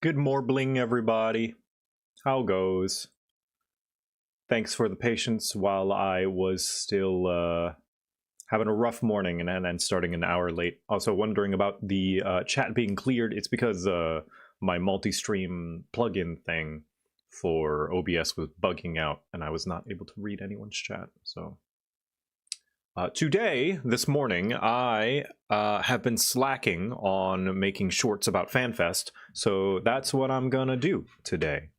Good morbling, everybody. How goes? Thanks for the patience while I was still having a rough morning and then starting an hour late. Also wondering about the chat being cleared. It's because my multi-stream plugin thing for OBS was bugging out and I was not able to read anyone's chat. So today, this morning, I have been slacking on making shorts about FanFest, so that's what I'm gonna do today.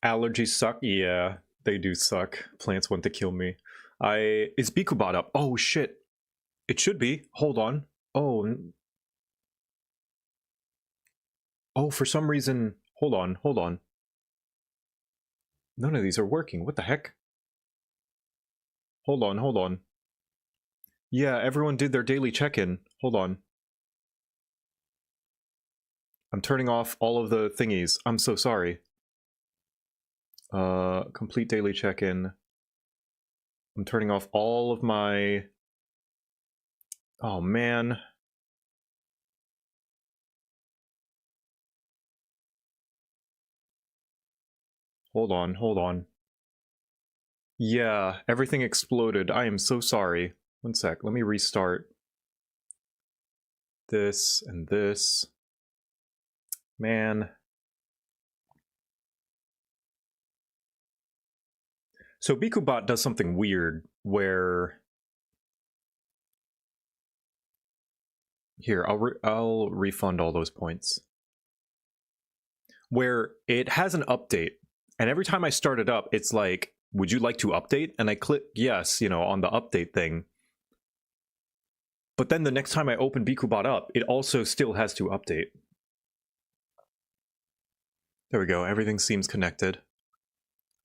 Allergies suck? Yeah, they do suck. Plants want to kill me. Is Bikubot up? Oh shit. It should be. Hold on. Oh, for some reason, hold on. None of these are working. What the heck? Hold on. Yeah, everyone did their daily check-in. Hold on. I'm turning off all of the thingies. I'm so sorry. Complete daily check-in. I'm turning off all of my... Oh, man. Hold on. Yeah, everything exploded. I am so sorry. One sec, let me restart. This and this. Man. So Bikubot does something weird where... Here, I'll refund all those points. Where it has an update, and every time I start it up, it's like, would you like to update? And I click yes, you know, on the update thing. But then the next time I open Bikubot up, it also still has to update. There we go, everything seems connected.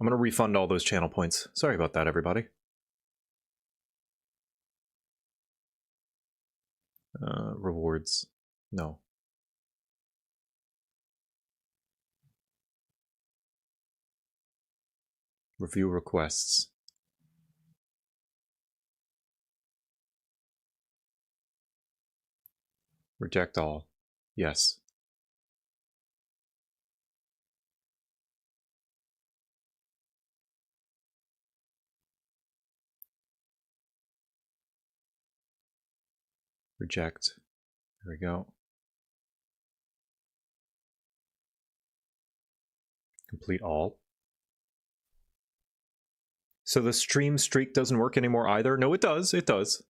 I'm gonna refund all those channel points. Sorry about that, everybody. Rewards. No. Review requests. Reject all. Yes. Reject. There we go. Complete all. So the stream streak doesn't work anymore either? No, it does. It does.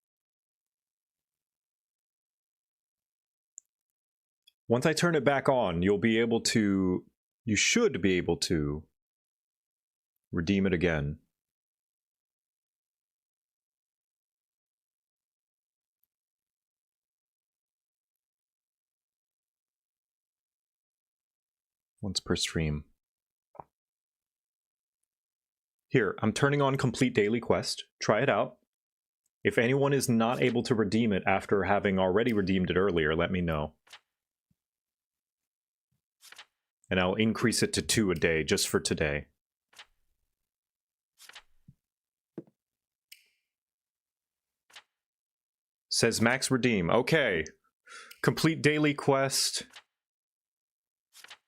Once I turn it back on, you'll be able to... You should be able to redeem it again. Once per stream. Here, I'm turning on Complete Daily Quest. Try it out. If anyone is not able to redeem it after having already redeemed it earlier, let me know. And I'll increase it to 2 a day, just for today. Says max redeem. Okay. Complete daily quest.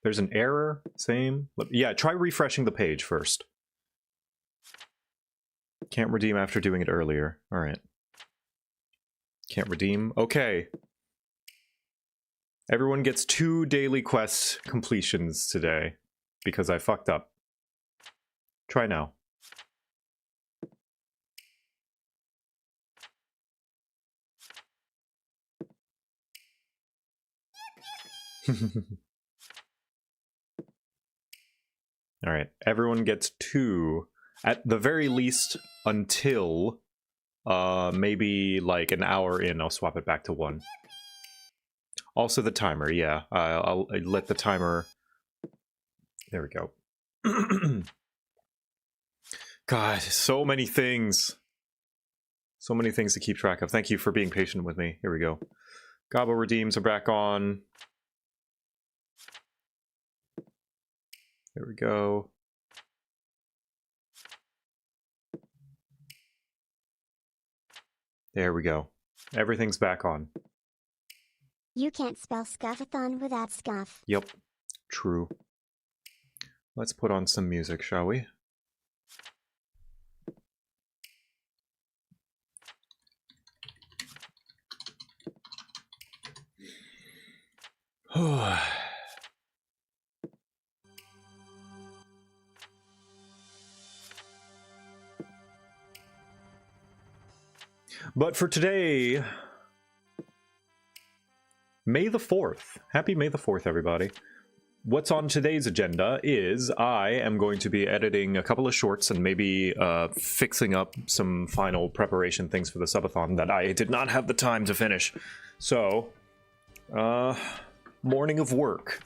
There's an error. Same. Yeah, try refreshing the page first. Can't redeem after doing it earlier. Alright. Can't redeem. Okay. Everyone gets 2 daily quest completions today because I fucked up. Try now. Alright, everyone gets 2, at the very least, until maybe like an hour in. I'll swap it back to 1. Also the timer, yeah. I'll let the timer... There we go. God, so many things. So many things to keep track of. Thank you for being patient with me. Here we go. Gobbo redeems are back on. There we go. There we go. Everything's back on. You can't spell Scuffethon without scuff. Yep, true. Let's put on some music, shall we? But for today, May the 4th. Happy May the 4th, everybody. What's on today's agenda is I am going to be editing a couple of shorts and maybe fixing up some final preparation things for the Subathon that I did not have the time to finish. So, morning of work.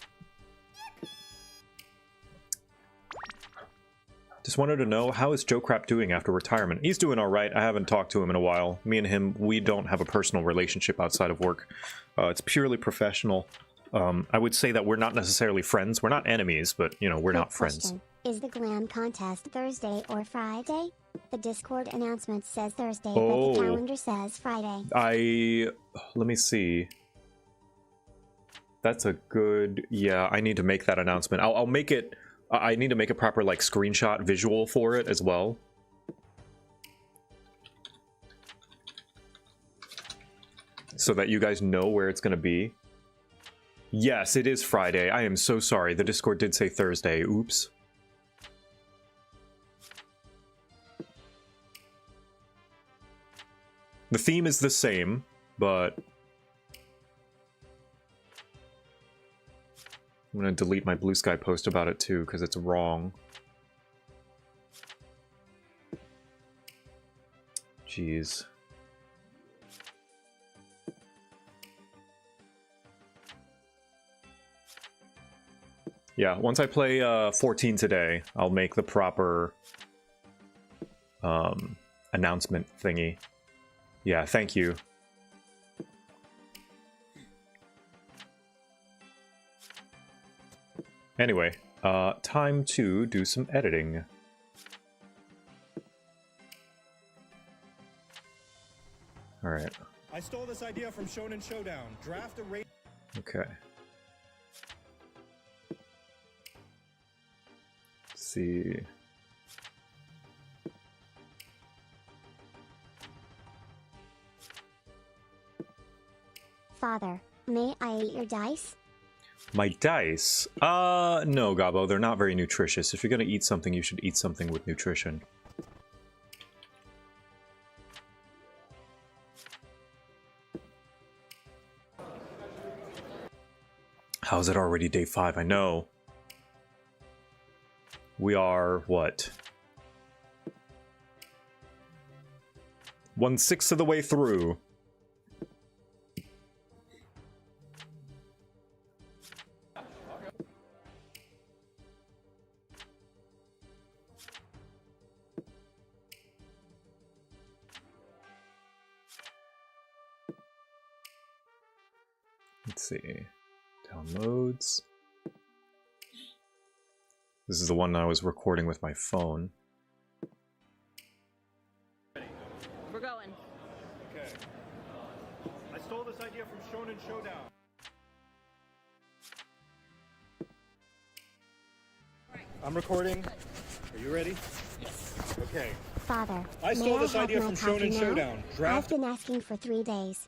Just wanted to know, how is JoCat doing after retirement? He's doing alright. I haven't talked to him in a while. Me and him, we don't have a personal relationship outside of work. It's purely professional. I would say that we're not necessarily friends. We're not enemies, but, you know, we're not friends. Is the glam contest Thursday or Friday? The Discord announcement says Thursday, Oh. but the calendar says Friday. Let me see. That's a good... Yeah, I need to make that announcement. I'll make it... I need to make a proper, like, screenshot visual for it as well. So that you guys know where it's going to be. Yes, it is Friday. I am so sorry. The Discord did say Thursday. Oops. The theme is the same, but... I'm going to delete my Blue Sky post about it too, because it's wrong. Jeez. Yeah, once I play 14 today, I'll make the proper announcement thingy. Yeah, thank you. Anyway, time to do some editing. Alright. I stole this idea from Shonen Showdown. Draft a rate. Okay. Let's see. Father, may I eat your dice? My dice? No, Gabo, they're not very nutritious. If you're gonna eat something, you should eat something with nutrition. How's it already day 5? I know. We are, what? 1/6 of the way through. Let's see. Downloads. This is the one I was recording with my phone. We're going. Okay. I stole this idea from Shonen Showdown. I'm recording. Are you ready? Yes. Okay. Father, I stole may this I have idea my from coffee Shonen now? Showdown. I've Draft. been asking for 3 days.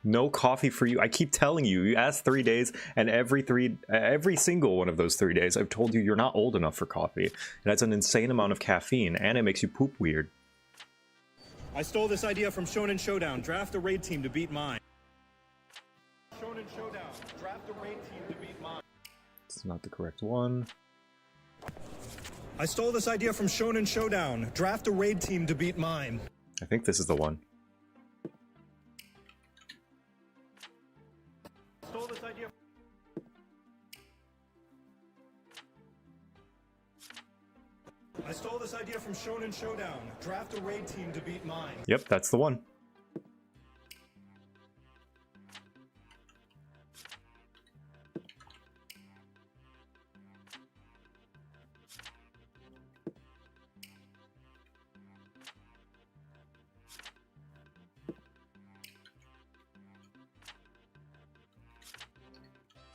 No coffee for you. I keep telling you. You asked 3 days, and every single one of those 3 days, I've told you you're not old enough for coffee. It has an insane amount of caffeine, and it makes you poop weird. I stole this idea from Shonen Showdown. Draft a raid team to beat mine. Shonen Showdown. Draft a raid team to beat mine. It's not the correct one. I stole this idea from Shonen Showdown. Draft a raid team to beat mine. I think this is the one. Stole this idea. I stole this idea from Shonen Showdown. Draft a raid team to beat mine. Yep, that's the one.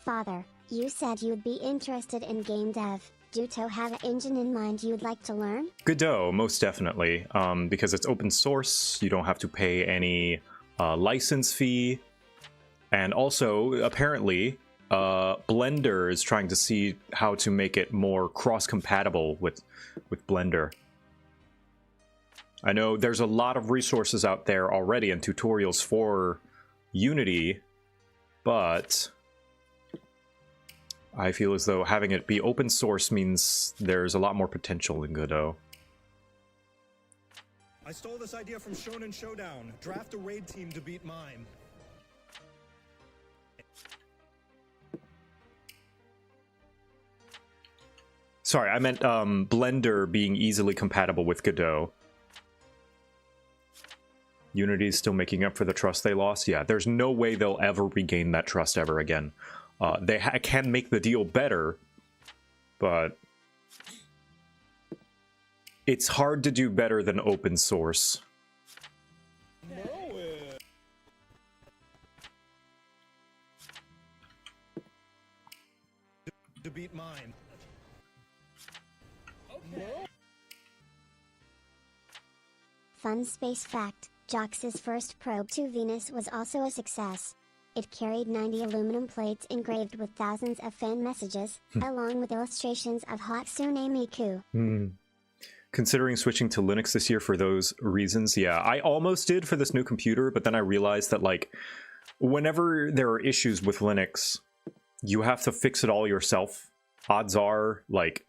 Father, you said you'd be interested in game dev. Do you have an engine in mind you'd like to learn? Godot, most definitely. Because it's open source, you don't have to pay any license fee. And also, apparently, Blender is trying to see how to make it more cross-compatible with Blender. I know there's a lot of resources out there already and tutorials for Unity, but I feel as though having it be open source means there's a lot more potential in Godot. I stole this idea from Shonen Showdown. Draft a raid team to beat mine. Sorry, I meant Blender being easily compatible with Godot. Unity's still making up for the trust they lost? Yeah, there's no way they'll ever regain that trust ever again. They can make the deal better, but it's hard to do better than open source. To beat mine. Fun space fact, JoCat's first probe to Venus was also a success. It carried 90 aluminum plates engraved with thousands of fan messages, along with illustrations of Hatsune Miku. Considering switching to Linux this year for those reasons, yeah, I almost did for this new computer, but then I realized that, like, whenever there are issues with Linux, you have to fix it all yourself. Odds are, like,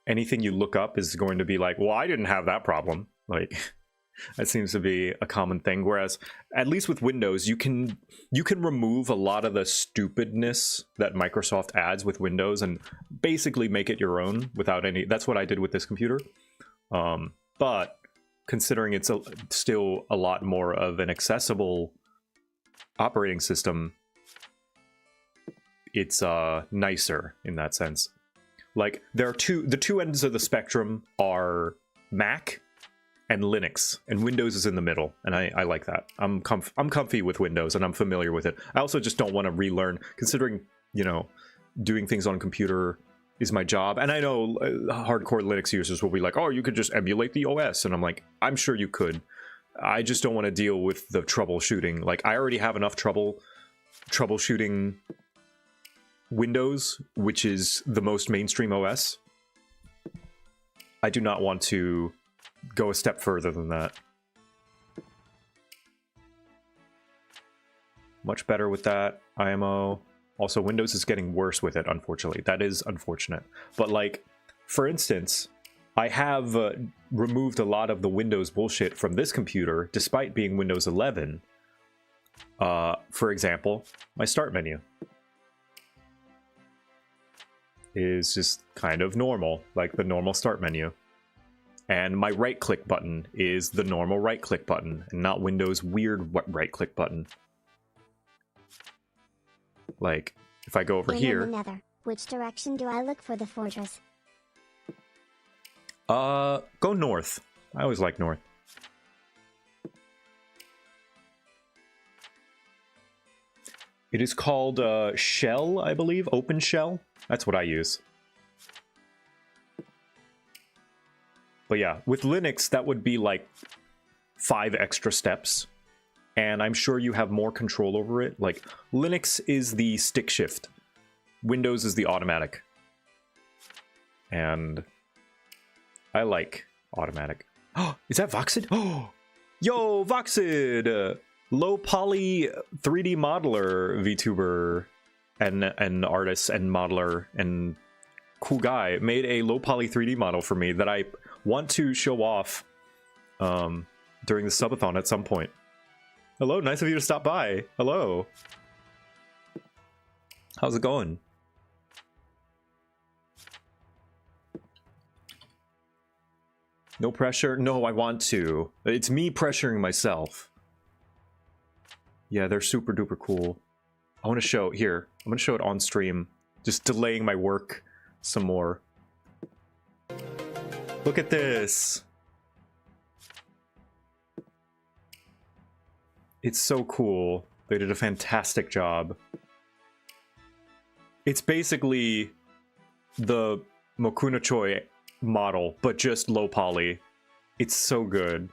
anything you look up is going to be like, well, I didn't have that problem. Like, that seems to be a common thing. Whereas, at least with Windows, you can remove a lot of the stupidness that Microsoft adds with Windows and basically make it your own without any. That's what I did with this computer. But considering it's still a lot more of an accessible operating system, it's nicer in that sense. Like, there are the two ends of the spectrum are Mac and Linux, and Windows is in the middle, and I like that. I'm comfy with Windows, and I'm familiar with it. I also just don't want to relearn, considering, you know, doing things on a computer is my job. And I know hardcore Linux users will be like, oh, you could just emulate the OS, and I'm like, I'm sure you could. I just don't want to deal with the troubleshooting. Like, I already have enough trouble troubleshooting Windows, which is the most mainstream OS. I do not want to go a step further than that. Much better with that IMO. Also, Windows is getting worse with it, unfortunately. That is unfortunate. But, like, for instance, I have removed a lot of the Windows bullshit from this computer, despite being Windows 11. For example, my start menu is just kind of normal, like the normal start menu. And my right-click button is the normal right-click button, and not Windows' weird right-click button. Like, if I go over here... In the Nether, which direction do I look for the fortress? Go north. I always like north. It is called Shell, I believe. Open Shell. That's what I use. But yeah, with Linux, that would be like 5 extra steps. And I'm sure you have more control over it. Like, Linux is the stick shift. Windows is the automatic. And I like automatic. Oh, is that Voxid? Oh, yo, Voxid! Low poly 3D modeler VTuber and artist and modeler and cool guy made a low poly 3D model for me that I want to show off during the subathon at some point. Hello, nice of you to stop by. Hello. How's it going? No pressure? No, I want to. It's me pressuring myself. Yeah, they're super duper cool. I want to show, here, I'm going to show it on stream. Just delaying my work some more. Look at this. It's so cool. They did a fantastic job. It's basically the Mokuna Choi model, but just low poly. It's so good.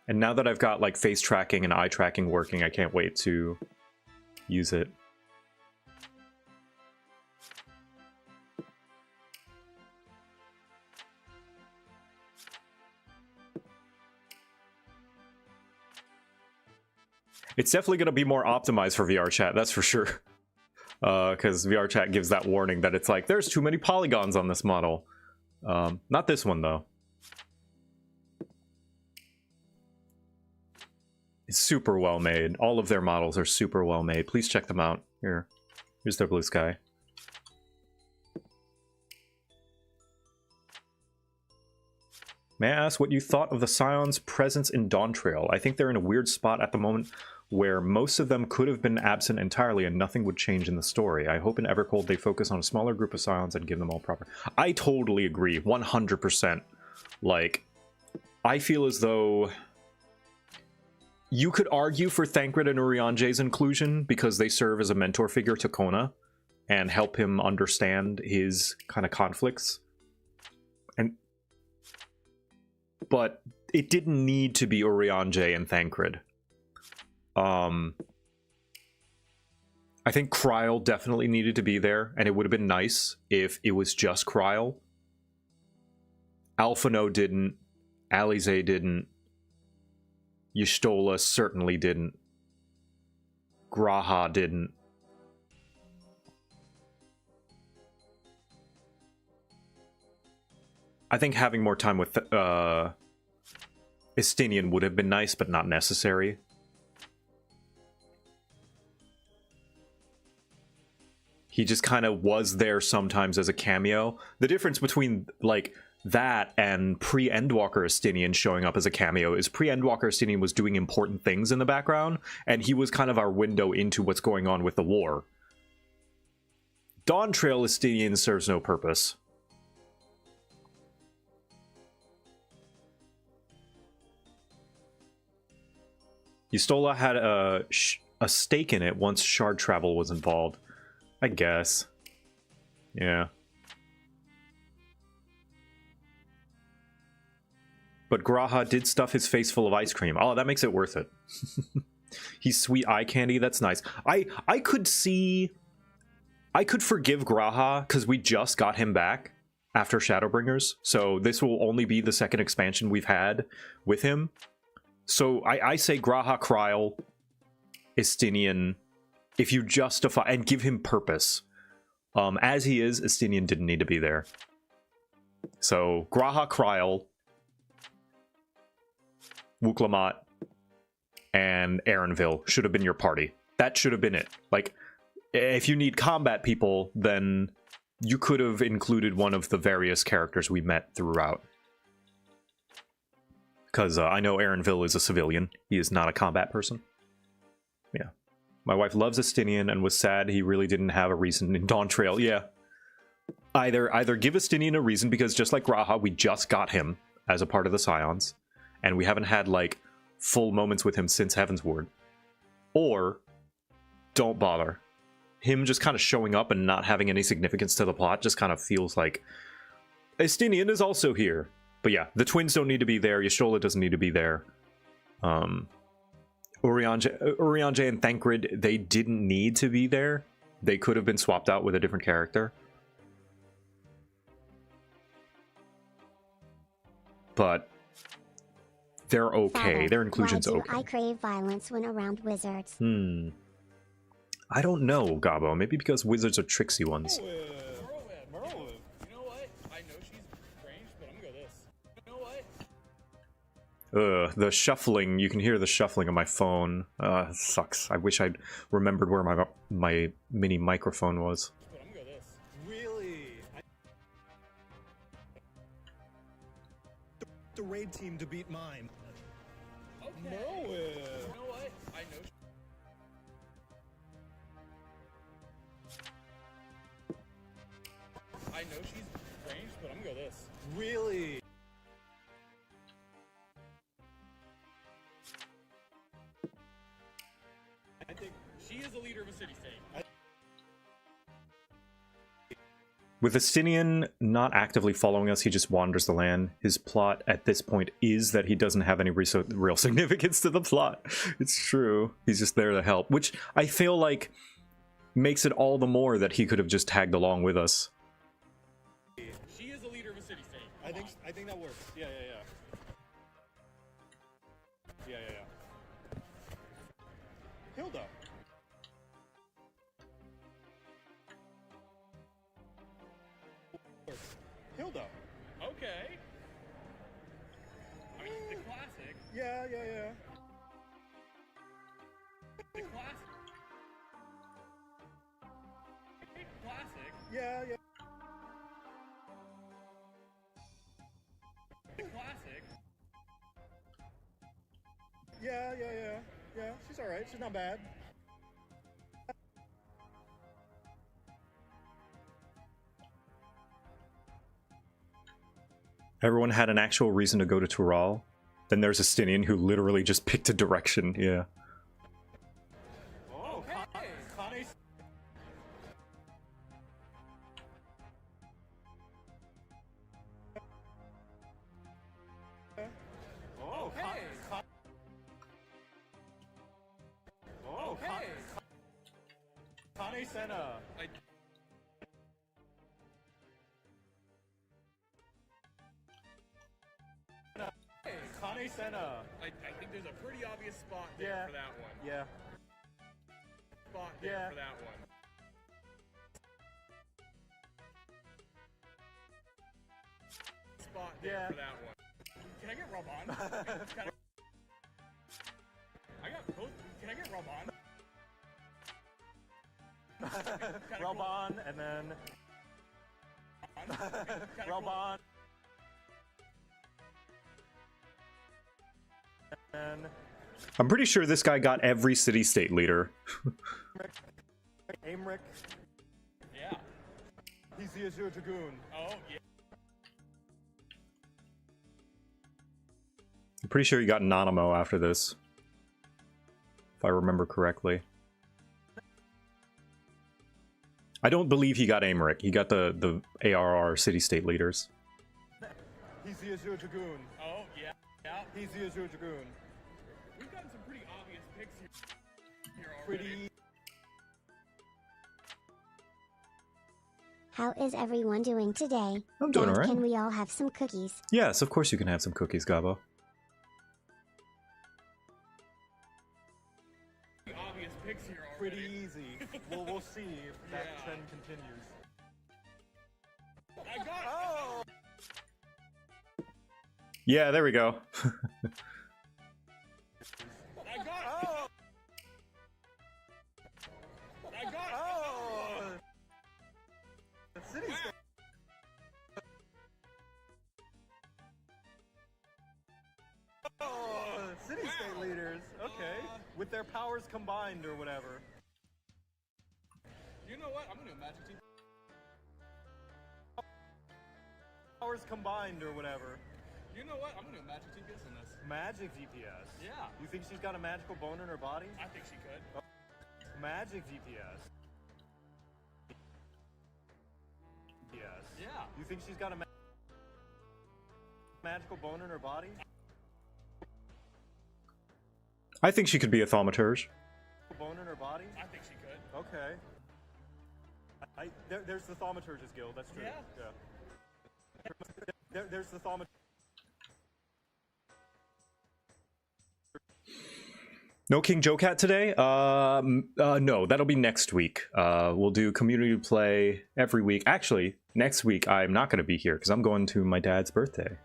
And now that I've got like face tracking and eye tracking working, I can't wait to use it. It's definitely going to be more optimized for VR chat, that's for sure. Because VR chat gives that warning that it's like, there's too many polygons on this model. Not this one, though. It's super well made. All of their models are super well made. Please check them out. Here's their blue sky. May I ask what you thought of the Scion's presence in Dawntrail? I think they're in a weird spot at the moment where most of them could have been absent entirely and nothing would change in the story. I hope in Evercold they focus on a smaller group of Scions and give them all proper... I totally agree, 100%. Like, I feel as though... You could argue for Thancred and Urianger's inclusion because they serve as a mentor figure to Kona and help him understand his kind of conflicts. But it didn't need to be Urianger and Thancred. I think Kryl definitely needed to be there, and it would have been nice if it was just Kryl. Alphino didn't. Alize didn't. Y'shtola certainly didn't. Graha didn't. I think having more time with Estinian would have been nice, but not necessary. He just kind of was there sometimes as a cameo. The difference between, like, that and pre-Endwalker Estinian showing up as a cameo is pre-Endwalker Estinian was doing important things in the background, and he was kind of our window into what's going on with the war. Dawntrail Estinian serves no purpose. Y'shtola had a stake in it once shard travel was involved. I guess. Yeah. But Graha did stuff his face full of ice cream. Oh, that makes it worth it. He's sweet eye candy. That's nice. I could see... I could forgive Graha because we just got him back after Shadowbringers. So this will only be the second expansion we've had with him. So I say Graha, Kryl, Estinian, if you justify and give him purpose. As he is, Estinian didn't need to be there. So Graha, Kryl, Wuklamat, and Aaronville should have been your party. That should have been it. Like, if you need combat people, then you could have included one of the various characters we met throughout. Because I know Aaronville is a civilian. He is not a combat person. Yeah. My wife loves Estinian and was sad he really didn't have a reason in Dawntrail. Yeah. Either give Estinian a reason, because just like Graha, we just got him as a part of the Scions. And we haven't had, like, full moments with him since Heavensward. Or, don't bother. Him just kind of showing up and not having any significance to the plot just kind of feels like... Estinian is also here. But yeah, the twins don't need to be there. Y'shtola doesn't need to be there. Urianger and Thancred, they didn't need to be there. They could have been swapped out with a different character. But they're okay. Father, Their inclusion's why do okay. I crave violence when around wizards? I don't know, Gabo. Maybe because wizards are tricksy ones. Merle. You know what? I know she's strange, but I'm gonna go this. You know what? The shuffling. You can hear the shuffling of my phone. Sucks. I wish I'd remembered where my mini microphone was. But I'm gonna go this. Really? The raid team to beat mine. Okay. Merle. You know what? I know. I know she's strange, but I'm gonna go this. Really? I think she is the leader of a city-state. With Estinian not actively following us, he just wanders the land. His plot at this point is that he doesn't have any real significance to the plot. It's true. He's just there to help, which I feel like makes it all the more that he could have just tagged along with us. She is the leader of a city-state. I think that works. Yeah. Hilda. Hilda. Okay. I mean, the classic. Yeah. The classic. Classic. Yeah. The classic. Yeah. She's alright. She's not bad. Everyone had an actual reason to go to Tural. Then there's Estinian who literally just picked a direction. Yeah. Oh, Okay. Connie. Oh, Okay. Okay. Connie Senna. Connie Senna. I think there's a pretty obvious spot there for that one. Yeah. Spot there for that one. Spot there for that one. Can I get rub on? I got both. Can I get rub on? Rub on, and then rub on. And I'm pretty sure this guy got every city-state leader. Aimric. Yeah. He's the Azure Dragoon. Oh, yeah. I'm pretty sure he got Nanamo after this, if I remember correctly. I don't believe he got Aimeric. He got the ARR city-state leaders. He's the Azure Dragoon. Oh, yeah. Yeah. He's the Azure Dragoon. We've gotten some pretty obvious picks here already. Pretty. How is everyone doing today? I'm doing And alright. Can we all have some cookies? Yes, of course you can have some cookies, Gabo. Obvious picks here already. Pretty easy. We'll see if that Yeah. trend continues. I got Oh! Yeah, there we go. I got Oh! I got Oh! The city state. Oh! City state leaders. Okay. With their powers combined or whatever. You know what? I'm gonna do a magic team. Powers combined or whatever. You know what? I'm gonna do a magic GPS in this. Magic GPS. Yeah. You think she's got a magical bone in her body? I think she could. Magic GPS. Yes. Yeah. You think she's got a magical bone in her body? I think she could be a thaumaturge. Bone in her body? I think she could. Okay. There's the Thaumaturge's Guild, that's true. Yeah. There's the Thaumaturge. No King JoCat today? No, that'll be next week. We'll do community play every week. Actually, next week I'm not going to be here because I'm going to my dad's birthday.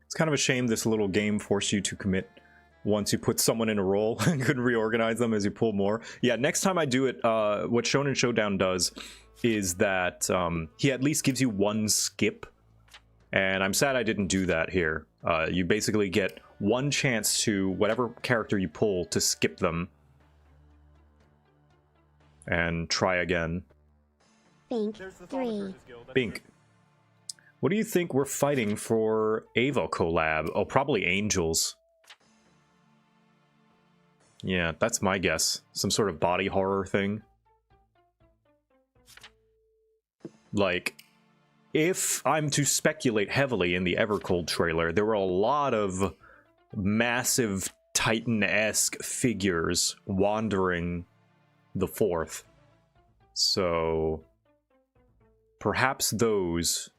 It's kind of a shame this little game forced you to commit once you put someone in a role and couldn't reorganize them as you pull more. Yeah, next time I do it, what Shonen Showdown does is that he at least gives you one skip. And I'm sad I didn't do that here. You basically get one chance to, whatever character you pull, to skip them. And try again. Bink There's the 3. Thaumaturge's Guild. That's Bink. What do you think we're fighting for Ava collab? Oh, probably Angels. Yeah, that's my guess. Some sort of body horror thing. Like, if I'm to speculate heavily in the Evercold trailer, there were a lot of massive Titan-esque figures wandering the Fourth. So perhaps those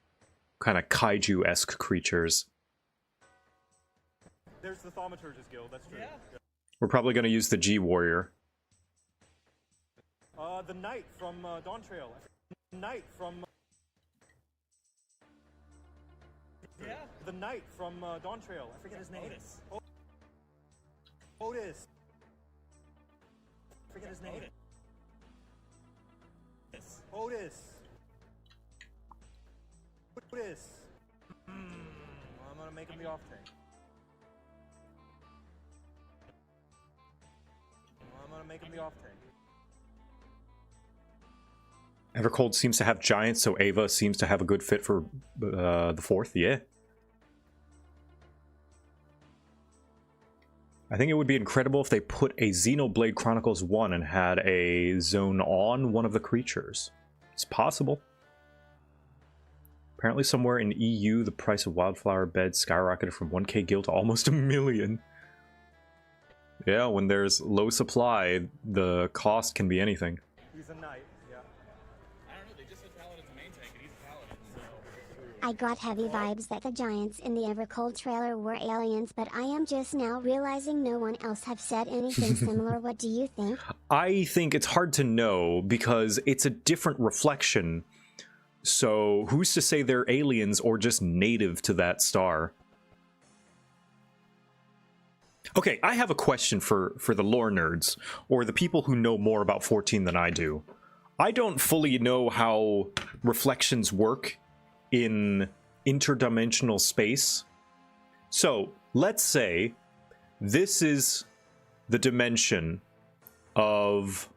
kind of kaiju-esque creatures. There's the Thaumaturge's Guild, that's true. Yeah. We're probably going to use the G-Warrior. The Knight from Dawn Trail. Knight from... Yeah. The Knight from Dawn Trail. I forget his name. Otis. I forget his name. Otis. I'm gonna make him the off tank. Evercold seems to have giants, so Ava seems to have a good fit for the Fourth, yeah. I think it would be incredible if they put a Xenoblade Chronicles 1 and had a zone on one of the creatures. It's possible. Apparently somewhere in EU, the price of wildflower beds skyrocketed from 1k gil to almost $1 million. Yeah, when there's low supply, the cost can be anything. He's a knight, yeah. I don't know, they just said Paladin's a main tank, and he's a Paladin, so... I got heavy vibes that the giants in the Evercold trailer were aliens, but I am just now realizing no one else have said anything similar. What do you think? I think it's hard to know because it's a different reflection. So who's to say they're aliens or just native to that star? Okay, I have a question for the lore nerds, or the people who know more about 14 than I do. I don't fully know how reflections work in interdimensional space. So, let's say this is the dimension of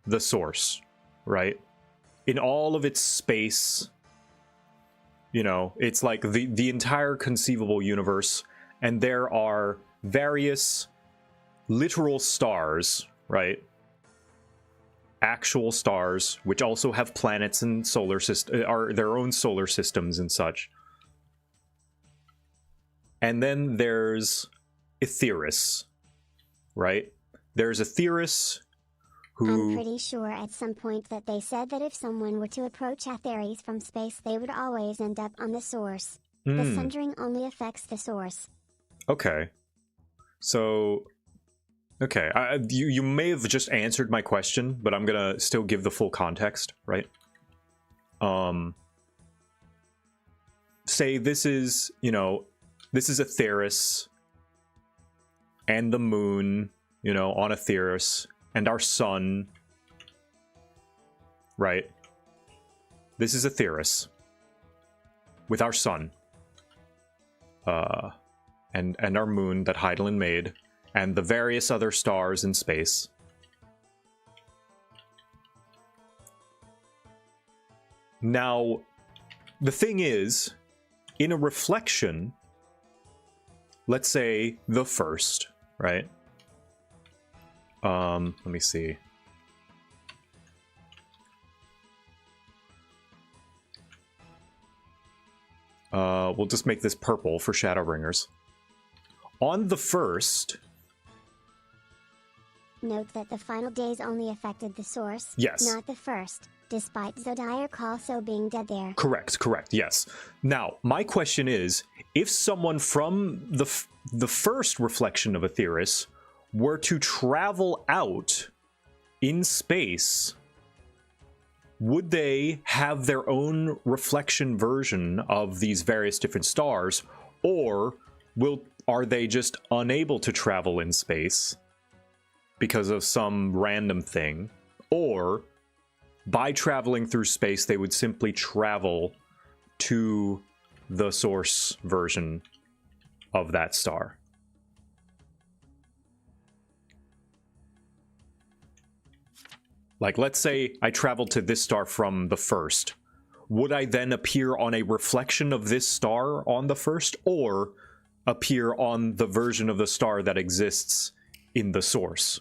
the source, right? In all of its space, you know, it's like the entire conceivable universe, and there are various literal stars, right? Actual stars, which also have planets and solar system, are their own solar systems and such. And then there's Aetheris, right? There's Aetheris who... I'm pretty sure at some point that they said that if someone were to approach Aetheris from space, they would always end up on the source. The sundering only affects the source. Okay. So, okay, you may have just answered my question, but I'm gonna still give the full context, right? Say this is, you know, this is Aetheris and the moon, you know, on Aetheris, and our sun, right? This is Aetheris with our sun. And our moon that Heidelin made, and the various other stars in space. Now, the thing is, in a reflection, let's say the first, right? Let me see. We'll just make this purple for Shadowbringers. On the first... Note that the final days only affected the source, yes, not the first, despite Zodiac also being dead there. Correct, yes. Now, my question is, if someone from the first reflection of Aetheris were to travel out in space, would they have their own reflection version of these various different stars, or are they just unable to travel in space because of some random thing? Or, by traveling through space, they would simply travel to the source version of that star? Like, let's say I traveled to this star from the first. Would I then appear on a reflection of this star on the first, or appear on the version of the star that exists in the source?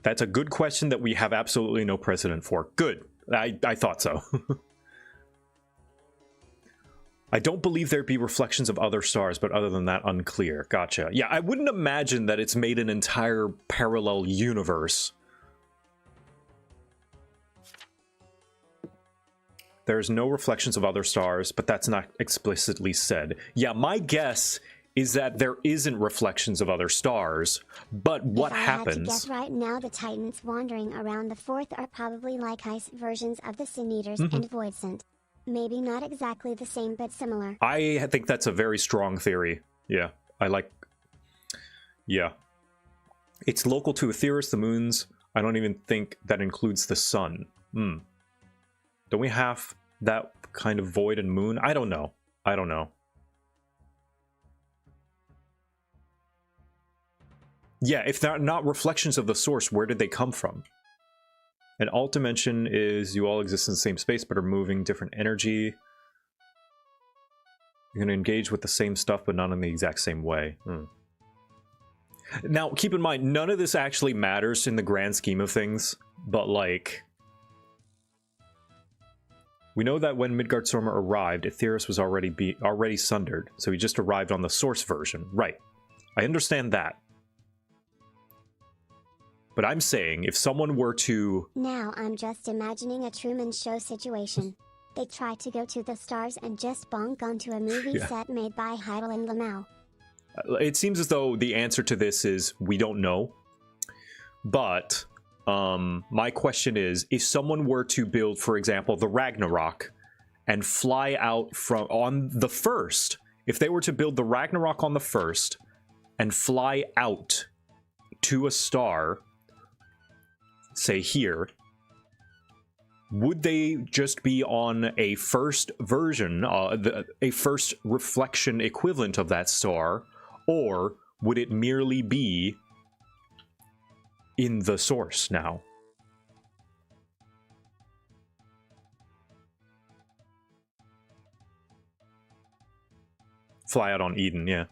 That's a good question that we have absolutely no precedent for. Good. I thought so. I don't believe there'd be reflections of other stars, but other than that, unclear. Gotcha. Yeah, I wouldn't imagine that it's made an entire parallel universe. There's no reflections of other stars, but that's not explicitly said. Yeah, my guess is that there isn't reflections of other stars, but what happens... If I had to guess right now, the Titans wandering around the fourth are probably like ice versions of the Sin Eaters and Voidsent. Maybe not exactly the same, but similar. I think that's a very strong theory. Yeah, I like... Yeah. It's local to Aetheris, the moons. I don't even think that includes the sun. Don't we have that kind of void and moon? I don't know. I don't know. Yeah, if they're not reflections of the source, where did they come from? An alt dimension is you all exist in the same space but are moving different energy. You're going to engage with the same stuff but not in the exact same way. Now, keep in mind, none of this actually matters in the grand scheme of things, but like... We know that when Midgardstormer arrived, Aetheris was already sundered, so he just arrived on the source version. Right. I understand that. But I'm saying, if someone were to... Now I'm just imagining a Truman Show situation. They try to go to the stars and just bonk onto a movie set made by Heidel and Lamau. It seems as though the answer to this is, we don't know. But, my question is, if someone were to build, for example, the Ragnarok, and fly out on the first, if they were to build the Ragnarok on the first, and fly out to a star... say here, would they just be on a first version, a first reflection equivalent of that star, or would it merely be in the source now? Fly out on Eden, yeah.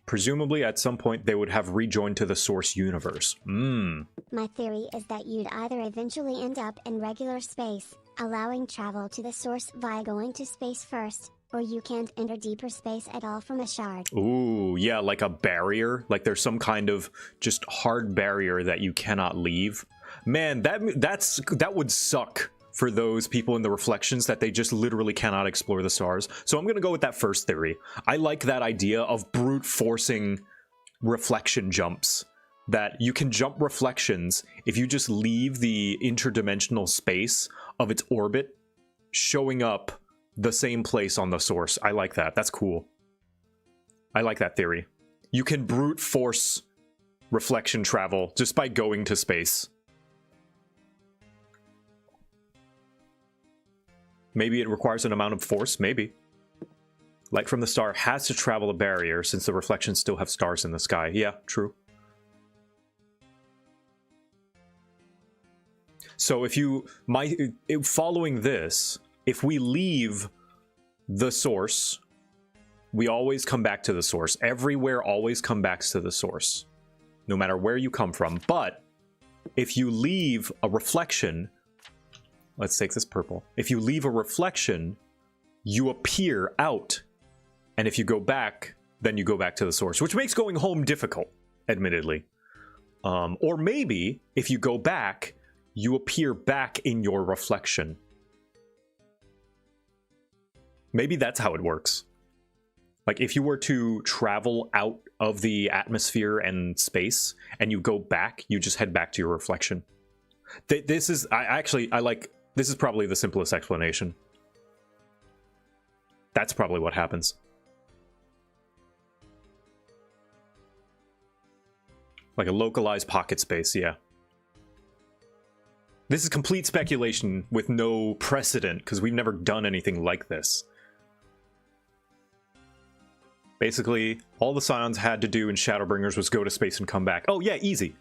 Presumably, at some point, they would have rejoined to the source universe. My theory is that you'd either eventually end up in regular space, allowing travel to the source via going to space first, or you can't enter deeper space at all from a shard. Ooh, yeah, like a barrier? Like there's some kind of just hard barrier that you cannot leave? Man, that would suck for those people in the reflections, that they just literally cannot explore the stars. So I'm going to go with that first theory. I like that idea of brute forcing reflection jumps. That you can jump reflections if you just leave the interdimensional space of its orbit, showing up the same place on the source. I like that. That's cool. I like that theory. You can brute force reflection travel just by going to space. Maybe it requires an amount of force, maybe. Light from the star has to travel a barrier since the reflections still have stars in the sky. Yeah, true. So if following this, if we leave the source, we always come back to the source. Everywhere always comes back to the source, no matter where you come from. But if you leave a reflection... Let's take this purple. If you leave a reflection, you appear out. And if you go back, then you go back to the source, which makes going home difficult, admittedly. Or maybe, if you go back, you appear back in your reflection. Maybe that's how it works. Like, if you were to travel out of the atmosphere and space, and you go back, you just head back to your reflection. This is probably the simplest explanation. That's probably what happens. Like a localized pocket space, yeah. This is complete speculation with no precedent, because we've never done anything like this. Basically, all the Scions had to do in Shadowbringers was go to space and come back. Oh yeah, easy.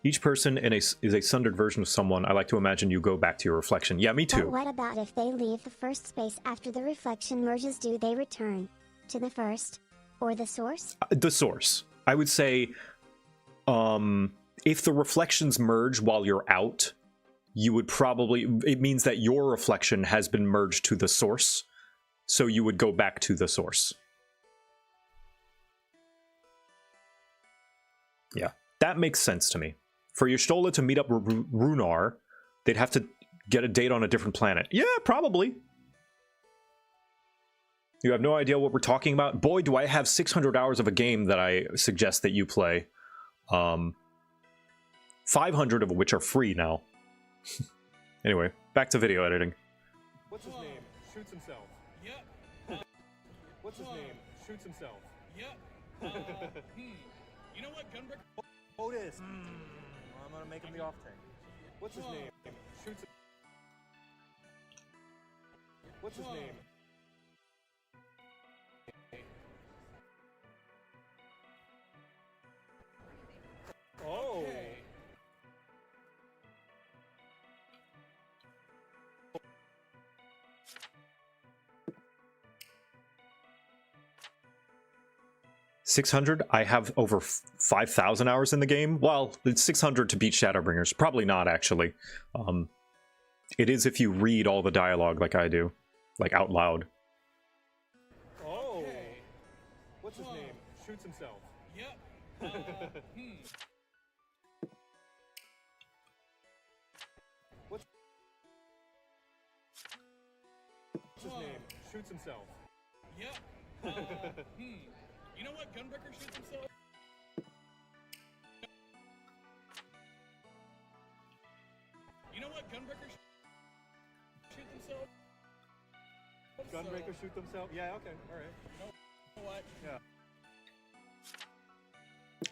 Each person is a sundered version of someone. I like to imagine you go back to your reflection. Yeah, me too. But what about if they leave the first space after the reflection merges? Do they return to the first or the source? The source. I would say, if the reflections merge while you're out, you would probably, it means that your reflection has been merged to the source, so you would go back to the source. Yeah, that makes sense to me. For Y'shtola to meet up with Runar, they'd have to get a date on a different planet. Yeah, probably. You have no idea what we're talking about? Boy, do I have 600 hours of a game that I suggest that you play. 500 of which are free now. Anyway, back to video editing. What's his name? Shoots himself. Yep. What's his name? Shoots himself. Yep. You know what, Gunbreaker? Otis. I'm gonna make him the off tank. What's his name? Shoots. What's his name? Oh. Okay. 600? I have over 5,000 hours in the game. Well, it's 600 to beat Shadowbringers. Probably not, actually. It is if you read all the dialogue like I do. Like, out loud. Oh. What's his name? Shoots himself. Yep. What's his name? Shoots himself. Yep. You know what, Gunbreaker shoots himself? You know what, Gunbreaker shoots himself? Gunbreaker shoot themselves? Yeah, okay, alright. You know what? Yeah.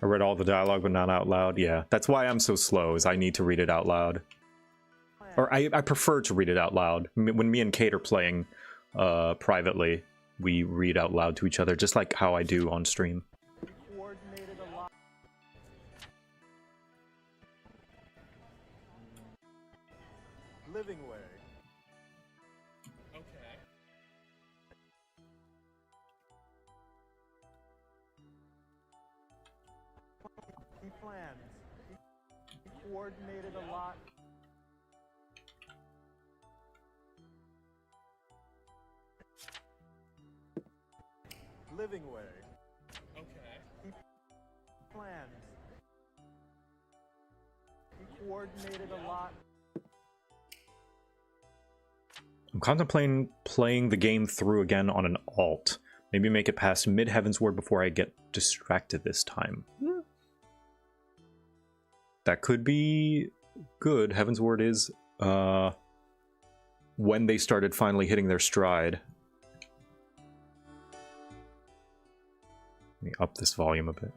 I read all the dialogue, but not out loud. Yeah, that's why I'm so slow, is I need to read it out loud. Or I prefer to read it out loud. When me and Kate are playing privately, we read out loud to each other, just like how I do on stream. Coordinated a lot. Living way. Okay. He planned. He coordinated a lot. Living way. Okay. He planned. He coordinated a lot. I'm contemplating playing the game through again on an alt. Maybe make it past mid-Heavensward before I get distracted this time. That could be good. Heavensward is when they started finally hitting their stride. Let me up this volume a bit.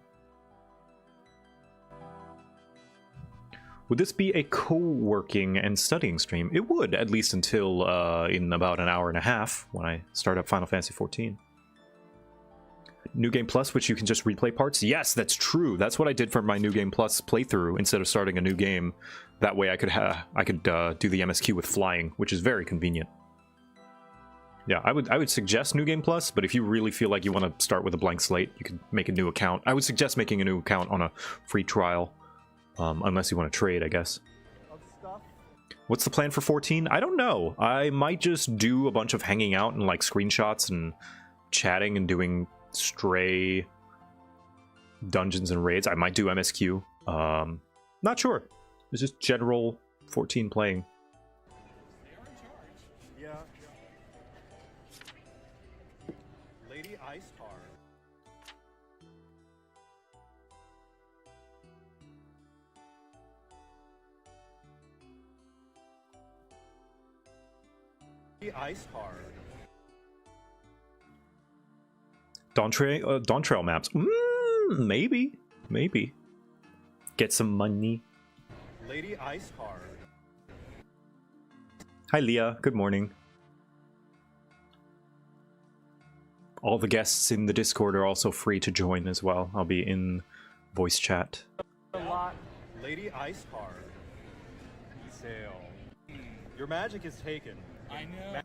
Would this be a co-working and studying stream? It would, at least until in about an hour and a half when I start up Final Fantasy XIV. New Game Plus, which you can just replay parts? Yes, that's true. That's what I did for my New Game Plus playthrough instead of starting a new game. That way I could do the MSQ with flying, which is very convenient. Yeah, I would suggest New Game Plus, but if you really feel like you want to start with a blank slate, you could make a new account. I would suggest making a new account on a free trial, unless you want to trade, I guess. What's the plan for 14? I don't know. I might just do a bunch of hanging out and like screenshots and chatting and doing stray dungeons and raids. I might do MSQ. Not sure. It's just general 14 playing. Yeah. Lady Ice Car. Lady Ice Car. Dawntrail maps. Maybe. Maybe. Get some money. Lady Ice Car. Hi, Leah. Good morning. All the guests in the Discord are also free to join as well. I'll be in voice chat. A lot. Lady Iceheart. Sail. Your magic is taken. I know.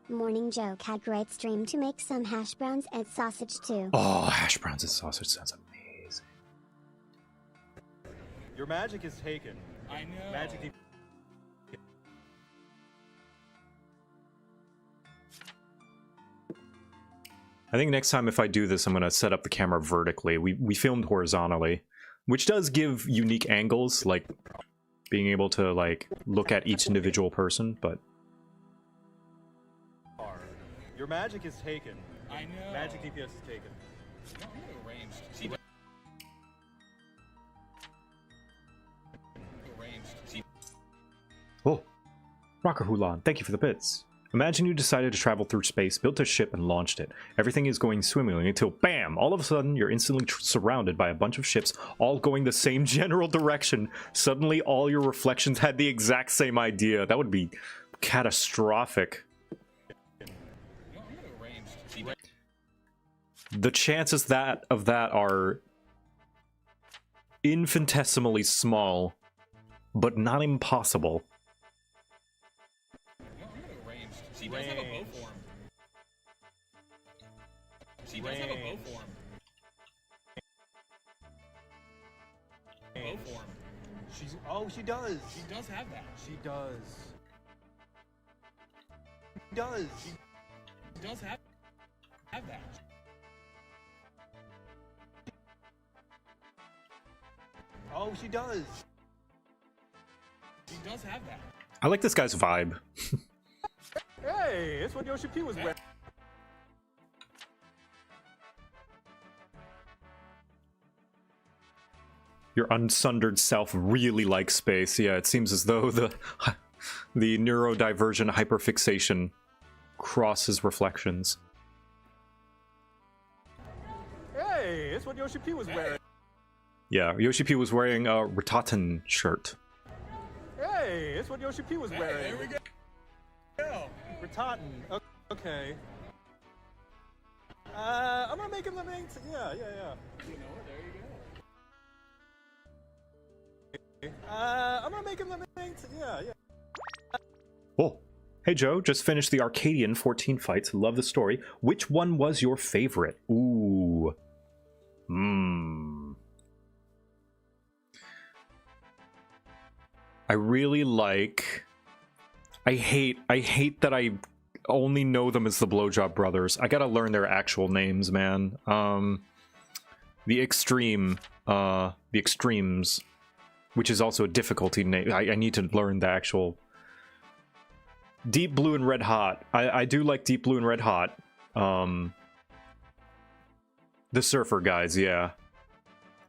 Morning JoCat, great stream to make some hash browns and sausage too. Oh, hash browns and sausage sounds amazing. Your magic is taken. I know. Magic. I think next time if I do this, I'm going to set up the camera vertically. We filmed horizontally, which does give unique angles, like being able to like look at each individual person, but... Your magic is taken. I know. Magic DPS is taken. I'm gonna arranged. See, arranged. See. Oh, Rocker Hulan, thank you for the bits. Imagine you decided to travel through space, built a ship, and launched it. Everything is going swimmingly until, BAM! All of a sudden, you're instantly surrounded by a bunch of ships, all going the same general direction. Suddenly, all your reflections had the exact same idea. That would be catastrophic. The chances of that are infinitesimally small, but not impossible. She does have a bow form. She does have a bow form. Bow form. She's... Oh, she does. She does have that. She does. She does. She does have that. Oh, she does. She does have that. I like this guy's vibe. Hey, it's what Yoshi P was wearing. Your unsundered self really likes space. Yeah, it seems as though the neurodivergent hyperfixation crosses reflections. Hey, it's what Yoshi P was wearing. Yeah, Yoshi P was wearing a Ratatan shirt. Hey, it's what Yoshi P was wearing. There we go. Ratatan. Okay. I'm gonna make him the main. Yeah. You know what? There you go. I'm gonna make him the main. Yeah. Oh, hey Joe, just finished the Arcadian 14 fights. Love the story. Which one was your favorite? Ooh. I really like... I hate that I only know them as the Blowjob Brothers. I gotta learn their actual names, man. The Extremes, which is also a difficulty name. I need to learn the actual... Deep Blue and Red Hot. I do like Deep Blue and Red Hot. The Surfer guys, yeah.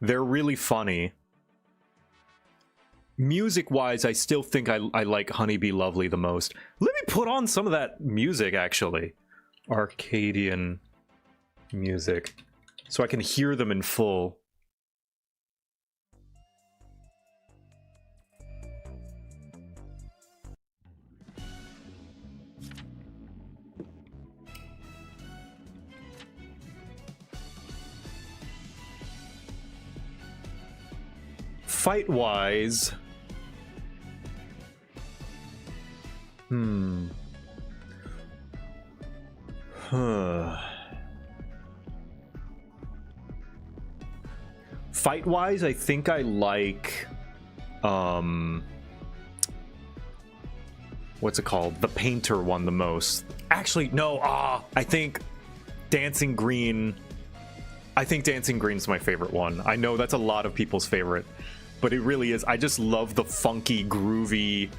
They're really funny. Music-wise, I still think I like Honeybee Lovely the most. Let me put on some of that music, actually. Arcadian music. So I can hear them in full. Fight-wise... Fight-wise, I think I like... what's it called? The Painter one the most. Actually, no, I think Dancing Green... I think Dancing Green's my favorite one. I know that's a lot of people's favorite, but it really is. I just love the funky, groovy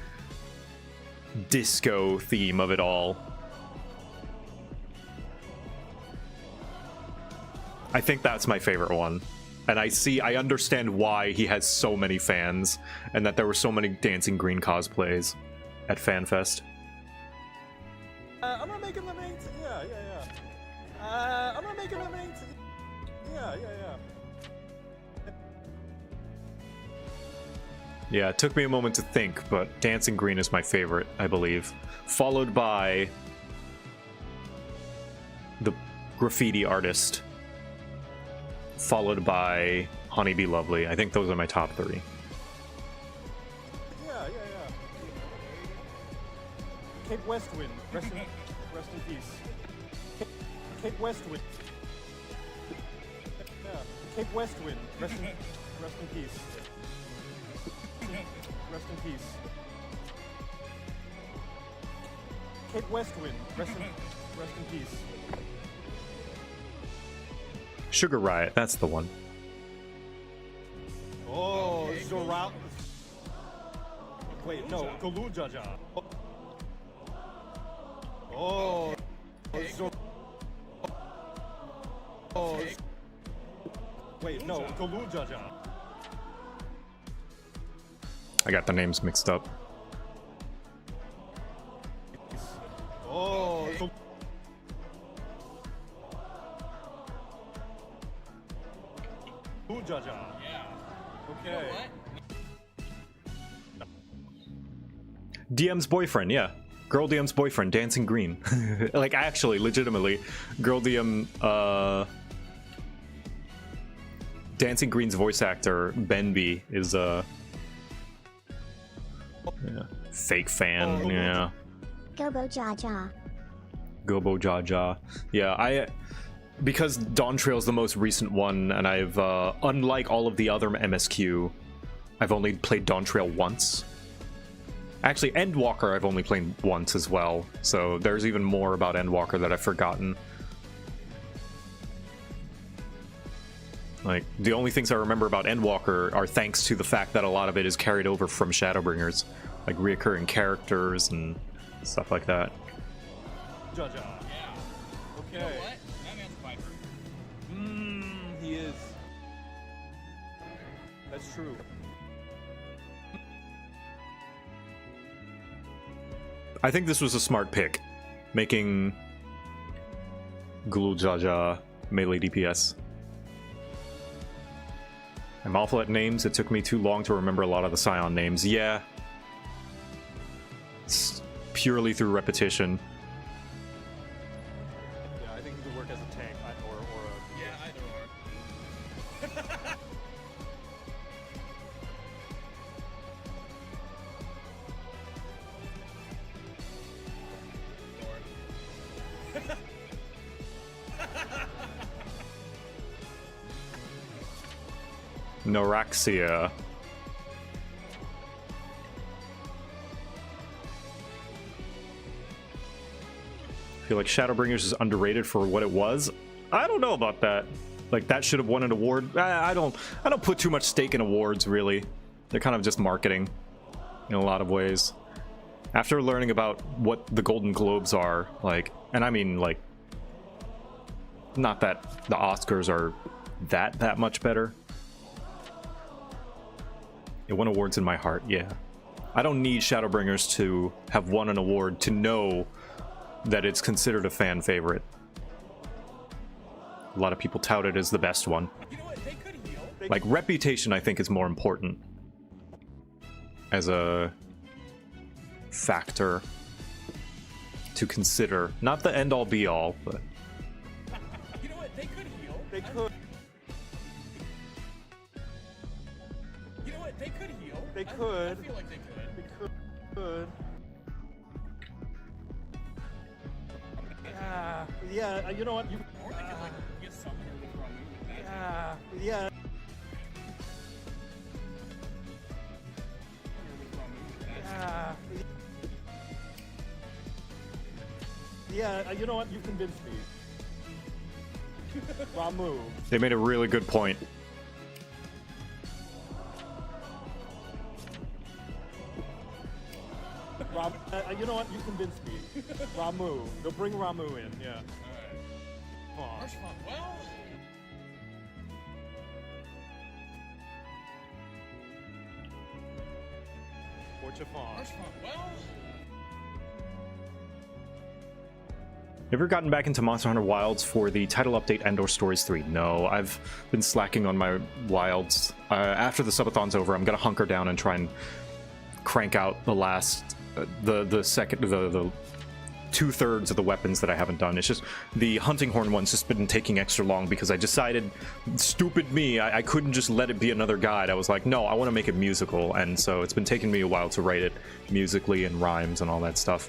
disco theme of it all. I think that's my favorite one. And I understand why he has so many fans, and that there were so many Dancing Green cosplays at FanFest. I'm gonna make him the main. Yeah. I'm gonna make him the main. Yeah. Yeah, it took me a moment to think, but Dancing Green is my favorite, I believe. Followed by the Graffiti Artist. Followed by Honeybee Lovely. I think those are my top 3. Yeah. Cape Westwind, rest in peace. Cape Westwind. Yeah. Cape Westwind, rest in peace. Rest in peace. Cape Westwind, rest in peace. Sugar Riot, that's the one. Oh, Zoral. Wait, no, Galujaja. Oh, oh. Wait, no, Galujaja. I got the names mixed up. Oh, Galujaja. Yeah. Okay. What? DM's boyfriend, yeah. Girl DM's boyfriend, Dancing Green. Like, actually, legitimately, Girl DM, Dancing Green's voice actor, Benby, is yeah, fake fan, yeah. Gobo Jaja. Gobo Jaja. Yeah, because Dawn Trail's the most recent one, and I've, unlike all of the other MSQ, I've only played Dawn Trail once. Actually, Endwalker I've only played once as well, so there's even more about Endwalker that I've forgotten. Like, the only things I remember about Endwalker are thanks to the fact that a lot of it is carried over from Shadowbringers, like reoccurring characters and stuff like that. Jaja. Yeah. Okay. You know what? That man's a viper. He is. That's true. I think this was a smart pick, making Guljaja melee DPS. I'm awful at names. It took me too long to remember a lot of the Scion names. Yeah. It's purely through repetition. Yeah, I think he could work as a tank or a... Yeah, either or. Noraxia. I feel like Shadowbringers is underrated for what it was. I don't know about that. Like, that should have won an award. I don't put too much stake in awards, really. They're kind of just marketing in a lot of ways. After learning about what the Golden Globes are, like, and I mean, like, not that the Oscars are that much better. It won awards in my heart, yeah. I don't need Shadowbringers to have won an award to know that it's considered a fan favorite. A lot of people tout it as the best one. You know what? They could heal. Like, reputation, I think, is more important as a factor to consider. Not the end-all be-all, but... You know what? They could heal. They could. You know what? They could heal. They I could. feel like they could. They could. Yeah, you know what? You. Or they could like get summoned with Ramu. Yeah. Yeah, you know what? You convinced me. Ramu. They made a really good point. You know what? You convinced me. Ramu. They'll bring Ramu in. Yeah. Alright. Harsh fun. Well. Harsh fun. Well. Ever gotten back into Monster Hunter Wilds for the title update and/or Stories 3? No, I've been slacking on my Wilds. After the Subathon's over, I'm gonna hunker down and try and crank out the last, the 2/3 of the weapons that I haven't done. It's just the hunting horn one's just been taking extra long because I decided, stupid me, I couldn't just let it be another guide. I was like, no, I want to make it musical, and so it's been taking me a while to write it musically and rhymes and all that stuff.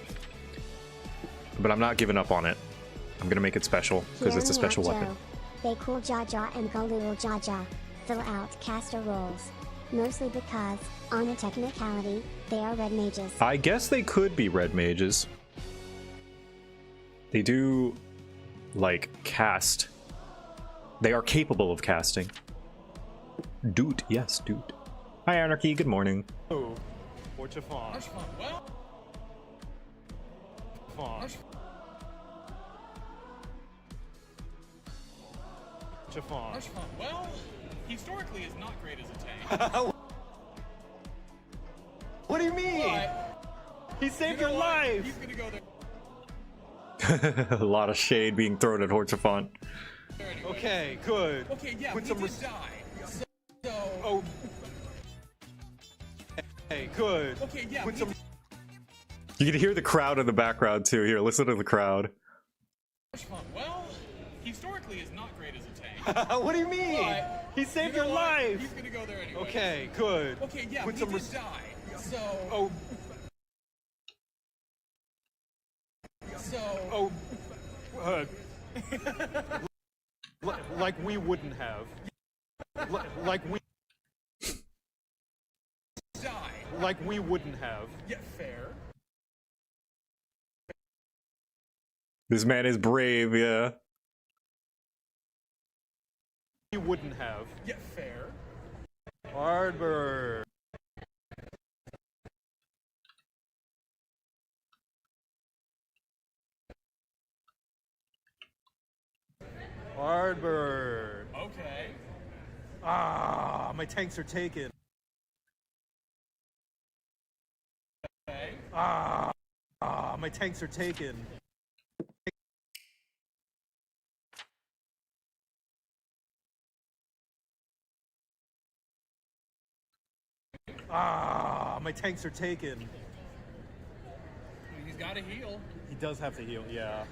But I'm not giving up on it. I'm gonna make it special because it's a special weapon. They cool Jaja and Galul Jaja. Fill out caster roles. Mostly because, on a technicality, they are red mages. I guess they could be red mages. They do, like, cast. They are capable of casting. Doot, yes, Doot. Hi, Anarchy, good morning. Oh, Orchafon. Well, Orchafon. well, historically is not great as a tank. What do you mean? But, He saved you know your what? life! He's gonna go there. A lot of shade being thrown at Horchafont. Anyway. Okay, good. Okay, yeah, Put we some did res- die. So, Oh. Hey, good. okay, yeah, Put we some. did You can hear the crowd in the background, too. Here, listen to the crowd. well, historically is not great as a tank. What do you mean? But, He saved you know your what? life! He's gonna go there anyway. Okay, good. Okay, yeah, Put we some did res- die. So, Oh. so, Oh. Like we wouldn't have. Like we. die. Like we wouldn't have. Yeah, fair. This man is brave, yeah. We wouldn't have. Yeah, fair. Hardbird. Hardbird. Okay. Ah, my tanks are taken. Okay. Ah, my tanks are taken. Ah, my tanks are taken. He's gotta heal. He does have to heal, yeah.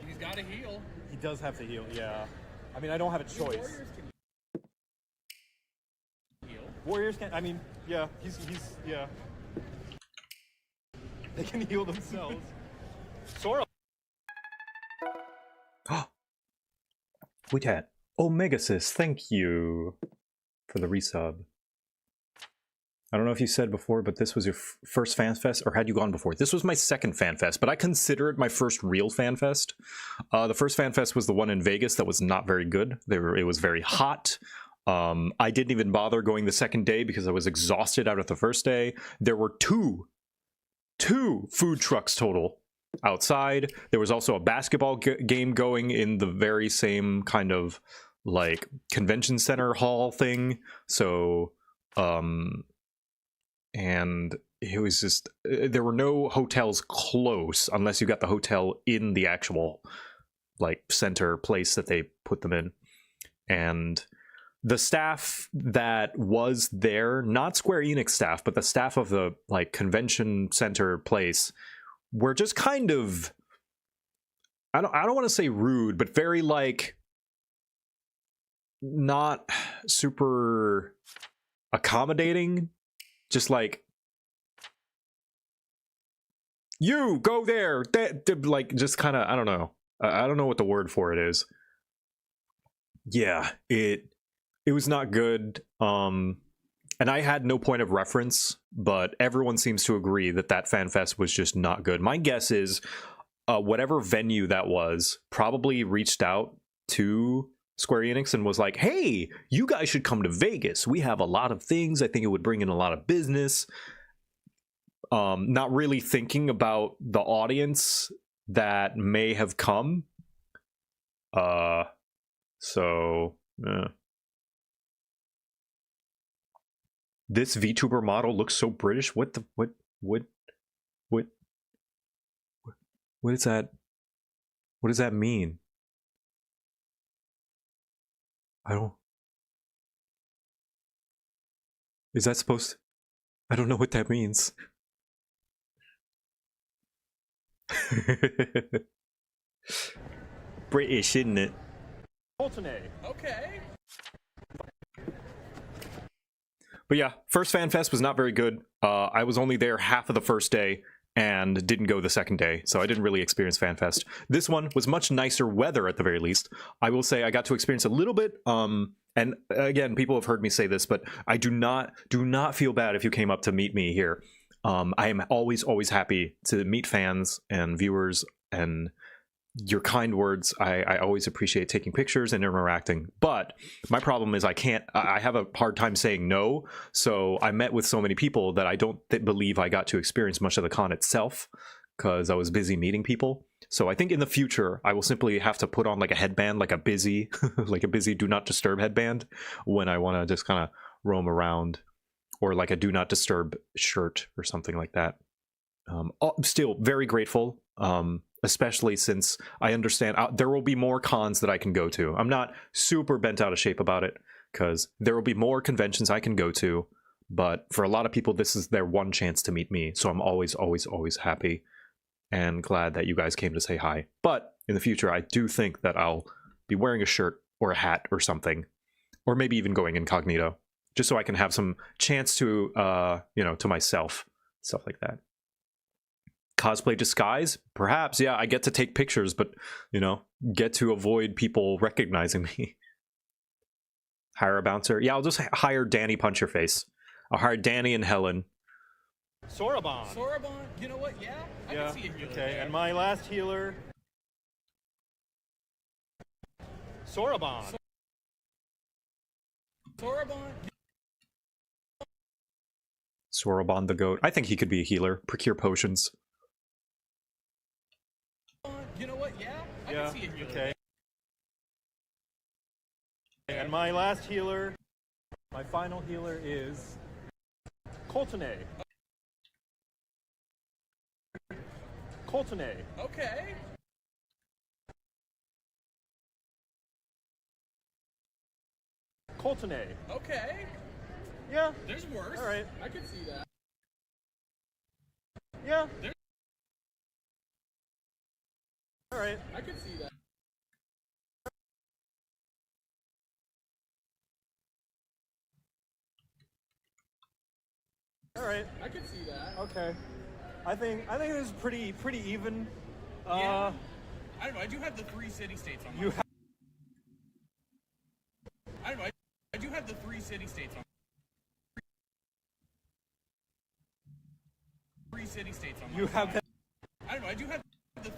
He's gotta heal. He does have to heal, yeah. I mean, I don't have a choice. Warriors can heal. Warriors can. I mean, yeah. He's yeah. They can heal themselves. Sora. WeChat. Omegasis, thank you for the resub. I don't know if you said before, but this was your first FanFest, or had you gone before? This was my second FanFest, but I consider it my first real FanFest. The first FanFest was the one in Vegas that was not very good. It was very hot. I didn't even bother going the second day because I was exhausted out of the first day. There were two food trucks total outside. There was also a basketball game going in the very same kind of like convention center hall thing. So, and it was just, there were no hotels close unless you got the hotel in the actual like center place that they put them in. And the staff that was there, not Square Enix staff, but the staff of the like convention center place, were just kind of, I don't want to say rude, but very like not super accommodating. Just like, you go there, like just kind of, I don't know. I don't know what the word for it is. Yeah, it was not good. And I had no point of reference, but everyone seems to agree that that FanFest was just not good. My guess is whatever venue that was probably reached out to Square Enix and was like, hey, you guys should come to Vegas. We have a lot of things. I think it would bring in a lot of business. Not really thinking about the audience that may have come. This VTuber model looks so British. What is that? What does that mean? I don't. Is that supposed to... I don't know what that means. British, isn't it? Coltonay. Okay. But yeah, first FanFest was not very good. I was only there half of the first day and didn't go the second day, so I didn't really experience FanFest. This one was much nicer weather at the very least. I will say I got to experience a little bit, and again, people have heard me say this, but I do not feel bad if you came up to meet me here. I am always happy to meet fans and viewers, and your kind words. I always appreciate taking pictures and interacting, but my problem is I have a hard time saying no. So I met with so many people that I don't believe I got to experience much of the con itself because I was busy meeting people. So I think in the future I will simply have to put on like a headband, like a busy like a busy do not disturb headband when I want to just kind of roam around, or like a do not disturb shirt or something like that. Still very grateful, especially since I understand there will be more cons that I can go to. I'm not super bent out of shape about it because there will be more conventions I can go to, but for a lot of people this is their one chance to meet me, so I'm always happy and glad that you guys came to say hi. But in the future I do think that I'll be wearing a shirt or a hat or something, or maybe even going incognito, just so I can have some chance to to myself, stuff like that. Cosplay disguise, perhaps. Yeah, I get to take pictures, but get to avoid people recognizing me. Hire a bouncer. Yeah, I'll just hire Danny Puncherface. I'll hire Danny and Helen. Sorabon. Sorabon, you know what? Yeah, I can see a healer. Okay, and my last healer. Sorabon. Sorabon. Sorabon the goat. I think he could be a healer. Procure potions. You know what? Yeah, I can see a healer. Okay. And my last healer, my final healer is Coltonay. Coltonay. Okay. Coltonay. Okay. Yeah. There's worse. All right. I can see that. Yeah. All right. I can see that. All right. I can see that. Okay. I think this is pretty even. Yeah. I don't know. I do have the 3 city-states on my You side. I don't know. I do have the 3 city-states on. 3 city-states on. You have that. I don't know. I do have the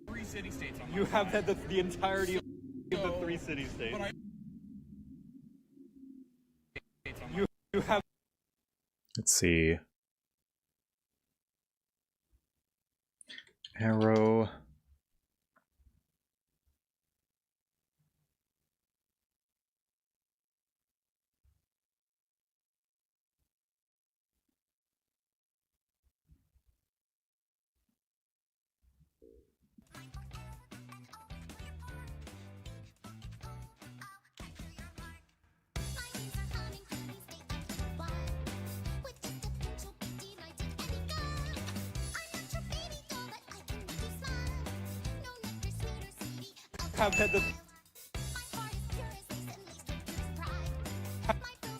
3 city-states on. You have that the entirety of the 3 city-states. But You have. Let's see. Arrow. Have had the.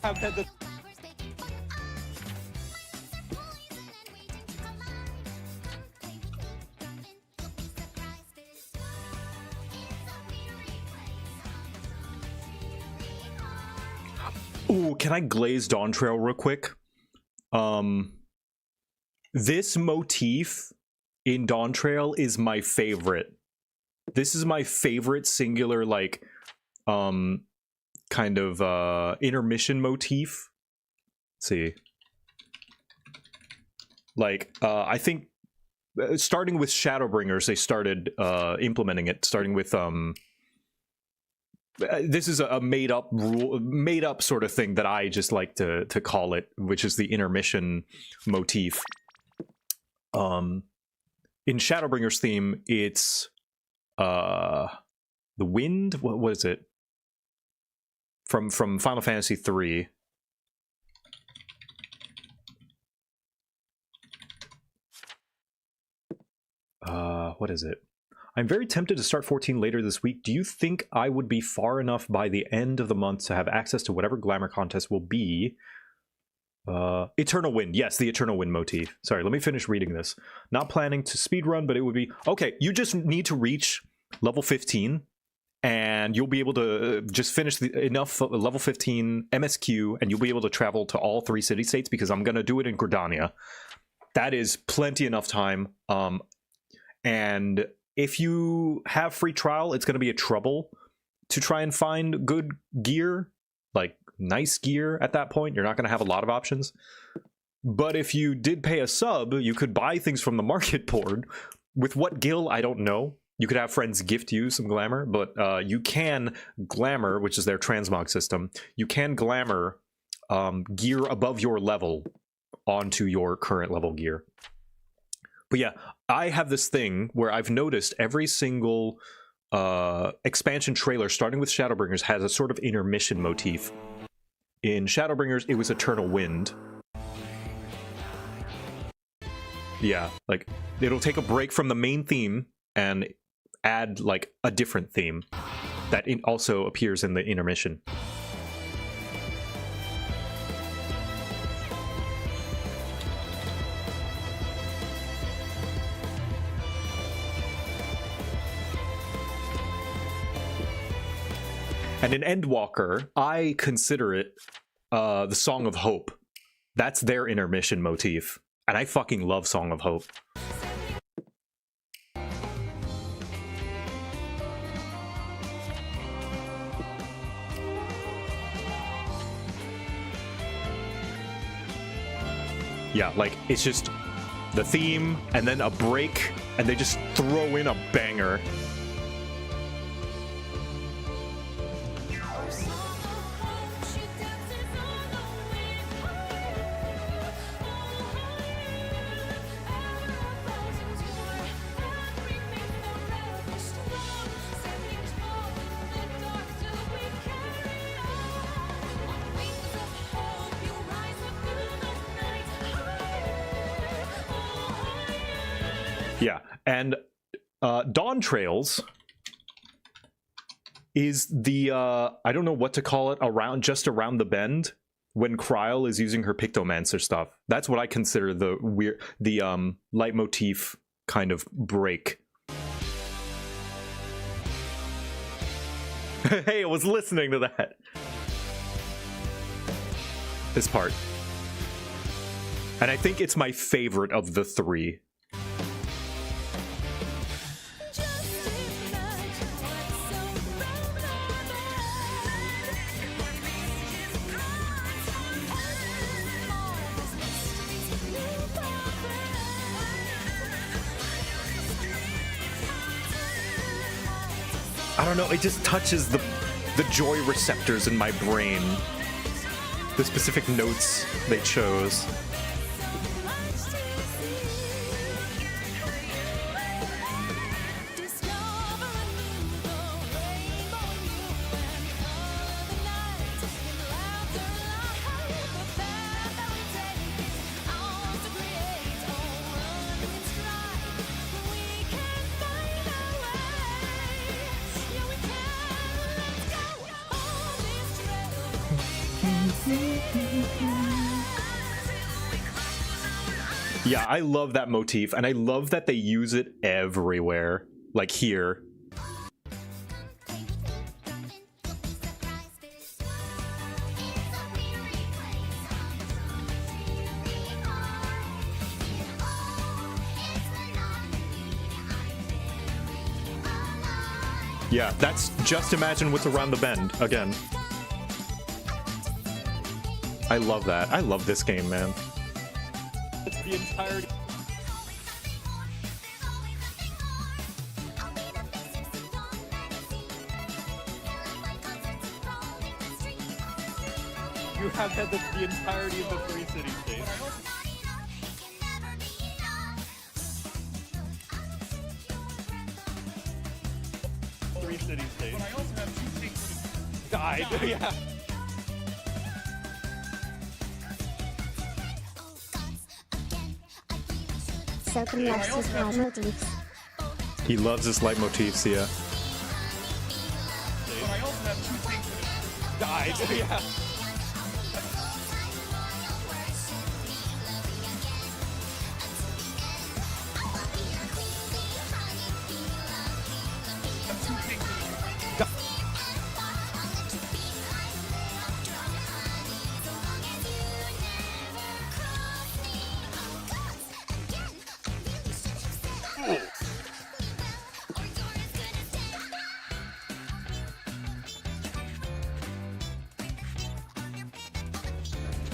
Have had the. Ooh, can I glaze Dawn Trail real quick? This motif in Dawn Trail is my favorite. This is my favorite singular, like, kind of intermission motif. Let's see. Like, I think starting with Shadowbringers, they started implementing it. Starting with this is a made up rule, made up sort of thing that I just like to call it, which is the intermission motif. In Shadowbringers theme, it's the wind. What is it? From Final Fantasy III. What is it? I'm very tempted to start 14 later this week. Do you think I would be far enough by the end of the month to have access to whatever glamour contest will be? Eternal Wind. Yes, the Eternal Wind motif. Sorry, let me finish reading this. Not planning to speedrun, but it would be... Okay, you just need to reach level 15, and you'll be able to just finish enough level 15 MSQ, and you'll be able to travel to all 3 city-states, because I'm going to do it in Gridania. That is plenty enough time. And if you have free trial, it's going to be a trouble to try and find good gear, like nice gear at that point. You're not going to have a lot of options. But if you did pay a sub, you could buy things from the market board. With what gil, I don't know. You could have friends gift you some glamour, but you can glamour, which is their transmog system. You can glamour gear above your level onto your current level gear. But yeah, I have this thing where I've noticed every single expansion trailer, starting with Shadowbringers, has a sort of intermission motif. In Shadowbringers, it was Eternal Wind. Yeah, like, it'll take a break from the main theme and add, like, a different theme that also appears in the intermission. And in Endwalker, I consider it the Song of Hope. That's their intermission motif. And I fucking love Song of Hope. Yeah, like, it's just the theme, and then a break, and they just throw in a banger. Yeah, and Dawn Trails is the, I don't know what to call it, just around the bend, when Kryl is using her Pictomancer stuff. That's what I consider the leitmotif kind of break. Hey, I was listening to that. This part. And I think it's my favorite of the 3. I don't know, it just touches the joy receptors in my brain. The specific notes they chose. Yeah, I love that motif, and I love that they use it everywhere. Like here. Yeah, that's Just Imagine What's Around the Bend, again. I love that. I love this game, man. It's the entirety. You have had the entirety of the 3 city-states. city state. But I also have 2 things that Died. Yeah. Soken loves his leitmotifs. He loves his leitmotifs, yeah. but I also have 2 things that Died. Yeah.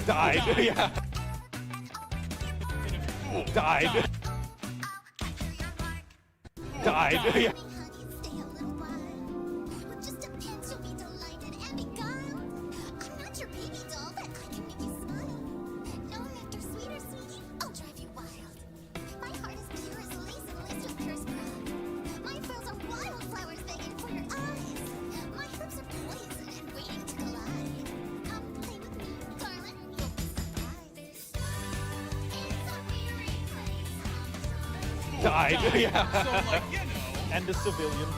Died. Yeah. Died. Died. Yeah. Died. Yeah. So, like, you know. And a civilian.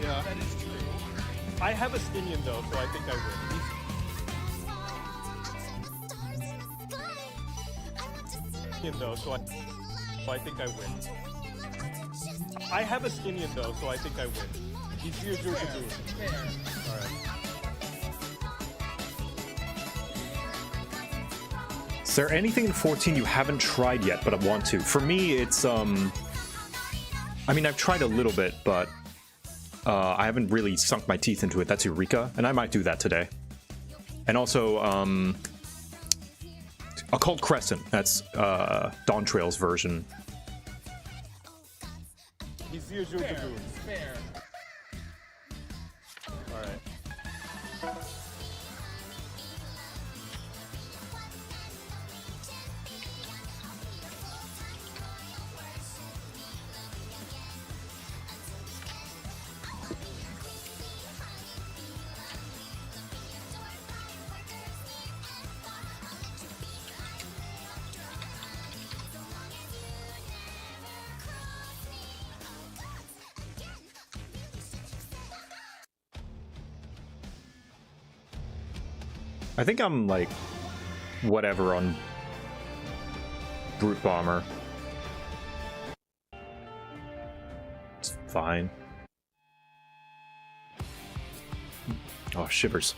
Yeah, that is true. I have a Stinian though, so I think I win. Though, so I think I win. I have a Stinian though, so I think I win. He's here, Fair. Alright. Is there anything in 14 you haven't tried yet, but I want to? For me, it's, I mean, I've tried a little bit, but I haven't really sunk my teeth into it. That's Eureka, and I might do that today. And also, Occult Crescent. That's Dawn Trail's version. He's here, Fair. Alright. I think I'm, like, whatever on Brute Bomber. It's fine. Oh, shivers.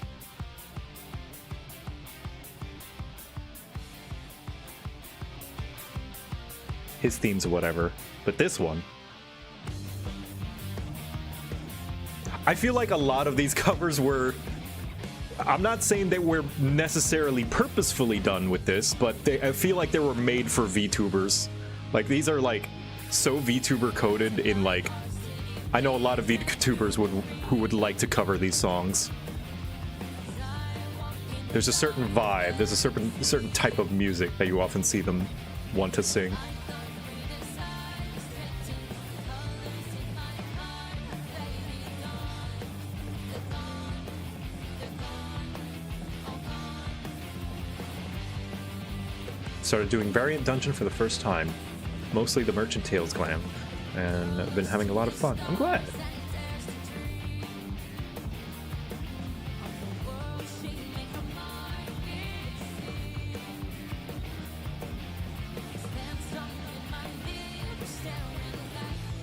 His theme's whatever, but this one... I feel like a lot of these covers were... I'm not saying they were necessarily purposefully done with this, but I feel like they were made for VTubers. Like, these are, like, so VTuber coded in, like... I know a lot of VTubers who would like to cover these songs. There's a certain vibe, there's a certain type of music that you often see them want to sing. Started doing Variant Dungeon for the first time, mostly the Merchant Tales glam, and I've been having a lot of fun. I'm glad.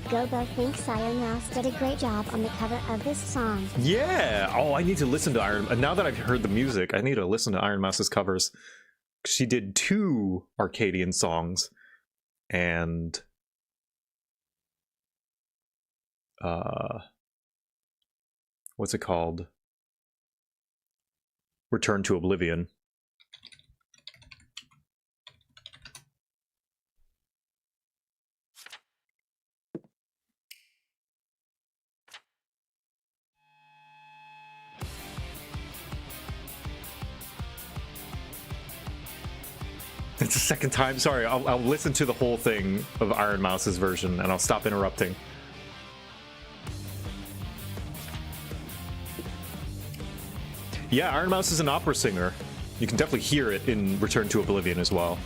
Gobo thinks Iron Mouse did a great job on the cover of this song. Yeah! Oh, I need to listen to Iron... Now that I've heard the music, I need to listen to Iron Mouse's covers. She did 2 Arcadian songs, and... what's it called? Return to Oblivion. It's the second time. Sorry, I'll listen to the whole thing of Iron Mouse's version, and I'll stop interrupting. Yeah, Iron Mouse is an opera singer. You can definitely hear it in Return to Oblivion as well.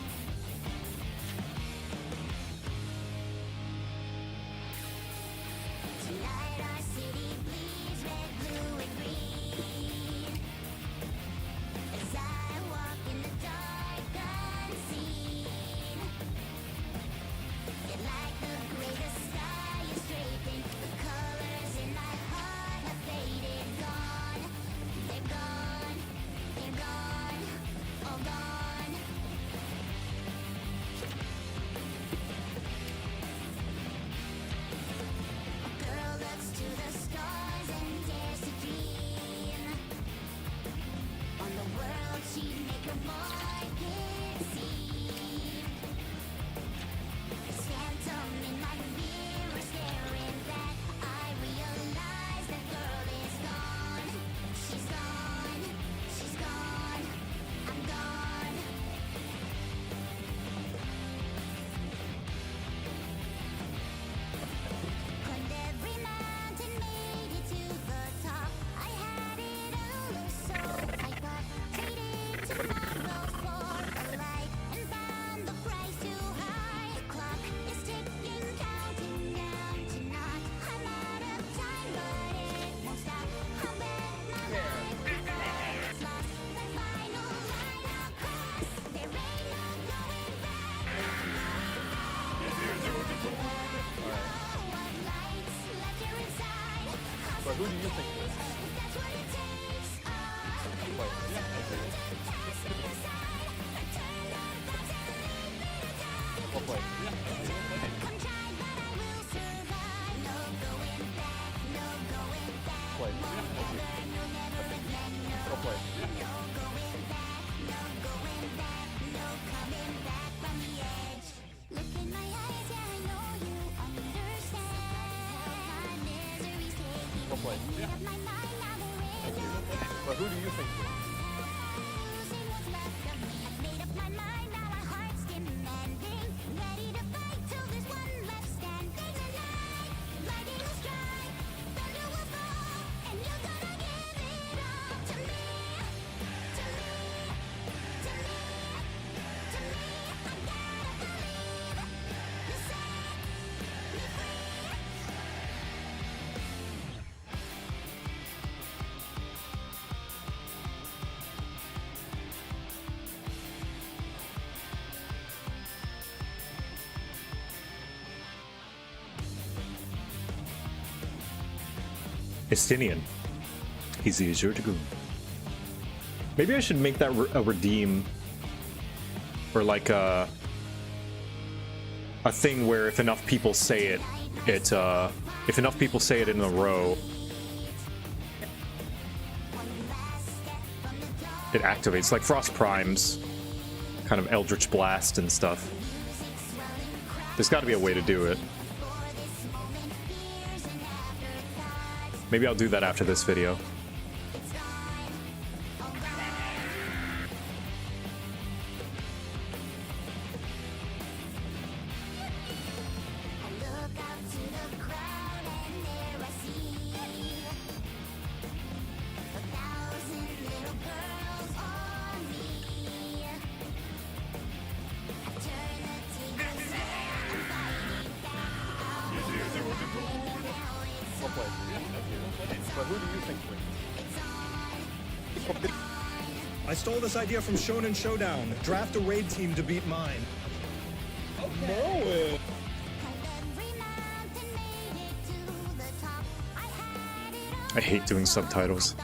But who do you think it is? Wait, yeah, I agree. Well played. Yeah, I agree. Played. Yeah, I agree. Well played. Yeah. Well played. Yeah. But who do you think it is? Estinian. He's easier to go. Maybe I should make that a redeem, or like a thing where if enough people say it, if enough people say it in a row, it activates, like Frost Prime's kind of Eldritch Blast and stuff. There's got to be a way to do it. Maybe I'll do that after this video. But who do you think it is? I stole this idea from Shonen Showdown. Draft a raid team to beat mine. No. I hate doing subtitles.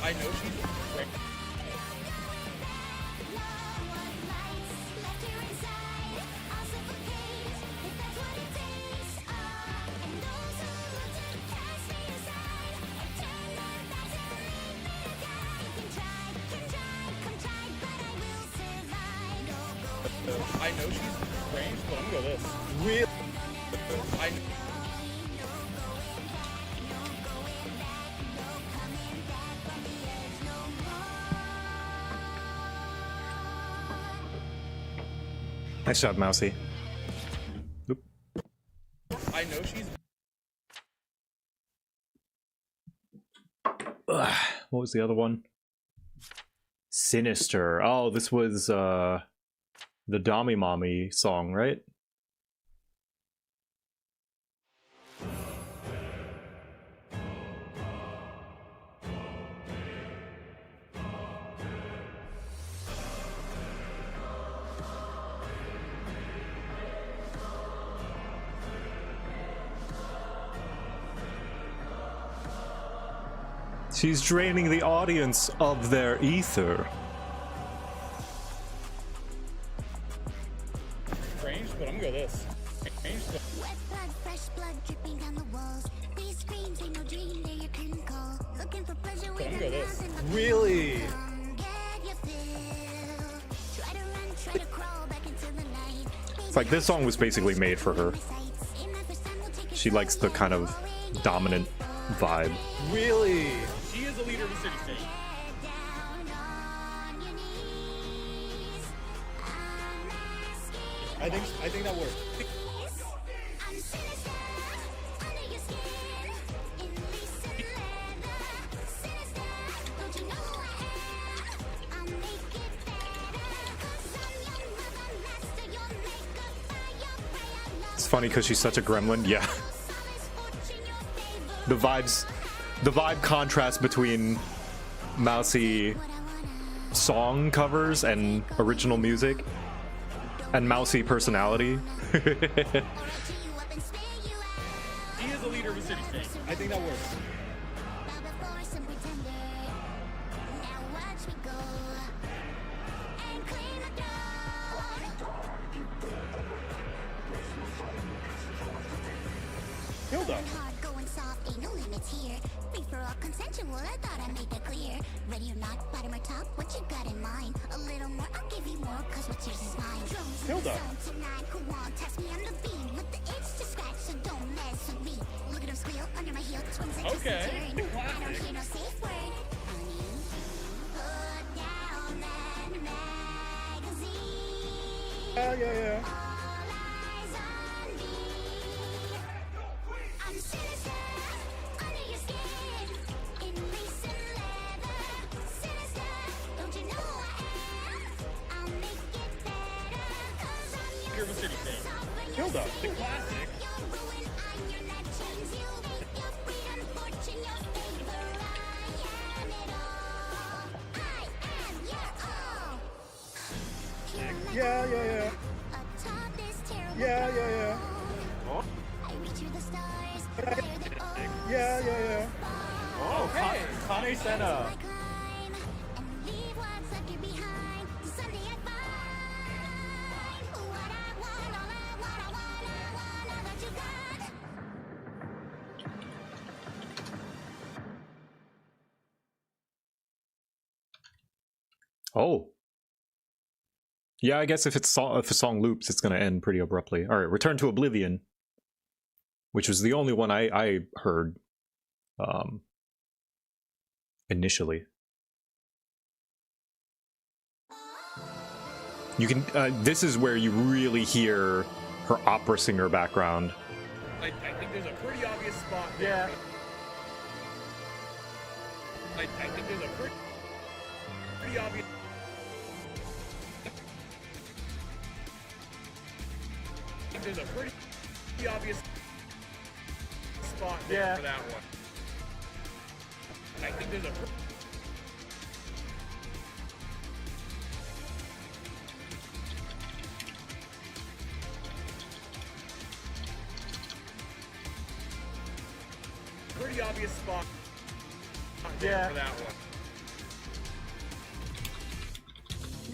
I know she's great. I know she's strange, but I'm gonna go this. Really? I Nice job, Mousy. Oop. I know she's. Ugh, what was the other one? Sinister. Oh, this was the Dommy Mommy song, right? She's draining the audience of their ether. Strange, but I'm gonna go this. Strange, but Wet blood, fresh blood dripping down the walls. These screams ain't no dream, they're your curtain call. Looking for pleasure with I'm a gonna go this. mountain of Really? come get your fill. Try to run, try to crawl back into the night. It's like this song was basically made for her. She likes the kind of dominant vibe. Really? she is a leader of the city state. I think that works. It's funny because she's such a gremlin. Yeah. The vibe contrast between Mousy song covers and original music and Mousy personality. She is a leader of the city state. I think that works. Hilda. Going soft, ain't no limits here. Free for all consensual, I thought I made that clear. Ready or not, bottom or top, what you got in mind? A little more, I'll give you more, cause what's yours is mine. Drones in the Hilda. zone tonight, who won't test me on the beam? With the itch to scratch, so don't mess with me. Look at him squeal under my heel, twins are just Okay, a turn. the I don't classic. hear no safe word. Honey, put down that magazine. Yeah. All eyes on me. I'm sinister, under your skin, in lace and leather. Sinister, don't you know I am? I'll make it better, 'cause I'm Leader your of the city state. sovereign. Hilda. The classic. Your ruin, I'm your net chains. You make your freedom, fortune, your favor. I am it all. I am your all. Yeah. Atop this terrible Yeah. throne, I reach for the stars, higher than all. Yeah. Oh, Kane Senna. I climb and leave what's left here behind. Someday I find what I want, all I want, all that you got. Oh. Yeah, I guess if a song loops, it's going to end pretty abruptly. All right, Return to Oblivion, which was the only one I heard initially. You can. This is where you really hear her opera singer background. I think there's a pretty obvious spot there. I think there's a pretty obvious. I think there's a pretty obvious spot there for that one. I think there's a pretty obvious spot there for that one.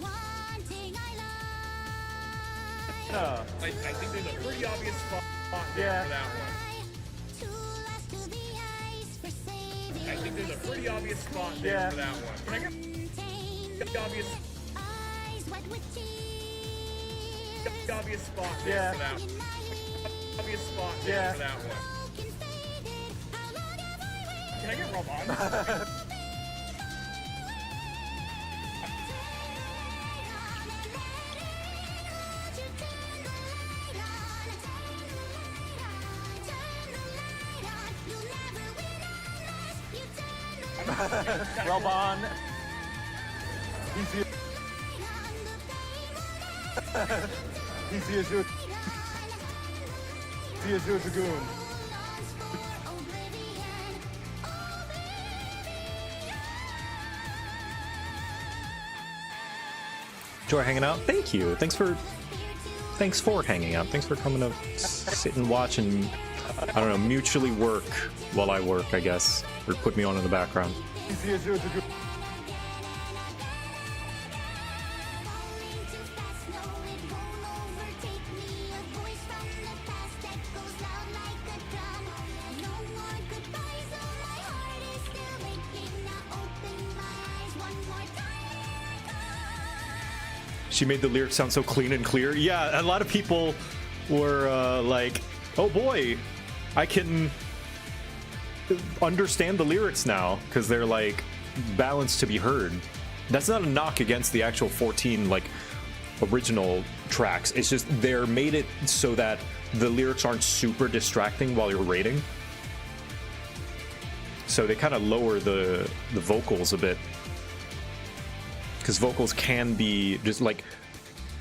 One thing I I think there's a pretty obvious spot there for that one. like to last to the ice for saving. I think there's a pretty obvious spot there for that one. Can I get the obvious Eyes wet with tears. the obvious spot there for that one? In my lips, Obvious spot there for that one. broken faded. How long have I waited? Can I get Rob on? Robon. He's here. He's here, Dragoon. Enjoy hanging out. Thank you. Thanks for hanging out. Thanks for coming to sit and watch and, I don't know, mutually work while I work, I guess, or put me on in the background. She made the lyrics sound so clean and clear. Yeah, a lot of people were like, oh boy, I can understand the lyrics now because they're like balanced to be heard. That's not a knock against the actual 14 like original tracks. It's just they're made it so that the lyrics aren't super distracting while you're rating. So they kind of lower the vocals a bit. Because vocals can be just like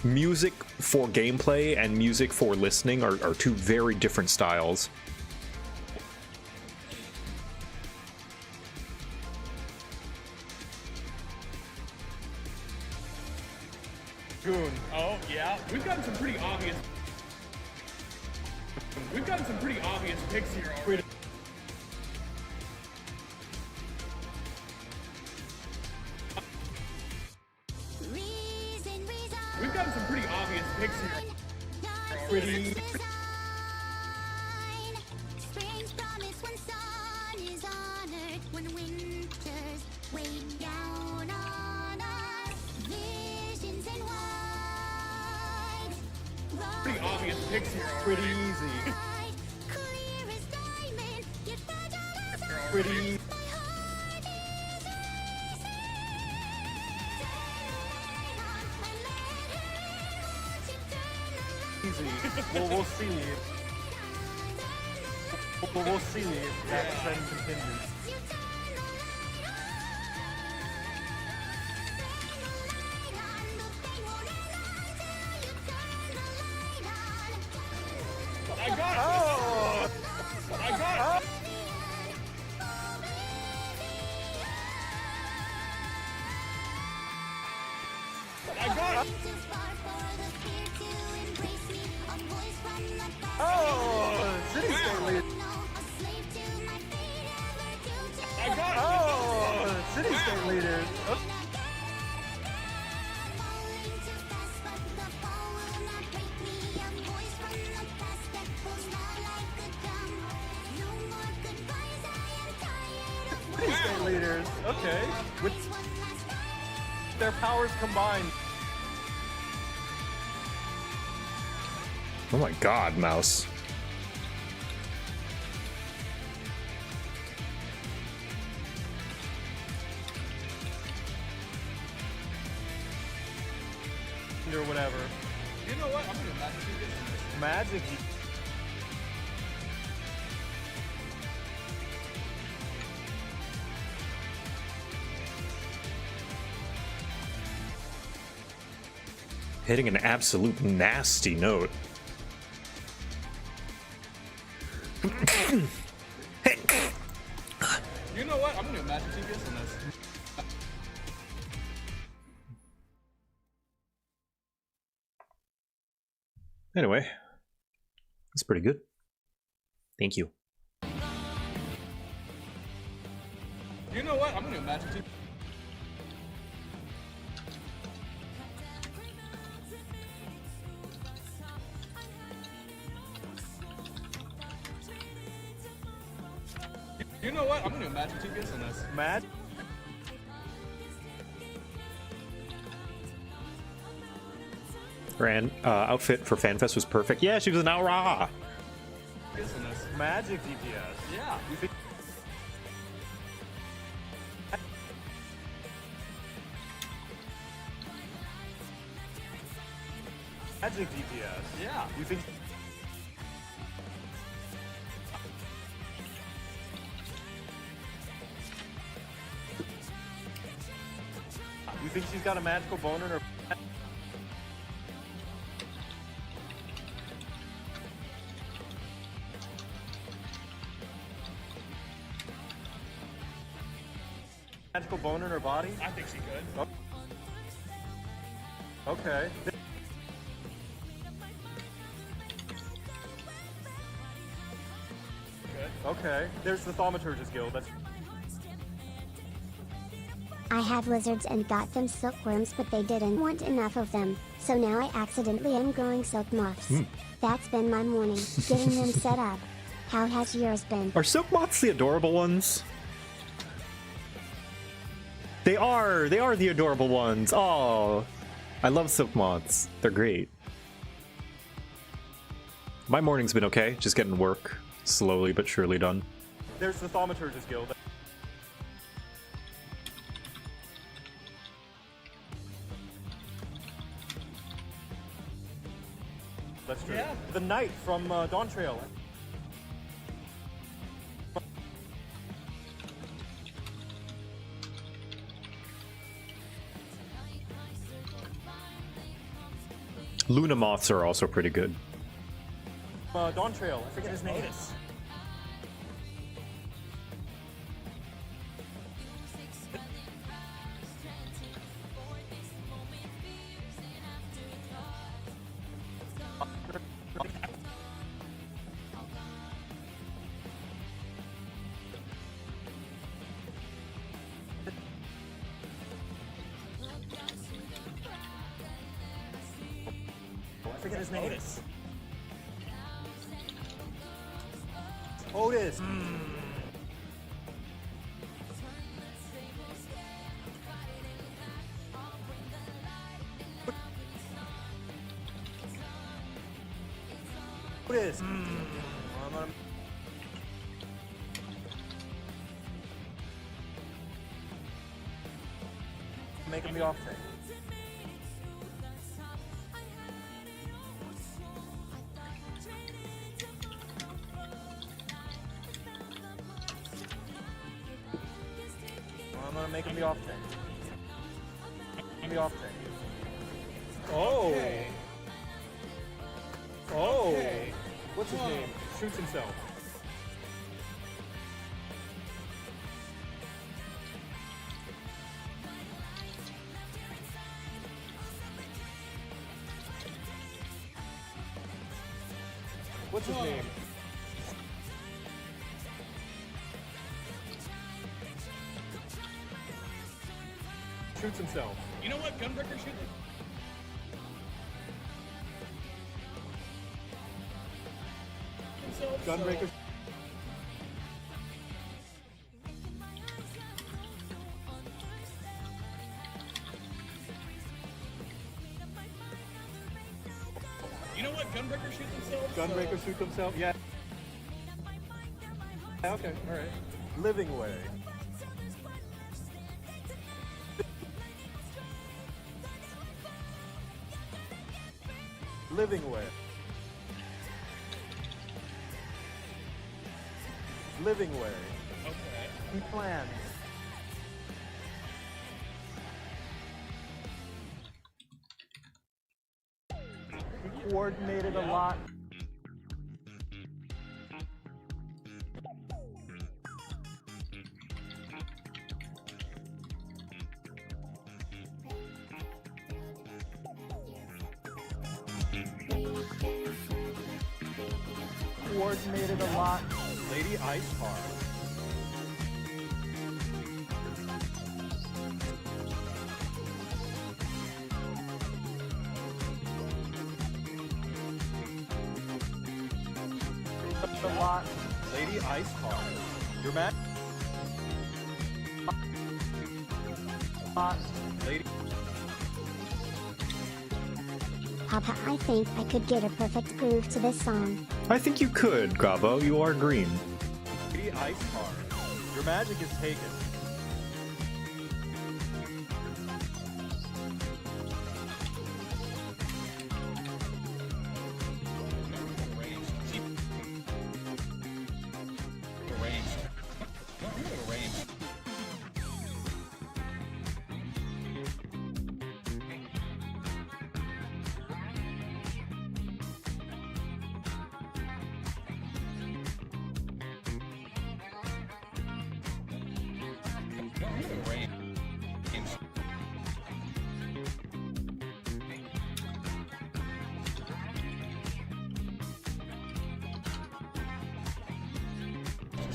music for gameplay and music for listening are two very different styles. Goon. Oh, yeah. We've gotten some pretty obvious picks here already. We've gotten some pretty obvious picks here. Pretty. Spring's promise when sun is honored, when winter's weighing down on us. Visions and wide. Pretty obvious picks here already. Pretty easy. Clear as diamond, yet fragile as ice. Pretty. My heart is racing. Easy. We'll see. We'll see if that trend continues. I got it! Oh! I got it! I got it! Oh! City State lead. I got it! Oh! City State leaders. Oh. City State leaders. Okay. With their powers combined. Oh my god, Mouse. Or whatever. You know what? I'm gonna Magic this. Magic. Hitting an absolute nasty note. You know what? I'm gonna Magic this on this. Anyway, that's pretty good. Thank you. You know what? I'm gonna Magic You know what? I'm gonna Magic this on this. Mad. Her outfit for FanFest was perfect. Yeah, she was an Aura. This on this. Magic DPS. Yeah. You think Magic DPS. Yeah. You think You think she's got a magical bone in her... magical bone in her body? I think she could. Okay. Good. Okay. There's the Thaumaturgist Guild. That's... I had lizards and got them silkworms, but they didn't want enough of them, so now I accidentally am growing silk moths. That's been my morning, getting them set up. How has yours been? Are silk moths the adorable ones? They are the adorable ones. Oh, I love silk moths. They're great. My morning's been okay, just getting work slowly but surely done. There's the Thaumaturgist Guild. That's true. Yeah. The knight from Dawn Trail. Luna moths are also pretty good. Dawn Trail. I forget his name. Otis. I forget his name. Otis. Otis. Otis. I'm gonna... make him the off tank. I'm gonna make him the off tank. The off tank. Oh. Okay. Oh. Okay. What's his name? Shoots himself. What's his name? Shoots himself. You know what? Gunbreaker shoot. Gunbreaker. You know what? Gunbreaker shoots himself. Gunbreaker shoots himself. Yeah. Okay. All right. Living way. Living way. Living way. Okay. He plans. He coordinated a lot. Coordinated a lot. Lady Ice Heart. A lot. Lady Ice Heart. You're mad? Lady. Papa, I think I could get a perfect groove to this song. I think you could, Gabo. You are green. Lady Ice Heart. Your magic is taken. Range.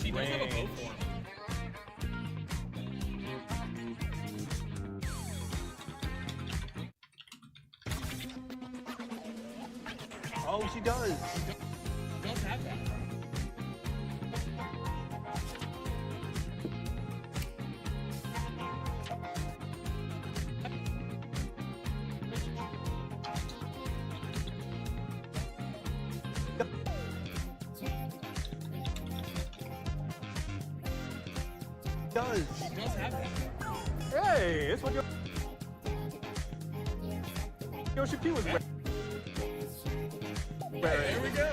She does have a bow form. Oh, she does. She does have that. Does. She does have that. Hey, it's what Yoshi P was wearing. There we go.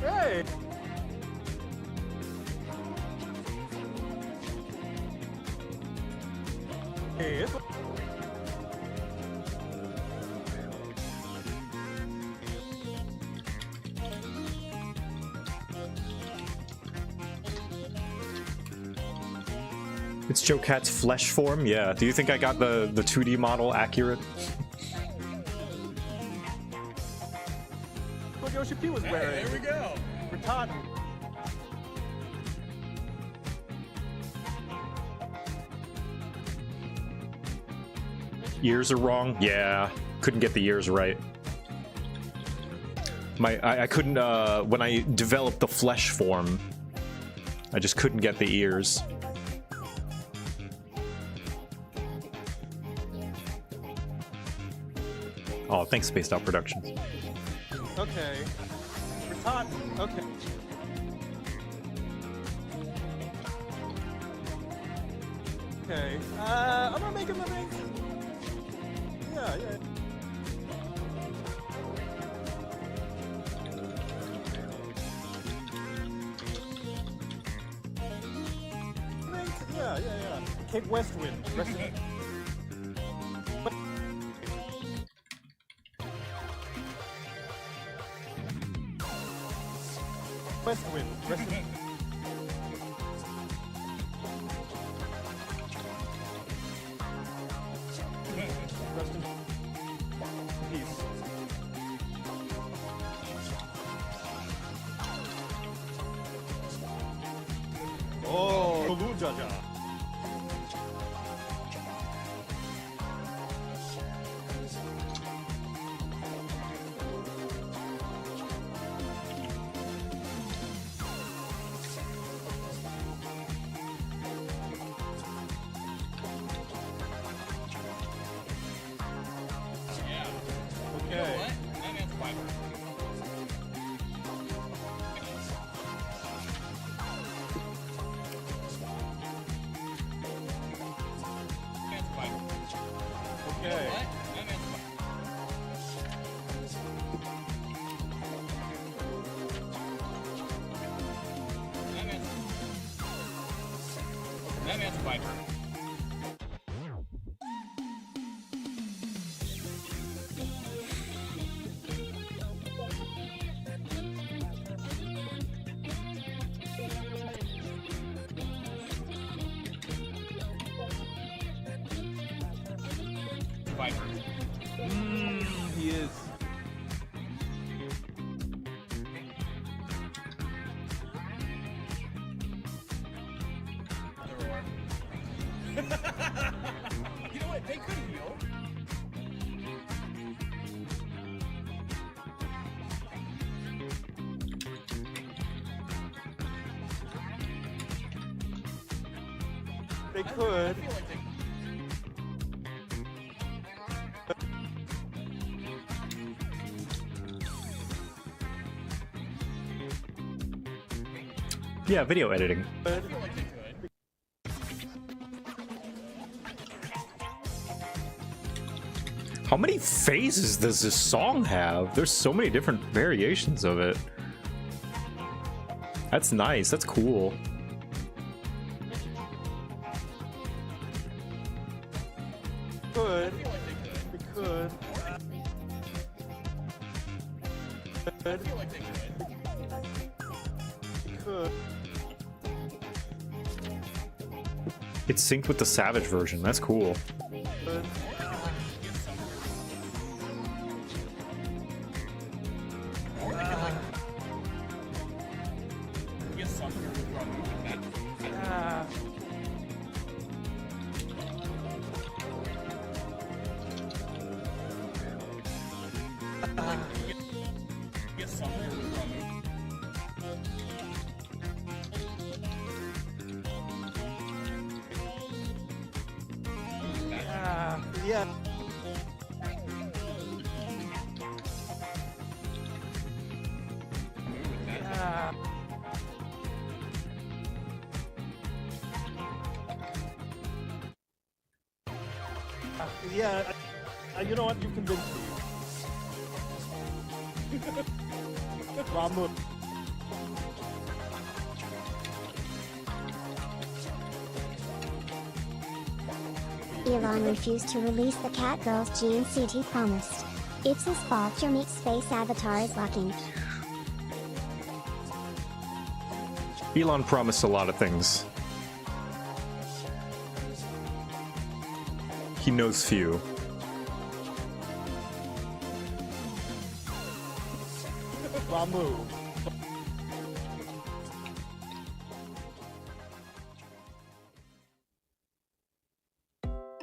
Hey. Hey, it's what It's JoCat's flesh form? Yeah. Do you think I got the 2D model accurate? what Yoshi P was wearing. Hey, there we go. Retarded. Ears are wrong? Yeah. Couldn't get the ears right. I couldn't, when I developed the flesh form, I just couldn't get the ears. Oh, thanks, Spaced Out Productions. Okay. Retarded. Okay. Okay. I'm gonna make him a ring. Yeah, yeah. Yeah. Cape West Wind. Rest in- West Wind. Rest in- Rest in peace. Oh, Lujaja. You know what? That man's fiber. Man's fiber. You know Okay. what? That man's fiber. That man's fiber. Viper. He is. You know what? They could heal. They I could. feel like they. Yeah, video editing. I feel like they could. How many phases does this song have? There's so many different variations of it. That's nice. That's cool. Could. I feel like they could. They could. I feel like they could. It's synced with the Savage version. That's cool. Yeah. Yeah, you know what? You convinced me. Ramu. Elon refused to release the Catgirls GNCT he promised. It's his fault your meat space avatar is locking. Elon promised a lot of things. He knows few. Ramu.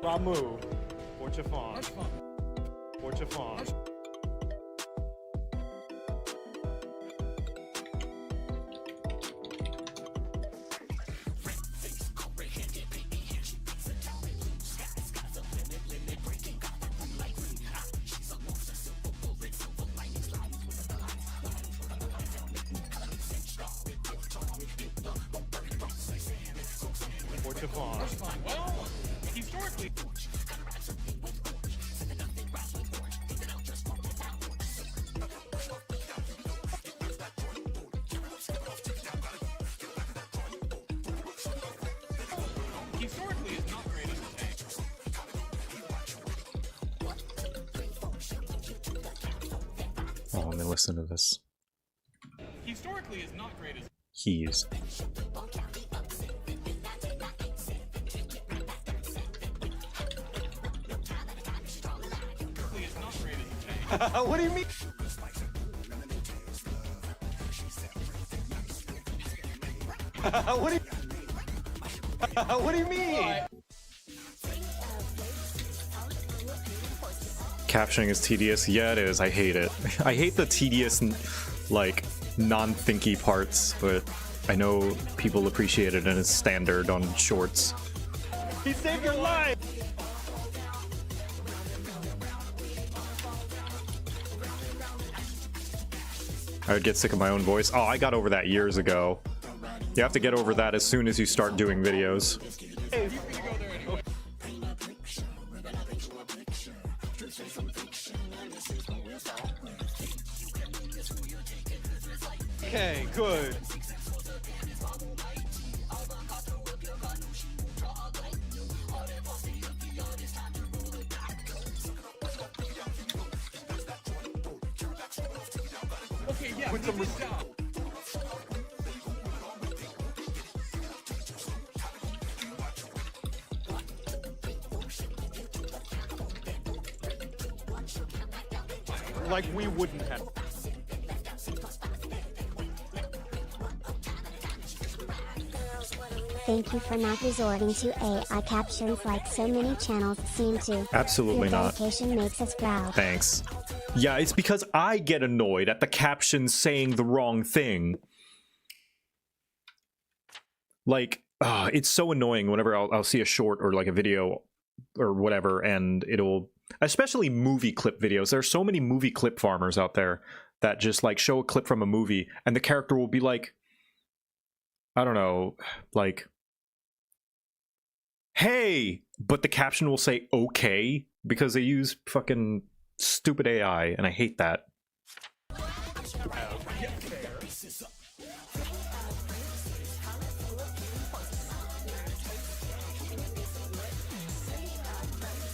Ramu. Orchafon. Orchafon. Orchafon. Well, historically. Historically, it's not great as a tank. Oh, let me listen to this. Historically, is not great as. He's. Historically, is not great as a tank. What do you mean? What do you mean? Captioning is tedious. Yeah, it is. I hate it. I hate the tedious, like, non-thinky parts, but I know people appreciate it and it's standard on shorts. He saved your life! I would get sick of my own voice. Oh, I got over that years ago. You have to get over that as soon as you start doing videos. Hey, okay, good. Okay, yeah, Put some good job. Like we wouldn't have. Thank you for not resorting to AI captions like so many channels seem to. Absolutely Your not. dedication makes us proud. Thanks. Yeah, it's because I get annoyed at the captions saying the wrong thing. Like, it's so annoying whenever I'll see a short or like a video or whatever, and it'll, especially movie clip videos. There are so many movie clip farmers out there that just like show a clip from a movie and the character will be like, I don't know, like, hey, but the caption will say okay because they use fucking stupid AI, and I hate that.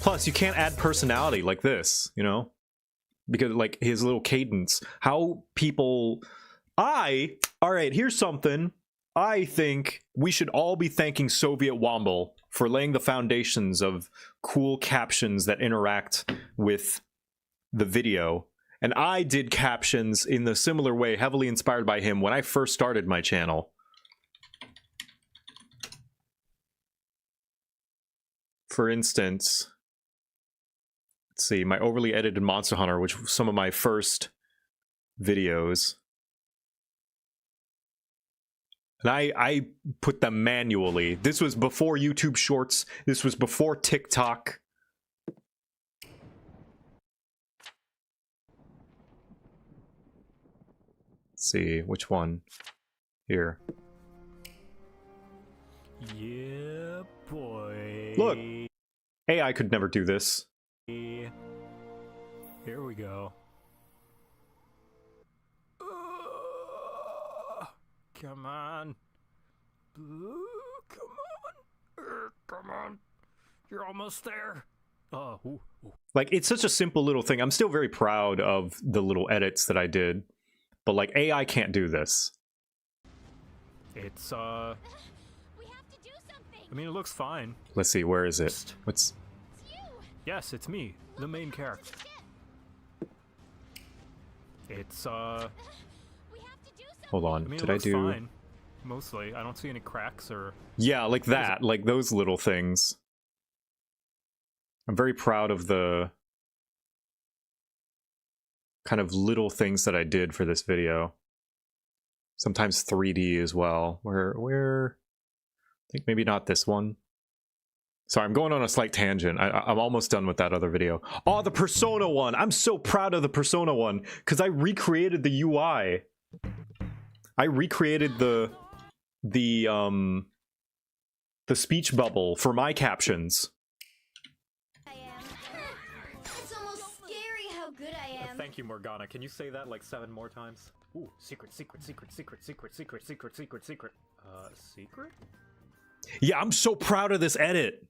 Plus, you can't add personality like this, you know? Because, like, his little cadence. How people... Alright, here's something. I think we should all be thanking Soviet Womble for laying the foundations of cool captions that interact with the video. And I did captions in the similar way, heavily inspired by him when I first started my channel. For instance, let's see, my overly edited Monster Hunter, which was some of my first videos. And I put them manually. This was before YouTube Shorts. This was before TikTok. Let's see, which one? Here. Yeah, boy. Look! AI could never do this. Here we go. Come on. Come on. Come on. You're almost there. Oh, ooh. Like, it's such a simple little thing. I'm still very proud of the little edits that I did. But, like, AI can't do this. It's, We have to do something. I mean, it looks fine. Let's see, where is it? What's... It's you. Yes, it's me, the main character. It's, We have to do something. Hold on, I mean, did it I looks do... fine. Mostly. I don't see any cracks or... Yeah, like that. Like those little things. I'm very proud of the kind of little things that I did for this video. Sometimes 3D as well. Where I think maybe not this one. Sorry, I'm going on a slight tangent. I'm almost done with that other video. Oh, the Persona one! I'm so proud of the Persona one, because I recreated the UI. I recreated the speech bubble for my captions. I am. It's almost scary how good I am. Thank you, Morgana. Can you say that like 7 more times? Ooh, secret, secret, secret, secret, secret, secret, secret, secret, secret. Secret? Yeah, I'm so proud of this edit.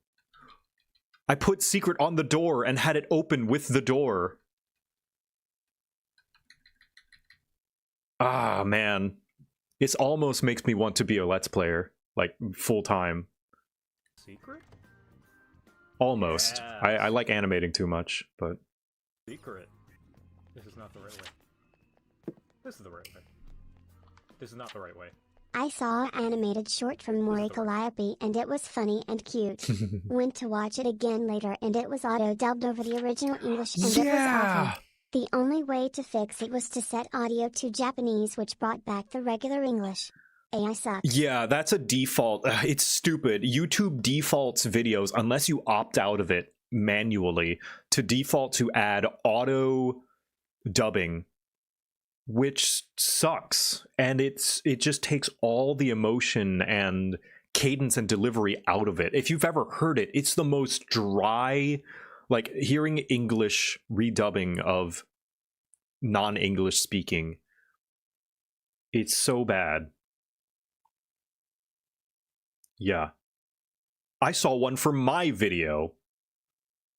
I put secret on the door and had it open with the door. Ah, man. This almost makes me want to be a Let's Player, like, full-time. Secret? Almost. Yes. I like animating too much, but... Secret. This is not the right way. This is the right way. This is not the right way. I saw an animated short from Mori Calliope and it was funny and cute. Went to watch it again later and it was auto-dubbed over the original English and it was awful. The only way to fix it was to set audio to Japanese, which brought back the regular English. AI sucks. Yeah, that's a default. It's stupid. YouTube defaults videos, unless you opt out of it manually, to default to add auto dubbing, which sucks. And it just takes all the emotion and cadence and delivery out of it. If you've ever heard it, it's the most dry, like hearing English redubbing of non-English speaking. It's so bad. Yeah. I saw one for my video.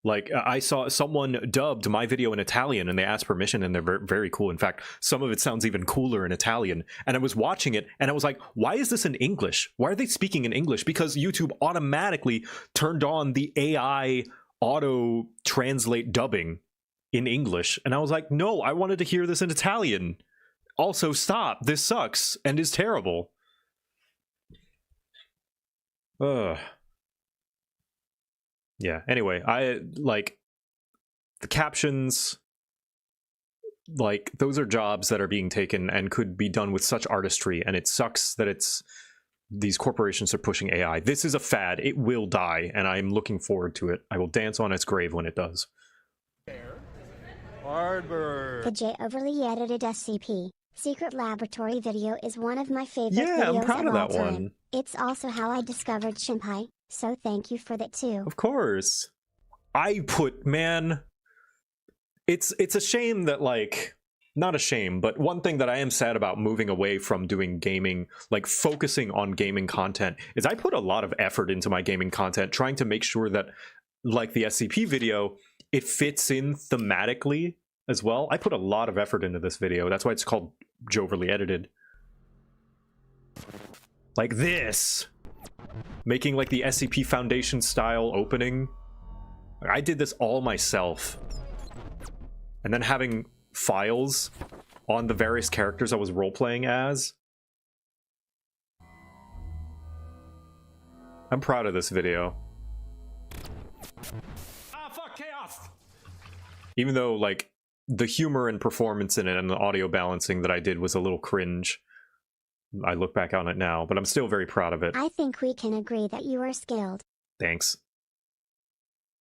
Like, I saw someone dubbed my video in Italian and they asked permission and they're very cool. In fact, some of it sounds even cooler in Italian. And I was watching it and I was like, why is this in English? Why are they speaking in English? Because YouTube automatically turned on the AI auto translate dubbing in English. And I was like, no, I wanted to hear this in Italian. Also, stop. This sucks and is terrible. Ugh. Yeah, anyway, I like the captions, like those are jobs that are being taken and could be done with such artistry, and it sucks that these corporations are pushing AI. This is a fad. It will die, and I'm looking forward to it. I will dance on its grave when it does. Hardbird. The J overly edited SCP Secret Laboratory video is one of my favorite Yeah, videos I'm proud of of all that time. one. It's also how I discovered Shimpai, so thank you for that too. Of course. I put, man, it's a shame that, like, not a shame, but one thing that I am sad about moving away from doing gaming, like focusing on gaming content, is I put a lot of effort into my gaming content, trying to make sure that, like the SCP video, it fits in thematically as well. I put a lot of effort into this video. That's why it's called Joverly Edited. Like this. Making like the SCP Foundation style opening. I did this all myself. And then having files on the various characters I was role-playing as. I'm proud of this video. Ah, fuck, chaos! Even though, like, the humor and performance in it and the audio balancing that I did was a little cringe. I look back on it now, but I'm still very proud of it. I think we can agree that you are skilled. Thanks.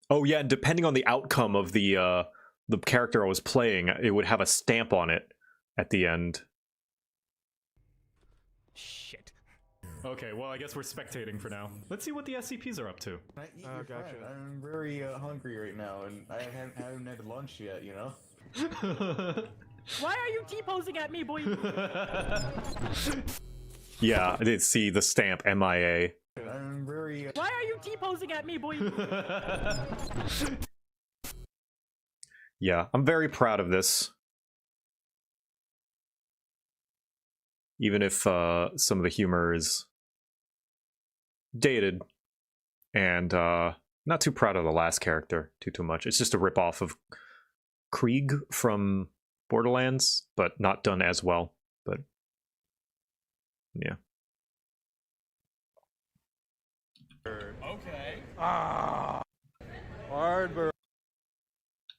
Oh yeah, and depending on the outcome of the character I was playing, it would have a stamp on it at the end. Shit. Okay, well, I guess we're spectating for now. Let's see what the SCPs are up to. Oh, gotcha. I'm very hungry right now, and I haven't had lunch yet, you know? Why are you T-posing at me, boy? Yeah, I did see the stamp MIA. I'm very... Why are you T-posing at me, boy? Yeah, I'm very proud of this. Even if some of the humor is dated. And not too proud of the last character too much. It's just a ripoff of Krieg from Borderlands, but not done as well. But yeah. Okay. Hardbird.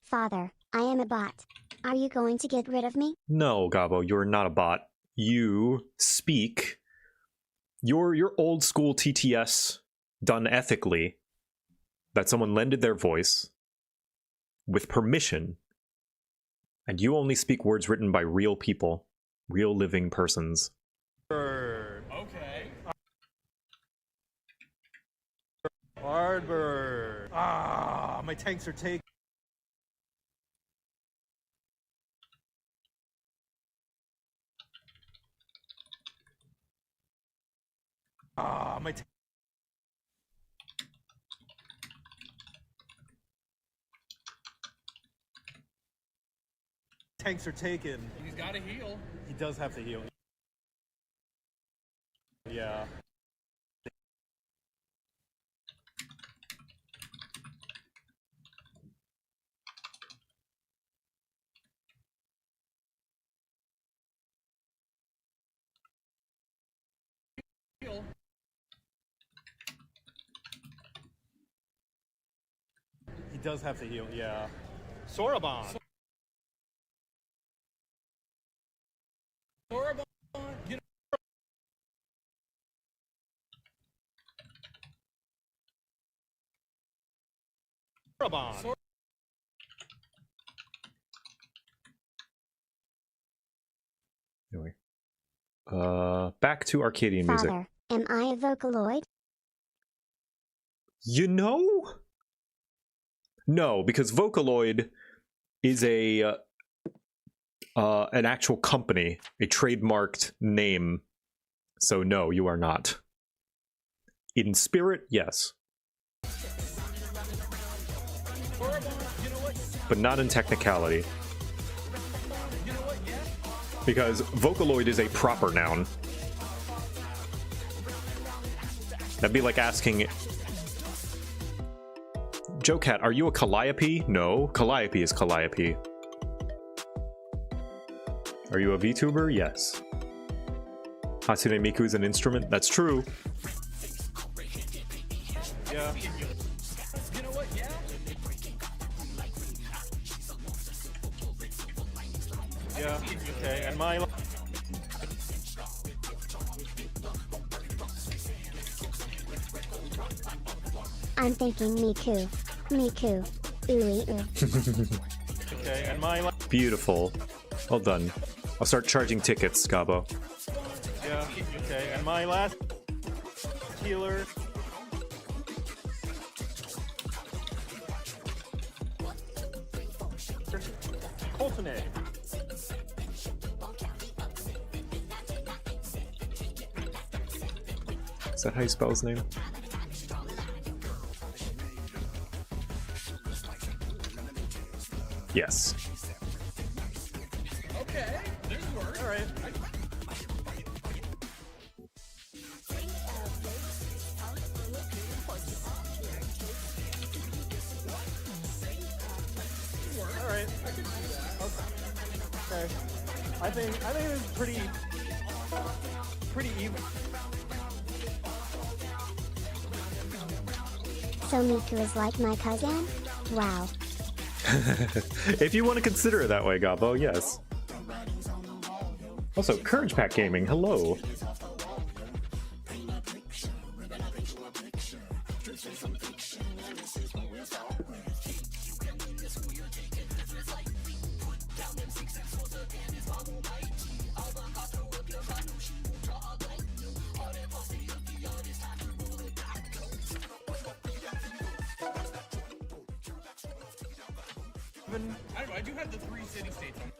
Father, I am a bot. Are you going to get rid of me? No, Gabo, you're not a bot. You speak your old school TTS done ethically, that someone lended their voice with permission, and you only speak words written by real people, real living persons. Okay. Hardbird. My tanks are taken. My tanks are taken. He's got to heal. He does have to heal. Yeah. Heal. He does have to heal. Yeah. Sorabon. Sorabon, you know, Sorabon. Anyway. Back to Arcadian music. Father, am I a Vocaloid? You know? No, because Vocaloid is a an actual company, a trademarked name. So no, you are not. In spirit, yes. But not in technicality. Because Vocaloid is a proper noun. That'd be like asking... JoCat, are you a Calliope? No, Calliope is Calliope. Are you a VTuber? Yes. Hatsune Miku is an instrument? That's true. Yeah. you know what? Yeah. Yeah. Okay. And my. I'm thinking Miku. Miku. Ooey. Okay. And my. Beautiful. Well done. I'll start charging tickets, Gabo. Yeah. Okay. And my last healer. Coltonade. Is that how you spell his name? Yes. Okay. This works. All right. Okay. I think it's pretty even. So Miku is like my cousin? Wow. If you want to consider it that way, Gabo, yes. Also, Courage Pack Gaming, hello. I don't know, I do have the 3 city-states on.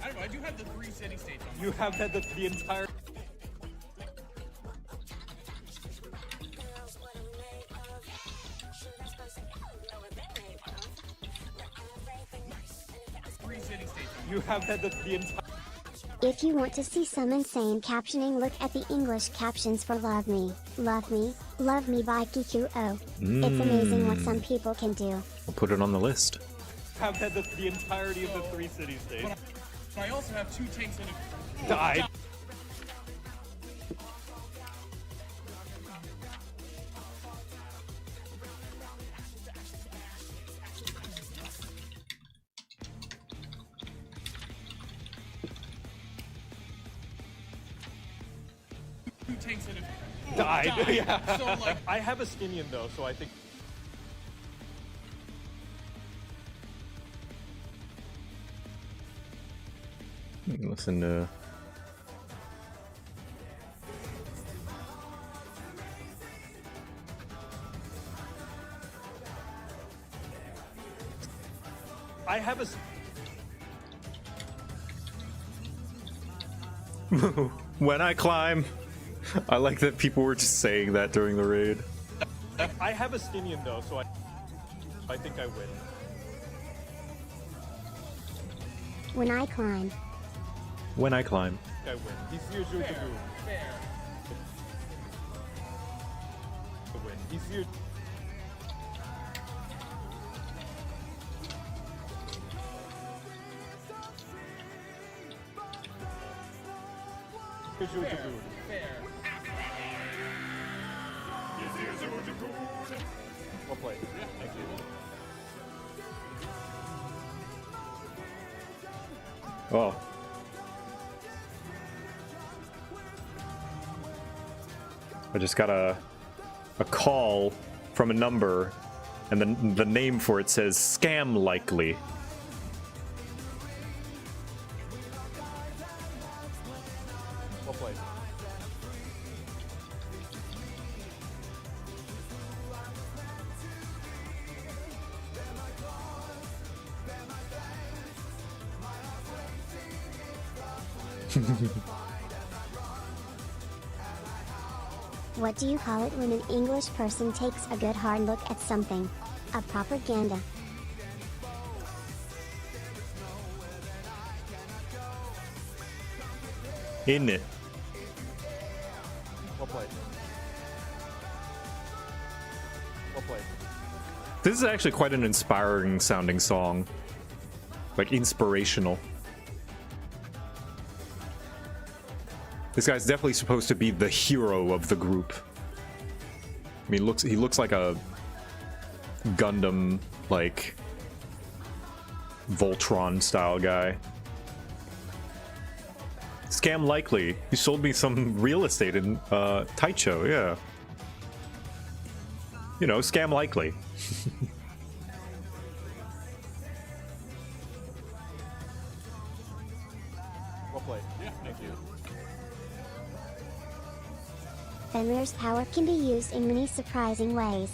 I don't know, I do have the 3 city-states on. You have had the entire. You have had the entire. If you want to see some insane captioning, look at the English captions for Love Me by Kikuo. It's amazing what some people can do. I'll put it on the list. Have had the entirety of the 3 city-states. But I also have 2 tanks in a... Died. Tanks in a... Died. Yeah. So, like... I have a Skinian though, so I think. Listen to... I have a. When I climb. I like that people were just saying that during the raid. I have a Skinian though, so I think I win. When I climb. When I climb. I win. He's here, Joe. Fair. I win. He's here. Fair. Well played. Thank you. Oh. I just got a call from a number, and the name for it says scam likely. Well played. What do you call it when an English person takes a good hard look at something? A propaganda. In it. Well played. Well played. This is actually quite an inspiring sounding song. Like, inspirational. This guy's definitely supposed to be the hero of the group. I mean, he looks like a Gundam, like, Voltron style guy. Scam likely. You sold me some real estate in Taicho, yeah. You know, scam likely. Well played. Yeah, thank you. Fenrir's power can be used in many surprising ways.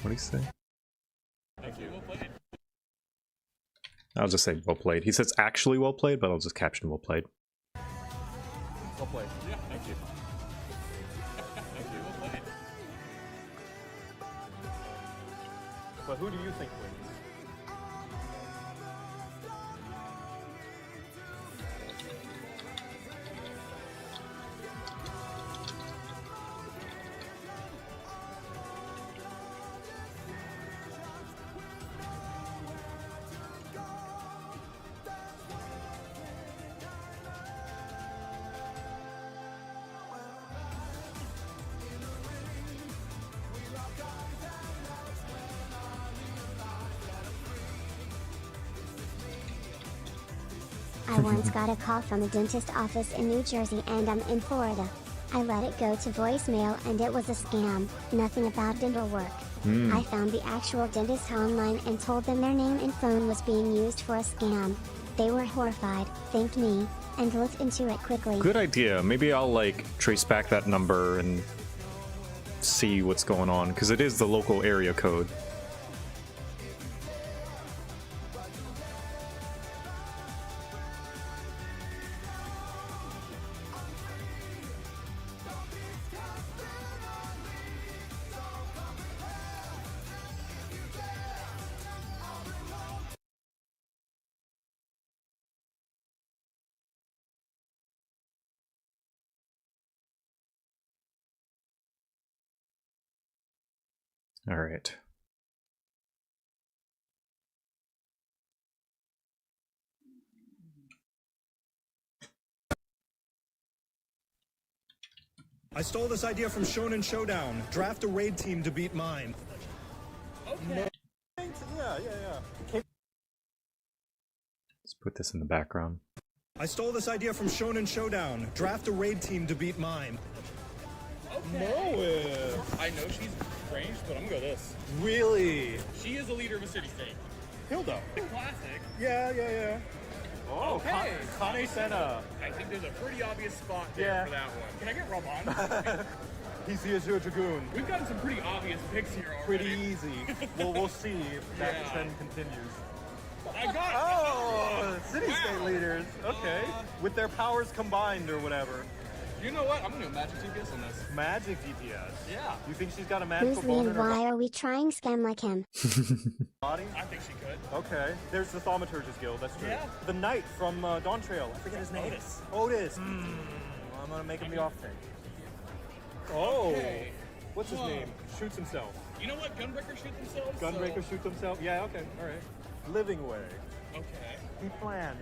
What do you say? Thank you. I'll just say well played. He says actually well played, but I'll just caption well played. Well played. Yeah, thank you. Thank you. Well played. But who do you think wins? once got a call from a dentist office in New Jersey and I'm in Florida. I let it go to voicemail and it was a scam, nothing about dental work. I found the actual dentist online and told them their name and phone was being used for a scam. They were horrified, thanked me, and looked into it quickly. Good idea. Maybe I'll like trace back that number and see what's going on, because it is the local area code. All right. I stole this idea from Shonen Showdown. Draft a raid team to beat mine. Okay. Yeah. Let's put this in the background. I stole this idea from Shonen Showdown. Draft a raid team to beat mine. Okay. I know she's strange, but I'm gonna go this. Really? She is the leader of a city-state. Hilda. The classic. Yeah. Oh, Okay. Kane Senna. I think there's a pretty obvious spot there for that one. Can I get rub on? He's the Azure Dragoon. We've gotten some pretty obvious picks here already. Pretty easy. We'll see if that trend continues. I got it. Oh, city-state Wow. leaders. Okay. With their powers combined or whatever. You know what? I'm gonna do magic GPS on this. Magic DPS. Yeah. You think she's got a magical Who's me bone and in her why are we trying scam like him? body? I think she could. Okay. There's the Thaumaturge's Guild, that's true. Yeah. The knight from Dawn Trail. I forget his name. Otis. I'm gonna make him the off tank. Oh. Okay. What's his Whoa. name? Shoots himself. You know what? Gunbreaker shoot themselves. Gunbreaker shoots himself? Yeah, okay. All right. Living Way. Okay. He planned.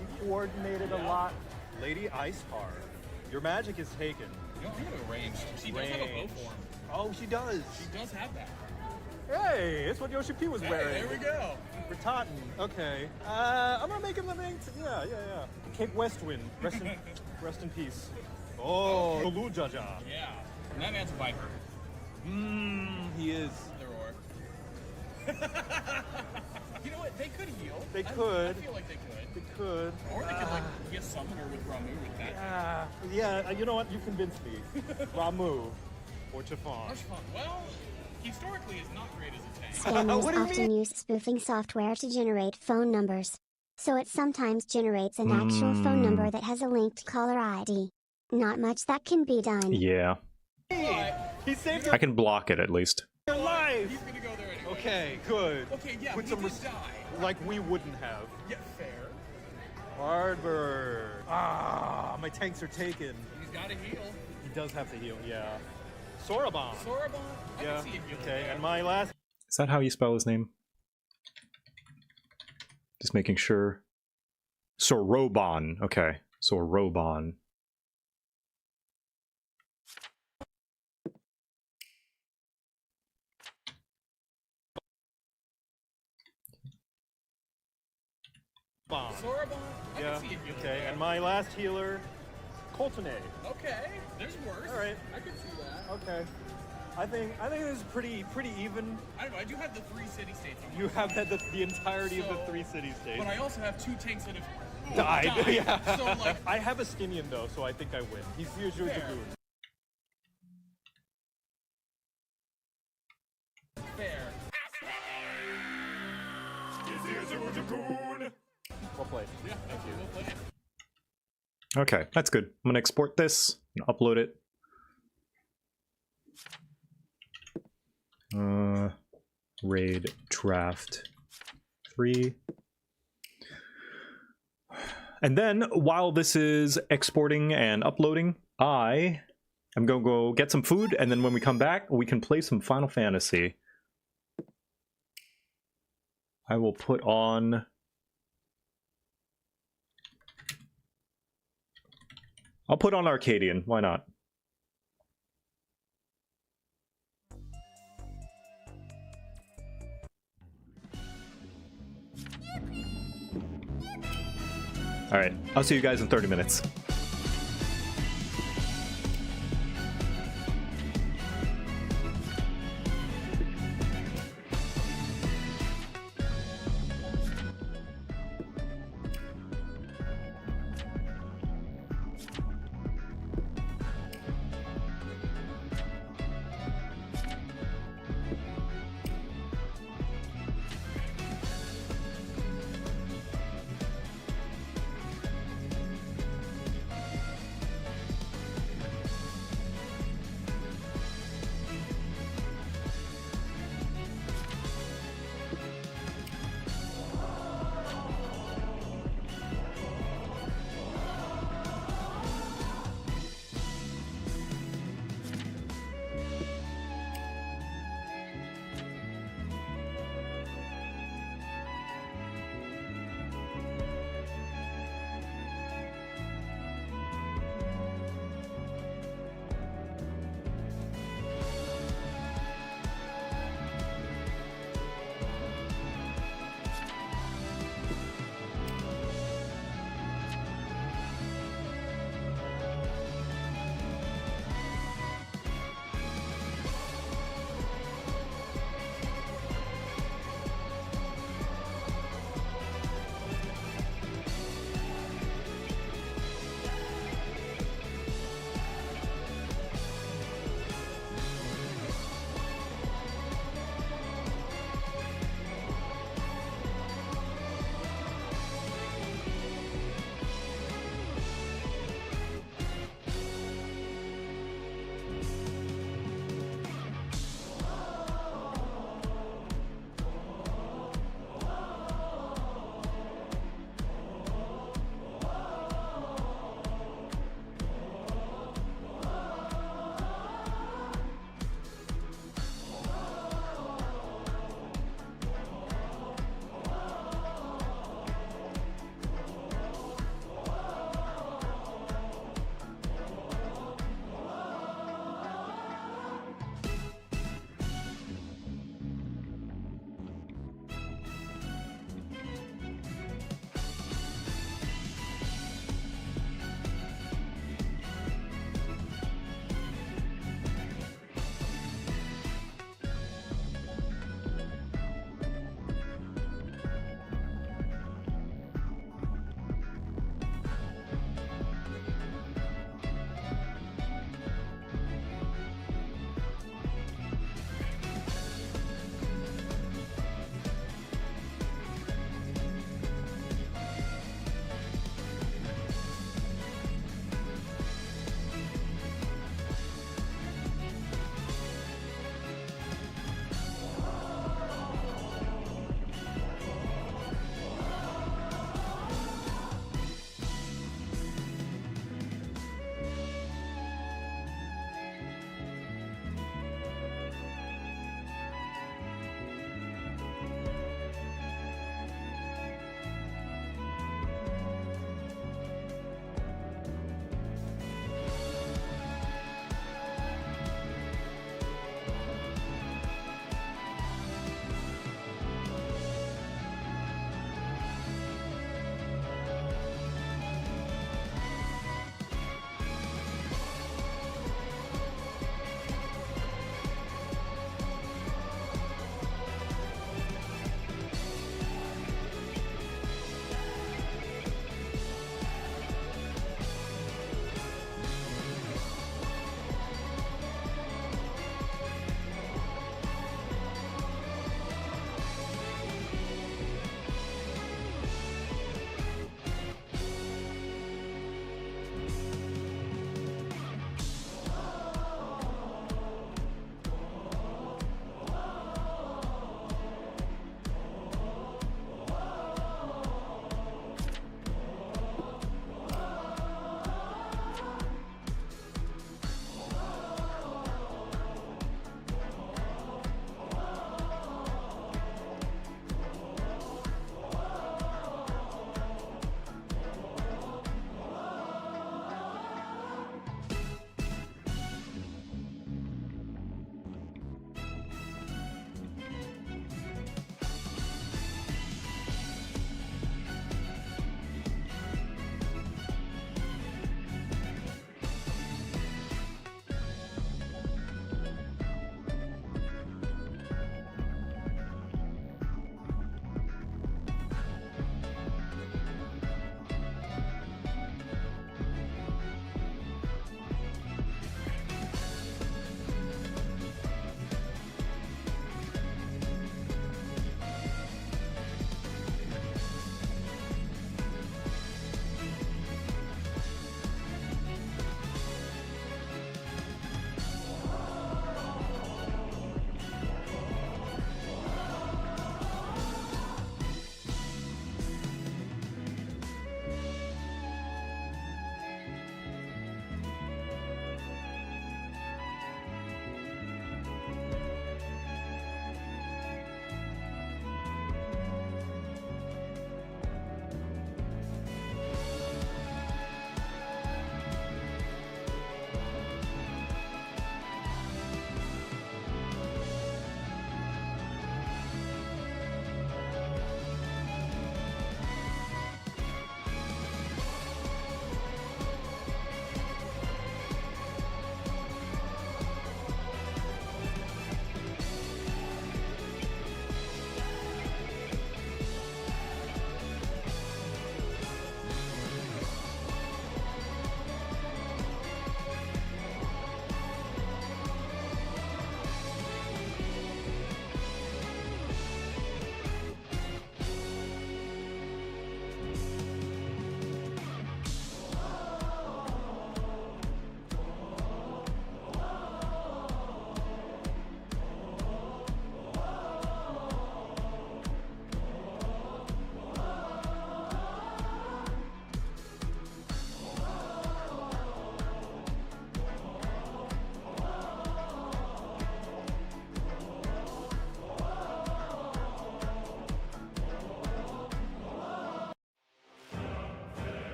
He coordinated a lot. Lady Iceheart. Your magic is taken. You know, I'm gonna go ranged. She does have a bow form. Oh, she does. She does have that. Hey, it's what Yoshi P was wearing. Hey, there we go. For Totten. Okay. I'm gonna make him the main. Yeah. Cape Westwind. Rest in peace. Oh, Lujaja. Yeah. And that man's a viper. He is. The roar. You know what? They could heal. They could. I feel like they could. They could. Or they could like get summoner with Ramu with that. Yeah. You know what? You convinced me. Ramu or Chiffon. Well, historically is not great as a tank. Scammers What do you often use spoofing software to generate phone numbers. So it sometimes generates an actual phone number that has a linked caller ID. Not much that can be done. Yeah. He saved I can block it at least. your life. He's gonna go there anyway. Okay, good. Okay, yeah, Put he some did die. like we wouldn't have. Yeah, fair. Hardbird. My tanks are taken. He's gotta heal. He does have to heal, yeah. Sorabon. Sorabon, I Yeah. can see a healer Okay, there. and my last. Is that how you spell his name? Just making sure. Sorobon. Okay. Sorobon. Bomb. Sorabon, I Yeah. can see a healer Okay, there. and my last healer, Coltonade. Okay, there's worse. All right. I can see that. Okay. I think this is pretty even. I don't know, I do have the 3 city-states. You have had the entirety of the So- 3 city-states. But I also have 2 tanks that have died. Yeah. So, like, I have a Skinian though, so I think I win. He's the Azure Fair. Dragoon. fair. Well played. Yeah, thank you. We'll play it. Okay, that's good. I'm gonna export this and upload it. Raid draft 3. And then while this is exporting and uploading, I am gonna go get some food, and then when we come back, we can play some Final Fantasy. I will put on... I'll put on Arcadian, why not? All right, I'll see you guys in 30 minutes.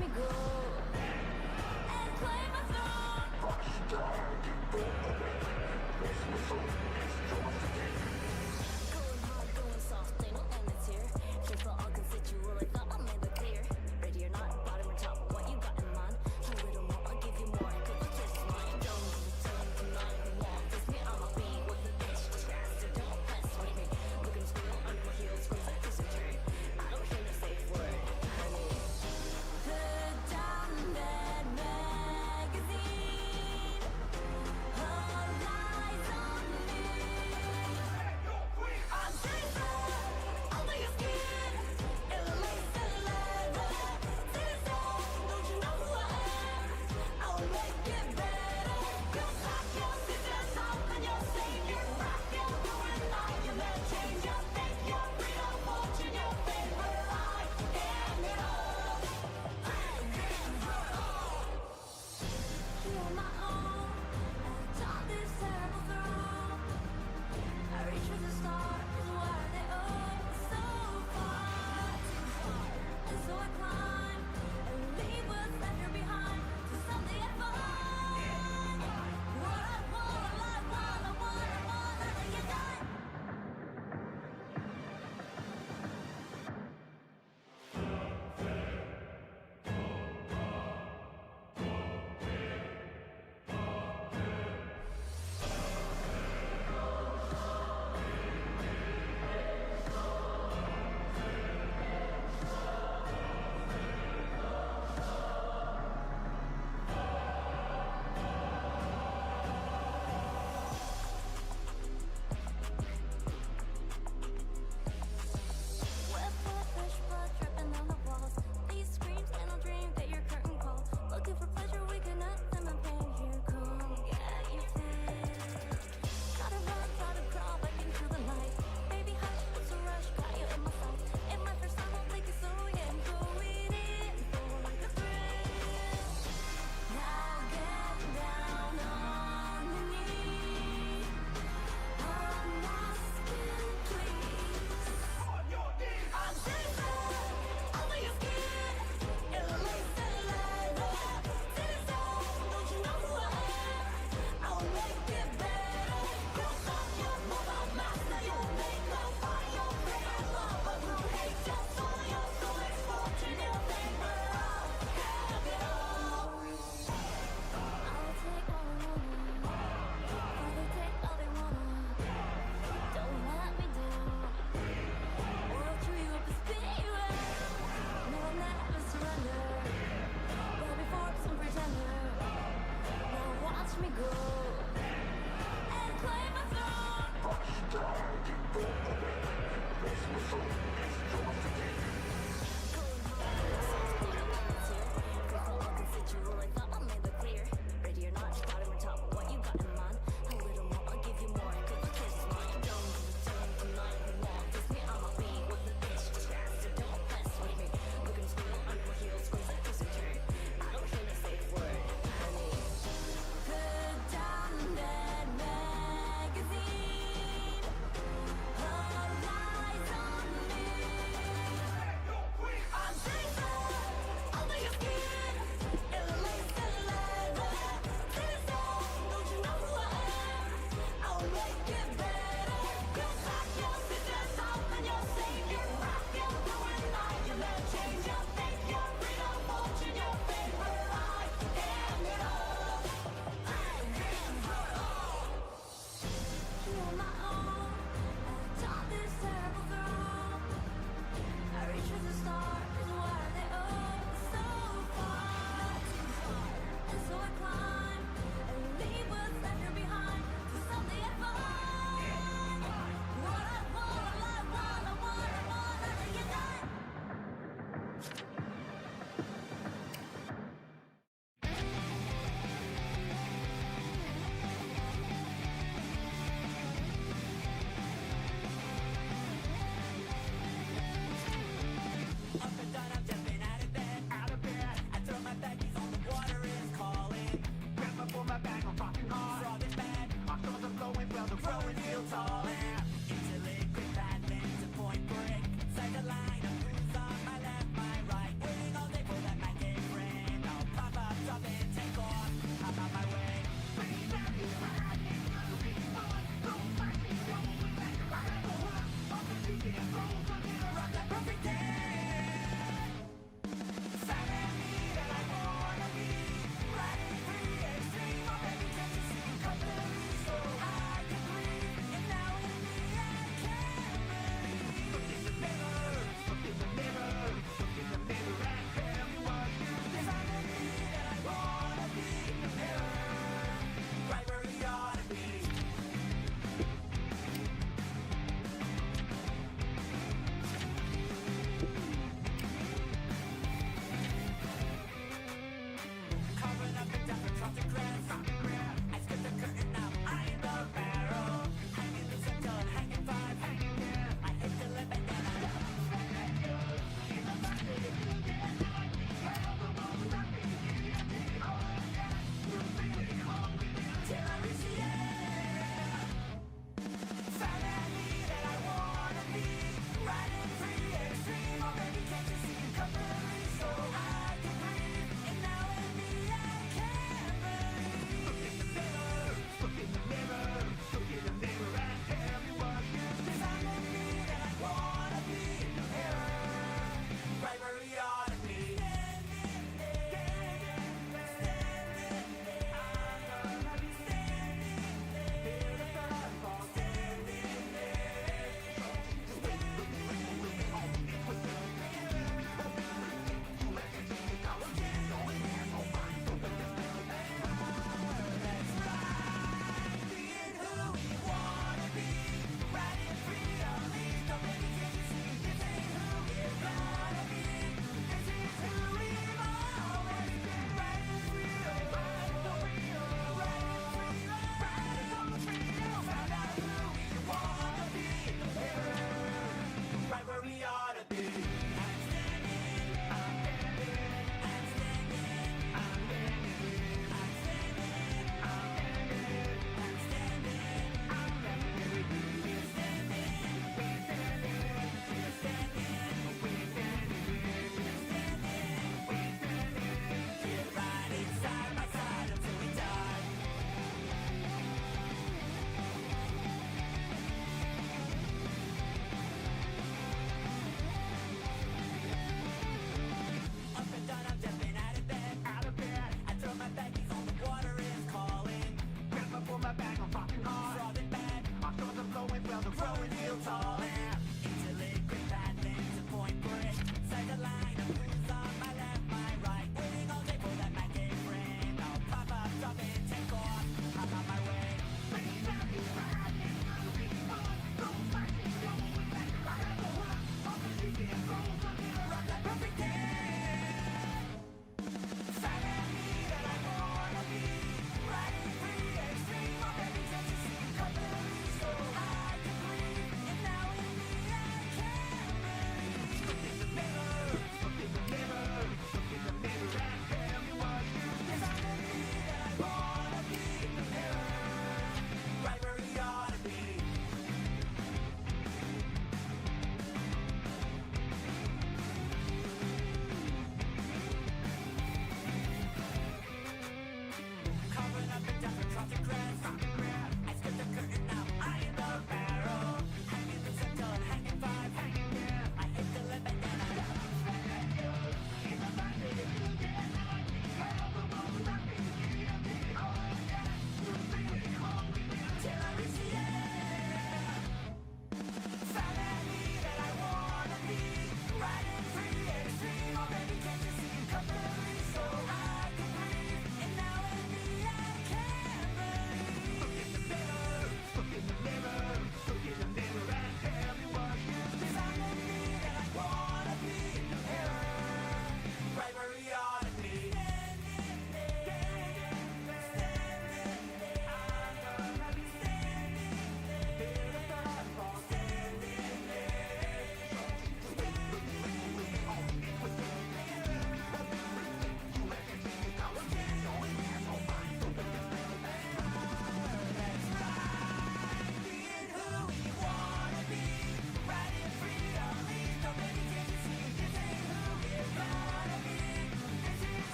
me go and claim my throne. Going hard, going soft, ain't no limits here. Just so all constituent, I thought I made it clear. Ready or not, bottom or top, what you got in mind? A little more, I'll give you more, 'cause the kiss is mine. Don't tell me tonight, you won't kiss me on my feet with the bitch. Faster, don't mess with me. Look at him squeal under my heels, squeeze like dysentery. I don't hear no safe word. Put down that magazine. All eyes on me. I'm safer under your skin. It'll make sense.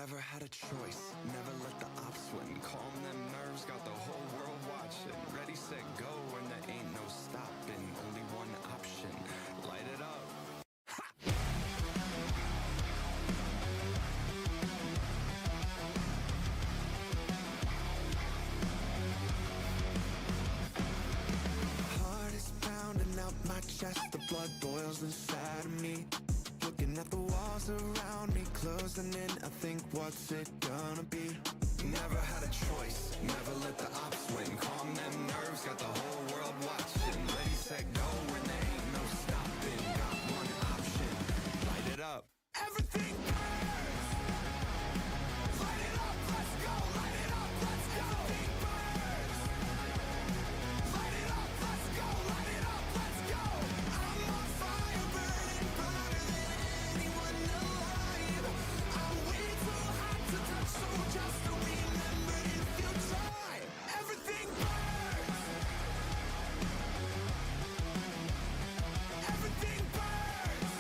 Never had a choice, never let the ops win. Calm them nerves, got the whole world watching. Ready, set, go, and there ain't no stopping. Only one option, light it up. Heart is pounding out my chest, the blood boils inside of me. Looking at the walls around me, closing in, I think, what's it gonna be? Never had a choice, never let the ops win. Calm them nerves, got the whole world watching. Ready, set, go, and there ain't no stopping. Got one option, light it up. Everything burns. Light it up, let's go. Light it up, let's go. Everything burns. Light it up, let's go. Light it up, let's go. I'm on fire, burning brighter than anyone alive. I'm way too hot to touch, so just remember if you try. Everything burns. Everything burns.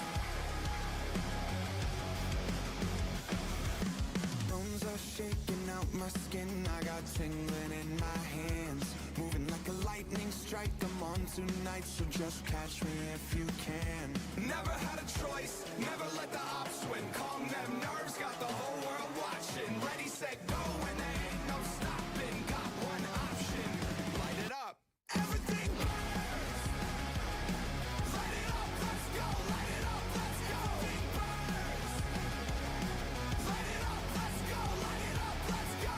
Bones are shaking out my skin, I got tingling in my hands. Moving like a lightning strike, I'm on tonight, so just catch me if you can. Never had a choice, never let the ops win. Calm them nerves, got the whole world watching. Ready, set, go, and there ain't no stopping. Got one option, light it up. Everything burns. Light it up, let's go. Light it up, let's go. Everything burns. Light it up, let's go. Light it up, let's go.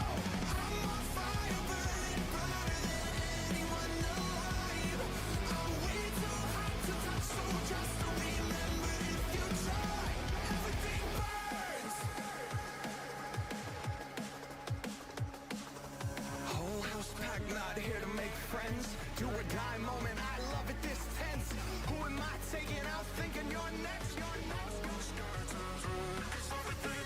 I'm on fire, burning brighter than anyone alive. I'm way too hot to touch, so just remember if you try. Everything burns. Whole house packed, not here to make friends. Do or die moment, I love it this tense. Who am I taking out thinking you're next? You're next. Everything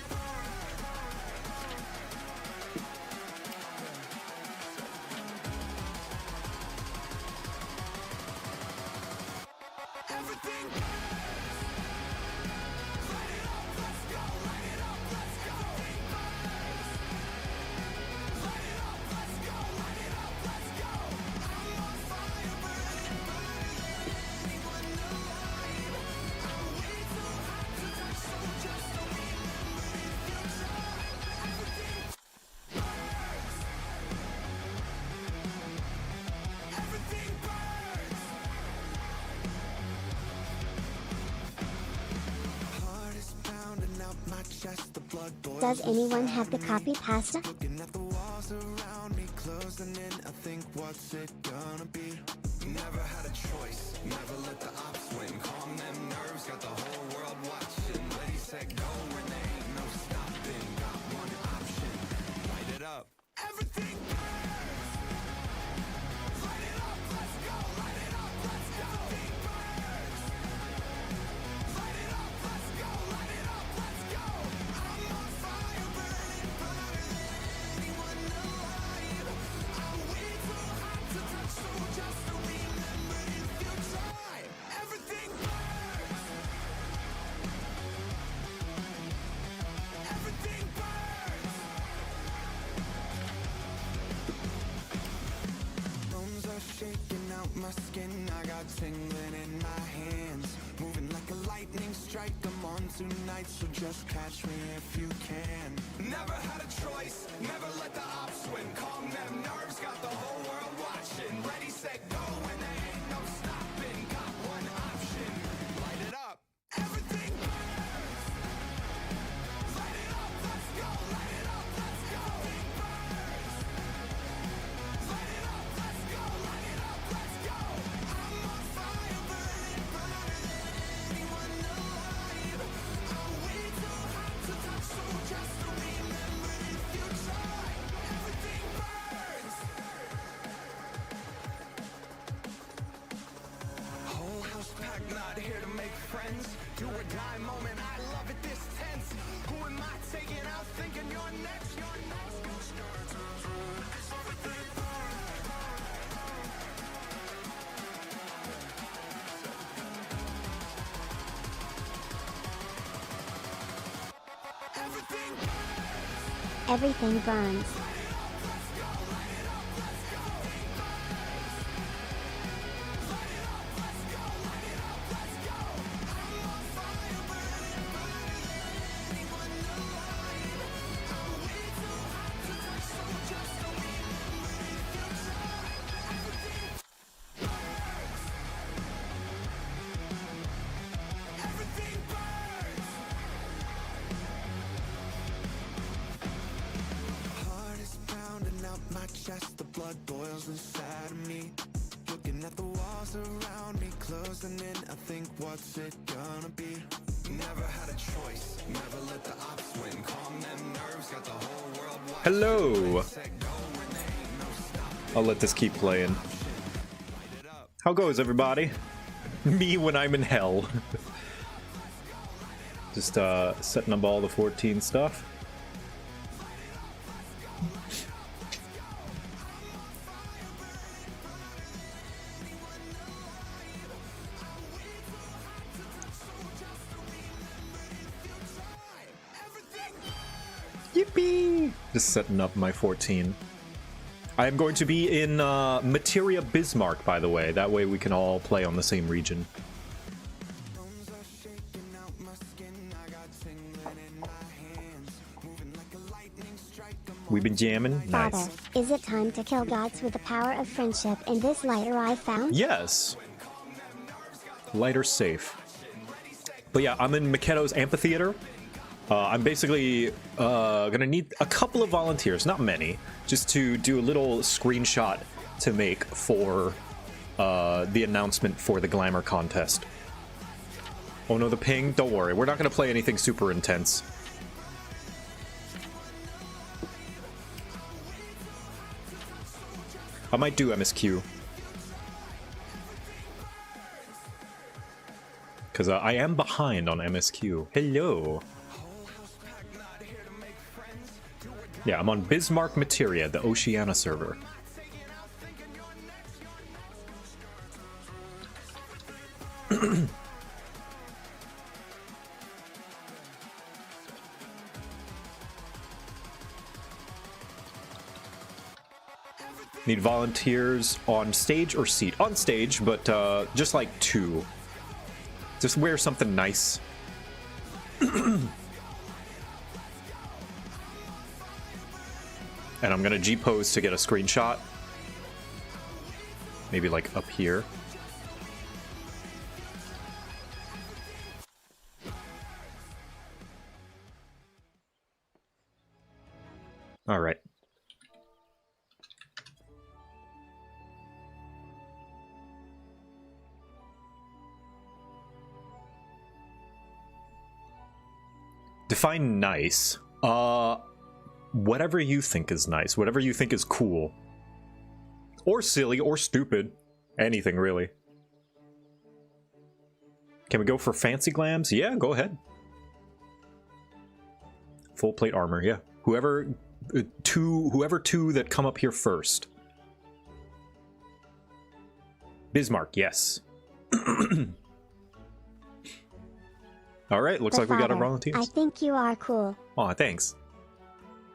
Everything burns. Light it up, let's go. Light it up, let's go. Everything burns. Light it up, let's go. Light it up, let's go. I'm on fire, burning brighter than anyone alive. I'm way too hot to touch, so just remember if you try. Everything burns. Everything burns. Heart is pounding out my chest, the blood boils. Does anyone have the inside copy me. pasta? Looking at the walls around me, closing in, I think, what's it gonna be? Never had a choice, never let the ops win. Calm them nerves, got the whole world watching. Ready, set, go, and there ain't no stopping. Got one option, light it up. Everything burns. Light it up, let's go. Light it up, let's go. Everything burns. Light it up, let's go. Light it up, let's go. I'm on fire, burning brighter than anyone alive. I'm way too hot to touch, so just remember if you try. Everything burns. Everything burns. Bones are shaking out my skin, I got tingling in my hands. Moving like a lightning strike, I'm on tonight, so just catch me if you can. Never had a choice, never let the ops win. Calm them nerves, got the whole world watching. Ready, set, go, and there ain't no stopping. Got one option, light it up. Everything burns. Light it up, let's go. Light it up, let's go. Everything burns. Light it up, let's go. Light it up, let's go. I'm on fire, burning brighter than anyone alive. I'm way too hot to touch, so just remember Everything burns. Heart is pounding out my chest, the blood boils inside of me. Looking at the walls around me, closing in, I think, what's it gonna be? Never had a choice, never let the ops win. Calm them nerves, got the whole world watching. Hello. I'll let this keep playing. How goes, everybody? Me when I'm in hell. Just setting up all the 14 stuff. Yippee! Just setting up my 14. I am going to be in Materia Bismarck, by the way. That way we can all play on the same region. We've been jamming. Nice. Father, is it time to kill gods with the power of friendship in this lighter I found? Yes. Lighter safe. But yeah, I'm in Miketo's Amphitheater. I'm basically gonna need a couple of volunteers, not many, just to do a little screenshot to make for the announcement for the Glamour contest. Oh no, the ping? Don't worry, we're not gonna play anything super intense. I might do MSQ. Because I am behind on MSQ. Hello. Yeah, I'm on Bismarck Materia, the Oceania server. Need volunteers on stage or seat? On stage, but just like 2. Just wear something nice. And I'm gonna G-pose to get a screenshot. Maybe like up here. All right. Define nice. Whatever you think is nice, whatever you think is cool. Or silly, or stupid. Anything, really. Can we go for fancy glams? Yeah, go ahead. Full plate armor, yeah. Whoever two that come up here first. Bismarck, yes. Alright, looks But like we got our Father, volunteers. I think you are cool. Aw, thanks.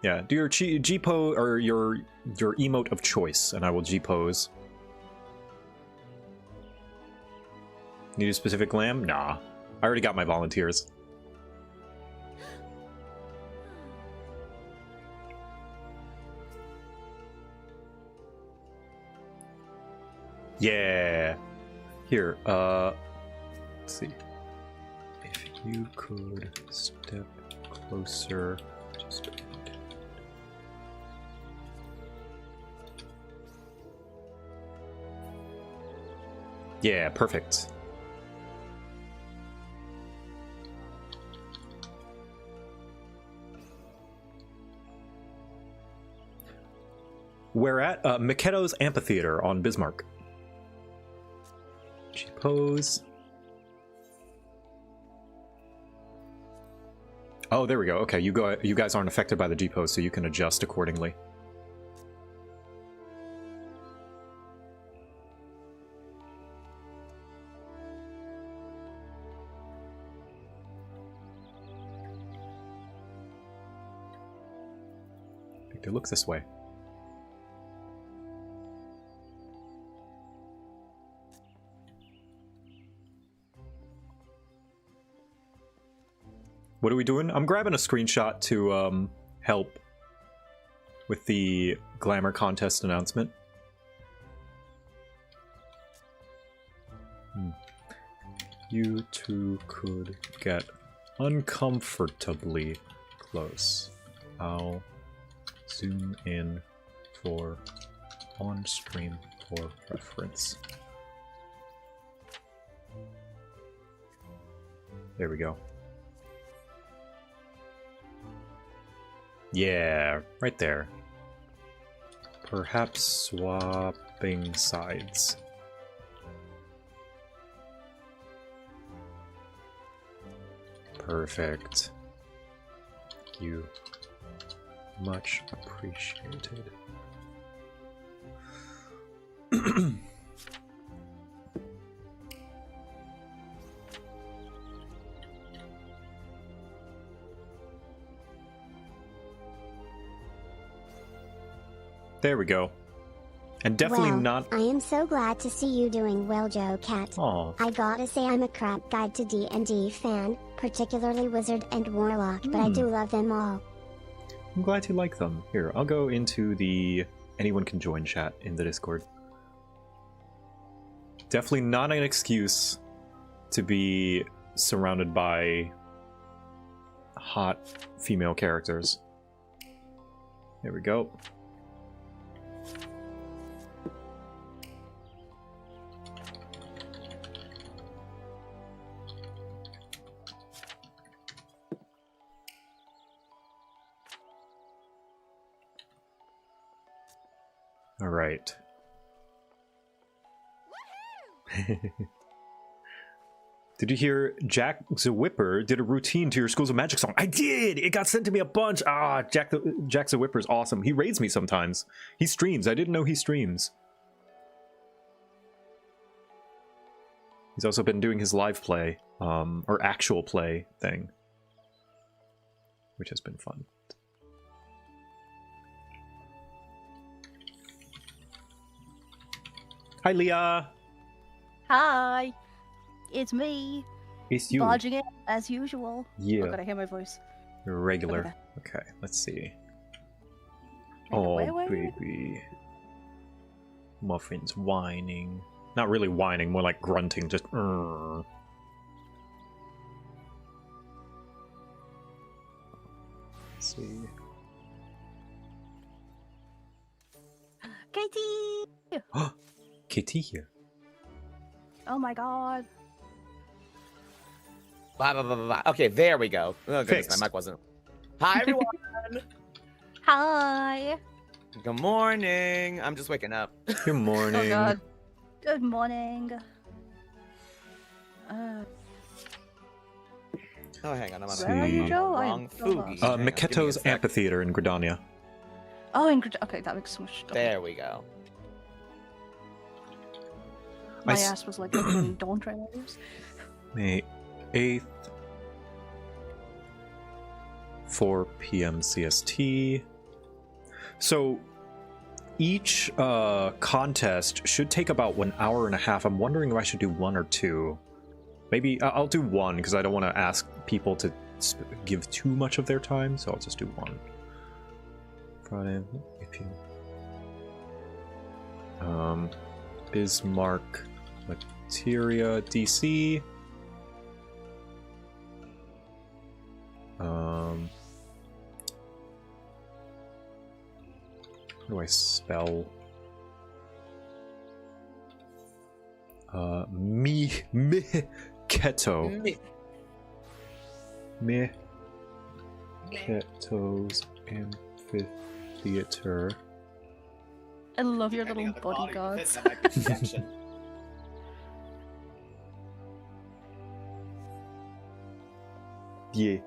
Yeah, do your G-pose or your emote of choice, and I will G-pose. Need a specific glam? Nah. I already got my volunteers. Yeah. Here, let's see. If you could step closer, just... Yeah, perfect. We're at Miketo's Amphitheater on Bismarck. G-pose. Oh, there we go. Okay, you guys aren't affected by the G-pose, so you can adjust accordingly. Victor, look this way. What are we doing? I'm grabbing a screenshot to help with the glamour contest announcement. You two could get uncomfortably close. I'll zoom in for on stream for reference. There we go. Yeah, right there. Perhaps swapping sides. Perfect. Thank you. Much appreciated. There we go. And definitely well, not... I am so glad to see you doing well, JoCat. Aw. I gotta say I'm a crap Guide to D&D fan, particularly Wizard and Warlock, but I do love them all. I'm glad you like them. Here, I'll go into the anyone can join chat in the Discord. Definitely not an excuse to be surrounded by hot female characters. There we go. All right. Did you hear Jack the Whipper did a routine to your Schools of Magic song? I did! It got sent to me a bunch! Ah, Jack the Whipper's awesome. He raids me sometimes. He streams. I didn't know he streams. He's also been doing his live play, or actual play thing, which has been fun. Hi, Leah! Hi! It's me. It's you. Barging in, as usual. Yeah. Oh, God, I hear my voice. Regular. Okay, let's see. Wait, Oh, wait. baby. Muffin's whining. Not really whining, more like grunting, just... Let's see. Katie! Katie here. Oh my God. Blah, blah, blah, blah, blah. Okay, there we go. Oh, goodness, Fixed. my mic wasn't. Hi, everyone. Hi! Good morning. I'm just waking up. Good morning. Oh God. Good morning. Oh, hang on. I'm on See. Where are you, Joe? I am wrong so Fugi. lost. Hang on, give me a Maketo's sec. Amphitheater in Gridania. Oh, okay, that makes so much stuff. There we go. My I s- ass was like literally dawn trailers. May 8th. 4 p.m. CST. So each contest should take about 1.5 hours. I'm wondering if I should do 1 or 2. Maybe I'll do 1 because I don't want to ask people to give too much of their time, so I'll just do 1. Friday, if you Bismarck, Materia, DC. How do I spell? Keto. Keto's Amphitheater. I love your little bodyguards. Yeah.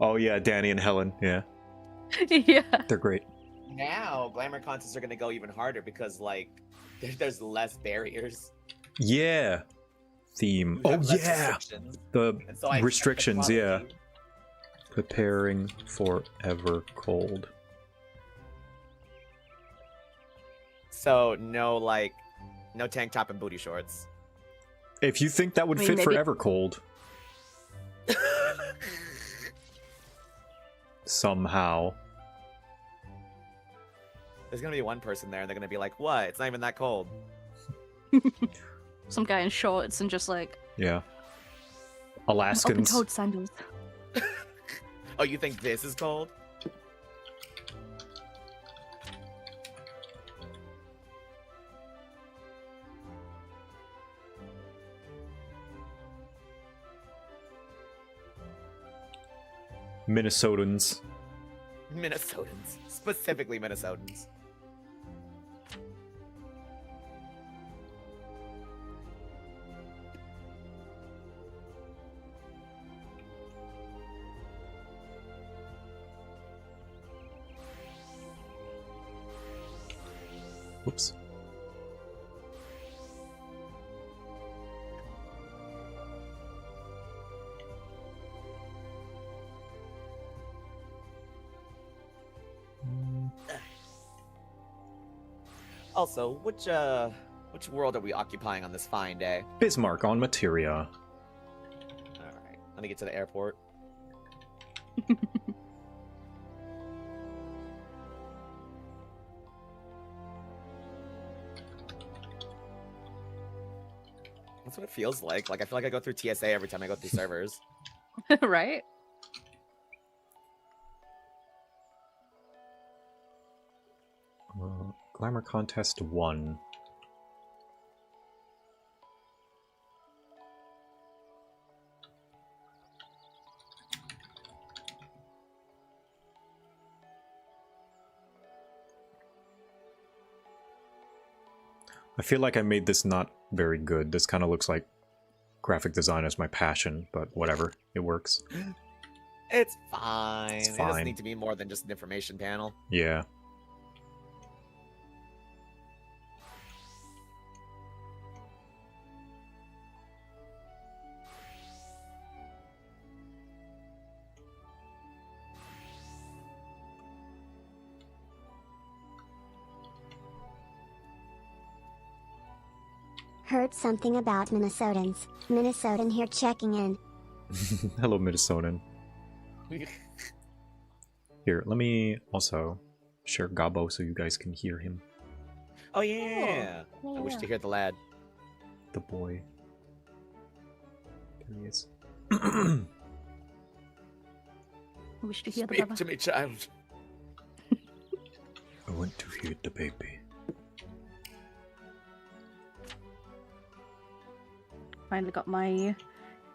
Oh yeah, Danny and Helen. Yeah, Yeah. they're great. Now, glamour contests are going to go even harder because, like, there's less barriers. Yeah. Theme. You Oh have less yeah. restrictions. The And so I expect restrictions. the Yeah. quality- Preparing for ever cold. So no tank top and booty shorts. If you think that would I mean, fit maybe- for Evercold. Somehow. There's gonna be one person there, and they're gonna be like, "What? It's not even that cold." Some guy in shorts and just like Yeah. Alaskans. open-toed sandals. Oh, you think this is cold? Minnesotans. Minnesotans. Specifically Minnesotans. Whoops. Also, which world are we occupying on this fine day? Bismarck on materia. Alright, let me get to the airport. That's what it feels like. Like, I feel like I go through TSA every time I go through servers. Right? Glamour Contest 1. I feel like I made this not very good. This kind of looks like graphic design is my passion, but whatever. It works. It's fine. It's It fine. doesn't need to be more than just an information panel. Yeah. Heard something about Minnesotans. Minnesotan here checking in. Hello, Minnesotan. Here, let me also share Gabo so you guys can hear him. Oh, yeah. I wish to hear the lad. The boy. There he is. I wish to hear the Speak baba. to me, child. I want to hear the baby. Finally got my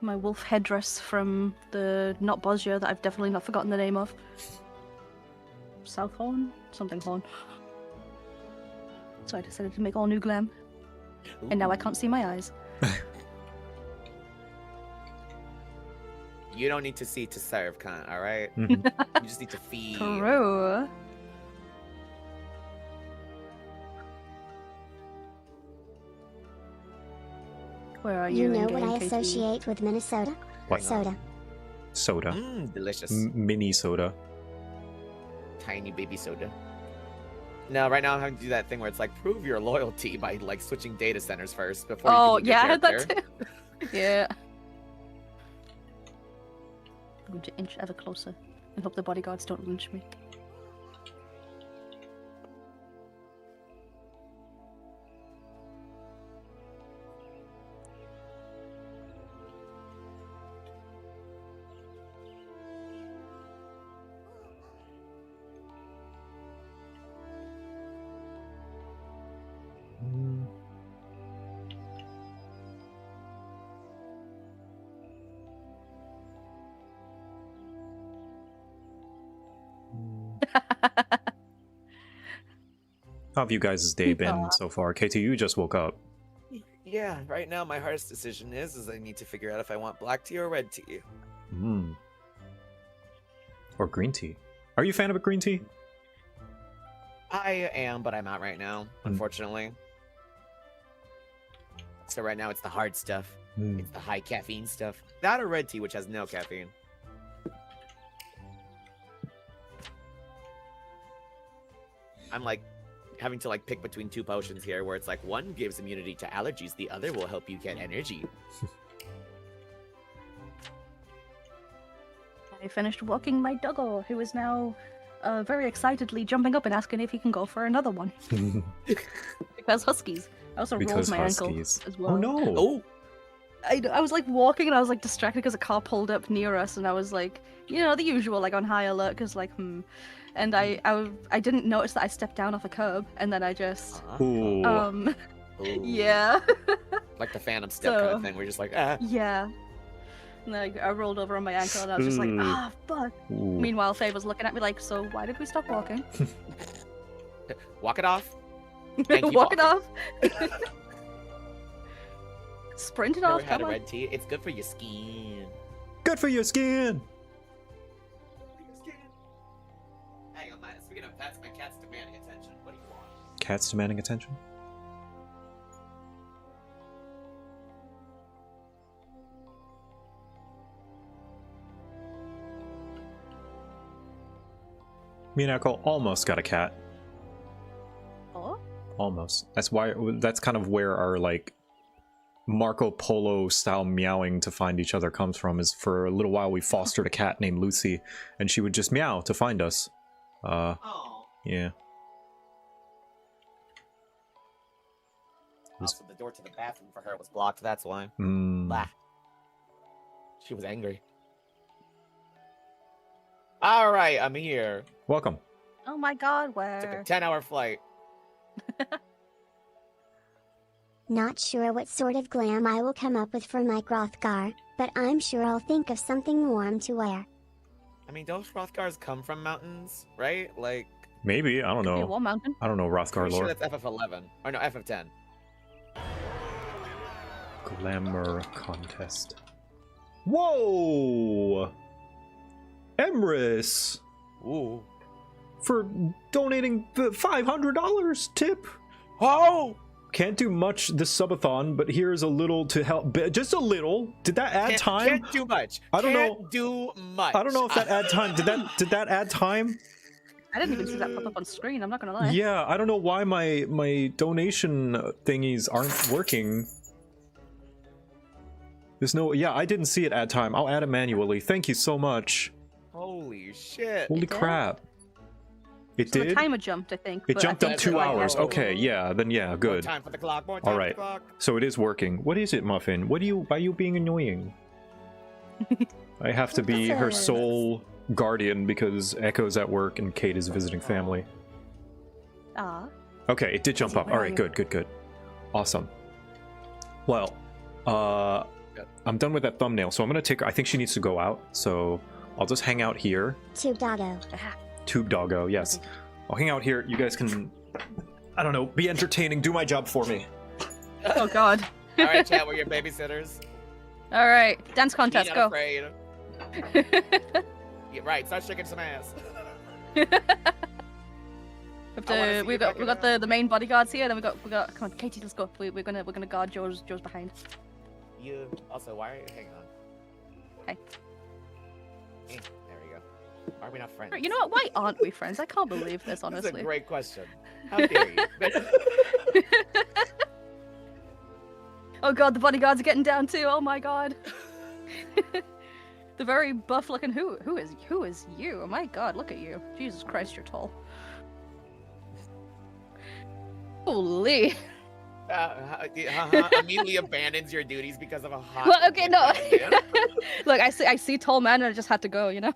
wolf headdress from the not Bosnia that I've definitely not forgotten the name of. Southhorn? Something horn. So I decided to make all new glam. And now I can't see my eyes. You don't need to see to serve, cunt, alright? Mhm. You just need to feed. True. Where are you? You know in what I game, KT? associate with Minnesota? What? Soda. Soda. Delicious. Mini soda. Tiny baby soda. No, right now I'm having to do that thing where it's like, prove your loyalty by like switching data centers first before Oh, you can yeah, I get had your that too. Yeah. I'm going to inch ever closer and hope the bodyguards don't lynch me. How have you guys' day been Aw. so far? KT, you just woke up. Yeah, right now my hardest decision is I need to figure out if I want black tea or red tea. Hmm. Or green tea. Are you a fan of a green tea? I am, but I'm not right now, unfortunately. So right now it's the hard stuff. Hmm. It's the high caffeine stuff. That or red tea, which has no caffeine. I'm like having to like pick between 2 potions here, where it's like one gives immunity to allergies, the other will help you get energy. I finished walking my doggo, who is now very excitedly jumping up and asking if he can go for another one. Because huskies. I also rolled my ankle as well. Oh no! Oh! I was like walking and I was like distracted because a car pulled up near us and I was like, you know, the usual, like on high alert, because like, and I didn't notice that I stepped down off a curb and then I just, Ooh. yeah. Like the phantom step kind of thing, where you're just like, ah. Yeah. And then I rolled over on my ankle and I was just like, ah, fuck. Ooh. Meanwhile, Faye was looking at me like, so why did we stop walking? Walk it off. And Walk it off. Sprint it off, Never had come a on. red tea. It's good for your skin. Good for your skin. Hang on, speaking of pets, my cat's demanding attention. What do you want? Cat's demanding attention. Me and Echo almost got a cat. Oh? Almost. That's why. That's kind of where our like Marco Polo style meowing to find each other comes from. Is for a little while we fostered a cat named Lucy, and she would just meow to find us. Yeah. Also, the door to the bathroom for her was blocked. That's why. Mm. Blah. She was angry. All right, I'm here. Welcome. Oh my god, Took where? a 10-hour flight. Not sure what sort of glam I will come up with for my Grothgar, but I'm sure I'll think of something warm to wear. I mean, don't Hrothgars come from mountains, right? Like, Maybe, I don't Be a know. wall mountain. I don't know Hrothgar pretty sure lore. that's FF11. Or no, FF10. Glamour contest. Whoa! Emrys! Ooh. For donating the $500 tip. Oh! Can't do much this subathon, but here's a little to help. Just a little. Did that add time? Can't do much. I don't know. Can't do much. I don't know if that add time. Did that add time? I didn't even see that pop up on screen, I'm not gonna lie. Yeah, I don't know why my donation thingies aren't working. There's no. Yeah, I didn't see it add time. I'll add it manually. Thank you so much. Holy shit. Holy crap. It So did? the timer jumped, I think. It but jumped I up think 2 like, hours. Okay, yeah, then yeah, More good. time for the clock. More time All right. for the clock. So it is working. What is it, Muffin? Why are you being annoying? I have to be her sole guardian because Echo's at work and Kate is visiting family. Ah. Okay, it did jump up. All right, good. Awesome. Well, I'm done with that thumbnail, so I'm gonna take her. I think she needs to go out, so I'll just hang out here. Tube doggo. Tube doggo, yes. I'll hang out here. You guys can, I don't know, be entertaining. Do my job for me. Oh god. All right, chat, we're your babysitters. Alright, dance contest, Be go. not afraid. Yeah, right, start shaking some ass. we got the main bodyguards here, then we got come on, Katie, let's go. We're gonna guard Joe's behind. You also, why are you hang on? Okay. There we go. Why are we not friends? You know what? Why aren't we friends? I can't believe this, honestly. This is a great question. How dare you? Oh god, the bodyguards are getting down too. Oh my god. The very buff looking who is you? Oh my god, look at you. Jesus Christ, you're tall. Holy. Immediately abandons your duties because of a hot. Well, okay, no. Look, I see tall man and I just had to go, you know.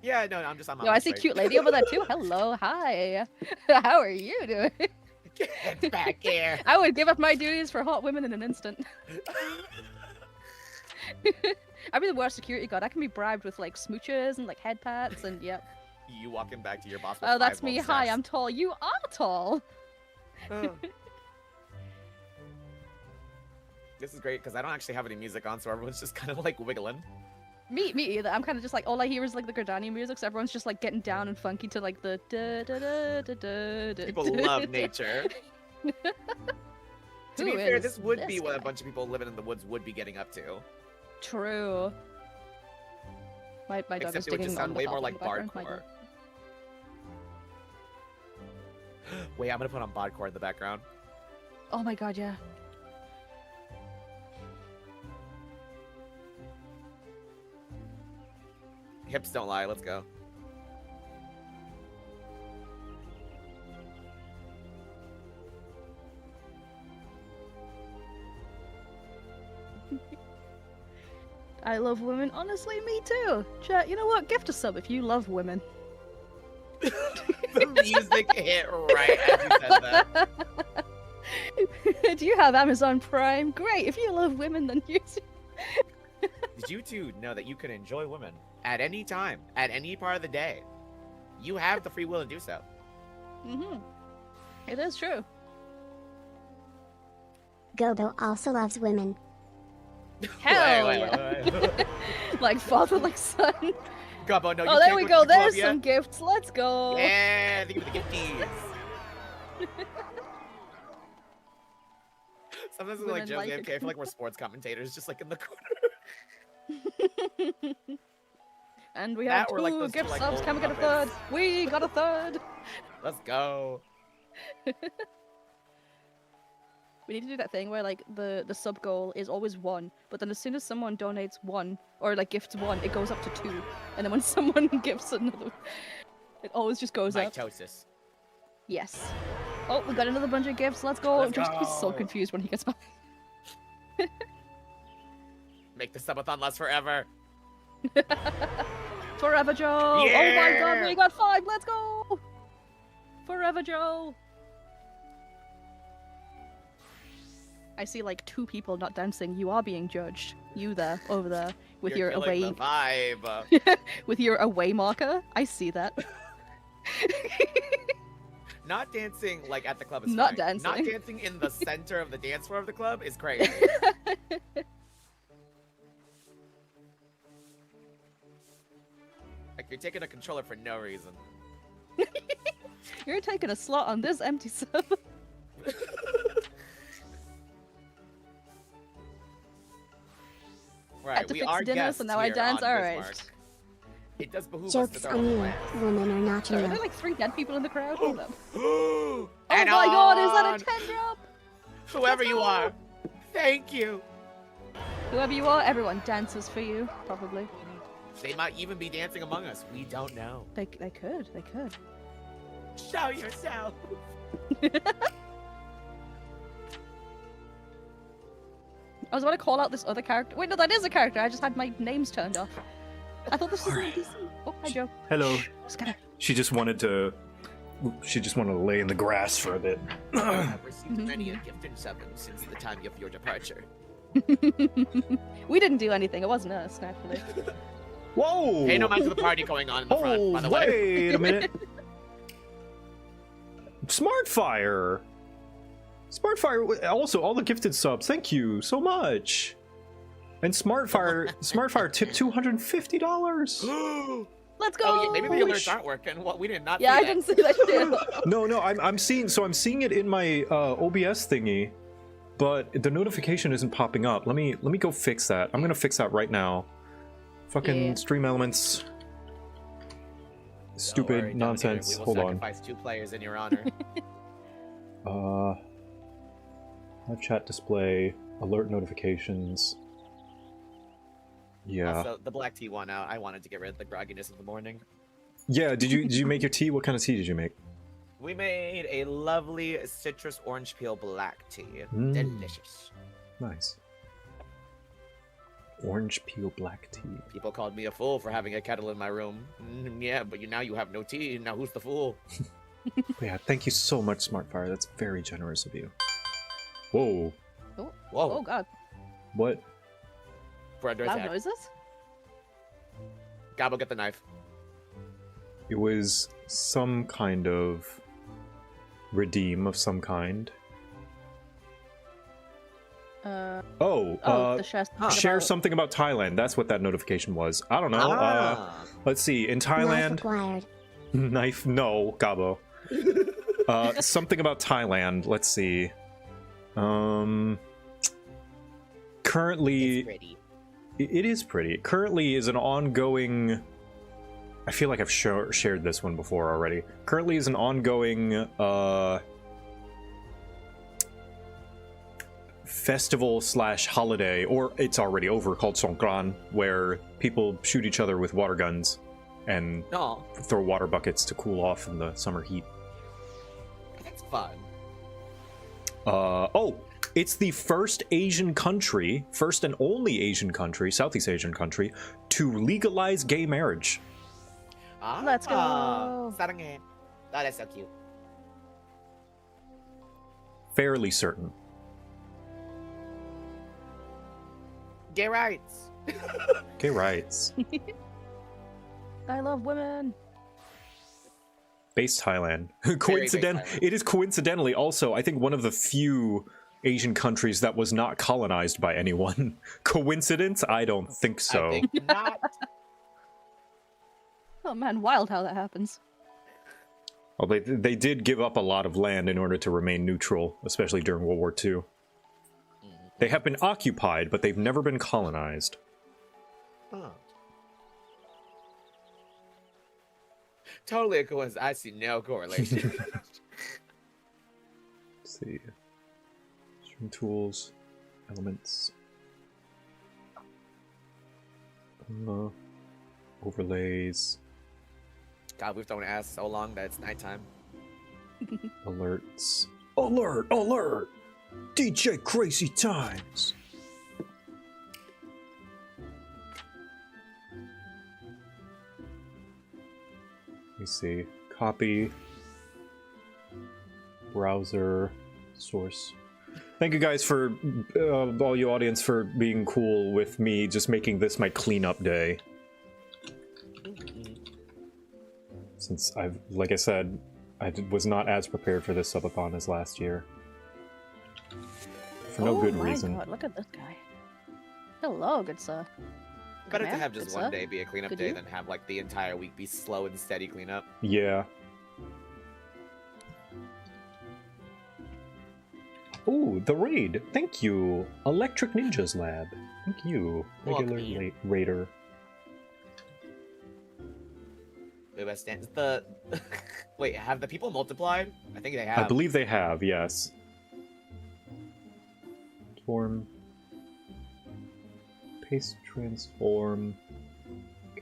Yeah, no, I'm No, I see cute lady over there too. Hello, hi. How are you doing? Get back here. I would give up my duties for hot women in an instant. I'd be the worst security guard. I can be bribed with like smooches and like head pats and yep. You walking back to your boss with Oh, that's 5 me. volts Hi, sex. I'm tall. You are tall. This is great because I don't actually have any music on, so everyone's just kind of like wiggling. Me either. I'm kind of just like all I hear is like the Gردani music, so everyone's just like getting down and funky to like the da da da da da da. People love nature. To be Who fair, is this would be this what a guy? bunch of people living in the woods would be getting up to. True. My dog Except is it would digging just on sound the way top more in like the background. My bardcore. dog. Wait, I'm gonna put on Bodcore in the background. Oh my god, yeah. Hips don't lie. Let's go. I love women. Honestly, me too. Chat, you know what? Gift a sub if you love women. The music hit right as you said that. Do you have Amazon Prime? Great. If you love women, then you. Did you two know that you can enjoy women at any time, at any part of the day? You have the free will to do so. It is true. Gobo also loves women. Hell Wait. Like father, like son. Gubbo, no, you Oh, there can't we to go. the club There's yet. some gifts. Let's go. Yeah, think of the gifties. Sometimes we like Women Joe like AFK. it. I feel like we're sports commentators, just like in the corner. And we That have or, like, two those two, gift like, subs. old Can we get a third? Muppets. We got a third. Let's go. We need to do that thing where like the sub goal is always 1, but then as soon as someone donates 1 or like gifts 1, it goes up to 2, and then when someone gifts another, it always just goes up. Mitosis. Yes. Oh, we got another bunch of gifts. Let's go. Let's Just he's so go. confused when he gets back. Make the subathon last forever. Forever Joe. Oh my god, Yeah. we got 5. Let's go. Forever Joe. I see like 2 people not dancing. You are being judged. You there, over there, with You're your killing away, the vibe. with your away marker. I see that. Not dancing like at the club is Not fine. Not dancing. dancing in the center of the dance floor of the club is crazy. Like you're taking a controller for no reason. You're taking a slot on this empty sub. Right, Had to we fix are dinner, guests so now I here dance. on All Bismarck. right. It does behoove us Jokes to throw on in you. plans. Women are not Sorry, are enough. there like 3 dead people in the crowd? Hold up. Oh Oh my god, is that a 10 drop? Whoever you are, thank you. Whoever you are, everyone dances for you, probably. They might even be dancing among us. We don't know. They could. Show yourself. I was about to call out this other character. Wait, no, that is a character. I just had my names turned off. I thought this was an NPC. Oh, hi, Joe. Hello. Just gotta... She just wanted to lay in the grass for a bit. I've received many a gift and summon since the time of your departure. We didn't do anything. It wasn't us, naturally. Whoa! Pay no mind to the party going on in the front, by the way. Wait a minute. Smartfire! Smartfire, also, all the gifted subs, thank you so much! And Smartfire tipped $250! Let's go! Oh, yeah, maybe the alerts aren't working. What, we did not Yeah, see I that. didn't see that too. No, I'm seeing it in my OBS thingy, but the notification isn't popping up. Let me go fix that. I'm gonna fix that right now. Fucking Yeah. Stream Elements. Stupid Don't worry, nonsense. We will Hold on. sacrifice 2 players in your honor. Live chat display, alert notifications. Yeah. Also, the black tea won out. I wanted to get rid of the grogginess of the morning. Yeah, did you make your tea? What kind of tea did you make? We made a lovely citrus orange peel black tea. Mm. Delicious. Nice. Orange peel black tea. People called me a fool for having a kettle in my room. Yeah, but now you have no tea. Now who's the fool? Yeah, thank you so much, Smartfire. That's very generous of you. Whoa. Oh, Whoa. oh god. What? For under Loud attack. noises? Gabo, get the knife. It was some kind of redeem of some kind. The share something about Thailand. That's what that notification was. I don't know. Let's see. In Thailand, knife. No, Gabo. Something about Thailand. Let's see. Currently, It's pretty. it is pretty. Currently is an ongoing I feel like I've shared this one before already. Currently is an ongoing festival / holiday, or it's already over, called Songkran, where people shoot each other with water guns and throw water buckets to cool off in the summer heat. That's fun. Oh, it's the first Asian country, first and only Asian country, Southeast Asian country, to legalize gay marriage. Let's go. 사랑해. Oh, that's so cute. Fairly certain. Gay rights. Gay rights. I love women. Based Thailand. Thailand. It is coincidentally also, I think, one of the few Asian countries that was not colonized by anyone. Coincidence? I don't think so. I think not. Oh man, wild how that happens. Well, they did give up a lot of land in order to remain neutral, especially during World War II. They have been occupied, but they've never been colonized. Huh. Totally a coincidence. I see no correlation. Let's see. String tools, elements, overlays. God, we've thrown ass so long that it's nighttime. Alerts. Alert! Alert! DJ Crazy Times! Let me see. Copy. Browser. Source. Thank you guys for, all you audience, for being cool with me just making this my cleanup day. Since like I said, I was not as prepared for this subathon as last year. For no good reason. God, look at this guy. Hello, good sir. Better Good to man, have just good one sir. day be a cleanup Good day you. than have like the entire week be slow and steady cleanup. Yeah. Ooh, the raid. Thank you. Electric Ninjas Lab. Thank you. Regular raider. The wait, have the people multiplied? I think they have. I believe they have, yes. Transform. Paste transform.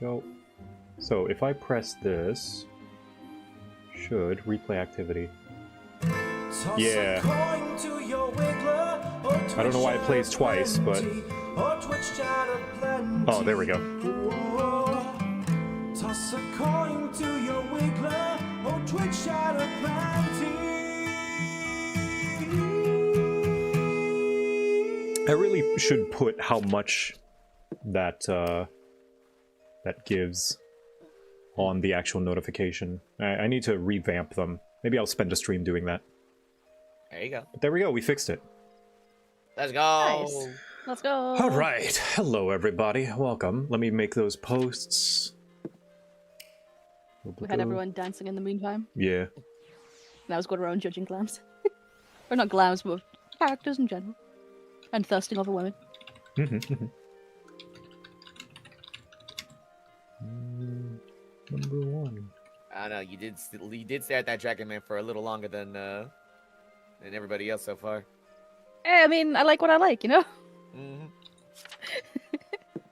Go. So if I press this, should replay activity. Yeah. I don't know why it plays twice, but... Oh, there we go. Toss a coin to your wiggler or twitch out a I really should put how much that that gives on the actual notification. I need to revamp them. Maybe I'll spend a stream doing that. There you go. But there we go, we fixed it. Let's go. Nice. Let's go. All right. Hello, everybody. Welcome. Let me make those posts. We had everyone dancing in the meantime. Yeah. And I was going around judging glams. Or not glams, but characters in general. And thirsting over women. Number one. I don't know. You did stare at that Dragon Man for a little longer than everybody else so far. I mean, I like what I like, you know? Mm-hmm.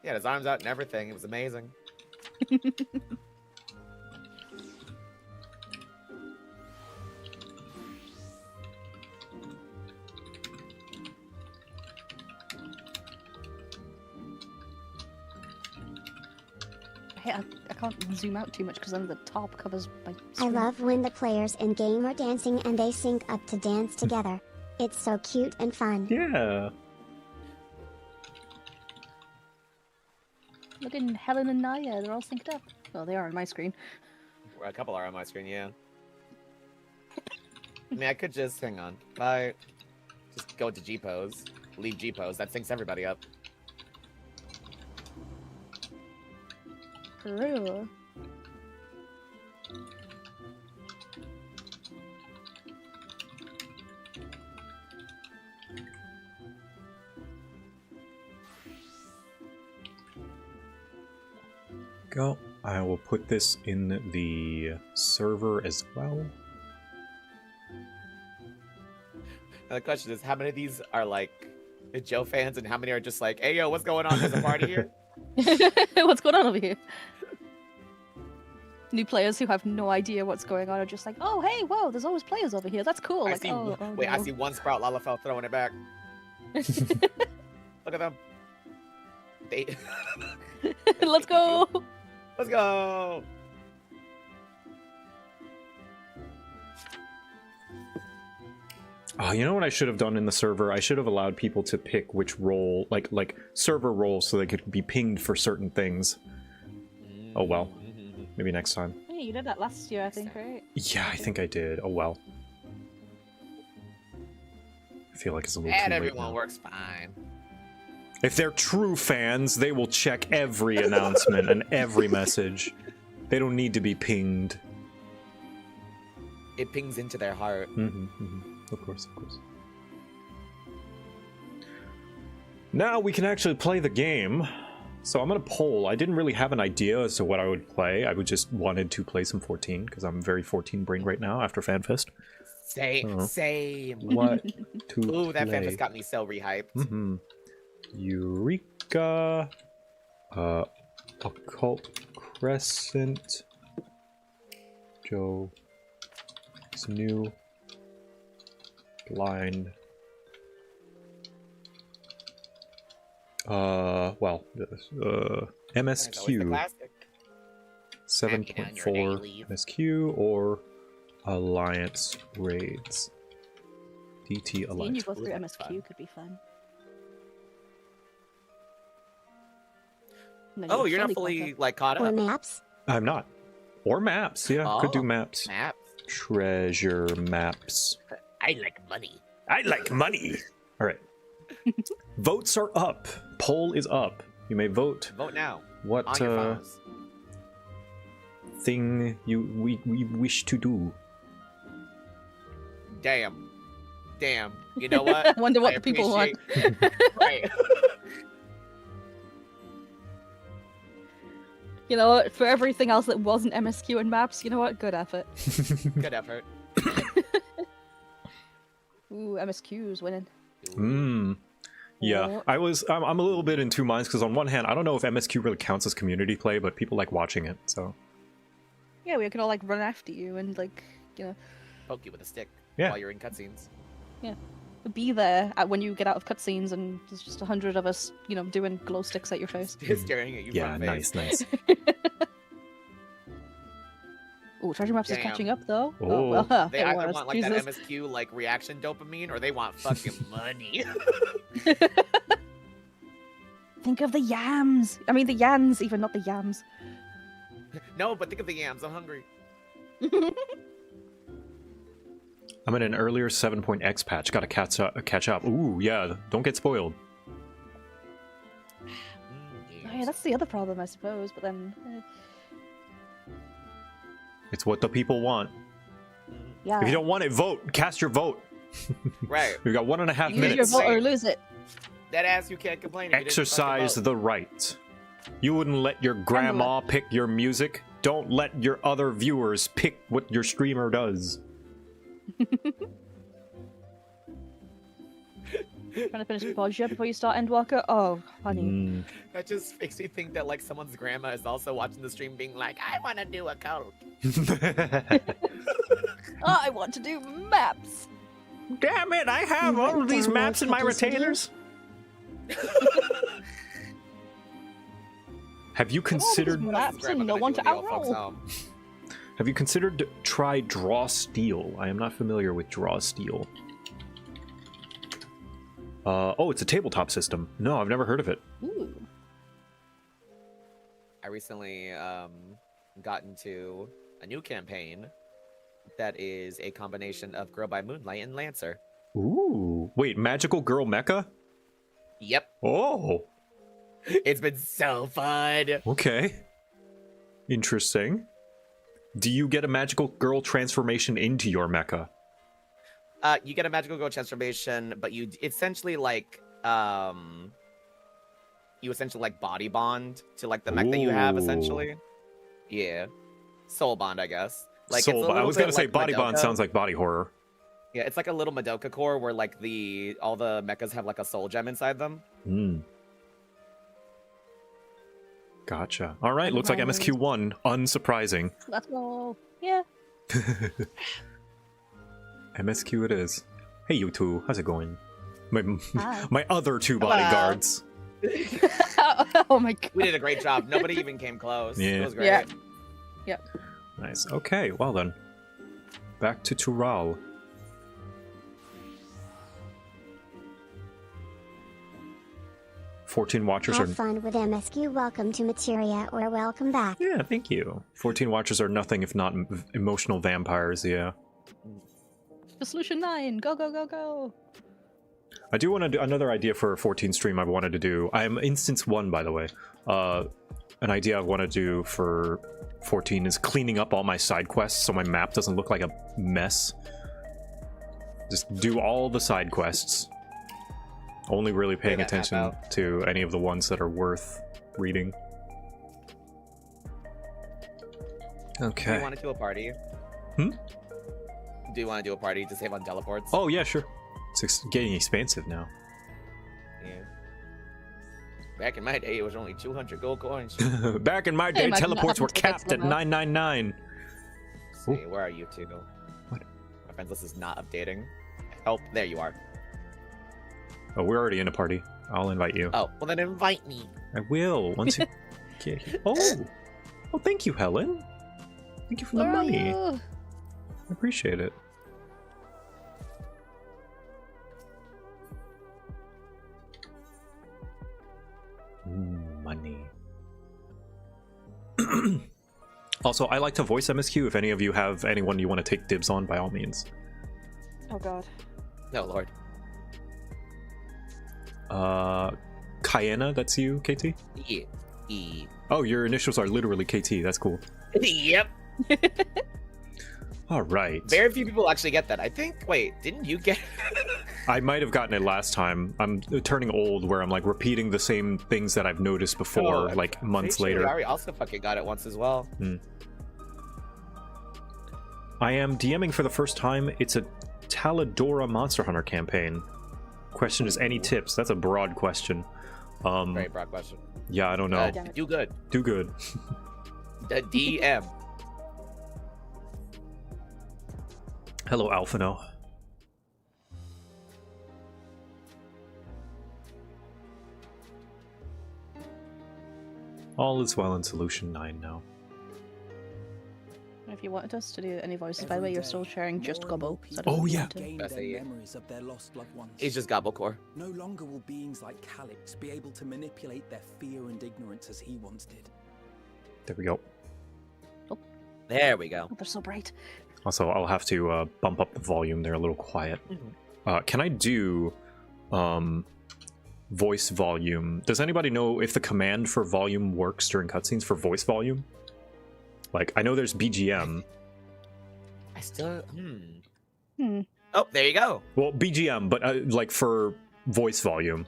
Yeah, his arms out and everything. It was amazing. I can't zoom out too much because then the top covers my I screen. love when the players in game are dancing and they sync up to dance together. It's so cute and fun. Yeah. Look at Helen and Naya, they're all synced up. Well, they are on my screen. Well, a couple are on my screen, yeah. I mean, I could just hang on. Bye. Just go to G pose, leave G pose. That syncs everybody up. For real. Go. I will put this in the server as well. Now the question is, how many of these are like Joe fans, and how many are just like, "Hey, yo, what's going on? There's a party here." What's going on over here? New players who have no idea what's going on are just like, oh, hey, whoa, there's always players over here. That's cool. I Like, see. oh, Wait, I no. see one Sprout Lalafell throwing it back. Look at them. They. Let's go. Let's go. Oh, you know what I should have done in the server? I should have allowed people to pick which role, like server roles, so they could be pinged for certain things. Oh well. Maybe next time. Hey, you did that last year, I think, right? Yeah, I think I did. Oh well. I feel like it's a little And too late everyone now. works fine. If they're true fans, they will check every announcement and every message. They don't need to be pinged. It pings into their heart. Of course, of course. Now we can actually play the game. So I'm gonna poll. I didn't really have an idea as to what I would play. I would just wanted to play some 14 because I'm very 14 brain right now after FanFest. Same. What to Ooh, that play? FanFest got me so rehyped. Eureka, Occult Crescent, Joe, it's new, blind. MSQ 7.4 MSQ or Alliance Raids. DT Seeing Alliance. you go through MSQ could be fun. And then Oh, you you're not fully fully caught up. like caught up. Or maps? I'm not. Or maps, yeah. Could do Oh, maps. Maps. Treasure maps. I like money. I like money. All right. Votes are up. Poll is up. You may vote. Vote now. What On your phones. thing we wish to do? Damn. You know what? I wonder what the people want. Right. You know what? For everything else that wasn't MSQ and maps, you know what? Good effort. Good effort. Ooh, MSQ's winning. Yeah, I'm a little bit in two minds because on one hand, I don't know if MSQ really counts as community play, but people like watching it, so. Yeah, we could all like run after you and like, you know, Poke you with a stick Yeah. while you're in cutscenes. yeah, be there when you get out of cutscenes and there's just 100 of us, you know, doing glow sticks at your face. Staring at you. Yeah, from face. nice. Ooh, treasure maps is Damn. catching up though. Oh. Well, They it either was. want like Jesus. that MSQ like reaction dopamine, or they want fucking money. Think of the yams. I mean the yams, even not the yams. No, but think of the yams. I'm hungry. I'm in an earlier 7.x patch. Gotta catch up. Ooh, yeah. Don't get spoiled. Oh, yeah, that's the other problem, I suppose. But then, It's what the people want. yeah. If you don't want it, vote. Cast your vote. Right. We've got 1.5 Use your minutes. vote or lose it. That ass, you can't complain. If you didn't Exercise fucking the right. You wouldn't let your grandma pick your music. Don't let your other viewers pick what your streamer does. Trying to finish Bodja before you start Endwalker? Oh, honey. vote. That just makes me think that like someone's grandma is also watching the stream, being like, "I want to do a code." I want to do maps. Damn it, I have all of these maps in my retainers. Have you considered maps and no one to outroll. Have you considered try Draw Steel? I am not familiar with Draw Steel. Oh, it's a tabletop system. No, I've never heard of it. Ooh. I recently got into a new campaign that is a combination of Girl by Moonlight and Lancer. Ooh. Wait, Magical Girl Mecha? Yep. Oh. It's been so fun. Okay. Interesting. Do you get a magical girl transformation into your mecha? You get a magical girl transformation, but you essentially like you essentially like body bond to like the mech that you have essentially. Yeah. Soul Bond, I guess. Like Soul it's a Bond. I little was gonna bit say like Body Bond Madoka. sounds like body horror. Yeah, it's like a little Madoka core where like all the mechas have like a soul gem inside them. Hmm. Gotcha. All right, looks like MSQ won. Unsurprising. Let's go. Yeah. MSQ it is. Hey, you two. How's it going? Hi. My other two Hello. bodyguards. Oh my god. We did a great job. Nobody even came close. Yeah. It was great. Yeah. Yep. Nice. Okay, well then. Back to Tural. "14 watchers Have are..." fun with MSQ. Welcome to Materia, or welcome back. Yeah, thank you. 14 watchers are nothing if not emotional vampires, yeah. For Solution 9, go, go, go, go. I do want to do another idea for a 14 stream I wanted to do. I am instance 1, by the way. An idea I want to do for 14 is cleaning up all my side quests so my map doesn't look like a mess. Just do all the side quests. Only really paying attention to any of the ones that are worth reading. Okay. Do you want to do a party? Hmm? Do you want to do a party to save on teleports? Oh, yeah, sure. It's getting expensive now. Yeah. Back in my day, it was only 200 gold coins. Back in my day, teleports were capped at 999. See, where are you two? What? My friends list is not updating. Oh, there you are. Oh, we're already in a party. I'll invite you. Oh, well then invite me. I will, once you get here. Oh! Oh, thank you, Helen. Thank you for the money. I appreciate it. Money. Also, I like to voice MSQ. If any of you have anyone you want to take dibs on, by all means. Oh god. No, Lord. Kayena, that's you, KT? Yeah. Oh, your initials are literally KT. That's cool. Yep. All right. Very few people actually get that. I think. Wait, didn't you get? I might have gotten it last time. I'm turning old, where I'm like repeating the same things that I've noticed before, like months later. Ari also fucking got it once as well. I am DMing for the first time. It's a Taladora Monster Hunter campaign. Question is, any tips? That's a broad question. Very broad question. Yeah, I don't know. Do good. Do good. The DM. Hello, Alphino. All is well in Solution 9 now. If you wanted us to do any voices, by the way, you're still sharing just Gobble. So oh, yeah. Memories of their lost loved ones. It's just Gobblecore. No longer will beings like Calyx be able to manipulate their fear and ignorance as he once did. There we go. Oh. There we go. Oh, they're so bright. Also, I'll have to bump up the volume. They're a little quiet. Can I do voice volume? Does anybody know if the command for volume works during cutscenes for voice volume? Like, I know there's BGM. I still... Oh, there you go. Well, BGM, but like for voice volume.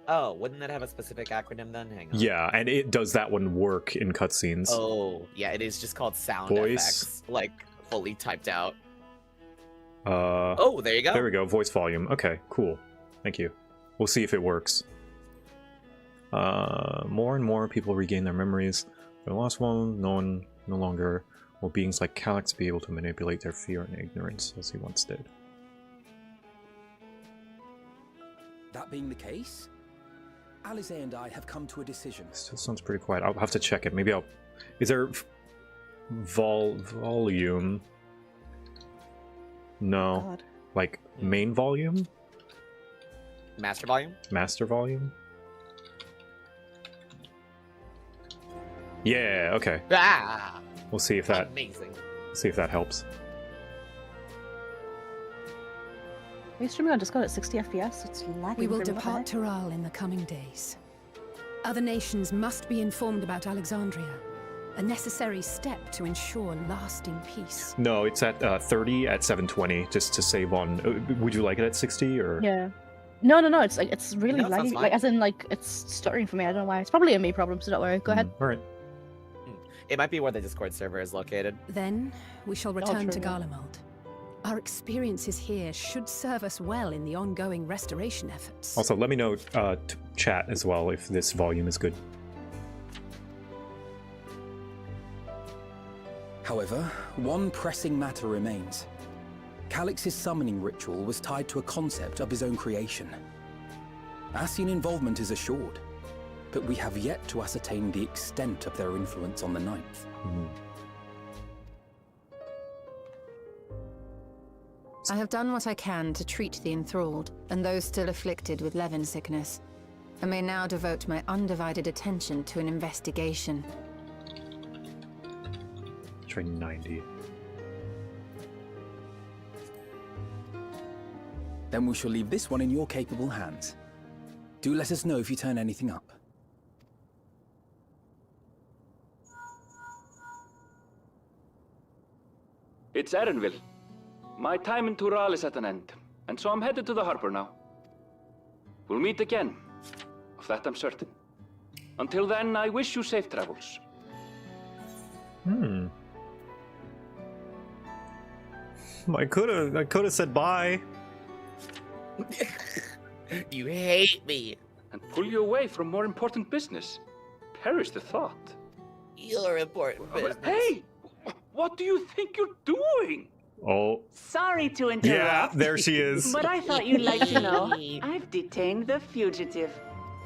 Oh, wouldn't that have a specific acronym then? Hang on. Yeah, and it does that one work in cutscenes. Oh, yeah, it is just called sound Voice. FX, like fully typed out. Oh, there you go. There we go, voice volume. Okay, cool. Thank you. We'll see if it works. More and more people regain their memories. The lost one, no longer will beings like Calyx be able to manipulate their fear and ignorance as he once did. That being the case, Alize and I have come to a decision. Still sounds pretty quiet. I'll have to check it. Maybe I'll... Is there... volume? No. God. Like, main volume? Master volume? Master volume? Yeah, okay. Ah! We'll see if that... Amazing. See if that helps. Are you streaming on Discord at 60 FPS? It's lagging. We will for me, what the depart heck? Tural in the coming days. Other nations must be informed about Alexandria, a necessary step to ensure lasting peace. No, it's at 30 at 720, just to save on... would you like it at 60, or...? Yeah. No, it's like, it's really No, it sounds laggy. fine. Like, as in, like, it's stuttering for me. I don't know why. It's probably a me problem, so don't worry. Go ahead. All right. It might be where the Discord server is located. Then we shall return to true. Garlemald. Our experiences here should serve us well in the ongoing restoration efforts. Also, let me know, chat as well, if this volume is good. However, one pressing matter remains. Calix's summoning ritual was tied to a concept of his own creation. Ascian involvement is assured, but we have yet to ascertain the extent of their influence on the Ninth. I have done what I can to treat the enthralled and those still afflicted with Levin sickness. I may now devote my undivided attention to an investigation. Train 90. Then we shall leave this one in your capable hands. Do let us know if you turn anything up. It's Erenville. My time in Tural is at an end, and so I'm headed to the harbor now. We'll meet again, of that I'm certain. Until then, I wish you safe travels. I could have said bye. You hate me. And pull you away from more important business. Perish the thought. You're important business. Hey! What do you think you're doing? Oh. Sorry to interrupt. Yeah, there she is. But I thought you'd like to know. I've detained the fugitive.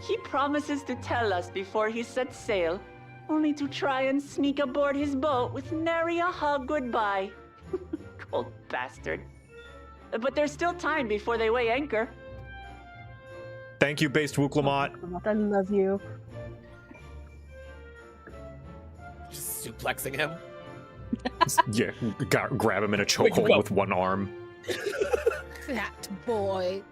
He promises to tell us before he sets sail, only to try and sneak aboard his boat with nary a hug goodbye. Cold bastard. But there's still time before they weigh anchor. Thank you, Based Wuklamot. I love you. Just suplexing him. Yeah, grab him in a chokehold with one arm. That boy.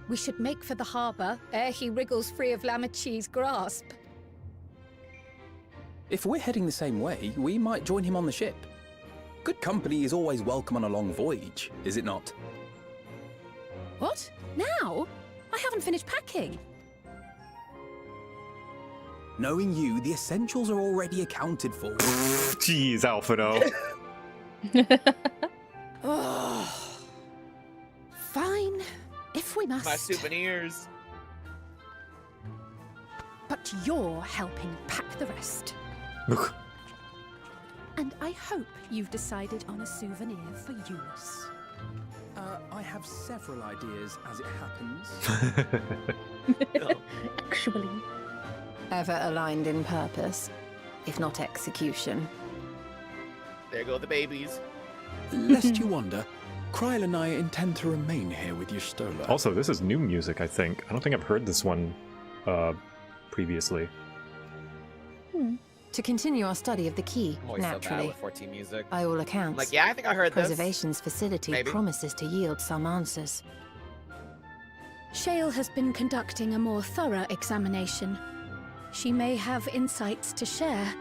We should make for the harbour ere he wriggles free of Lamachi's grasp. If we're heading the same way, we might join him on the ship. Good company is always welcome on a long voyage, is it not? What? Now? I haven't finished packing. Knowing you, the essentials are already accounted for. Jeez, Alphino. Oh. Fine, if we must. My souvenirs. But you're helping pack the rest. And I hope you've decided on a souvenir for Eunice. I have several ideas as it happens. Actually. Ever aligned in purpose, if not execution. There go the babies. Lest you wonder, Kryl and I intend to remain here with your Stola. Also, this is new music, I think. I don't think I've heard this one previously. To continue our study of the key, I'm always so bad naturally. with 14 music. By all accounts, I'm like, yeah, I think I heard this. Preservation's facility Maybe. promises to yield some answers. Shale has been conducting a more thorough examination. She may have insights to share.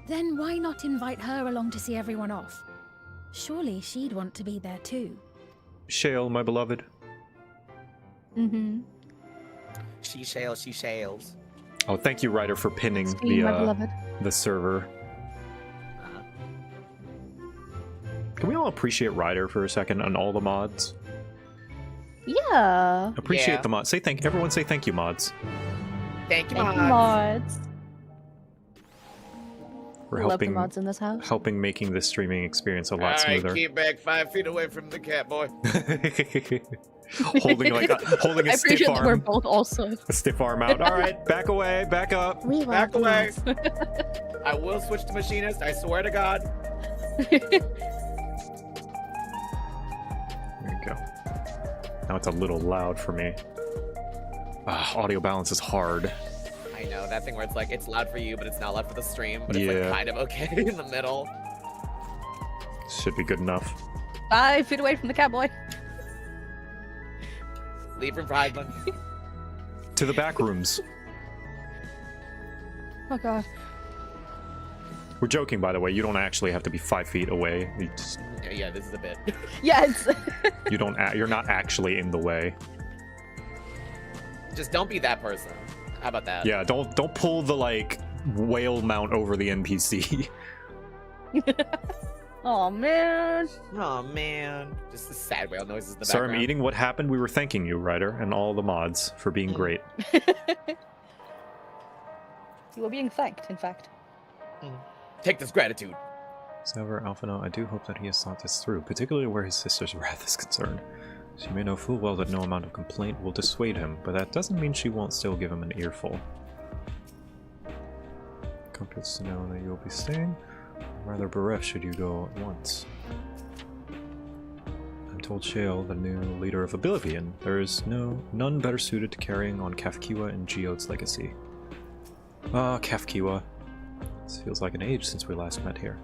Then why not invite her along to see everyone off? Surely she'd want to be there too. Shale, my beloved. She shales. Oh, thank you, Ryder, for pinning the server. Can we all appreciate Ryder for a second on all the mods? Yeah. Appreciate the mods. Everyone say thank you, mods. Thank you, Thank mods. you, mods. We're Love the helping, mods in this house. helping making this streaming experience a lot All right, smoother. keep back 5 feet away from the cat boy. holding a I stiff appreciate that we're arm. both also. A stiff arm out. All right, back away, back up. We Back welcome away. us. I will switch to machinist. I swear to God. There you go. Now it's a little loud for me. Audio balance is hard. I know that thing where it's like it's loud for you, but it's not loud for the stream. But it's Yeah. like kind of okay in the middle. Should be good enough. 5 feet away from the cowboy. Leave room for Heidman. To the back rooms. Oh god. We're joking, by the way. You don't actually have to be 5 feet away. You just, Yeah, this is a bit. Yes. you're not actually in the way. Just don't be that person. How about that? Yeah, don't pull the like whale mount over the NPC. Oh man. Oh man. Just the sad whale noises in the Sorry, background. I'm eating. What happened? We were thanking you, Ryder, and all the mods for being great. You were being thanked, in fact. Take this gratitude. However, Alphino, I do hope that he has thought this through, particularly where his sister's wrath is concerned. She may know full well that no amount of complaint will dissuade him, but that doesn't mean she won't still give him an earful. Comforts to know that you'll be staying. Rather bereft should you go at once. I'm told Shale, the new leader of Oblivion, there is none better suited to carrying on Kafkiwa and Geode's legacy. Ah, Kafkiwa. This feels like an age since we last met here.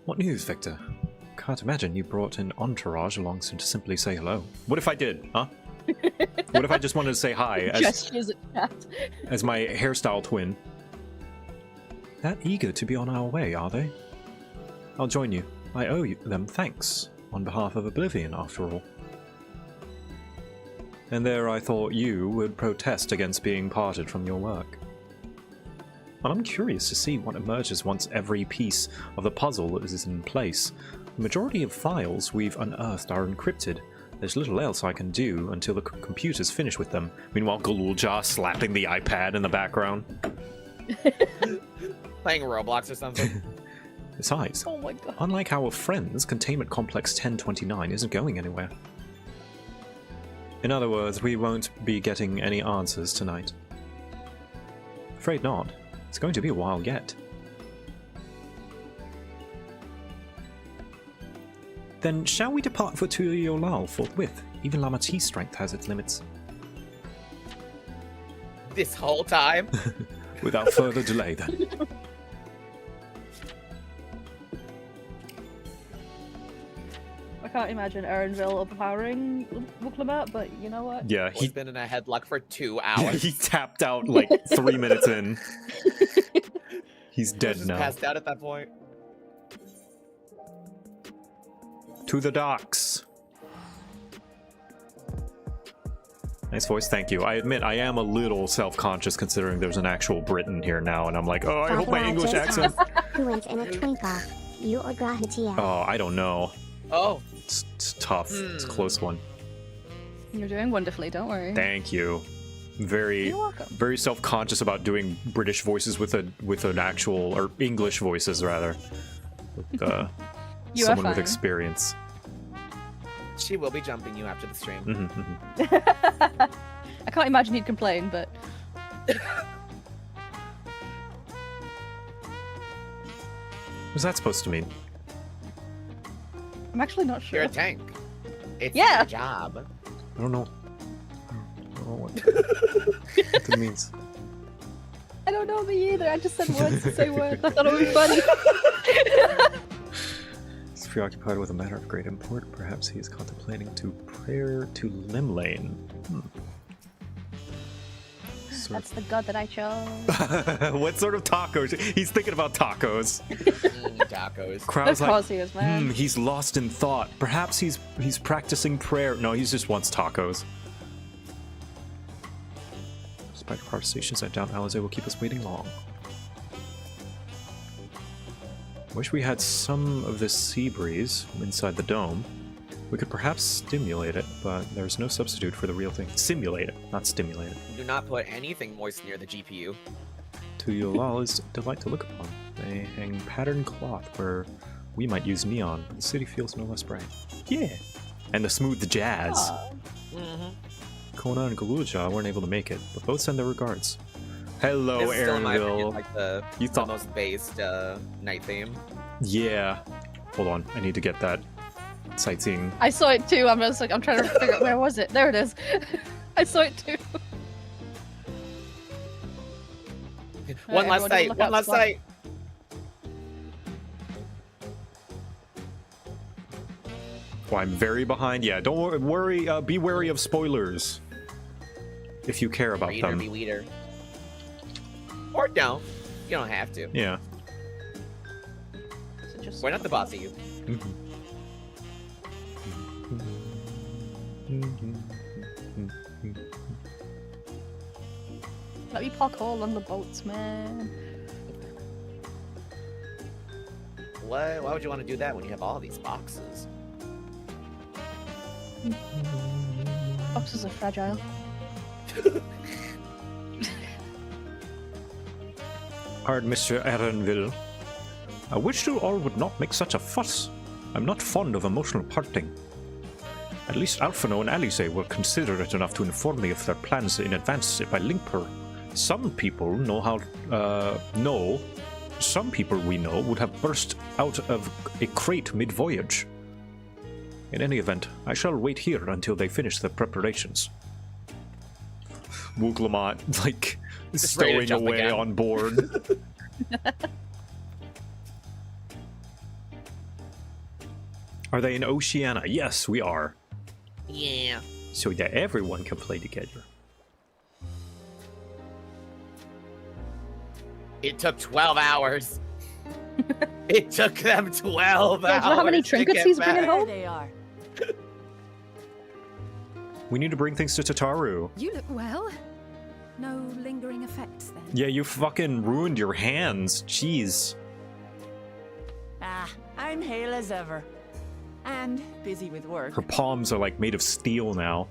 What news, Victor? Can't imagine you brought an entourage along to simply say hello. What if I did, huh? What if I just wanted to say hi as my hairstyle twin? That eager to be on our way, are they? I'll join you. I owe them thanks, on behalf of Oblivion, after all. And there I thought you would protest against being parted from your work. Well, I'm curious to see what emerges once every piece of the puzzle is in place. The majority of files we've unearthed are encrypted. There's little else I can do until the computers finish with them. Meanwhile, Galulja slapping the iPad in the background. Playing Roblox or something. Besides, oh my God. Unlike our friends, Containment Complex 1029 isn't going anywhere. In other words, we won't be getting any answers tonight. Afraid not. It's going to be a while yet. Then shall we depart for Tuliolal forthwith? Even Lamati's strength has its limits. This whole time? Without further delay, then. I can't imagine Erenville overpowering Wuklemat, but you know what? Yeah, He's been in a headlock for 2 hours. He tapped out like 3 minutes in. He's dead just now. Passed out at that point. To the docks. Nice voice, thank you. I admit I am a little self-conscious considering there's an actual Briton here now, and I'm like, oh, I hope my English accent. Who went in a twinkle? You or Grahatia? Oh, I don't know. Oh. It's tough. It's a close one. You're doing wonderfully, don't worry. Thank you. Very, You're welcome. very self-conscious about doing British voices with an actual, or English voices rather, with someone with experience. She will be jumping you after the stream. I can't imagine he'd complain, but What's that supposed to mean? I'm actually not sure. You're a tank. It's Yeah. your job. I don't know. I don't know what it means. I don't know me either. I just said words to say words. I thought it would be funny. He's preoccupied with a matter of great import. Perhaps he is contemplating to prayer to Limlane. That's the god that I chose. What sort of tacos? He's thinking about tacos. Tacos. Crowd's Of like, course he is, man. he's lost in thought. Perhaps he's practicing prayer. No, he just wants tacos. Despite our conversations, I doubt Alize will keep us waiting long. Wish we had some of this sea breeze inside the dome. We could perhaps stimulate it, but there's no substitute for the real thing. Simulate it, not stimulate it. Do not put anything moist near the GPU. Tuyulal is a delight to look upon. They hang patterned cloth where we might use neon. The city feels no less bright. Yeah. And the smooth jazz. Kona and Galulja weren't able to make it, but both send their regards. Hello, This is still, in my opinion, Aaronville. like the most based night theme. Yeah. Hold on, I need to get that sightseeing. I saw it too. I'm just like, I'm trying to figure out where was it. There it is. I saw it too. One last sight. One last sight. Oh, I'm very behind. Yeah, don't worry. Be wary of spoilers if you care about Reader, them. be weeder. Or don't. You don't have to. Yeah. We're not the boss of you. Let me poke hole on the boats, man. Why would you want to do that when you have all these boxes? Boxes are fragile. Pardon, Mr. Erenville. I wish you all would not make such a fuss. I'm not fond of emotional parting. At least Alphino and Alice were considerate enough to inform me of their plans in advance if I link her. Some people some people we know would have burst out of a crate mid-voyage. In any event, I shall wait here until they finish their preparations. Wooglamont, like, stowing away again. On board. Are they in Oceania? Yes, we are. Yeah. So that everyone can play together. It took 12 hours. It took them 12 hours. Do you know how many trinkets he's bringing home? There they are. We need to bring things to Tataru. You look well. No lingering effects then? Yeah, you fucking ruined your hands. Jeez. Ah, I'm hale as ever. And busy with work. Her palms are like made of steel now.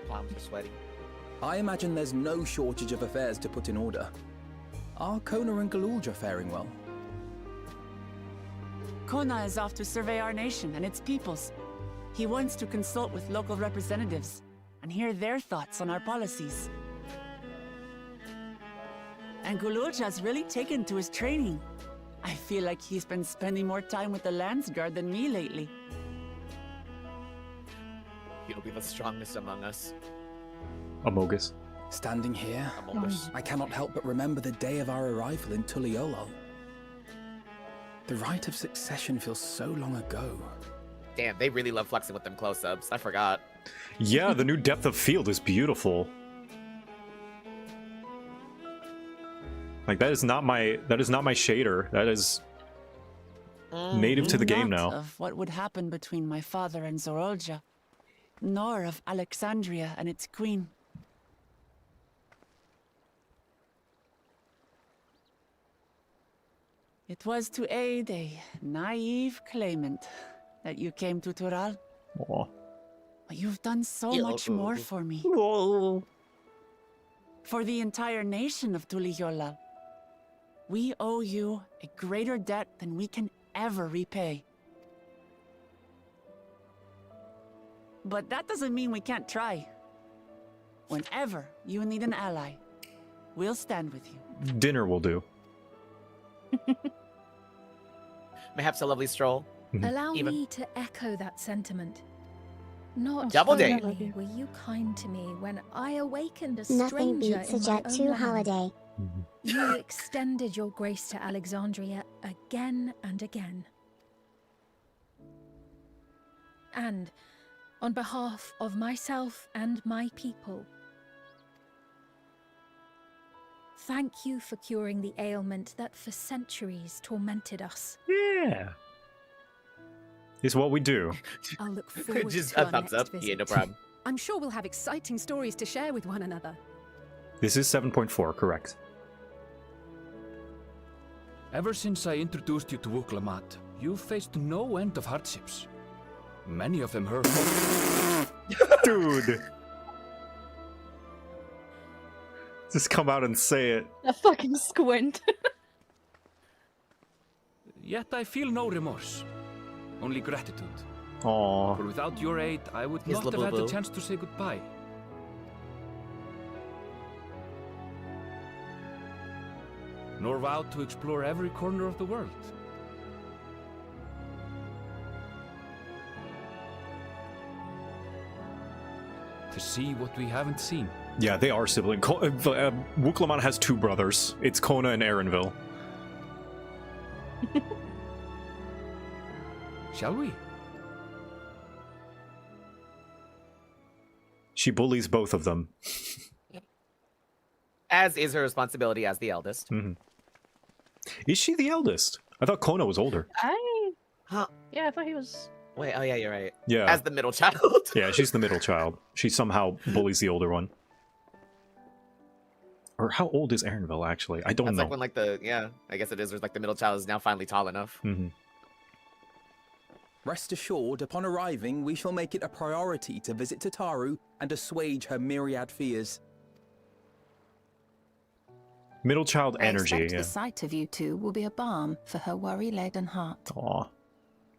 Palms are sweaty. I imagine there's no shortage of affairs to put in order. Are Kona and Galulja faring well? Kona is off to survey our nation and its peoples. He wants to consult with local representatives and hear their thoughts on our policies. And Galulja's really taken to his training. I feel like he's been spending more time with the Landsguard than me lately. He'll be the strongest among us. Amogus. Standing here, I cannot help but remember the day of our arrival in Tuliolo. The rite of succession feels so long ago. Damn, they really love flexing with them close-ups. I forgot. Yeah, the new depth of field is beautiful. Like that is not my shader. That is native to the game now. Of what would happen between my father and Zorolja, nor of Alexandria and its queen. It was to aid a naive claimant that you came to Tural. Aww. But you've done so much more for me. For the entire nation of Tuliyollal. We owe you a greater debt than we can ever repay. But that doesn't mean we can't try. Whenever you need an ally, we'll stand with you. Dinner will do. Perhaps a lovely stroll. Allow me to echo that sentiment. Not Double date. only were you kind to me when I awakened a Nothing stranger beats a in my Jet own 2 land, holiday. you extended your grace to Alexandria again and again. And on behalf of myself and my people, thank you for curing the ailment that for centuries tormented us. Yeah. It's what we do. I'll look forward Just to a our thumbs next up. visit. Yeah, no problem. I'm sure we'll have exciting stories to share with one another. This is 7.4, correct. Ever since I introduced you to Wuklamat, you've faced no end of hardships. Many of them hurtful. Dude. Just come out and say it. A fucking squint. Yet I feel no remorse. Only gratitude. Aww. For without your aid, I would Here's not have had the Labubu. chance to say goodbye. Nor vowed to explore every corner of the world. To see what we haven't seen. Yeah, they are siblings. Wuklaman has two brothers. It's Kona and Erenville. Shall we? She bullies both of them. As is her responsibility as the eldest. Is she the eldest? I thought Kona was older. Yeah, I thought he was Wait, oh yeah, you're right. Yeah. As the middle child. Yeah, she's the middle child. She somehow bullies the older one. Or how old is Erinville, actually? I don't That's know. like when like the, yeah, I guess it is, there's like the middle child is now finally tall enough. Mm-hmm. Rest assured, upon arriving, we shall make it a priority to visit Tataru and assuage her myriad fears. Middle child I energy, expect yeah. the sight of you two will be a balm for her worry-laden heart. Aw.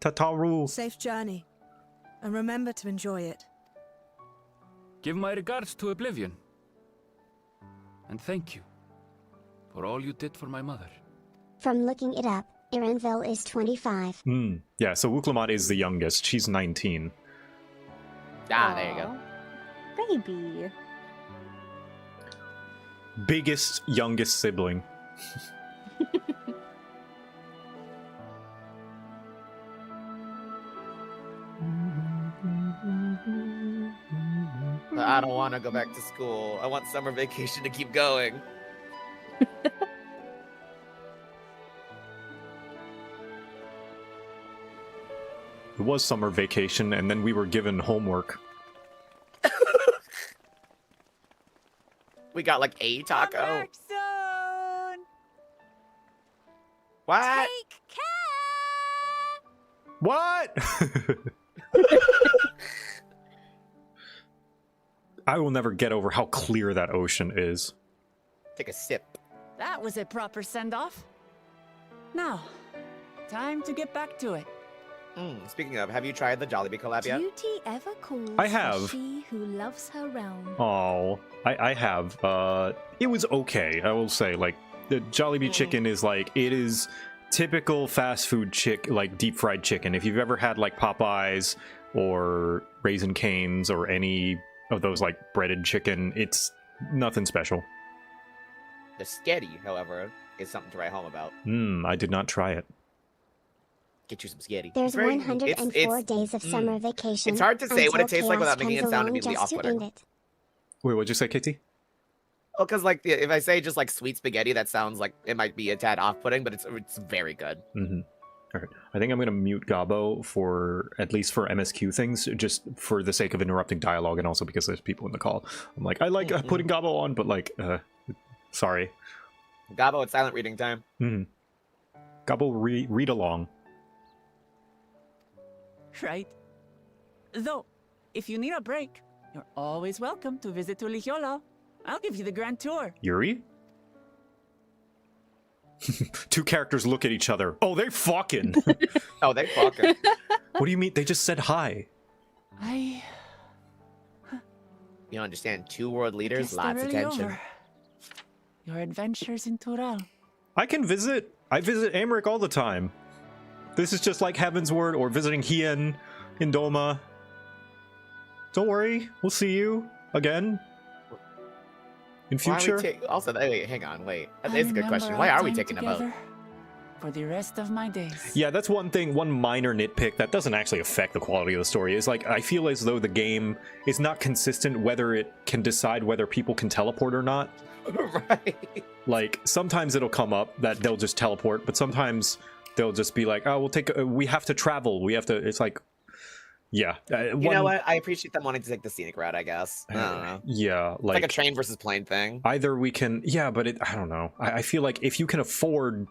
Tataru. Safe journey. And remember to enjoy it. Give my regards to Oblivion. And thank you for all you did for my mother. From looking it up, Erinville is 25. Yeah, so Wuklamat is the youngest. She's 19. Ah, there you go. Baby. Biggest, youngest sibling. I don't want to go back to school. I want summer vacation to keep going. It was summer vacation, and then we were given homework. We got like a taco. Back soon. What? Take care. What? I will never get over how clear that ocean is. Take a sip. That was a proper send-off. Now, time to get back to it. Speaking of, have you tried the Jollibee collab yet? Duty ever calls I have. for she who loves her realm. Oh, I have. It was okay, I will say. Like, the Jollibee chicken is like, it is typical fast food like deep fried chicken. If you've ever had like Popeyes or Raisin Cane's or any of those like breaded chicken, it's nothing special. The sketty, however, is something to write home about. I did not try it. Get you some sketty. There's It's very- 104 days of summer vacation. It's hard to say what it until tastes like without chaos making it comes sound along immediately just to off-putting. end it. Wait, what'd you say, Kitty? Well, because like if I say just like sweet spaghetti, that sounds like it might be a tad off-putting, but it's very good. Alright. I think I'm gonna mute Gabo for at least for MSQ things, just for the sake of interrupting dialogue and also because there's people in the call. I'm like, I like putting Gabo on, but like, sorry. Gabo, it's silent reading time. Gabo, read along. Right. Though, if you need a break, you're always welcome to visit Tulihiolo. I'll give you the grand tour. Yuri? Two characters look at each other. Oh, they fucking. Oh, they fucking. What do you mean? They just said hi. I You don't understand. Two world leaders, guess they're lots of really tension. over. Your adventures in Tural. I can visit. I visit Amrik all the time. This is just like Heaven's Word or visiting Hien in Doma. Don't worry, we'll see you again in Why are we future. also, wait, hang on, wait. That I is a good remember question. our Why are we time taking a boat? together for the rest of my days. Yeah, that's one thing, one minor nitpick that doesn't actually affect the quality of the story is like, I feel as though the game is not consistent whether it can decide whether people can teleport or not. Right. Like, sometimes it'll come up that they'll just teleport, but sometimes they'll just be like, oh, we have to travel. We have to, it's like, yeah. You know what? I appreciate them wanting to take the scenic route, I guess. I don't know. Yeah, It's like a train versus plane thing. Either we can, yeah, but I don't know. I feel like if you can afford,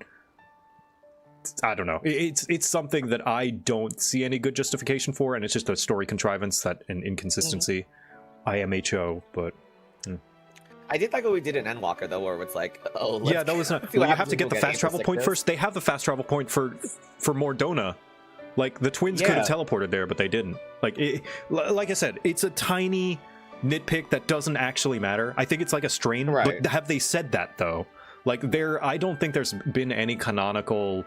I don't know. It's something that I don't see any good justification for, and it's just a story contrivance that an inconsistency. IMHO, but. I did like what we did in Endwalker though, where it's like, oh, Yeah, that was not. Well, you have to get the fast travel point first. They have the fast travel point for Mordona. Like the twins could have teleported there, but they didn't. Like like I said, it's a tiny nitpick that doesn't actually matter. I think it's like a strain. Right. But have they said that though? Like I don't think there's been any canonical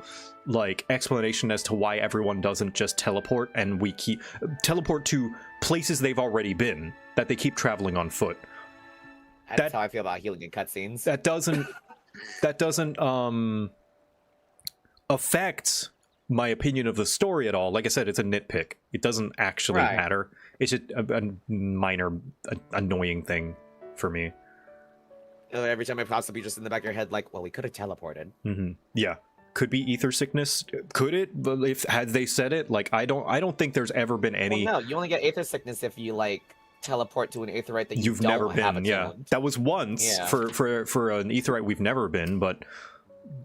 like explanation as to why everyone doesn't just teleport and we teleport to places they've already been, that they keep traveling on foot. That's how I feel about healing in cutscenes. That doesn't affect my opinion of the story at all. Like I said, it's a nitpick. It doesn't actually matter. It's just a minor annoying thing for me. Every time it pops up, you're just in the back of your head like, well, we could have teleported. Yeah. could be ether sickness. Could it? But if had they said it, like I don't think there's ever been any. Well, no, you only get aether sickness if you like teleport to an aetherite that you've don't never have been. attuned. Yeah, that was once for an aetherite we've never been, but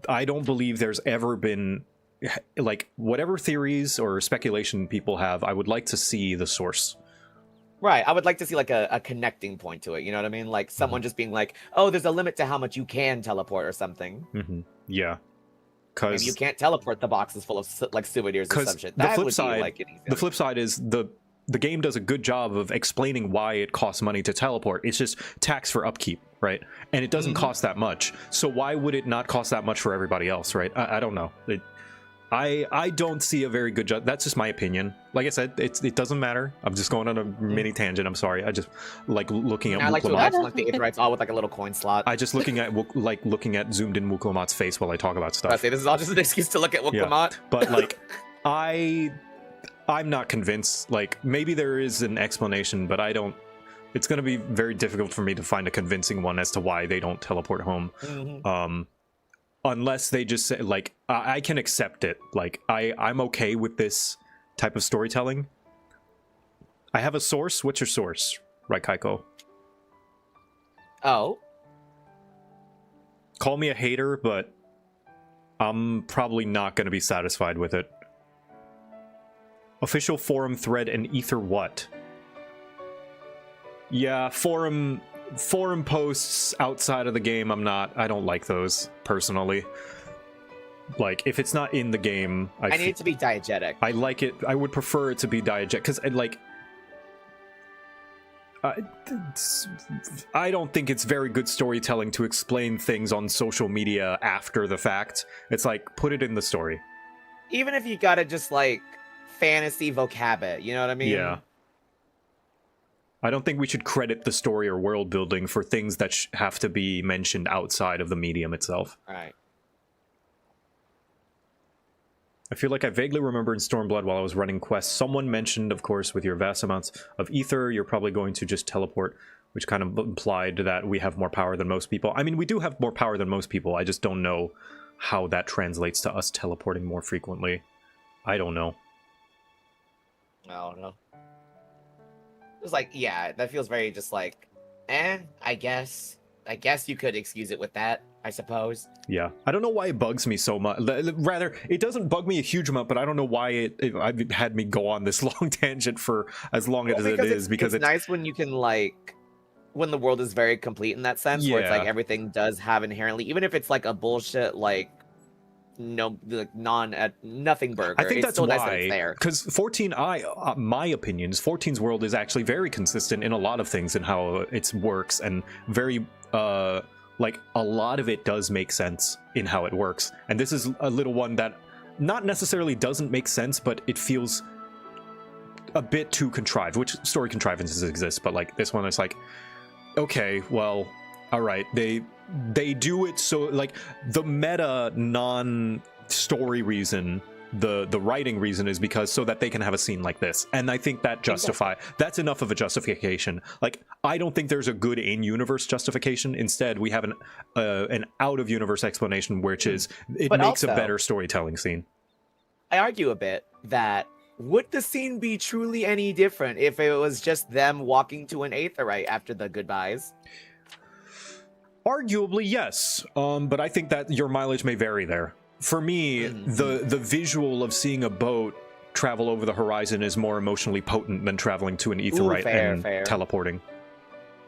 I don't believe there's ever been, like, whatever theories or speculation people have. I would like to see the source. Right, I would like to see like a connecting point to it. You know what I mean? Like someone just being like, "Oh, there's a limit to how much you can teleport" or something. Yeah, Maybe because you can't teleport the boxes full of like souvenirs or some shit. That would be like an easy. The flip side is the game does a good job of explaining why it costs money to teleport. It's just tax for upkeep, right? And it doesn't cost that much. So why would it not cost that much for everybody else, right? I don't know. I don't see a very good job. That's just my opinion. Like I said, it doesn't matter. I'm just going on a mini tangent. I'm sorry. I just like looking at. I like to imagine like the aetherites all with like a little coin slot. I just looking at zoomed in Wooklamat's face while I talk about stuff. I say this is all just an excuse to look at Wooklamat. Yeah. But like, I'm not convinced. Like, maybe there is an explanation, but I don't. It's going to be very difficult for me to find a convincing one as to why they don't teleport home. Unless they just say, like, I can accept it. Like, I'm okay with this type of storytelling. I have a source. What's your source? Right, Kaiko? Oh. Call me a hater, but I'm probably not going to be satisfied with it. Official forum thread and ether what? Yeah, forum posts outside of the game, I don't like those, personally. Like, if it's not in the game... I need it to be diegetic. I like it, I would prefer it to be diegetic, because, like... I don't think it's very good storytelling to explain things on social media after the fact. It's like, put it in the story. Even if you gotta just, like, fantasy vocab it, you know what I mean? Yeah. I don't think we should credit the story or world building for things that have to be mentioned outside of the medium itself. Right. I feel like I vaguely remember in Stormblood while I was running quests, someone mentioned, of course, with your vast amounts of ether, you're probably going to just teleport, which kind of implied that we have more power than most people. I mean, we do have more power than most people. I just don't know how that translates to us teleporting more frequently. I don't know. I don't know. It was like, yeah, that feels very just like, I guess you could excuse it with that, I suppose. Yeah, I don't know why it bugs me so much. Rather, it doesn't bug me a huge amount, but I don't know why it had me go on this long tangent for as long as it is. Because it's nice when you can, like, when the world is very complete in that sense, where it's like everything does have inherently, even if it's like a bullshit, like, nothing burger. I think that's still why, nice that it's there. Because my opinion is 14's world is actually very consistent in a lot of things and how it works, and very like a lot of it does make sense in how it works. And this is a little one that not necessarily doesn't make sense, but it feels a bit too contrived, which story contrivances exist, but like this one is like, okay, well, all right, they do it so, like, the meta non-story reason, the writing reason is because so that they can have a scene like this, and I think that that's enough of a justification. Like, I don't think there's a good in-universe justification. Instead, we have an out-of-universe explanation, which is it makes a better storytelling scene. I argue a bit that would the scene be truly any different if it was just them walking to an aetherite after the goodbyes? Arguably, yes, but I think that your mileage may vary there. For me, the visual of seeing a boat travel over the horizon is more emotionally potent than traveling to an aetherite and teleporting.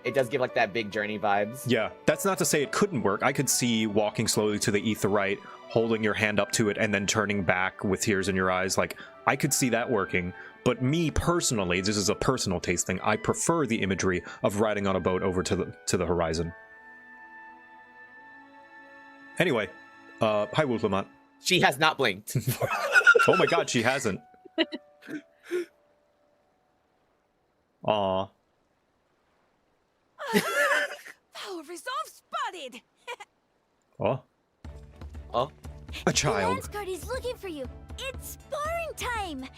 It does give like that big journey vibes. Yeah, that's not to say it couldn't work. I could see walking slowly to the aetherite, holding your hand up to it, and then turning back with tears in your eyes. Like, I could see that working. But me personally, this is a personal taste thing, I prefer the imagery of riding on a boat over to the horizon. Anyway, hi Wooklamat. She has not blinked. Oh my god, she hasn't. Aww. Power resolve spotted! Oh? Oh? A child. The Landsguard is looking for you. It's sparring time!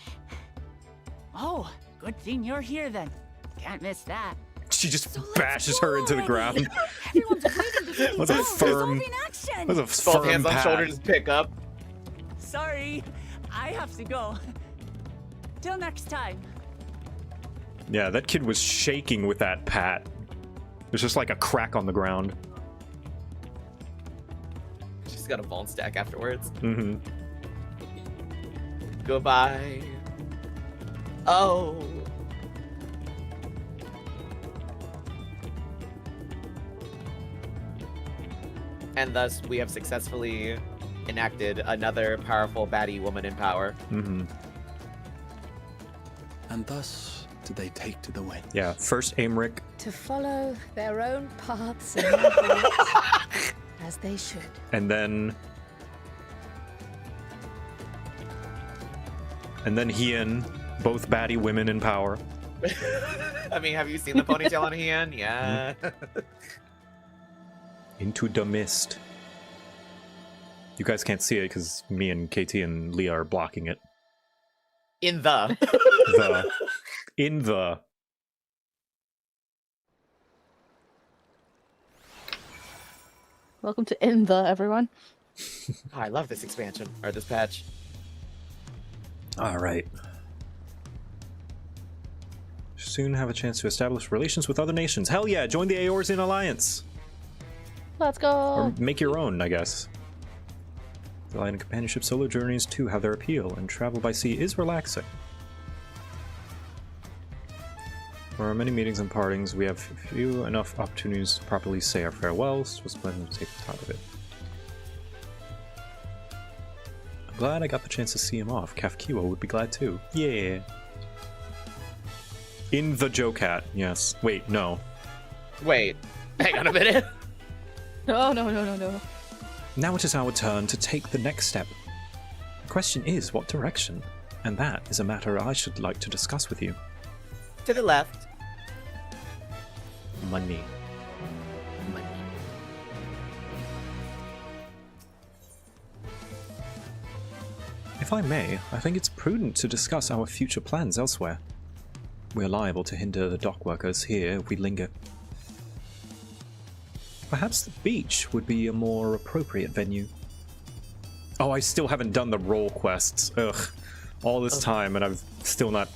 Oh, good thing you're here then. Can't miss that. She just bashes her into the ground. Everyone's waiting to see That's a firm. Both hands on shoulder, just pick up. Sorry, I have to go. Till next time. Yeah, that kid was shaking with that pat. There's just like a crack on the ground. She's got a vault stack afterwards. Mm-hmm. Goodbye. Oh. And thus, we have successfully enacted another powerful baddie woman in power. Mm-hmm. And thus do they take to the wind. Yeah, first Aymeric. To follow their own paths and their thoughts, as they should. And then Hien, both baddie women in power. I mean, have you seen the ponytail on Hien? Yeah. Into the mist. You guys can't see it because me and KT and Leah are blocking it. In the. In the. Welcome to In the, everyone. Oh, I love this expansion, or this patch. Alright. Soon have a chance to establish relations with other nations. Hell yeah, join the Eorzean Alliance! Let's go! Or make your own, I guess. Delight in companionship solo journeys too have their appeal, and travel by sea is relaxing. For our many meetings and partings, we have few enough opportunities to properly say our farewells. It was a pleasure to take the time of it. I'm glad I got the chance to see him off. Kafkiwa would be glad too. Yeah. In the JoCat, yes. Wait, no. Wait, hang on a minute. No. Now it is our turn to take the next step. The question is, what direction? And that is a matter I should like to discuss with you. To the left. Money. If I may, I think it's prudent to discuss our future plans elsewhere. We are liable to hinder the dock workers here if we linger. Perhaps the beach would be a more appropriate venue. Oh, I still haven't done the role quests. Ugh. All this time and I've still not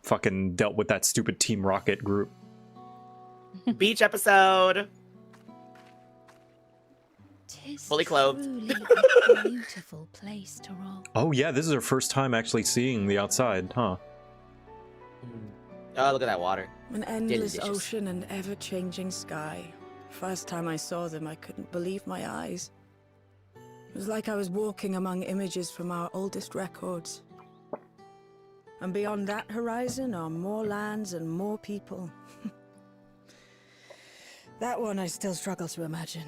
fucking dealt with that stupid Team Rocket group. Beach episode. Fully clothed. Truly a beautiful place to roam. Oh yeah, this is our first time actually seeing the outside, huh? Oh, look at that water. An endless Delicious. ocean and ever-changing sky. First time I saw them, I couldn't believe my eyes. It was like I was walking among images from our oldest records. And beyond that horizon are more lands and more people. That one I still struggle to imagine.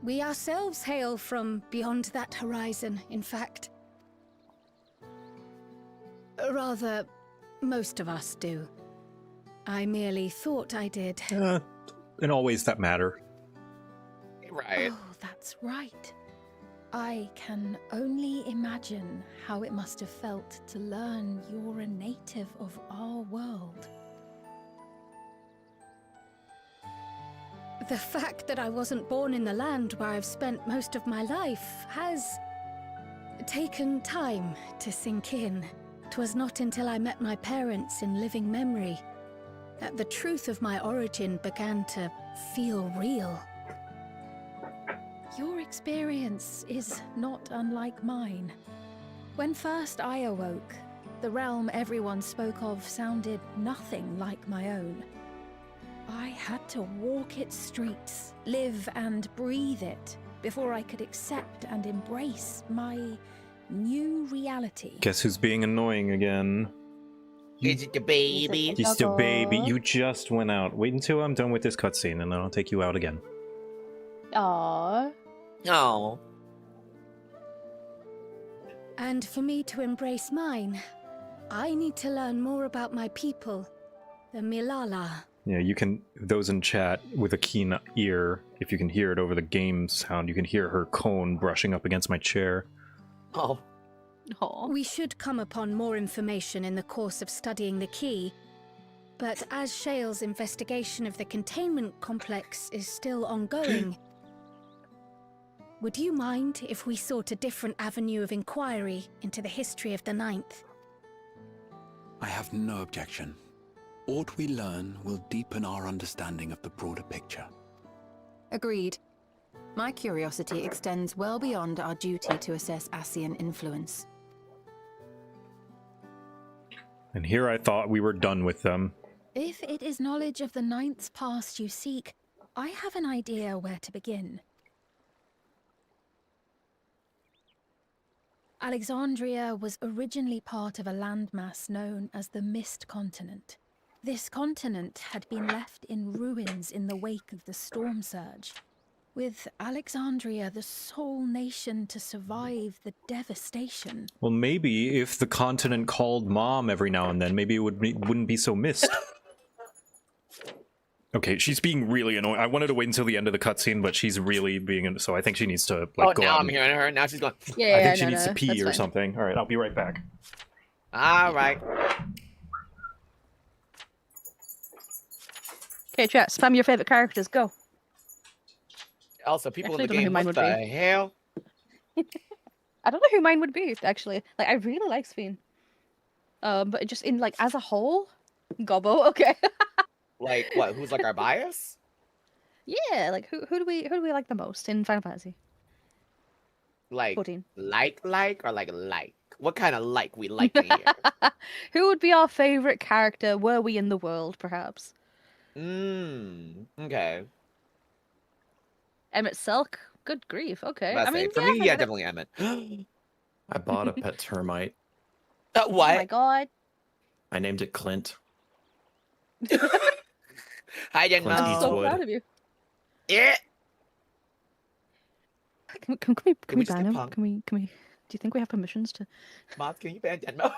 We ourselves hail from beyond that horizon, in fact. Rather, most of us do. I merely thought I did. In all ways that matter. Right. Oh, that's right. I can only imagine how it must have felt to learn you're a native of our world. The fact that I wasn't born in the land where I've spent most of my life has taken time to sink in. 'Twas not until I met my parents in living memory that the truth of my origin began to feel real. Your experience is not unlike mine. When first I awoke, the realm everyone spoke of sounded nothing like my own. I had to walk its streets, live and breathe it, before I could accept and embrace my new reality. Guess who's being annoying again? Is it the baby? You still baby. You just went out. Wait until I'm done with this cutscene and then I'll take you out again. Aww. Oh. And for me to embrace mine, I need to learn more about my people, the Milala. Yeah, you can, those in chat with a keen ear, if you can hear it over the game sound, you can hear her cone brushing up against my chair. Oh. Aww. We should come upon more information in the course of studying the key, but as Shale's investigation of the containment complex is still ongoing, would you mind if we sought a different avenue of inquiry into the history of the Ninth? I have no objection. Aught we learn will deepen our understanding of the broader picture. Agreed. My curiosity extends well beyond our duty to assess Ascian influence. And here I thought we were done with them. If it is knowledge of the Ninth's past you seek, I have an idea where to begin. Alexandria was originally part of a landmass known as the Mist Continent. This continent had been left in ruins in the wake of the storm surge, with Alexandria the sole nation to survive the devastation. Well, maybe if the continent called Mom every now and then, maybe it wouldn't be so missed. Okay, she's being really annoying. I wanted to wait until the end of the cutscene, but she's really being... So I think she needs to, like, go now out I'm hearing her. Now she's going... I think she needs to pee or something. All right, I'll be right back. All right. Okay, chat, spam your favorite characters, go. Also, people Actually, in the game, what the hell? I don't know who mine would be, actually. Like, I really like Sphene. But just in, like, as a whole, Gobbo, okay. Like, what, who's, like, our bias? Yeah, like, who do we like the most in Final Fantasy? Like, 14. like, or like? What kind of like we like in here? Who would be our favorite character were we in the world, perhaps? Okay. Emmett Selk? Good grief, okay. I mean, for me, yeah, definitely Emmett. I bought a pet termite. What? Oh my god. I named it Clint. I didn't Clint know. I'm so proud of you. Yeah. Can we just ban get him? Punk? Can we? Do you think we have permissions to? Moth, can you ban Denmo?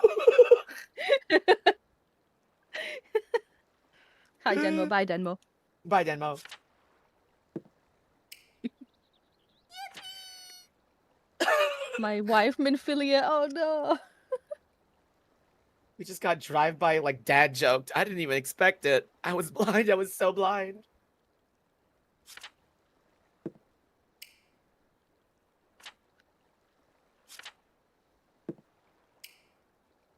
Hi Denmo, bye Denmo. Bye, Denmo. My wife Minfilia, oh no. We just got drive-by, like, dad joked. I didn't even expect it. I was blind. I was so blind.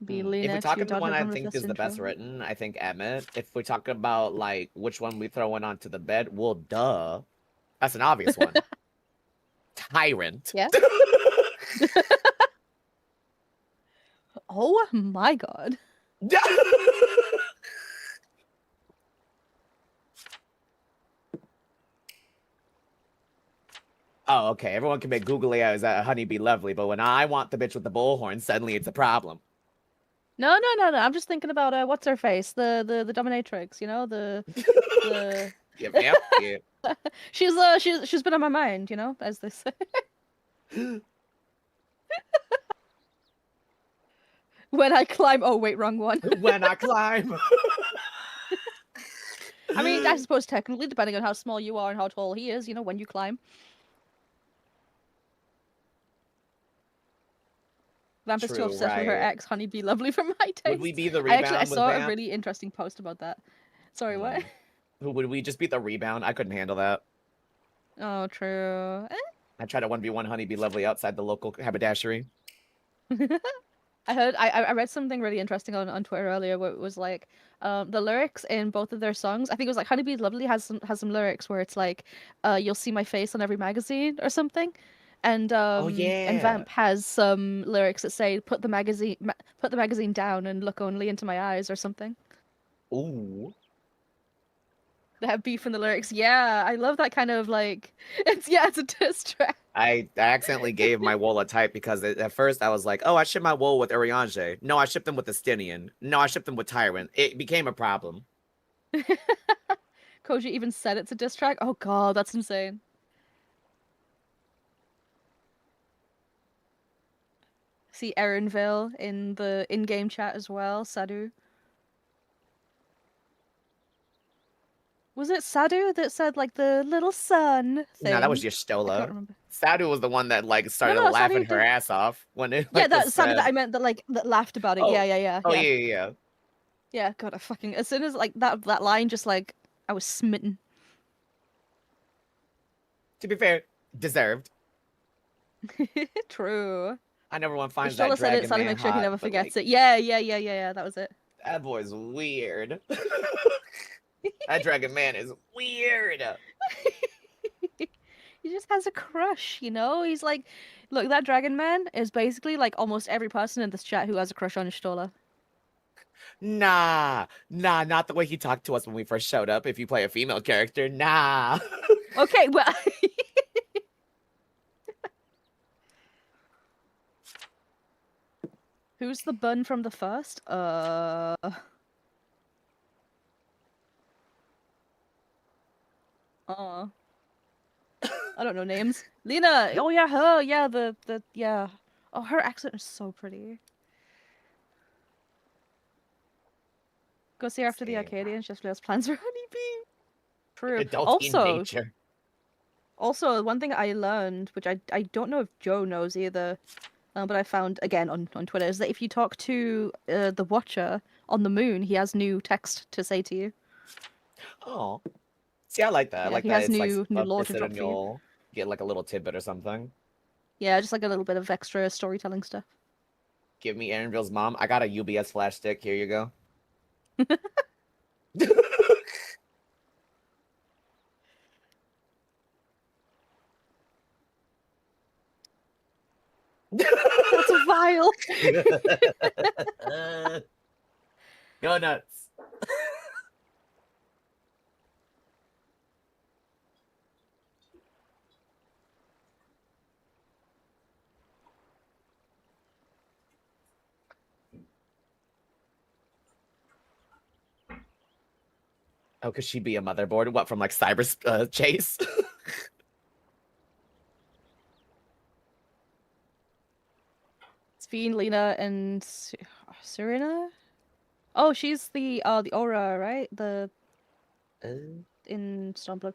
Be If we're talking the one I think with is the best written, I think Emmett. If we talk about, like, which one we throwing onto the bed, well, duh. That's an obvious one. Tyrant. Yeah. Oh my god. Oh, okay. Everyone can make googly eyes at Honeybee Lovely, but when I want the bitch with the bullhorn, suddenly it's a problem. No. I'm just thinking about what's her face, the dominatrix. You know the. Yeah. She's been on my mind. You know, as they say. When I climb. Oh wait, wrong one. When I climb. I mean, I suppose technically, depending on how small you are and how tall he is, you know, when you climb. Vamp is too obsessed with her ex, Honeybee Lovely, for my taste. Would we be the I rebound? actually with saw a Vamp? really interesting post about that. Sorry, what? Would we just beat the rebound? I couldn't handle that. Oh, true. I tried to 1v1 Honeybee Lovely outside the local haberdashery. I read something really interesting on Twitter earlier where it was like the lyrics in both of their songs. I think it was like Honeybee Lovely has some lyrics where it's like you'll see my face on every magazine or something. And and Vamp has some lyrics that say put the magazine down and look only into my eyes or something. Ooh. They have beef in the lyrics. Yeah, I love that kind of like it's a diss track. I accidentally gave my wool a type because at first I was like, oh, I shipped my wool with Urianger. No, I shipped them with Estinian. No, I shipped them with Tyrant. It became a problem. Koji even said it's a diss track. Oh god, that's insane. See Erinville in the in-game chat as well. Sadu. Was it Sadu that said like the little sun thing? No, that was Yestola. Sadu was the one that like started laughing her ass off when it. Yeah, that's Sadu that I meant that like that laughed about it. Oh. Yeah. Oh yeah. Yeah, God, I fucking as soon as like that line just like I was smitten. To be fair, deserved. True. I never want to find Ishtola that said it, dragon so to man make sure he hot, never but, forgets like, it. Yeah, that was it. that boy's weird. That dragon man is weird. He just has a crush, you know? He's like, look, that dragon man is basically like almost every person in this chat who has a crush on Ishtola. Nah, not the way he talked to us when we first showed up. If you play a female character, nah. Okay, well. Who's the bun from the first? I don't know names. Lena! Oh yeah, her! Yeah, yeah. Oh, her accent is so pretty. Go see her after the Arcadian. She has plans for Honeybee. True. Adult in nature. Also, one thing I learned, which I don't know if Joe knows either, but I found again on Twitter, is that if you talk to the Watcher on the moon, he has new text to say to you. Oh, see, I like that. I Yeah, like he that. has It's like new lore to and drop for you. you'll get like a little tidbit or something. Yeah, just like a little bit of extra storytelling stuff. Give me Aaronville's mom. I got a UBS flash stick. Here you go. That's a vial. Go nuts. Oh, could she be a motherboard? What, from like Cyber Chase? Sveen, Lena, and Serena? Oh, she's the Aura, right? The in Stormblood.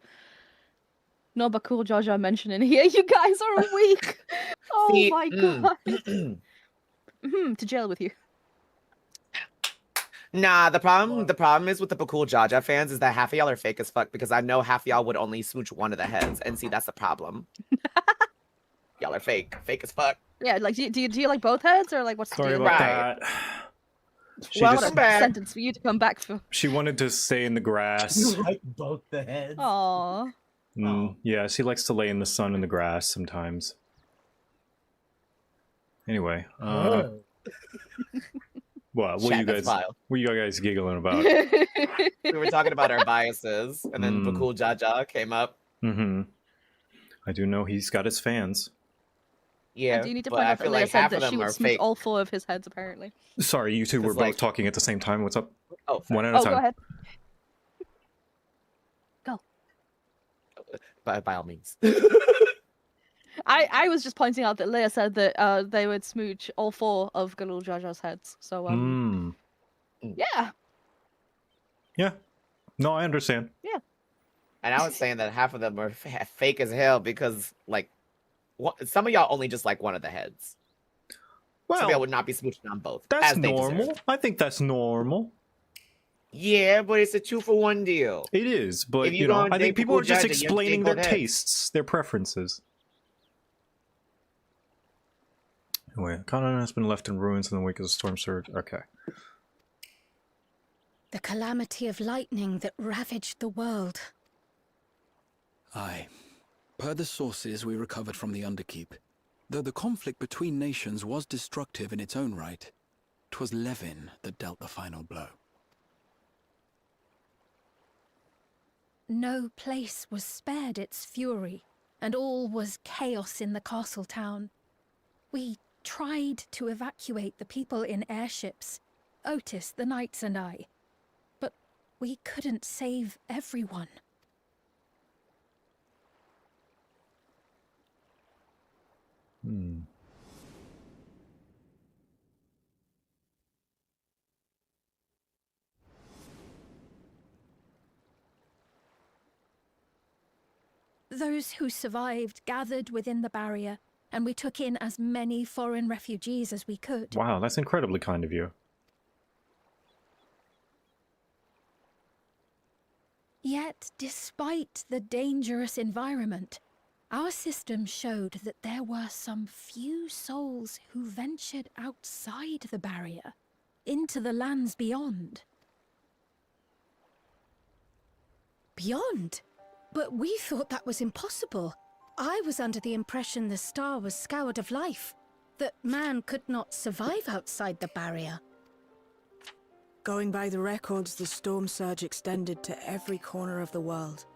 No, but cool Jaja mentioning here. You guys are weak. Oh See, my god. To jail with you. Nah, the problem is with the Bakul Jaja fans is that half of y'all are fake as fuck because I know half of y'all would only smooch one of the heads, and see, that's the problem. Y'all are fake as fuck. Yeah, like do you like both heads or like what's the Sorry deal? about that. She Well, just- what a sentence for you to come back for. She wanted to stay in the grass. Like both the heads. Aww. Yeah, she likes to lay in the sun in the grass sometimes. Anyway, what Chat, you that's guys? vile. What you guys giggling about? We were talking about our biases, and then Bakul Jaja came up. I do know he's got his fans. Yeah, Do you need to but point I out that feel Leia like said half of that she them would are smooch fake. all 4 of his heads apparently? Sorry, you two were 'Cause, both like- talking at the same time. What's up? Oh, one at a time. Go ahead. By all means. I was just pointing out that Leia said that they would smooch all 4 of Galul Jaja's heads. So yeah. Yeah. No, I understand. Yeah. And I was saying that half of them are fake as hell because, like, some of y'all only just like one of the heads. Some of y'all would not be smooching on both. That's as they normal. deserve. I think that's normal. Yeah, but it's a 2-for-1 deal. It is, but If you you go know, on I think date people are Bakul just Jaja, you have to explaining date their both heads. tastes, their preferences. Anyway, Conan has been left in ruins in the wake of the storm surge. Okay. The calamity of lightning that ravaged the world. Aye. Per the sources we recovered from the Underkeep, though the conflict between nations was destructive in its own right, 'twas Levin that dealt the final blow. No place was spared its fury, and all was chaos in the castle town. We tried to evacuate the people in airships, Otis, the knights and I, but we couldn't save everyone. Those who survived gathered within the barrier, and we took in as many foreign refugees as we could. Wow, that's incredibly kind of you. Yet, despite the dangerous environment, Our system showed that there were some few souls who ventured outside the barrier, into the lands beyond. Beyond? But we thought that was impossible. I was under the impression the star was scoured of life, that man could not survive outside the barrier. Going by the records, the storm surge extended to every corner of the world.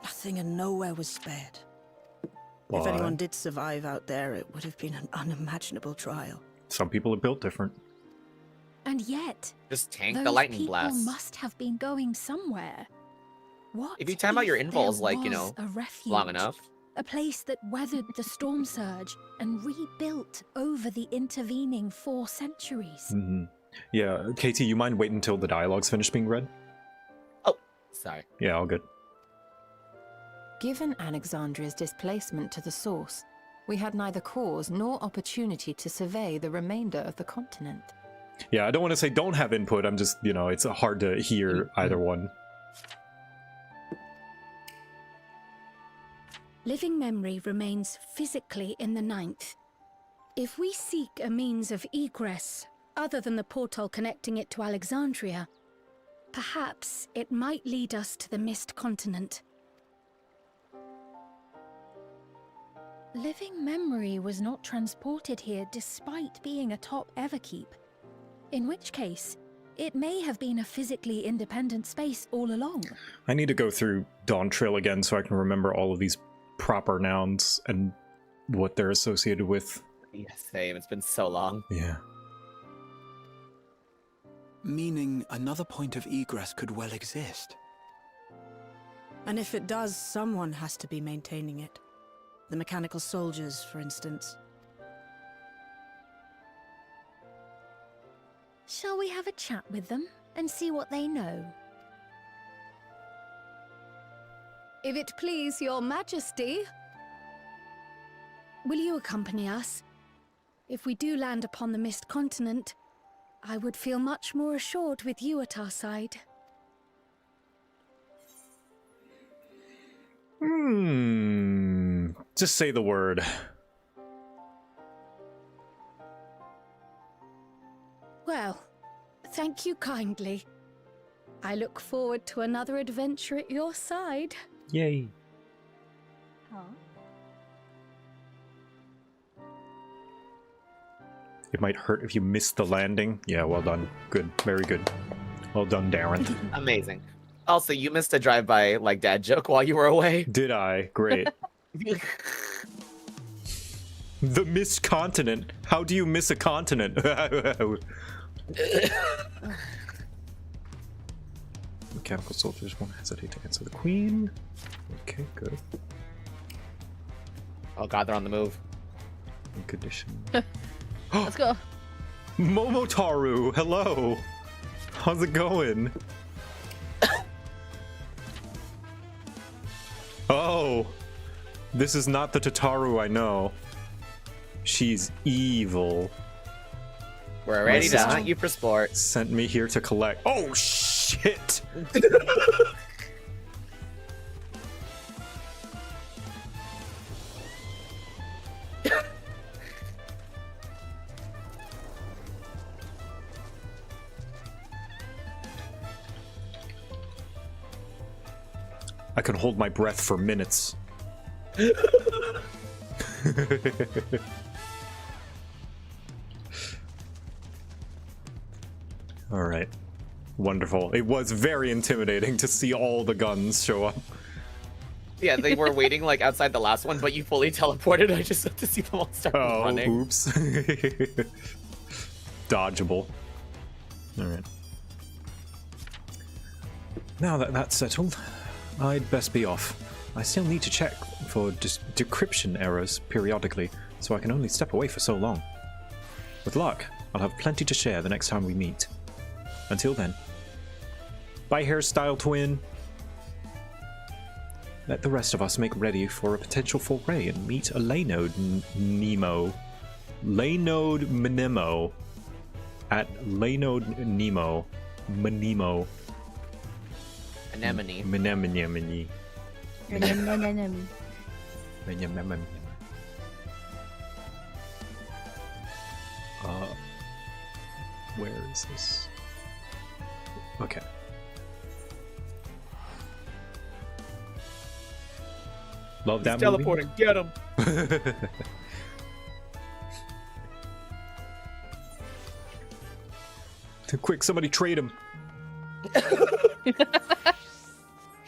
Nothing and nowhere was spared. Why? If anyone did survive out there, it would have been an unimaginable trial. Some people are built different. And yet, Just tank those the lightning people blast. must have been going somewhere. What If you time out your if invols, there like, you was know, a refuge, long enough. a place that weathered the storm surge and rebuilt over the intervening 4 centuries? Mm-hmm. Yeah, KT, you mind waiting until the dialogue's finished being read? Oh, sorry. Yeah, all good. Given Alexandria's displacement to the source, we had neither cause nor opportunity to survey the remainder of the continent. Yeah, I don't want to say don't have input, I'm just, you know, it's hard to hear either one. Living memory remains physically in the 9th. If we seek a means of egress, other than the portal connecting it to Alexandria, perhaps it might lead us to the Mist Continent. Living memory was not transported here despite being a top Everkeep. In which case, it may have been a physically independent space all along. I need to go through Dawn Trail again so I can remember all of these proper nouns and what they're associated with. Yeah, same. It's been so long. Yeah. Meaning another point of egress could well exist. And if it does, someone has to be maintaining it. The mechanical soldiers, for instance. Shall we have a chat with them and see what they know? If it please your majesty, will you accompany us? If we do land upon the Mist Continent, I would feel much more assured with you at our side. Just say the word. Well, thank you kindly. I look forward to another adventure at your side. Yay. It might hurt if you miss the landing. Yeah, well done. Good. Very good. Well done, Darren. Amazing. Also, you missed a drive-by, like, dad joke while you were away. Did I? Great. The missed continent. How do you miss a continent? Mechanical soldiers won't hesitate to answer the queen. Okay, good. Oh god, they're on the move. In condition. Let's go. Momotaru, hello. How's it going? Oh, this is not the Tataru I know. She's evil. We're ready to hunt you for sport. Sent me here to collect. Oh shit! I can hold my breath for minutes. All right. Wonderful. It was very intimidating to see all the guns show up. Yeah, they were waiting like outside the last one, but you fully teleported. I just had to see them all start running. Oops. Dodgeable. All right. Now that that's settled, I'd best be off. I still need to check for decryption errors periodically, so I can only step away for so long. With luck, I'll have plenty to share the next time we meet. Until then. Bye, hairstyle twin. Let the rest of us make ready for a potential foray and meet a Laynode Nemo. Laynode Menemo. At Laynode Nemo. Menemo. Anemone. Menemone. Where is this? Okay. Love that He's teleporting. Get him. Quick, somebody trade him.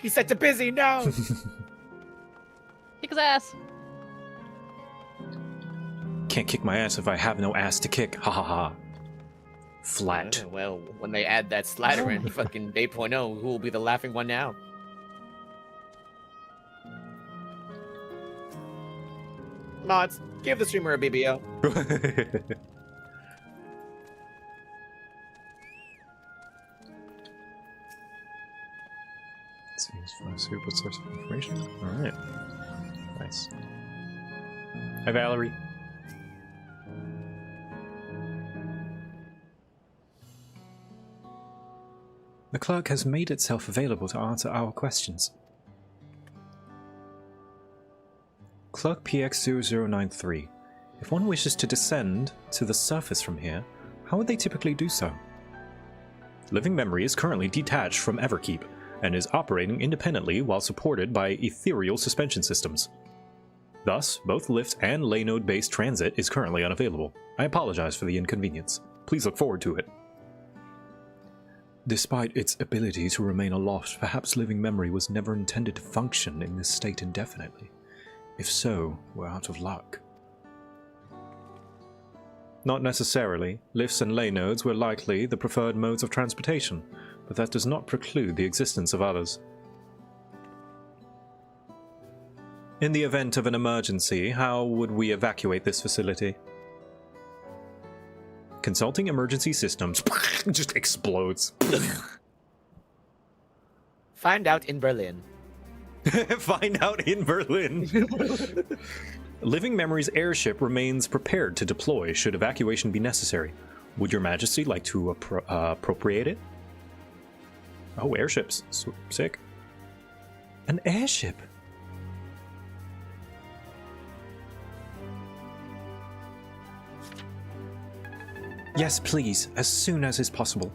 He's such a busy now. Kick his ass. Can't kick my ass if I have no ass to kick. Ha ha ha. Flat. Well, when they add that slather in fucking 8.0, who will be the laughing one now? Mods, give the streamer a BBO. Seems for a super source of information. Alright. Nice. Hi, Valerie. The clerk has made itself available to answer our questions. Clerk PX0093. If one wishes to descend to the surface from here, how would they typically do so? Living memory is currently detached from Everkeep and is operating independently while supported by ethereal suspension systems. Thus, both lift and lay node-based transit is currently unavailable. I apologize for the inconvenience. Please look forward to it. Despite its ability to remain aloft, perhaps living memory was never intended to function in this state indefinitely. If so, we're out of luck. Not necessarily. Lifts and lay nodes were likely the preferred modes of transportation, but that does not preclude the existence of others. In the event of an emergency, how would we evacuate this facility? Consulting emergency systems just explodes. Find out in Berlin. Find out in Berlin. Living Memory's airship remains prepared to deploy should evacuation be necessary. Would Your Majesty like to appropriate it? Oh, airships. Sick. An airship? Yes, please, as soon as is possible.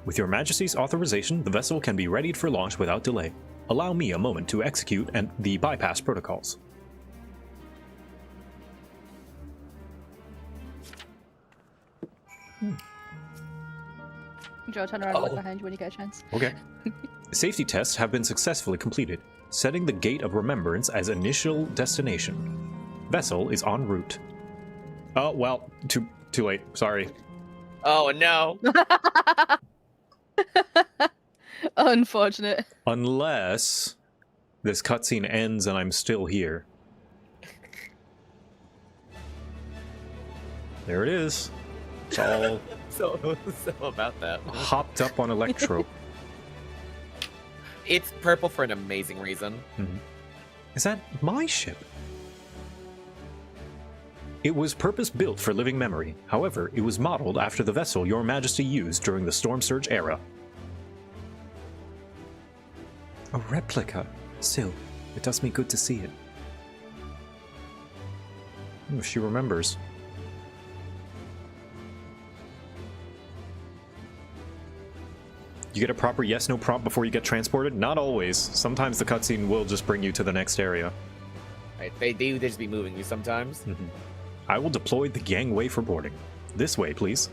With Your Majesty's authorization, the vessel can be readied for launch without delay. Allow me a moment to execute the bypass protocols. Joe, turn around and look behind you when you get a chance. Okay. Safety tests have been successfully completed, setting the Gate of Remembrance as initial destination. Vessel is en route. Oh, well, too late. Sorry. Oh, no. Unfortunate. Unless this cutscene ends and I'm still here. There it is. It's all so about that. Hopped up on Electro. It's purple for an amazing reason. Mm-hmm. Is that my ship? It was purpose-built for living memory. However, it was modeled after the vessel Your Majesty used during the Storm Surge era. A replica. Still, it does me good to see it. If she remembers. You get a proper yes-no prompt before you get transported? Not always. Sometimes the cutscene will just bring you to the next area. Right, they just be moving you sometimes. Mm-hmm. I will deploy the gangway for boarding. This way, please.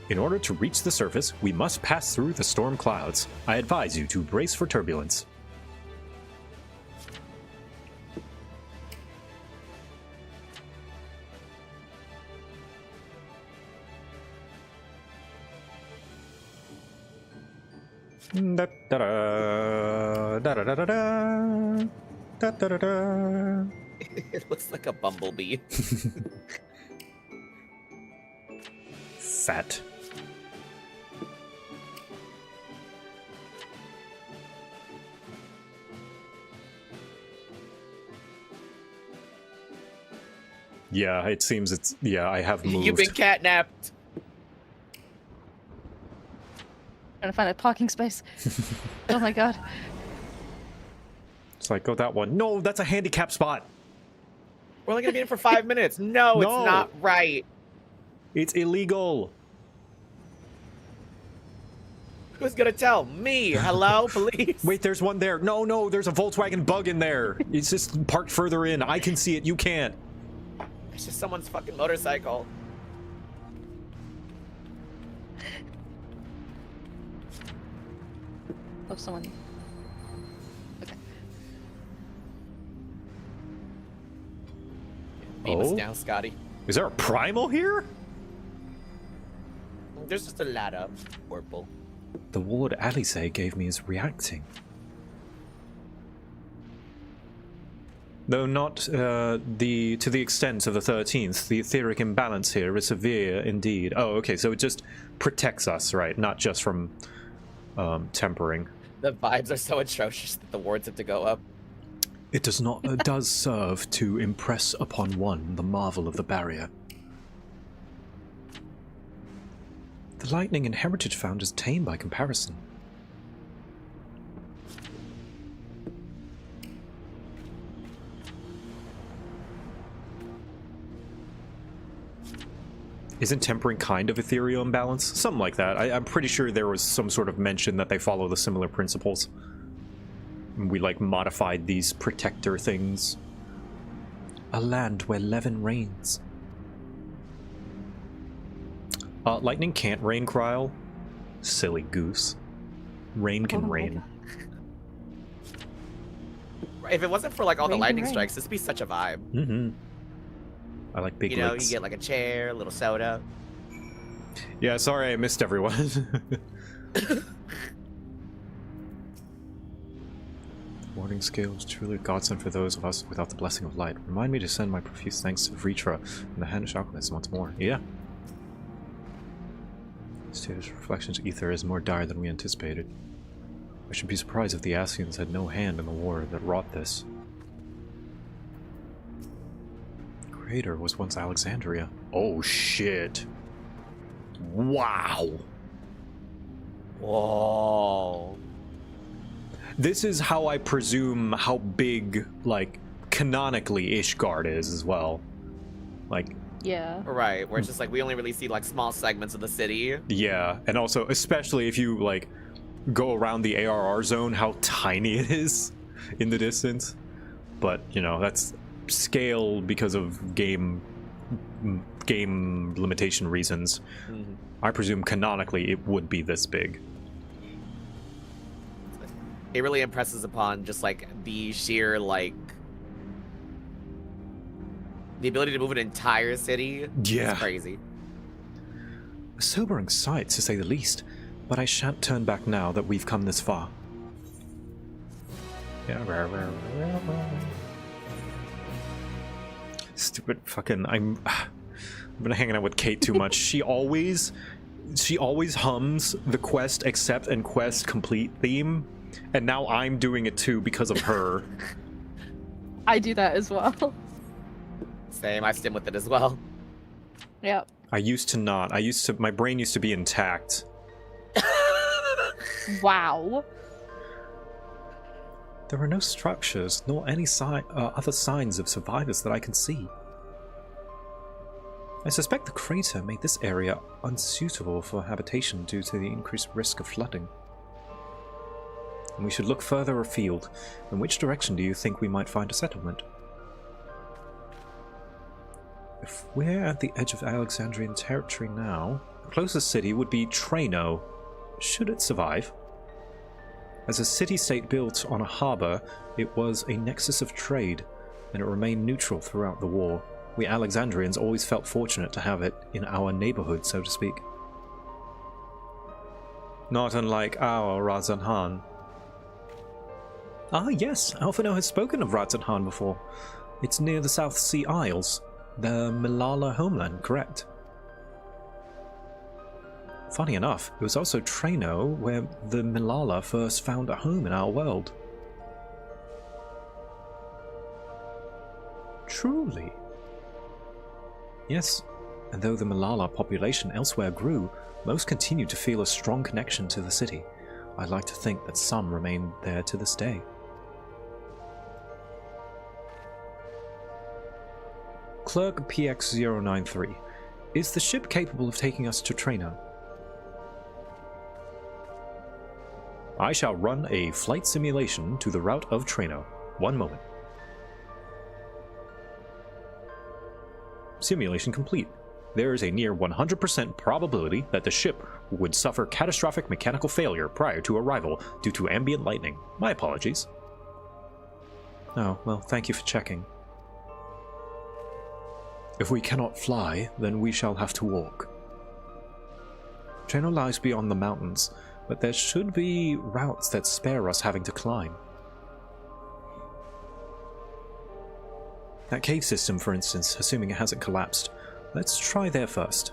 In order to reach the surface, we must pass through the storm clouds. I advise you to brace for turbulence. Da da da da da da da da da da. It looks like a bumblebee. Fat. Yeah, it seems it's... Yeah, I have moved. You've been catnapped. Trying to find a parking space. Oh my god. It's like, go that one. No, that's a handicap spot. We're only gonna be in for 5 minutes. No, it's not right. It's illegal. Who's gonna tell? Me. Hello, police. Wait, there's one there. No, there's a Volkswagen Bug in there. It's just parked further in. I can see it. You can't. It's just someone's fucking motorcycle. Oh, someone. Okay. Beam us down, Scotty. Is there a primal here? There's just a ladder. Purple. The ward Alice gave me is reacting. Though not to the extent of the 13th, the etheric imbalance here is severe indeed. Oh, okay, so it just protects us, right? Not just from tempering. The vibes are so atrocious that the wards have to go up. It does not does serve to impress upon one the marvel of the barrier. The lightning and heritage found is tame by comparison. Isn't tempering kind of ethereal imbalance? Something like that. I'm pretty sure there was some sort of mention that they follow the similar principles. We, like, modified these protector things. A land where Levin reigns. Lightning can't rain, Kryl. Silly goose. Rain can rain. If it wasn't for, like, all the Rain can lightning rain. strikes, this would be such a vibe. Mm-hmm. I like big You know, lakes. you get, like, a chair, a little soda. Yeah, sorry I missed everyone. Warning scale is truly a godsend for those of us without the blessing of light. Remind me to send my profuse thanks to Vritra and the Hanish Alchemist once more. Yeah. Status reflections ether is more dire than we anticipated. I should be surprised if the Ascians had no hand in the war that wrought this. Crater was once Alexandria. Oh shit. Wow. Whoa. This is how I presume how big, like, canonically Ishgard is as well. Like, yeah. Right, where it's just like we only really see like small segments of the city. yeah, and also, especially if you, like, go around the ARR zone, how tiny it is in the distance. But, you know, that's scale because of game limitation reasons. Mm-hmm. I presume canonically it would be this big. It really impresses upon just like the sheer like the ability to move an entire city. Yeah. It's crazy. A sobering sight, to say the least, but I shan't turn back now that we've come this far. Yeah, stupid fucking... I've been hanging out with Kate too much. She always hums the quest accept and quest complete theme, and now I'm doing it too because of her. I do that as well. Same, I stim with it as well. Yep. I used to not. My brain used to be intact. Wow. There are no structures, nor any other signs of survivors that I can see. I suspect the crater made this area unsuitable for habitation due to the increased risk of flooding. And we should look further afield. In which direction do you think we might find a settlement? If we're at the edge of Alexandrian territory now, the closest city would be Trano, should it survive. As a city-state built on a harbour, it was a nexus of trade, and it remained neutral throughout the war. We Alexandrians always felt fortunate to have it in our neighbourhood, so to speak. Not unlike our Razanhan. Ah yes, Alphino has spoken of Razanhan before. It's near the South Sea Isles, the Milala homeland, correct? Funny enough, it was also Trano where the Milala first found a home in our world. Truly? Yes, and though the Malala population elsewhere grew, most continue to feel a strong connection to the city. I'd like to think that some remain there to this day. Clerk PX093. Is the ship capable of taking us to Trano? I shall run a flight simulation to the route of Trano. One moment. Simulation complete. There is a near 100% probability that the ship would suffer catastrophic mechanical failure prior to arrival due to ambient lightning. My apologies. Oh, well, thank you for checking. If we cannot fly, then we shall have to walk. Trano lies beyond the mountains, but there should be routes that spare us having to climb. That cave system, for instance, assuming it hasn't collapsed. Let's try there first.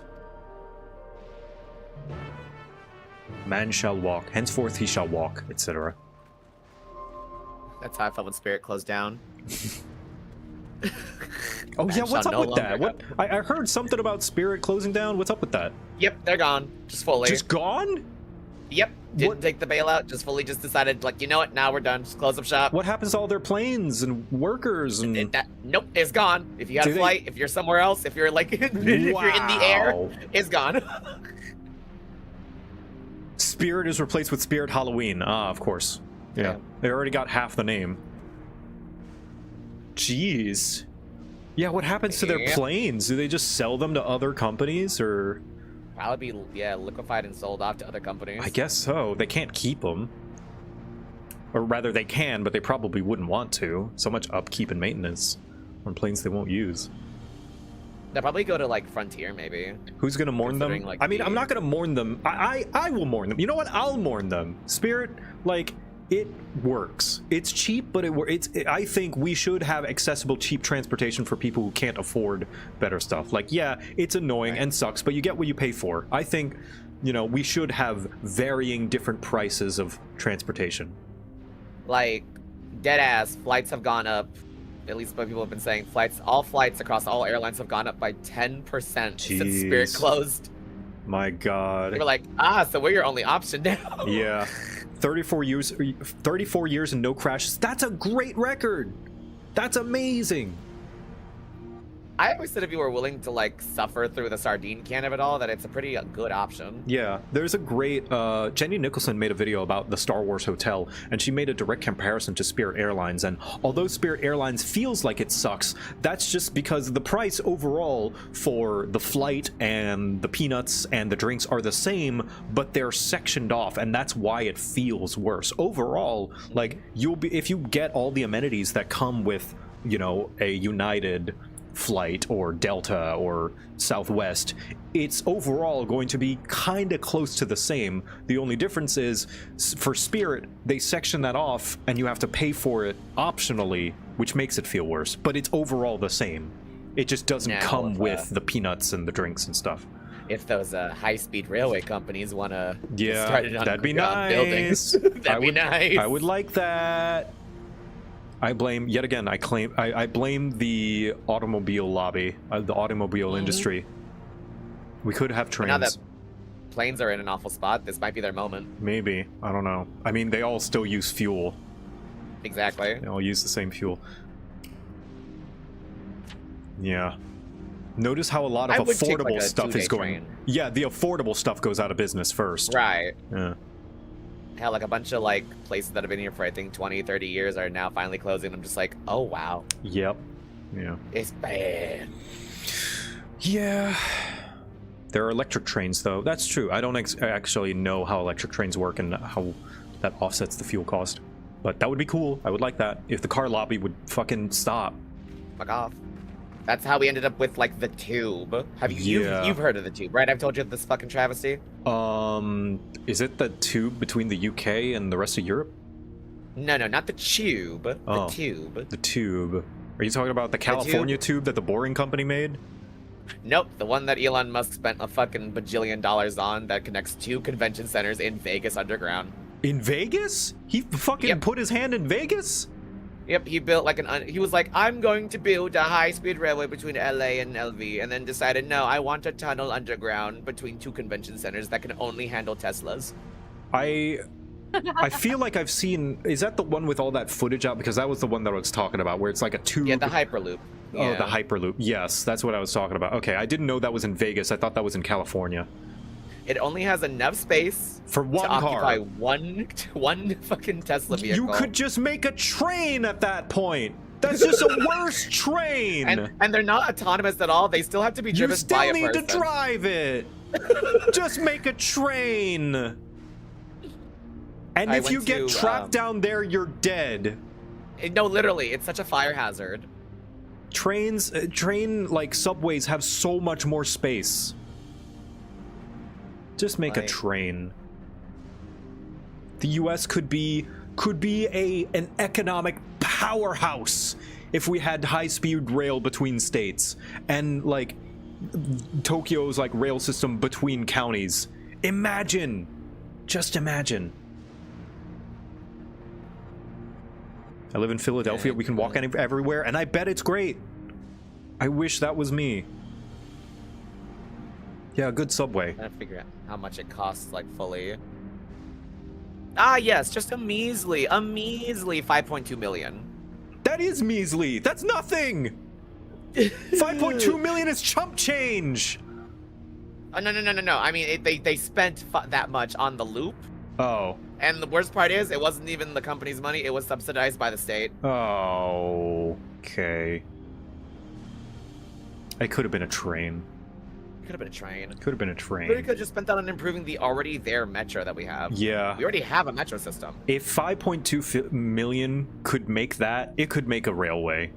Man shall walk, henceforth he shall walk, etc. That's how I felt when Spirit closed down. Oh Man yeah, what's shall up no with that? longer What? I heard something about Spirit closing down. What's up with that? Yep, they're gone. Just fully. Just gone? Yep. Didn't take the bailout. Just fully just decided, like, you know what? Now we're done. Just close up shop. What happens to all their planes and workers and... Nope, it's gone. If you had a flight, if you're somewhere else, if you're like, if you're in the air, it's gone. Spirit is replaced with Spirit Halloween. Ah, of course. Yeah. They already got half the name. Jeez. Yeah, what happens to their planes? Do they just sell them to other companies, or...? Probably be, yeah, liquefied and sold off to other companies. I guess so. They can't keep them. Or rather, they can, but they probably wouldn't want to. So much upkeep and maintenance on planes they won't use. They'll probably go to, like, Frontier, maybe. Who's gonna mourn them? Like, I mean, I'm not gonna mourn them. I will mourn them. You know what? I'll mourn them. Spirit, like... It works. It's cheap, but I think we should have accessible, cheap transportation for people who can't afford better stuff. Like, yeah, it's annoying and sucks, but you get what you pay for. I think, you know, we should have varying different prices of transportation. Like, deadass, flights have gone up. At least what people have been saying. All flights across all airlines have gone up by 10% since Spirit closed. My God. They were like, so we're your only option now. Yeah. 34 years and no crashes. That's a great record. That's amazing. I always said if you were willing to, like, suffer through the sardine can of it all, that it's a pretty good option. Yeah, there's a great... Jenny Nicholson made a video about the Star Wars Hotel, and she made a direct comparison to Spirit Airlines, and although Spirit Airlines feels like it sucks, that's just because the price overall for the flight and the peanuts and the drinks are the same, but they're sectioned off, and that's why it feels worse. Overall, like, if you get all the amenities that come with, you know, a United... flight or Delta or Southwest, it's overall going to be kind of close to the same. The only difference is for Spirit, they section that off and you have to pay for it optionally, which makes it feel worse, but it's overall the same. It just doesn't come with the peanuts and the drinks and stuff. If those high-speed railway companies want to start it on that'd be nice. Buildings, that'd be nice. I would like that. I blame, yet again, I blame the automobile lobby, the automobile industry. We could have trains. Now that planes are in an awful spot, this might be their moment. Maybe. I don't know. I mean, they all still use fuel. Exactly. They all use the same fuel. Yeah. Notice how a lot of affordable stuff is going... Yeah, the affordable stuff goes out of business first. Right. Yeah. Hell, like a bunch of like places that have been here for I think 20, 30 years are now finally closing. I'm just like, oh wow. Yep. Yeah. It's bad. Yeah. There are electric trains though. That's true. I don't actually know how electric trains work and how that offsets the fuel cost. But that would be cool. I would like that. If the car lobby would fucking stop. Fuck off. That's how we ended up with like the tube. Have you've heard of the tube, right? I've told you this fucking travesty. Is it the tube between the UK and the rest of Europe? No, not the tube. The tube. The tube. Are you talking about the California tube that the Boring Company made? Nope, the one that Elon Musk spent a fucking bajillion dollars on that connects 2 convention centers in Vegas underground. In Vegas? He fucking put his hand in Vegas? Yep, he built like he was like, I'm going to build a high-speed railway between LA and LV, and then decided, no, I want a tunnel underground between 2 convention centers that can only handle Teslas. I feel like I've seen. Is that the one with all that footage out? Because that was the one that I was talking about, where it's like a tube. Yeah, the Hyperloop. Oh, Yeah. the Hyperloop. Yes, that's what I was talking about. Okay, I didn't know that was in Vegas. I thought that was in California. It only has enough space for one to car. occupy one fucking Tesla vehicle. You could just make a train at that point. That's just a worse train. And they're not autonomous at all. They still have to be driven by a person. You still need to drive it. Just make a train. And if you get trapped down there, you're dead. No, literally, it's such a fire hazard. Train like subways have so much more space. Just make a train. The US could be an economic powerhouse if we had high-speed rail between states and like Tokyo's like rail system between counties. Imagine. Just imagine. I live in Philadelphia. We can walk everywhere, and I bet it's great. I wish that was me. Yeah, a good subway. I'm trying to figure out how much it costs, like, fully. Ah, yes, just a measly 5.2 million. That is measly. That's nothing. 5.2 million is chump change. Oh, no. I mean, they spent that much on the loop. Oh. And the worst part is, it wasn't even the company's money. It was subsidized by the state. Oh, okay. It could have been a train. Could have been a train. Could have been a train. We could have just spent that on improving the already there metro that we have. Yeah. We already have a metro system. If 5.2 million could make that, it could make a railway.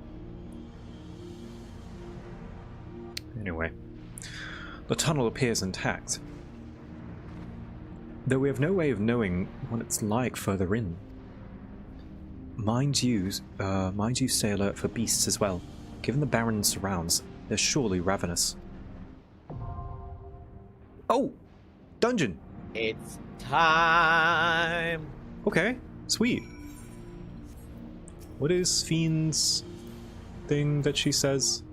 Anyway. The tunnel appears intact, though we have no way of knowing what it's like further in. Mind you, stay alert for beasts as well. Given the barren surrounds, they're surely ravenous. Oh! Dungeon! It's time! Okay, sweet. What is Fiend's thing that she says?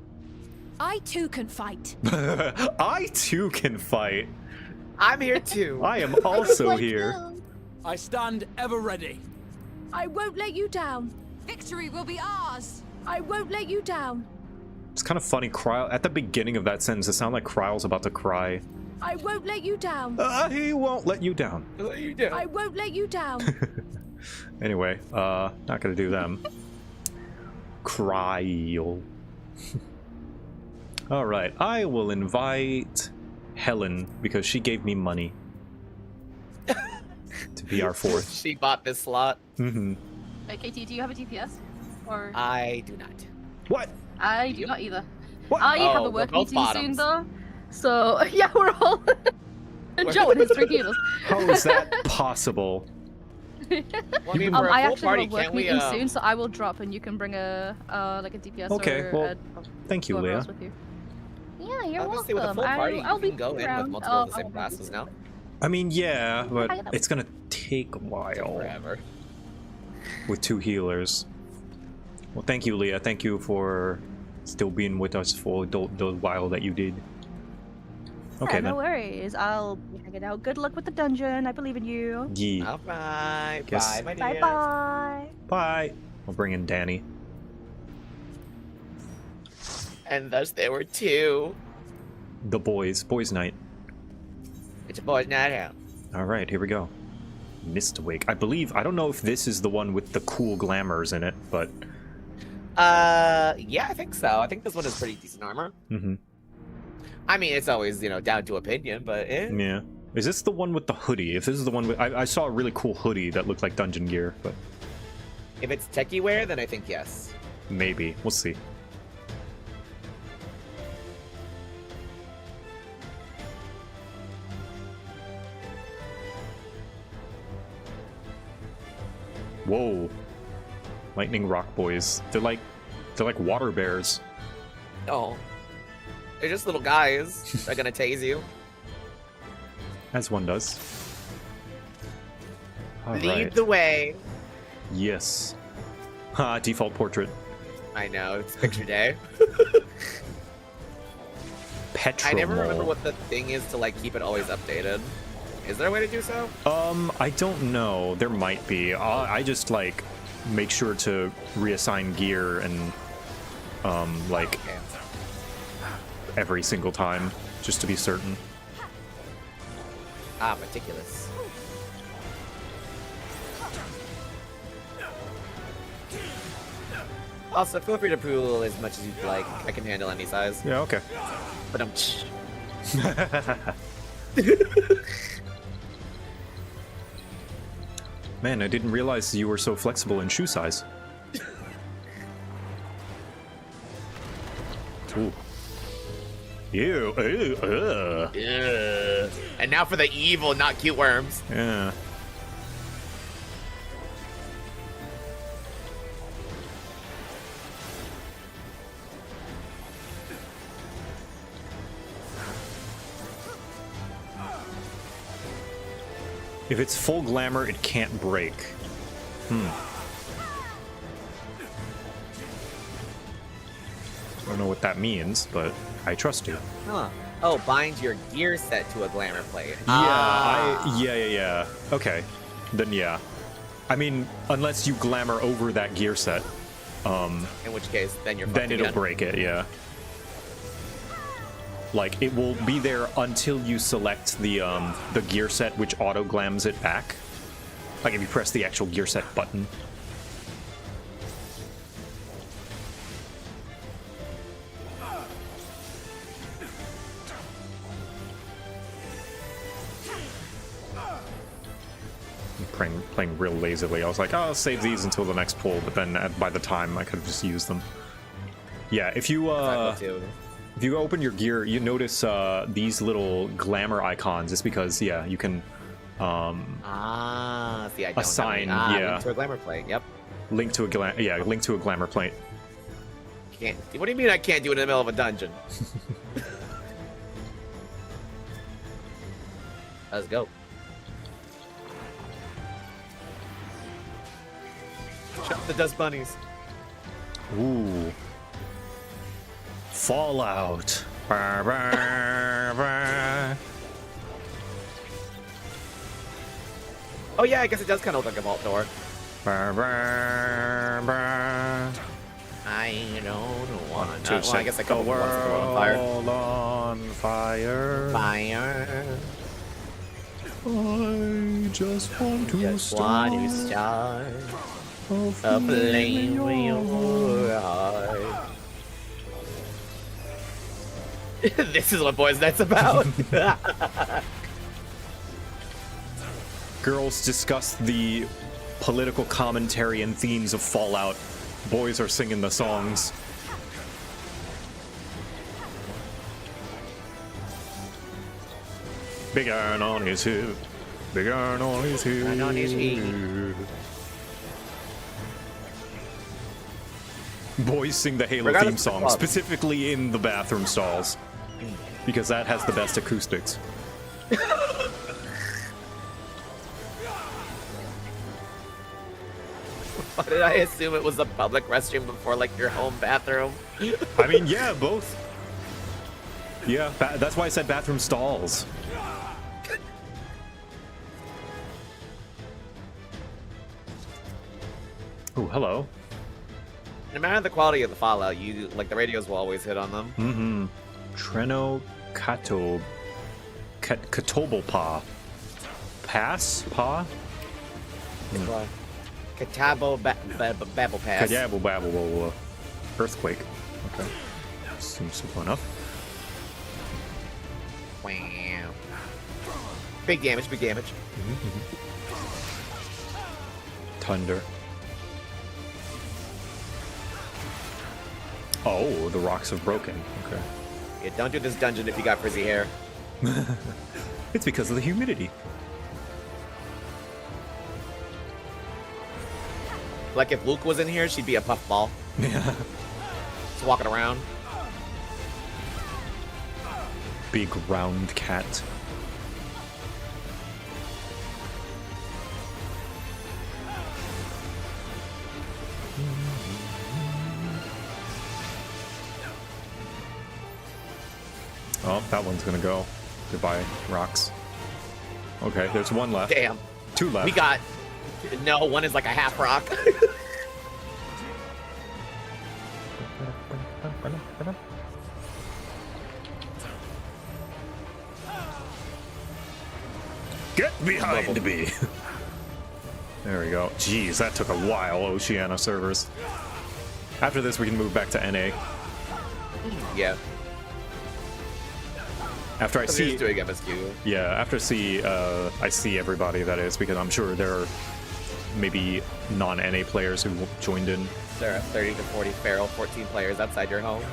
I too can fight. I too can fight. I'm here too. I am also here. I stand ever ready. I won't let you down. Victory will be ours. I won't let you down. It's kind of funny. At the beginning of that sentence, it sounded like Kryle's about to cry. I won't let you down. He won't let you down. Let you down. I won't let you down. Anyway, not gonna do them. Kryle. Alright, I will invite Helen because she gave me money to be our fourth. She bought this slot. Mm-hmm. KT, do you have a DPS? Or I do not. What? I do not either. What? I have a we're work both meeting bottoms. soon though. So yeah, we're all Joe and his 3 healers. How is that possible? Well, I mean, for I a full actually party, have a work can't we, meeting soon, so I will drop and you can bring a like a DPS Okay, or well, thank you, whoever Leah. else with you. Yeah, you're I was gonna welcome. say, with a full party, I'll you be can go in around. with multiple of the I'll same classes now. I mean, yeah, but I got it's gonna take a while. Forever. With 2 healers. Well, thank you, Leah. Thank you for still being with us for the while that you did. Okay, Yeah, no then. worries. I'll be hanging out. Good luck with the dungeon. I believe in you. Yeah. Alright, Guess- bye, my Bye dear. bye. Bye. I'll bring in Danny. And thus there were 2. The boys. Boys' night. It's a boys' night out. Alright, here we go. Mistwake. I believe, I don't know if this is the one with the cool glamours in it, but... Yeah, I think so. I think this one has pretty decent armor. Mm-hmm. I mean, it's always, down to opinion, but Yeah. Is this the one with the hoodie? If this is the one with... I saw a really cool hoodie that looked like dungeon gear, but... If it's techie wear, then I think yes. Maybe. We'll see. Whoa. Lightning Rock Boys. They're like water bears. Oh. They're just little guys. They're gonna tase you. As one does. Lead the way. Yes. Default portrait. I know, it's picture day. Petrol. I never remember what the thing is to like keep it always updated. Is there a way to do so? I don't know. There might be. I just like make sure to reassign gear and like every single time just to be certain. Ah, meticulous. Also, feel free to pool as much as you'd like. I can handle any size. Yeah, okay. But Man, I didn't realize you were so flexible in shoe size. Ooh. Ew. Ew. Ugh. Yeah. And now for the evil, not cute worms. Yeah. If it's full glamour, it can't break. I don't know what that means, but I trust you. Huh. Oh, bind your gear set to a glamour plate. Yeah. Okay. Then yeah. I mean, unless you glamour over that gear set. In which case, then you're then it'll again. break it, yeah. Like, it will be there until you select the gear set, which auto-glams it back. Like, if you press the actual gear set button. I'm playing real lazily. I was like, oh, I'll save these until the next pull, but then by the time, I could have just used them. Yeah, if you, if you open your gear, you notice these little glamour icons. It's because, yeah, you can see, I don't assign, link to a glamour plate. Yep. Link to a glamour plate. Can't. What do you mean I can't do it in the middle of a dungeon? Let's go. Shut the dust bunnies. Ooh. Fallout. Bah, bah, bah. Oh yeah, I guess it does kind of look like a vault door. Bah, bah, bah. I don't want to. To Well, I guess I set couple the ones to go on fire. world on fire. Fire. I just want to start a flame in your heart. This is what Boys Night's about. Girls discuss the political commentary and themes of Fallout. Boys are singing the songs. Big iron on his hip. Big iron on his hip. Iron on his hip. Boys sing the Halo theme song, specifically in the bathroom stalls. Because that has the best acoustics. Why did I assume it was a public restroom before, like, your home bathroom? I mean, yeah, both. Yeah, that's why I said bathroom stalls. Oh, hello. No matter the quality of the Fallout, you like the radios will always hit on them. Mm-hmm. Treno Kato Katobalpa. Pass? Pa? Katabo Babble Pass. Kajabble Babble Earthquake. Okay. Seems simple enough. Wow. Big damage, big damage. Thunder. Oh, the rocks have broken. Okay. Yeah, don't do this dungeon if you got frizzy hair. It's because of the humidity. Like if Luke was in here, she'd be a puffball. Yeah. Just walking around. Big round cat. Oh, that one's gonna go. Goodbye, rocks. Okay, there's one left. Damn. 2 left. We got... No, one is like a half rock. Get behind me! There we go. Jeez, that took a while, Oceania servers. After this, we can move back to NA. Yeah. After I see... doing MSQ. Yeah, after I see everybody, that is, because I'm sure there are maybe non-NA players who joined in. There are 30 to 40 feral 14 players outside your home.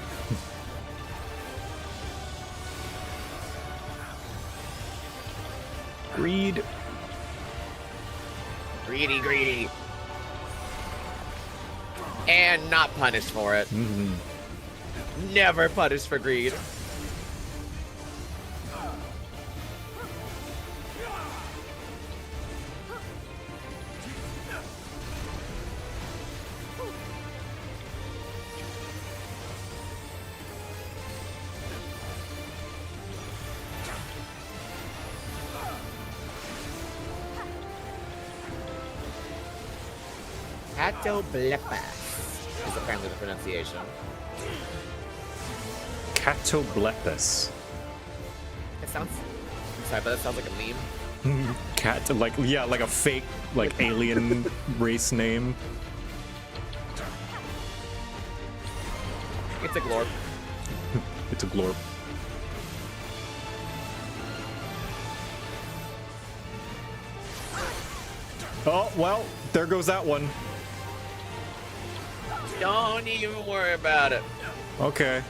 Greed. Greedy. And not punished for it. Never punished for greed. Catoblepas is apparently the pronunciation. Catoblepas. It sounds... I'm sorry, but that sounds like a meme. Cat, like, yeah, like a fake, like, alien race name. It's a glorp. It's a glorp. Oh, well, there goes that one. Don't even worry about it. Okay.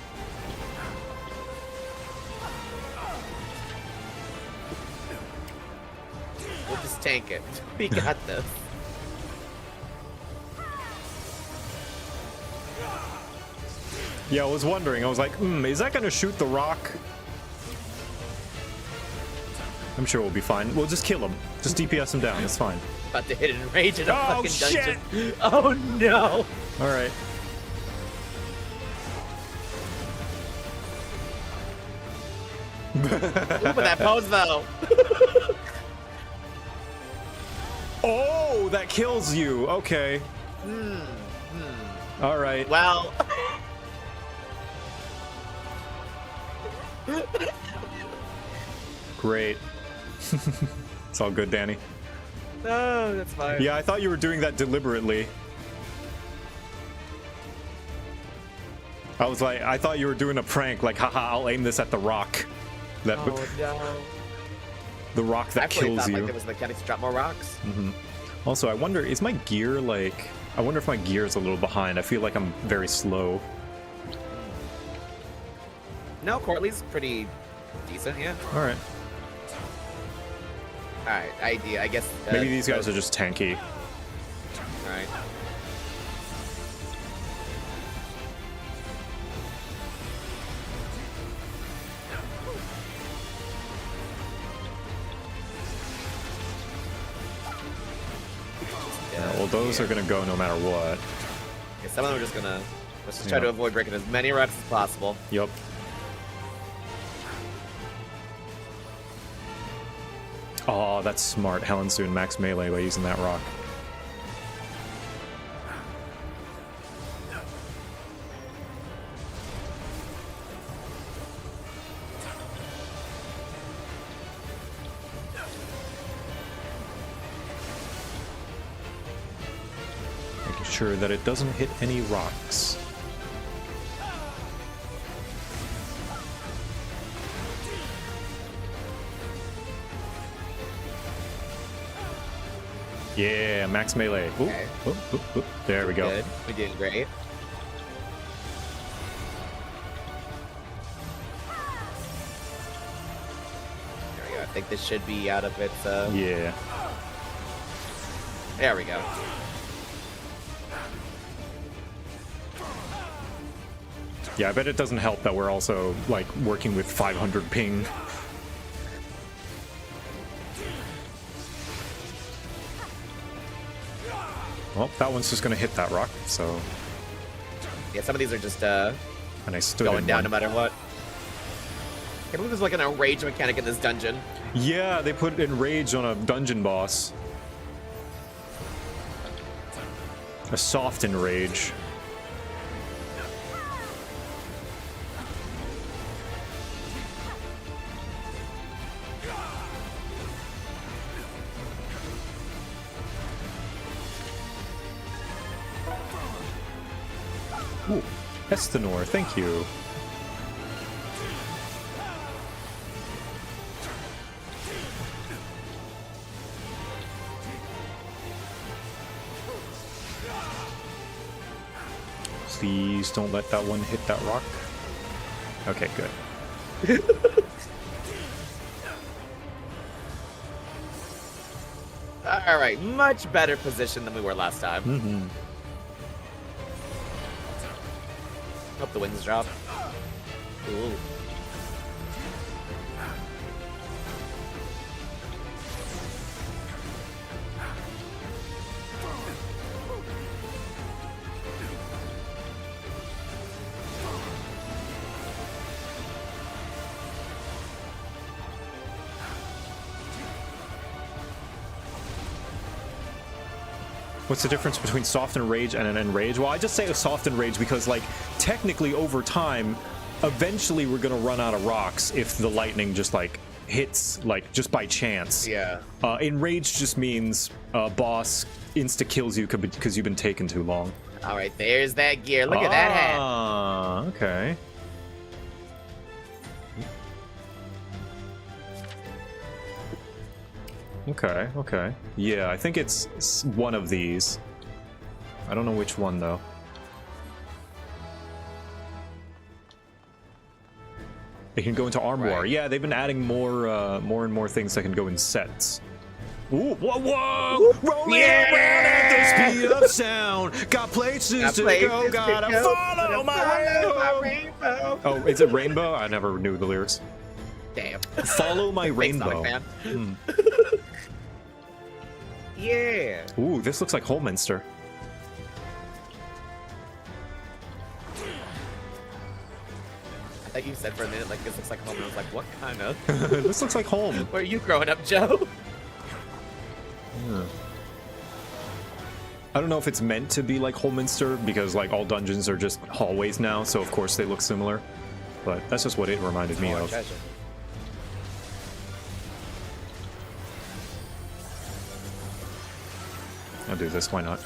We'll just tank it. We got this. Yeah, I was wondering. I was like, is that gonna shoot the rock? I'm sure we'll be fine. We'll just kill him. Just DPS him down. It's fine. About to hit and rage in a fucking shit. dungeon. Oh no! Alright. Look at that pose though. Oh, that kills you. Okay. Alright. Well. Great. It's all good, Danny. No, that's fine. Yeah, I thought you were doing that deliberately. I was like, I thought you were doing a prank, like, haha, I'll aim this at the rock. That, oh no. The rock that kills you. Like there was mechanics to drop more rocks. Also, I wonder, is my gear like... I wonder if my gear is a little behind. I feel like I'm very slow. No, Courtly's pretty decent, yeah. Alright. Alright, I guess... Maybe these guys are just tanky. Alright. Yeah, well, those are gonna go no matter what. Yeah, some of them are just gonna... Let's just try to avoid breaking as many rocks as possible. Yup. Oh, that's smart. Helen's doing max melee by using that rock. Making sure that it doesn't hit any rocks. Yeah, max melee. Ooh, Okay. Ooh. There we go. Good. We did great. There we go. I think this should be out of its... Yeah. There we go. Yeah, I bet it doesn't help that we're also, like, working with 500 ping. Well, that one's just gonna hit that rock, so... Yeah, some of these are just and I stood going in down one. no matter what. I believe there's like an enrage mechanic in this dungeon. Yeah, they put enrage on a dungeon boss. A soft enrage. Ooh, Estenor, thank you. Please don't let that one hit that rock. Okay, good. All right, much better position than we were last time. Mm-hmm. Hope the wings drop. Ooh. What's the difference between soft enrage and an enrage? Well, I just say a soft enrage because, like, technically over time, eventually we're gonna run out of rocks if the lightning just, like, hits, like, just by chance. Yeah. Enrage just means boss insta-kills you because you've been taking too long. All right, there's that gear. Look at that hat. Ah, okay. Okay, okay. Yeah, I think it's one of these. I don't know which one, though. It can go into Arm War. Yeah, they've been adding more and more things that can go in sets. Ooh, whoa, whoa! Rolling around at the speed of sound. Got places to go, gotta follow my rainbow. Oh, is it Rainbow? I never knew the lyrics. Damn. Follow my rainbow. Fan. Yeah. Ooh, this looks like Holminster. I thought you said for a minute, like, this looks like home. And I was like, what kind of? This looks like home. Where are you growing up, Joe? Yeah. I don't know if it's meant to be like Holminster, because, like, all dungeons are just hallways now, so of course they look similar. But that's just what it reminded me of. Treasure. I'll do this, why not?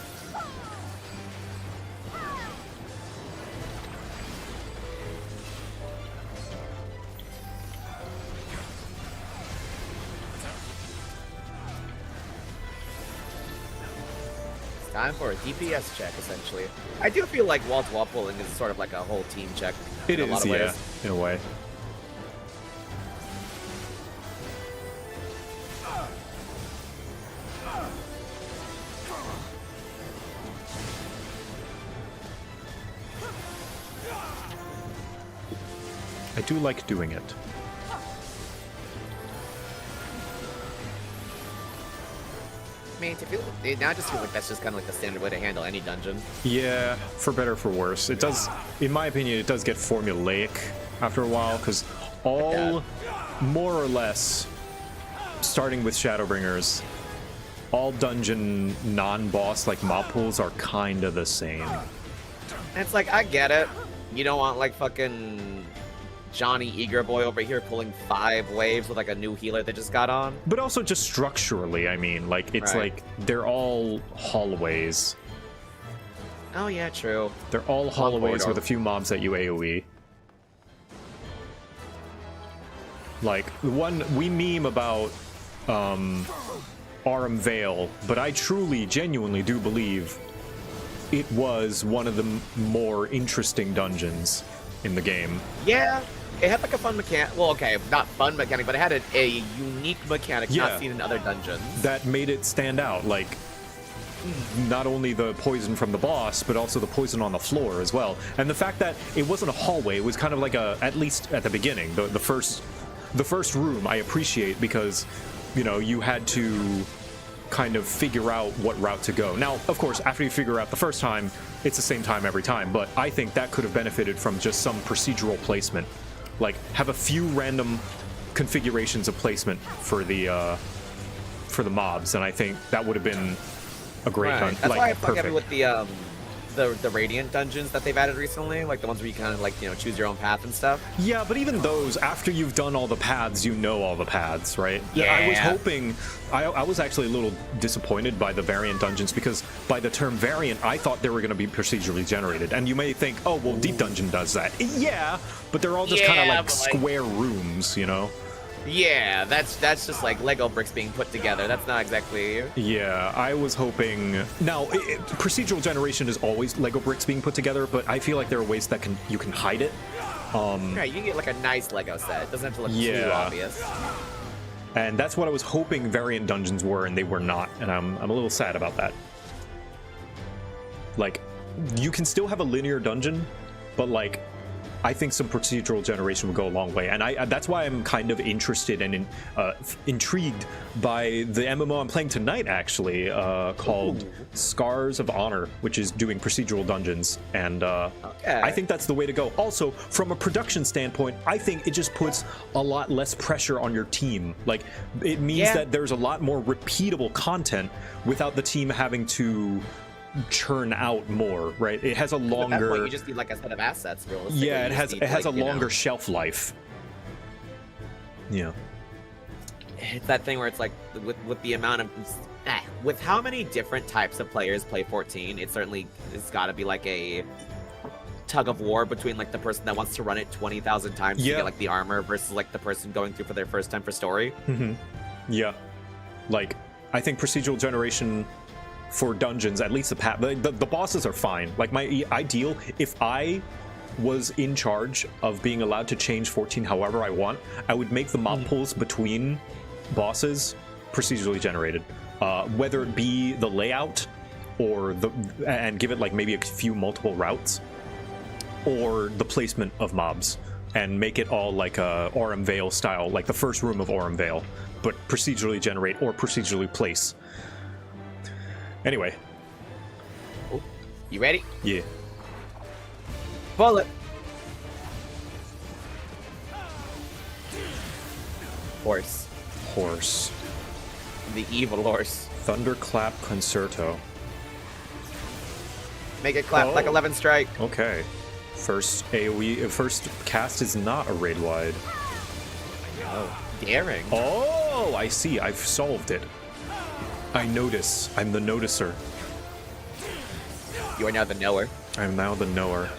It's time for a DPS check, essentially. I do feel like wall-to-wall pulling is sort of like a whole team check. It in a lot is, of yeah, ways. in a way. I do like doing it. I mean, now I just feel like that's just kind of like the standard way to handle any dungeon. Yeah, for better or for worse. It does, in my opinion, it does get formulaic after a while, because all, more or less, starting with Shadowbringers, all dungeon non-boss, like mob pools, are kind of the same. And it's like, I get it. You don't want, like, fucking Johnny Eagerboy over here pulling 5 waves with, like, a new healer that just got on. But also just structurally, I mean, like, it's like, they're all hallways. Oh, yeah, true. They're all hallways with a few mobs that you AoE. Like, we meme about, Aram Vale, but I truly, genuinely do believe it was one of the more interesting dungeons in the game. Yeah, it had like a fun mechanic. Well, okay, not fun mechanic, but it had a unique mechanic not seen in other dungeons. That made it stand out, like, not only the poison from the boss, but also the poison on the floor as well. And the fact that it wasn't a hallway, it was kind of like a, at least at the beginning, the first room I appreciate, because, you know, you had to kind of figure out what route to go. Now, of course, after you figure out the first time, it's the same time every time, but I think that could have benefited from just some procedural placement like have a few random configurations of placement for the mobs, and I think that would have been a great Right. That's why I fuck heavy with the Radiant dungeons that they've added recently, like the ones where you kind of like, you know, choose your own path and stuff. Yeah, but even those, after you've done all the paths, you know all the paths, right? Yeah. I was hoping, I was actually a little disappointed by the variant dungeons, because by the term variant, I thought they were going to be procedurally generated. And you may think, oh, well, Deep Dungeon does that. Yeah, but they're all just kind of like square rooms, you know? Yeah, that's just like Lego bricks being put together. That's not exactly... Yeah, I was hoping... Now, procedural generation is always Lego bricks being put together, but I feel like there are ways that you can hide it. Right, you can get like a nice Lego set. It doesn't have to look too obvious. And that's what I was hoping variant dungeons were, and they were not. And I'm a little sad about that. Like, you can still have a linear dungeon, but like... I think some procedural generation would go a long way, and that's why I'm kind of interested and intrigued by the MMO I'm playing tonight, actually, called Scars of Honor, which is doing procedural dungeons, and I think that's the way to go. Also, from a production standpoint, I think it just puts a lot less pressure on your team. Like, it means that there's a lot more repeatable content without the team having to churn out more, right? It has a longer... At that point, you just need like a set of assets, realistically. Yeah, it has a longer shelf life. Yeah. It's that thing where it's like, with the amount of... with how many different types of players play 14, it's got to be like a tug of war between like the person that wants to run it 20,000 times to get like the armor versus like the person going through for their first time for story. Yeah. Like, I think procedural generation... for dungeons, at least the bosses are fine. Like, my ideal, if I was in charge of being allowed to change 14 however I want, I would make the mob pools between bosses procedurally generated. Whether it be the layout or and give it like maybe a few multiple routes, or the placement of mobs, and make it all like a Aurum Vale style, like the first room of Aurum Vale, but procedurally generate or procedurally place. Anyway. Oh, you ready? Yeah. Bullet. Horse. Horse. The evil horse. Thunderclap Concerto. Make it clap like 11 strike. Okay. First AoE, first cast is not a raid wide. Oh, daring. Oh, I see. I've solved it. I notice. I'm the noticer. You are now the knower. I'm now the knower.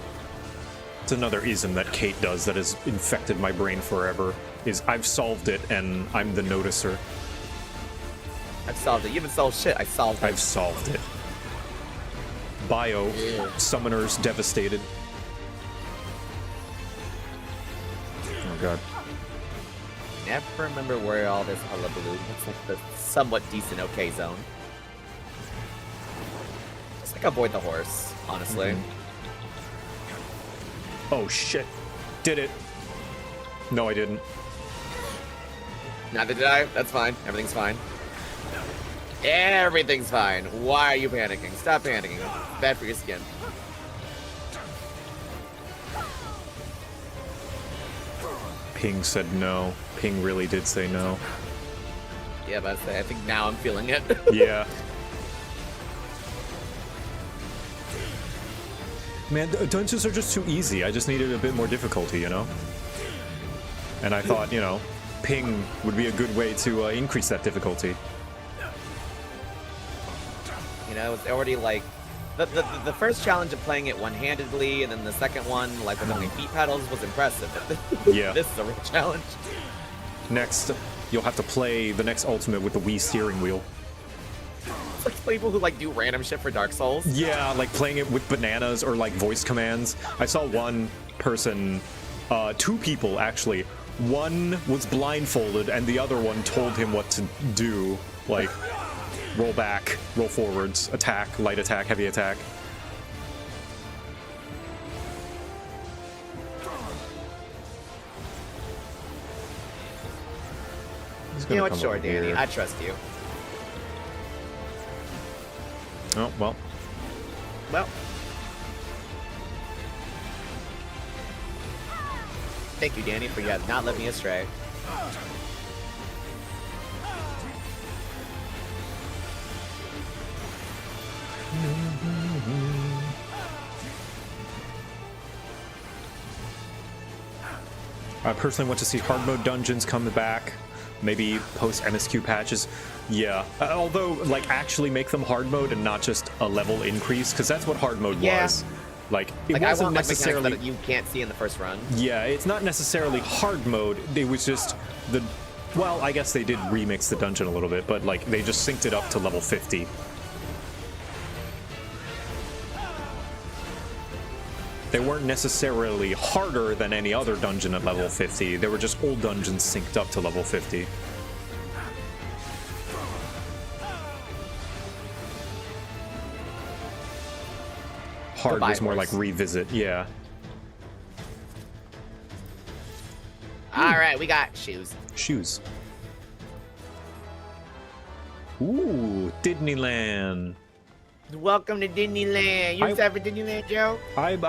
It's another ism that Kate does that has infected my brain forever. Is I've solved it and I'm the noticer. I've solved it. You haven't solved shit. I solved it. I've solved it. Bio. Summoners devastated. Oh god. Never remember where all this hullabaloo. It's like the somewhat decent okay zone. Just like avoid the horse, honestly. Oh shit. Did it. No, I didn't. Neither did I. That's fine. Everything's fine. Everything's fine. Why are you panicking? Stop panicking. It's bad for your skin. Ping said no. Ping really did say no. Yeah, but I think now I'm feeling it. Yeah. Man, dungeons are just too easy. I just needed a bit more difficulty, you know? And I thought, you know, Ping would be a good way to increase that difficulty. You know, it's already like... The first challenge of playing it one-handedly, and then the second one, like with only feet pedals, was impressive. Yeah. This is a real challenge. Next, you'll have to play the next ultimate with the Wii steering wheel. It's like people who like do random shit for Dark Souls. Yeah, like playing it with bananas or like voice commands. I saw one person, two people actually. One was blindfolded and the other one told him what to do. Like, roll back, roll forwards, attack, light attack, heavy attack. You know what, sure, Danny, I trust you. Oh, well. Well. Thank you, Danny, for not letting me astray. I personally want to see hard mode dungeons come back, maybe post MSQ patches. Yeah, although like actually make them hard mode and not just a level increase, because that's what hard mode was. Like it I wasn't want necessarily that you can't see in the first run. Yeah, it's not necessarily hard mode. It was just the, well, I guess they did remix the dungeon a little bit, but like they just synced it up to level 50. They weren't necessarily harder than any other dungeon at level 50. They were just old dungeons synced up to level 50. Hard was more like revisit, yeah. Alright, we got shoes. Shoes. Ooh, Disneyland. Welcome to Disneyland. You excited for Disneyland, Joe? I'm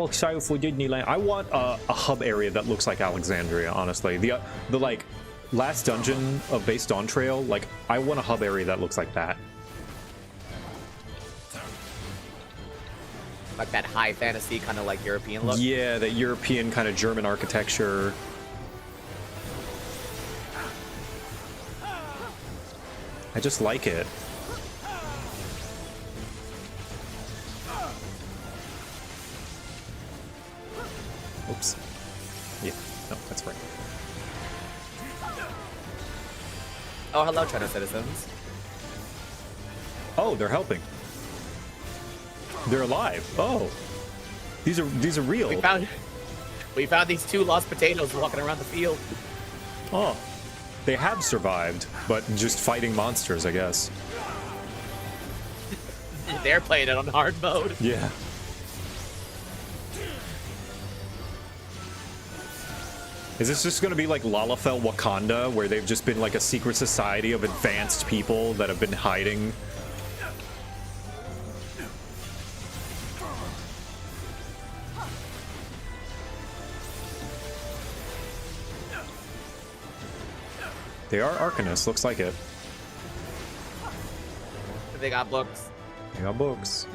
excited for Disneyland. I want a hub area that looks like Alexandria, honestly. The like last dungeon of Base Dawn Trail, like I want a hub area that looks like that. Like that high fantasy kind of like European look. Yeah, that European kind of German architecture. I just like it. Oops. Yeah, no, that's right. Oh, hello, China citizens. Oh, they're helping. They're alive. Oh, these are real. We found these two lost potatoes walking around the field. Oh, they have survived, but just fighting monsters, I guess. They're playing it on hard mode. Yeah. Is this just going to be like Lalafell Wakanda, where they've just been like a secret society of advanced people that have been hiding? They are Arcanists, looks like it. They got books. They got books.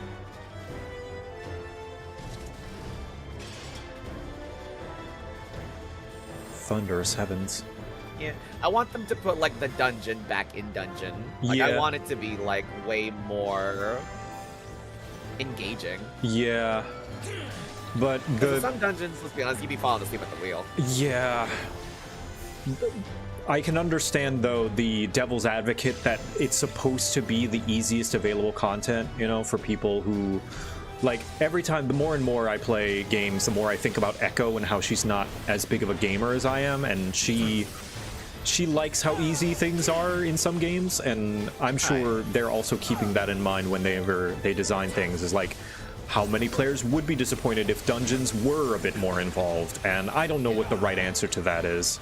Thunderous heavens. Yeah, I want them to put like the dungeon back in dungeon. Like I want it to be like way more engaging. Yeah, but some dungeons, let's be honest, you'd be falling asleep at the wheel. Yeah. I can understand, though, the devil's advocate that it's supposed to be the easiest available content, you know, for people who, like, every time, the more and more I play games, the more I think about Echo and how she's not as big of a gamer as I am, and she likes how easy things are in some games, and I'm sure they're also keeping that in mind when they design things, is like, how many players would be disappointed if dungeons were a bit more involved, and I don't know what the right answer to that is.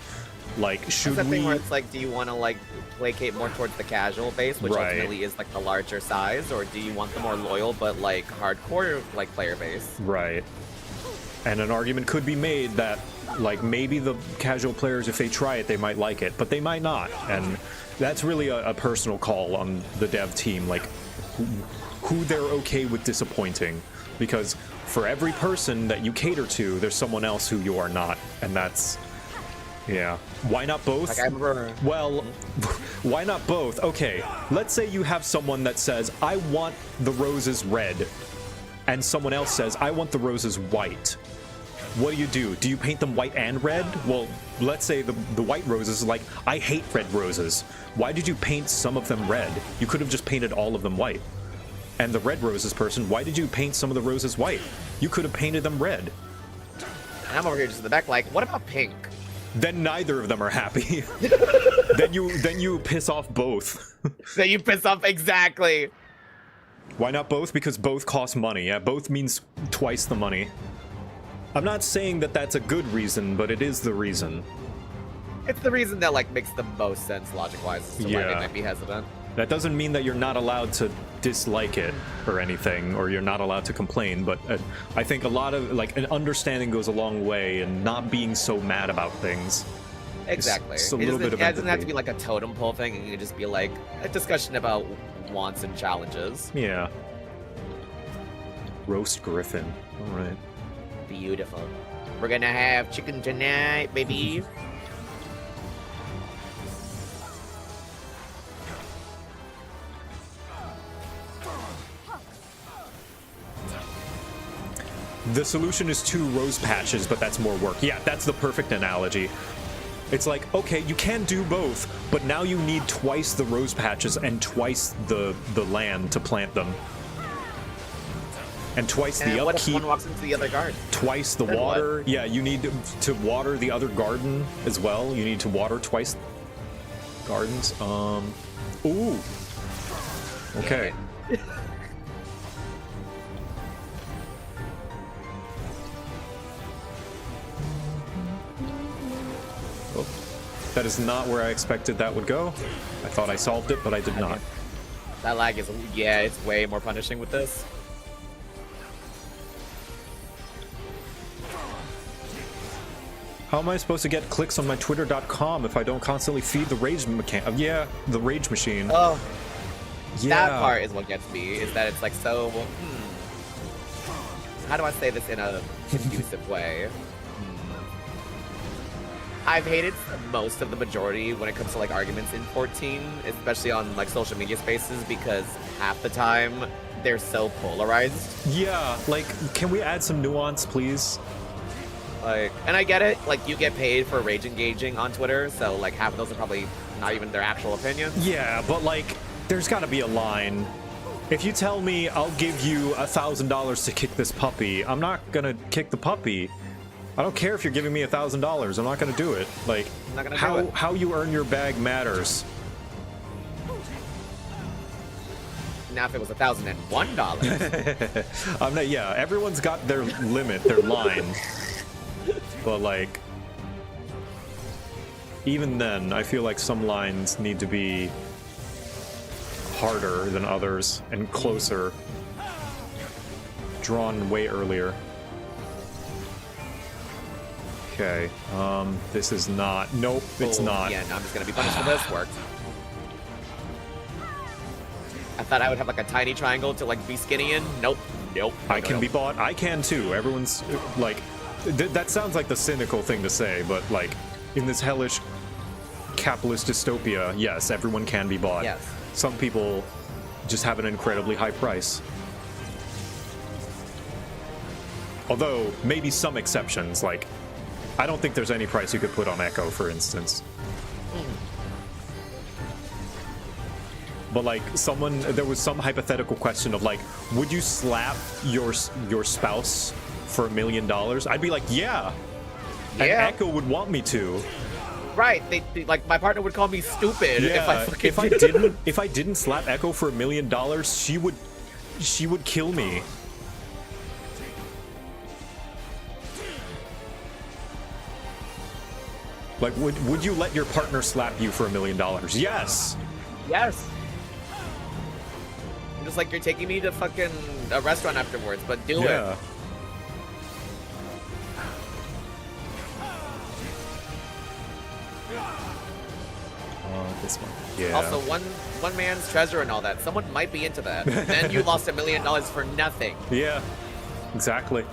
Like, should That's the we... thing where it's like, do you want to like placate more towards the casual base, which ultimately is like the larger size, or do you want the more loyal but like hardcore like player base? Right. And an argument could be made that like maybe the casual players, if they try it, they might like it, but they might not, and that's really a personal call on the dev team, like who they're okay with disappointing, because for every person that you cater to, there's someone else who you are not, and that's... Yeah. Why not both? Like I remember... Well, why not both? Okay, let's say you have someone that says, I want the roses red, and someone else says, I want the roses white. What do? Do you paint them white and red? Well, let's say the white roses are like, I hate red roses. Why did you paint some of them red? You could have just painted all of them white. And the red roses person, why did you paint some of the roses white? You could have painted them red. And I'm over here just in the back like, what about pink? Then neither of them are happy. then you piss off both. Then you piss off, exactly. Why not both? Because both cost money. Yeah, both means twice the money. I'm not saying that that's a good reason, but it is the reason. It's the reason that like makes the most sense logic-wise as to why they might be hesitant. That doesn't mean that you're not allowed to dislike it or anything, or you're not allowed to complain, but I think a lot of, like, an understanding goes a long way, and not being so mad about things. Exactly. Just a little bit of it doesn't have to empathy. be like a totem pole thing. It can just be like a discussion about wants and challenges. Yeah. Roast Griffin. All right. Beautiful. We're gonna have chicken tonight, baby. The solution is 2 rose patches, but that's more work. Yeah, that's the perfect analogy. It's like, okay, you can do both, but now you need twice the rose patches and twice the land to plant them. And twice the what upkeep. if one walks into the other garden? Twice the Then what? water. Yeah, you need to water the other garden as well. You need to water twice gardens. Ooh. Okay. Oh, that is not where I expected that would go. I thought I solved it, but I did not. That lag is, yeah, it's way more punishing with this. How am I supposed to get clicks on my twitter.com if I don't constantly feed the rage yeah, the rage machine. Oh. Yeah. That part is what gets me, is that it's like so, how do I say this in a conducive way? I've hated most of the majority when it comes to like arguments in 14, especially on like social media spaces, because half the time they're so polarized. Yeah, like, can we add some nuance, please? Like, and I get it, like you get paid for rage engaging on Twitter, so like half of those are probably not even their actual opinions. Yeah, but like, there's gotta be a line. If you tell me I'll give you $1,000 to kick this puppy, I'm not gonna kick the puppy. I don't care if you're giving me $1,000. I'm not gonna do it. Like, I'm not gonna do it. how you earn your bag matters. Now if it was $1,001. I'm not. Yeah, everyone's got their limit, their line. But like, even then, I feel like some lines need to be harder than others and closer, drawn way earlier. Okay, this is not. Nope, it's not. Yeah, no, I'm just gonna be punished for this. Worked. I thought I would have like a tiny triangle to like be skinny in. Nope. Nope. I can be bought. I can too. Everyone's like, that sounds like the cynical thing to say, but like, in this hellish capitalist dystopia, yes, everyone can be bought. Yes. Some people just have an incredibly high price. Although, maybe some exceptions, like, I don't think there's any price you could put on Echo, for instance. But like, there was some hypothetical question of like, would you slap your spouse for $1 million? I'd be like, yeah. And Echo would want me to. Right, they like my partner would call me stupid Yeah, if I fucking if I didn't slap Echo for $1 million, she would kill me. Like, would you let your partner slap you for $1 million? Yes. Yes. Just like you're taking me to fucking a restaurant afterwards, but do it. This one. Yeah. Also, one man's treasure and all that. Someone might be into that. Then you lost $1 million for nothing. Yeah. Exactly.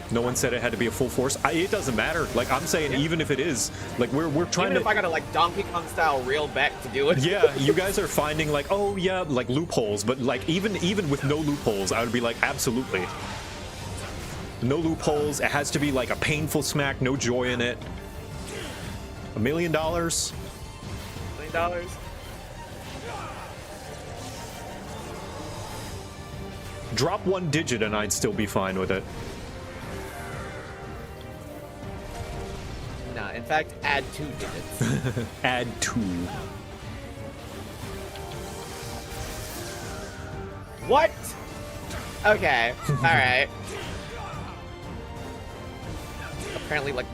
No one said it had to be a full force. It doesn't matter. Like, I'm saying, even if it is, like, we're trying Even to. if I gotta like Donkey Kong style reel back to do it. Yeah, you guys are finding like, oh yeah, like loopholes, but like even with no loopholes, I would be like, absolutely. No loopholes. It has to be like a painful smack, no joy in it. $1 million. $1 million. Drop 1 digit and I'd still be fine with it. Nah, in fact, add 2 digits. Add 2. What? Okay, alright. Apparently, like,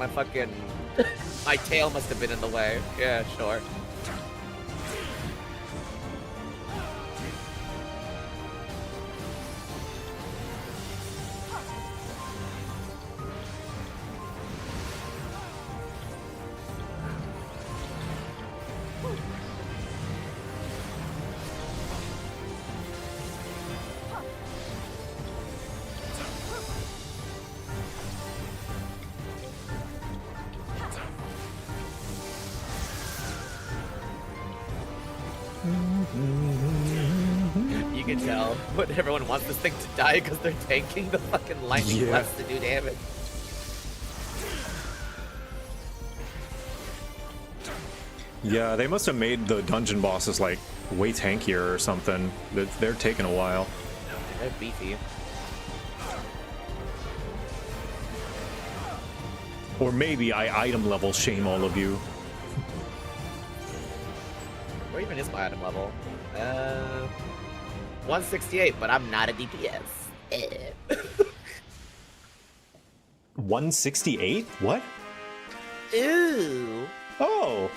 my tail must have been in the way. Yeah, sure. can tell. But everyone wants this thing to die because they're tanking the fucking lightning blast to do damage. Yeah, they must have made the dungeon bosses like way tankier or something. They're taking a while. They're beefy. Or maybe I item level shame all of you. Where even is my item level? 168, but I'm not a DPS. 168? What? Ooh. Oh.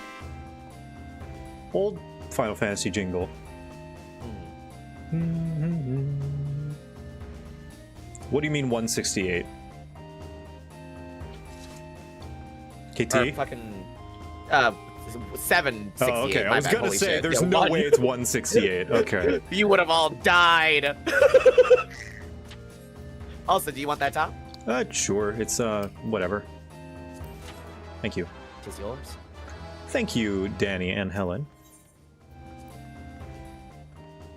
Old Final Fantasy jingle. What do you mean 168? KT? Or fucking 768. Oh, okay. I was gonna say shit. there's no way it's 168. Okay. You would have all died. Also, do you want that top? Sure. It's whatever. Thank you. It's yours. Thank you, Danny and Helen.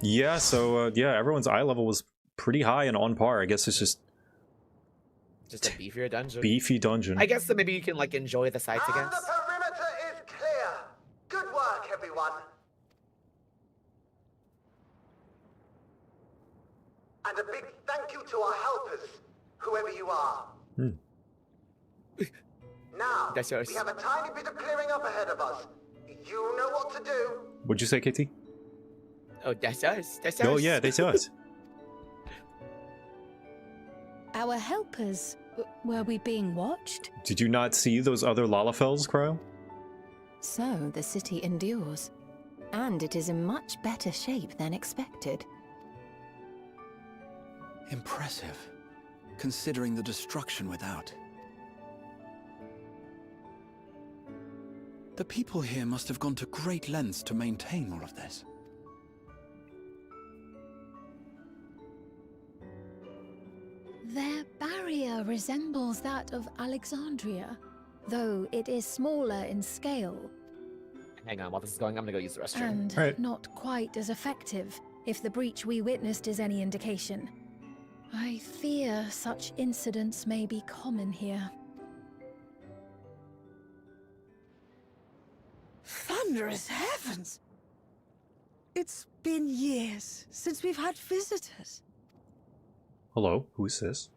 Yeah, so yeah, everyone's eye level was pretty high and on par. I guess it's just a beefier dungeon. Beefy dungeon. I guess so maybe you can like enjoy the sights again. The perimeter is clear. Good work, everyone. And a big thank you to our helpers, whoever you are. Now, we have a tiny bit of clearing up ahead of us. You know what to do. What'd you say, KT? Oh, that's us. That's us. Oh yeah, that's us. Our helpers, were we being watched? Did you not see those other Lalafels, Cryo? So the city endures, and it is in much better shape than expected. Impressive, considering the destruction without. The people here must have gone to great lengths to maintain all of this. Their barrier resembles that of Alexandria, though it is smaller in scale, Hang on, while this is going, I'm gonna go use the restroom. and not quite as effective, if the breach we witnessed is any indication. I fear such incidents may be common here. Thunderous heavens! It's been years since we've had visitors. Hello, who's this?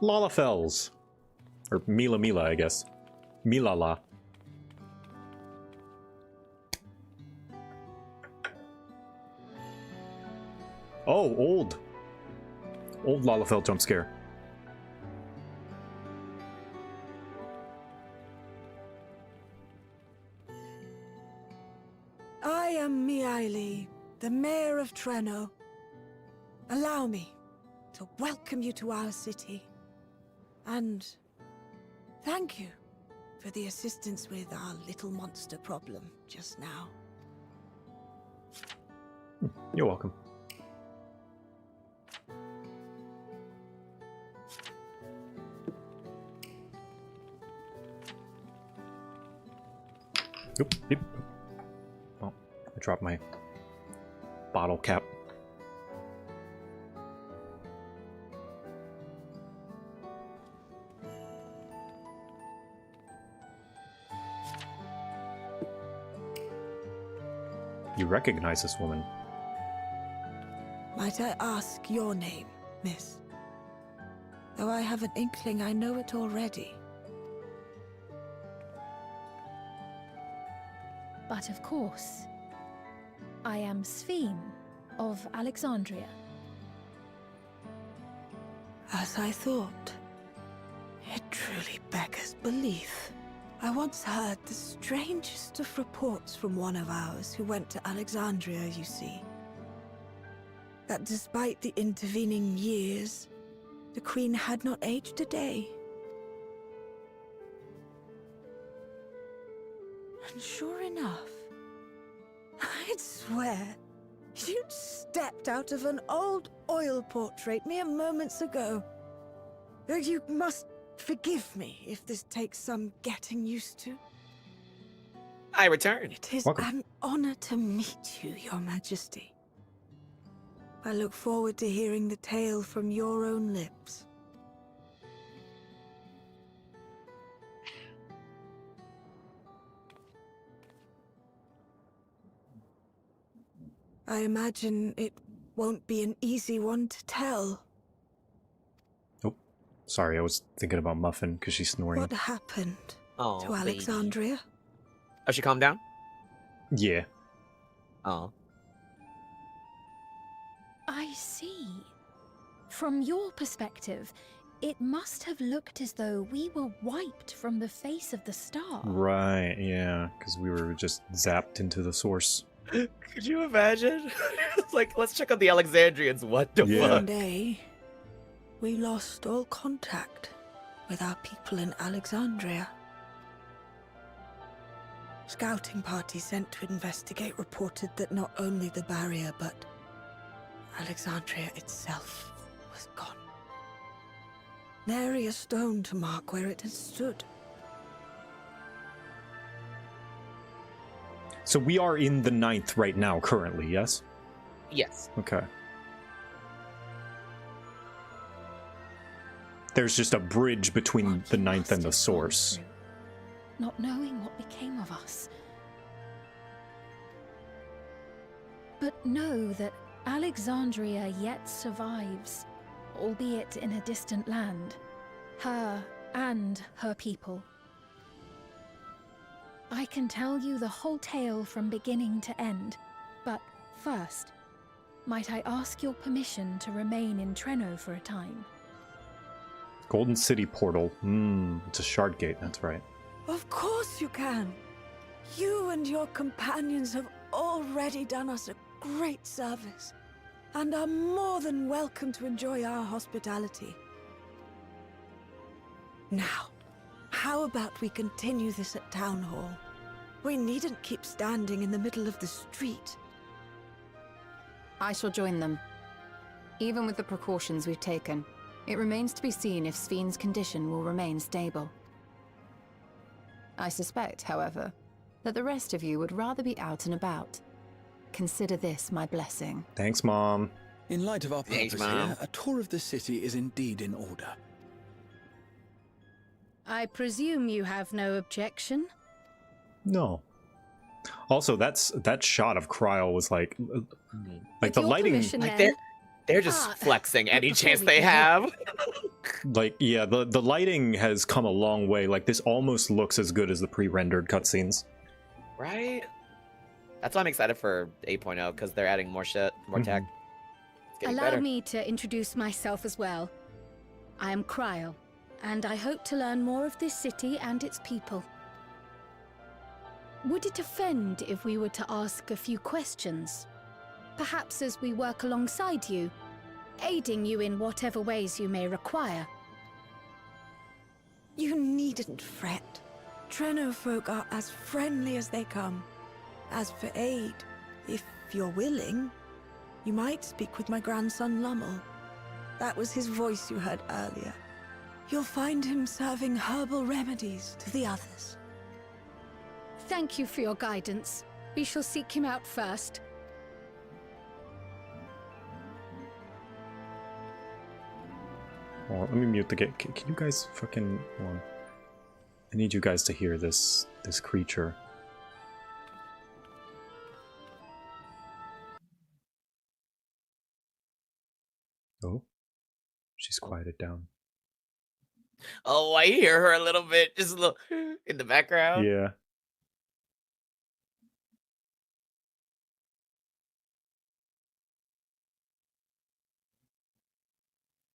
Lalafels. Or Mila, I guess. Milala. Oh, old. Old Lalafell jump scare. I am Miaili, the Mayor of Treno. Allow me to welcome you to our city. And thank you for the assistance with our little monster problem just now. You're welcome. Yep. Oh, I dropped my bottle cap. You recognize this woman. Might I ask your name, miss? Though I have an inkling I know it already. But of course, I am Sphene of Alexandria. As I thought. It truly beggars belief. I once heard the strangest of reports from one of ours who went to Alexandria, you see. That despite the intervening years, the Queen had not aged a day. And sure enough, I'd swear, you'd stepped out of an old oil portrait mere moments ago. You must forgive me if this takes some getting used to. I return. It is Welcome. an honor to meet you, Your Majesty. I look forward to hearing the tale from your own lips. I imagine it won't be an easy one to tell. Oh, sorry, I was thinking about Muffin because she's snoring. What happened Oh, to Alexandria? Oh, she calmed down? Yeah. Oh. I see. From your perspective, it must have looked as though we were wiped from the face of the star. Right, yeah, because we were just zapped into the source. Could you imagine? It's like, let's check out the Alexandrians. What the Yeah. fuck? One day, we lost all contact with our people in Alexandria. Scouting parties sent to investigate reported that not only the barrier, but Alexandria itself was gone. Nary a stone to mark where it had stood. So we are in the 9th right now, currently, yes? Yes. Okay. There's just a bridge between the 9th and the source. Not knowing what became of us. But know that Alexandria yet survives, albeit in a distant land. Her and her people. I can tell you the whole tale from beginning to end, but first, might I ask your permission to remain in Treno for a time? Golden City portal. It's a shard gate, that's right. Of course you can. You and your companions have already done us a great service, and are more than welcome to enjoy our hospitality. Now, how about we continue this at Town Hall? We needn't keep standing in the middle of the street. I shall join them. Even with the precautions we've taken, it remains to be seen if Sven's condition will remain stable. I suspect, however, that the rest of you would rather be out and about. Consider this my blessing. Thanks, Mom. In light of our Thanks, purpose Mom. here, a tour of the city is indeed in order. I presume you have no objection? No. Also, that shot of Kryl was like With the your lighting, permission, Like then. they're just Ah, flexing any before chance we they begin. have. like yeah, the lighting has come a long way. Like this almost looks as good as the pre-rendered cutscenes. Right? That's why I'm excited for 8.0, because they're adding more shit, more tech. It's getting Allow better. me to introduce myself as well. I am Kryl, and I hope to learn more of this city and its people. Would it offend if we were to ask a few questions? Perhaps as we work alongside you, aiding you in whatever ways you may require. You needn't fret. Treno folk are as friendly as they come. As for aid, if you're willing, you might speak with my grandson Lummel. That was his voice you heard earlier. You'll find him serving herbal remedies to the others. Thank you for your guidance. We shall seek him out first. Well, let me mute the game. Can you guys fucking hold on? I need you guys to hear this creature. Oh, she's quieted down. Oh, I hear her a little bit, just a little in the background. Yeah.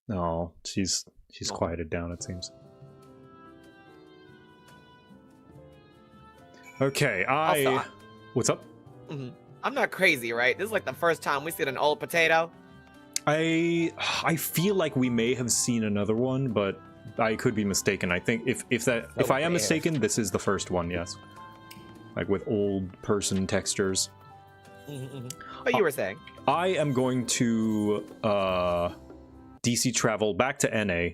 No, she's quieted down, it seems. Okay, Also, what's up? I'm not crazy, right? This is like the first time we see an old potato. I feel like we may have seen another one, but I could be mistaken. I think if I am mistaken, this is the first one, yes. Like with old person textures. What you were saying? I am going to DC travel back to NA.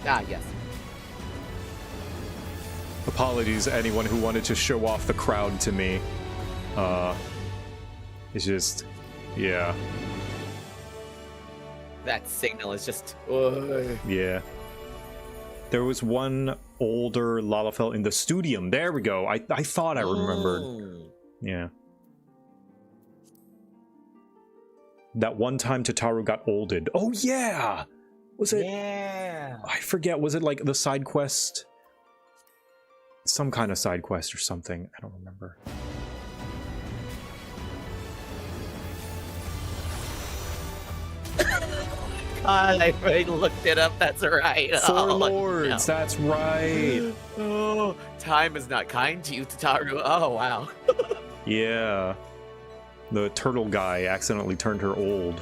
Ah, yes. Apologies to anyone who wanted to show off the crowd to me. It's just, yeah. That signal is just. Yeah. There was one older Lalafell in the Studium. There we go. I thought I remembered. Yeah. That one time Tataru got olded. Oh yeah! Was it? Yeah. I forget. Was it like the side quest? Some kind of side quest or something. I don't remember. God, I already looked it up. That's right. Four Lords. No. That's right. Oh, time is not kind to you, Tataru. Oh, wow. Yeah. The turtle guy accidentally turned her old.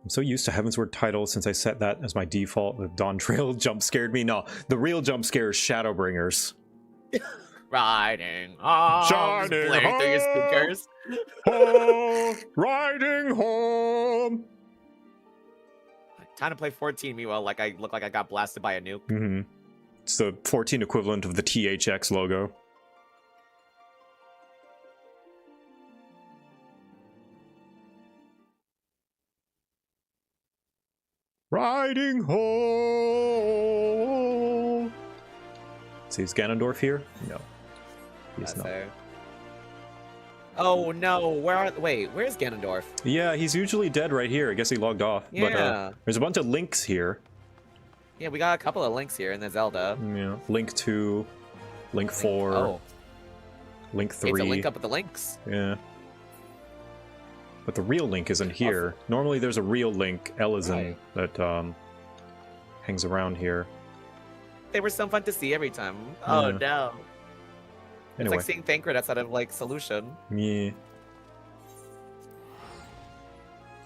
I'm so used to Heavensward title since I set that as my default. The Dawn Trail jump scared me. No, the real jump scare is Shadowbringers. Riding home. Shining Blaring through your speakers. Home, riding home. Time to play 14. Meanwhile, like I look like I got blasted by a nuke. Mm-hmm. It's the 14 equivalent of the THX logo. Riding home. See, is Ganondorf here? No, he's not. Fair. Oh no! Where's Ganondorf? Yeah, he's usually dead right here. I guess he logged off. Yeah. But there's a bunch of links here. Yeah, we got a couple of links here in the Zelda. Yeah, Link 2, Link 4, Link 3. It's a link up with the links. Yeah. But the real Link isn't here. Normally there's a real Link, Elizin, that hangs around here. They were so fun to see every time. Oh no. It's Anyway. like seeing Thancred outside of like Solution. Yeah.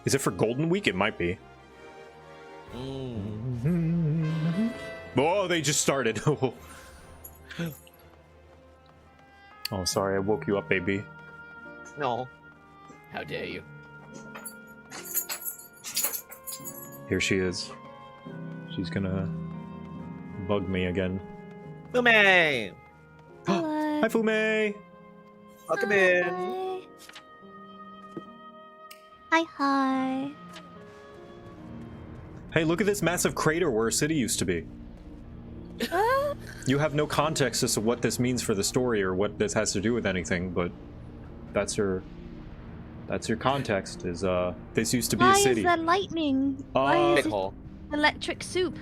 Is it for Golden Week? It might be. Oh, they just started. Oh, sorry, I woke you up, baby. No. How dare you? Here she is. She's gonna bug me again. Fume! Hi, Fume! Welcome in. Hi. Hey, look at this massive crater where a city used to be. You have no context as to what this means for the story or what this has to do with anything, but that's your context, is this used to be a city. Why is there lightning? Why is it electric soup?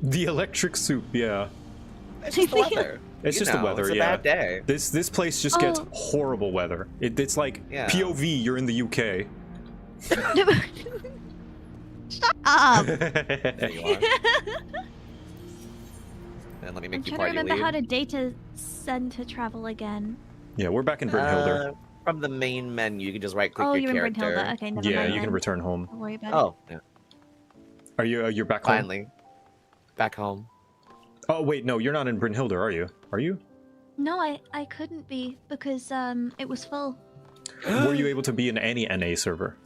The electric soup, yeah. It's just the weather. It's just the weather, it's a yeah. bad day. This place just gets horrible weather. It's like POV, you're in the UK. Shut up! There you are. And let me make I'm you trying to party remember lead. how to data center travel again. Yeah, we're back in Brynhilder. From the main menu, you can just right-click your you're in character. Brynhilder. Okay, never Yeah, mind you can then. return home. Don't worry about Oh, yeah. Are you're back home? Finally. Back home. Oh wait, no, you're not in Brynhilder, are you? Are you? it. No, I couldn't be because it was full. Were you able to be in any NA server?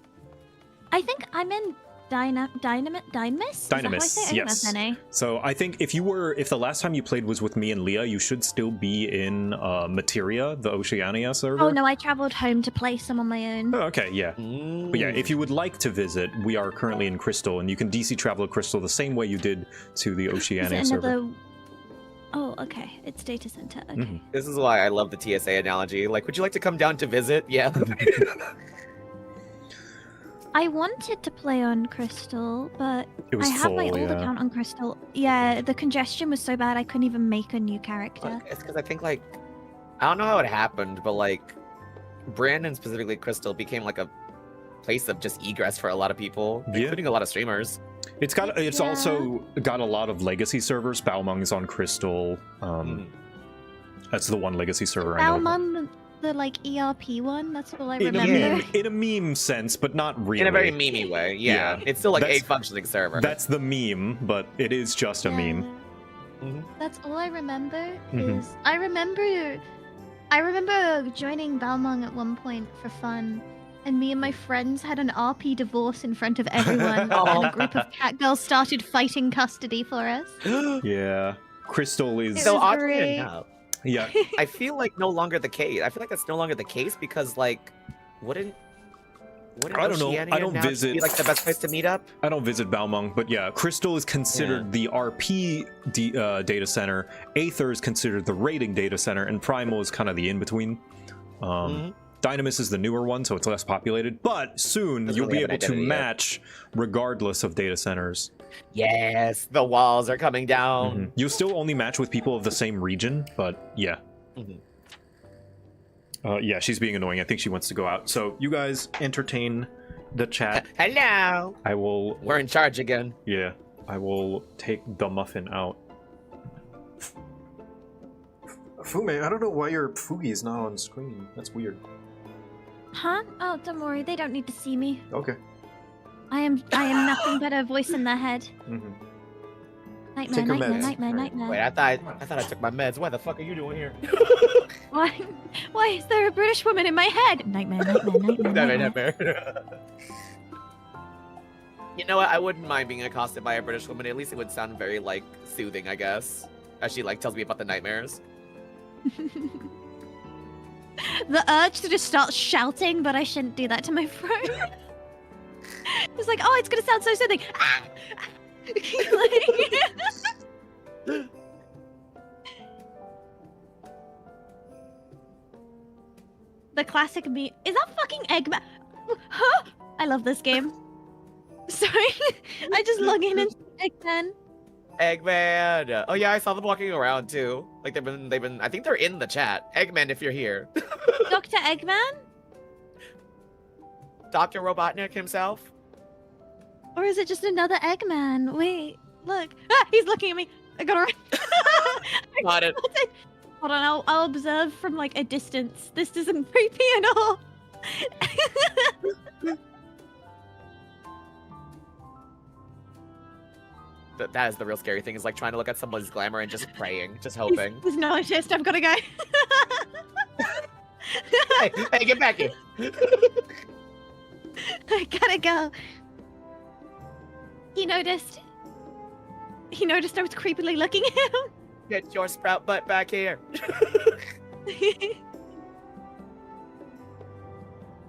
I think I'm in Dynamis? Is that how I say it? I think Yes. that's NA. So I think if the last time you played was with me and Leah, you should still be in Materia, the Oceania server. Oh no, I traveled home to play some on my own. Oh, okay, yeah. But yeah, if you would like to visit, we are currently in Crystal, and you can DC travel to Crystal the same way you did to the Is Oceania it server. another... Oh, okay. It's data center. Okay. This is why I love the TSA analogy. Like, would you like to come down to visit? Yeah. I wanted to play on Crystal, but It was I had my full, old yeah. account on Crystal. Yeah, the congestion was so bad I couldn't even make a new character. It's because I think, like, I don't know how it happened, but, like, Brandon, specifically Crystal, became, like, a place of just egress for a lot of people, including a lot of streamers. It's also got a lot of legacy servers. Balmung is on Crystal. That's the one legacy server I know. Balmung, the like ERP one. That's all I remember. In a meme sense, but not really. In a very memey way, yeah. It's still, like, a functioning server. That's the meme, but it is just a meme. That's all I remember. Mhm. Is I remember I remember joining Balmung at one point for fun, and me and my friends had an RP divorce in front of everyone, and a group of cat girls started fighting custody for us. Yeah. Crystal is... So oddly great. enough, Yeah. I feel like no longer the case. I feel like that's no longer the case because, like, wouldn't I don't know. Oceania I don't now visit... be, like, the best place to meet up? I don't visit Balmung, but yeah, Crystal is considered the RP data center, Aether is considered the raiding data center, and Primal is kind of the in-between. Dynamis is the newer one, so it's less populated, but soon you'll be able to match regardless of data centers. Yes, the walls are coming down. You'll still only match with people of the same region, but yeah. Yeah, she's being annoying. I think she wants to go out. So you guys entertain the chat. Hello. I will... We're in charge again. Yeah, I will take the muffin out. Fume, I don't know why your Fugi is not on screen. That's weird. Huh? Oh, don't worry. They don't need to see me. Okay. I am nothing but a voice in their head. Nightmare, Take your nightmare, meds. nightmare, nightmare. Wait, I thought I took my meds. What the fuck are you doing here? Why is there a British woman in my head? Nightmare, nightmare, nightmare, Nightmare. You know what? I wouldn't mind being accosted by a British woman. At least it would sound very, like, soothing, I guess. As she, like, tells me about the nightmares. The urge to just start shouting, but I shouldn't do that to my friend. It's like, oh, it's gonna sound so soothing. Ah! The classic me. Is that fucking Eggman? Huh? I love this game. Sorry, I just log in and Eggman. Eggman! Oh yeah, I saw them walking around too. Like they've been. I think they're in the chat. Eggman, if you're here. Dr. Eggman? Dr. Robotnik himself? Or is it just another Eggman? Wait, look. Ah, he's looking at me. I got it. Got it. Hold on, I'll observe from like a distance. This isn't creepy at all. That is the real scary thing, is like trying to look at someone's glamour and just praying, just hoping. He's noticed. I've got to go. hey, get back here. I gotta go. He noticed. He noticed I was creepily looking at him. Get your sprout butt back here.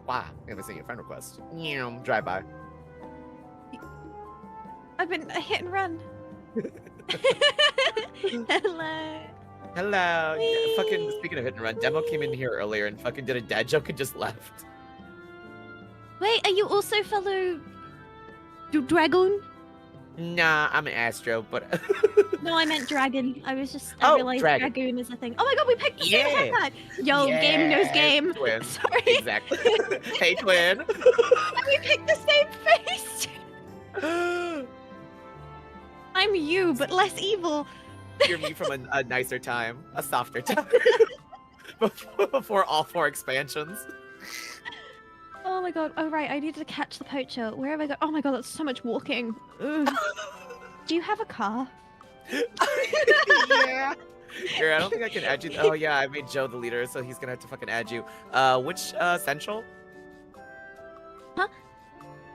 Wow, I haven't seen your friend request. Drive by. I've been a hit and run. Hello. Hello. Yeah, fucking speaking of hit and run, Demo came in here earlier and fucking did a dad joke and just left. Wait, are you also fellow dragon? Nah, I'm an Astro, but No, I meant dragon. I realized dragoon is a thing. Oh my god, we picked the same haircut. Yo, game knows game. Twin. Sorry. Exactly. Hey, twin. We picked the same face. I'm you, but less evil. You're me from a nicer time, a softer time. Before all 4 expansions. Oh my god. Oh right, I needed to catch the poacher. Where have I got? Oh my god, that's so much walking. Ugh. Do you have a car? Yeah. Here, I don't think I can add you. Oh yeah, I made Joe the leader, so he's gonna have to fucking add you. Which central? Huh?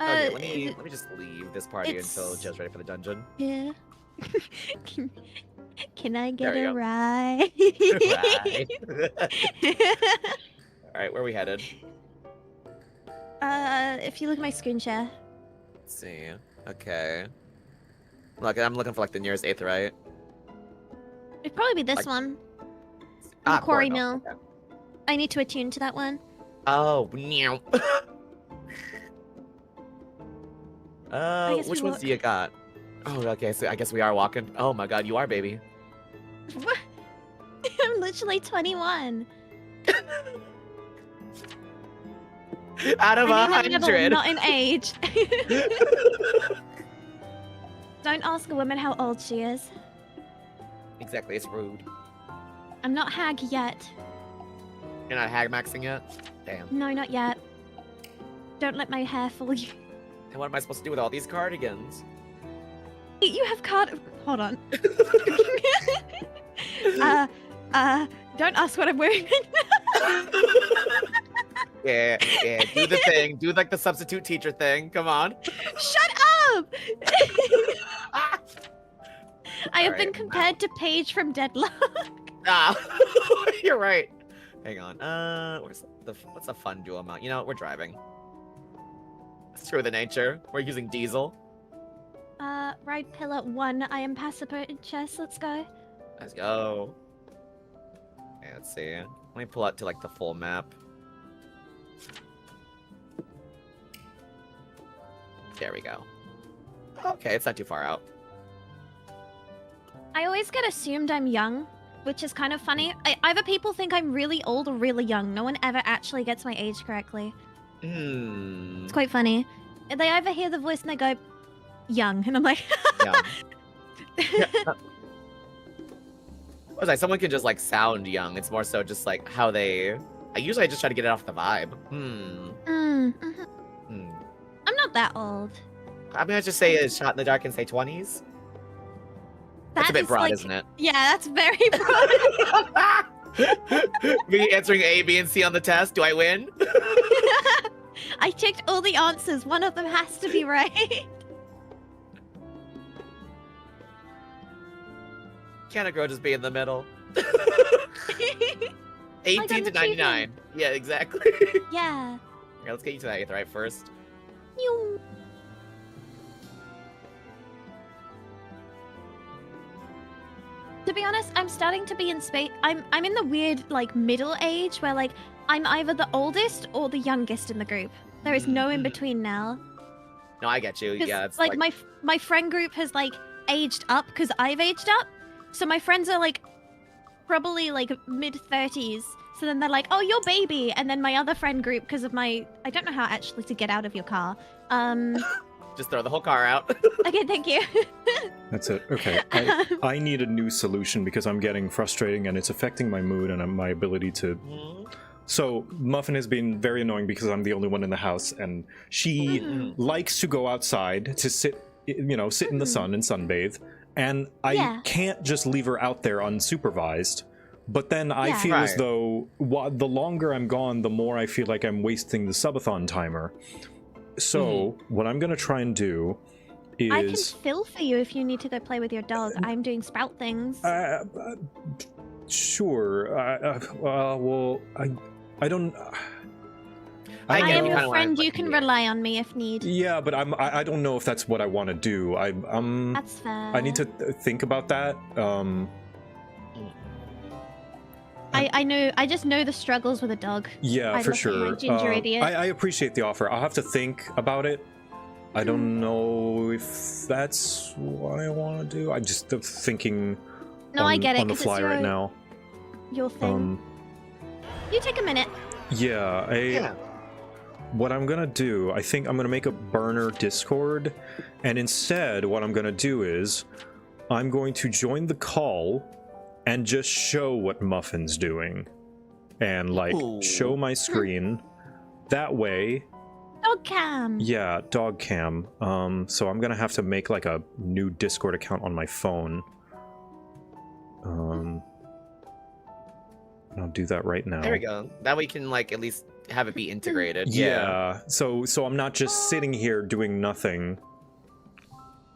Okay, let me just leave this party until Joe's ready for the dungeon. Yeah. Can I get There a we go. ride? Alright, where are we headed? If you look at my screen share. Let's see. Okay. Look, I'm looking for like the nearest Aetherite. It'd probably be this Like- one. Ah, Quarry Coronel. Mill. I need to attune to that one. Oh, meow. guess we Which ones walk. do you got? Oh, okay, so I guess we are walking. Oh my god, you are, baby. What? I'm literally 21. Out of I mean, I'm 100. not in age. Don't ask a woman how old she is. Exactly, it's rude. I'm not hag yet. You're not hag maxing yet? Damn. No, not yet. Don't let my hair fool you. And what am I supposed to do with all these cardigans? You have Hold on. Don't ask what I'm wearing right now. Yeah, do the thing. Do like the substitute teacher thing. Come on. Shut up! I have been compared to Paige from Deadlock. Ah, you're right. Hang on. What's a fun dual amount? You know, we're driving. Screw the nature. We're using diesel. Ride pillar 1. I am passport in chess. Let's go. Let's go. Okay, let's see. Let me pull out to like the full map. There we go. Okay, it's not too far out. I always get assumed I'm young, which is kind of funny. Either people think I'm really old or really young. No one ever actually gets my age correctly. It's quite funny. They either hear the voice and they go, young, and I'm like, Young. Was like someone can just like sound young. It's more so just like how they. I just try to get it off the vibe. I'm not that old. I'm gonna just say it's shot in the dark and say 20s. That's a bit broad, isn't it? Yeah, that's very broad. Me answering A, B, and C on the test. Do I win? I checked all the answers. One of them has to be right. Can't a girl just be in the middle? 18 to 99. Yeah, exactly. Yeah. Okay, let's get you to that 8th right first. To be honest, I'm starting to be in space. I'm in the weird like middle age where like I'm either the oldest or the youngest in the group. There is no in between now. No, I get you. Yeah, it's like my friend group has like aged up because I've aged up. So my friends are like probably like mid-30s. So then they're like, "Oh, you're baby," and then my other friend group, because of I don't know how actually to get out of your car. Just throw the whole car out. Okay, thank you. That's it. Okay. I need a new solution because I'm getting frustrating and it's affecting my mood and my ability to... So, Muffin has been very annoying because I'm the only one in the house and she likes to go outside to sit in the sun and sunbathe. And I can't just leave her out there unsupervised. But then I feel as though the longer I'm gone, the more I feel like I'm wasting the subathon timer. So, what I'm going to try and do is... I can fill for you if you need to go play with your dog. I'm doing sprout things. Sure. Well, I don't... I am your friend. You can rely on me if need. Yeah, but I don't know if that's what I want to do. That's fair. I need to think about that. I know. I just know the struggles with a dog. Yeah, for sure. Ginger idiot. I appreciate the offer. I'll have to think about it. I don't know if that's what I want to do. I'm just thinking I get it, on the fly right now. Your thing. You take a minute. Yeah, what I'm gonna do, I think I'm gonna make a burner Discord, and instead what I'm gonna do is I'm going to join the call and just show what Muffin's doing. And like show my screen. That way. Dog cam. Yeah, dog cam. So I'm gonna have to make like a new Discord account on my phone. I'll do that right now. There we go. That way you can like at least have it be integrated. Yeah. So I'm not just sitting here doing nothing.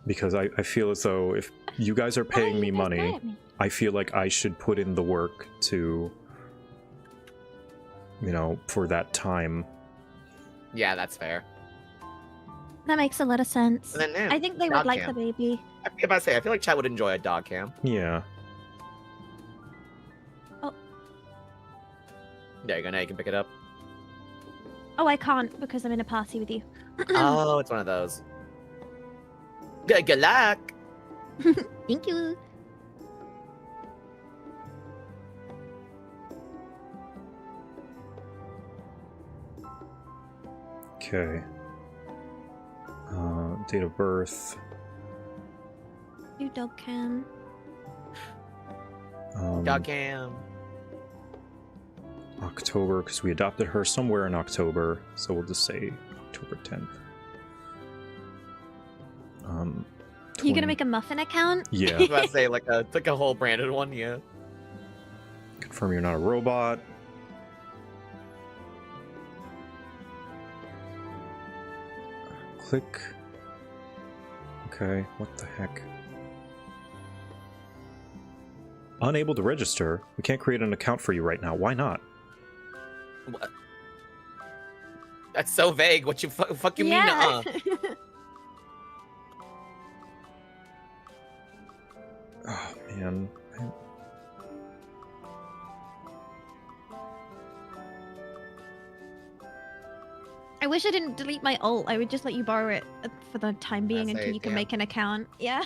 Because I feel as though if you guys are paying me money, I feel like I should put in the work to, for that time. Yeah, that's fair. That makes a lot of sense. And then, I think they would like the baby. I was about to say, I feel like chat would enjoy a dog cam. Yeah. Oh. There you go, now you can pick it up. Oh, I can't because I'm in a party with you. Oh, it's one of those. Good luck! Thank you. Okay. Date of birth. New dog cam. Dog cam. October, because we adopted her somewhere in October, so we'll just say October 10th. You gonna make a Muffin account? Yeah. I was about to say like a whole branded one, yeah. Confirm you're not a robot. Click. Okay, what the heck? Unable to register? We can't create an account for you right now. Why not? What? That's so vague. What you fuck you mean? Oh, man. I wish I didn't delete my ult. I would just let you borrow it for the time being That's until it, you can yeah. make an account. Yeah.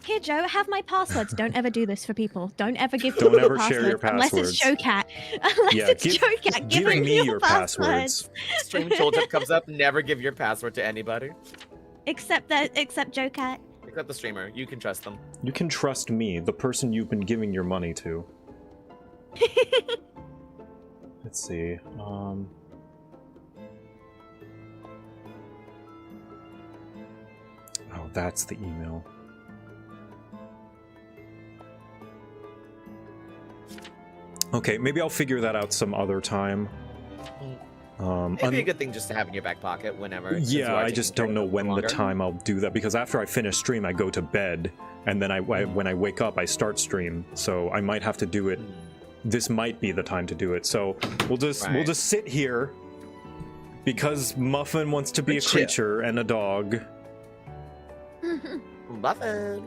Here, Joe, have my passwords. Don't ever do this for people. Don't ever give people Don't ever passwords share your unless it's passwords. JoCat. Unless Yeah, it's give- JoCat, give giving him me your your passwords. Stream tooltip comes up. Never give your password to anybody. Except JoCat. Except the streamer. You can trust them. You can trust me, the person you've been giving your money to. Let's see. Oh, that's the email. Okay, maybe I'll figure that out some other time. It'd be a good thing just to have in your back pocket whenever. since you Yeah, are I just taking don't know care of it when the longer. time I'll do that, because after I finish stream, I go to bed, and then when I wake up, I start stream. So I might have to do it. This might be the time to do it. So we'll just sit here, because Muffin wants to be a creature and a dog. Muffin.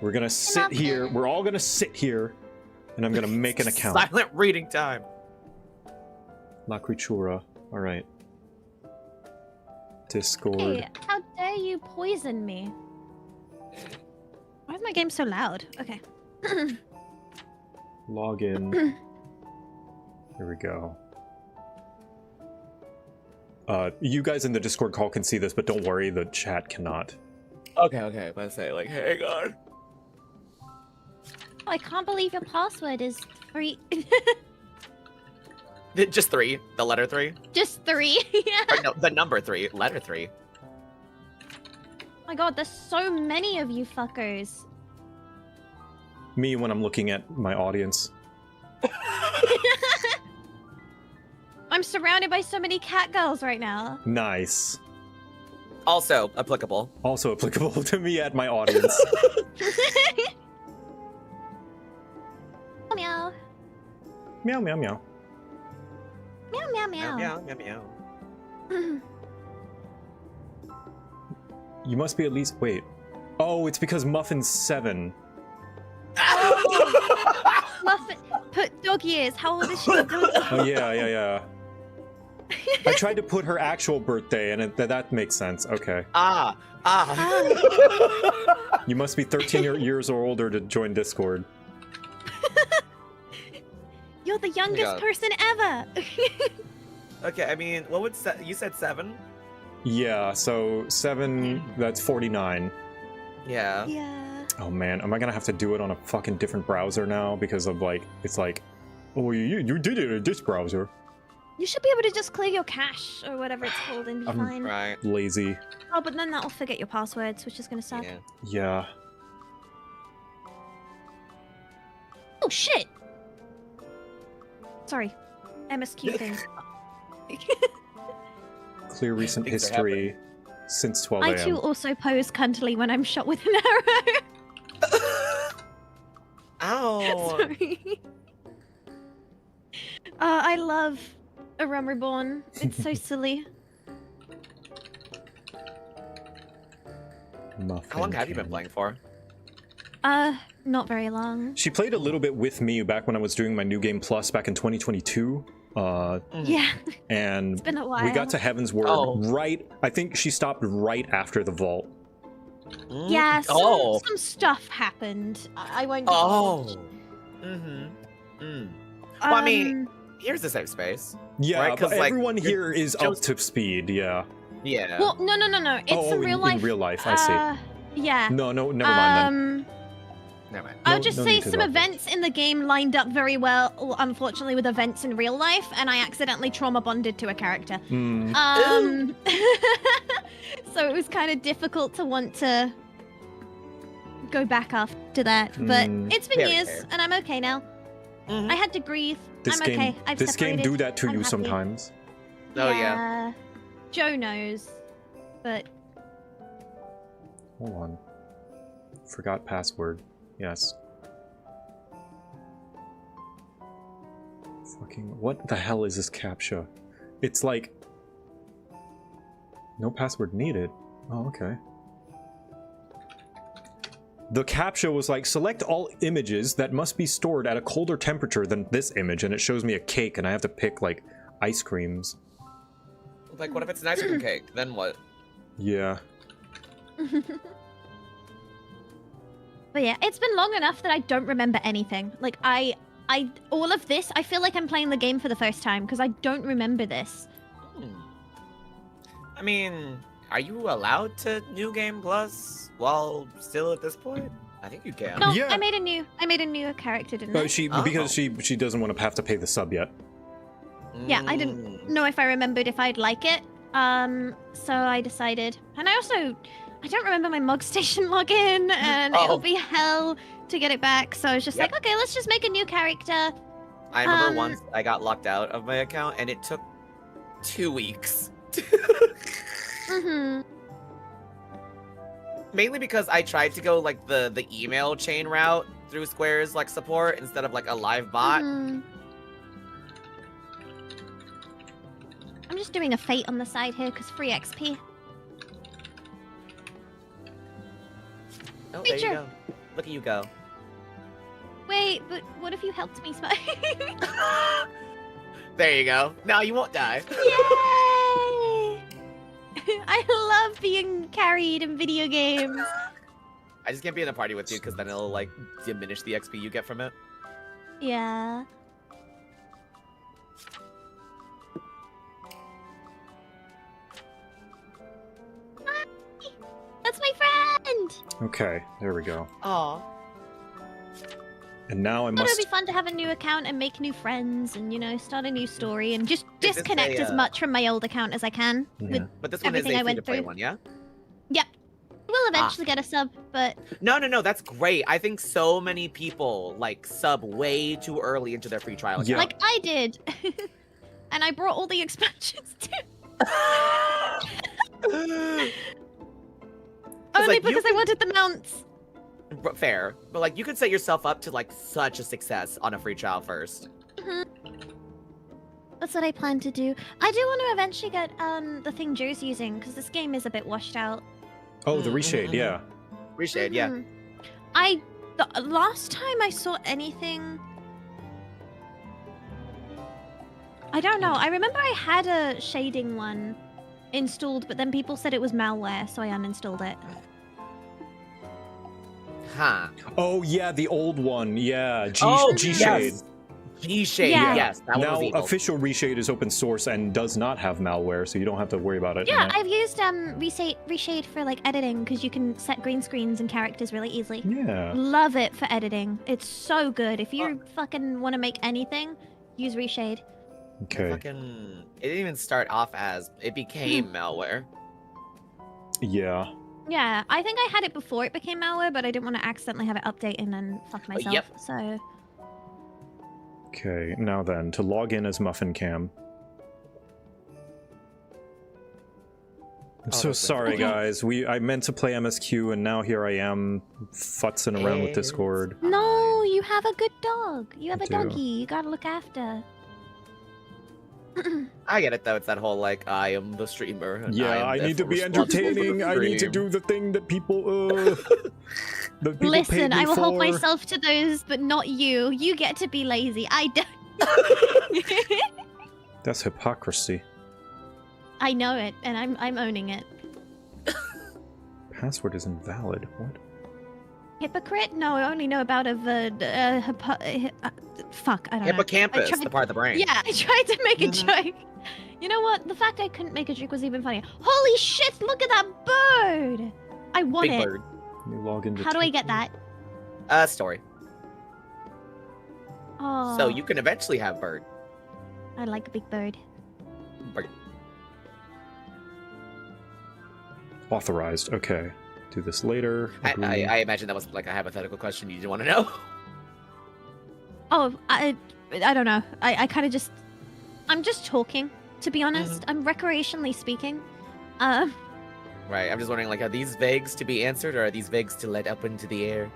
We're gonna sit here. We're all gonna sit here, and I'm gonna make an account. Silent reading time. La Creatura. All right. Discord. Hey, how dare you poison me? Why is my game so loud? Okay. Log in. Here we go. You guys in the Discord call can see this, but don't worry, the chat cannot. Okay. Let's say, like, hang on. Oh, I can't believe your password is 3. Just 3. The letter 3. Just 3. Yeah. Or no, the number 3. Letter 3. Oh my god, there's so many of you fuckers. Me when I'm looking at my audience. I'm surrounded by so many cat girls right now. Nice. Also applicable. Also applicable to me at my audience. Meow. Meow, meow, meow. Meow, meow, meow. Meow, meow, meow. You must be at least... Wait. Oh, it's because Muffin's 7. Muffin, put dog ears. How old is she? Dog ears. Oh, yeah. I tried to put her actual birthday, and that makes sense. Okay. You must be 13 years or older to join Discord. You're the youngest God. person ever. Okay, I mean, what would you said 7? Yeah, so 7, that's 49. Yeah. Yeah. Oh man, am I gonna have to do it on a fucking different browser now? Because of like, it's like, oh, you did it in this browser. You should be able to just clear your cache or whatever it's called and be I'm fine. lazy. Oh, but then that'll forget your passwords, which is gonna suck. Yeah. Oh shit! Sorry. MSQ thing. Clear recent Things are history since 12 I a.m. too also pose cuntily when I'm shot with an arrow. Ow! Sorry. I love A Realm Reborn. It's so silly. Muffin How long have you been King. playing for? Not very long. She played a little bit with me back when I was doing my New Game Plus back in 2022. Yeah. And It's been a while. we got to Heaven's Word right. I think she stopped right after the vault. Yeah, some stuff happened. I won't divulge. Well, I mean, here's the safe space. Yeah, right? 'Cause, but like, everyone here is up just- to speed. Yeah. Yeah. Well, no. It's in real life. In real life, I see. Yeah. No, never mind then. Never mind. I would just no say need to some divulge. events in the game lined up very well, unfortunately, with events in real life, and I accidentally trauma bonded to a character. So it was kind of difficult to want to go back after that, but it's been Very years, fair. and I'm okay now. I had to grieve. This I'm game, okay. I've this game separated. do that to I'm you happy. sometimes. Oh, yeah. Joe knows, but Hold on. Forgot password. Yes. Fucking, what the hell is this CAPTCHA? It's like... No password needed. Oh, okay. The CAPTCHA was like, select all images that must be stored at a colder temperature than this image, and it shows me a cake, and I have to pick, like, ice creams. Like, what if it's an ice cream cake? Then what? Yeah. But yeah, it's been long enough that I don't remember anything. Like, all of this, I feel like I'm playing the game for the first time, because I don't remember this. I mean, are you allowed to New Game Plus while still at this point? I think you can. No, Yeah. I made a new character, didn't I? Because she doesn't want to have to pay the sub yet. Yeah, I didn't know if I remembered if I'd like it. So I decided. And I don't remember my Mog Station login, and it'll be hell to get it back. So I was just like, okay, let's just make a new character. I remember once I got locked out of my account, and it took 2 weeks. Mainly because I tried to go like the email chain route through Square's like support instead of like a live bot. I'm just doing a fate on the side here because free XP. Oh, there you go. Look at you go. Wait, but what if you helped me, Spike? There you go. Now you won't die. Yay! I love being carried in video games. I just can't be in a party with you because then it'll like diminish the XP you get from it. Yeah. Hi! That's my friend! Okay, there we go. Aw. And now I But it would must... be fun to have a new account and make new friends and, you know, start a new story and just this disconnect a, as much from my old account as I can with But this one is everything I a went free-to-play through. one, yeah? Yep. We'll eventually get a sub, but No, that's great. I think so many people like sub way too early into their free trial account. like I did. And I brought all the expansions too. Only like, because I wanted the mounts. Fair, but like you could set yourself up to like such a success on a free trial first. That's what I plan to do. I do want to eventually get the thing Joe's using because this game is a bit washed out. Oh, the reshade, yeah. Reshade, yeah. The last time I saw anything, I don't know. I remember I had a shading one installed, but then people said it was malware, so I uninstalled it. Huh. Oh, yeah, the old one. Yeah, G-Shade. Yes. G-Shade, Yeah. yes. That one Now, was evil. official Reshade is open source and does not have malware, so you don't have to worry about it. Yeah, I've used Reshade for like editing because you can set green screens and characters really easily. Yeah. Love it for editing. It's so good. If you fucking want to make anything, use Reshade. Okay. Fucking, it didn't even start off as, it became malware. Yeah. Yeah, I think I had it before it became malware, but I didn't want to accidentally have it update and then fuck myself. Yep. So Okay, now then, to log in as Muffin Cam. I'm so sorry, guys. I meant to play MSQ, and now here I am, futzing around with Discord. no, you have a good dog. You have I a do. doggy. You gotta look after. I get it though, it's that whole like, I am the streamer. And Yeah, I am need to be therefore responsible for the entertaining. I need to stream. do the thing that people, that people Listen, paid me I will hold for. myself to those, but not you. You get to be lazy. I don't. That's hypocrisy. I know it, and I'm owning it. Password is invalid. What? Hypocrite? No, I only know about fuck, I don't know. Hippocampus, I tried- the part of the brain. Yeah, I tried to make a joke. You know what? The fact I couldn't make a joke was even funnier. Holy shit, look at that bird! I want Big it. bird. Let me log into How do I get that? Story. Oh, So you can eventually have bird. I like a big bird. Bird. Authorized. Okay. Do this later. Agree. I imagine that was like a hypothetical question you didn't want to know. Oh, I don't know. I kind of just... I'm just talking, to be honest. I'm recreationally speaking. Right, I'm just wondering, like, are these vagues to be answered, or are these vagues to let up into the air?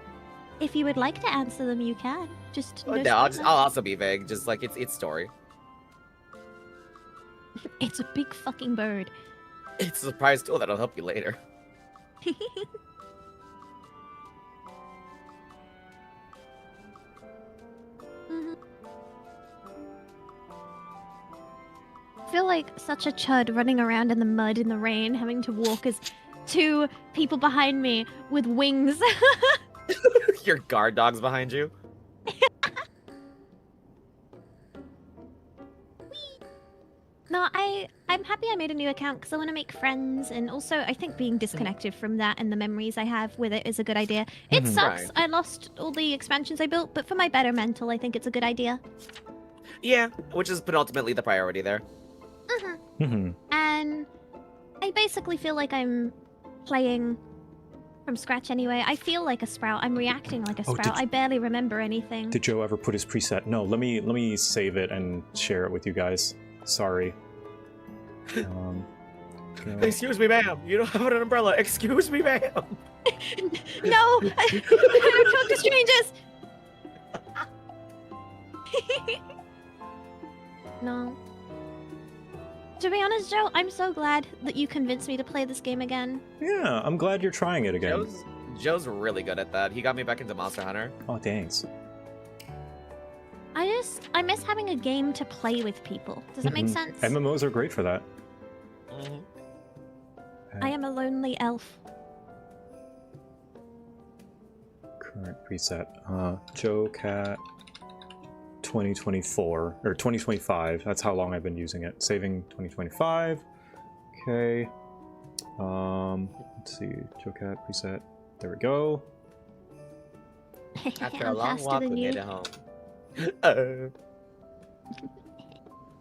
If you would like to answer them, you can. Just No, I'll also be vague, just like its story. It's a big fucking bird. It's a surprise tool that'll help you later. I feel like such a chud running around in the mud in the rain, having to walk as two people behind me with wings. Your guard dog's behind you. No, I'm happy I made a new account because I want to make friends, and also I think being disconnected from that and the memories I have with it is a good idea. It sucks. Right. I lost all the expansions I built, but for my better mental, I think it's a good idea. Yeah, which is penultimately the priority there. And I basically feel like I'm playing from scratch anyway. I feel like a sprout. I'm reacting like a sprout. I barely remember anything. Did Joe ever put his preset? No, let me save it and share it with you guys. Sorry. Excuse me, ma'am. You don't have an umbrella. Excuse me, ma'am. No! I don't talk to strangers! No. To be honest, Joe, I'm so glad that you convinced me to play this game again. Yeah, I'm glad you're trying it again. Joe's really good at that. He got me back into Monster Hunter. Oh, thanks. I miss having a game to play with people. Does that make sense? MMOs are great for that. I am a lonely elf. Current preset. JoCat 2024 or 2025. That's how long I've been using it. Saving 2025. Okay. Let's see. JoCat preset. There we go. After a long walk, we made it home. It's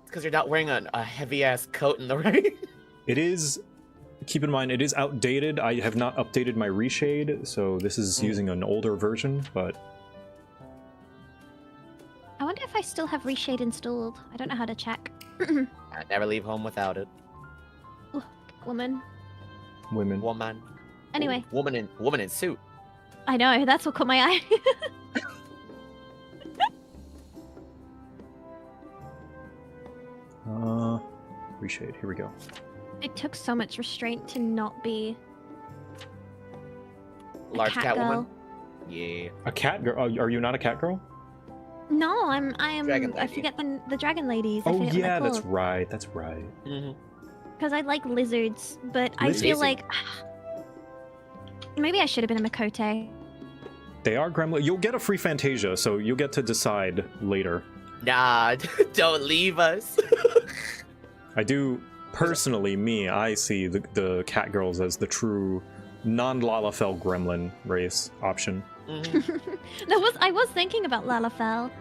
because you're not wearing a heavy-ass coat in the rain. It is, keep in mind, it is outdated. I have not updated my reshade, so this is using an older version, but... I wonder if I still have reshade installed. I don't know how to check. I never leave home without it. Woman. Women. Woman. Anyway. Ooh, woman in suit. I know, that's what caught my eye. Reshade, here we go. It took so much restraint to not be Large cat girl. woman? Yeah. A cat girl? Are you not a cat girl? No, I am. Dragon I lady. forget the dragon ladies. I Oh forget what yeah, they're that's called. right. That's right. Because I like lizards, but I feel like maybe I should have been a Makote. They are gremlin. You'll get a free Fantasia, so you'll get to decide later. Nah, don't leave us. I do personally, I see the cat girls as the true non-Lalafell gremlin race option. I was thinking about Lalafell.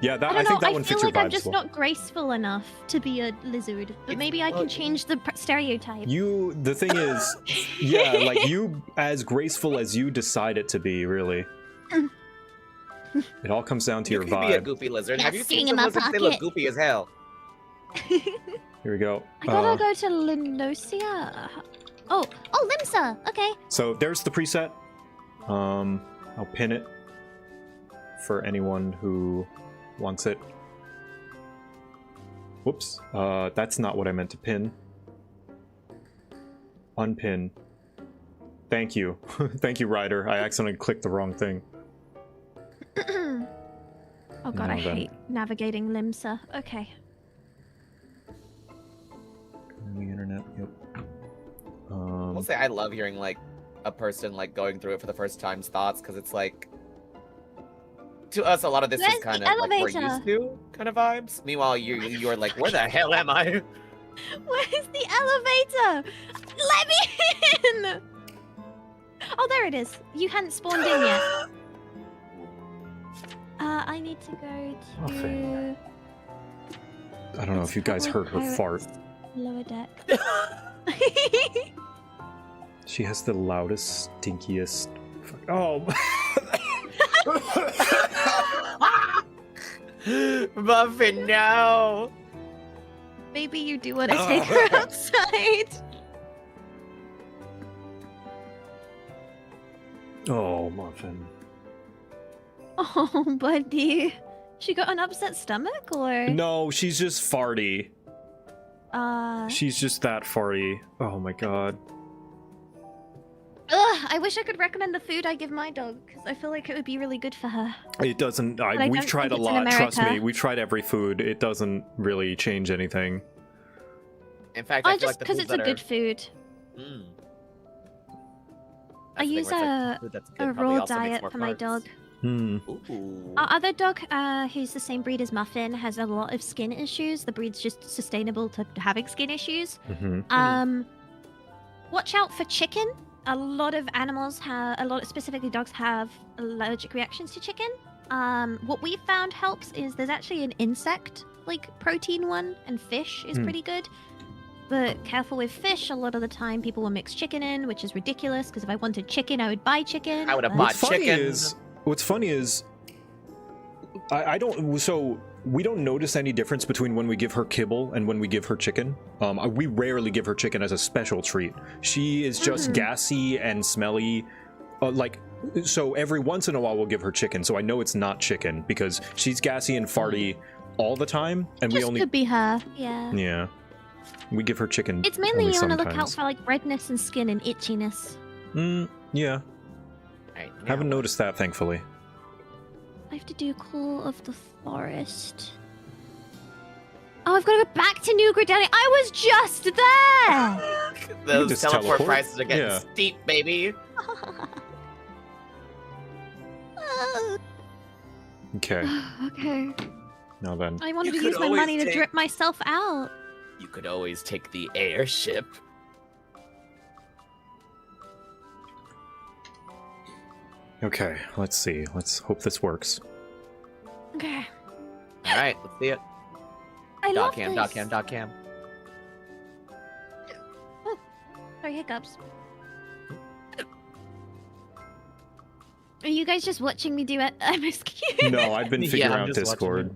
Yeah, that I I think that one feel fits your like I'm vibes just well. not graceful enough to be a lizard, but maybe I can change the stereotype. The thing is, yeah, like you as graceful as you decide it to be, really. It all comes down to your You can vibe. be a goofy lizard. Yeah, Have you sitting seen in some my lizards? They look pocket. goofy as hell. Here we go. I gotta go to Linosia. Oh, Limsa. Okay. So there's the preset. I'll pin it for anyone who wants it. Whoops. That's not what I meant to pin. Unpin. Thank you. Thank you, Ryder. I accidentally clicked the wrong thing. Oh god, Now I then. hate navigating Limsa. Okay. On the internet, yep. I'll say I love hearing like a person like going through it for the first time's thoughts, because it's like, to us a lot of this Where's is kind the of like we're elevator? used to kind of vibes. Meanwhile, you're like, where the hell am I? Where's the elevator? Let me in! Oh, there it is. You hadn't spawned in yet. I need to go to I don't know if you guys heard her fart. lower deck. She has the loudest, stinkiest. Oh. Muffin, no! Maybe you do want to take her outside. Oh, Muffin. Oh, buddy. She got an upset stomach, or? No, she's just farty. She's just that farty. Oh my god. Ugh, I wish I could recommend the food I give my dog, because I feel like it would be really good for her. It doesn't. We've tried a lot. Trust me, we've tried every food. It doesn't really change anything. In fact, I feel just like because it's a good food. I use a raw diet for my dog. Our other dog, who's the same breed as Muffin, has a lot of skin issues. The breed's just sustainable to having skin issues. Watch out for chicken. A lot of animals specifically dogs, have allergic reactions to chicken. What we found helps is there's actually an insect, protein one, and fish is pretty good. But careful with fish, a lot of the time people will mix chicken in, which is ridiculous, because if I wanted chicken, I would buy chicken. I would have bought chicken. What's funny is, I don't. So we don't notice any difference between when we give her kibble and when we give her chicken. We rarely give her chicken as a special treat. She is just gassy and smelly. So every once in a while we'll give her chicken. So I know it's not chicken because she's gassy and farty all the time, and we only could be her. Yeah. Yeah. We give her chicken. It's mainly only you want to sometimes. look out for redness and skin and itchiness. Yeah. Right, Haven't noticed that, thankfully. I have to do Call of the Forest. Oh, I've got to go back to New Granada. I was just there! Those teleport prices are getting steep, baby. Okay. Okay. Now then. I wanted You to could use my always money to take- drip myself out. You could always take the airship. Okay, let's see. Let's hope this works. Okay. All right, let's see it. I love Dog this. cam. Oh, sorry, hiccups. Are you guys just watching me do it? MSQ? No, I've been Yeah, figuring I'm out just Discord.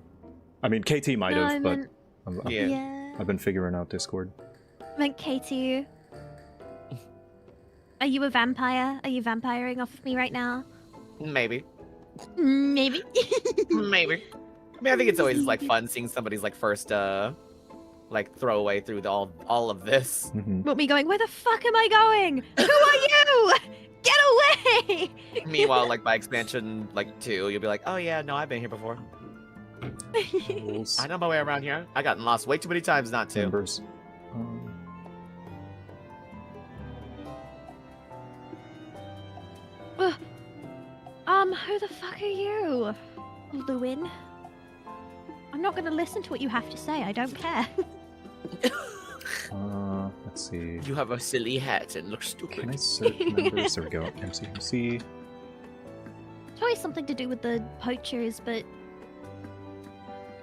I mean, KT might No, have, I but meant- I've, I've been figuring out Discord. Meant Katie. Are you a vampire? Are you vampiring off of me right now? Maybe. Maybe. Maybe. I mean, I think it's always fun seeing somebody's first throwaway through all of this. But me going, where the fuck am I going? Who are you? Get away! Meanwhile, by expansion 2, you'll be like, oh yeah, no, I've been here before. I know my way around here. I gotten lost way too many times not to. Members. Who the fuck are you? Lewin? I'm not gonna listen to what you have to say, I don't care. Let's see. You have a silly hat and look stupid. Can I search members? There we go. MC. It's always something to do with the poachers, but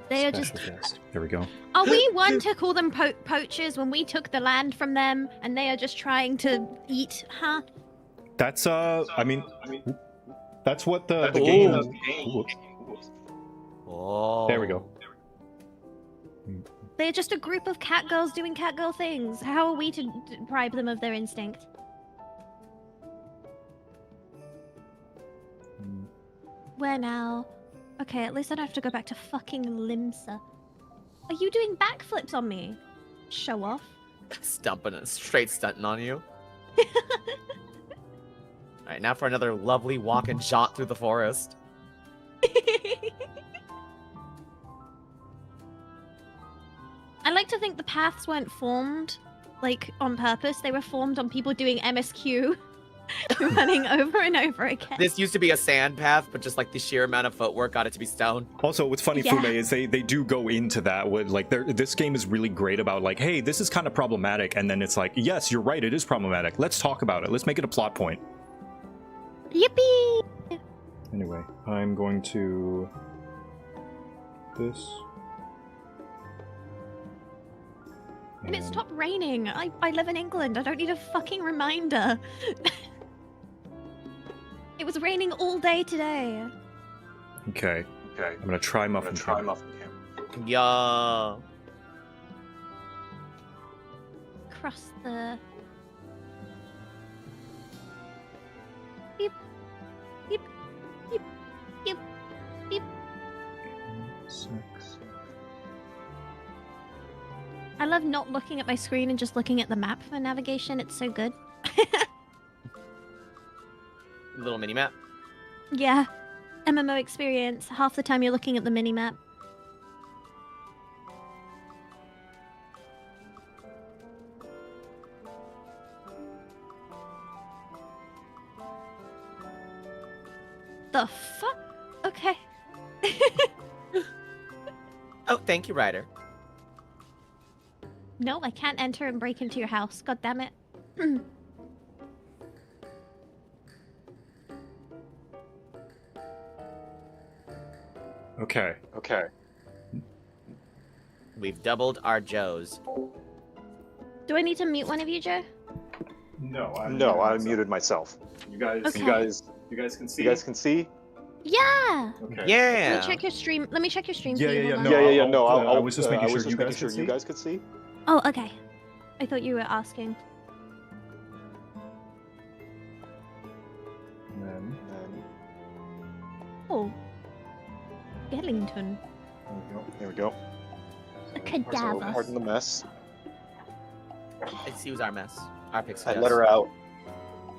they are just... Special guest. There we go. Are we one to call them poachers when we took the land from them and they are just trying to eat, huh? That's I mean, that's what the game. Oh. There we go. They're just a group of cat girls doing cat girl things. How are we to deprive them of their instinct? Where now? Okay, at least I don't have to go back to fucking Limsa. Are you doing backflips on me? Show off. Straight stunting on you. Alright, now for another lovely walk and jaunt through the forest. I like to think the paths weren't formed, on purpose. They were formed on people doing MSQ, running over and over again. This used to be a sand path, but just the sheer amount of footwork got it to be stone. Also, what's funny, Yeah. Fume, is they do go into that with this game is really great about hey, this is kind of problematic, and then it's yes, you're right, it is problematic. Let's talk about it. Let's make it a plot point. Yippee! Anyway, I'm going to this. And it stopped raining. I live in England. I don't need a fucking reminder. It was raining all day today. Okay. I'm gonna try muffin cam. Yeah. Cross the. Beep. Beep. Beep. Beep. Beep. 6. I love not looking at my screen and just looking at the map for navigation. It's so good. Little mini map. Yeah. MMO experience. Half the time you're looking at the mini map. The fuck? Okay. Oh, thank you, Ryder. No, I can't enter and break into your house. God damn it. Okay. We've doubled our Joes. Do I need to mute one of you, Joe? No, I muted myself. You guys, Okay. you guys can see. You guys can see? Yeah. Okay. Yeah. Let me check your stream. Let me check your stream. Yeah, for you. yeah, Hold yeah. on. No, I I was just making sure you guys could see. Oh, okay. I thought you were asking. And then Oh. Bellington. There we go. A cadaver. So, pardon the mess. Excuse our mess. Our pixie I dust. let her out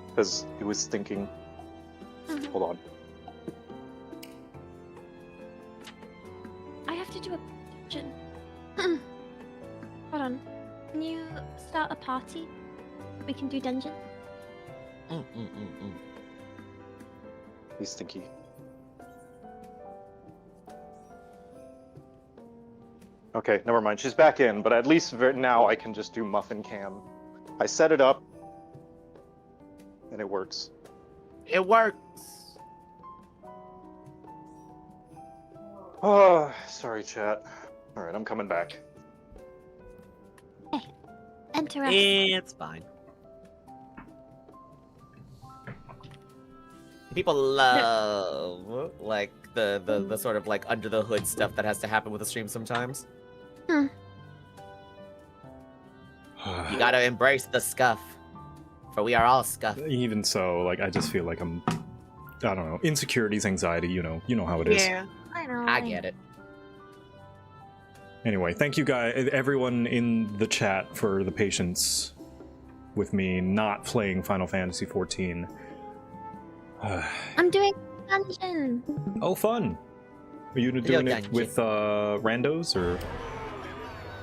because it was thinking. Hold on. I have to do a dungeon. Hold on. Can you start a party? We can do dungeon. He's stinky. Okay, never mind. She's back in, but at least now I can just do muffin cam. I set it up, and it works. It works. Oh, sorry, chat. All right, I'm coming back. Enter us. It's fine. People love like the sort of like under the hood stuff that has to happen with a stream sometimes. Hmm. You gotta embrace the scuff, for we are all scuff. even so, like I just feel like I don't know, insecurities, anxiety. You know how it is. Yeah, I know. I get it. Anyway, thank you guys, everyone in the chat, for the patience with me not playing Final Fantasy XIV. I'm doing dungeon. Oh, fun! Are you doing it with randos or?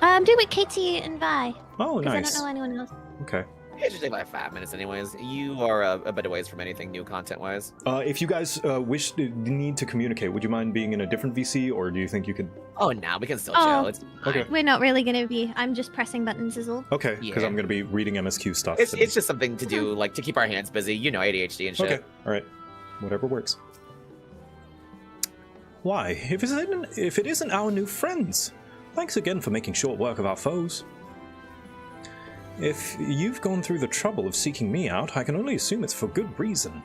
I'm doing it with Katie and Vi. Oh, 'cause nice. I don't know anyone else. Okay. It should take like 5 minutes anyways. You are a bit away from anything new content-wise. If you guys need to communicate, would you mind being in a different VC, or do you think you could? Oh, no, we can still Oh. chill. It's Okay. We're not really gonna be. I'm just pressing buttons, is all. Okay, because Yeah. I'm going to be reading MSQ stuff. It's just something to do, like to keep our hands busy. You know, ADHD and shit. Okay, all right, whatever works. Why, if it isn't our new friends, thanks again for making short work of our foes. If you've gone through the trouble of seeking me out, I can only assume it's for good reason.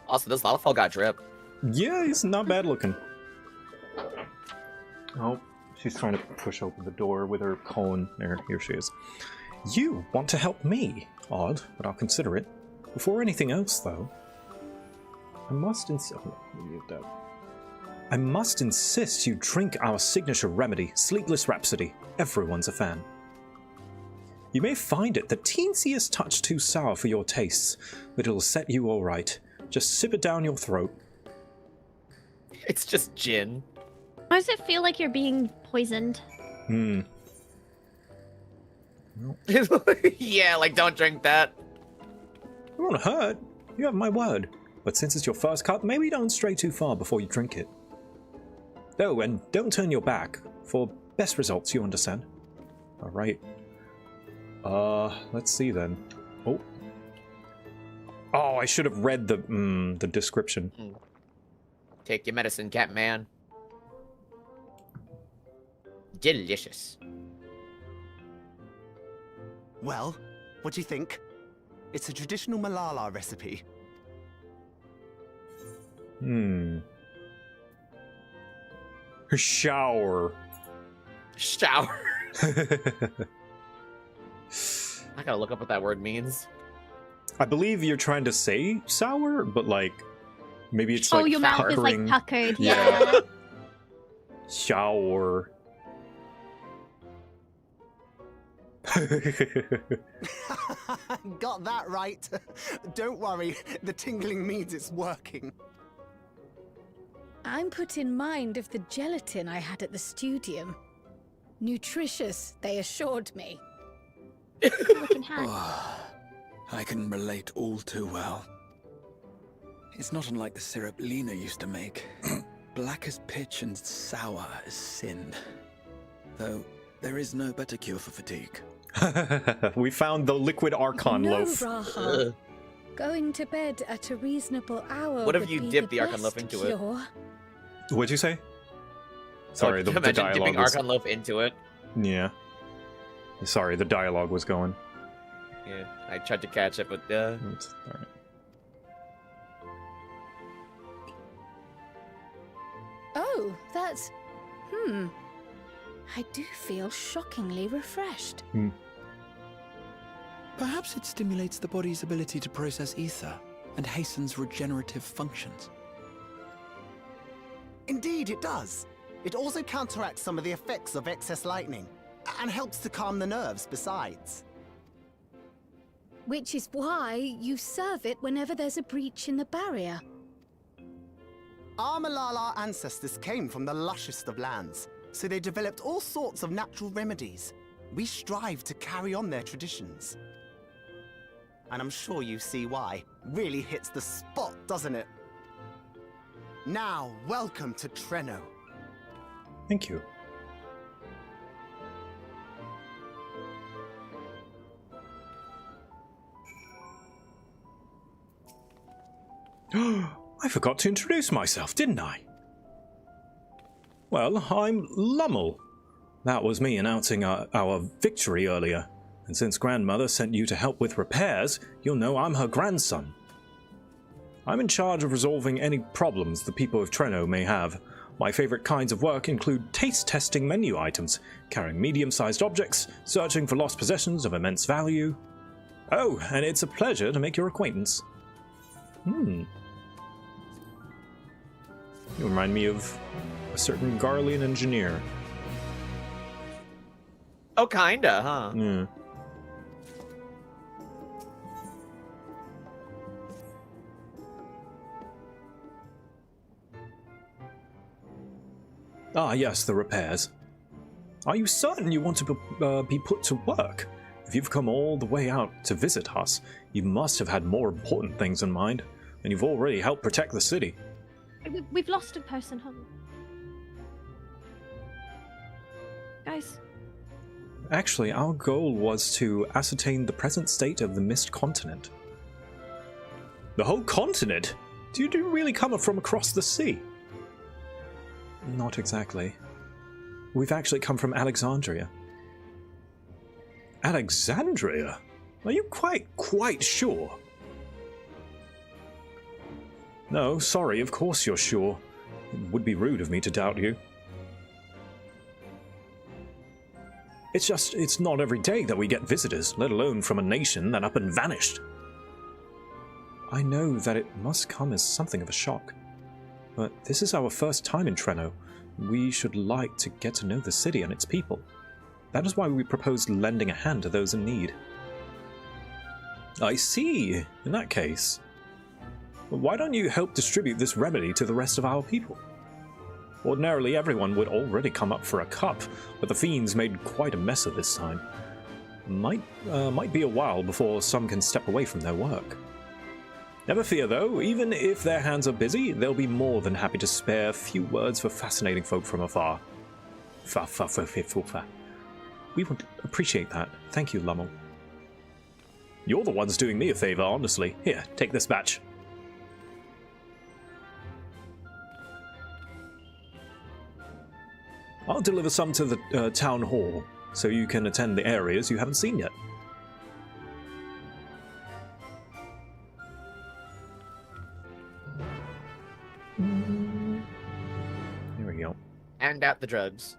Also, this Lalafell got drip. Yeah, he's not bad looking. Oh, she's trying to push open the door with her cone. Here she is. You want to help me? Odd, but I'll consider it. Before anything else, though, I must insist you drink our signature remedy, Sleepless Rhapsody. Everyone's a fan. You may find it the teensiest touch too sour for your tastes, but it'll set you all right. Just sip it down your throat. It's just gin. Why does it feel like you're being poisoned? Yeah, like don't drink that. It won't hurt. You have my word. But since it's your first cup, maybe don't stray too far before you drink it. Oh, and don't turn your back. For best results, you understand. Alright. Let's see then. Oh, I should have read the description. Take your medicine, Catman. Delicious. Well, what do you think? It's a traditional Malala recipe. Shower. Shower. I gotta look up what that word means. I believe you're trying to say sour, but like maybe it's like your mouth is like puckering. puckered. Yeah. Yeah. Shower. Got that right. Don't worry, the tingling means it's working. I'm put in mind of the gelatin I had at the studium. Nutritious, they assured me. I can relate all too well. It's not unlike the syrup Lena used to make. Black as pitch and sour as sin. Though there is no better cure for fatigue. We found the liquid Archon No, loaf. Raha. Going to bed at a reasonable hour. What if would you be dip the Archon best loaf into cure. it? What'd you say? Sorry, the Imagine dialogue dipping was... Archon loaf into it. Yeah. Sorry, the dialogue was going. Yeah, I tried to catch it, but Alright. Oh, that's... I do feel shockingly refreshed. Perhaps it stimulates the body's ability to process ether and hastens regenerative functions. Indeed, it does. It also counteracts some of the effects of excess lightning, and helps to calm the nerves besides. Which is why you serve it whenever there's a breach in the barrier. Our Malala ancestors came from the lushest of lands, so they developed all sorts of natural remedies. We strive to carry on their traditions. And I'm sure you see why. Really hits the spot, doesn't it? Now, welcome to Treno. Thank you. I forgot to introduce myself, didn't I? Well, I'm Lummel. That was me announcing our victory earlier. And since Grandmother sent you to help with repairs, you'll know I'm her grandson. I'm in charge of resolving any problems the people of Treno may have. My favorite kinds of work include taste-testing menu items, carrying medium-sized objects, searching for lost possessions of immense value. Oh, and it's a pleasure to make your acquaintance. You remind me of a certain Garlean engineer. Oh, kinda, huh? Yeah. Ah, yes, the repairs. Are you certain you want to be put to work? If you've come all the way out to visit us, you must have had more important things in mind, and you've already helped protect the city. We've lost a person, haven't we? Guys. Actually, our goal was to ascertain the present state of the Mist Continent. The whole continent? Do you really come from across the sea? Not exactly. We've actually come from Alexandria. Alexandria? Are you quite sure? No, sorry, of course you're sure. It would be rude of me to doubt you. It's not every day that we get visitors, let alone from a nation that up and vanished. I know that it must come as something of a shock. But this is our first time in Treno. We should like to get to know the city and its people. That is why we proposed lending a hand to those in need. I see. In that case, why don't you help distribute this remedy to the rest of our people? Ordinarily, everyone would already come up for a cup, but the fiends made quite a mess of this time. Might be a while before some can step away from their work. Never fear, though. Even if their hands are busy, they'll be more than happy to spare a few words for fascinating folk from afar. We would appreciate that. Thank you, Lummel. You're the ones doing me a favor, honestly. Here, take this batch. I'll deliver some to the town hall, so you can attend the areas you haven't seen yet. turned out the drugs.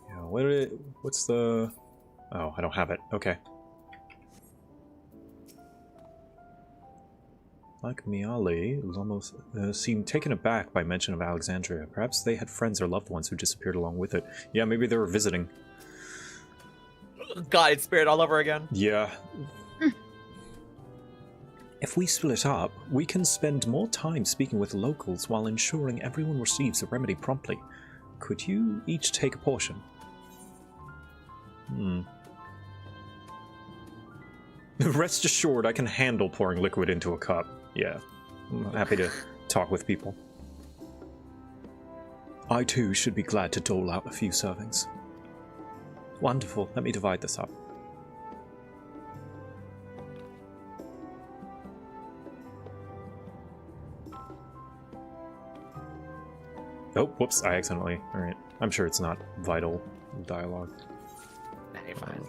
Yeah, what's the... Oh, I don't have it. Okay. Like Miali was almost seemed taken aback by mention of Alexandria. Perhaps they had friends or loved ones who disappeared along with it. Yeah, maybe they were visiting. God, it's Spirit all over again. Yeah. If we split up, we can spend more time speaking with locals while ensuring everyone receives the remedy promptly. Could you each take a portion? Rest assured, I can handle pouring liquid into a cup. Yeah, I'm happy to talk with people. I too should be glad to dole out a few servings. Wonderful, let me divide this up. Oh, whoops, I accidentally... Alright, I'm sure it's not vital dialogue. Nah, you're fine.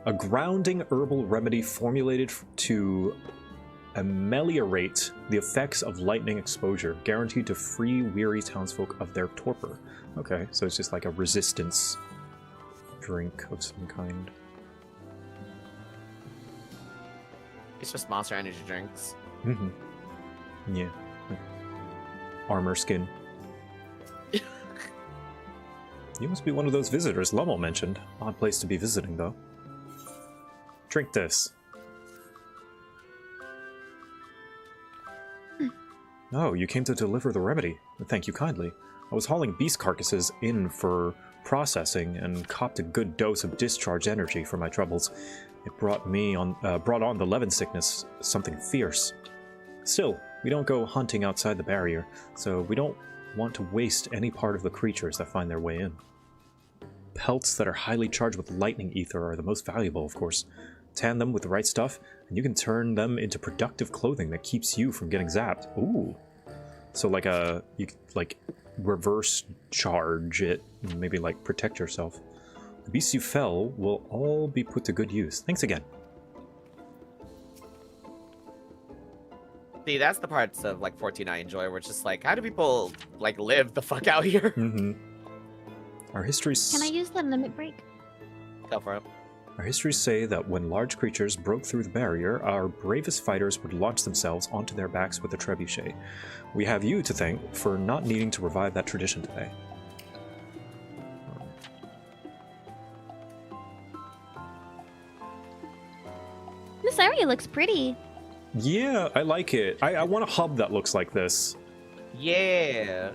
A grounding herbal remedy formulated to ameliorate the effects of lightning exposure, guaranteed to free weary townsfolk of their torpor. Okay, so it's just like a resistance drink of some kind. It's just Monster Energy drinks. Mm-hmm. Yeah. Armor skin. You must be one of those visitors Lummel mentioned. Odd place to be visiting, though. Drink this. Oh, you came to deliver the remedy. Thank you kindly. I was hauling beast carcasses in for processing and copped a good dose of discharge energy for my troubles. It brought on the Levin sickness, something fierce. Still, we don't go hunting outside the barrier, so we don't want to waste any part of the creatures that find their way in. Pelts that are highly charged with lightning ether are the most valuable, of course. Tan them with the right stuff, and you can turn them into productive clothing that keeps you from getting zapped. Ooh. So like you like reverse charge it, and maybe like protect yourself. The beasts you fell will all be put to good use. Thanks again. See, that's the parts of like 14 I enjoy, where it's just like, how do people like live the fuck out here? Mm-hmm. Our histories... Can I use the limit break? Go for it. Our histories say that when large creatures broke through the barrier, our bravest fighters would launch themselves onto their backs with a trebuchet. We have you to thank for not needing to revive that tradition today. This area looks pretty. Yeah, I like it. I want a hub that looks like this. Yeah.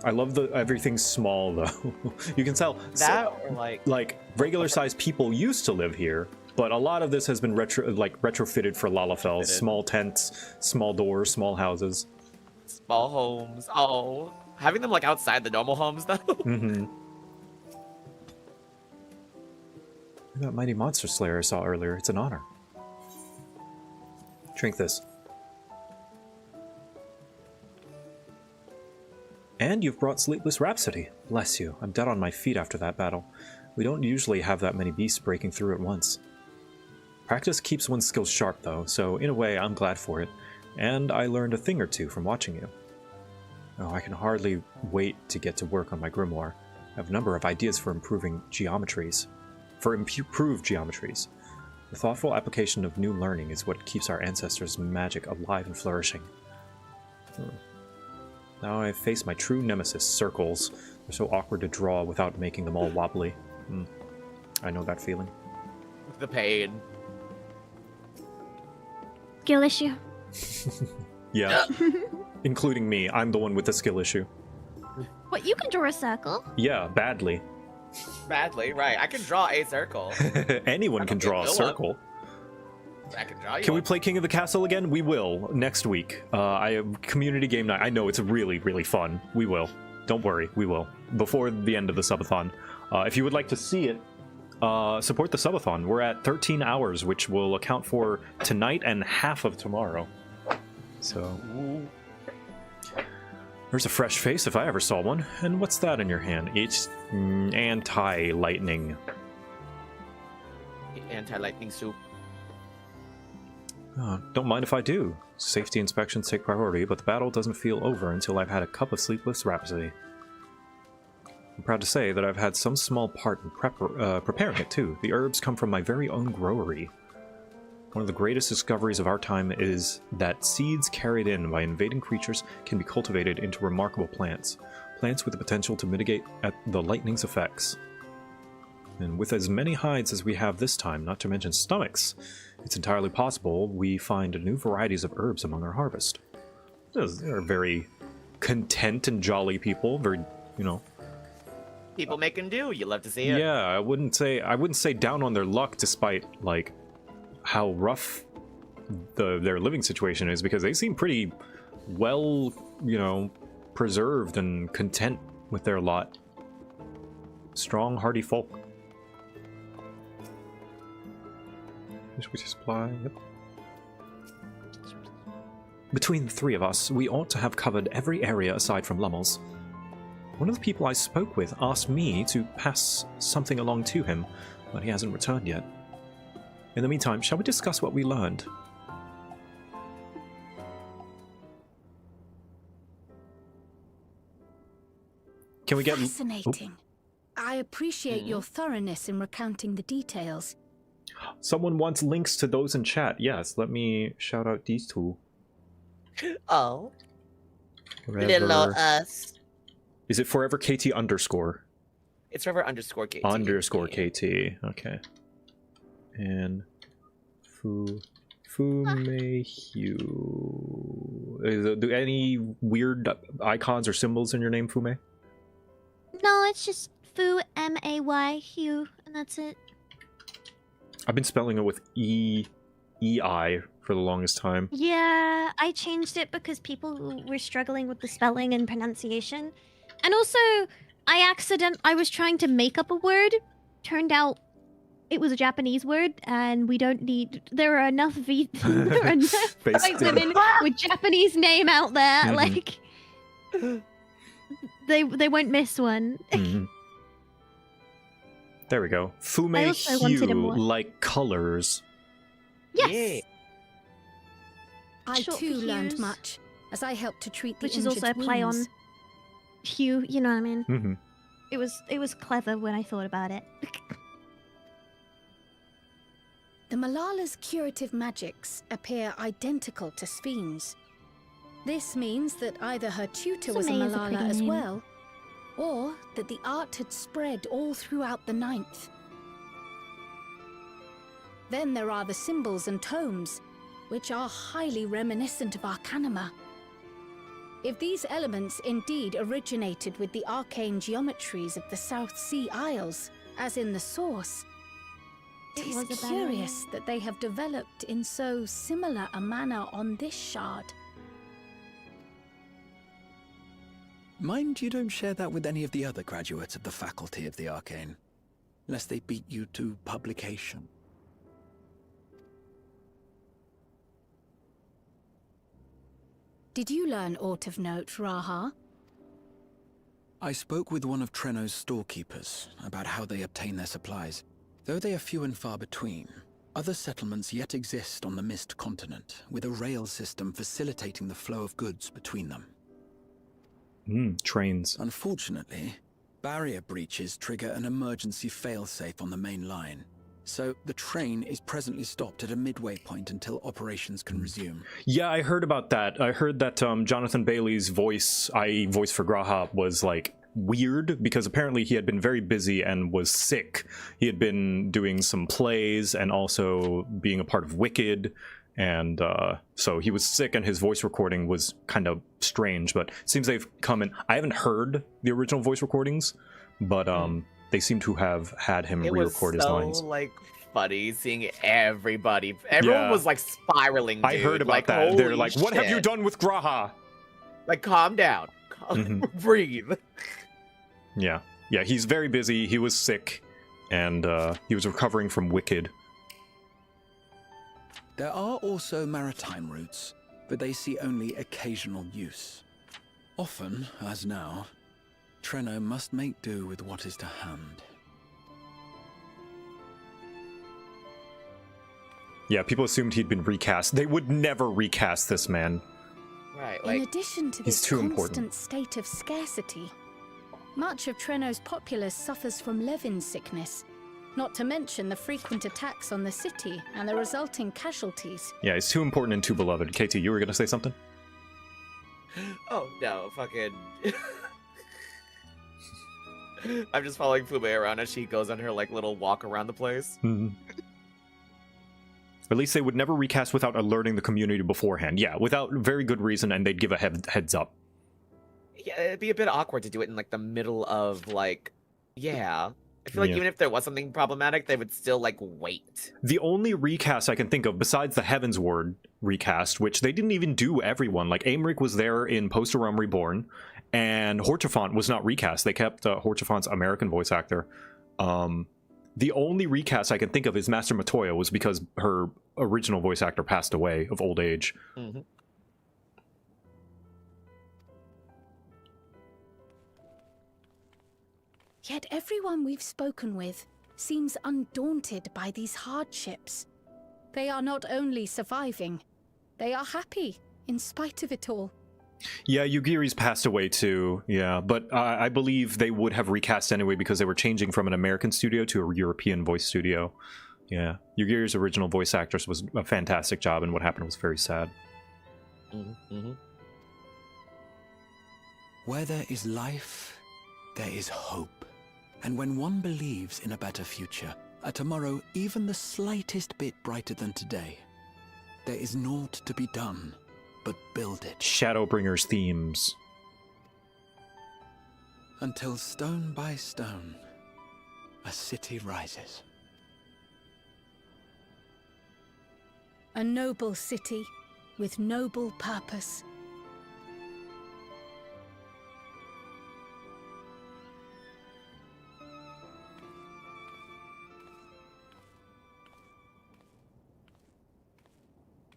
I love everything's small though. You can tell that or like regular sized people used to live here, but a lot of this has been retrofitted for Lalafell. Small tents, small doors, small houses, small homes. Oh, having them like outside the normal homes though. Mm-hmm. That mighty monster slayer I saw earlier. It's an honor. Drink this. And you've brought Sleepless Rhapsody. Bless you. I'm dead on my feet after that battle. We don't usually have that many beasts breaking through at once. Practice keeps one's skills sharp, though, so in a way, I'm glad for it. And I learned a thing or two from watching you. Oh, I can hardly wait to get to work on my grimoire. I have a number of ideas for improved geometries. The thoughtful application of new learning is what keeps our ancestors' magic alive and flourishing. Now I face my true nemesis, circles. They're so awkward to draw without making them all wobbly. I know that feeling. The pain. Skill issue. Yeah. Including me. I'm the one with the skill issue. What, you can draw a circle? Yeah, badly. Badly, right. I can draw a circle. Anyone can draw a circle. I can draw you Can we one. play King of the Castle again? We will, next week. I have community game night. I know it's really, really fun. We will. Don't worry, we will. Before the end of the Subathon. If you would like to see it, support the Subathon. We're at 13 hours, which will account for tonight and half of tomorrow. So... There's a fresh face if I ever saw one. And what's that in your hand? It's anti-lightning. Anti-lightning soup. Don't mind if I do. Safety inspections take priority, but the battle doesn't feel over until I've had a cup of sleepless rhapsody. I'm proud to say that I've had some small part in preparing it, too. The herbs come from my very own growery. One of the greatest discoveries of our time is that seeds carried in by invading creatures can be cultivated into remarkable plants. Plants with the potential to mitigate the lightning's effects. And with as many hides as we have this time, not to mention stomachs, it's entirely possible we find new varieties of herbs among our harvest. They're very content and jolly people, very, you know... People making do. You love to see it. Yeah, I wouldn't say down on their luck, despite like how rough their living situation is, because they seem pretty well, you know, preserved and content with their lot. Strong, hardy folk. Should we supply? Yep. Between the three of us, we ought to have covered every area aside from Lummel's. One of the people I spoke with asked me to pass something along to him, but he hasn't returned yet. In the meantime, shall we discuss what we learned? Can we get... Fascinating. I appreciate your thoroughness in recounting the details. Someone wants links to those in chat. Yes, let me shout out these two. Oh. Forever... Little us. Is it forever KT underscore? It's forever underscore KT. Underscore KT. Okay. And Fumehyu. Do any weird icons or symbols in your name, Fume? No, it's just Fu M-A-Y Hugh, and that's it. I've been spelling it with E-I for the longest time. Yeah, I changed it because people were struggling with the spelling and pronunciation. And also, I was trying to make up a word. Turned out it was a Japanese word, and we don't need... There are enough white women with Japanese name out there, like... They won't miss one. There we go. Fumehyu, like colors. Yes! Yeah. I Short too for learned hues. much, as I helped to treat the Which is also a play on wounds. Hugh, you know what I mean? Mm-hmm. It was clever when I thought about it. The Malala's curative magics appear identical to Spheen's. This means that either her tutor was a Sumay is a Malala pretty as name. well, or that the art had spread all throughout the Ninth. Then there are the symbols and tomes, which are highly reminiscent of Arcanima. If these elements indeed originated with the arcane geometries of the South Sea Isles, as in the source, it was a is better curious that they have developed in so similar a manner on this shard. Mind you don't share that with any of the other graduates of the Faculty of the Arcane, lest they beat you to publication. Did you learn aught of note, Raha? I spoke with one of Treno's storekeepers about how they obtain their supplies. Though they are few and far between, other settlements yet exist on the Mist Continent, with a rail system facilitating the flow of goods between them. Trains. Unfortunately, barrier breaches trigger an emergency failsafe on the main line, so the train is presently stopped at a midway point until operations can resume. Yeah, I heard about that. I heard that Jonathan Bailey's voice, i.e. voice for Graha, was like weird because apparently he had been very busy and was sick. He had been doing some plays and also being a part of Wicked, and so he was sick and his voice recording was kind of strange, but it seems they've come in. I haven't heard the original voice recordings, but they seem to have had him re-record his lines. Like funny seeing everybody. Everyone was like spiraling. Dude. I heard about like, that. They're like, shit. "What have you done with Graha?" Like, calm down, breathe. Yeah, he's very busy. He was sick, and he was recovering from Wicked. There are also maritime routes, but they see only occasional use. Often, as now, Treno must make do with what is to hand. Yeah, people assumed he'd been recast. They would never recast this man. Right, In addition to he's this too constant important. state of scarcity, much of Treno's populace suffers from Levin's sickness, not to mention the frequent attacks on the city and the resulting casualties. Yeah, he's too important and too beloved. KT, you were gonna say something? Oh no, fucking. I'm just following Fube around as she goes on her like little walk around the place. At least they would never recast without alerting the community beforehand. Yeah, without very good reason, and they'd give a heads up. Yeah, it'd be a bit awkward to do it in like the middle of like, yeah. I feel like Yeah. even if there was something problematic, they would still like wait. The only recast I can think of, besides the Heaven's Word recast, which they didn't even do everyone. Like, Aymeric was there in Poster Realm Reborn, and Horchefant was not recast. They kept Horchefant's American voice actor. The only recast I can think of is Master Matoya, was because her original voice actor passed away of old age. Yet everyone we've spoken with seems undaunted by these hardships. They are not only surviving, they are happy in spite of it all. Yeah, Yugiri's passed away too, yeah, but I believe they would have recast anyway because they were changing from an American studio to a European voice studio. Yeah, Yugiri's original voice actress was a fantastic job, and what happened was very sad. Where there is life, there is hope. And when one believes in a better future, a tomorrow even the slightest bit brighter than today, there is naught to be done but build it. Shadowbringers themes. Until stone by stone, a city rises. A noble city with noble purpose.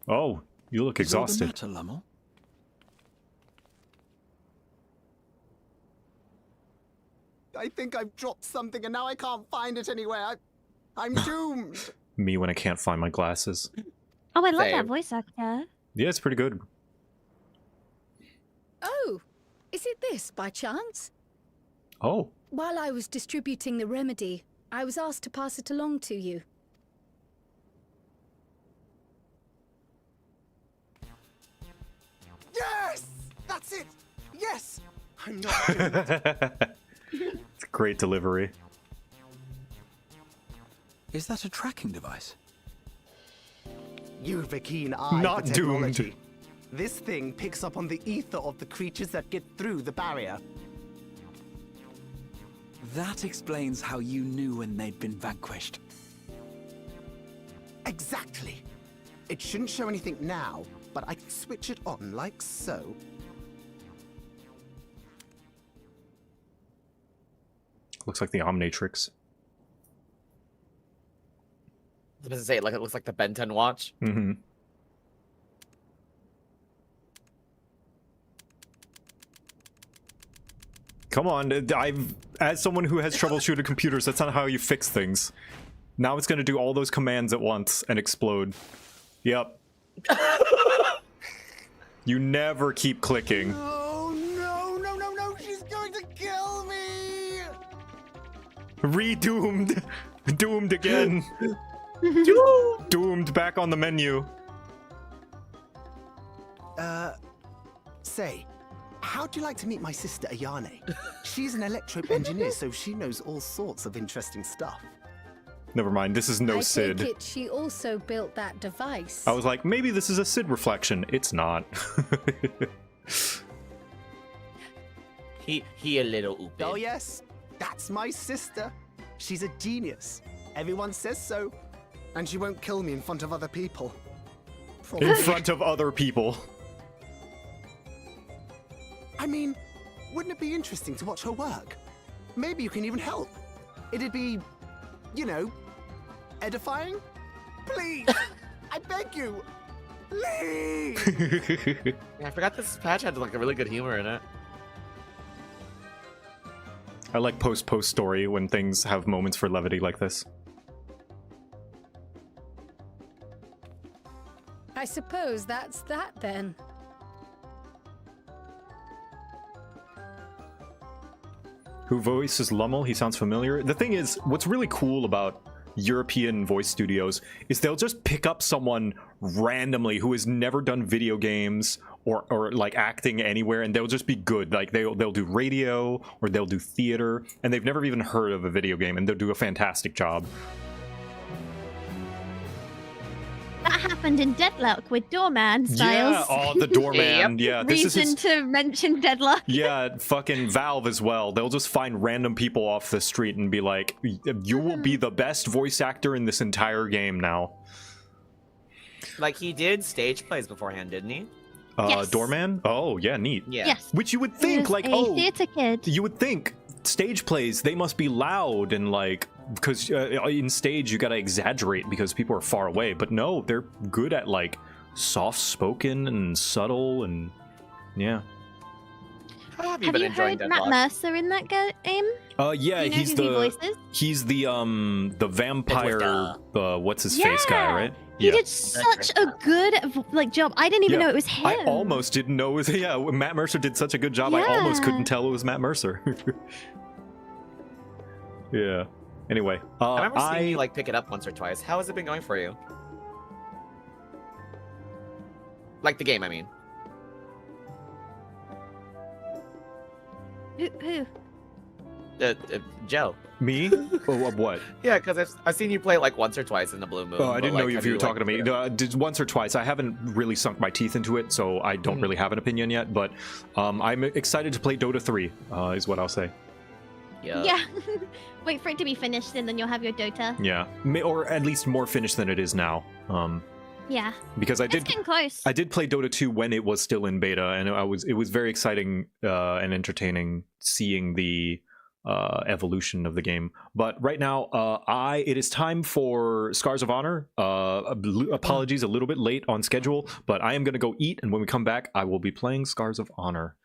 Oh, you look exhausted. Is all the matter, Lummel? I think I've dropped something and now I can't find it anywhere. I'm doomed. Me when I can't find my glasses. Oh, I love that Same. voice actor. Yeah, it's pretty good. Oh, is it this by chance? Oh. While I was distributing the remedy, I was asked to pass it along to you. Yes! That's it! Yes! I'm not doomed. It's a great delivery. Is that a tracking device? You've a keen eye Not for technology. doomed. This thing picks up on the ether of the creatures that get through the barrier. That explains how you knew when they'd been vanquished. Exactly. It shouldn't show anything now, but I can switch it on like so. Looks like the Omnitrix. I was about to say, like, it looks like the Ben 10 watch. Mm-hmm. Come on, as someone who has troubleshooted computers, that's not how you fix things. Now it's gonna do all those commands at once and explode. Yep. You never keep clicking. Oh no, she's going to kill me! Redoomed. Doomed again. Doomed back on the menu. Say, how'd you like to meet my sister Ayane? She's an electro engineer, so she knows all sorts of interesting stuff. Never mind, this is no I Sid. take it she also built that device. I was like, maybe this is a Sid reflection. It's not. He a little oopin. Oh yes, that's my sister. She's a genius. Everyone says so. And she won't kill me in front of other people. In front of other people. I mean, wouldn't it be interesting to watch her work? Maybe you can even help. It'd be, you know, edifying? Please! I beg you! Please! Yeah, I forgot this patch had like a really good humor in it. I like post story when things have moments for levity like this. suppose that's that then. Who voices Lummel? He sounds familiar. The thing is, what's really cool about European voice studios is they'll just pick up someone randomly who has never done video games or like acting anywhere, and they'll just be good. Like they'll do radio or they'll do theater, and they've never even heard of a video game, and they'll do a fantastic job. That happened in Deadlock with Doorman Styles. Yeah, oh, the Doorman. Yeah, this Reason is his... to mention Deadlock. Yeah, fucking Valve as well. They'll just find random people off the street and be like, you will be the best voice actor in this entire game now. Like, he did stage plays beforehand, didn't he? Yes. Doorman? Oh, yeah, neat. Yeah. Yes. Which you would think, like, a theater kid. You would think stage plays, they must be loud and like, because in stage you gotta exaggerate because people are far away, but no, they're good at like soft spoken and subtle, and yeah. How have Have you heard Matt Mercer in that game? Yeah, you know he's who he the voices? he's the vampire what's his face guy, right? He did such a good job. I didn't even know it was him. I almost didn't know it was. Yeah, Matt Mercer did such a good job. I almost couldn't tell it was Matt Mercer. Yeah. Anyway, I remember seeing you like pick it up once or twice. How has it been going for you? Like the game, I mean. Who? Joe. Me? Or what? Yeah, because I've seen you play it like once or twice in the Blue Moon. Oh, I didn't know if you were talking to me. Yeah. No, did once or twice. I haven't really sunk my teeth into it, so I don't really have an opinion yet. But I'm excited to play Dota 3, is what I'll say. Yeah. Wait for it to be finished, and then you'll have your Dota. Yeah, or at least more finished than it is now. Yeah. Because It's getting close. I did play Dota 2 when it was still in beta, and it was very exciting and entertaining seeing the evolution of the game. But right now, it is time for Scars of Honor. Apologies, a little bit late on schedule, but I am going to go eat, and when we come back, I will be playing Scars of Honor.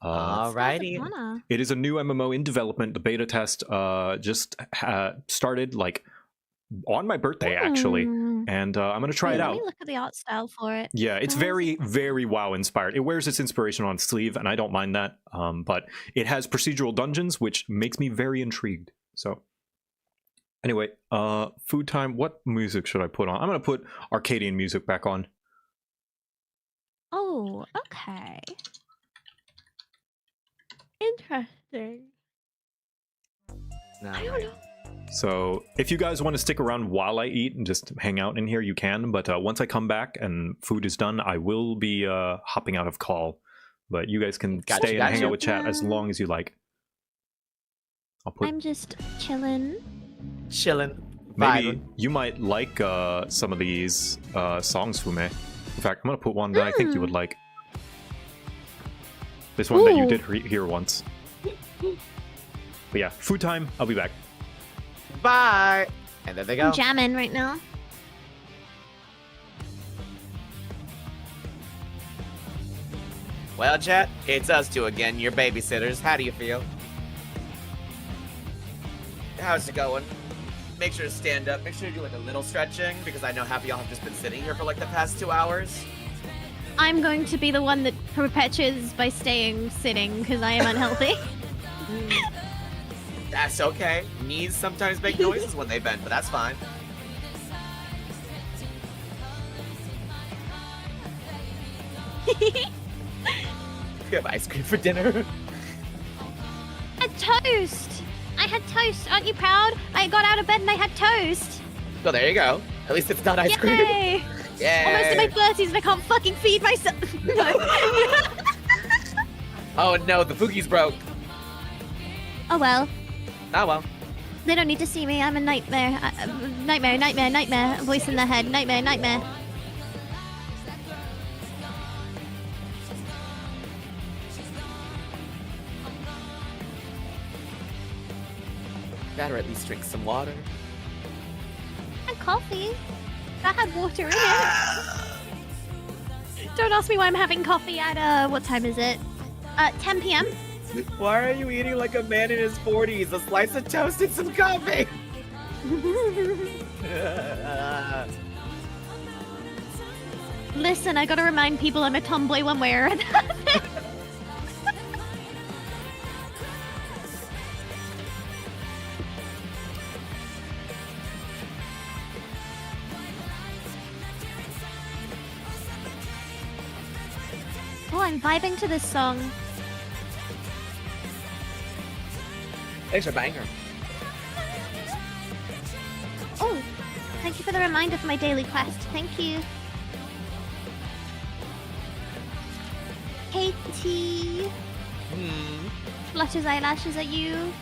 Alrighty. It is a new MMO in development. The beta test just started like on my birthday, actually, and I'm going to try it out. Let me look at the art style for it. Yeah, it's very, very WoW inspired. It wears its inspiration on its sleeve, and I don't mind that. But it has procedural dungeons, which makes me very intrigued. So, anyway, food time. What music should I put on? I'm going to put Arcadian music back on. Oh, okay. Interesting. I don't know. So if you guys want to stick around while I eat and just hang out in here, you can. But once I come back and food is done, I will be hopping out of call. But you guys can stay and hang out with chat as long as you like. I'm just chilling. Maybe you might like some of these songs, Fume. In fact, I'm going to put one that I think you would like. This one that you did hear once. But yeah, food time. I'll be back. Bye. And there they go. I'm jamming right now. Well, chat, it's us two again, your babysitters. How do you feel? How's it going? Make sure to stand up. Make sure to do like a little stretching, because I know half of y'all have just been sitting here for like the past 2 hours. I'm going to be the one that perpetuates by staying sitting because I am unhealthy. That's okay. Knees sometimes make noises when they bend, but that's fine. You have ice cream for dinner? I had toast! I had toast. Aren't you proud? I got out of bed and I had toast. Well, there you go. At least it's not ice cream. Yay! Yay! Almost in my 30s and I can't fucking feed myself. No. Oh no, the Pookie's broke. Oh well. Oh well. They don't need to see me. I'm a nightmare. Nightmare. Voice in their head. Nightmare. Better at least drink some water. And coffee. That had water in it. Don't ask me why I'm having coffee at, what time is it? 10 p.m. Why are you eating like a man in his 40s? A slice of toast and some coffee! Listen, I gotta remind people I'm a tomboy one way or another. Oh, I'm vibing to this song. Thanks for banger. Oh, thank you for the reminder for my daily quest. Thank you. Katie. Flutters eyelashes at you.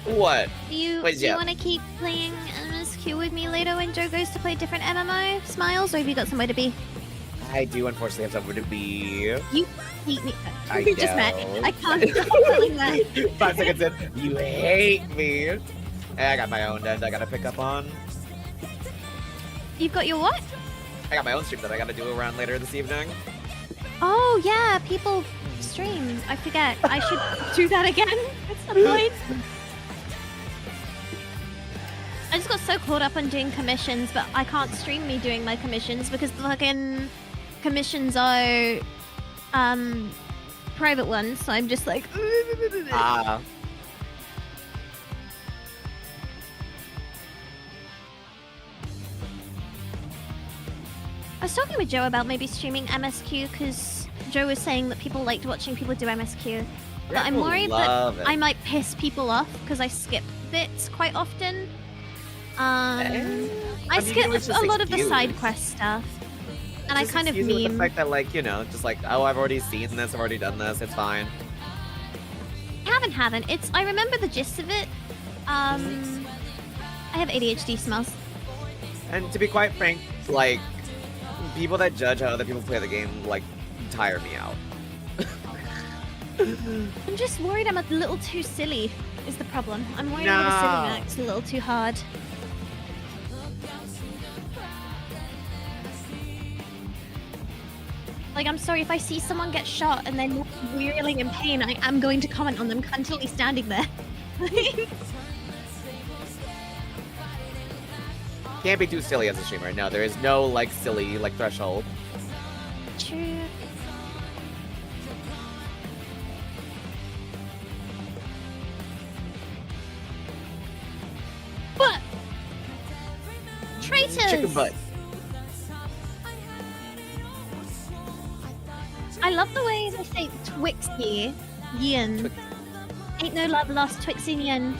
What? Do you want to keep playing MSQ with me later when Joe goes to play different MMO? Smiles, or have you got somewhere to be? I do unfortunately have somewhere to be. You hate me. I We just met. I can't stop feeling that. 5 seconds in, you hate me. And I got my own end I gotta pick up on. You've got your what? I got my own stream that I gotta do around later this evening. Oh yeah, people stream. I forget. I should do that again at some point. I just got so caught up on doing commissions, but I can't stream me doing my commissions because the fucking commissions are private ones, so I'm just like Ah. I was talking with Joe about maybe streaming MSQ because Joe was saying that people liked watching people do MSQ. But I'm People worried that love it. I might piss people off because I skip bits quite often. I mean, skip it's a just lot of the side excuse. quest stuff. And I Just kind of excuse it with meme. the fact that, like, you know, just like, oh, I've already seen this, I've already done this, it's fine. Haven't. It's. I remember the gist of it. I have ADHD smells. And to be quite frank, like, people that judge how other people play the game, like, tire me out. I'm just worried I'm a little too silly. Is the problem? I'm worried I'm a silly max a little too hard. Like, I'm sorry if I see someone get shot and then reeling in pain, I am going to comment on them cuntily standing there. Can't be too silly as a streamer. No, there is no, like, silly, like, threshold. True. But traitors. Chicken butt. I love the way they say Twixy, Yin. Ain't no love lost, Twixy and Yin.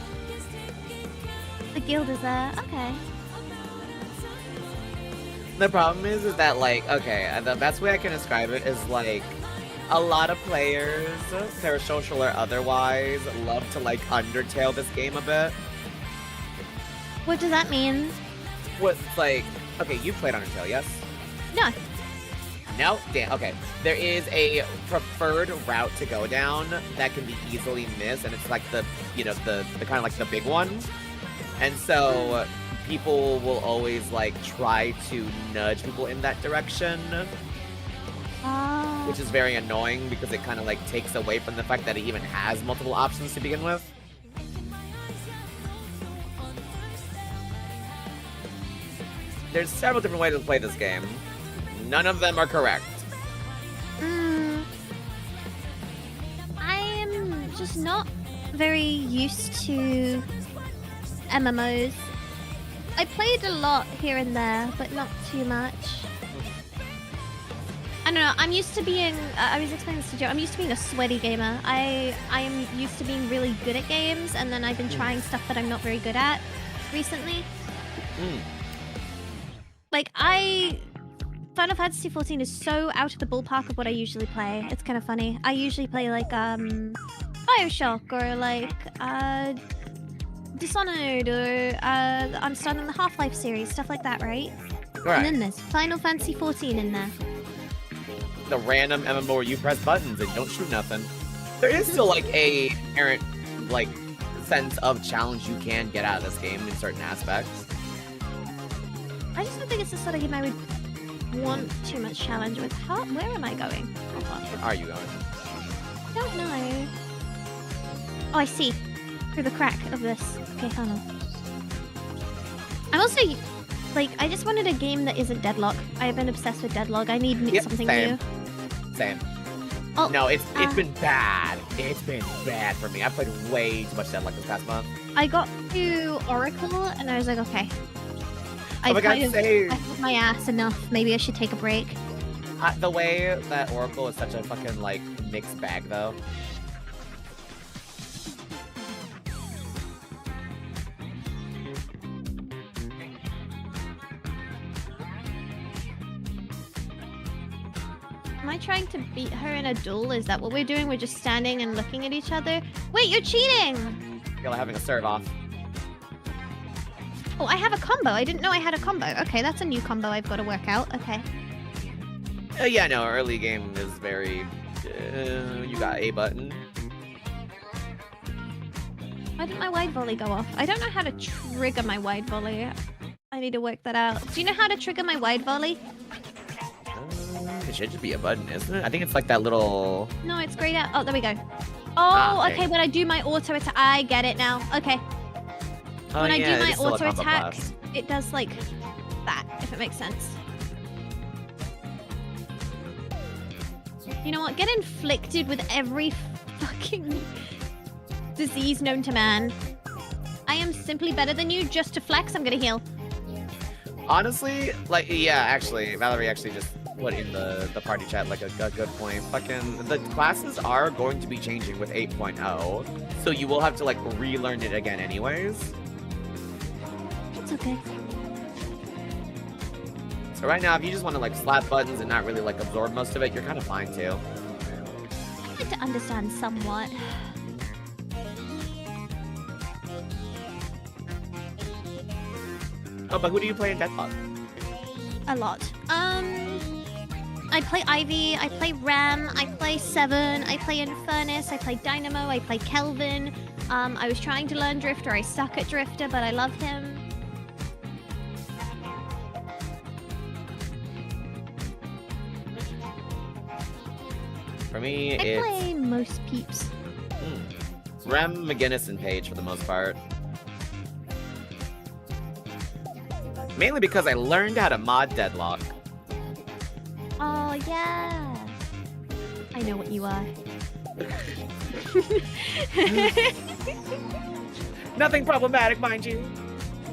The guild is there. Okay. The problem is that, like, okay, the best way I can describe it is, like, a lot of players, parasocial or otherwise, love to, like, Undertale this game a bit. What does that mean? What's, like, okay, you played Undertale, yes? No. No? Damn, okay. There is a preferred route to go down that can be easily missed, and it's, like, the, you know, the kind of, like, the big one. And so people will always, like, try to nudge people in that direction. Which is very annoying because it kind of, like, takes away from the fact that it even has multiple options to begin with. There's several different ways to play this game. None of them are correct. I am just not very used to MMOs. I played a lot here and there, but not too much. I don't know, I'm used to being, I was explaining this to Joe, I'm used to being a sweaty gamer. I am used to being really good at games, and then I've been trying stuff that I'm not very good at recently. Like, Final Fantasy XIV is so out of the ballpark of what I usually play. It's kind of funny. I usually play, like, Bioshock, or, like, Dishonored, or, I'm starting the Half-Life series, stuff like that, right? Right. And then there's Final Fantasy XIV in there. The random MMO where you press buttons and don't shoot nothing. There is still, like, a inherent, like, sense of challenge you can get out of this game in certain aspects. I just don't think it's the sort of game I would want too much challenge with. Where am I going? Where are you going? I don't know. Oh, I see. Through the crack of this. Okay, funnel. I'm also Like, I just wanted a game that isn't Deadlock. I've been obsessed with Deadlock. I need something same. new. Same. Oh, no, it's been bad. It's been bad for me. I've played way too much Deadlock this past month. I got to Oracle, and I was like, okay. I my God, I put my ass enough. Maybe I should take a break. The way that Oracle is such a fucking, like, mixed bag, though. Am I trying to beat her in a duel? Is that what we're doing? We're just standing and looking at each other? Wait, you're cheating! You're having a serve off. Oh, I have a combo. I didn't know I had a combo. Okay, that's a new combo I've got to work out. Okay. Yeah, no, early game is very... you got A button. Why didn't my wide volley go off? I don't know how to trigger my wide volley. I need to work that out. Do you know how to trigger my wide volley? It should just be a button, isn't it? I think it's like that little... No, it's grayed out. Oh, there we go. Oh, okay. okay, when I do my auto attack... I get it now. Okay. Oh, When I yeah, do my it's still a auto combo attack, blast. it does like that, if it makes sense. You know what? Get inflicted with every fucking disease known to man. I am simply better than you. Just to flex, I'm gonna heal. Honestly, like, yeah, actually, Valerie actually just put in the party chat, like, a good point. Fucking, the classes are going to be changing with 8.0, so you will have to, like, relearn it again anyways. It's okay. So right now, if you just want to, like, slap buttons and not really, like, absorb most of it, you're kind of fine, too. I like to understand somewhat. Oh, but who do you play in Deadlock? A lot. I play Ivy, I play Ram, I play Seven, I play Infernus, I play Dynamo, I play Kelvin. I was trying to learn Drifter, I suck at Drifter, but I love him. For me, I it's... play most peeps. Rem, McGinnis, and Paige for the most part. Mainly because I learned how to mod Deadlock. Oh, yeah. I know what you are. Nothing problematic, mind you.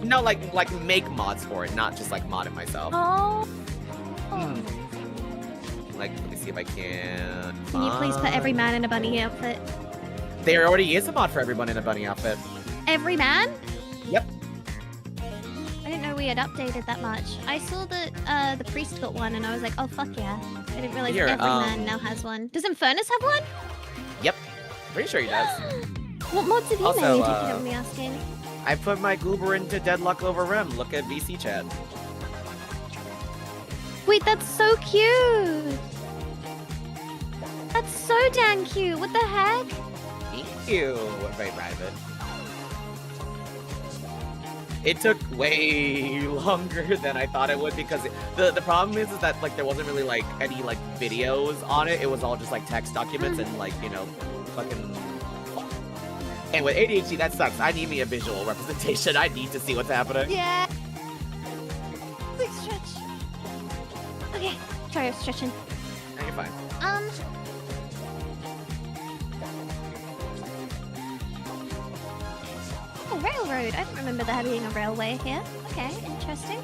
No, like make mods for it, not just like mod it myself. Oh. Like, let me see if I can. Can you please put every man in a bunny outfit? There already is a mod for everyone in a bunny outfit. Every man? Yep. I didn't know we had updated that much. I saw that the priest got one, and I was like, oh fuck yeah! I didn't realize Here, every man now has one. Does Infernus have one? Yep. Pretty sure he does. What mods have you Also, made? If you don't mind me asking. I put my goober into Deadlock over Rem. Look at VC chat. Wait, that's so cute. That's so dang cute. What the heck? Thank you. I'm very proud of it. It took way longer than I thought it would because the problem is that like there wasn't really like any like videos on it. It was all just like text documents and like, you know, fucking. And with ADHD, that sucks. I need me a visual representation. I need to see what's happening. Yeah. Quick stretch. Okay. Sorry, I was stretching. No, you're fine. Oh, railroad. I don't remember there being a railway here. Okay, interesting.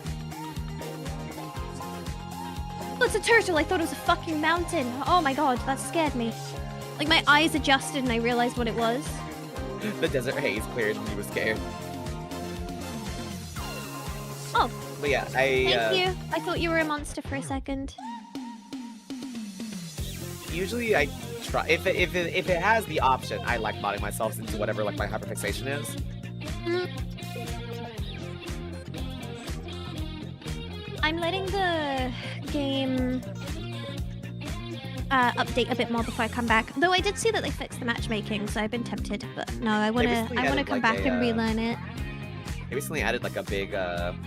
Oh, it's a turtle. I thought it was a fucking mountain. Oh my god, that scared me. Like, my eyes adjusted and I realized what it was. The desert haze cleared and you were scared. Oh. But yeah, Thank you. I thought you were a monster for a second. Usually I try if it has the option, I like modding myself into whatever like my hyperfixation is. I'm letting the game update a bit more before I come back. Though I did see that they fixed the matchmaking, so I've been tempted. But no, I wanna come back and relearn it. They recently added like a big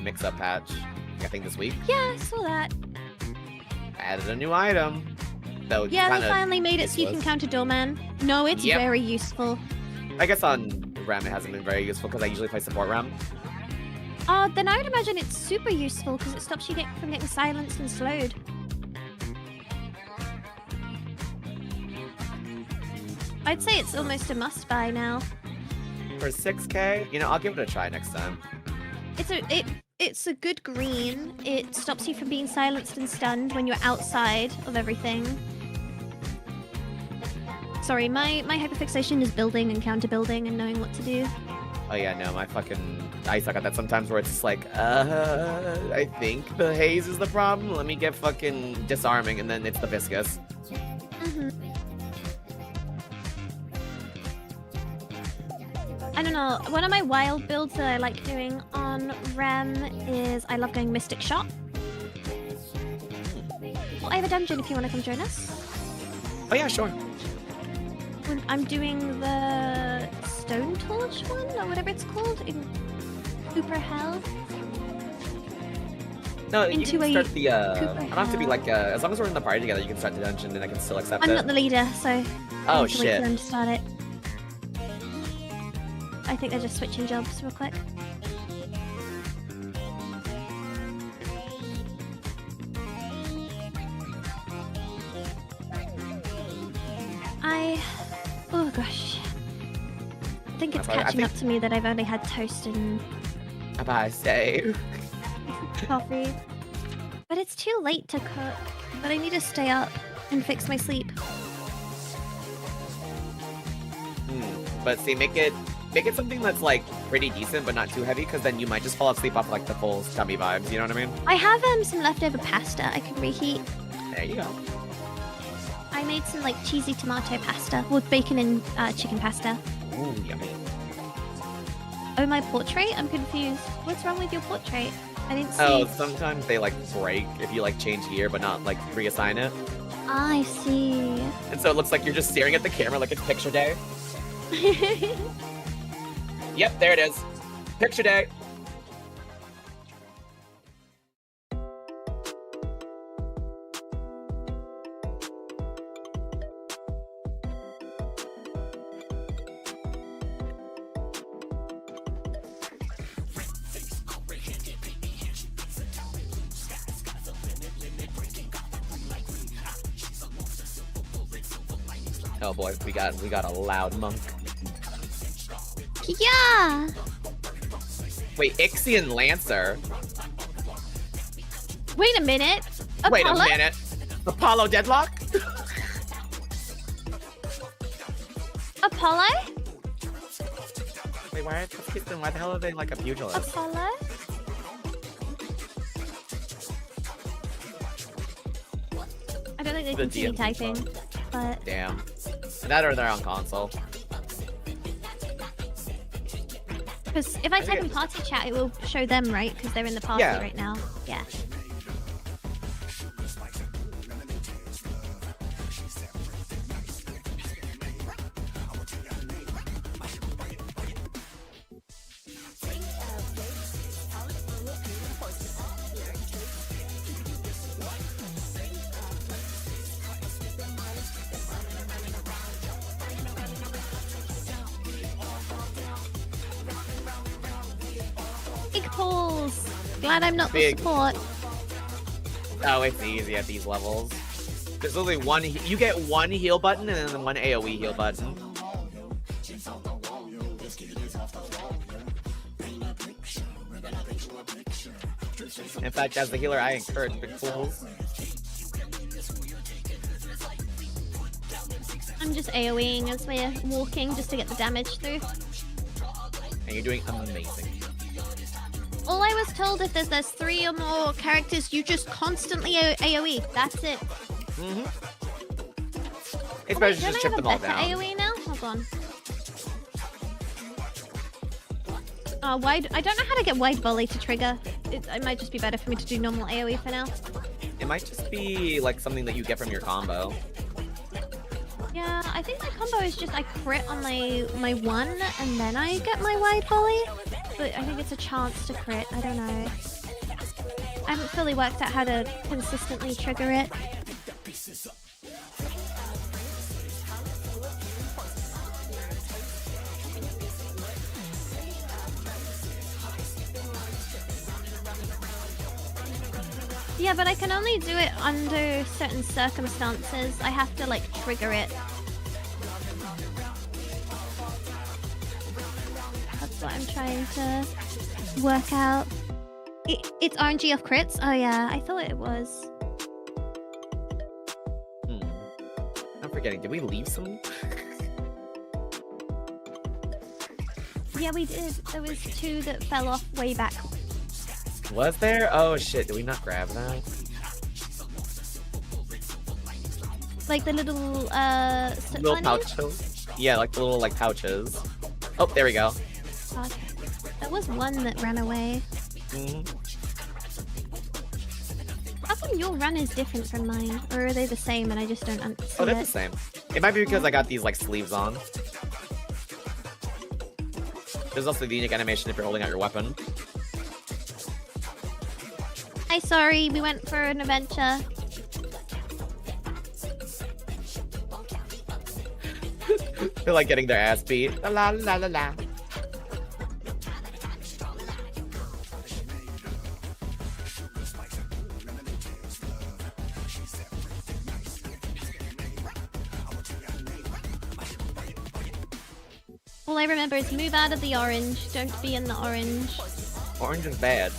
mix-up patch, I think this week. Yeah, I saw that. Added a new item. So Yeah, they finally made it so you can counter Doorman. No, it's very useful. I guess on RAM it hasn't been very useful because I usually play support RAM. Then I would imagine it's super useful because it stops you from getting silenced and slowed. I'd say it's almost a must-buy now. For 6K, you know, I'll give it a try next time. It's a good green. It stops you from being silenced and stunned when you're outside of everything. Sorry, my hyperfixation is building and counter-building and knowing what to do. Oh yeah, no, I suck at that sometimes where it's just like, I think the haze is the problem. Let me get fucking disarming, and then it's the viscous. I don't know. One of my wild builds that I like doing on Rem is I love going Mystic Shot. Well, I have a dungeon if you want to come join us. Oh yeah, sure. I'm doing the Stone Torch one, or whatever it's called, in Cooper Hell. No, you can start the, I don't have to be like, as long as we're in the party together, you can start the dungeon and I can still accept it. I'm not the leader, so Oh, I have to wait shit. for them to start it. I think they're just switching jobs real quick. Oh gosh. I think it's catching up to me that I've only had toast and I say. coffee. But it's too late to cook. But I need to stay up and fix my sleep. But see, make it something that's like pretty decent but not too heavy, because then you might just fall asleep off like the full tummy vibes, you know what I mean? I have some leftover pasta I can reheat. There you go. I made some like cheesy tomato pasta with bacon and chicken pasta. Ooh, yummy. Oh, my portrait? I'm confused. What's wrong with your portrait? I didn't see. Oh, sometimes they like break if you like change gear but not like reassign it. I see. And so it looks like you're just staring at the camera like it's picture day. Yep, there it is. Picture day. Oh boy, we got a loud monk. Yeah. Wait, Ixion Lancer. Wait a minute. Wait a Apollo? minute. Apollo Deadlock? Apollo? Wait, why the hell are they like a pugilist? Apollo? I don't think they The can see me DM typing, but Damn. That or they're on console. because if I type in party chat, it will show them, right? Because they're in the party Yeah. right now. Yeah. Big pulls. Glad I'm not Big. the support. Oh, it's easy at these levels. There's only one. You get one heal button and then one AOE heal button. In fact, as the healer, I encourage big pulls. I'm just AoEing as we're walking just to get the damage through. And you're doing amazing. All I was told is if there's 3 or more characters, you just constantly AoE. That's it. Mm-hmm. Oh, It's better wait, to don't just I chip have them a all better down. AoE now? Hold on. Wide. I don't know how to get wide volley to trigger. It might just be better for me to do normal AoE for now. It might just be like something that you get from your combo. Yeah, I think my combo is just I crit on my one and then I get my wide volley. But I think it's a chance to crit. I don't know. I haven't fully worked out how to consistently trigger it. Yeah, but I can only do it under certain circumstances. I have to, like, trigger it. That's what I'm trying to work out. It's RNG of crits? Oh yeah, I thought it was. I'm forgetting, did we leave some? Yeah, we did. There was 2 that fell off way back. Was there? Oh shit, did we not grab that? Like the little, Little pouches? Yeah, like the little, like, pouches. Oh, there we go. Okay. There was one that ran away. How come your run is different from mine? Or are they the same and I just don't see Oh, they're it? the same. It might be because I got these, like, sleeves on. There's also the unique animation if you're holding out your weapon. Hi, sorry, we went for an adventure. They're like getting their ass beat. La la la la. All I remember is move out of the orange. Don't be in the orange. Orange is bad.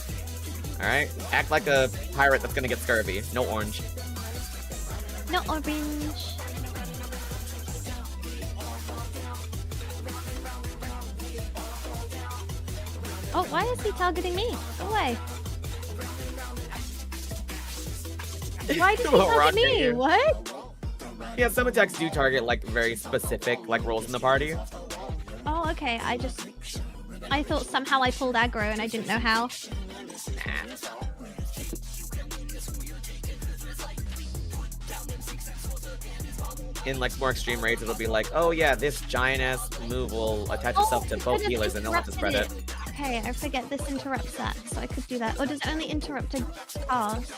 Alright? Act like a pirate that's gonna get scurvy. No orange. No orange. Oh, why is he targeting me? Go away. Why did he target me? What? Yeah, some attacks do target like very specific like roles in the party. Oh, okay. I thought somehow I pulled aggro and I didn't know how. In like more extreme raids, it'll be like, oh yeah, this giant ass move will attach itself to both healers and they'll have to spread it. Okay, I forget this interrupts that, so I could do that. Or does it only interrupt a cast?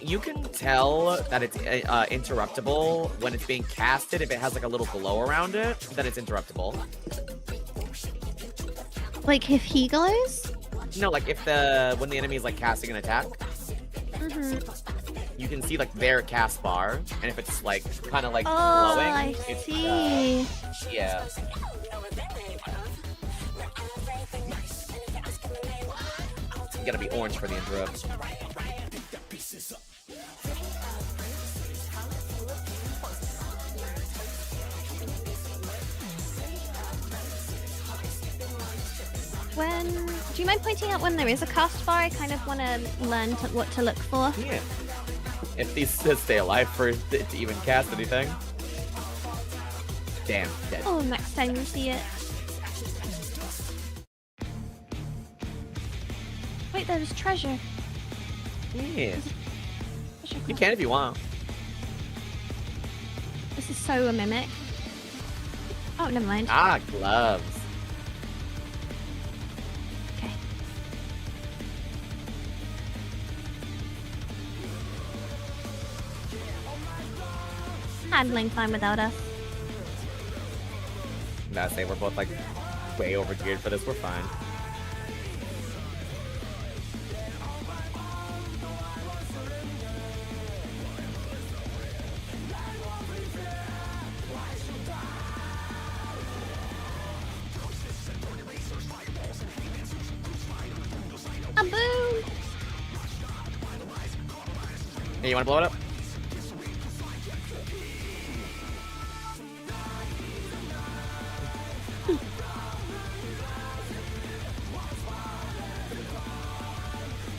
You can tell that it's interruptible when it's being casted. If it has like a little glow around it, then it's interruptible. Like if he glows? No, like if when the enemy is like casting an attack, you can see like their cast bar, and if it's like kind of like glowing, I it's see. Yeah. You gotta be orange for the interrupt. Do you mind pointing out when there is a cast bar? I kind of want to learn what to look for. Yeah. If these stay alive for it to even cast anything. Damn, dead. Oh, next time you see it. Wait, there's treasure. Yeah. You can if you want. This is so a mimic. Oh, never mind. Ah, gloves. Okay. Handling fine without us. Nah, say we're both like way over geared for this. We're fine. A boom! Hey, you wanna blow it up?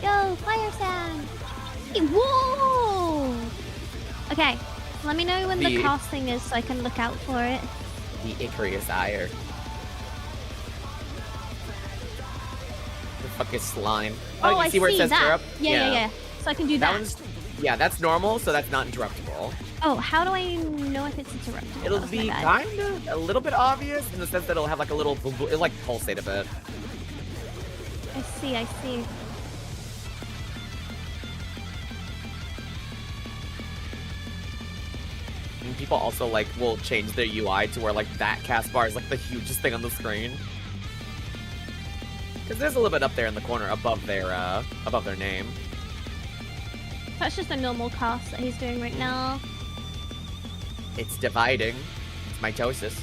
Yo, fire sound! Whoa! Okay, let me know when the casting is so I can look out for it. The Icarus ire. The fucking slime. Oh, you see where it says that. syrup? Yeah. So I can do that. Yeah, that's normal, so that's not interruptible. Oh, how do I know if it's interruptible? It'll be kind of a little bit obvious in the sense that it'll have like a little boom, boom, it'll like pulsate a bit. I see. And people also like will change their UI to where like that cast bar is like the hugest thing on the screen. Because there's a little bit up there in the corner above their name. That's just a normal cast that he's doing right now. It's dividing. It's mitosis.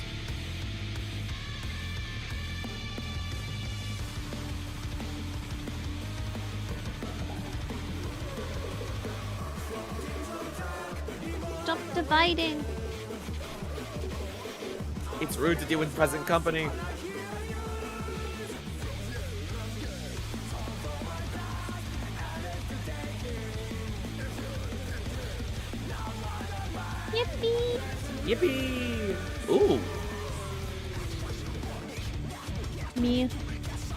Stop dividing. It's rude to do in present company. Yippee! Yippee! Ooh. Me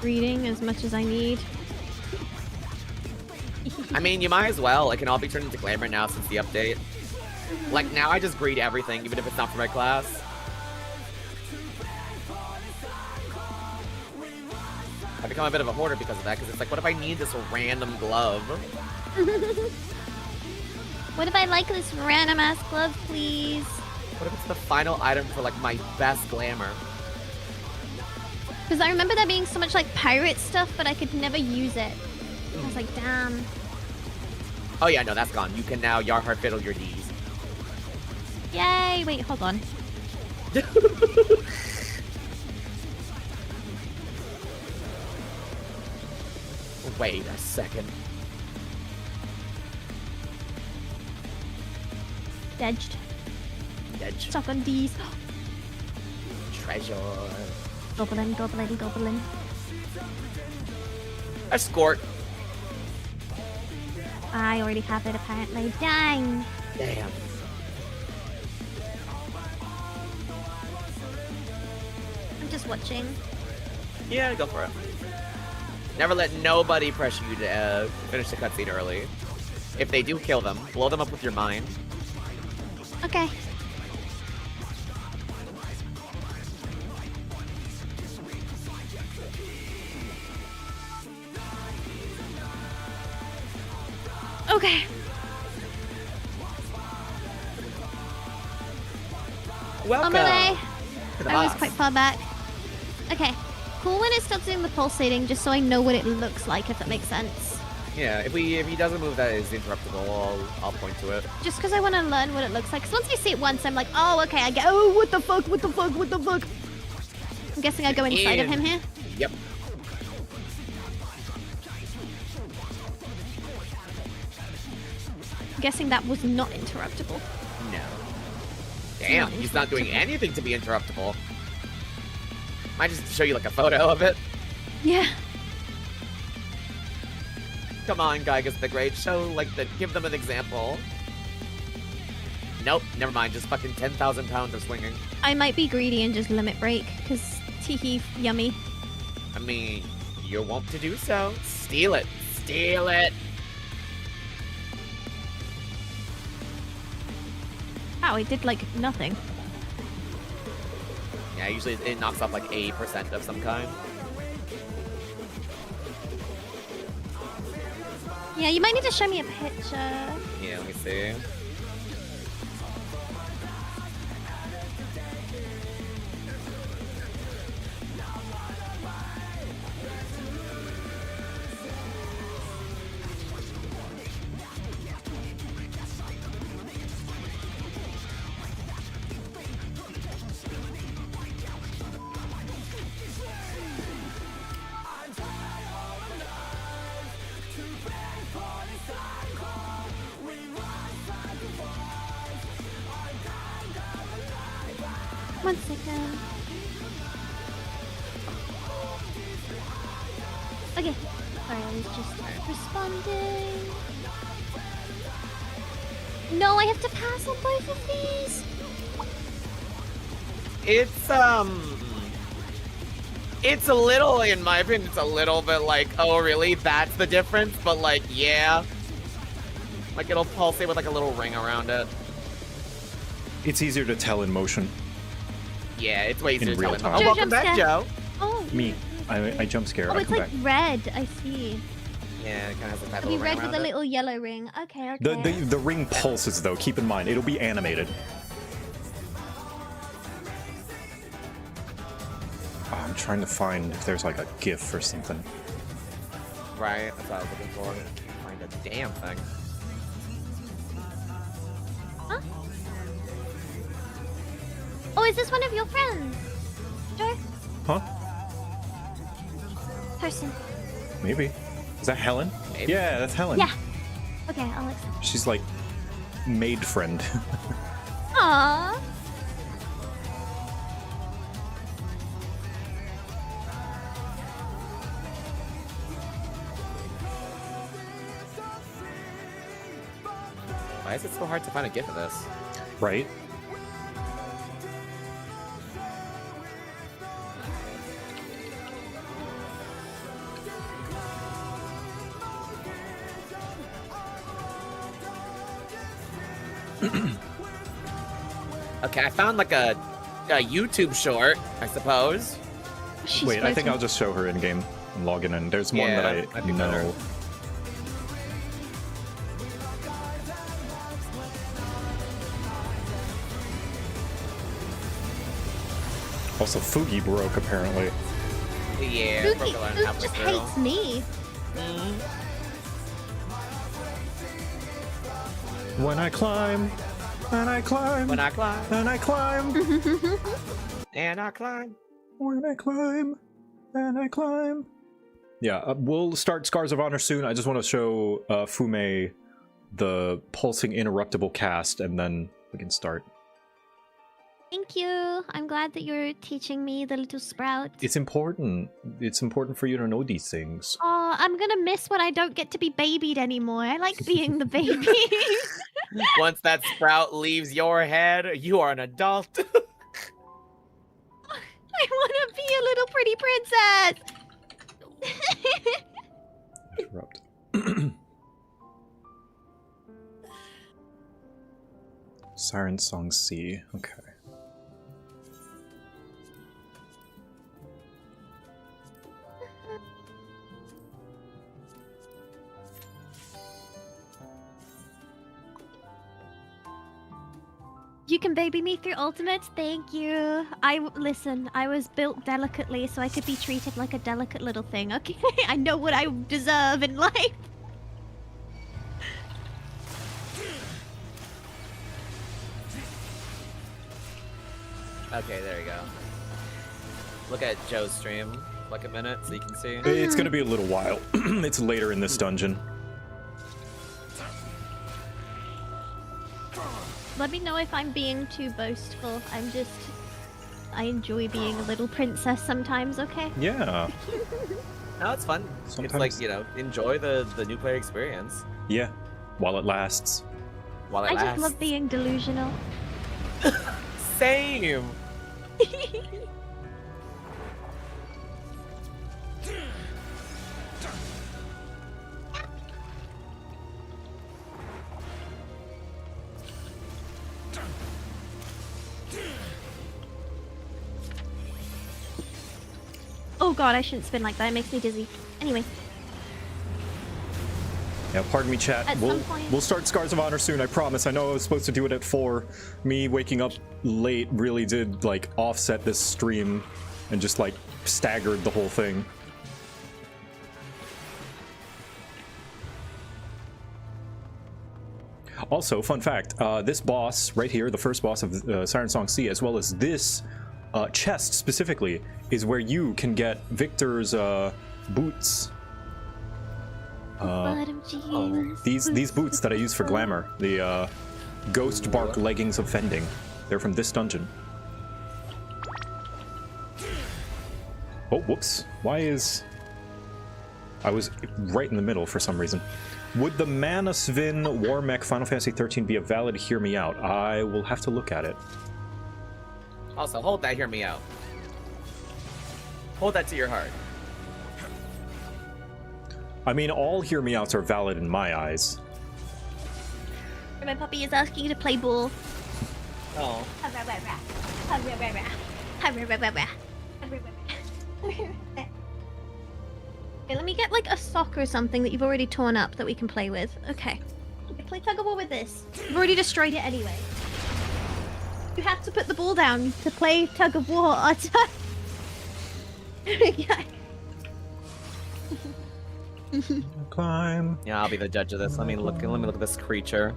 reading as much as I need. I mean, you might as well. It can all be turned into glamour now since the update. Like, now I just greed everything, even if it's not for my class. I've become a bit of a hoarder because of that, because it's like, what if I need this random glove? What if I like this random ass glove, please? What if it's the final item for, like, my best glamour? Because I remember there being so much, like, pirate stuff, but I could never use it. I was like, damn. Oh yeah, no, that's gone. You can now Yarheart fiddle your D's. Yay! Wait, hold on. Wait a second. Dedged. Dedged. Suck on these. Treasure. Goblin, goblin, goblin. Escort. I already have it apparently. Dang. Damn. I'm just watching. Yeah, go for it. Never let nobody pressure you to finish the cutscene early. If they do kill them, blow them up with your mind. Okay. Okay. Welcome. On my way. To the I was boss. quite far back. Okay. Cool when it starts doing the pulsating, just so I know what it looks like, if that makes sense. Yeah, if he doesn't move that is interruptible, I'll point to it. Just because I want to learn what it looks like. Because once I see it once, I'm like, oh, okay, I get. Oh, what the fuck? What the fuck? What the fuck? I'm guessing I go inside of him here. Yep. I'm guessing that was not interruptible. No. Damn, he's not doing anything to be interruptible. Might just show you like a photo of it. Yeah. Come on, Gygas the Great, give them an example. Nope, never mind, just fucking 10,000 pounds of swinging. I might be greedy and just limit break, because teehee, yummy. I mean, you want to do so. Steal it. Steal it. Wow, it did like nothing. Yeah, usually it knocks off like 8% of some kind. Yeah, you might need to show me a picture. Yeah, let me see. One second. Okay. Sorry, I was just responding. No, I have to pass on both of these. It's a little, in my opinion, it's a little bit like, oh really, that's the difference? But like, yeah. Like it'll pulsate with like a little ring around it. It's easier to tell in motion. Yeah, it's way easier In to real tell. time. Oh, welcome back, Joe. Oh. Me. I jump scare. Oh, I it's come like back. red. I see. Yeah, it kind of has like that It'll be little ring red with around a it. little yellow ring. Okay, okay. The ring pulses though. Keep in mind, it'll be animated. Oh, I'm trying to find if there's like a GIF or something. Right, that's what I was looking for. Can't find a damn thing. is this one of your friends? Joe? Huh? Person. Maybe. Is that Helen? Maybe. Yeah, that's Helen. Yeah. Okay, I'll accept. She's like maid friend. Aww. Why is it so hard to find a gift of this? Right? Okay, I found like a YouTube short, I suppose. Wait, I think I'll just show her in game and log in. There's one Yeah, that I that'd be know. better. Also, Fugi broke apparently. Yeah, Fuki, broke around Fuki halfway just through. hates me. When I climb, and I climb, When I climb, and I climb, and I climb. when I climb, and I climb. Yeah, we'll start Scars of Honor soon. I just want to show Fume the pulsing interruptible cast, and then we can start. Thank you. I'm glad that you're teaching me the little sprout. It's important. It's important for you to know these things. Oh, I'm gonna miss when I don't get to be babied anymore. I like being the baby. Once that sprout leaves your head, you are an adult. I want to be a little pretty princess. Interrupt. Siren Song C. Okay. You can baby me through ultimates. Thank you. Listen. I was built delicately, so I could be treated like a delicate little thing. Okay, I know what I deserve in life. Okay, there you go. Look at Joe's stream, like a minute, so you can see. It's gonna be a little while. It's later in this dungeon. Let me know if I'm being too boastful. I enjoy being a little princess sometimes, okay? Yeah. No, it's fun. Sometimes- It's like, you know, enjoy the new player experience. Yeah. While it lasts. While it I lasts. just love being delusional. Same! Oh god, I shouldn't spin like that. It makes me dizzy. Anyway. Yeah, pardon me, chat. At some point- We'll start Scars of Honor soon, I promise. I know I was supposed to do it at 4. Me waking up late really did, like, offset this stream and just, like, staggered the whole thing. Also, fun fact, this boss right here, the first boss of Siren Song C, as well as this chest specifically, is where you can get Victor's boots. These boots that I use for glamour, the Ghost Bark Leggings of Fending. They're from this dungeon. Oh, whoops. Why is... I was right in the middle for some reason. Would the Mana Svin War Mech Final Fantasy 13 be a valid hear me out? I will have to look at it. Also, hold that, hear me out. Hold that to your heart. I mean, all hear me outs are valid in my eyes. My puppy is asking you to play ball. Oh. Okay, let me get like a sock or something that you've already torn up that we can play with. Okay. Play tug of war with this. You've already destroyed it anyway. You have to put the ball down to play tug of war. Yeah. Climb. Yeah, I'll be the judge of this. Let me look at this creature.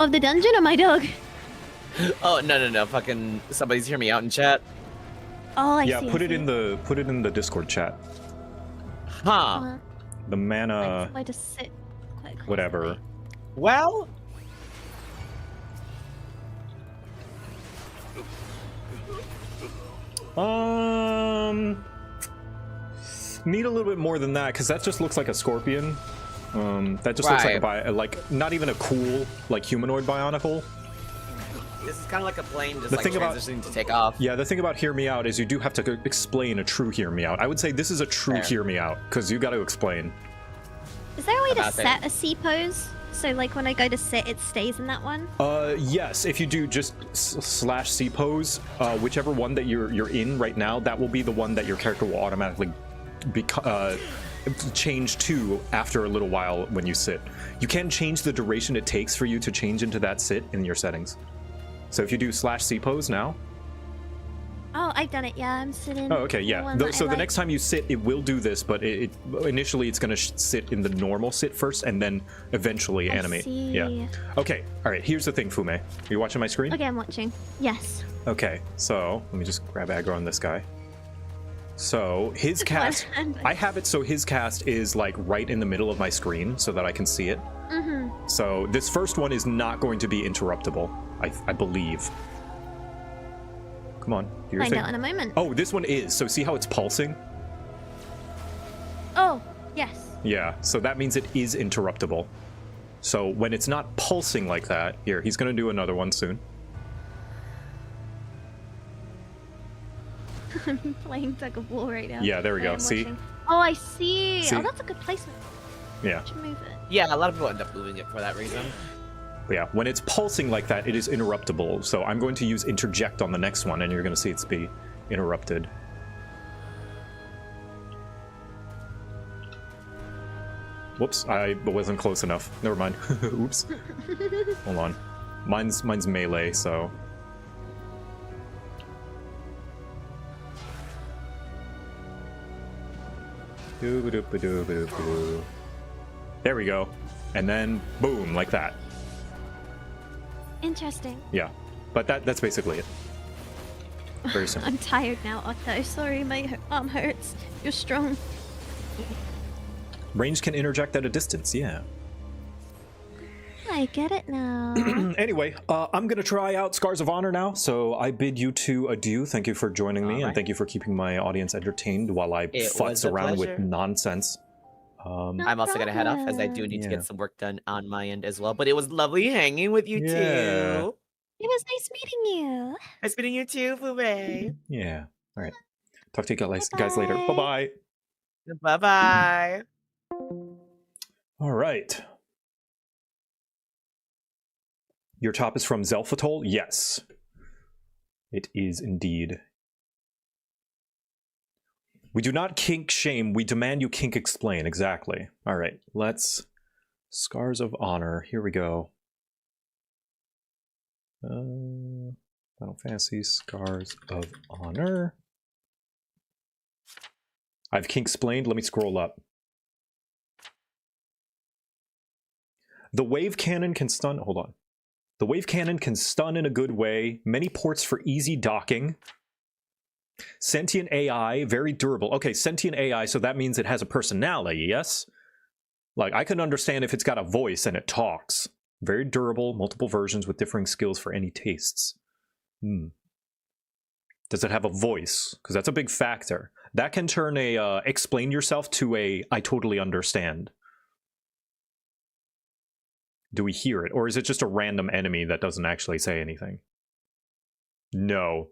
Of the dungeon or my dog? Oh no! Fucking somebody's hear me out in chat. Oh, I see. Yeah, put it in the Discord chat. Huh. The mana. Where to sit? Quite close Whatever. away. Well. Need a little bit more than that because that just looks like a scorpion. That just looks like not even a cool like humanoid bionicle. This is kind of like a plane just The like thing about- transitioning to take off. Yeah, the thing about hear me out is you do have to explain a true hear me out. I would say this is a true Fair. hear me out because you got to explain. Is there a way to About set a C pose? So like when I go to sit, it stays in that one? Yes, if you do just /C pose, whichever one that you're in right now, that will be the one that your character will automatically change to after a little while when you sit. You can change the duration it takes for you to change into that sit in your settings. So if you do /C pose now. Oh, I've done it. Yeah, I'm sitting. Oh, okay, yeah. So the next time you sit, it will do this, but initially it's going to sit in the normal sit first, and then eventually animate. See. Yeah. Okay. All right. Here's the thing, Fume. Are you watching my screen? Okay, I'm watching. Yes. Okay. So let me just grab aggro on this guy. So his cast, I have it so his cast is like right in the middle of my screen, so that I can see it. Mm-hmm. So this first one is not going to be interruptible, I believe. Come on, do your Find thing. out in a moment. Oh, this one is. So see how it's pulsing? Oh, yes. Yeah, so that means it is interruptible. So when it's not pulsing like that, here, he's going to do another one soon. I'm playing tug of war right now. Yeah, there we go. I'm See? watching. Oh, I see. See? Oh, that's a good placement. Yeah. Should move it. Yeah, a lot of people end up moving it for that reason. But yeah, when it's pulsing like that, it is interruptible. So I'm going to use interject on the next one, and you're going to see it's be interrupted. Whoops, I wasn't close enough. Never mind. Oops. Hold on. Mine's melee, so... There we go. And then, boom, like that. Interesting. Yeah. But that's basically it. Very simple. I'm tired now, Otto. Sorry, my arm hurts. You're strong. Range can interject at a distance, yeah. I get it now. Anyway, I'm going to try out Scars of Honor now, so I bid you two adieu. Thank you for joining me, and thank you for keeping my audience entertained while I futz around with nonsense. I'm also going to head off, as I do need to get some work done on my end as well. But it was lovely hanging with you too. It was nice meeting you. Nice meeting you too, Fube. Yeah. All right. Talk to you guys later. Bye-bye. Bye-bye. All right. Your top is from Zelfatol? Yes. It is indeed. We do not kink shame. We demand you kink explain. Exactly. All right. Let's... Scars of Honor. Here we go. Final Fantasy Scars of Honor. I've kink explained. Let me scroll up. The wave cannon can stun... Hold on. The wave cannon can stun in a good way. Many ports for easy docking. Sentient AI, very durable. Okay, sentient AI, so that means it has a personality, yes? Like, I can understand if it's got a voice and it talks. Very durable, multiple versions with differing skills for any tastes. Does it have a voice? Because that's a big factor. That can turn a explain yourself to a I totally understand. Do we hear it? Or is it just a random enemy that doesn't actually say anything? No.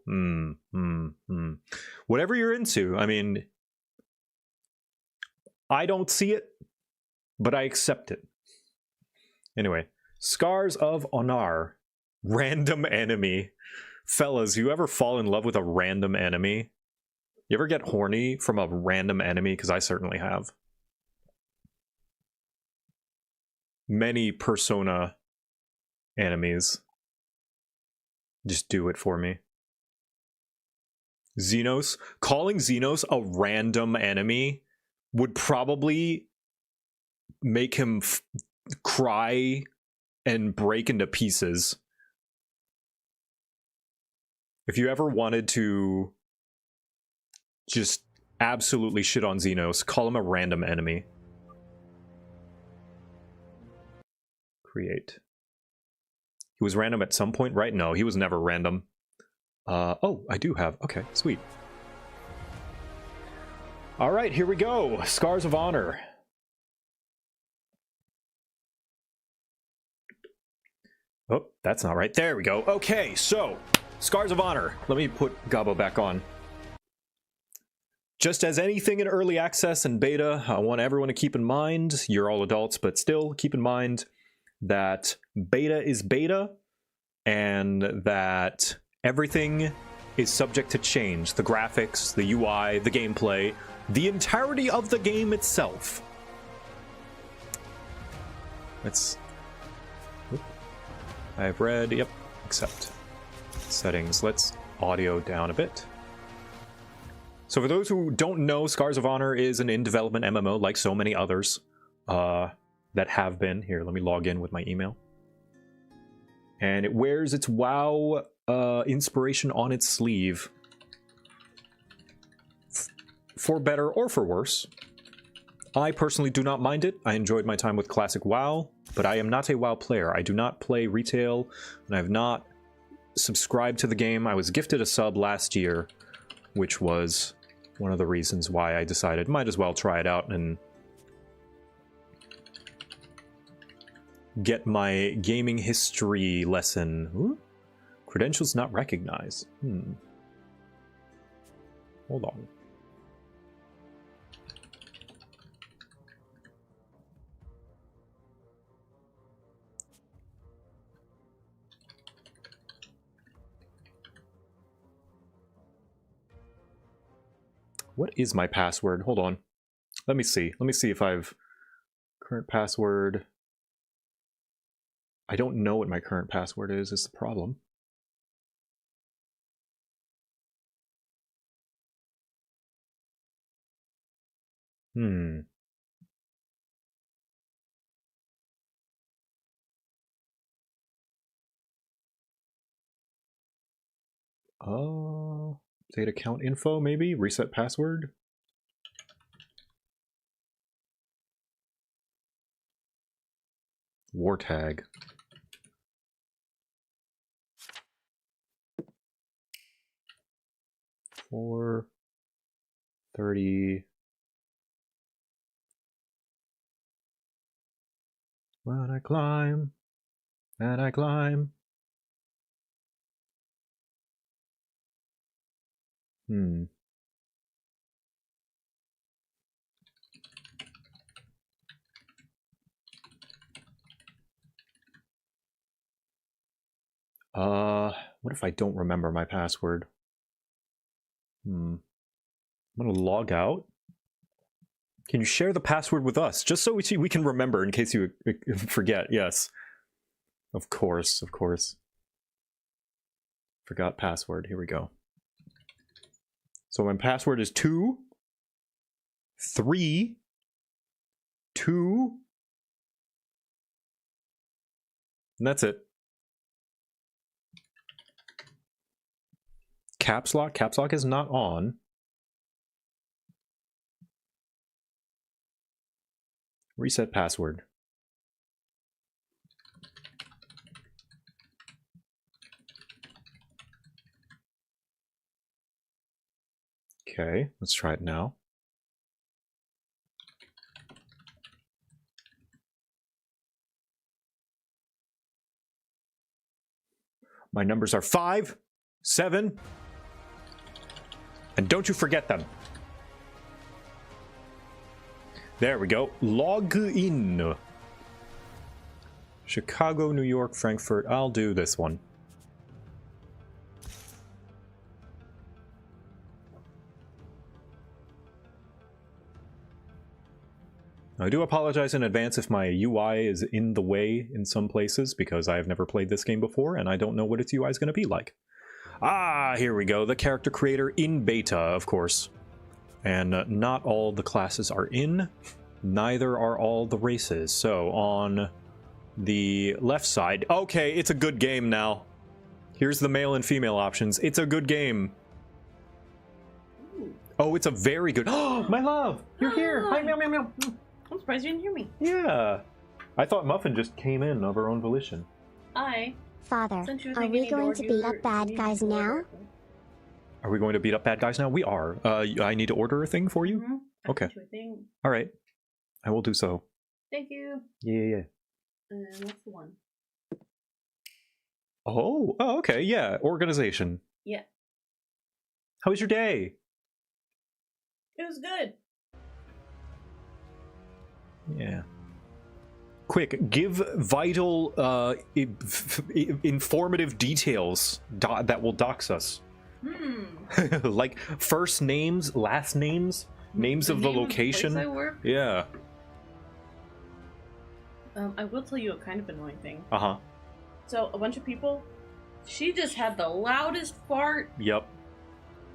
Whatever you're into, I mean... I don't see it, but I accept it. Anyway, Scars of Honor. Random enemy. Fellas, you ever fall in love with a random enemy? You ever get horny from a random enemy? Because I certainly have. Many Persona enemies just do it for me. Xenos. Calling Xenos a random enemy would probably make him cry and break into pieces. If you ever wanted to just absolutely shit on Xenos, call him a random enemy. Create. He was random at some point, right? No, he was never random. Oh, I do have. Okay, sweet. All right, here we go. Scars of Honor. Oh, that's not right. There we go. Okay, so Scars of Honor. Let me put Gabo back on. Just as anything in early access and beta, I want everyone to keep in mind, you're all adults, but still keep in mind that beta is beta and that everything is subject to change. The graphics, the UI, the gameplay, the entirety of the game itself. Let's... I've read, yep, accept. Settings, let's audio down a bit. So for those who don't know, Scars of Honor is an in-development MMO like so many others that have been. Here, let me log in with my email. And it wears its WoW inspiration on its sleeve. For better or for worse. I personally do not mind it. I enjoyed my time with classic WoW, but I am not a WoW player. I do not play retail, and I have not subscribed to the game. I was gifted a sub last year, which was one of the reasons why I decided might as well try it out and get my gaming history lesson. Ooh. Credentials not recognized. Hold on. What is my password? Hold on. Let me see. Let me see if I've... Current password... I don't know what my current password is the problem. Update account info, maybe? Reset password? War tag. Four 30. When I climb, and I climb. What if I don't remember my password? I'm gonna log out. Can you share the password with us? Just so we can remember in case you forget. Yes. Of course, of course. Forgot password. Here we go. So my password is 2, 3, 2, and that's it. Caps lock? Caps lock is not on. Reset password. Okay, let's try it now. My numbers are 5, 7, and don't you forget them. There we go. Log in. Chicago, New York, Frankfurt. I'll do this one. I do apologize in advance if my UI is in the way in some places, because I have never played this game before and I don't know what its UI is going to be like. Ah, here we go. The character creator in beta, of course. And not all the classes are in. Neither are all the races. So on the left side. Okay, it's a good game now. Here's the male and female options. It's a good game. Oh, it's a very good... Oh, my love! You're here! Hi, meow, meow, meow! I'm surprised you didn't hear me. Yeah. I thought Muffin just came in of her own volition. Hi. Father, Since you are think we any going door to you beat were- up bad you guys need to now? order- Are we going to beat up bad guys now? We are. I need to order a thing for you? Okay. Sure thing. All right. I will do so. Thank you. Yeah. And what's the one? Oh, okay. Yeah. Organization. Yeah. How was your day? It was good. Yeah. Quick, give vital, informative details that will dox us. Like first names, last names, names The of the name of the place location. I work? Yeah. I will tell you a kind of annoying thing. Uh-huh. So, a bunch of people, she just had the loudest fart. Yep.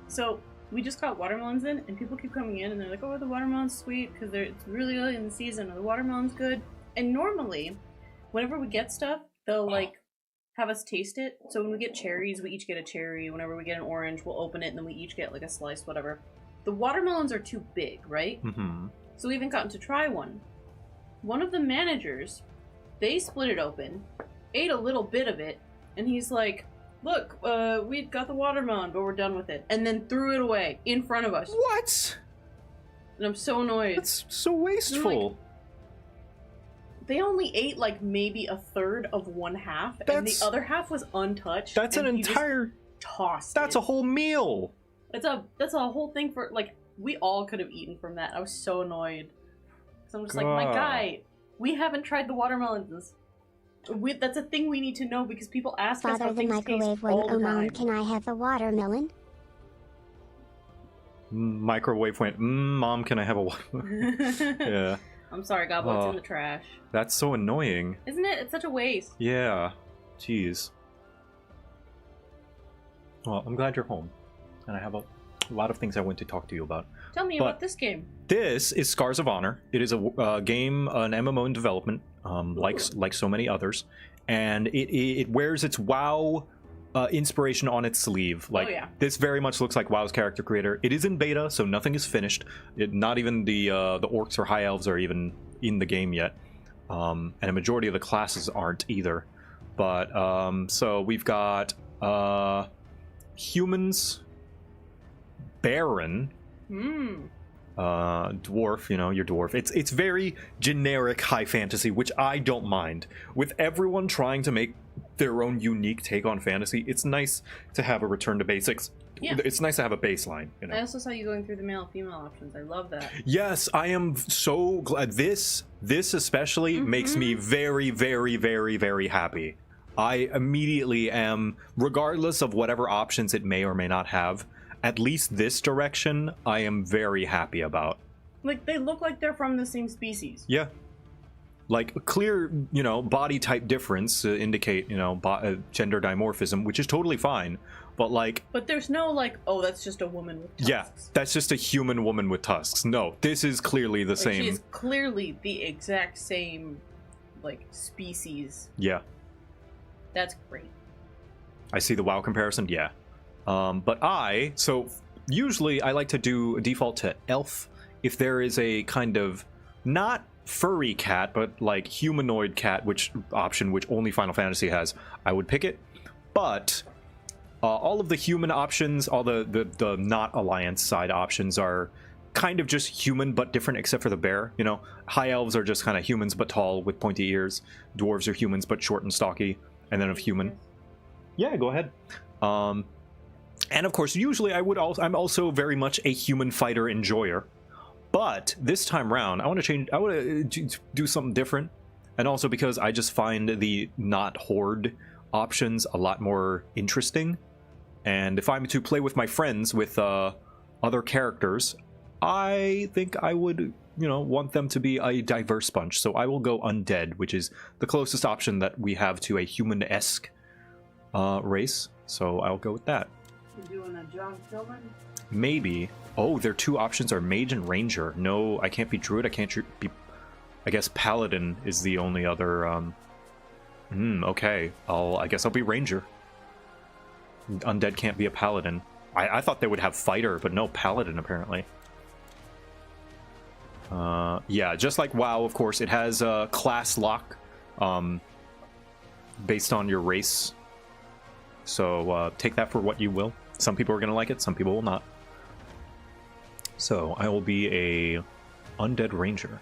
So, we just got watermelons in, and people keep coming in, and they're like, oh, the watermelon's sweet, because it's really early in the season, or the watermelon's good. And normally, whenever we get stuff, they'll, like, have us taste it. So when we get cherries, we each get a cherry. Whenever we get an orange, we'll open it, and then we each get, like, a slice, whatever. The watermelons are too big, right? Mm-hmm. So we haven't gotten to try one. One of the managers, they split it open, ate a little bit of it, and he's like, look, we got the watermelon, but we're done with it. And then threw it away in front of us. What? And I'm so annoyed. That's so wasteful. Like, they only ate like maybe a third of one half, and the other half was untouched. That's an and he just entire... tossed That's it. a whole meal. That's a whole thing for, like, we all could have eaten from that. I was so annoyed. So I'm just like, my God. guy, we haven't tried the watermelons. That's a thing we need to know because people ask us Father, how the things microwave taste went, all oh the mom, time. can I have a watermelon? Microwave went, Mom, can I have a watermelon? Yeah. I'm sorry, Goblin, it's Oh. in the trash. That's so annoying. Isn't it? It's such a waste. Yeah. Jeez. Well, I'm glad you're home. And I have a lot of things I want to talk to you about. Tell me But about this game. This is Scars of Honor. It is a game, an MMO in development, like so many others. And it wears its WoW inspiration on its sleeve. Like, this very much looks like WoW's character creator. It is in beta, so nothing is finished. Not even the orcs or high elves are even in the game yet. And a majority of the classes aren't either. But, so we've got humans, Baron, dwarf, you know, your dwarf. It's very generic high fantasy, which I don't mind. With everyone trying to make their own unique take on fantasy, it's nice to have a return to basics. Yeah. It's nice to have a baseline, you know. I also saw you going through the male and female options. I love that. Yes, I am so glad. This especially makes me very, very, very, very happy. I immediately am, regardless of whatever options it may or may not have, at least this direction I am very happy about. Like, they look like they're from the same species. Yeah. Like, a clear, you know, body type difference indicate, you know, gender dimorphism, which is totally fine. But, like... But there's no, like, oh, that's just a woman with tusks. Yeah, that's just a human woman with tusks. No, this is clearly the Like, same. She is clearly the exact same, like, species. Yeah. That's great. I see the WoW comparison, yeah. But so usually I like to do a default to elf if there is a kind of not furry cat, but like humanoid cat, which only Final Fantasy has, I would pick it. But all of the human options, all the not Alliance side options are kind of just human but different except for the bear, you know. High elves are just kind of humans but tall with pointy ears. Dwarves are humans but short and stocky, and then of human. Yeah, go ahead. And of course, usually I'm also very much a human fighter enjoyer. But this time round, I want to change. I want to do something different, and also because I just find the not horde options a lot more interesting. And if I'm to play with my friends with other characters, I think I would, you know, want them to be a diverse bunch. So I will go undead, which is the closest option that we have to a human-esque race. So I'll go with that. You doing a John Tillman? Maybe. Oh, their two options are mage and ranger. No, I can't be druid. I can't be... I guess paladin is the only other Okay. I guess I'll be ranger. Undead can't be a paladin. I thought they would have fighter, but no, paladin apparently. Yeah, just like WoW, of course, it has a class lock based on your race. So take that for what you will. Some people are going to like it, some people will not. So I will be a undead ranger.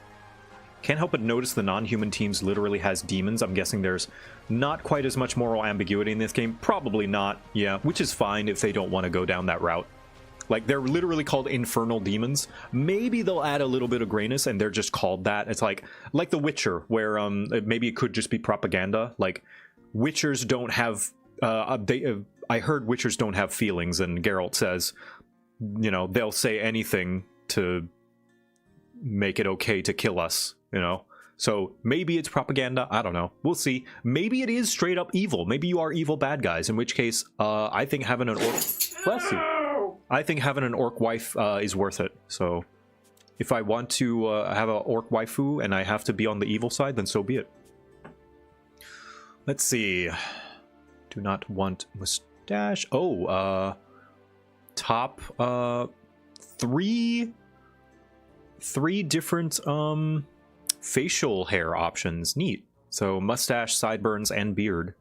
Can't help but notice the non-human teams literally has demons. I'm guessing there's not quite as much moral ambiguity in this game. Probably not, yeah, which is fine if they don't want to go down that route. Like, they're literally called infernal demons. Maybe they'll add a little bit of grayness and they're just called that. It's like The Witcher, where maybe it could just be propaganda. Like, Witchers don't have... I heard Witchers don't have feelings, and Geralt says, you know, they'll say anything to make it okay to kill us, you know? So maybe it's propaganda, I don't know. We'll see. Maybe it is straight up evil. Maybe you are evil bad guys, in which case, I think having an orc... Bless you. I think having an orc wife is worth it. So if I want to have an orc waifu and I have to be on the evil side, then so be it. Let's see. Do not want mustache. Oh, top three different facial hair options. Neat. So mustache, sideburns, and beard.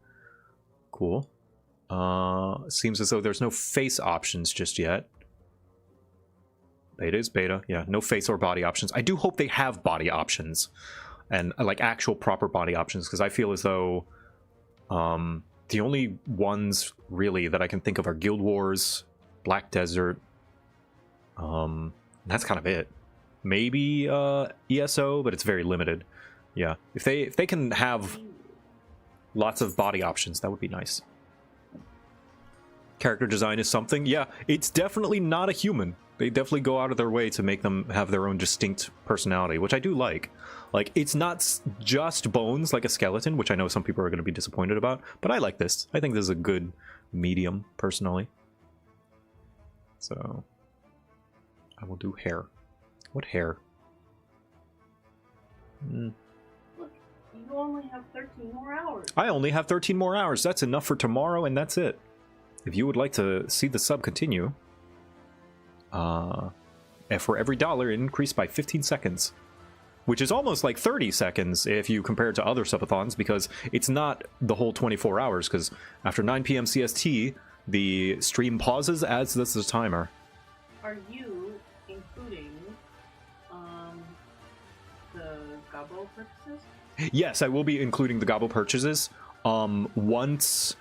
Cool. Seems as though there's no face options just yet. Beta is beta. Yeah, no face or body options. I do hope they have body options. And, like, actual proper body options, because I feel as though the only ones, really, that I can think of are Guild Wars, Black Desert. That's kind of it. Maybe ESO, but it's very limited. Yeah, if they can have lots of body options, that would be nice. Character design is something. Yeah, it's definitely not a human. They definitely go out of their way to make them have their own distinct personality, which I do like. Like, it's not just bones like a skeleton, which I know some people are going to be disappointed about, but I like this. I think this is a good medium, personally. So, I will do hair. What hair? Look, you only have 13 more hours. I only have 13 more hours. That's enough for tomorrow, and that's it. If you would like to see the sub continue, for every $1, it increased by 15 seconds. Which is almost like 30 seconds if you compare it to other subathons, because it's not the whole 24 hours, because after 9 p.m. CST, the stream pauses as does the timer. Are you including the gobbo purchases? Yes, I will be including the gobbo purchases. Once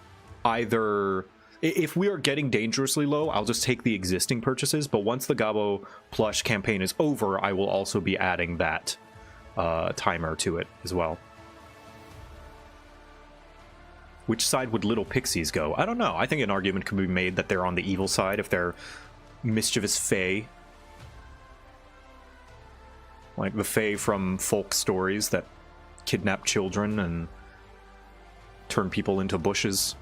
either... If we are getting dangerously low, I'll just take the existing purchases, but once the gobbo plush campaign is over, I will also be adding that timer to it as well. Which side would little pixies go? I don't know. I think an argument could be made that they're on the evil side if they're mischievous fae. Like the fae from folk stories that kidnap children and turn people into bushes.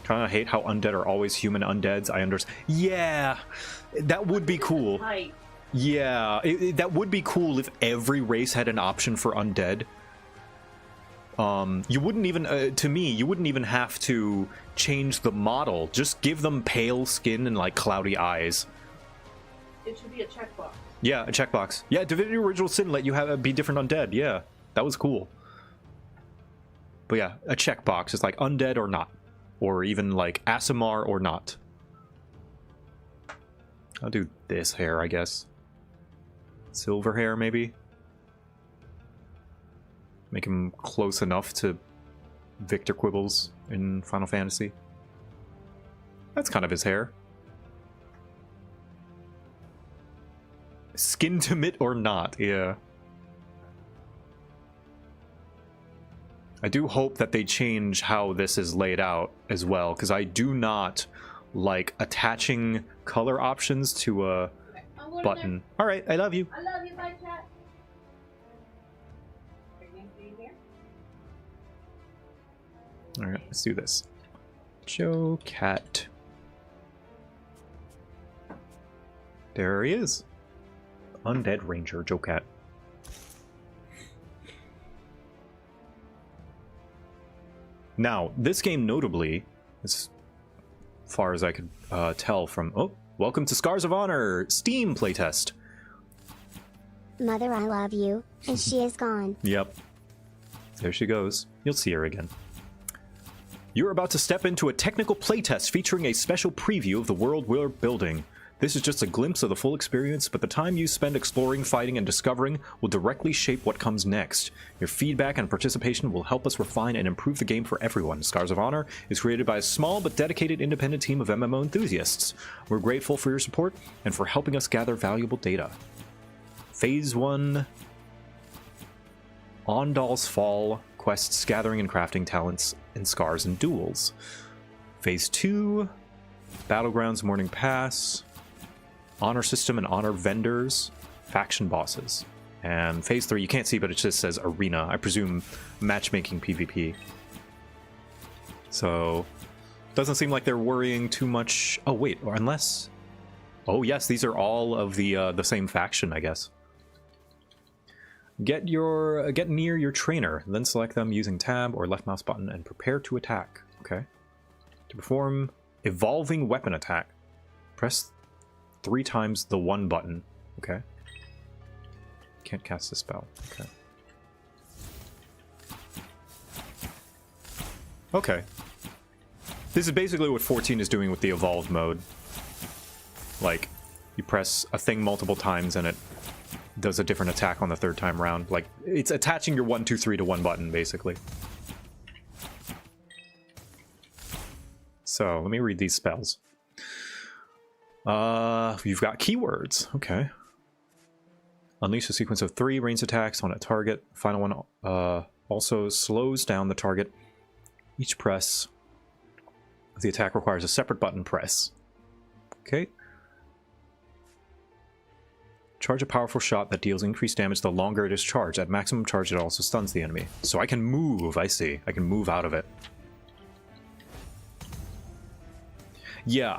Kind of hate how undead are always human undeads. I understand. Yeah, that would be cool. Yeah, that would be cool if every race had an option for undead. You wouldn't even, to me, you wouldn't even have to change the model. Just give them pale skin and like cloudy eyes. It should be a checkbox. Yeah, a checkbox. Yeah, Divinity Original Sin let you have be different undead. Yeah, that was cool. But yeah, a checkbox is like undead or not. Or even like Aasimar or not. I'll do this hair, I guess. Silver hair, maybe? Make him close enough to Victor Quibbles in Final Fantasy. That's kind of his hair. Skin to mitt or not, yeah. I do hope that they change how this is laid out as well, because I do not like attaching color options to a button. All right, I love you. I love you, bye, chat. All right, let's do this. JoCat. There he is. Undead Ranger, JoCat. Now, this game notably, as far as I could tell from... Oh, welcome to Scars of Honor Steam playtest. Mother, I love you, and she is gone. Yep. There she goes. You'll see her again. You're about to step into a technical playtest featuring a special preview of the world we're building. This is just a glimpse of the full experience, but the time you spend exploring, fighting, and discovering will directly shape what comes next. Your feedback and participation will help us refine and improve the game for everyone. Scars of Honor is created by a small but dedicated independent team of MMO enthusiasts. We're grateful for your support and for helping us gather valuable data. Phase 1, Ondal's Fall, quests, gathering and crafting talents, and scars and duels. Phase 2, Battlegrounds Morning Pass, Honor System and Honor Vendors, Faction Bosses. And Phase 3, you can't see, but it just says Arena. I presume matchmaking PvP. So, doesn't seem like they're worrying too much. Oh, wait, or unless... Oh, yes, these are all of the same faction, I guess. Get near your trainer, then select them using tab or left mouse button and prepare to attack. Okay. To perform evolving weapon attack, press 3 times the 1 button. Okay. Can't cast a spell. Okay. Okay. This is basically what 14 is doing with the evolved mode. Like, you press a thing multiple times and it does a different attack on the 3rd time round. Like, it's attaching your 1, 2, 3 to 1 button, basically. So, let me read these spells. You've got keywords. Okay. Unleash a sequence of 3 ranged attacks on a target. Final one also slows down the target. Each press of the attack requires a separate button press. Okay. Charge a powerful shot that deals increased damage the longer it is charged. At maximum charge, it also stuns the enemy. So I can move, I see. I can move out of it. Yeah,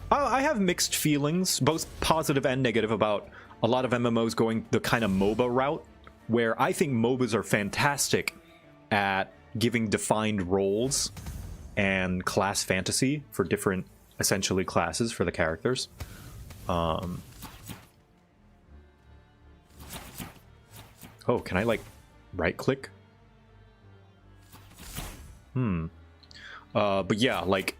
I have mixed feelings, both positive and negative, about a lot of MMOs going the kind of MOBA route, where I think MOBAs are fantastic at giving defined roles and class fantasy for different, essentially, classes for the characters. Oh, can I, like, right-click? But yeah, like,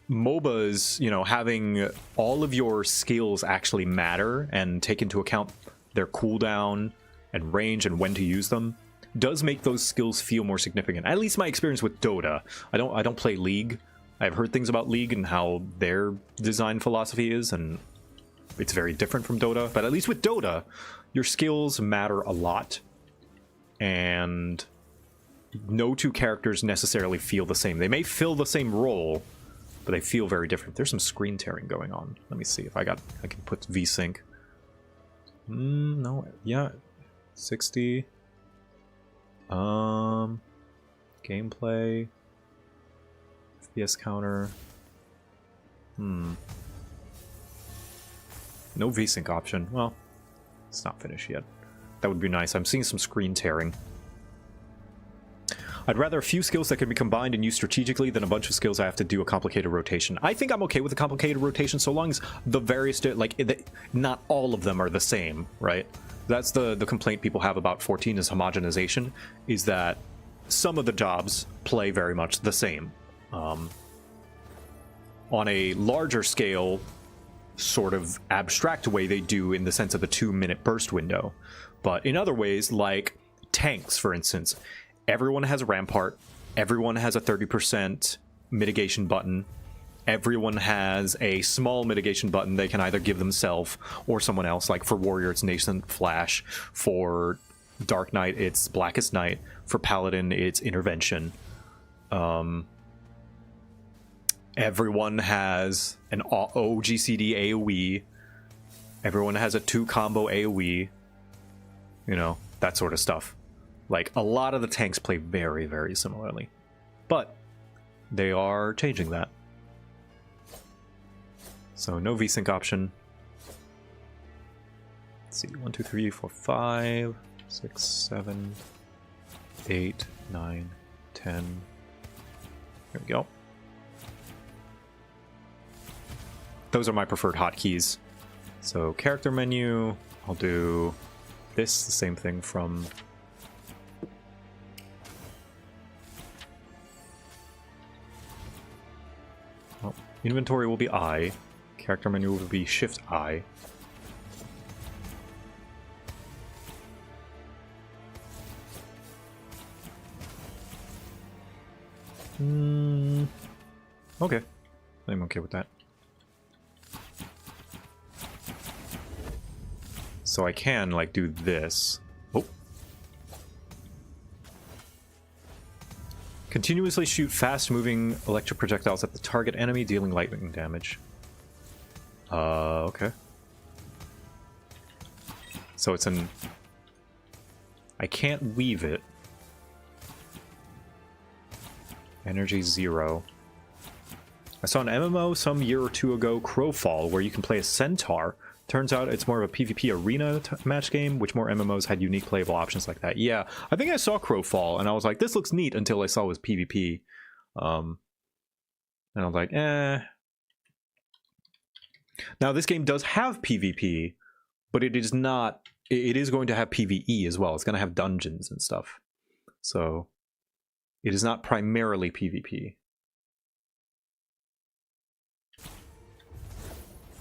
MOBAs, you know, having all of your skills actually matter and take into account their cooldown and range and when to use them does make those skills feel more significant. At least my experience with Dota. I don't play League. I've heard things about League and how their design philosophy is, and it's very different from Dota. But at least with Dota, your skills matter a lot, and no two characters necessarily feel the same. They may fill the same role, but they feel very different. There's some screen tearing going on. Let me see if I can put VSync. No, yeah, 60. Gameplay, FPS counter. No VSync option. Well, it's not finished yet. That would be nice. I'm seeing some screen tearing. I'd rather a few skills that can be combined and used strategically than a bunch of skills I have to do a complicated rotation. I think I'm okay with a complicated rotation so long as the various, not all of them are the same, right? That's the complaint people have about 14 is homogenization, is that some of the jobs play very much the same. On a larger scale, sort of abstract way, they do in the sense of the 2-minute burst window. But in other ways, like tanks, for instance, everyone has a rampart, everyone has a 30% mitigation button, everyone has a small mitigation button they can either give themselves or someone else. Like for Warrior, it's Nascent Flash. For Dark Knight, it's Blackest Night. For Paladin, it's Intervention. Everyone has an OGCD AoE. Everyone has a 2-combo AoE. You know, that sort of stuff. Like, a lot of the tanks play very, very similarly. But they are changing that. So no VSync option. Let's see, 1, 2, 3, 4, 5, 6, 7, 8, 9, 10. There we go. Those are my preferred hotkeys. So character menu, I'll do this, the same thing from... Well, inventory will be I. Character menu will be Shift I. Okay. I'm okay with that. So I can, like, do this. Oh. Continuously shoot fast-moving electric projectiles at the target enemy, dealing lightning damage. Okay. So it's an... I can't weave it. Energy 0. I saw an MMO some year or two ago, Crowfall, where you can play a centaur. Turns out it's more of a PvP arena match game, which more MMOs had unique playable options like that. Yeah, I think I saw Crowfall, and I was like, this looks neat, until I saw it was PvP. And I was like, eh. Now, this game does have PvP, but it is not... It is going to have PvE as well. It's going to have dungeons and stuff. So, it is not primarily PvP.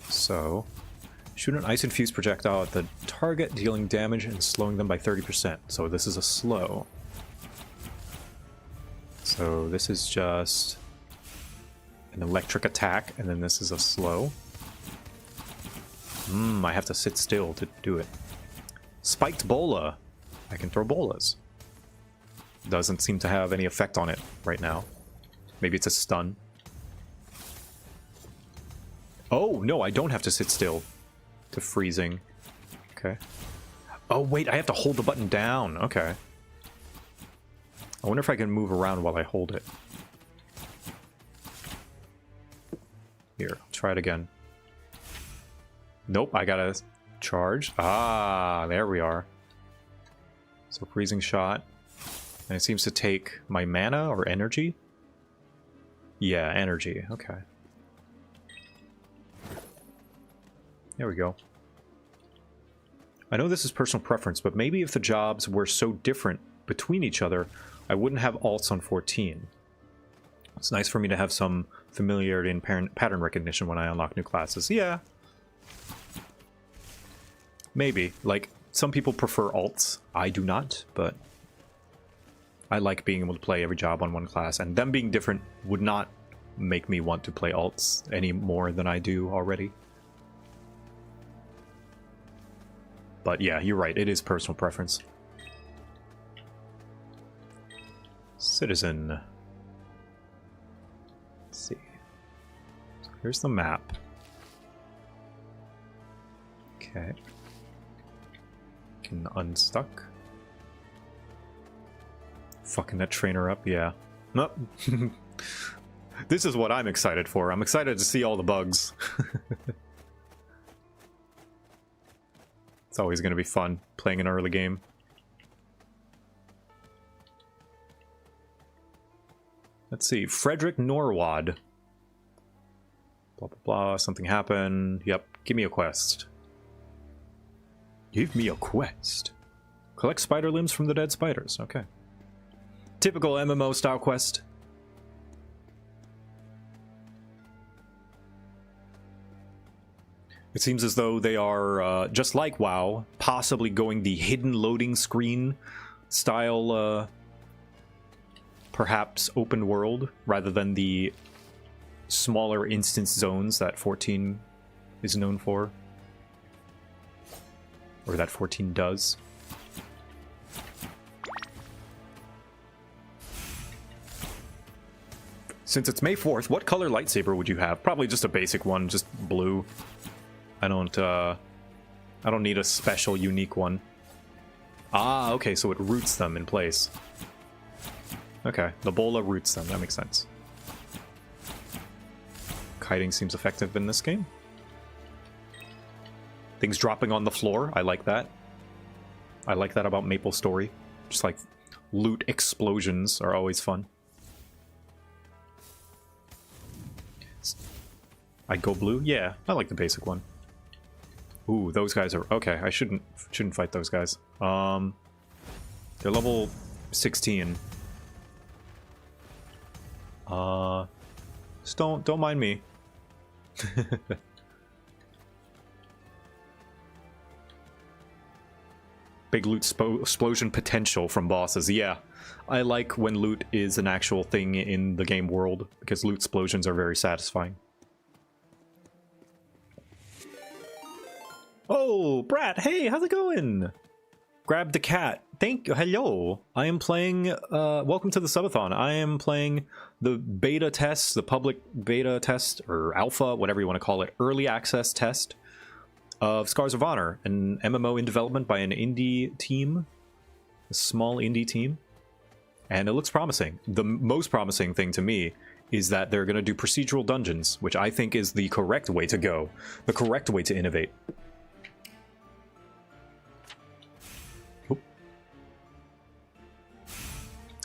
So, shoot an ice-infused projectile at the target, dealing damage and slowing them by 30%. So this is a slow. So this is just an electric attack, and then this is a slow. I have to sit still to do it. Spiked bola. I can throw bolas. Doesn't seem to have any effect on it right now. Maybe it's a stun. Oh, no, I don't have to sit still to freezing. Okay. Oh, wait, I have to hold the button down. Okay. I wonder if I can move around while I hold it. Here, I'll try it again. Nope, I gotta charge. Ah, there we are. So freezing shot. And it seems to take my mana or energy? Yeah, energy. Okay. There we go. I know this is personal preference, but maybe if the jobs were so different between each other, I wouldn't have alts on 14. It's nice for me to have some familiarity and pattern recognition when I unlock new classes. Yeah. Maybe. Like, some people prefer alts. I do not, but I like being able to play every job on one class, and them being different would not make me want to play alts any more than I do already. But yeah, you're right, it is personal preference. Citizen. Let's see. So here's the map. Okay. Can unstuck. Fucking that trainer up, yeah. Nope. This is what I'm excited for. I'm excited to see all the bugs. It's always going to be fun playing an early game. Let's see. Frederick Norwad. Blah, blah, blah. Something happened. Yep. Give me a quest. Give me a quest. Collect spider limbs from the dead spiders. Okay. Typical MMO style quest. It seems as though they are, just like WoW, possibly going the hidden loading screen style, perhaps open world, rather than the smaller instance zones that 14 is known for. Or that 14 does. Since it's May 4th, what color lightsaber would you have? Probably just a basic one, just blue. I don't need a special, unique one. Ah, okay, so it roots them in place. Okay, the bola roots them, that makes sense. Kiting seems effective in this game. Things dropping on the floor. I like that. I like that about MapleStory. Just like loot explosions are always fun. I'd go blue? Yeah, I like the basic one. Ooh, those guys are... Okay, I shouldn't fight those guys. They're level 16. Just don't mind me. Big loot explosion potential from bosses. Yeah, I like when loot is an actual thing in the game world, because loot explosions are very satisfying. Oh, Brat, hey, how's it going? Grab the cat. Thank you. Hello. I am playing, welcome to the Subathon. I am playing the beta test, the public beta test, or alpha, whatever you want to call it, early access test of Scars of Honor, an MMO in development by an indie team, a small indie team, and it looks promising. The most promising thing to me is that they're going to do procedural dungeons, which I think is the correct way to go, the correct way to innovate.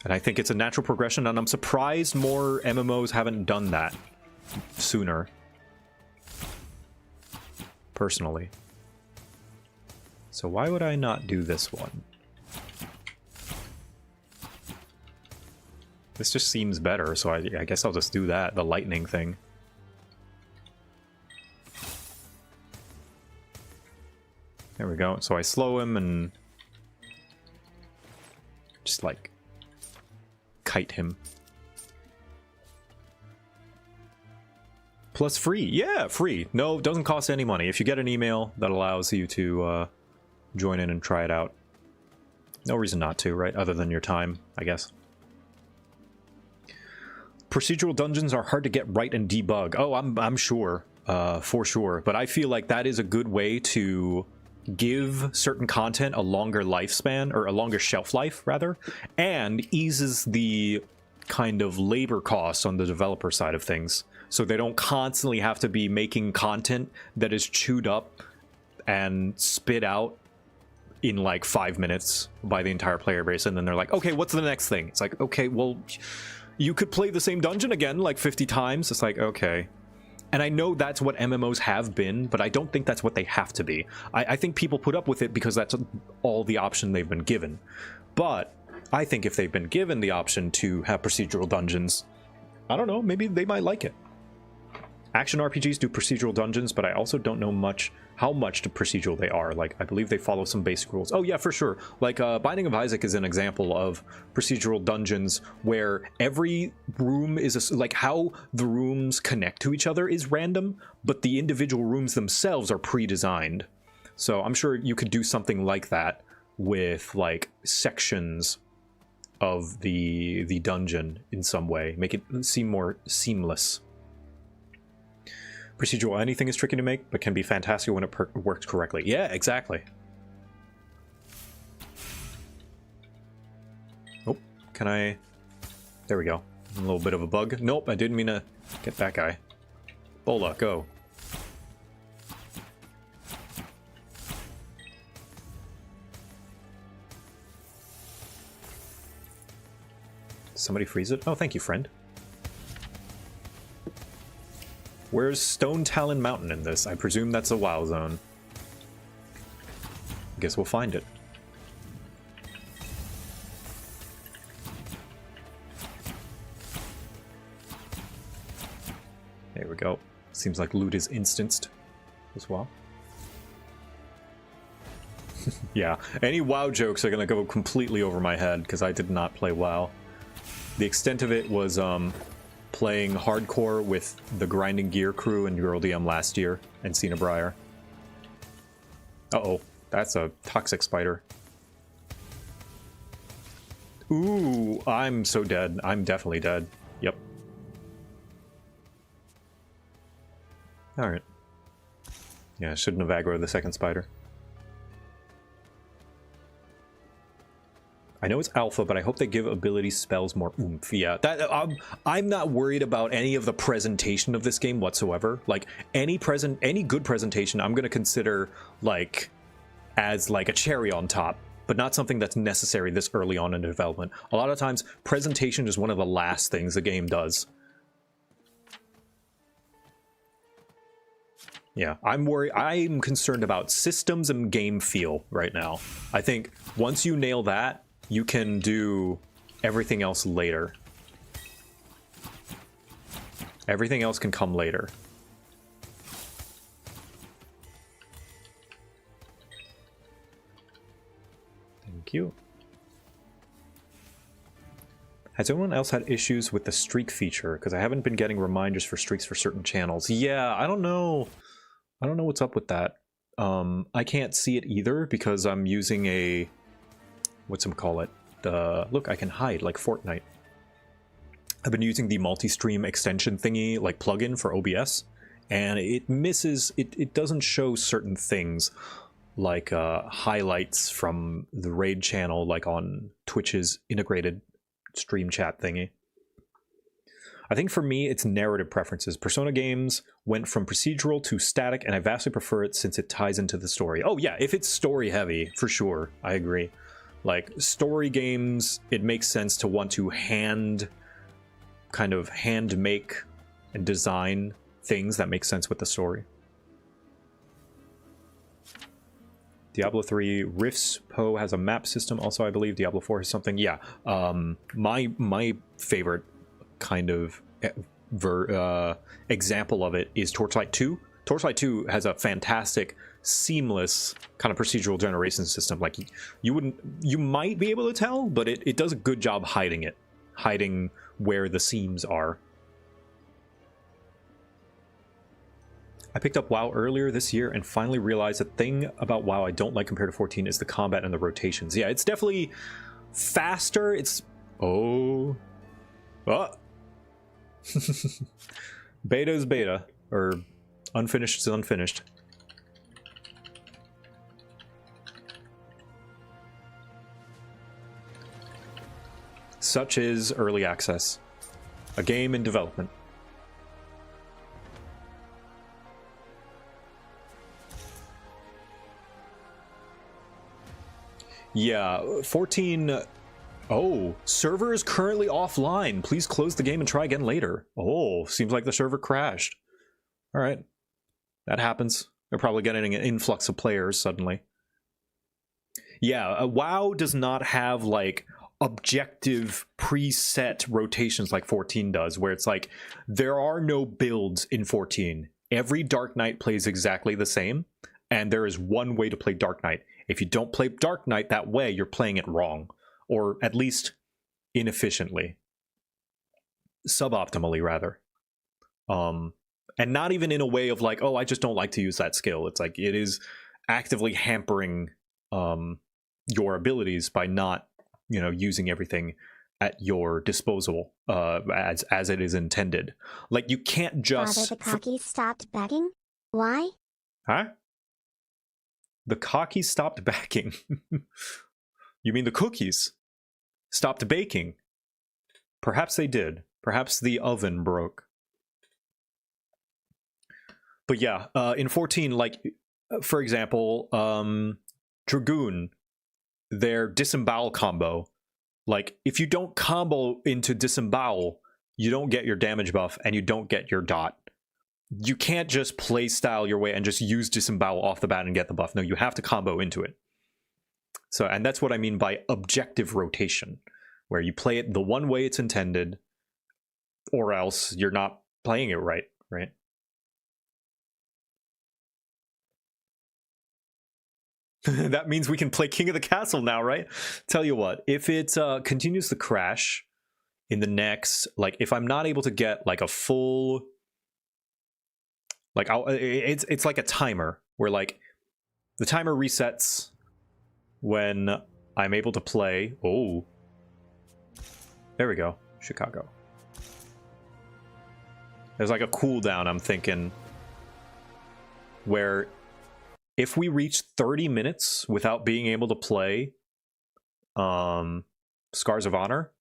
And I think it's a natural progression, and I'm surprised more MMOs haven't done that sooner. Personally. So why would I not do this one? This just seems better, so I guess I'll just do that, the lightning thing. There we go. So I slow him and just like kite him. Plus free. Yeah, free. No, doesn't cost any money. If you get an email that allows you to join in and try it out. No reason not to, right? Other than your time, I guess. Procedural dungeons are hard to get right and debug. Oh, I'm sure. For sure. But I feel like that is a good way to give certain content a longer lifespan, or a longer shelf life, rather, and eases the kind of labor costs on the developer side of things. So they don't constantly have to be making content that is chewed up and spit out in like 5 minutes by the entire player base, and then they're like, okay, what's the next thing? It's like, okay, well, you could play the same dungeon again like 50 times. It's like, okay. And I know that's what MMOs have been, but I don't think that's what they have to be. I think people put up with it because that's all the option they've been given. But I think if they've been given the option to have procedural dungeons, I don't know, maybe they might like it. Action RPGs do procedural dungeons, but I also don't know how much to procedural they are. Like, I believe they follow some basic rules. Oh yeah, for sure. Like, Binding of Isaac is an example of procedural dungeons where every room is like how the rooms connect to each other is random, but the individual rooms themselves are pre-designed. So I'm sure you could do something like that with like sections of the dungeon in some way, make it seem more seamless. Procedural anything is tricky to make, but can be fantastic when it works correctly. Yeah, exactly. Oh, can I... There we go. A little bit of a bug. Nope, I didn't mean to get that guy. Bola, go. Somebody freeze it? Oh, thank you, friend. Where's Stone Talon Mountain in this? I presume that's a WoW zone. Guess we'll find it. There we go. Seems like loot is instanced as well. Yeah, any WoW jokes are gonna go completely over my head because I did not play WoW. The extent of it was playing hardcore with the Grinding Gear crew in Girl DM last year and Cena Briar. Uh-oh, that's a toxic spider. Ooh, I'm so dead. I'm definitely dead. Yep. Alright. Yeah, I shouldn't have aggroed the second spider. I know it's alpha, but I hope they give ability spells more oomph. Yeah, that I'm not worried about any of the presentation of this game whatsoever. Like any good presentation, I'm gonna consider like as like a cherry on top, but not something that's necessary this early on in development. A lot of times, presentation is one of the last things the game does. Yeah, I'm concerned about systems and game feel right now. I think once you nail that, you can do everything else later. Everything else can come later. Thank you. Has anyone else had issues with the streak feature? Because I haven't been getting reminders for streaks for certain channels. Yeah, I don't know. I don't know what's up with that. I can't see it either because I'm using a... whatchamacallit? Look, I can hide like Fortnite. I've been using the multi-stream extension thingy, like plugin for OBS, and it misses... It doesn't show certain things like highlights from the raid channel, like on Twitch's integrated stream chat thingy. I think for me, it's narrative preferences. Persona games went from procedural to static, and I vastly prefer it since it ties into the story. Oh yeah, if it's story heavy, for sure, I agree. Like, story games, it makes sense to want to hand make and design things that make sense with the story. Diablo 3 Rifts Poe has a map system also, I believe. Diablo 4 has something. Yeah, my favorite kind of example of it is Torchlight 2. Torchlight 2 has a fantastic, seamless kind of procedural generation system. Like, you might be able to tell, but it does a good job hiding where the seams are. I picked up WoW earlier this year and finally realized the thing about WoW I don't like compared to 14 is the combat and the rotations. Yeah, it's definitely faster. It's... Oh. Beta is beta, or unfinished is unfinished. Such is early access. A game in development. Yeah, 14... Oh, server is currently offline. Please close the game and try again later. Oh, seems like the server crashed. All right. That happens. They're probably getting an influx of players suddenly. Yeah, WoW does not have, like, objective preset rotations like 14 does, where it's like, there are no builds in 14. Every Dark Knight plays exactly the same, and there is one way to play Dark Knight. If you don't play Dark Knight that way, you're playing it wrong. Or at least inefficiently. Suboptimally, rather. And not even in a way of like, oh, I just don't like to use that skill. It's like, it is actively hampering your abilities by not, using everything at your disposal as it is intended. Like, you can't just... Father, the cockies stopped backing? Why? Huh? The cockies stopped backing? You mean the cookies stopped baking? Perhaps they did. Perhaps the oven broke. But yeah, in 14, like, for example, Dragoon, their disembowel combo, like, if you don't combo into disembowel, you don't get your damage buff and you don't get your dot. You can't just play style your way and just use disembowel off the bat and get the buff. No, you have to combo into it. So, and that's what I mean by objective rotation, where you play it the one way it's intended, or else you're not playing it right, right? That means we can play King of the Castle now, right? Tell you what, if it continues to crash in the next, like, if I'm not able to get like a full, like, it's like a timer where, like, the timer resets when I'm able to play. Oh, there we go. Chicago. There's like a cooldown, I'm thinking, where if we reach 30 minutes without being able to play, Scars of Honor,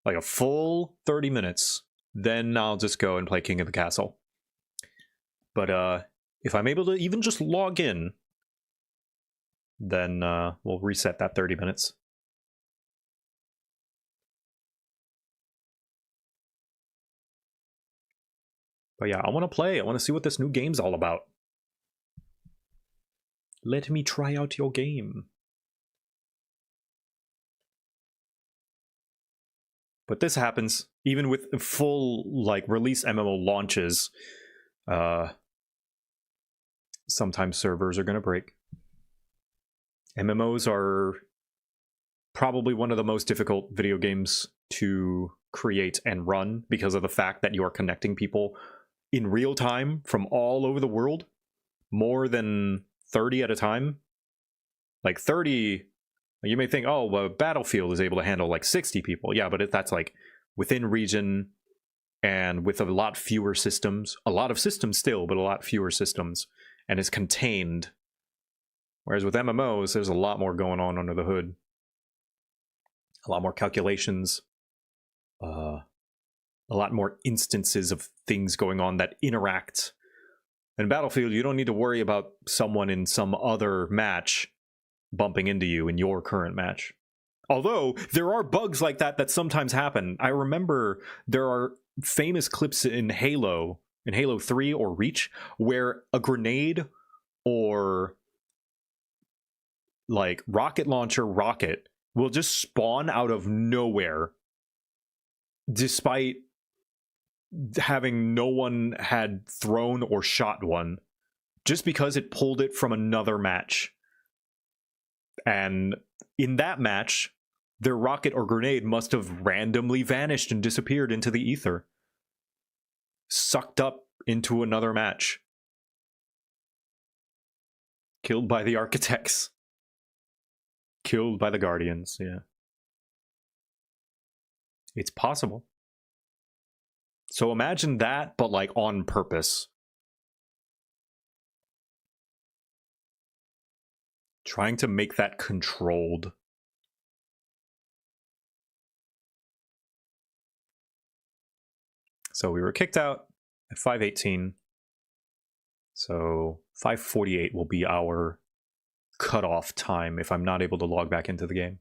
like a full 30 minutes, then I'll just go and play King of the Castle. But if I'm able to even just log in, then we'll reset that 30 minutes. But yeah, I want to play. I want to see what this new game's all about. Let me try out your game. But this happens even with full like release MMO launches. Sometimes servers are going to break. MMOs are probably one of the most difficult video games to create and run because of the fact that you are connecting people in real time from all over the world, more than 30 at a time. Like 30, you may think, oh, well, Battlefield is able to handle like 60 people. Yeah, but that's like within region and with a lot fewer systems. A lot of systems still, but a lot fewer systems. And is contained. Whereas with MMOs, there's a lot more going on under the hood. A lot more calculations. A lot more instances of things going on that interact. In Battlefield, you don't need to worry about someone in some other match bumping into you in your current match. Although, there are bugs like that that sometimes happen. I remember there are famous clips in Halo 3 or Reach, where a grenade or like rocket launcher rocket will just spawn out of nowhere despite having no one had thrown or shot one, just because it pulled it from another match. And in that match, their rocket or grenade must have randomly vanished and disappeared into the ether. Sucked up into another match. Killed by the architects. Killed by the guardians, yeah. It's possible. So imagine that, but like on purpose. Trying to make that controlled. So we were kicked out at 5:18. So 5:48 will be our cutoff time if I'm not able to log back into the game.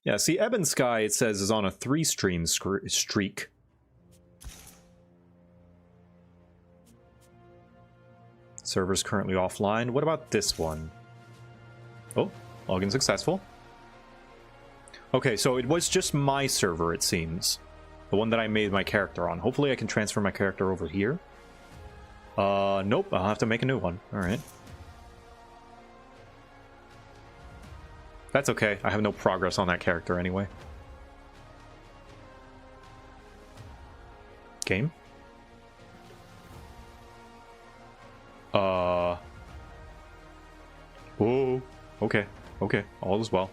Yeah, see, Ebon Sky, it says, is on a 3-stream streak. Server's currently offline. What about this one? Oh, login successful. Okay, so it was just my server, it seems. The one that I made my character on. Hopefully I can transfer my character over here. Nope, I'll have to make a new one. Alright. That's okay. I have no progress on that character anyway. Game? Whoa. Okay. Okay. All is well.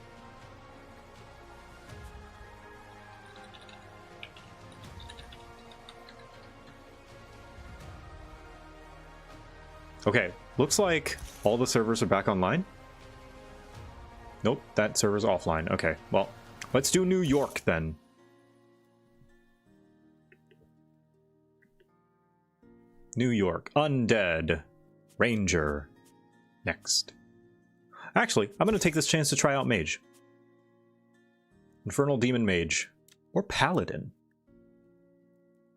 Okay. Looks like all the servers are back online. Nope, that server's offline. Okay, well, let's do New York then. New York. Undead. Ranger. Next. Actually, I'm going to take this chance to try out Mage. Infernal Demon Mage. Or Paladin.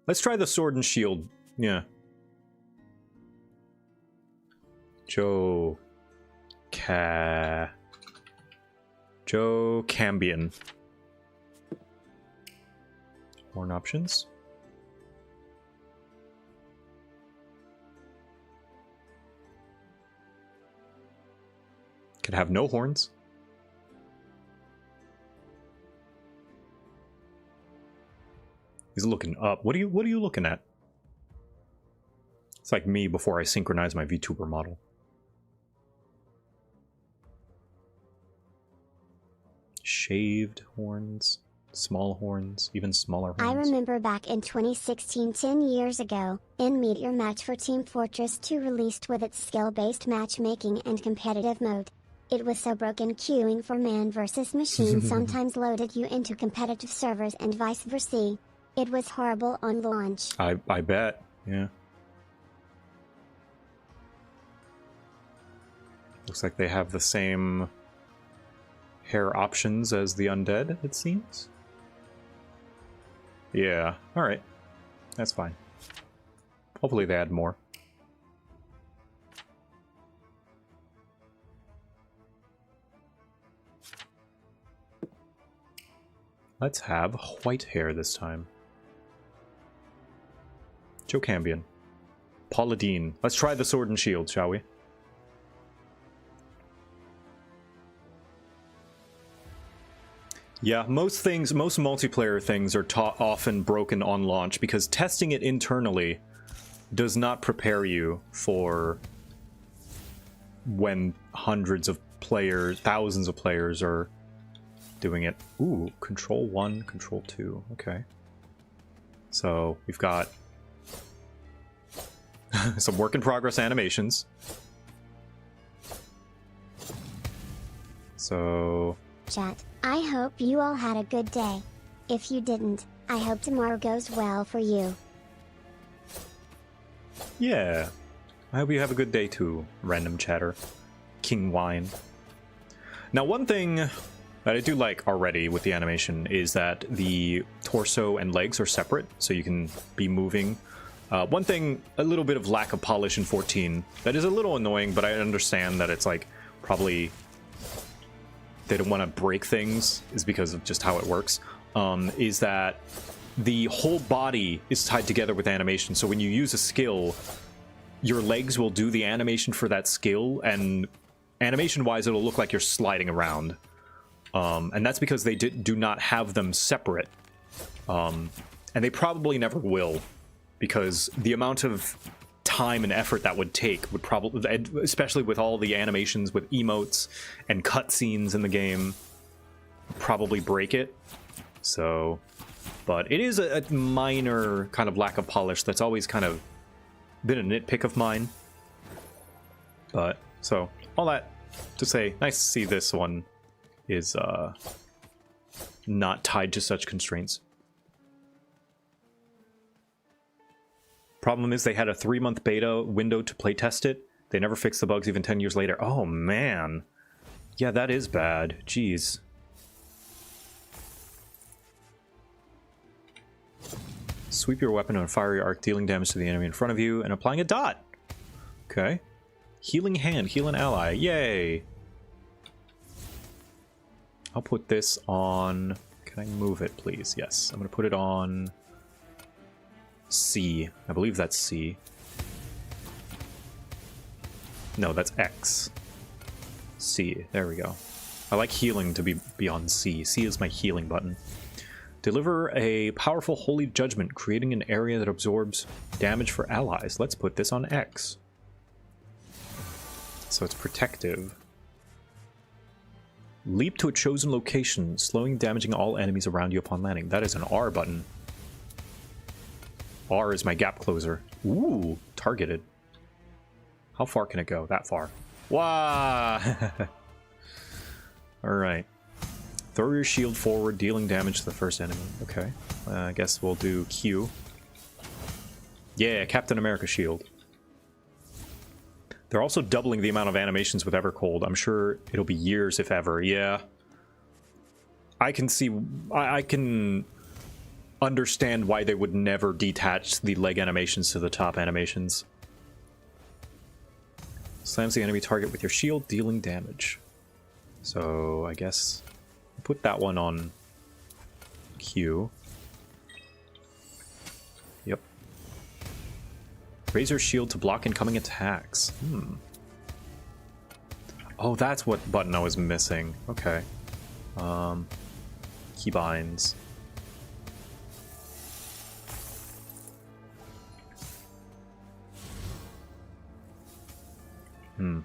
Let's try the Sword and Shield. Yeah. JoCambian. Horn options. Could have no horns. He's looking up. What are you looking at? It's like me before I synchronize my VTuber model. Shaved horns. Small horns, even smaller horns. I remember back in 2016, 10 years ago, in Meteor Match for Team Fortress 2 released with its skill-based matchmaking and competitive mode. It was so broken queuing for man versus machine sometimes loaded you into competitive servers and vice versa. It was horrible on launch. I bet, yeah. Looks like they have the same hair options as the undead, it seems. Yeah, alright. That's fine. Hopefully they add more. Let's have white hair this time. JoCambion. Pauladine. Let's try the sword and shield, shall we? Yeah, most multiplayer things are often broken on launch because testing it internally does not prepare you for when hundreds of players, thousands of players are doing it. Ooh, Control 1, Control 2, okay. So, we've got some work in progress animations. So... Chat, I hope you all had a good day. If you didn't, I hope tomorrow goes well for you. Yeah. I hope you have a good day too, random chatter. King Wine. Now, one thing that I do like already with the animation is that the torso and legs are separate, so you can be moving. One thing, a little bit of lack of polish in 14, that is a little annoying, but I understand that it's like probably they don't want to break things, is because of just how it works, is that the whole body is tied together with animation. So when you use a skill, your legs will do the animation for that skill, and animation-wise, it'll look like you're sliding around. And that's because they do not have them separate. And they probably never will, because the amount of time and effort that would take would probably, especially with all the animations with emotes and cutscenes in the game, probably break it. So, but it is a minor kind of lack of polish that's always kind of been a nitpick of mine. But, so, all that to say, nice to see this one is not tied to such constraints. Problem is they had a 3-month beta window to playtest it. They never fixed the bugs even 10 years later. Oh, man. Yeah, that is bad. Jeez. Sweep your weapon on a fiery arc, dealing damage to the enemy in front of you and applying a dot. Okay. Healing hand, heal an ally. Yay. I'll put this on... Can I move it, please? Yes. I'm going to put it on... C. I believe that's C. No, that's X. C. There we go. I like healing to be on C. C is my healing button. Deliver a powerful holy judgment, creating an area that absorbs damage for allies. Let's put this on X. So it's protective. Leap to a chosen location, slowing and damaging all enemies around you upon landing. That is an R button. R is my gap closer. Ooh, targeted. How far can it go? That far. Wow! Alright. Throw your shield forward, dealing damage to the first enemy. Okay. I guess we'll do Q. Yeah, Captain America shield. They're also doubling the amount of animations with Evercold. I'm sure it'll be years, if ever. Yeah. I can see... I can... understand why they would never detach the leg animations to the top animations. Slams the enemy target with your shield, dealing damage. So I guess put that one on Q. Yep. Raise your shield to block incoming attacks. Oh, that's what button I was missing. Okay. Keybinds.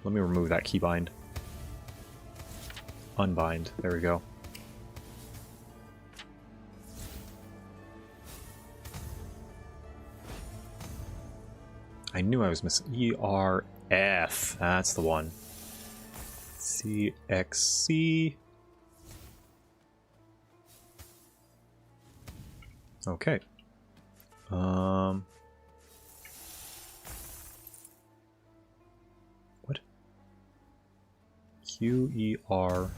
Let me remove that keybind. Unbind. There we go. I knew I was missing ERF. That's the one. CXC. Okay. What? QERF.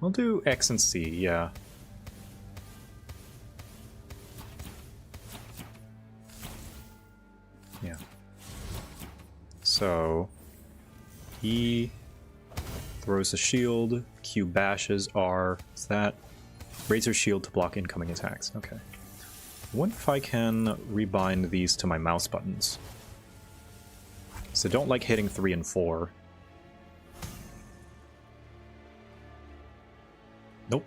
We'll do X and C, yeah. Yeah. So, E throws a shield, Q bashes, R is that. Razor shield to block incoming attacks. Okay. I wonder if I can rebind these to my mouse buttons. So don't like hitting 3 and 4. Nope.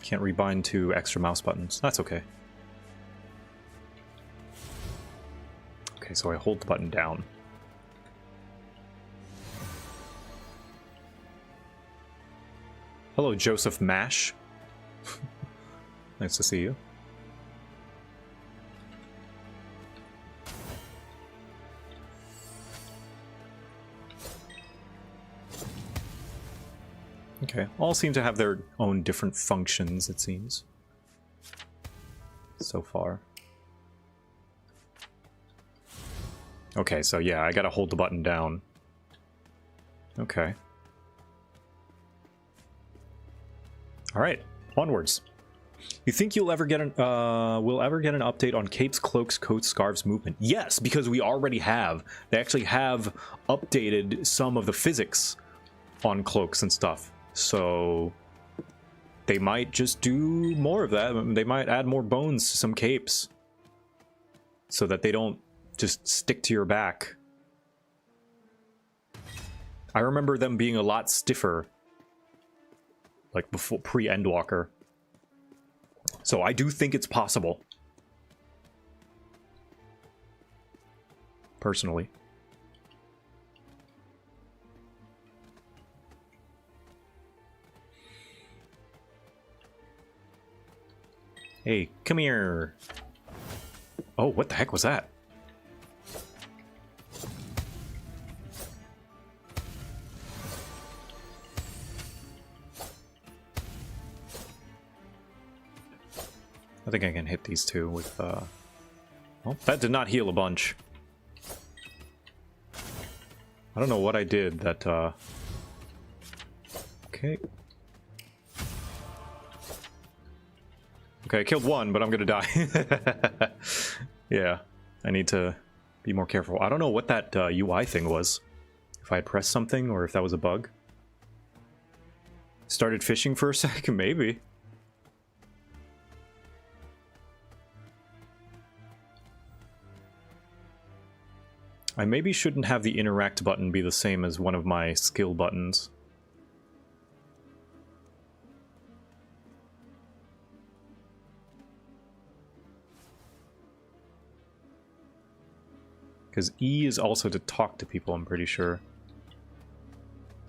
Can't rebind to extra mouse buttons. That's okay. Okay, so I hold the button down. Hello, Joseph Mash. Nice to see you. Okay, all seem to have their own different functions, it seems. So far. Okay, so yeah, I gotta hold the button down. Okay. Alright, onwards. You think you'll ever get an we'll ever get an update on capes, cloaks, coats, scarves movement? Yes, because we already have. They actually have updated some of the physics on cloaks and stuff. So they might just do more of that. They might add more bones to some capes so that they don't just stick to your back. I remember them being a lot stiffer, like before pre-Endwalker. So I do think it's possible. Personally. Hey, come here. Oh, what the heck was that? I think I can hit these two with, well, that did not heal a bunch. I don't know what I did that, okay. Okay, I killed one, but I'm gonna die. Yeah, I need to be more careful. I don't know what that UI thing was. If I had pressed something, or if that was a bug. Started fishing for a second, maybe. I maybe shouldn't have the interact button be the same as one of my skill buttons. Because E is also to talk to people, I'm pretty sure.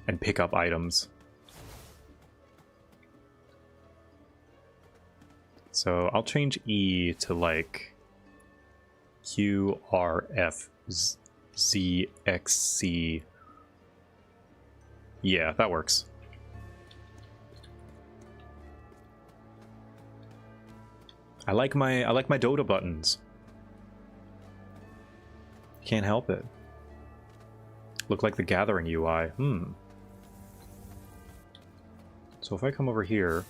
And pick up items. So I'll change E to like Q, R, F, Z, X, C. Yeah, that works. I like my Dota buttons. Can't help it. Look like the Gathering UI. So if I come over here...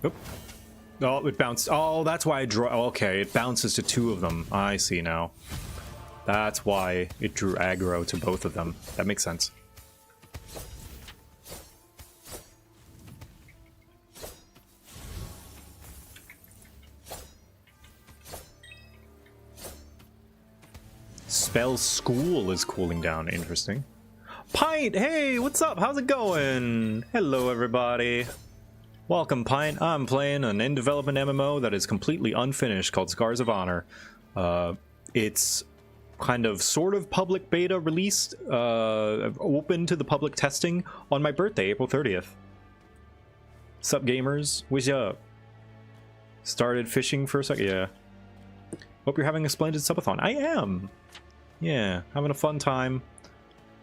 Oop. Oh, it bounced. Oh, that's why I draw. Okay, it bounces to two of them. I see now. That's why it drew aggro to both of them. That makes sense. Spell School is cooling down. Interesting. Pint, hey, what's up? How's it going? Hello, everybody. Welcome, Pint. I'm playing an in-development MMO that is completely unfinished called Scars of Honor. It's kind of sort of public beta released, open to the public testing on my birthday, April 30th. Sup, gamers? What's up? Started fishing for a sec? Yeah. Hope you're having a splendid subathon. I am! Yeah, having a fun time.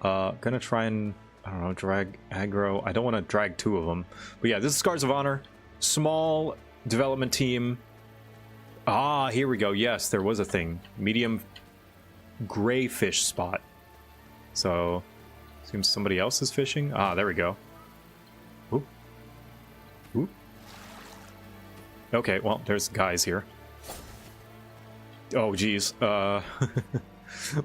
Gonna try and, I don't know, drag aggro. I don't want to drag two of them. But yeah, this is Scars of Honor. Small development team. Ah, here we go. Yes, there was a thing. Medium gray fish spot. So, seems somebody else is fishing. Ah, there we go. Oop. Oop. Okay, well, there's guys here. Oh, geez.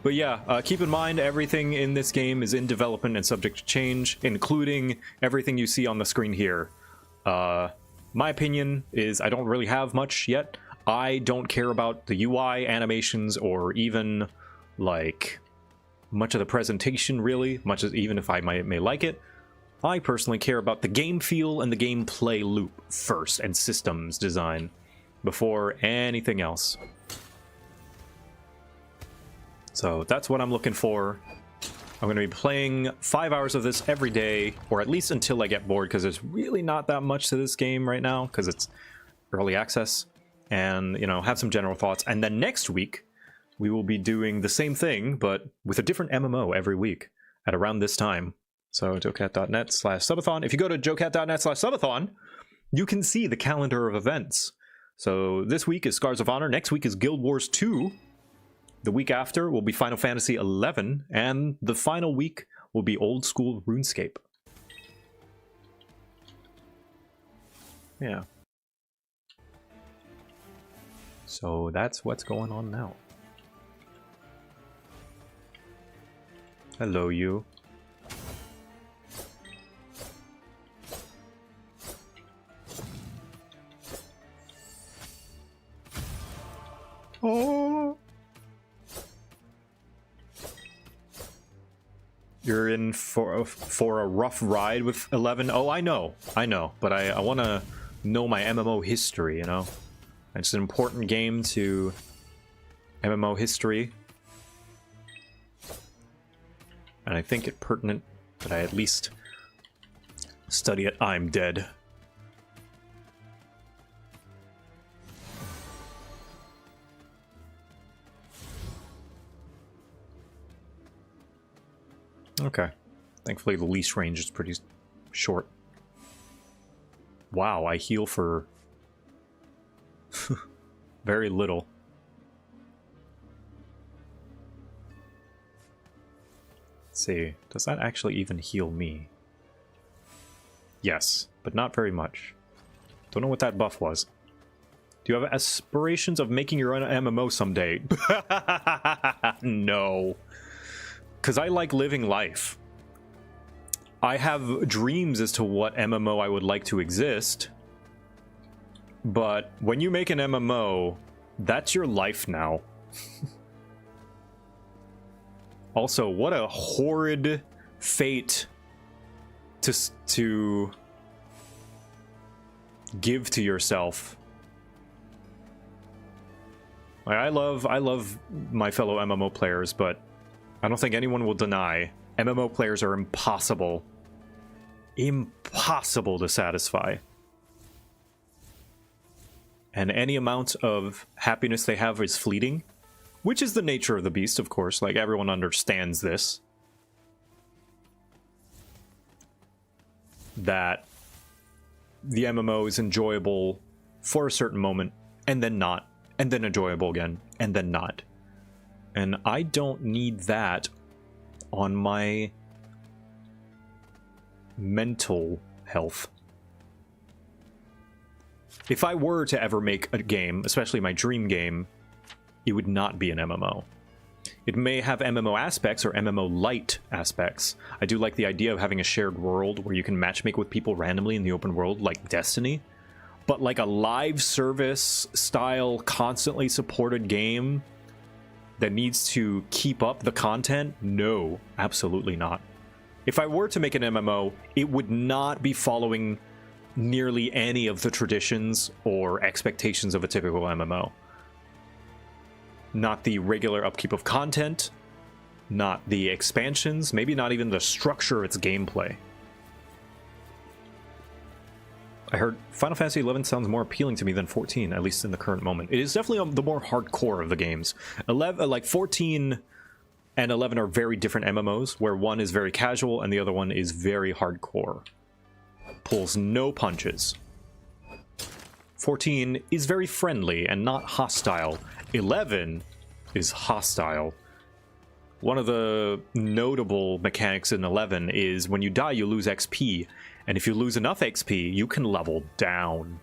But yeah, keep in mind everything in this game is in development and subject to change, including everything you see on the screen here. My opinion is I don't really have much yet. I don't care about the UI, animations, or even, like, much of the presentation, really, much as even if I may like it. I personally care about the game feel and the gameplay loop first, and systems design, before anything else. So that's what I'm looking for. I'm going to be playing 5 hours of this every day, or at least until I get bored, because there's really not that much to this game right now, because it's early access. And, you know, have some general thoughts. And then next week, we will be doing the same thing, but with a different MMO every week at around this time. So jocat.net/subathon. If you go to jocat.net/subathon, you can see the calendar of events. So this week is Scars of Honor. Next week is Guild Wars 2. The week after will be Final Fantasy XI, and the final week will be Old School RuneScape. Yeah. So that's what's going on now. Hello, you. Oh. You're in for a rough ride with 11. Oh, I know, but I want to know my MMO history. You know, it's an important game to MMO history, and I think it pertinent that I at least study it. I'm dead. Okay. Thankfully, the leash range is pretty short. Wow, I heal for very little. Let's see. Does that actually even heal me? Yes, but not very much. Don't know what that buff was. Do you have aspirations of making your own MMO someday? No. Because I like living life. I have dreams as to what MMO I would like to exist. But when you make an MMO, that's your life now. Also, what a horrid fate to give to yourself. Like, I love my fellow MMO players, but I don't think anyone will deny MMO players are impossible to satisfy. And any amount of happiness they have is fleeting, which is the nature of the beast, of course. Like, everyone understands this. That the MMO is enjoyable for a certain moment, and then not, and then enjoyable again, and then not. And I don't need that on my mental health. If I were to ever make a game, especially my dream game, it would not be an MMO. It may have MMO aspects or MMO light aspects. I do like the idea of having a shared world where you can matchmake with people randomly in the open world, like Destiny. But like a live service style, constantly supported game that needs to keep up the content? No, absolutely not. If I were to make an MMO, it would not be following nearly any of the traditions or expectations of a typical MMO. Not the regular upkeep of content, not the expansions, maybe not even the structure of its gameplay. I heard Final Fantasy XI sounds more appealing to me than 14, at least in the current moment. It is definitely the more hardcore of the games. 14 and 11 are very different MMOs, where one is very casual and the other one is very hardcore. Pulls no punches. 14 is very friendly and not hostile. 11 is hostile. One of the notable mechanics in 11 is when you die, you lose XP. And if you lose enough XP, you can level down.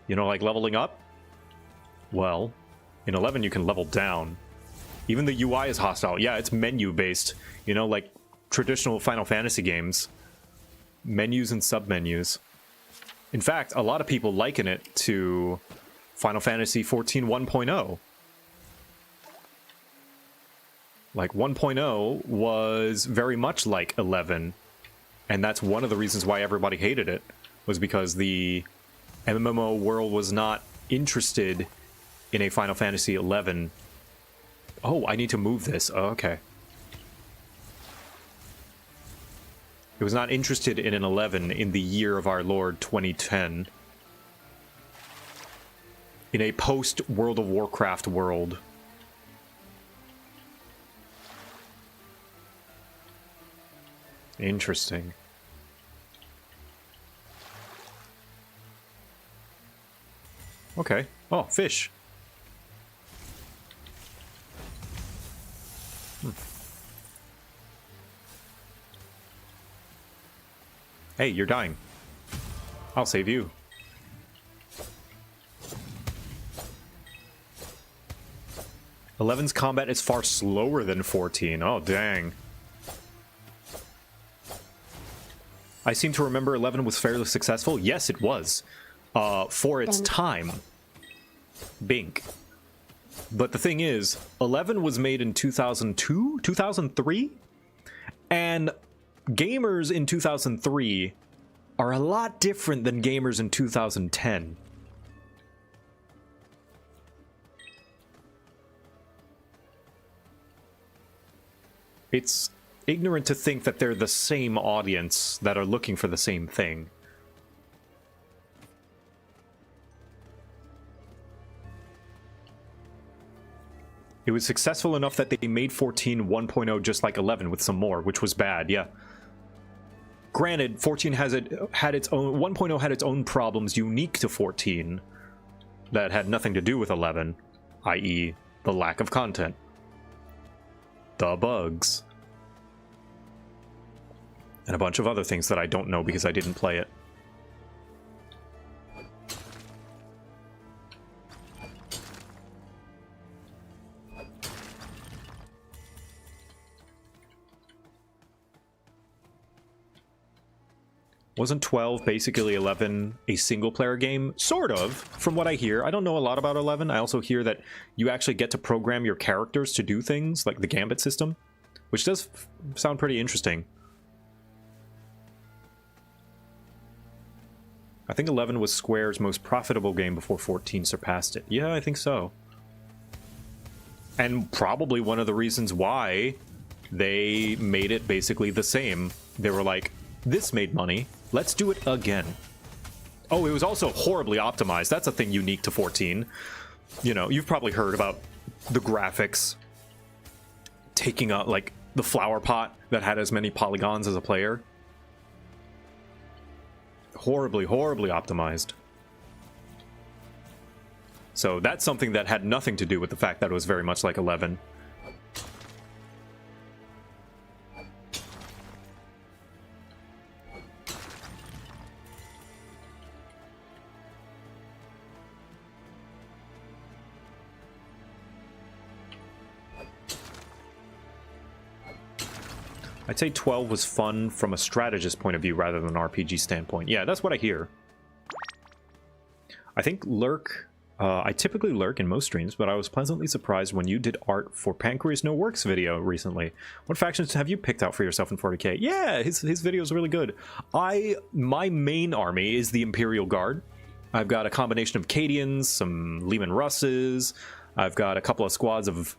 You know, like leveling up? Well, in 11 you can level down. Even the UI is hostile. Yeah, it's menu-based. You know, like traditional Final Fantasy games. Menus and submenus. In fact, a lot of people liken it to Final Fantasy XIV 1.0. Like, 1.0 was very much like 11. And that's one of the reasons why everybody hated it, was because the MMO world was not interested in a Final Fantasy XI. Oh, I need to move this. Oh, okay. It was not interested in an 11 in the year of our Lord 2010. In a post-World of Warcraft world. Interesting. Okay. Oh, fish. Hey, you're dying. I'll save you. Eleven's combat is far slower than 14. Oh, dang. I seem to remember 11 was fairly successful. Yes, it was. For its time. Bink. But the thing is, 11 was made in 2002? 2003? And gamers in 2003 are a lot different than gamers in 2010. It's ignorant to think that they're the same audience that are looking for the same thing. It was successful enough that they made 14 1.0 just like 11 with some more, which was bad, yeah. Granted, 14 had its own 1.0 had its own problems unique to 14 that had nothing to do with 11, i.e. the lack of content. The bugs. And a bunch of other things that I don't know because I didn't play it. Wasn't 12 basically 11 a single-player game? Sort of, from what I hear. I don't know a lot about 11. I also hear that you actually get to program your characters to do things, like the gambit system, which does sound pretty interesting. I think 11 was Square's most profitable game before 14 surpassed it. Yeah, I think so. And probably one of the reasons why they made it basically the same. They were like, this made money, let's do it again. Oh, it was also horribly optimized. That's a thing unique to 14. You know, you've probably heard about the graphics taking out, like, the flower pot that had as many polygons as a player. Horribly, horribly optimized. So that's something that had nothing to do with the fact that it was very much like 11. I'd say 12 was fun from a strategist point of view rather than an RPG standpoint. Yeah, that's what I hear. I think Lurk I typically lurk in most streams, but I was pleasantly surprised when you did art for Pancreas No Works video recently. What factions have you picked out for yourself in 40k? Yeah, his video is really good. My main army is the Imperial Guard. I've got a combination of Cadians, some Lehman Russes. I've got a couple of squads of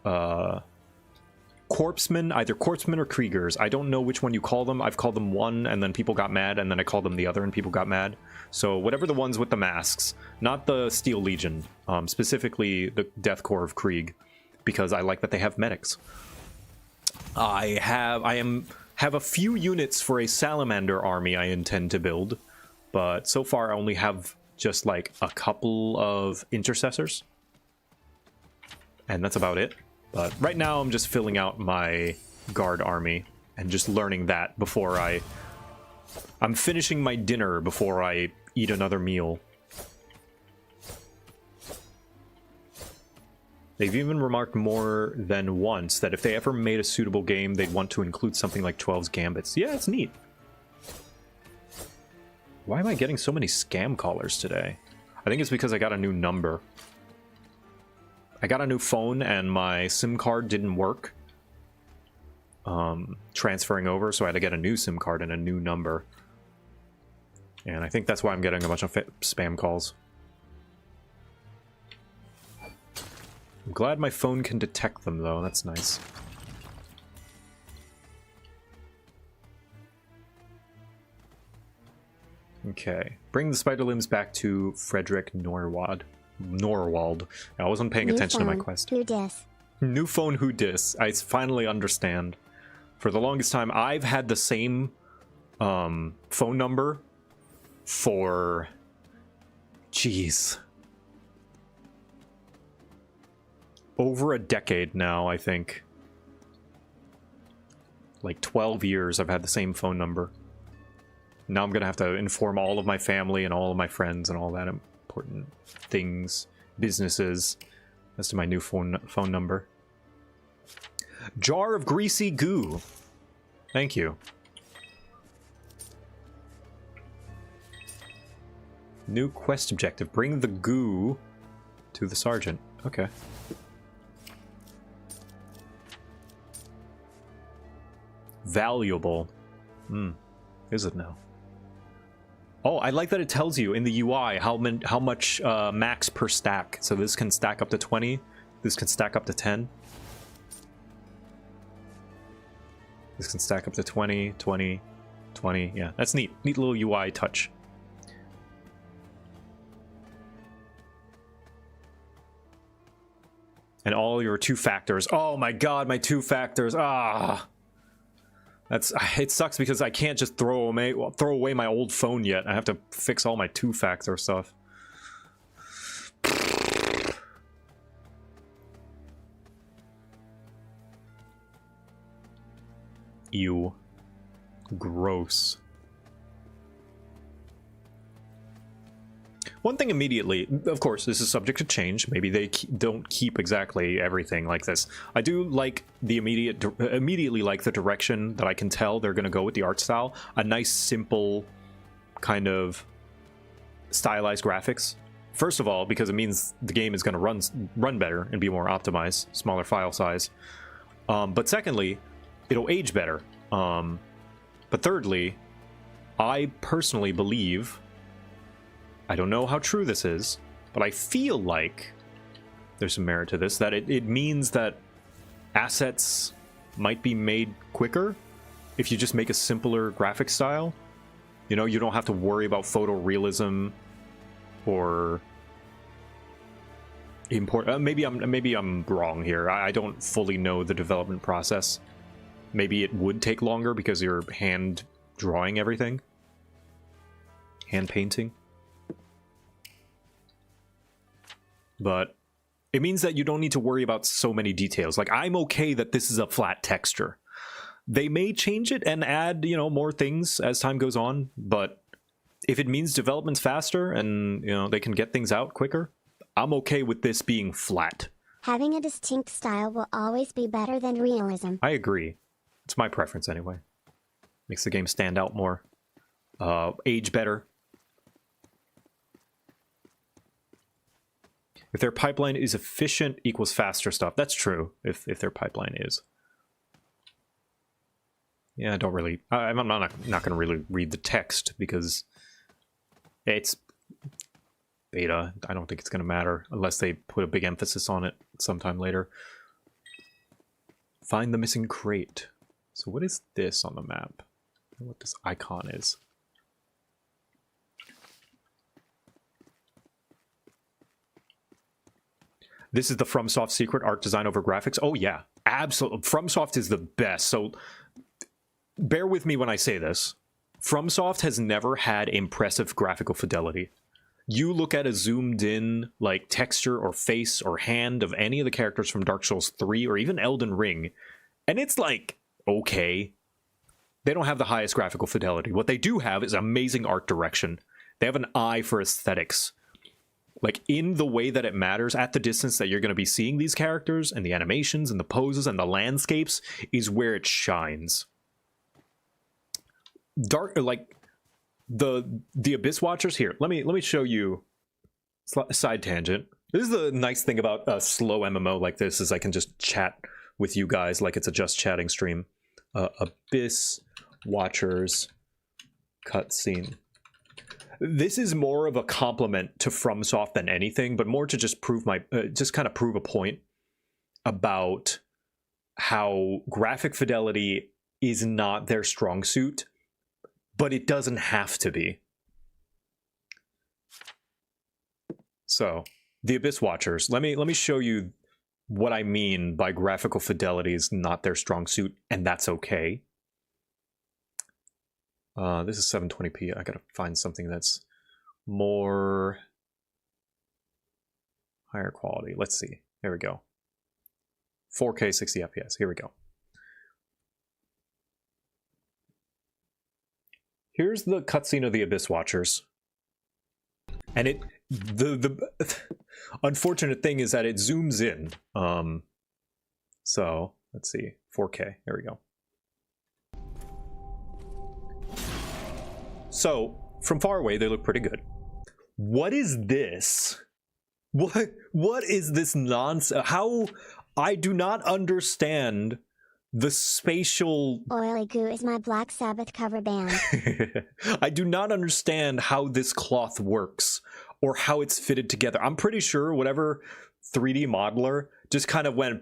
Corpsmen, either Corpsmen or Kriegers. I don't know which one you call them. I've called them one, and then people got mad, and then I called them the other, and people got mad. So whatever the ones with the masks, not the Steel Legion, specifically the Death Corps of Krieg, because I like that they have medics. I have a few units for a Salamander army I intend to build, but so far I only have just like a couple of intercessors, and that's about it. But right now I'm just filling out my guard army and just learning that before I'm finishing my dinner before I eat another meal. They've even remarked more than once that if they ever made a suitable game, they'd want to include something like 12's Gambits. Yeah, it's neat. Why am I getting so many scam callers today? I think it's because I got a new number. I got a new phone and my SIM card didn't work. Transferring over, so I had to get a new SIM card and a new number. And I think that's why I'm getting a bunch of spam calls. I'm glad my phone can detect them, though. That's nice. Okay. Bring the spider limbs back to Frederick Norwald. I wasn't paying attention to my quest. Who dis? New phone, who dis? I finally understand. For the longest time, I've had the same phone number for... Jeez. Over a decade now, I think. Like 12 years I've had the same phone number. Now I'm gonna have to inform all of my family and all of my friends and all that important things, businesses, as to my new phone number. Jar of greasy goo. Thank you. New quest objective. Bring the goo to the sergeant. Okay. Valuable. Is it now? Oh, I like that it tells you in the UI how much max per stack. So this can stack up to 20. This can stack up to 10. This can stack up to 20, 20, 20. Yeah, that's neat. Neat little UI touch. And all your 2 factors. Oh my god, my 2 factors. Ah. It sucks because I can't just throw away my old phone yet. I have to fix all my 2-factor stuff. Ew. Gross. One thing immediately, of course, this is subject to change. Maybe they don't keep exactly everything like this. I do like the immediately like the direction that I can tell they're going to go with the art style. A nice, simple, kind of stylized graphics. First of all, because it means the game is going to run better and be more optimized, smaller file size. But secondly, it'll age better. But thirdly, I personally believe... I don't know how true this is, but I feel like there's some merit to this, that it means that assets might be made quicker if you just make a simpler graphic style. You know, you don't have to worry about photorealism or import. Maybe I'm wrong here. I don't fully know the development process. Maybe it would take longer because you're hand drawing everything, hand painting. But it means that you don't need to worry about so many details. Like, I'm okay that this is a flat texture. They may change it and add, you know, more things as time goes on, but if it means development's faster and, you know, they can get things out quicker, I'm okay with this being flat. Having a distinct style will always be better than realism. I agree. It's my preference anyway. Makes the game stand out more. Age better. If their pipeline is efficient equals faster stuff. That's true, if their pipeline is. Yeah, I don't really... I'm not going to really read the text because it's beta. I don't think it's going to matter unless they put a big emphasis on it sometime later. Find the missing crate. So what is this on the map? I don't know what this icon is. This is the FromSoft secret, art design over graphics. Oh yeah, absolutely. FromSoft is the best. So bear with me when I say this. FromSoft has never had impressive graphical fidelity. You look at a zoomed in like texture or face or hand of any of the characters from Dark Souls 3 or even Elden Ring, and it's like, okay. They don't have the highest graphical fidelity. What they do have is amazing art direction. They have an eye for aesthetics. Like, in the way that it matters, at the distance that you're going to be seeing these characters, and the animations, and the poses, and the landscapes, is where it shines. Like, the Abyss Watchers here. Let me show you side tangent. This is the nice thing about a slow MMO like this, is I can just chat with you guys like it's a just chatting stream. Abyss Watchers cutscene. This is more of a compliment to FromSoft than anything, but more to just prove my, just kind of prove a point about how graphic fidelity is not their strong suit, but it doesn't have to be. So, the Abyss Watchers. Let me show you what I mean by graphical fidelity is not their strong suit, and that's okay. This is 720p. I gotta find something that's more higher quality. Let's see. Here we go. 4K 60 FPS. Here we go. Here's the cutscene of the Abyss Watchers. And the unfortunate thing is that it zooms in. So let's see. 4K. There we go. So from far away, they look pretty good. What is this? What is this nonsense? How? I do not understand the spatial... Oily goo is my Black Sabbath cover band. I do not understand how this cloth works or how it's fitted together. I'm pretty sure whatever 3D modeler just kind of went,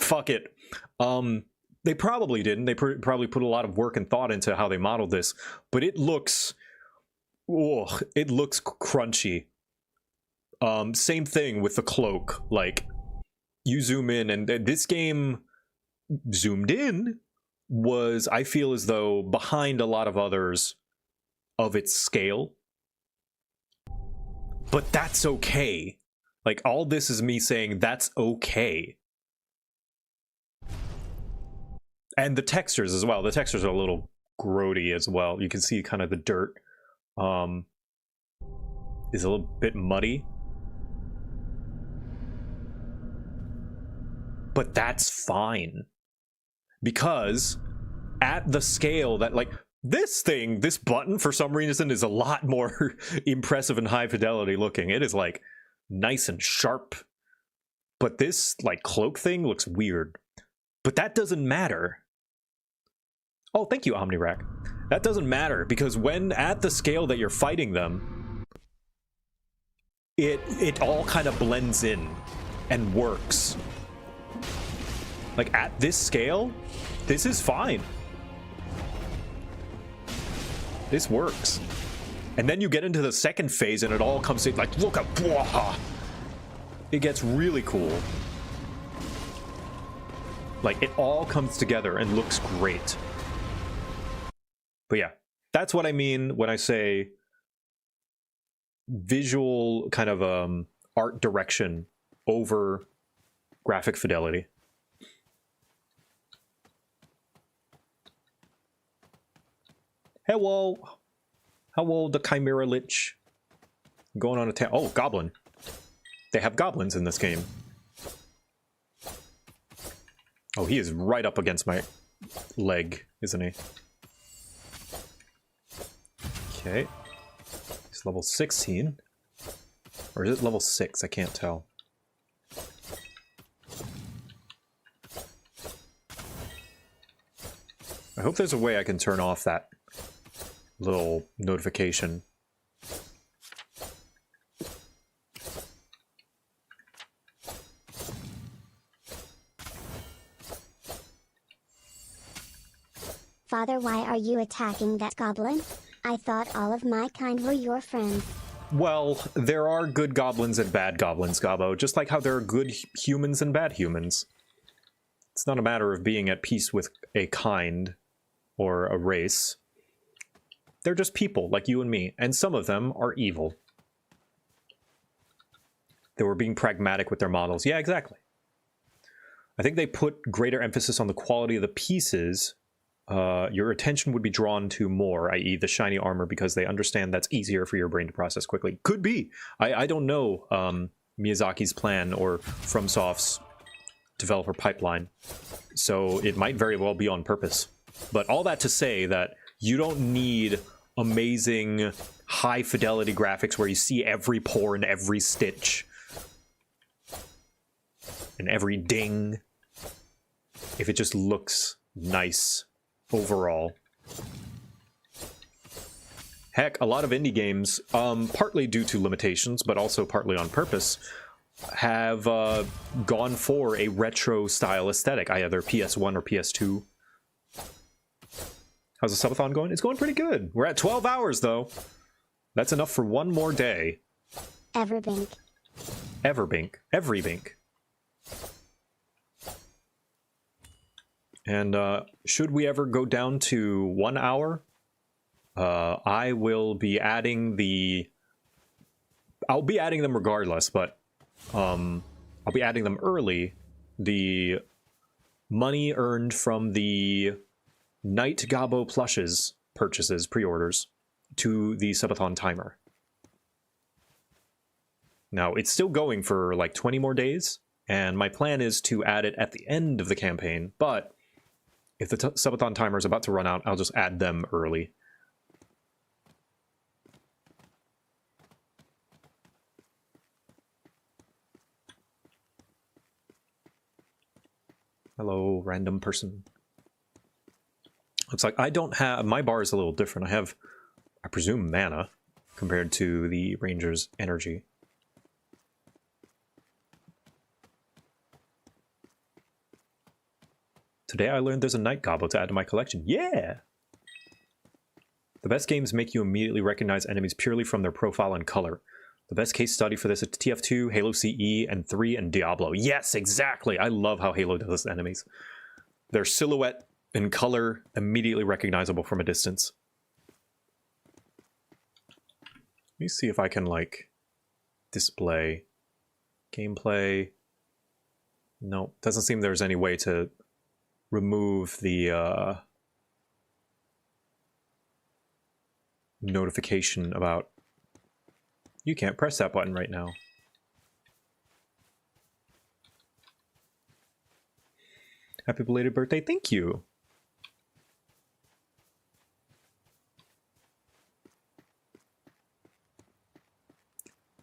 fuck it. They probably didn't. They probably put a lot of work and thought into how they modeled this, but it looks, it looks crunchy. Same thing with the cloak. Like, you zoom in, and this game zoomed in was, I feel as though, behind a lot of others of its scale. But that's okay. Like, all this is me saying that's okay. And the textures as well. The textures are a little grody as well. You can see kind of the dirt is a little bit muddy. But that's fine. Because at the scale that, like, this thing, this button, for some reason, is a lot more impressive and high fidelity looking. It is, like, nice and sharp. But this, like, cloak thing looks weird. But that doesn't matter. Oh, thank you, OmniRack. That doesn't matter, because when at the scale that you're fighting them, it all kind of blends in and works. Like, at this scale, this is fine. This works. And then you get into the second phase and it all comes in, like, look at, it gets really cool. Like, it all comes together and looks great. But yeah, that's what I mean when I say visual kind of art direction over graphic fidelity. Hello. Hello, the Chimera Lich. Going on a town. Oh, Goblin. They have goblins in this game. Oh, he is right up against my leg, isn't he? Okay. He's level 16. Or is it level 6? I can't tell. I hope there's a way I can turn off that little notification. Father, why are you attacking that goblin? I thought all of my kind were your friends. Well, there are good goblins and bad goblins, Gabo, just like how there are good humans and bad humans. It's not a matter of being at peace with a kind or a race. They're just people like you and me, and some of them are evil. They were being pragmatic with their models. Yeah, exactly. I think they put greater emphasis on the quality of the pieces. Your attention would be drawn to more, i.e. the shiny armor, because they understand that's easier for your brain to process quickly. Could be. I don't know Miyazaki's plan or FromSoft's developer pipeline, so it might very well be on purpose. But all that to say that you don't need amazing high-fidelity graphics where you see every pore and every stitch and every ding if it just looks nice overall. Heck, a lot of indie games, partly due to limitations, but also partly on purpose, have gone for a retro-style aesthetic, either PS1 or PS2. How's the subathon going? It's going pretty good. We're at 12 hours, though. That's enough for one more day. Everbink. Everbink. Everybink. And should we ever go down to 1 hour, I will be adding the... I'll be adding them regardless, but I'll be adding them early. The money earned from the Night Gabo plushes purchases, pre-orders, to the subathon timer. Now, it's still going for like 20 more days, and my plan is to add it at the end of the campaign, but if the subathon timer is about to run out, I'll just add them early. Hello, random person. Looks like I don't have... My bar is a little different. I have, I presume, mana compared to the ranger's energy. Today I learned there's a Night Gobbo to add to my collection. Yeah! The best games make you immediately recognize enemies purely from their profile and color. The best case study for this is TF2, Halo CE, and 3, and Diablo. Yes, exactly! I love how Halo does this to enemies. Their silhouette and color immediately recognizable from a distance. Let me see if I can, like, display gameplay. No, doesn't seem there's any way to remove the notification about you can't press that button right now. Happy belated birthday, thank you.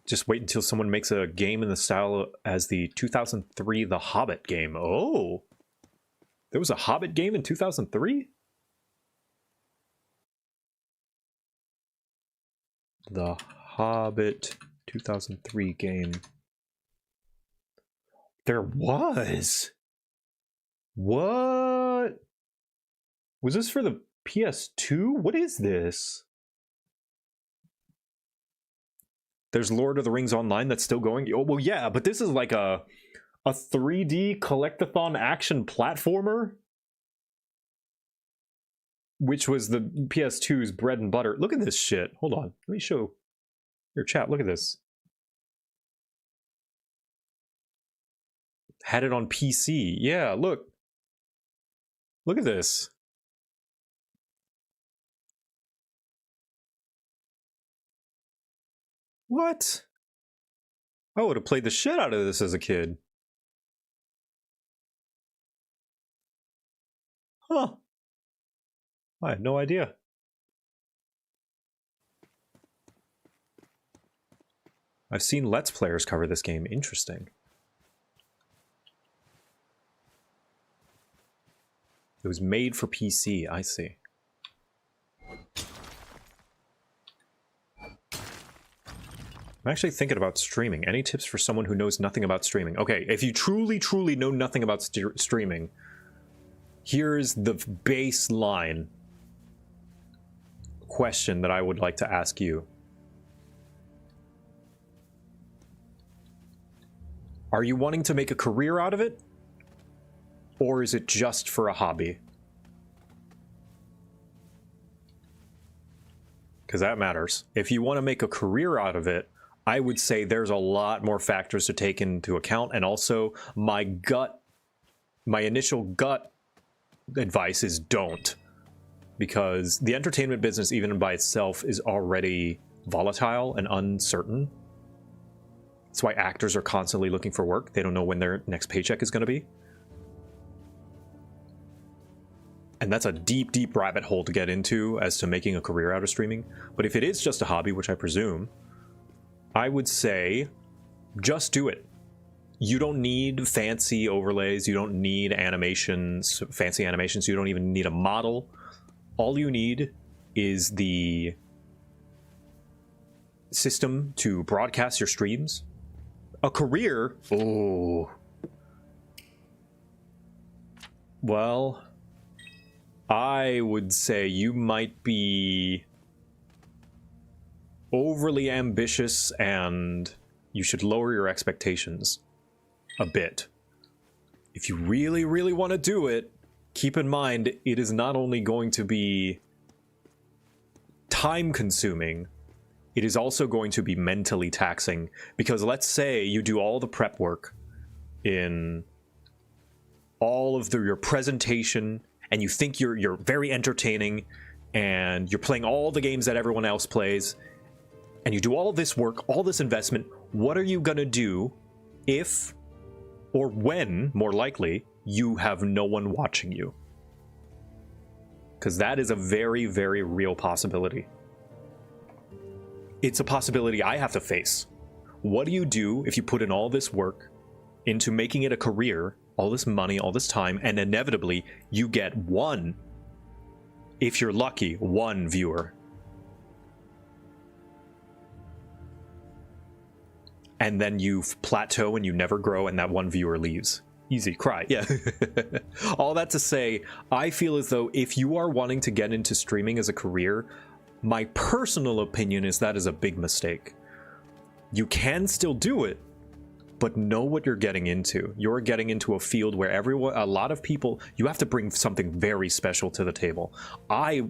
Just wait until someone makes a game in the style as the 2003 The Hobbit game. Oh! There was a Hobbit game in 2003? The Hobbit 2003 game. There was? What? Was this for the PS2? What is this? There's Lord of the Rings Online that's still going? Oh, well, yeah, but this is like a 3D collectathon action platformer, which was the PS2's bread and butter. Look at this shit. Hold on. Let me show your chat. Look at this. Had it on PC. Yeah, look. Look at this. What? I would have played the shit out of this as a kid. Huh. I had no idea. I've seen Let's Players cover this game. Interesting. It was made for PC. I see. I'm actually thinking about streaming. Any tips for someone who knows nothing about streaming? Okay, if you truly, truly know nothing about streaming, here's the baseline question that I would like to ask you. Are you wanting to make a career out of it? Or is it just for a hobby? Because that matters. If you want to make a career out of it, I would say there's a lot more factors to take into account. And also, my initial gut advice is don't. Because the entertainment business, even by itself, is already volatile and uncertain. That's why actors are constantly looking for work. They don't know when their next paycheck is going to be. And that's a deep, deep rabbit hole to get into as to making a career out of streaming. But if it is just a hobby, which I presume, I would say just do it. You don't need fancy overlays. You don't need animations, fancy animations. You don't even need a model. All you need is the system to broadcast your streams. A career? Oh. Well, I would say you might be overly ambitious and you should lower your expectations a bit. If you really, really want to do it, keep in mind it is not only going to be time consuming, it is also going to be mentally taxing. Because let's say you do all the prep work in all of your presentation and you think you're very entertaining and you're playing all the games that everyone else plays and you do all this work, all this investment. What are you going to do if, or when, more likely, you have no one watching you? Because that is a very, very real possibility. It's a possibility I have to face. What do you do if you put in all this work into making it a career, all this money, all this time, and inevitably you get one, if you're lucky, one viewer? And then you plateau and you never grow and that one viewer leaves. Easy, cry, yeah. All that to say, I feel as though if you are wanting to get into streaming as a career, my personal opinion is that is a big mistake. You can still do it, but know what you're getting into. You're getting into a field where a lot of people, you have to bring something very special to the table. I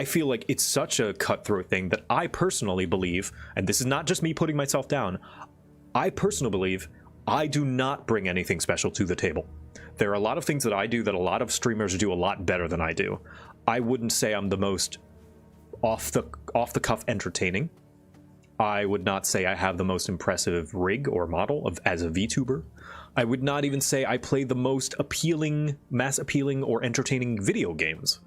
feel like it's such a cutthroat thing that I personally believe, and this is not just me putting myself down, I personally believe I do not bring anything special to the table. There are a lot of things that I do that a lot of streamers do a lot better than I do. I wouldn't say I'm the most off the cuff entertaining. I would not say I have the most impressive rig or model as a VTuber. I would not even say I play the most appealing, mass appealing, or entertaining video games.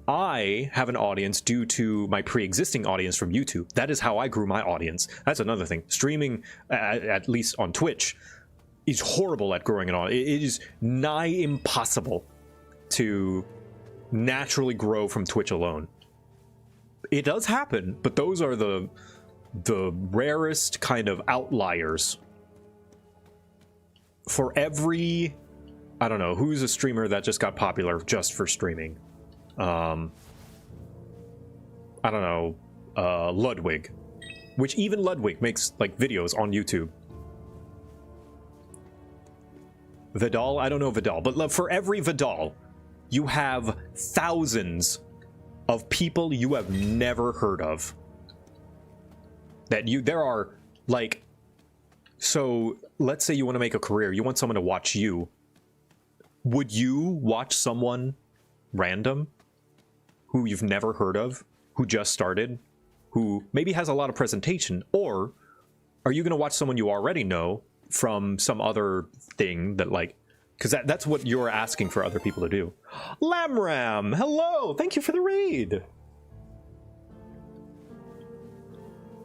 I have an audience due to my pre-existing audience from YouTube. That is how I grew my audience. That's another thing. Streaming, at least on Twitch, is horrible at growing an audience. It is nigh impossible to naturally grow from Twitch alone. It does happen, but those are the rarest kind of outliers. For every, I don't know, who's a streamer that just got popular just for streaming? I don't know, Ludwig, which even Ludwig makes like videos on YouTube. Vidal, I don't know Vidal, but for every Vidal, you have thousands of people you have never heard of. There are like, so let's say you want to make a career, you want someone to watch you. Would you watch someone random who you've never heard of, who just started, who maybe has a lot of presentation? Or are you going to watch someone you already know from some other thing that like, because that's what you're asking for other people to do. Lamram, hello, thank you for the raid.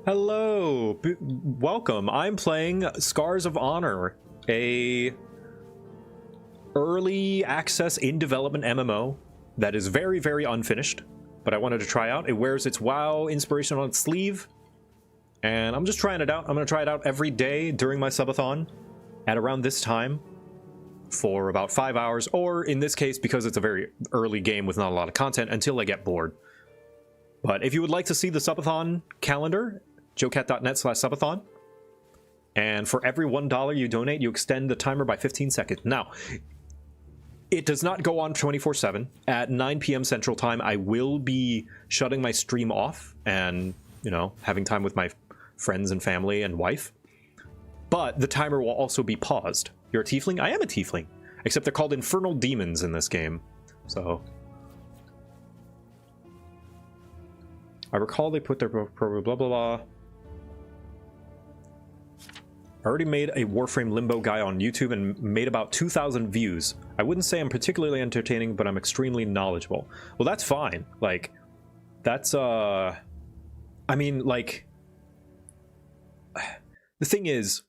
Hello, welcome. I'm playing Scars of Honor, a early access in development MMO that is very, very unfinished, but I wanted to try out. It wears its WoW inspiration on its sleeve, and I'm just trying it out. I'm going to try it out every day during my subathon at around this time for about 5 hours, or in this case, because it's a very early game with not a lot of content, until I get bored. But if you would like to see the subathon calendar, JoCat.net/subathon. And for every $1 you donate, you extend the timer by 15 seconds. Now, it does not go on 24/7. At 9 p.m. Central Time, I will be shutting my stream off and, you know, having time with my friends and family and wife. But the timer will also be paused. You're a tiefling? I am a tiefling. Except they're called infernal demons in this game. So I recall they put their blah, blah, blah, blah. I already made a Warframe Limbo guy on YouTube and made about 2,000 views. I wouldn't say I'm particularly entertaining, but I'm extremely knowledgeable. Well, that's fine. Like, that's, I mean, like, the thing is,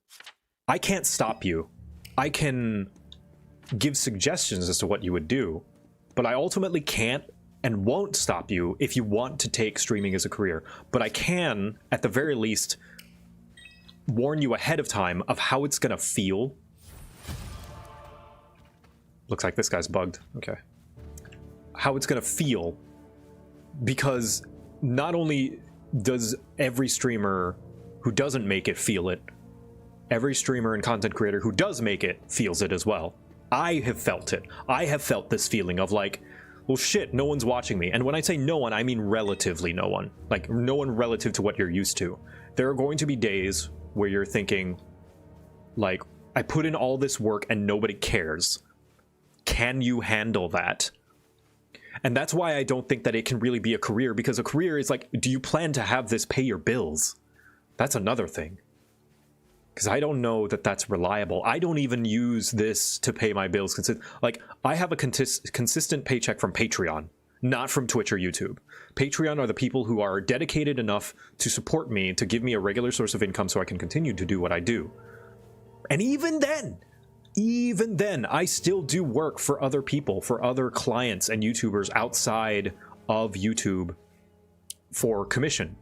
I can't stop you. I can give suggestions as to what you would do, but I ultimately can't and won't stop you if you want to take streaming as a career. But I can, at the very least, warn you ahead of time of how it's gonna feel. Looks like this guy's bugged. Okay. How it's gonna feel, because not only does every streamer who doesn't make it feel it, every streamer and content creator who does make it feels it as well. I have felt it. I have felt this feeling of like, well, shit, no one's watching me. And when I say no one, I mean relatively no one. Like, no one relative to what you're used to. There are going to be days where you're thinking, like, I put in all this work and nobody cares. Can you handle that? And that's why I don't think that it can really be a career, because a career is like, do you plan to have this pay your bills? That's another thing. Because I don't know that that's reliable. I don't even use this to pay my bills. Like, I have a consistent paycheck from Patreon, not from Twitch or YouTube. Patreon are the people who are dedicated enough to support me, to give me a regular source of income so I can continue to do what I do. And even then, I still do work for other people, for other clients and YouTubers outside of YouTube for commission.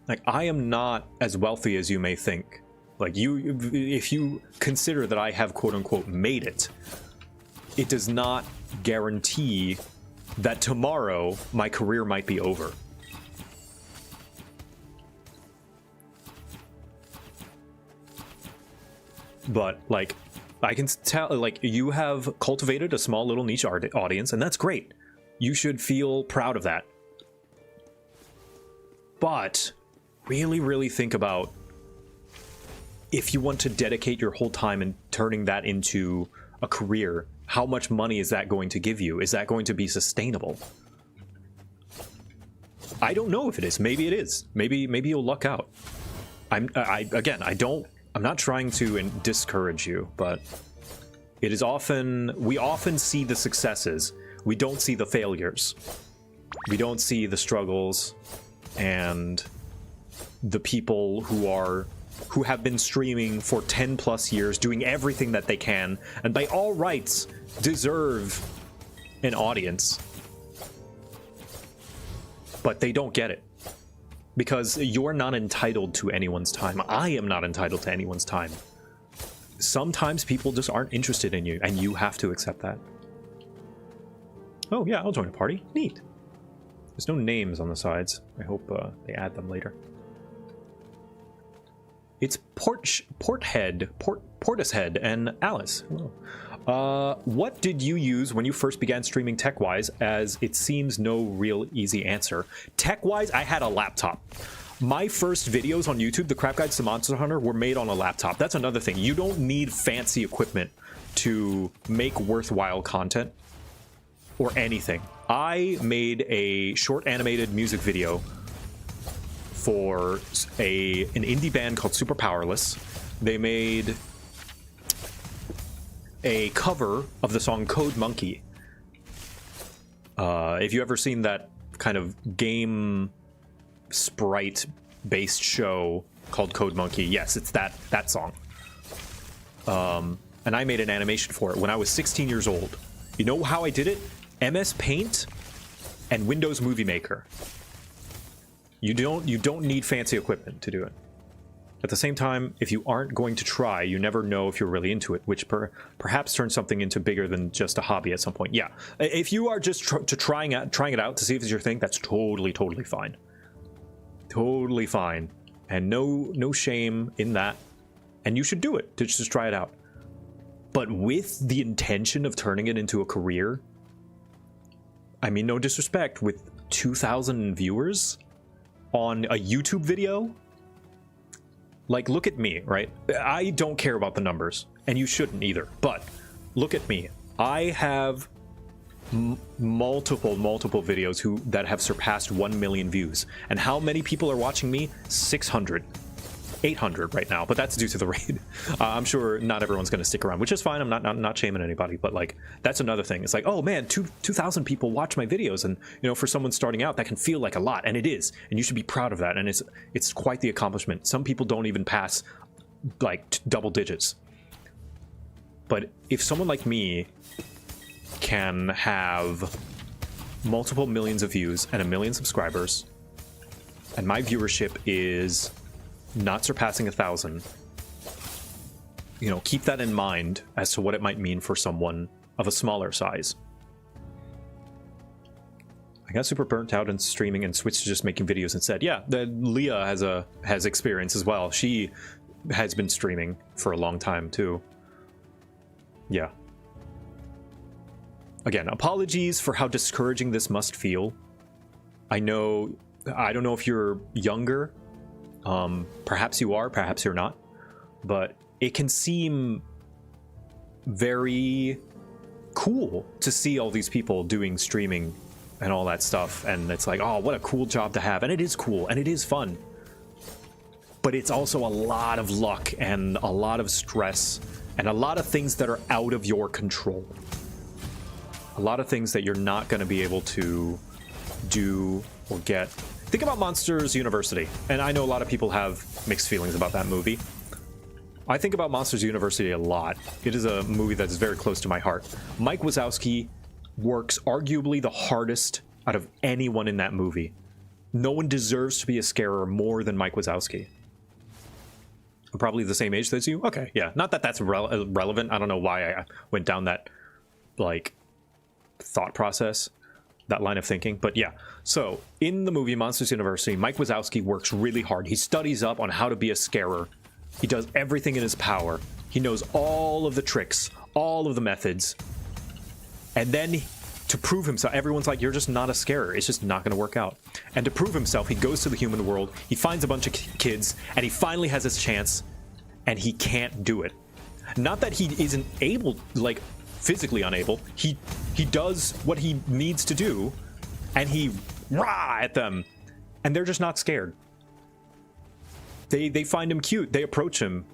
Like, I am not as wealthy as you may think. Like, if you consider that I have quote-unquote made it, it does not guarantee that tomorrow my career might be over. But, like, I can tell, like, you have cultivated a small little niche audience, and that's great. You should feel proud of that. But really, really think about, if you want to dedicate your whole time in turning that into a career, how much money is that going to give you? Is that going to be sustainable? I don't know if it is. Maybe it is. Maybe you'll luck out. I'm not trying to discourage you, but it is we often see the successes. We don't see the failures. We don't see the struggles and the people who have been streaming for 10 plus years, doing everything that they can, and by all rights deserve an audience. But they don't get it. Because you're not entitled to anyone's time. I am not entitled to anyone's time. Sometimes people just aren't interested in you, and you have to accept that. Oh yeah, I'll join a party. Neat. There's no names on the sides. I hope they add them later. It's Portishead and Alice. Hello. What did you use when you first began streaming tech-wise, as it seems no real easy answer? Tech-wise, I had a laptop. My first videos on YouTube, the Crap Guides to Monster Hunter, were made on a laptop. That's another thing. You don't need fancy equipment to make worthwhile content or anything. I made a short animated music video for an indie band called Super Powerless. They made a cover of the song Code Monkey. If you ever seen that kind of game sprite-based show called Code Monkey. Yes, it's that song. And I made an animation for it when I was 16 years old. You know how I did it? MS Paint and Windows Movie Maker. You don't need fancy equipment to do it. At the same time, if you aren't going to try, you never know if you're really into it, which perhaps turns something into bigger than just a hobby at some point. Yeah, if you are just trying it out to see if it's your thing, that's totally fine. Totally fine, and no shame in that. And you should do it to just try it out. But with the intention of turning it into a career, I mean, no disrespect, with 2,000 viewers on a YouTube video. Like, look at me, right? I don't care about the numbers, and you shouldn't either. But look at me. I have multiple videos that have surpassed 1 million views. And how many people are watching me? 600. 800 right now, but that's due to the raid. I'm sure not everyone's going to stick around, which is fine. I'm not shaming anybody, but like, that's another thing. It's like, oh man, 2,000 people watch my videos, and you know, for someone starting out, that can feel like a lot, and it is, and you should be proud of that. And it's quite the accomplishment. Some people don't even pass like double digits. But if someone like me can have multiple millions of views and 1 million subscribers, and my viewership is not surpassing 1,000, you know, keep that in mind as to what it might mean for someone of a smaller size. I got super burnt out in streaming and switched to just making videos instead. Yeah, Leah has experience as well. She has been streaming for a long time too. Yeah. Again, apologies for how discouraging this must feel. I don't know if you're younger. Perhaps you are, perhaps you're not, but it can seem very cool to see all these people doing streaming and all that stuff, and it's like, oh, what a cool job to have. And it is cool, and it is fun, but it's also a lot of luck and a lot of stress and a lot of things that are out of your control. A lot of things that you're not going to be able to do or get. Think about Monsters University, and I know a lot of people have mixed feelings about that movie. I think about Monsters University a lot. It is a movie that is very close to my heart. Mike Wazowski works arguably the hardest out of anyone in that movie. No one deserves to be a scarer more than Mike Wazowski. I'm probably the same age as you? Okay, yeah. Not that that's relevant. I don't know why I went down that, like, thought process. That line of thinking, but yeah. So in the movie Monsters University, Mike Wazowski works really hard. He studies up on how to be a scarer. He does everything in his power. He knows all of the tricks, all of the methods. And then to prove himself, everyone's like, you're just not a scarer. It's just not going to work out. And to prove himself, he goes to the human world. He finds a bunch of kids, and he finally has his chance, and he can't do it. Not that he isn't able, like, physically unable. He does what he needs to do, and he rah at them, and they're just not scared. They find him cute. They approach him,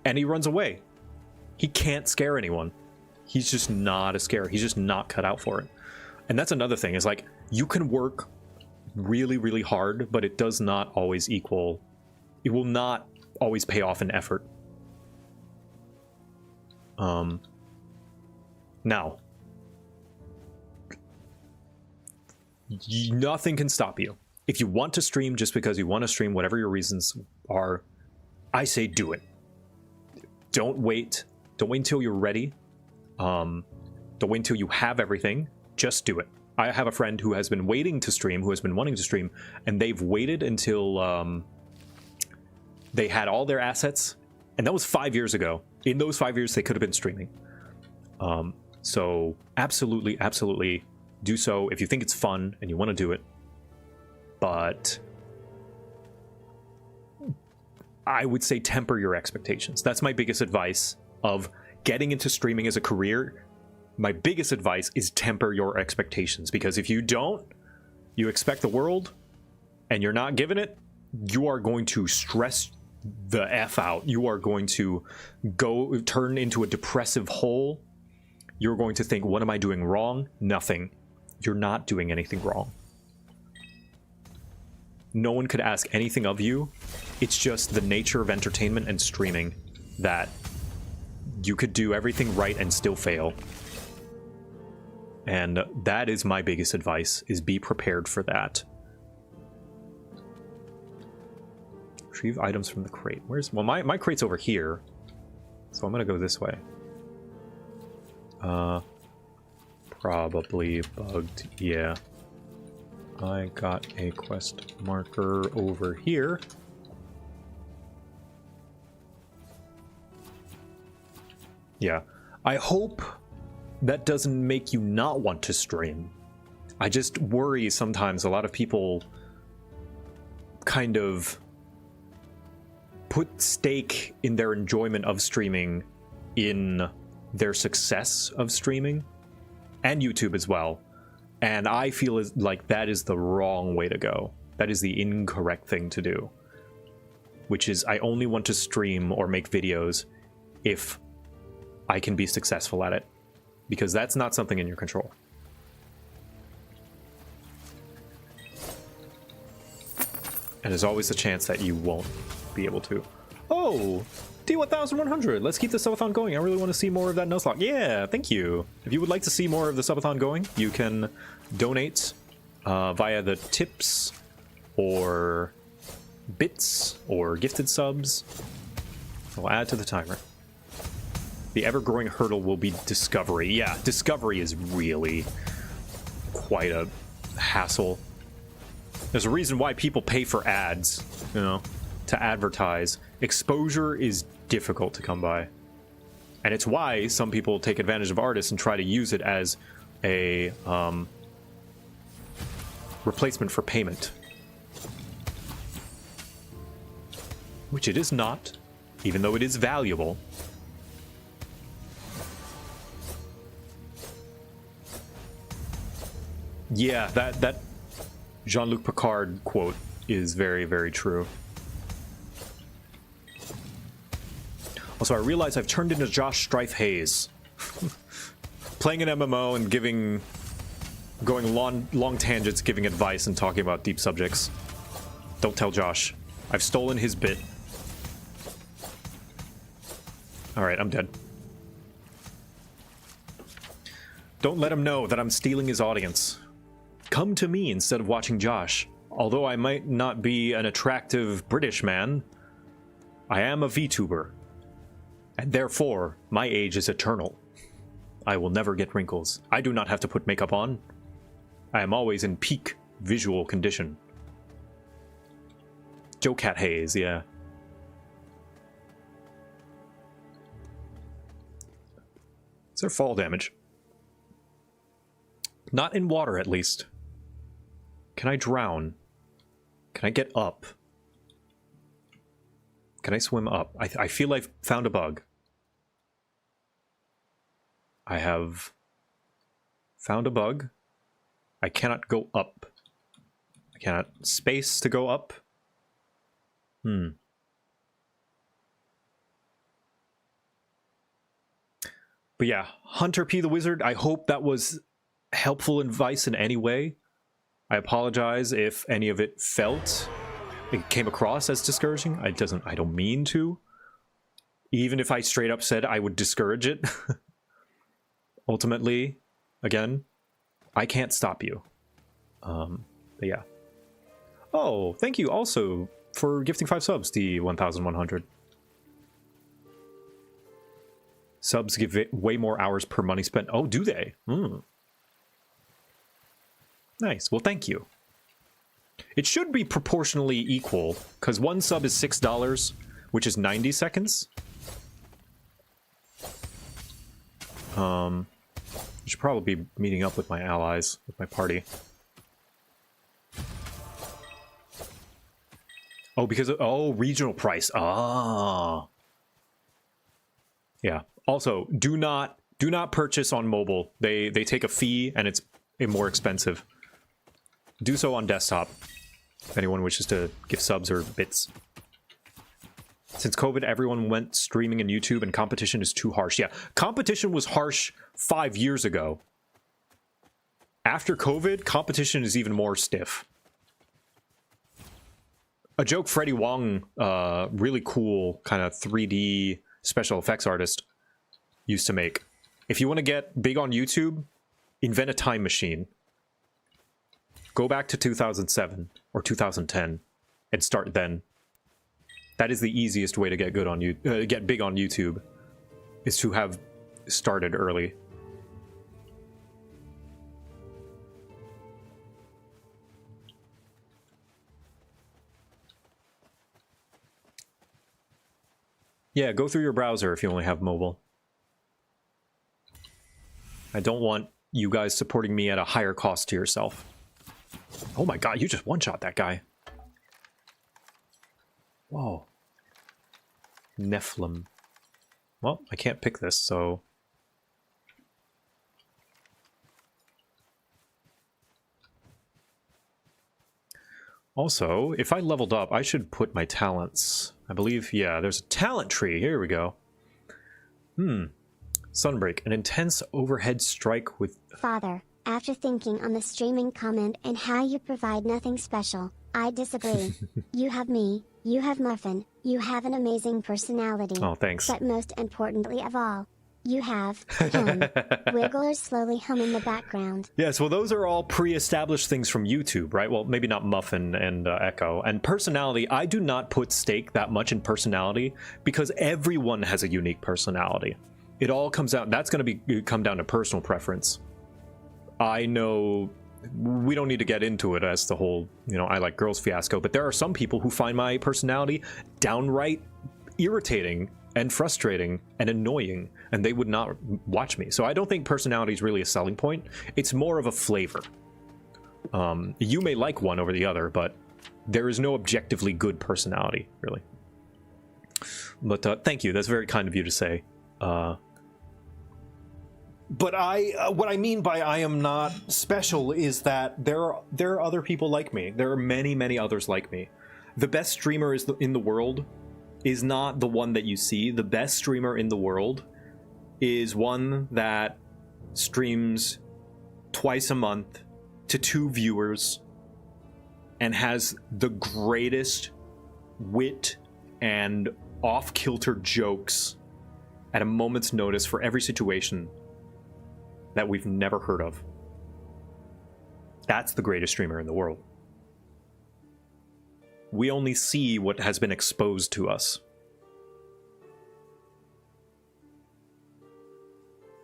and he runs away. He can't scare anyone. He's just not a scarer. He's just not cut out for it. And that's another thing, is like, you can work really, really hard, but it does not always equal. It will not always pay off in effort. Now, nothing can stop you. If you want to stream just because you want to stream, whatever your reasons are, I say do it. Don't wait. Don't wait until you're ready. Don't wait until you have everything. Just do it. I have a friend who has been waiting to stream, who has been wanting to stream, and they've waited until they had all their assets, and that was 5 years ago. In those 5 years, they could have been streaming. So absolutely, absolutely do so if you think it's fun and you want to do it. But I would say temper your expectations. That's my biggest advice of getting into streaming as a career. My biggest advice is temper your expectations, because if you don't, you expect the world and you're not giving it, you are going to stress the F out. You are going to turn into a depressive hole. You're going to think, what am I doing wrong? Nothing. You're not doing anything wrong. no one could ask anything of you. It's just the nature of entertainment and streaming that you could do everything right and still fail. And that is my biggest advice, is be prepared for that. Retrieve items from the crate. Where's... Well, my crate's over here. So I'm gonna go this way. Probably bugged. Yeah. I got a quest marker over here. Yeah. I hope that doesn't make you not want to stream. I just worry sometimes a lot of people kind of put stake in their enjoyment of streaming in their success of streaming, and YouTube as well. And I feel like that is the wrong way to go. That is the incorrect thing to do. Which is, I only want to stream or make videos if I can be successful at it. Because that's not something in your control. And there's always a chance that you won't be able to. Oh! D1100! Let's keep the subathon going. I really want to see more of that Nuzlocke. Yeah, thank you. If you would like to see more of the subathon going, you can donate via the tips or bits or gifted subs. I'll add to the timer. The ever-growing hurdle will be discovery. Yeah, discovery is really quite a hassle. There's a reason why people pay for ads, you know, to advertise. Exposure is difficult to come by. And it's why some people take advantage of artists and try to use it as a replacement for payment. Which it is not, even though it is valuable. Yeah, that Jean-Luc Picard quote is very, very true. Also, I realize I've turned into Josh Strife Hayes. Playing an MMO and going long tangents, giving advice and talking about deep subjects. Don't tell Josh. I've stolen his bit. Alright, I'm dead. Don't let him know that I'm stealing his audience. Come to me instead of watching Josh. Although I might not be an attractive British man, I am a VTuber. And therefore, my age is eternal. I will never get wrinkles. I do not have to put makeup on. I am always in peak visual condition. JoCat Haze, yeah. Is there fall damage? Not in water, at least. Can I drown? Can I get up? Can I swim up? I feel I've found a bug. I have found a bug. I cannot go up. I cannot space to go up. But yeah, Hunter P the Wizard, I hope that was helpful advice in any way. I apologize if any of it came across as discouraging. I don't mean to. Even if I straight up said I would discourage it. Ultimately, again, I can't stop you. But yeah. Oh, thank you also for gifting 5 subs, the 1100. Subs give it way more hours per money spent. Oh, do they? Nice. Well, thank you. It should be proportionally equal, because one sub is $6, which is 90 seconds. I should probably be meeting up with my allies, with my party. Oh, because of, regional price. Ah. Yeah. Also, do not purchase on mobile. They take a fee and it's more expensive. Do so on desktop. If anyone wishes to give subs or bits. Since COVID, everyone went streaming in YouTube and competition is too harsh. Yeah, competition was harsh 5 years ago. After COVID, competition is even more stiff. a joke Freddie Wong, really cool kind of 3D special effects artist, used to make. If you want to get big on YouTube, invent a time machine. Go back to 2007 or 2010 and start then. That is the easiest way to get good on get big on YouTube, is to have started early. Yeah, go through your browser if you only have mobile. I don't want you guys supporting me at a higher cost to yourself. Oh my god, you just one-shot that guy. Whoa. Nephilim. Well, I can't pick this, so... Also, if I leveled up, I should put my talents. I believe, yeah, there's a talent tree. Here we go. Sunbreak, an intense overhead strike with... Father, after thinking on the streaming comment and how you provide nothing special, I disagree. You have me, you have Muffin, you have an amazing personality. Oh, thanks. But most importantly of all, you have him. Wigglers slowly hum in the background. Yes, well, those are all pre-established things from YouTube, right? Well, maybe not Muffin and Echo. And personality, I do not put stake that much in personality because everyone has a unique personality. It all comes out, that's going to come down to personal preference. I know we don't need to get into it as the whole, you know, I like girls fiasco, but there are some people who find my personality downright irritating and frustrating and annoying, and they would not watch me. So I don't think personality is really a selling point. It's more of a flavor. You may like one over the other, but there is no objectively good personality, really. But thank you. That's very kind of you to say. But what I mean by I am not special is that there are other people like me. There are many, many others like me. The best streamer in the world is not the one that you see. The best streamer in the world is one that streams twice a month to 2 viewers and has the greatest wit and off-kilter jokes at a moment's notice for every situation that we've never heard of. That's the greatest streamer in the world. We only see what has been exposed to us.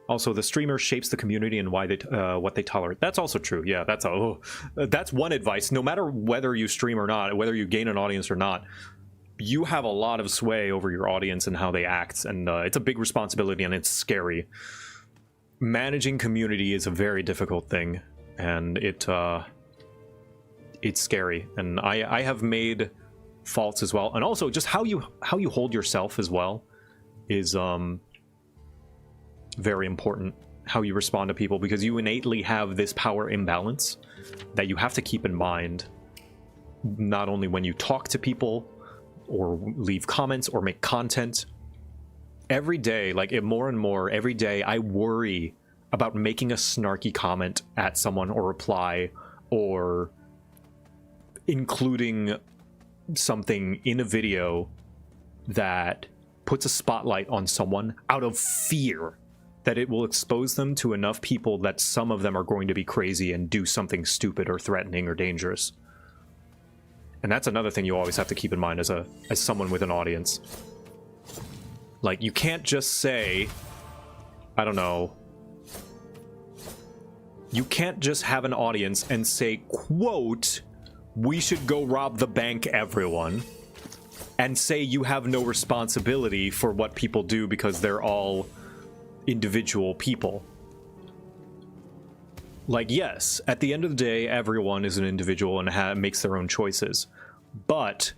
Also, the streamer shapes the community and why they what they tolerate. That's also true. Yeah, that's one advice. No matter whether you stream or not, whether you gain an audience or not, you have a lot of sway over your audience and how they act, and it's a big responsibility and it's scary. Managing community is a very difficult thing, and it's scary, and I have made faults as well. And also just how you hold yourself as well is very important. How you respond to people, because you innately have this power imbalance that you have to keep in mind, not only when you talk to people or leave comments or make content. Every day, like more and more every day, I worry about making a snarky comment at someone or reply or including something in a video that puts a spotlight on someone out of fear that it will expose them to enough people that some of them are going to be crazy and do something stupid or threatening or dangerous. And that's another thing you always have to keep in mind as someone with an audience. Like, you can't just say, I don't know, you can't just have an audience and say, quote, we should go rob the bank, everyone, and say you have no responsibility for what people do because they're all individual people. Like, yes, at the end of the day, everyone is an individual and makes their own choices. But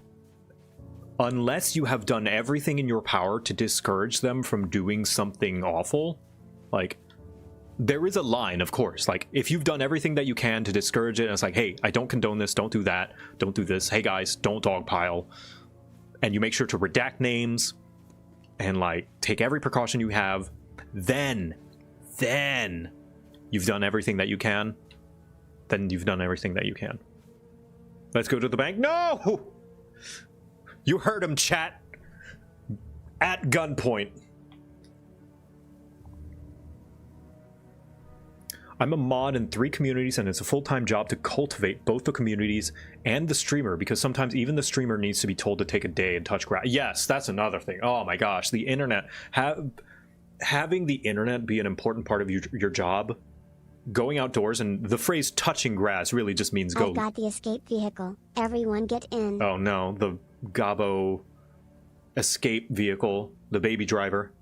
unless you have done everything in your power to discourage them from doing something awful, like, there is a line, of course. Like, if you've done everything that you can to discourage it, and it's like, hey, I don't condone this, don't do that, don't do this, hey guys, don't dogpile, and you make sure to redact names and, like, take every precaution you have, then you've done everything that you can. Then you've done everything that you can. Let's go to the bank. No! You heard him, chat. At gunpoint. I'm a mod in 3 communities, and it's a full-time job to cultivate both the communities and the streamer, because sometimes even the streamer needs to be told to take a day and touch grass. Yes, that's another thing. Oh my gosh, the internet. Having the internet be an important part of your job, going outdoors, and the phrase touching grass really just means go. I've got the escape vehicle. Everyone get in. Oh no, the Gabo escape vehicle, the baby driver.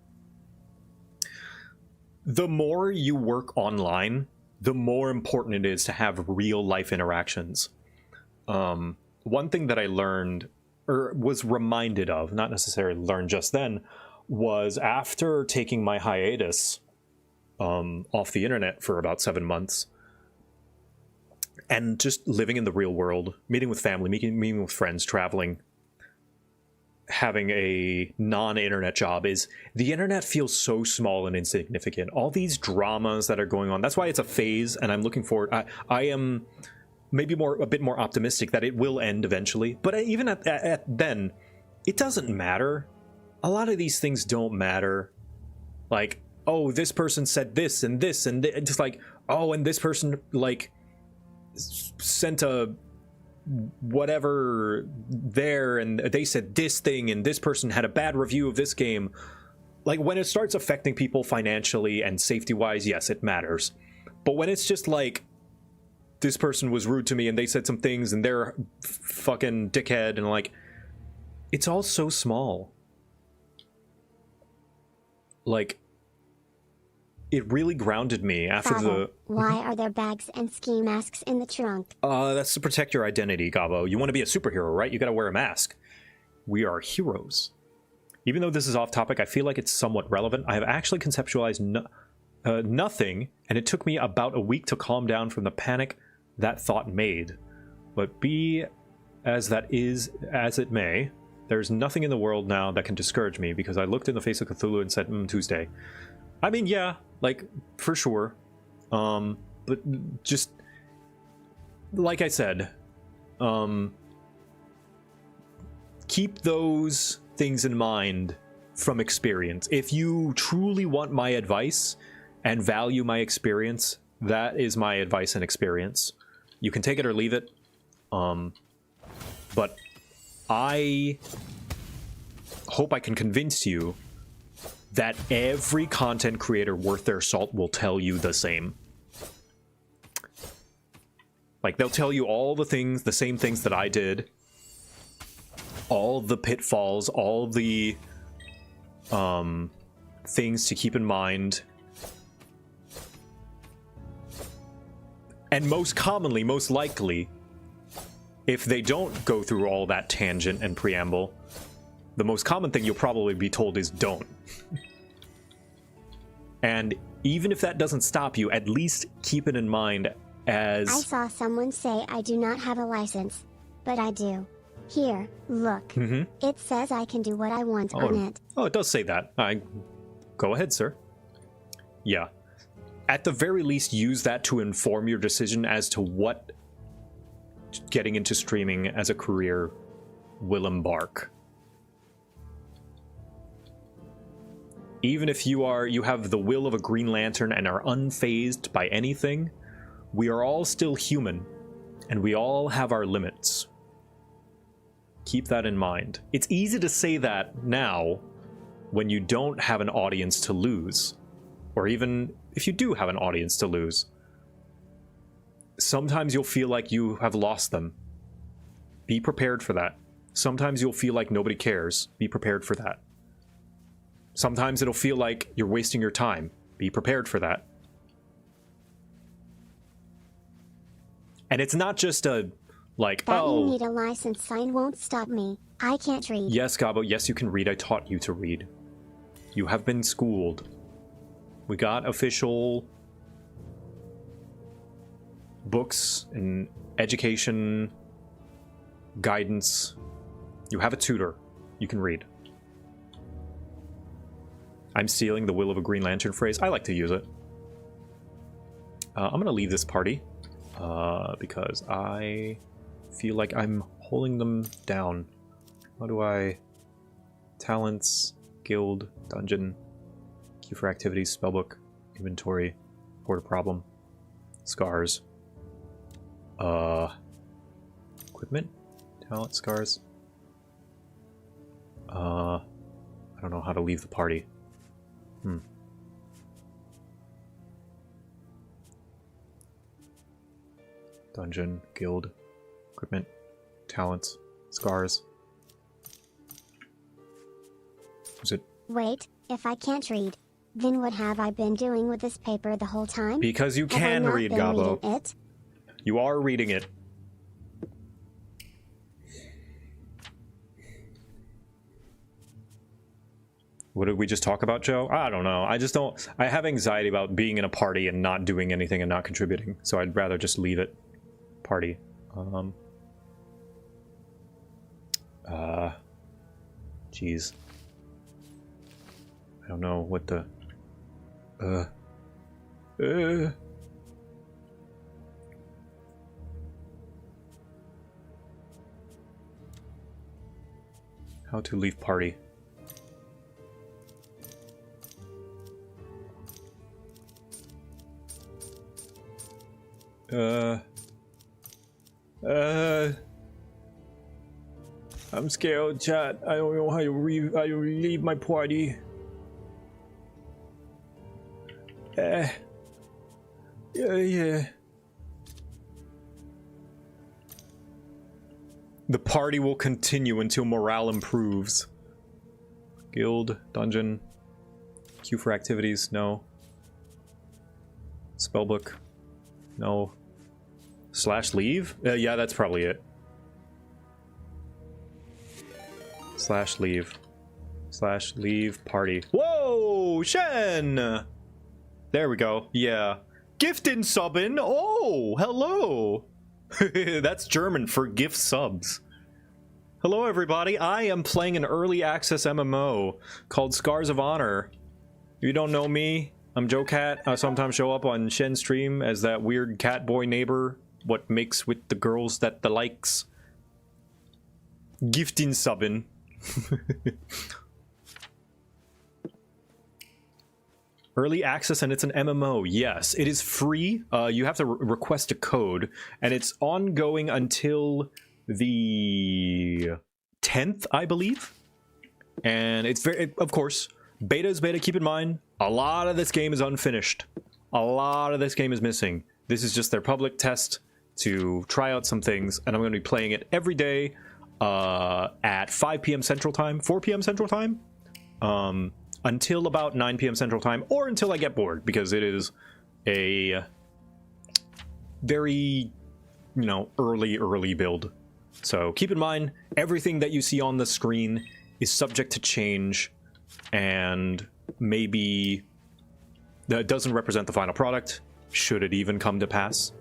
The more you work online, the more important it is to have real life interactions. One thing that I learned, or was reminded of, not necessarily learned just then, was after taking my hiatus off the internet for about 7 months, and just living in the real world, meeting with family, meeting with friends, traveling, having a non-internet job, is the internet feels so small and insignificant. All these dramas that are going on, that's why it's a phase, and I'm looking forward. I am maybe a bit more optimistic that it will end eventually, but even at then, it doesn't matter. A lot of these things don't matter. Like, oh, this person said this and this, and just like, oh, and this person like sent a whatever there, and they said this thing, and this person had a bad review of this game. Like, when it starts affecting people financially and safety wise, yes, it matters. But when it's just like, this person was rude to me and they said some things and they're fucking dickhead, and like, it's all so small. Like, it really grounded me after Father, why are there bags and ski masks in the trunk? That's to protect your identity, Gabo. You want to be a superhero, right? You gotta wear a mask. We are heroes. Even though this is off topic, I feel like it's somewhat relevant. I have actually conceptualized nothing, and it took me about a week to calm down from the panic that thought made. But be as that is as it may, there's nothing in the world now that can discourage me, because I looked in the face of Cthulhu and said, Tuesday. I mean, yeah, like, for sure. But just, like I said, keep those things in mind from experience. If you truly want my advice and value my experience, that is my advice and experience. You can take it or leave it. But I hope I can convince you that every content creator worth their salt will tell you the same. Like, they'll tell you all the things, the same things that I did. All the pitfalls, all the things to keep in mind. And most commonly, most likely, if they don't go through all that tangent and preamble, the most common thing you'll probably be told is don't. And even if that doesn't stop you, at least keep it in mind as... I saw someone say I do not have a license, but I do. Here, look. It says I can do what I want on it. Oh, it does say that. Go ahead, sir. Yeah. At the very least, use that to inform your decision as to what getting into streaming as a career will embark. Even if you have the will of a Green Lantern and are unfazed by anything, we are all still human, and we all have our limits. Keep that in mind. It's easy to say that now when you don't have an audience to lose, or even if you do have an audience to lose. Sometimes you'll feel like you have lost them. Be prepared for that. Sometimes you'll feel like nobody cares. Be prepared for that. Sometimes it'll feel like you're wasting your time. Be prepared for that. And it's not just a, like, that oh... you need a license sign won't stop me. I can't read. Yes, Gabo, yes, you can read. I taught you to read. You have been schooled. We got official books and education guidance. You have a tutor. You can read. I'm stealing the will of a Green Lantern phrase. I like to use it. I'm going to leave this party because I feel like I'm holding them down. How do I... Talents, guild, dungeon, queue for activities, spellbook, inventory, report a problem, scars, equipment, talent, scars. I don't know how to leave the party. Dungeon, guild, equipment, talents, scars. Is it? Wait, if I can't read, then what have I been doing with this paper the whole time? Because you Have I can not read, been Gabo. reading it? You are reading it. What did we just talk about, Joe? I don't know. I have anxiety about being in a party and not doing anything and not contributing. So I'd rather just leave it. Party. Jeez. I don't know what the... How to leave party. I'm scared, chat. I don't know how to leave my party. Yeah. The party will continue until morale improves. Guild, dungeon, queue for activities, no. Spellbook, no. Slash leave? Yeah, that's probably it. Slash leave. Slash leave party. Whoa, Shen! There we go. Yeah. Giftin subbin. Oh, hello. That's German for gift subs. Hello, everybody. I am playing an early access MMO called Scars of Honor. You don't know me. I'm JoCat. I sometimes show up on Shen's stream as that weird cat boy neighbor. What makes with the girls that the likes. Giftin subbin. Early access, and it's an MMO. Yes, it is free. You have to request a code, and it's ongoing until the 10th, I believe. And it's of course, beta is beta. Keep in mind, a lot of this game is unfinished. A lot of this game is missing. This is just their public test to try out some things, and I'm going to be playing it every day at 5 p.m. Central Time, 4 p.m. Central Time. Until about 9 p.m. Central Time, or until I get bored, because it is a very, early build. So keep in mind, everything that you see on the screen is subject to change, and maybe that doesn't represent the final product, should it even come to pass.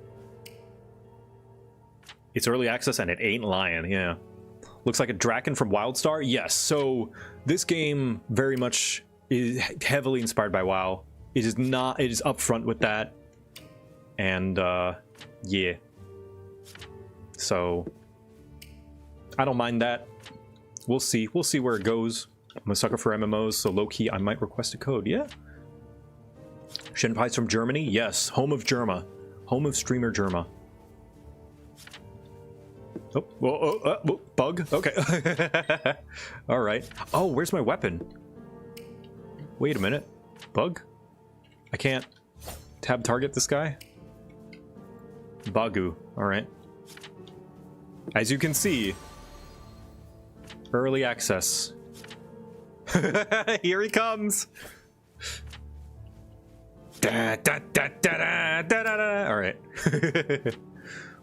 It's early access, and it ain't lying, yeah. Looks like a Draken from WildStar? Yes, so this game very much is heavily inspired by WoW. It is not, it is upfront with that. And, yeah. So, I don't mind that. We'll see. We'll see where it goes. I'm a sucker for MMOs, so low-key, I might request a code. Yeah. Shenpai's from Germany? Yes. Home of Germa. Home of streamer Germa. Oh, whoa, bug? Okay. Alright. Oh, where's my weapon? Wait a minute. Bug? I can't tab target this guy? Bagu. Alright. As you can see, early access. Here he comes! Alright.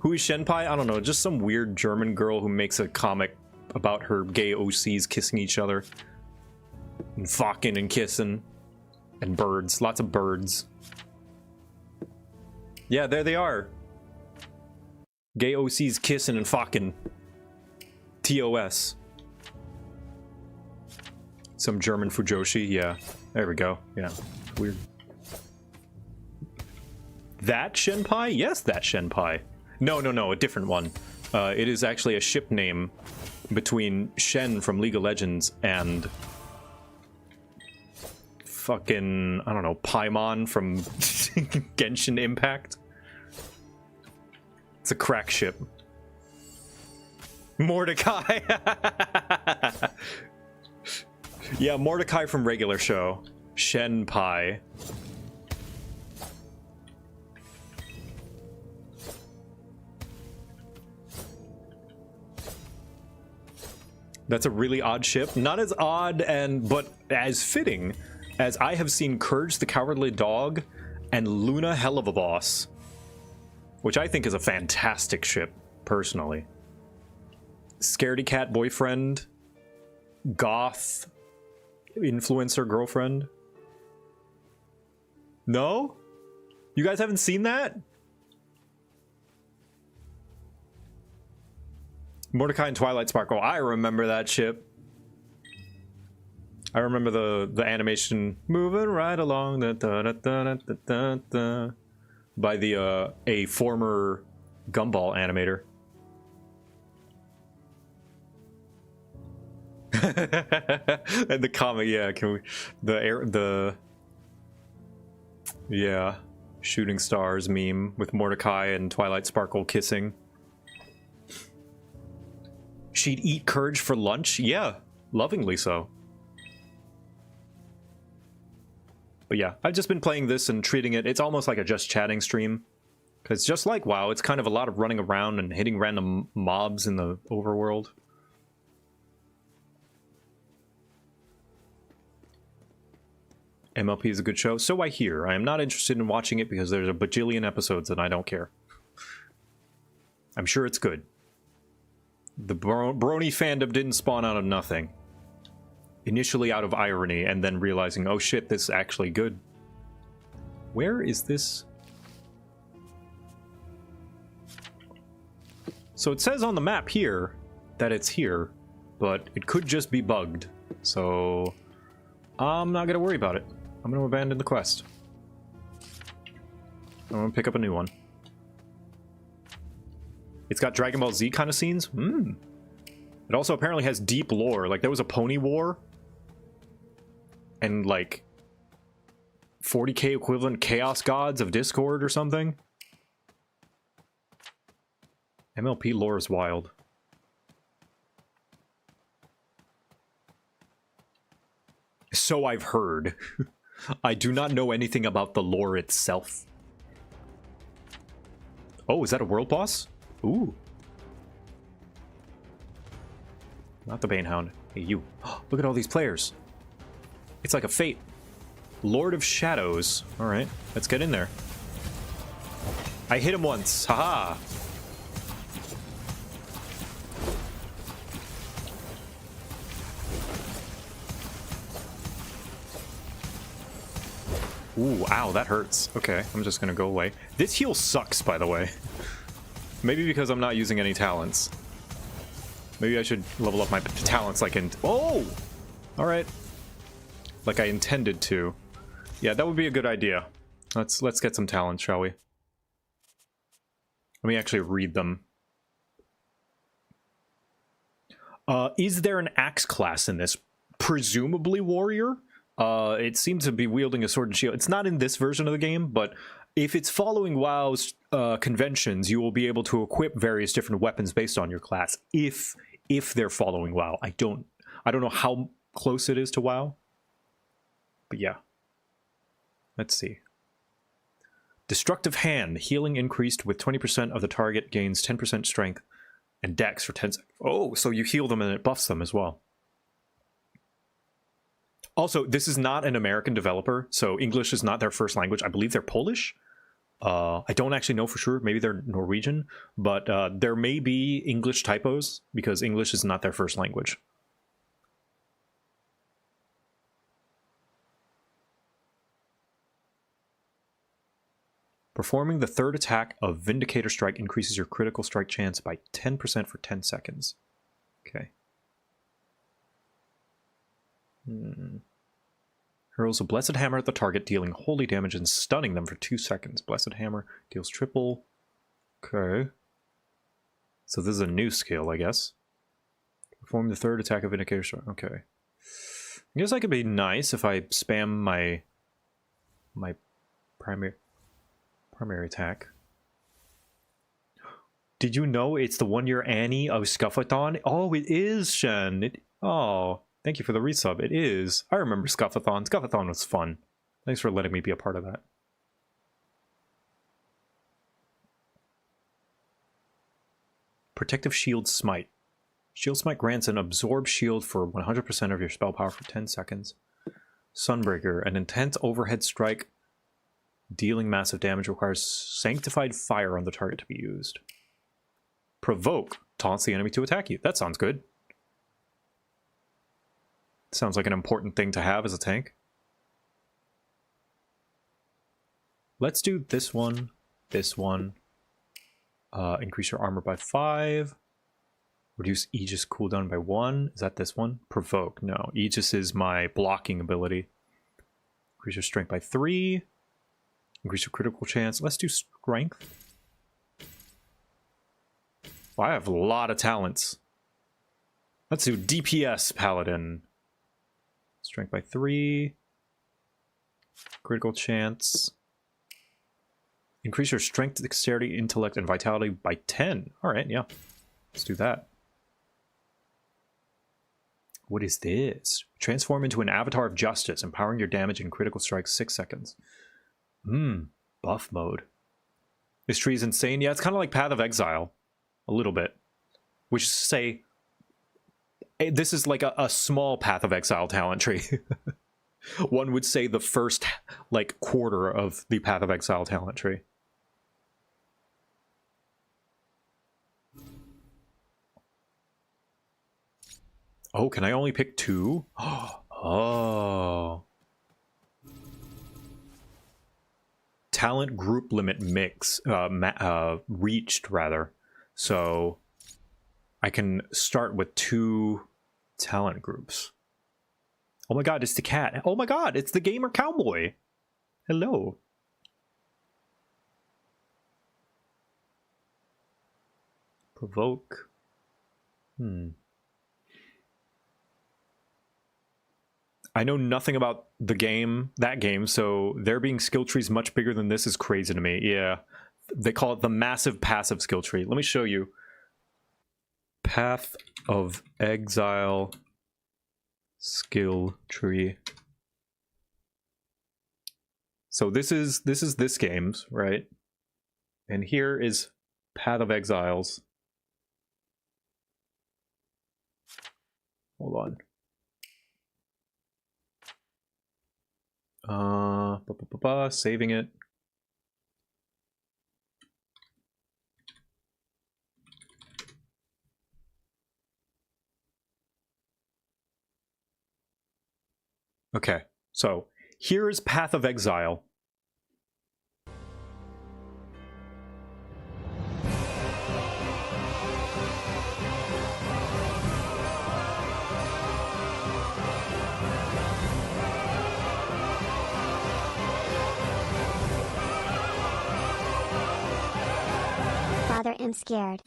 Who is Shenpai? I don't know, just some weird German girl who makes a comic about her gay OCs kissing each other. And fucking and kissing. And birds. Lots of birds. Yeah, there they are. Gay OCs kissing and fucking. TOS. Some German Fujoshi, yeah. There we go. Yeah. Weird. That Shenpai? Yes, that Shenpai. No, a different one. It is actually a ship name between Shen from League of Legends and fucking, I don't know, Paimon from Genshin Impact. It's a crack ship. Mordecai. Yeah, Mordecai from regular show. Shen Pai. That's a really odd ship. Not as odd but as fitting as I have seen Courage the Cowardly Dog and Luna Hell of a Boss, which I think is a fantastic ship, personally. Scaredy Cat boyfriend, goth influencer girlfriend. No? You guys haven't seen that? Mordecai and Twilight Sparkle. I remember that ship. I remember the animation moving right along by the a former Gumball animator. And the comic, yeah, can we yeah, shooting stars meme with Mordecai and Twilight Sparkle kissing. She'd eat Courage for lunch? Yeah, lovingly so. But yeah, I've just been playing this and treating it, it's almost like a just chatting stream. Because just like WoW, it's kind of a lot of running around and hitting random mobs in the overworld. MLP is a good show, so I hear. I am not interested in watching it because there's a bajillion episodes and I don't care. I'm sure it's good. The Brony fandom didn't spawn out of nothing. Initially out of irony, and then realizing, oh shit, this is actually good. Where is this? So it says on the map here that it's here, but it could just be bugged. So I'm not gonna worry about it. I'm gonna abandon the quest. I'm gonna pick up a new one. It's got Dragon Ball Z kind of scenes. It also apparently has deep lore. Like, there was a pony war. And, like, 40k equivalent chaos gods of Discord or something. MLP lore is wild. So I've heard. I do not know anything about the lore itself. Oh, is that a world boss? Ooh. Not the Banehound. Hey, you. Look at all these players. It's like a Fate. Lord of Shadows. Alright, let's get in there. I hit him once. Haha. Ooh, ow, that hurts. Okay, I'm just gonna go away. This heal sucks, by the way. Maybe because I'm not using any talents. Maybe I should level up my talents like in... Oh! Alright. Like I intended to. Yeah, that would be a good idea. Let's get some talents, shall we? Let me actually read them. Is there an axe class in this? Presumably warrior? It seems to be wielding a sword and shield. It's not in this version of the game, but if it's following WoW's conventions, you will be able to equip various different weapons based on your class. If they're following WoW, I don't know how close it is to WoW, but yeah. Let's see. Destructive Hand, healing increased with 20% of the target gains 10% strength and dex for 10 seconds. Oh, so you heal them and it buffs them as well. Also, this is not an American developer, so English is not their first language. I believe they're Polish. I don't actually know for sure. Maybe they're Norwegian, but there may be English typos because English is not their first language. Performing the third attack of Vindicator Strike increases your critical strike chance by 10% for 10 seconds. Okay. Hurls a Blessed Hammer at the target, dealing holy damage and stunning them for 2 seconds. Blessed Hammer deals triple. Okay. So this is a new skill, I guess. Perform the third attack of Indicator Strike. Okay. I guess I could be nice if I spam my primary attack. Did you know it's the 1-year Annie of Scuffleton? Oh, it is, Shen. Oh, thank you for the resub. It is. I remember Scuffleton. Scuffleton was fun. Thanks for letting me be a part of that. Protective Shield Smite. Shield Smite grants an absorb shield for 100% of your spell power for 10 seconds. Sunbreaker. An intense overhead strike dealing massive damage requires Sanctified Fire on the target to be used. Provoke. Taunts the enemy to attack you. That sounds good. Sounds like an important thing to have as a tank. Let's do this one. This one. Increase your armor by 5. Reduce Aegis cooldown by 1. Is that this one? Provoke. No. Aegis is my blocking ability. Increase your strength by 3. Increase your critical chance. Let's do strength. Well, I have a lot of talents. Let's do DPS Paladin. Strength by 3. Critical chance. Increase your strength, dexterity, intellect, and vitality by 10. Alright, yeah. Let's do that. What is this? Transform into an avatar of justice, empowering your damage and critical strikes 6 seconds. Buff mode. This tree is insane. Yeah, it's kind of like Path of Exile. A little bit. Which is to say, this is like a small Path of Exile talent tree. One would say the first, like, quarter of the Path of Exile talent tree. Oh, can I only pick 2? Oh. Talent group limit mix, reached, rather. So I can start with 2 talent groups. Oh my god, it's the cat. Oh my god, it's the gamer cowboy. Hello. Provoke. I know nothing about the game, that game, so there being skill trees much bigger than this is crazy to me. Yeah. They call it the massive passive skill tree. Let me show you. Path of Exile skill tree. So this is this game's, right? And here is Path of Exiles. Hold on. Saving it. Okay, so here's Path of Exile. Father, I'm scared.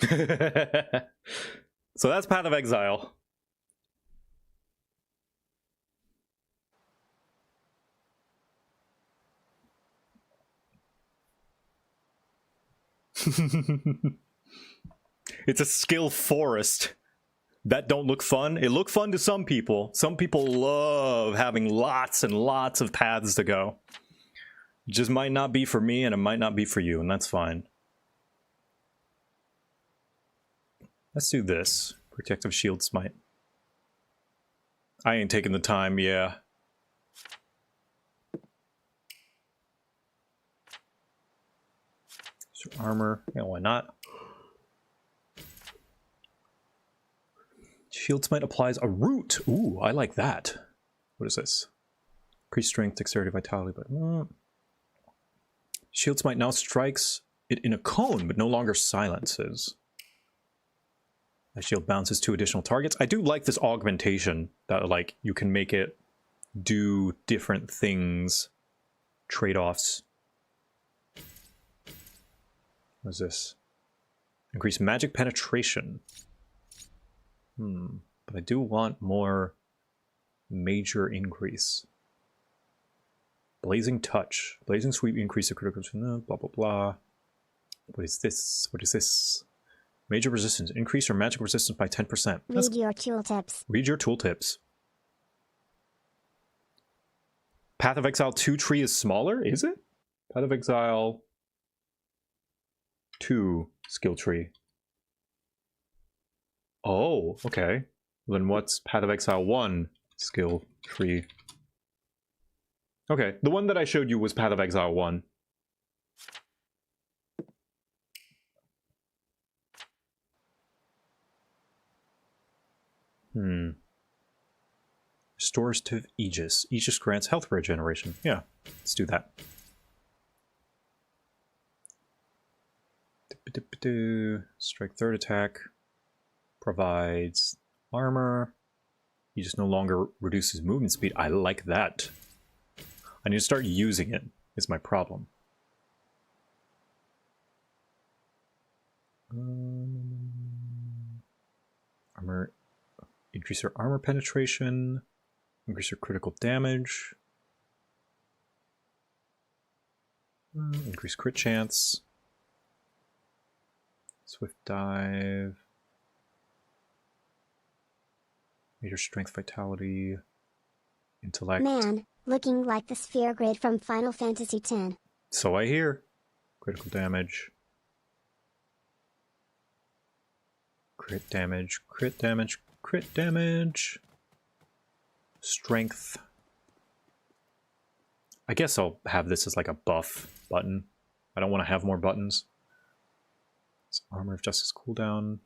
So that's Path of Exile. It's a skill forest. That don't look fun. It look fun to some people. Some people love having lots and lots of paths to go. It just might not be for me, and it might not be for you, and that's fine. Let's do this. Protective Shield Smite. I ain't taking the time, yeah. So armor, yeah, why not? Shield Smite applies a root. Ooh, I like that. What is this? Increased strength, dexterity, vitality, but Shield Smite now strikes it in a cone, but no longer silences. That shield bounces 2 additional targets. I do like this augmentation that, like, you can make it do different things, trade-offs. What is this? Increase magic penetration. But I do want more major increase. Blazing Touch. Blazing Sweep increase the critical... blah, blah, blah. What is this? What is this? Major resistance. Increase your magic resistance by 10%. Read your tooltips. Read your tooltips. Path of Exile 2 tree is smaller? Is it? Path of Exile 2 skill tree. Oh, okay. Then what's Path of Exile 1 skill tree? Okay, the one that I showed you was Path of Exile 1. Restorative Aegis. Aegis grants health regeneration. Yeah, let's do that. Strike third attack. Provides armor. Aegis no longer reduces movement speed. I like that. I need to start using it, is my problem. Armor. Increase your armor penetration. Increase your critical damage. Increase crit chance. Swift dive. Major strength, vitality, intellect. Man, looking like the sphere grid from Final Fantasy X. So I hear. Critical damage. Crit damage, crit damage, crit damage. Strength. I guess I'll have this as like a buff button. I don't want to have more buttons. It's Armor of Justice cooldown.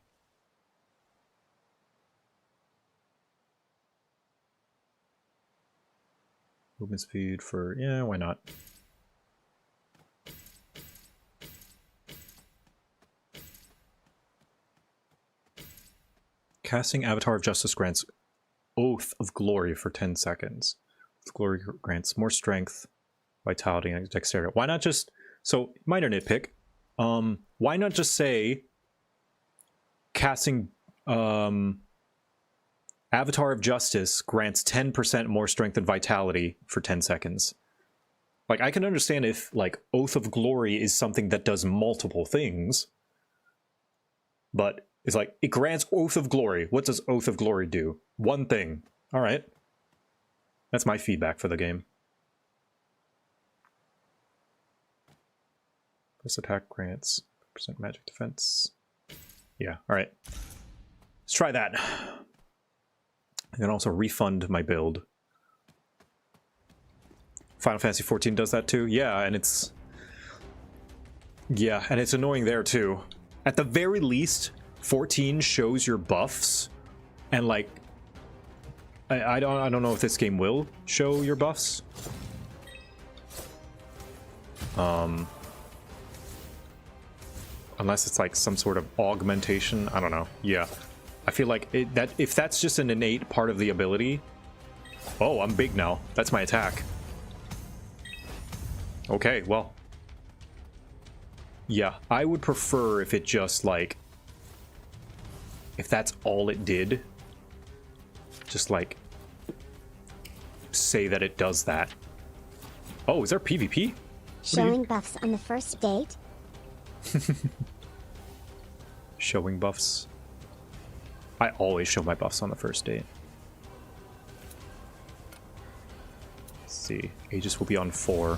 Movement speed for, yeah, why not? Casting Avatar of Justice grants Oath of Glory for 10 seconds. Oath of Glory grants more strength, vitality, and dexterity. Why not just... So, minor nitpick. Why not just say... Casting... Avatar of Justice grants 10% more strength and vitality for 10 seconds. Like, I can understand if, like, Oath of Glory is something that does multiple things. But it's like, it grants Oath of Glory. What does Oath of Glory do? One thing. Alright. That's my feedback for the game. This attack grants % magic defense. Yeah, alright. Let's try that. I can also refund my build. Final Fantasy XIV does that too? Yeah, and it's... Yeah, and it's annoying there too. At the very least, 14 shows your buffs, and like... I don't know if this game will show your buffs. Unless it's like some sort of augmentation. I don't know. Yeah. I feel like if that's just an innate part of the ability... Oh, I'm big now. That's my attack. Okay, well. Yeah, I would prefer if it just, like... If that's all it did. Just, like... Say that it does that. Oh, is there PvP? Showing buffs on the first date? Showing buffs. I always show my buffs on the first date. Let's see. Aegis will be on 4.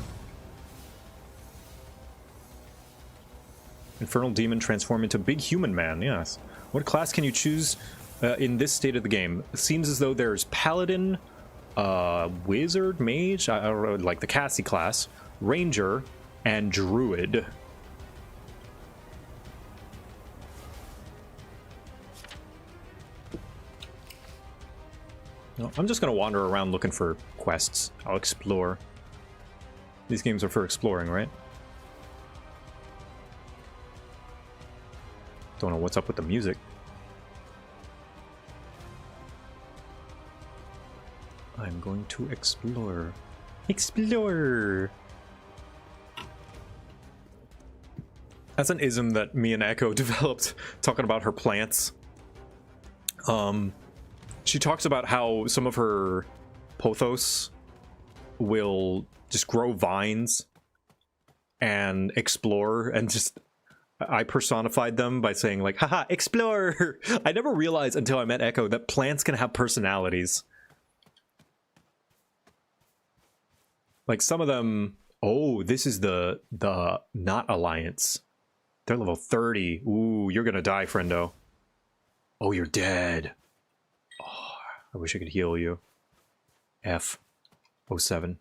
Infernal Demon transform into Big Human Man, yes. What class can you choose in this state of the game? It seems as though there's Paladin, Wizard, Mage, I don't know, like the Cassie class, Ranger, and Druid. No, I'm just going to wander around looking for quests. I'll explore. These games are for exploring, right? Don't know what's up with the music. I'm going to explore. Explore! That's an ism that me and Echo developed talking about her plants. She talks about how some of her pothos will just grow vines and explore, and just I personified them by saying like, haha, explore. I never realized until I met Echo that plants can have personalities. Like some of them, oh, this is the not alliance. They're level 30. Ooh, you're gonna die, friendo. Oh, you're dead. Oh, I wish I could heal you. FFXIV.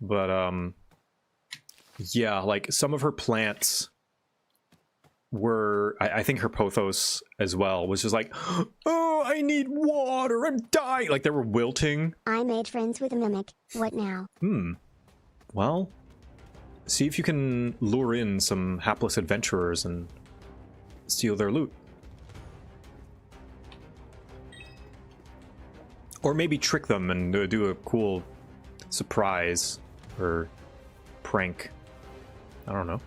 But yeah, like some of her plants were, I think her pothos as well was just like, oh, I need water, I'm dying. Like they were wilting. I made friends with a mimic. What now? Well, see if you can lure in some hapless adventurers and steal their loot. Or maybe trick them and do a cool surprise or prank. I don't know.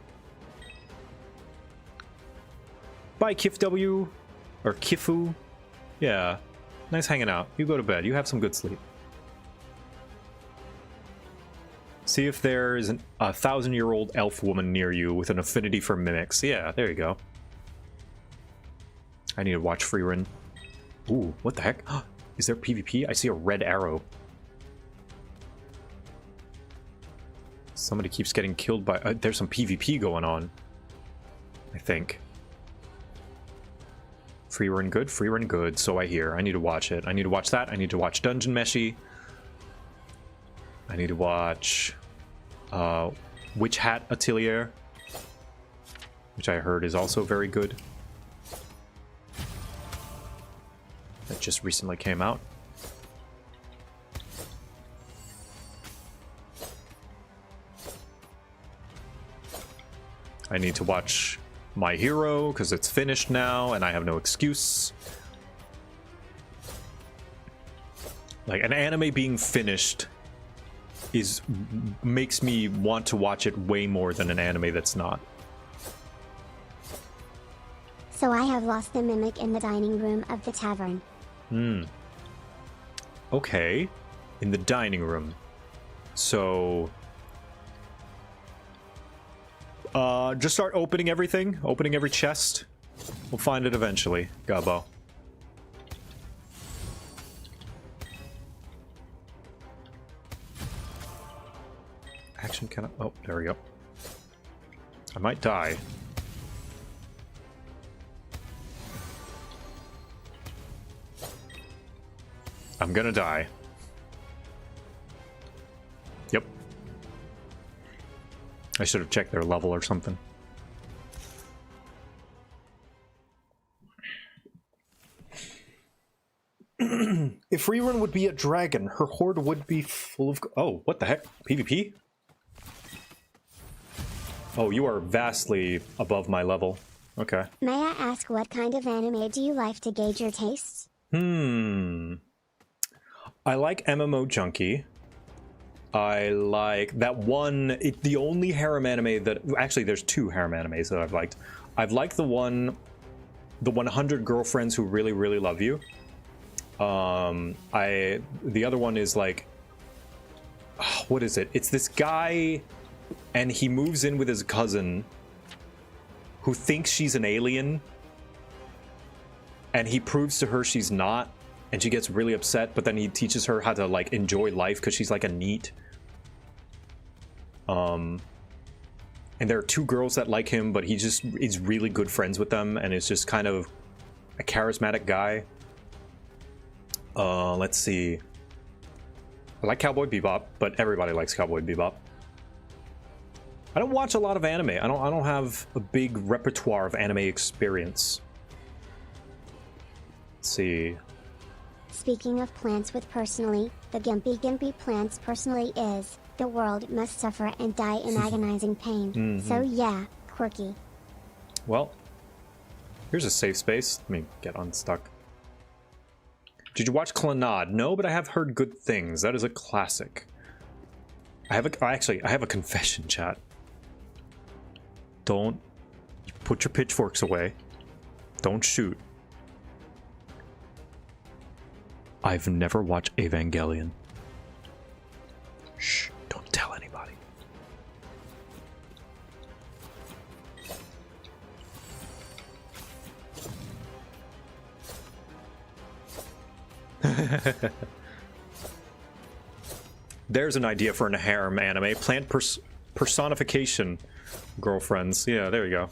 Bye, KifW. Or Kifu. Yeah. Nice hanging out. You go to bed. You have some good sleep. See if there's a 1,000-year-old elf woman near you with an affinity for mimics. Yeah, there you go. I need to watch Freerun. Ooh, what the heck? Is there PvP? I see a red arrow. Somebody keeps getting killed by... there's some PvP going on. I think. Freerun good? Freerun good, so I hear. I need to watch it. I need to watch that. I need to watch Dungeon Meshi. I need to watch... Witch Hat Atelier. Which I heard is also very good. That just recently came out. I need to watch My Hero because it's finished now and I have no excuse. Like an anime being finished makes me want to watch it way more than an anime that's not. So I have lost the mimic in the dining room of the tavern. Okay. In the dining room. So... just start opening everything. Opening every chest. We'll find it eventually, Gabo. Action cannot... Oh, there we go. I might die. I'm gonna die. Yep. I should have checked their level or something. If Rerun would be a dragon, her horde would be full of... Oh, what the heck? PvP? Oh, you are vastly above my level. Okay. May I ask what kind of anime do you like to gauge your tastes? I like MMO Junkie. I like that one... the only harem anime that... Actually, there's two harem animes that I've liked. I've liked the one... The 100 Girlfriends Who Really, Really Love You. The other one is like... what is it? It's this guy... And he moves in with his cousin... Who thinks she's an alien. And he proves to her she's not. And she gets really upset, but then he teaches her how to, like, enjoy life because she's, like, a NEET. And there are two girls that like him, but he just is really good friends with them and is just kind of a charismatic guy. Let's see. I like Cowboy Bebop, but everybody likes Cowboy Bebop. I don't watch a lot of anime. I don't have a big repertoire of anime experience. Let's see. Speaking of plants with personally, the Gimpy plants personally is, the world must suffer and die in agonizing pain. So yeah, quirky. Well, here's a safe space. Let me get unstuck. Did you watch Clannad? No, but I have heard good things. That is a classic. I have a confession, chat. Don't put your pitchforks away. Don't shoot. I've never watched Evangelion. Shh, don't tell anybody. There's an idea for a harem anime. Plant personification girlfriends. Yeah, there you go.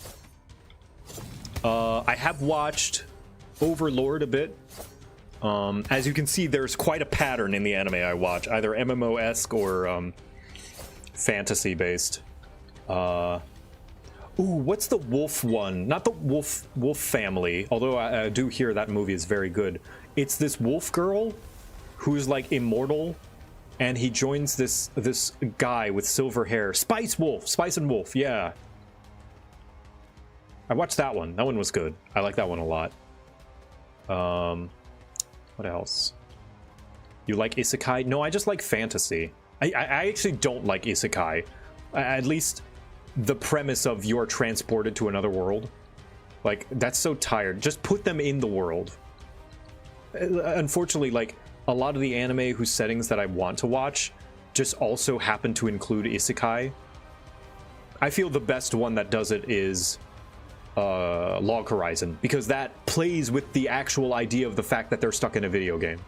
I have watched Overlord a bit. As you can see, there's quite a pattern in the anime I watch. Either MMO-esque or fantasy-based. Ooh, what's the wolf one? Not the wolf family, although I do hear that movie is very good. It's this wolf girl who's like immortal, and he joins this guy with silver hair. Spice and Wolf, yeah. I watched that one. That one was good. I like that one a lot. What else? You like isekai? No, I just like fantasy. I actually don't like isekai. At least the premise of you're transported to another world. Like, that's so tired. Just put them in the world. Unfortunately, like, a lot of the anime whose settings that I want to watch just also happen to include isekai. I feel the best one that does it is Log Horizon, because that plays with the actual idea of the fact that they're stuck in a video game.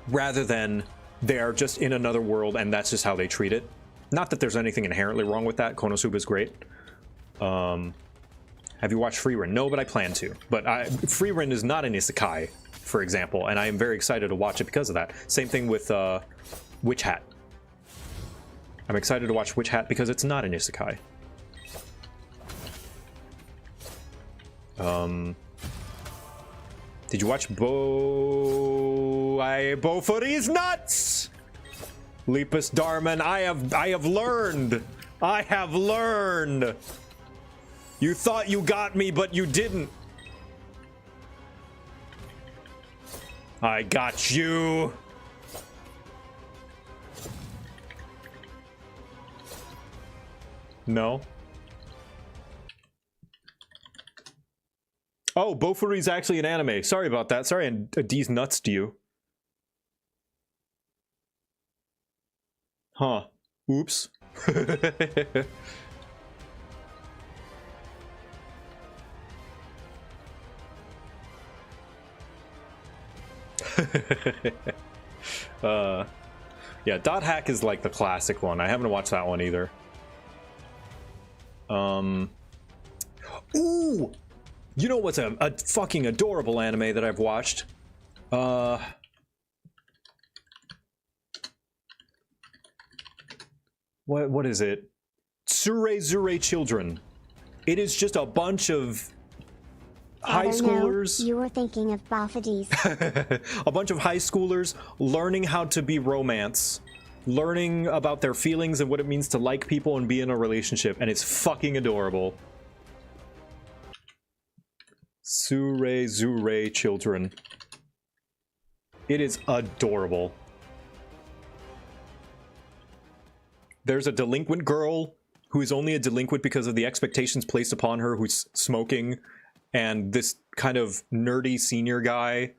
Rather than they're just in another world and that's just how they treat it. Not that there's anything inherently wrong with that. Konosuba is great. Have you watched Frieren? No, but I plan to. But Frieren is not an isekai, for example, and I am very excited to watch it because of that. Same thing with Witch Hat. I'm excited to watch Witch Hat because it's not an isekai. Did you watch Bofuri's Nuts? Lepus Darman, I have learned. I have learned. You thought you got me, but you didn't. I got you. No. Oh, Bofuri's actually an anime. Sorry about that. Sorry, and D's nuts to you. Huh. Oops. Yeah, Dot Hack is like the classic one. I haven't watched that one either. Ooh! You know what's a fucking adorable anime that I've watched? What is it? Tsure Children. It is just a bunch of high schoolers. No, you were thinking of Bafadis. A bunch of high schoolers learning how to be romance, learning about their feelings and what it means to like people and be in a relationship, and it's fucking adorable. Tsure Children. It is adorable. There's a delinquent girl who is only a delinquent because of the expectations placed upon her, who's smoking, and this kind of nerdy senior guy,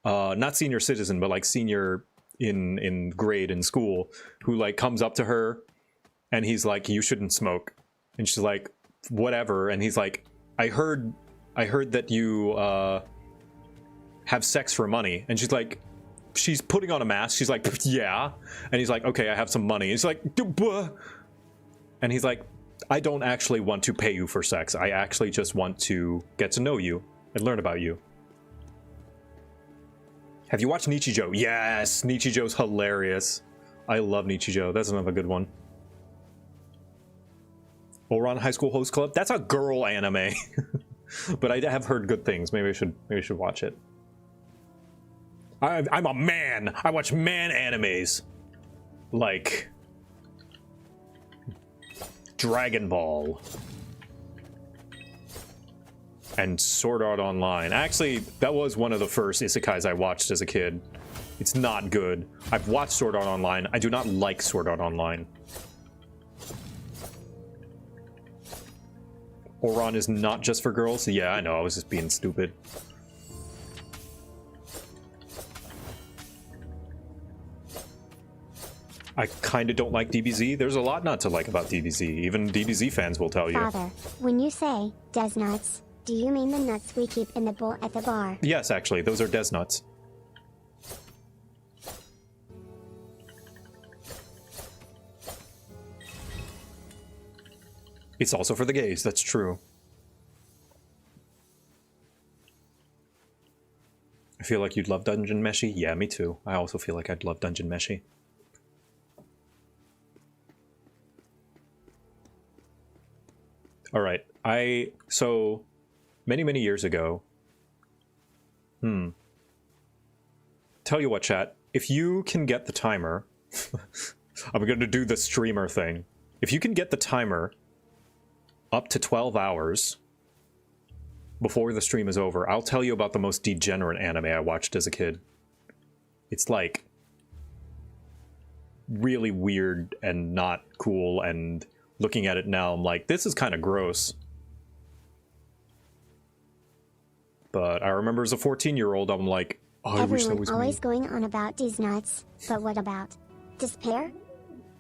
not senior citizen, but like senior in grade in school, who like comes up to her and he's like, you shouldn't smoke. And she's like, whatever. And he's like, I heard that you have sex for money. And she's like, she's putting on a mask. She's like, yeah. And he's like, okay, I have some money. And he's like, duh. And he's like, I don't actually want to pay you for sex. I actually just want to get to know you and learn about you. Have you watched Nichijou? Yes, Nichijou's hilarious. I love Nichijou. That's another good one. Ouran High School Host Club. That's a girl anime. But I have heard good things. Maybe I should watch it. I'm a man. I watch man animes. Like Dragon Ball. And Sword Art Online. Actually, that was one of the first isekais I watched as a kid. It's not good. I've watched Sword Art Online. I do not like Sword Art Online. Ouran is not just for girls? Yeah, I know. I was just being stupid. I kind of don't like DBZ. There's a lot not to like about DBZ. Even DBZ fans will tell you. Father, when you say des nuts, do you mean the nuts we keep in the bowl at the bar? Yes, actually, those are des nuts. It's also for the gays, that's true. I feel like you'd love Dungeon Meshi. Yeah, me too. I also feel like I'd love Dungeon Meshi. All right, so many years ago. Tell you what, chat. If you can get the timer, I'm going to do the streamer thing. If you can get the timer up to 12 hours before the stream is over, I'll tell you about the most degenerate anime I watched as a kid. It's like really weird and not cool, and looking at it now, I'm like, this is kind of gross. But I remember as a 14-year-old, I'm like, oh, I wish that was always me. going on about these nuts, but what about despair?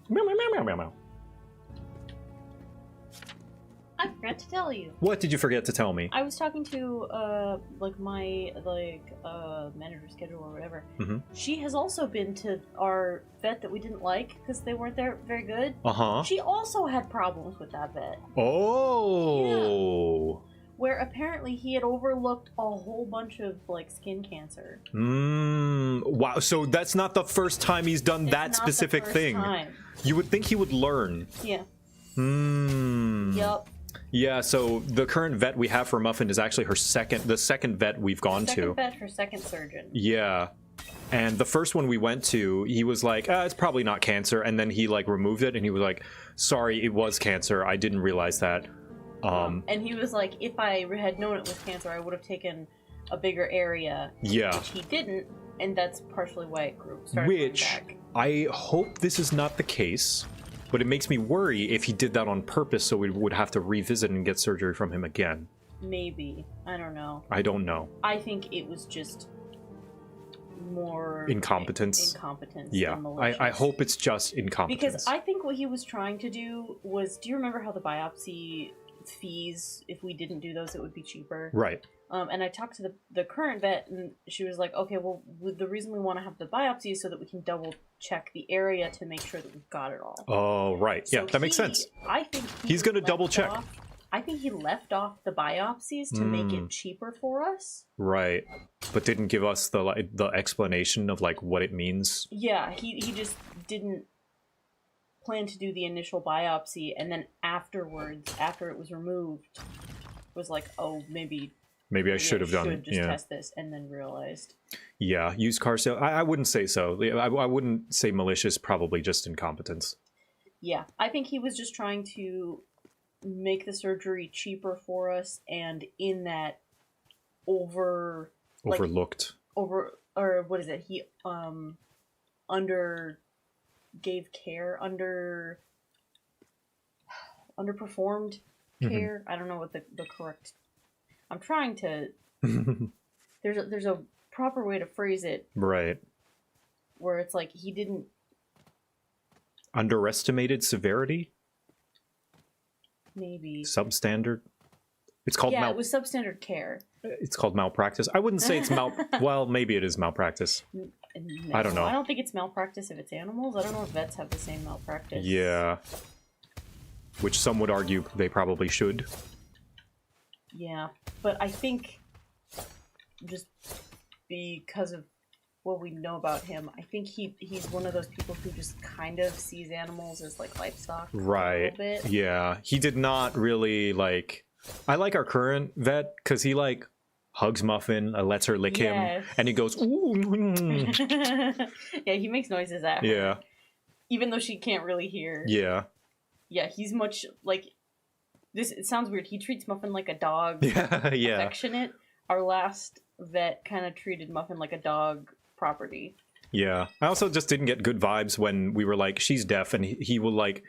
Meow, meow, meow, meow, meow, meow. I forgot to tell you. What did you forget to tell me? I was talking to my manager schedule or whatever. Mm-hmm. She has also been to our vet that we didn't like because they weren't there very good. Uh-huh. She also had problems with that vet. Oh. Yeah. Where apparently he had overlooked a whole bunch of like skin cancer. Wow. So that's not the first time he's done that specific thing. Time. You would think he would learn. Yeah. Yep. Yeah, so the current vet we have for Muffin is actually the second vet we've gone to. Second vet, her second surgeon. Yeah. And the first one we went to, he was like, it's probably not cancer. And then he like removed it and he was like, sorry, it was cancer. I didn't realize that. And he was like, if I had known it was cancer, I would have taken a bigger area. Yeah. Which he didn't, and that's partially why it started Which, growing back. I hope this is not the case. But it makes me worry if he did that on purpose, so we would have to revisit and get surgery from him again. Maybe. I don't know. I don't know. I think it was just more... Incompetence. Yeah. than malicious. I hope it's just incompetence. Because I think what he was trying to do was... Do you remember how the biopsy fees, if we didn't do those, it would be cheaper? Right. And I talked to the current vet, and she was like, okay, well, the reason we want to have the biopsy is so that we can double check the area to make sure that we've got it all. Oh, right. So yeah, that makes sense. I think he's going to double check. I think he left off the biopsies to make it cheaper for us. Right. But didn't give us the explanation of like what it means. Yeah, he just didn't plan to do the initial biopsy, and then afterwards, after it was removed, was like, oh, maybe I should have done it. Just test this, and then realized. Yeah, used car sale. I wouldn't say so. I wouldn't say malicious. Probably just incompetence. Yeah, I think he was just trying to make the surgery cheaper for us, and in that overlooked. Or what is it? He underperformed care. I don't know what the correct. I'm trying to. There's a proper way to phrase it. Right. Where it's like he didn't. Underestimated severity. Maybe. Substandard. It's called it was substandard care. It's called malpractice. I wouldn't say it's well, maybe it is malpractice. No, I don't know. I don't think it's malpractice if it's animals. I don't know if vets have the same malpractice. Yeah. Which some would argue they probably should. Yeah, but I think just because of what we know about him, I think he's one of those people who just kind of sees animals as like livestock. Right. A little bit. Yeah. He did not really like. I like our current vet because he like hugs Muffin, lets her lick him, and he goes, ooh. Yeah, he makes noises at her. Yeah. Even though she can't really hear. Yeah. Yeah, he's much like this. It sounds weird. He treats Muffin like a dog. Yeah, yeah. Affectionate. Our last vet kind of treated Muffin like a dog property. Yeah. I also just didn't get good vibes when we were like, she's deaf, and he will like.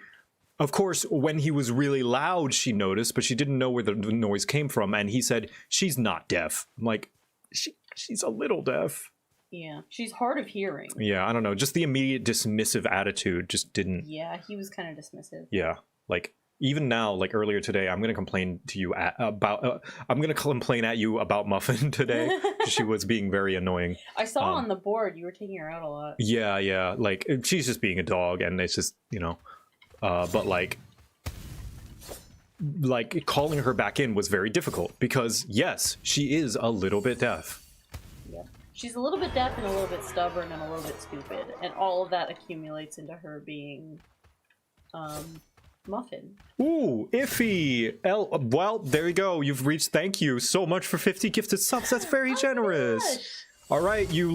Of course, when he was really loud, she noticed, but she didn't know where the noise came from, and he said, she's not deaf. I'm like, she's a little deaf. Yeah, she's hard of hearing. Yeah, I don't know. Just the immediate dismissive attitude just didn't. Yeah, he was kind of dismissive. Yeah, like even now, like earlier today, I'm gonna complain to you about. I'm gonna complain at you about Muffin today. She was being very annoying. I saw on the board you were taking her out a lot. Yeah. Like she's just being a dog, and it's just but like calling her back in was very difficult because yes, she is a little bit deaf. Yeah. She's a little bit deaf and a little bit stubborn and a little bit stupid, and all of that accumulates into her being, Muffin. Ooh, iffy. Well, there you go. You've reached. Thank you so much for 50 gifted subs. That's very generous. All right, you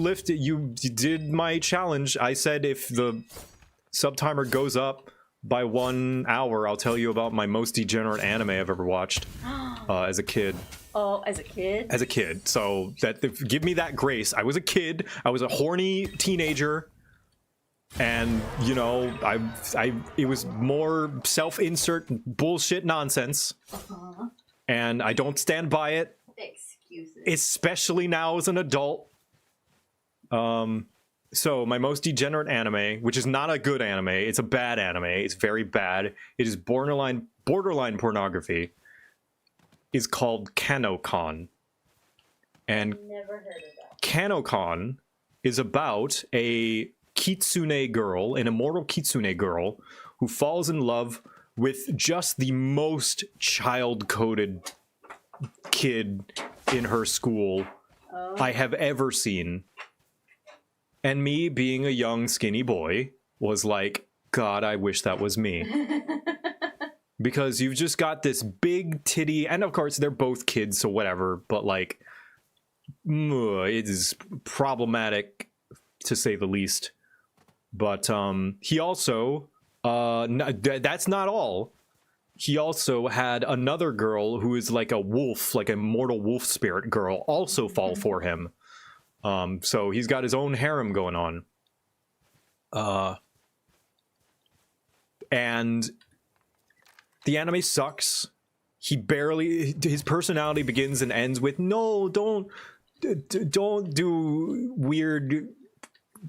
did my challenge. I said if the sub timer goes up by 1 hour, I'll tell you about my most degenerate anime I've ever watched as a kid. Oh, as a kid? As a kid. So give me that grace. I was a kid. I was a horny teenager. And, it was more self-insert bullshit nonsense. And I don't stand by it. Excuses. Especially now as an adult. So my most degenerate anime, which is not a good anime, it's a bad anime, it's very bad. It is borderline pornography. Is called Kanokon. And never heard of that. Kanokon is about a kitsune girl, an immortal kitsune girl, who falls in love with just the most child-coded kid in her school I have ever seen. And me, being a young, skinny boy, was like, God, I wish that was me. Because you've just got this big titty, and of course they're both kids, so whatever, but like, it is problematic to say the least. But he also, that's not all. He also had another girl who is like a wolf, like a mortal wolf spirit girl, also fall for him. So he's got his own harem going on. And the anime sucks. His personality begins and ends with, no, don't do weird,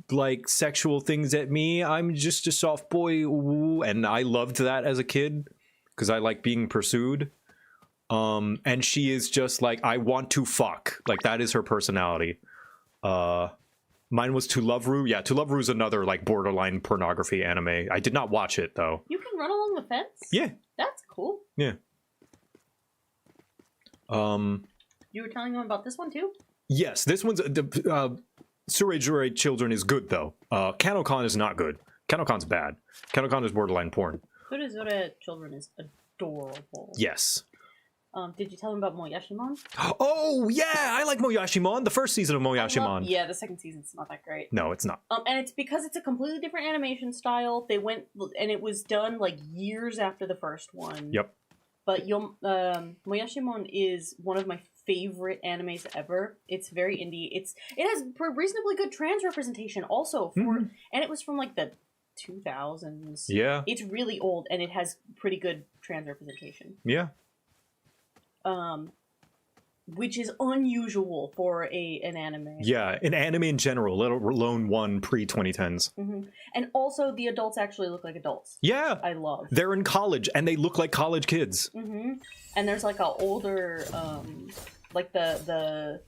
like, sexual things at me. I'm just a soft boy. Ooh. And I loved that as a kid because I like being pursued. And she is just like, I want to fuck. Like, that is her personality. Mine was To Love Ru. Yeah, To Love Ru is another, like, borderline pornography anime. I did not watch it, though. You can run along the fence? Yeah. That's cool. Yeah. You were telling them about this one, too? Yes, this one's... Surejure Children is good, though. Kanokon is not good. Kanokon's bad. Kanokon is borderline porn. Surejure Children is adorable. Yes. Did you tell them about Moyashimon? Oh, yeah! I like Moyashimon. The first season of Moyashimon. Yeah, the second season's not that great. No, it's not. And it's because it's a completely different animation style. They went... And it was done, like, years after the first one. Yep. But Moyashimon is one of my favorite animes ever. It's very indie. It has reasonably good trans representation also. And it was from, like, the 2000s. Yeah. It's really old, and it has pretty good trans representation. Yeah. Which is unusual for an anime. Yeah, an anime in general, let alone one pre-2010s. And also, the adults actually look like adults. Yeah. I love. They're in college, and they look like college kids. And there's, like, a older, like, the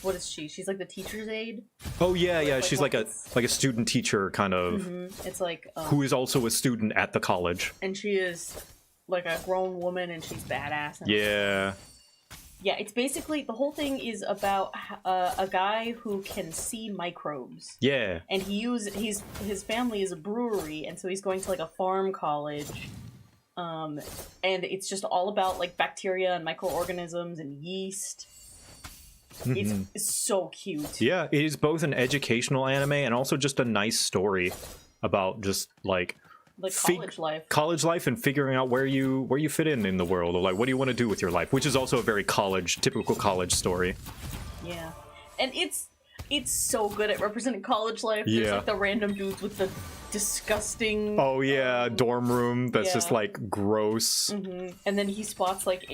what is she? She's, like, the teacher's aide. Oh, yeah, yeah, she's like a student teacher, kind of. It's like... who is also a student at the college. And she is... like a grown woman, and she's badass. And yeah. Yeah, it's basically, the whole thing is about a guy who can see microbes. Yeah. And his family is a brewery, and so he's going to, like, a farm college. And it's just all about, like, bacteria and microorganisms and yeast. It's so cute. Yeah, it is both an educational anime and also just a nice story about just, like college life and figuring out where you fit in the world, or like what do you want to do with your life, which is also a very typical college story. Yeah, and it's so good at representing college life. There's like the random dudes with the disgusting dorm room that's just like gross. Mm-hmm. And then he spots like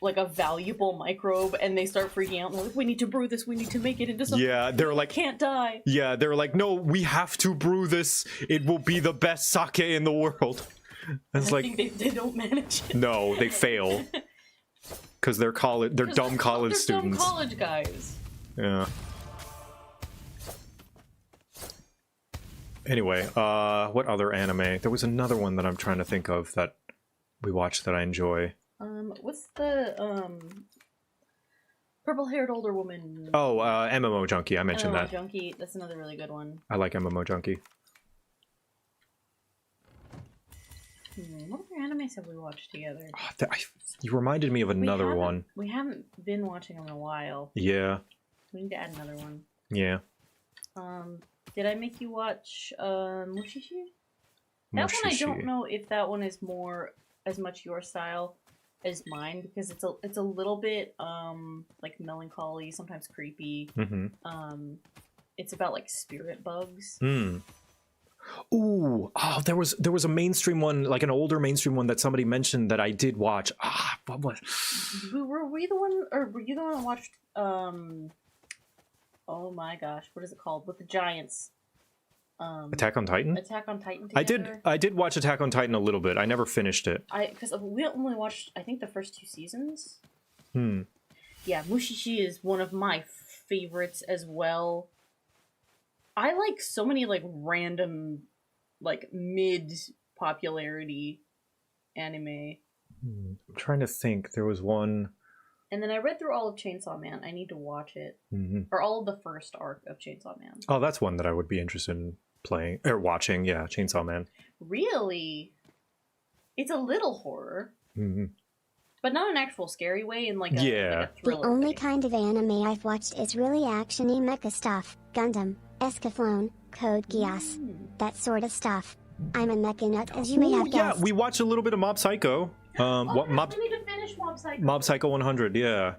like a valuable microbe, and they start freaking out and they're like, we need to brew this, we need to make it into something. Yeah, they're like, can't die. Yeah, they're like, no, we have to brew this. It will be the best sake in the world. And it's I like, think they don't manage it. no, they fail because they're dumb college students. Dumb college guys. Yeah. Anyway, what other anime? There was another one that I'm trying to think of that we watched that I enjoy. What's the purple-haired older woman? Oh, MMO Junkie. I mentioned MMO that. Junkie. That's another really good one. I like MMO Junkie. What other animes have we watched together? You reminded me of another one. We haven't been watching them in a while. Yeah. We need to add another one. Yeah. Did I make you watch Mushishi? That one, I don't know if that one is as much your style as mine, because it's a little bit like melancholy, sometimes creepy. Mm-hmm. It's about like spirit bugs. Ooh, there was a mainstream one, like an older mainstream one that somebody mentioned that I did watch. What was? Were we the one, or were you the one that watched? Oh my gosh, what is it called? With the giants. Attack on Titan? Attack on Titan together? I did watch Attack on Titan a little bit. I never finished it. Because we only watched, I think, the first 2 seasons. Yeah, Mushishi is one of my favorites as well. I like so many like random, like mid-popularity anime. I'm trying to think. There was one. And then I read through all of Chainsaw Man. I need to watch it. Or all of the first arc of Chainsaw Man. Oh, that's one that I would be interested in playing or watching. Yeah, Chainsaw Man. Really? It's a little horror. But not an actual scary way, in like a, like a The thriller only way. kind of anime I've watched is really actiony mecha stuff. Gundam, Escaflowne, Code Geass, that sort of stuff. I'm a mecha nut, as you may have Yeah, guessed. we watched a little bit of Mob Psycho. We need to finish Mob Psycho. Mob Psycho 100, yeah.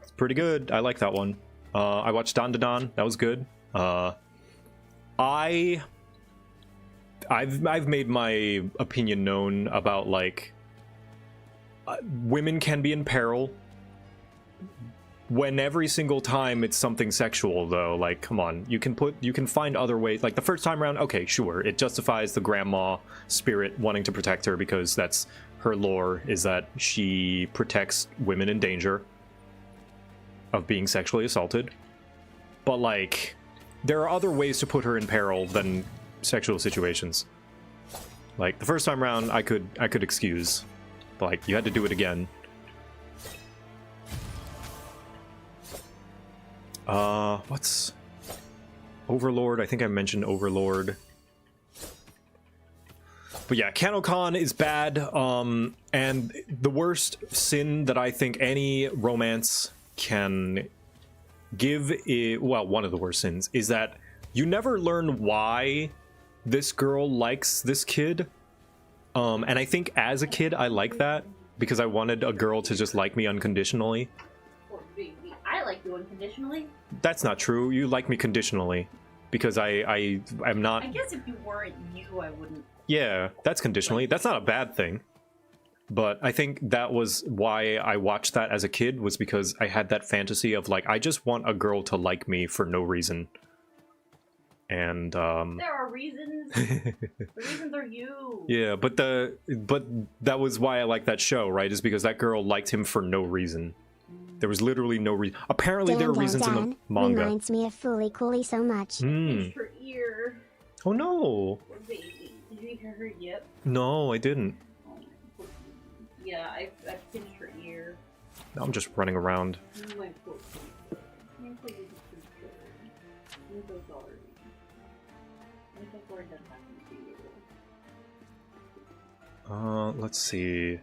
It's pretty good. I like that one. I watched Dan Da Dan. That was good. I've made my opinion known about, like, women can be in peril when every single time it's something sexual, though. Like, come on, you can find other ways. Like the first time around, okay, sure, it justifies the grandma spirit wanting to protect her because that's her lore, is that she protects women in danger of being sexually assaulted. But like, there are other ways to put her in peril than sexual situations. Like the first time around, I could excuse, but like you had to do it again. What's Overlord? I think I mentioned Overlord. But yeah, Kanokon is bad, and the worst sin that I think any romance can give, well, one of the worst sins, is that you never learn why this girl likes this kid. And I think as a kid, I like that, because I wanted a girl to just like me unconditionally. I like you unconditionally. That's not true. You like me conditionally, because I'm not... I guess if you weren't you, I wouldn't. Yeah, that's conditionally. That's not a bad thing. But I think that was why I watched that as a kid, was because I had that fantasy of, like, I just want a girl to like me for no reason. And, There are reasons. The reasons are you. yeah, but that was why I liked that show, right? Is because that girl liked him for no reason. There was literally no reason. Apparently there are reasons in the manga. Reminds me of Fooly Cooly so much. Pinched her ear. Oh no. Poor baby. Did you hear her yip? No, I didn't. Yeah, I pinched her ear. Now I'm just running around. My poor baby. My poor baby pinched her ear. I'm so sorry. I'm so sorry that happened to you. Let's see.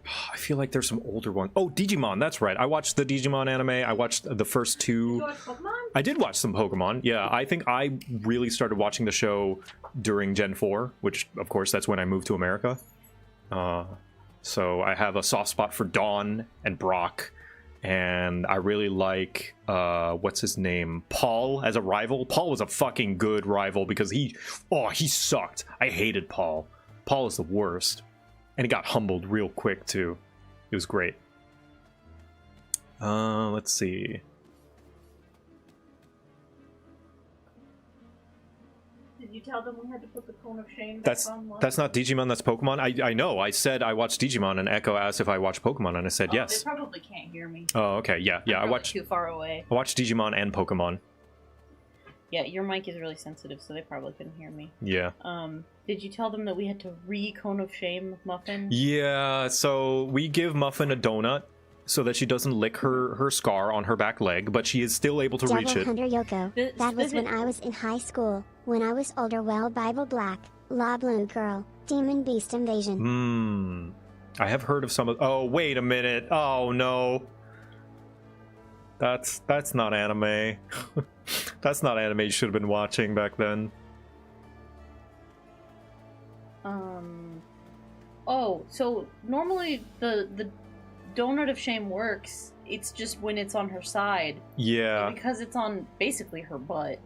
I feel like there's some older ones. Oh, Digimon, that's right. I watched the Digimon anime. I watched the first 2. Did you watch Pokemon? I did watch some Pokemon. Yeah, I think I really started watching the show during Gen 4, which, of course, that's when I moved to America. So I have a soft spot for Dawn and Brock, and I really like, what's his name? Paul as a rival. Paul was a fucking good rival because he sucked. I hated Paul. Paul is the worst. And he got humbled real quick, too. It was great. Let's see. Did you tell them we had to put the cone of shame back That's on? that's not Digimon, that's Pokemon. I know. I said I watched Digimon, and Echo asked if I watched Pokemon, and I said yes. They probably can't hear me. Oh, okay. Yeah. I'm I probably watched. too far away. I watched Digimon and Pokemon. Yeah, your mic is really sensitive, so they probably couldn't hear me. Yeah. Did you tell them that we had to re-cone of shame Muffin? Yeah. So we give Muffin a donut so that she doesn't lick her scar on her back leg, but she is still able to Devil reach it. Hunter Yoko. That was when I was in high school. When I was older, well, Bible Black, La Blue Girl, Demon Beast Invasion. I have heard of some of. Oh, wait a minute. Oh no. That's not anime. That's not anime you should have been watching back then. Oh, so normally the donut of shame works. It's just when it's on her side. Yeah. But because it's on basically her butt,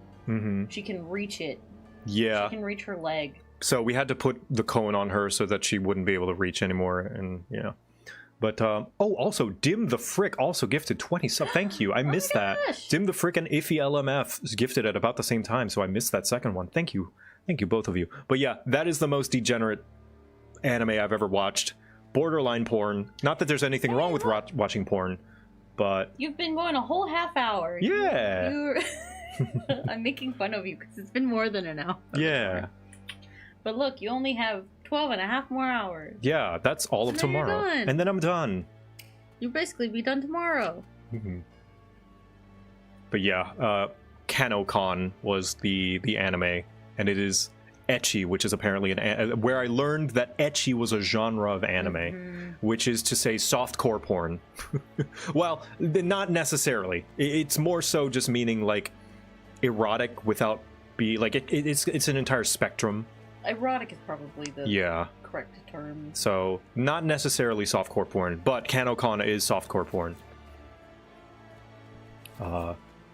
she can reach it. Yeah. She can reach her leg. So we had to put the cone on her so that she wouldn't be able to reach anymore, and yeah. But also Dim the Frick also gifted 20 sub. Thank you. I missed that. Dim the Frick and Iffy LMF is gifted at about the same time, so I missed that second one. Thank you. Thank you, both of you. But yeah, that is the most degenerate anime I've ever watched. Borderline porn. Not that there's anything wrong with watching porn, but You've been going a whole half hour. Yeah. You're... I'm making fun of you because it's been more than an hour. yeah. But look, you only have 12 and a half more hours. Yeah, that's all of So then you're tomorrow. done. And then I'm done. You'll basically be done tomorrow. But yeah, Kanokon was the anime, and it is ecchi, which is apparently where I learned that ecchi was a genre of anime, which is to say softcore porn. Well, not necessarily. It's more so just meaning like erotic without it's an entire spectrum. Erotic is probably the correct term. So not necessarily softcore porn, but Kanokon is softcore porn.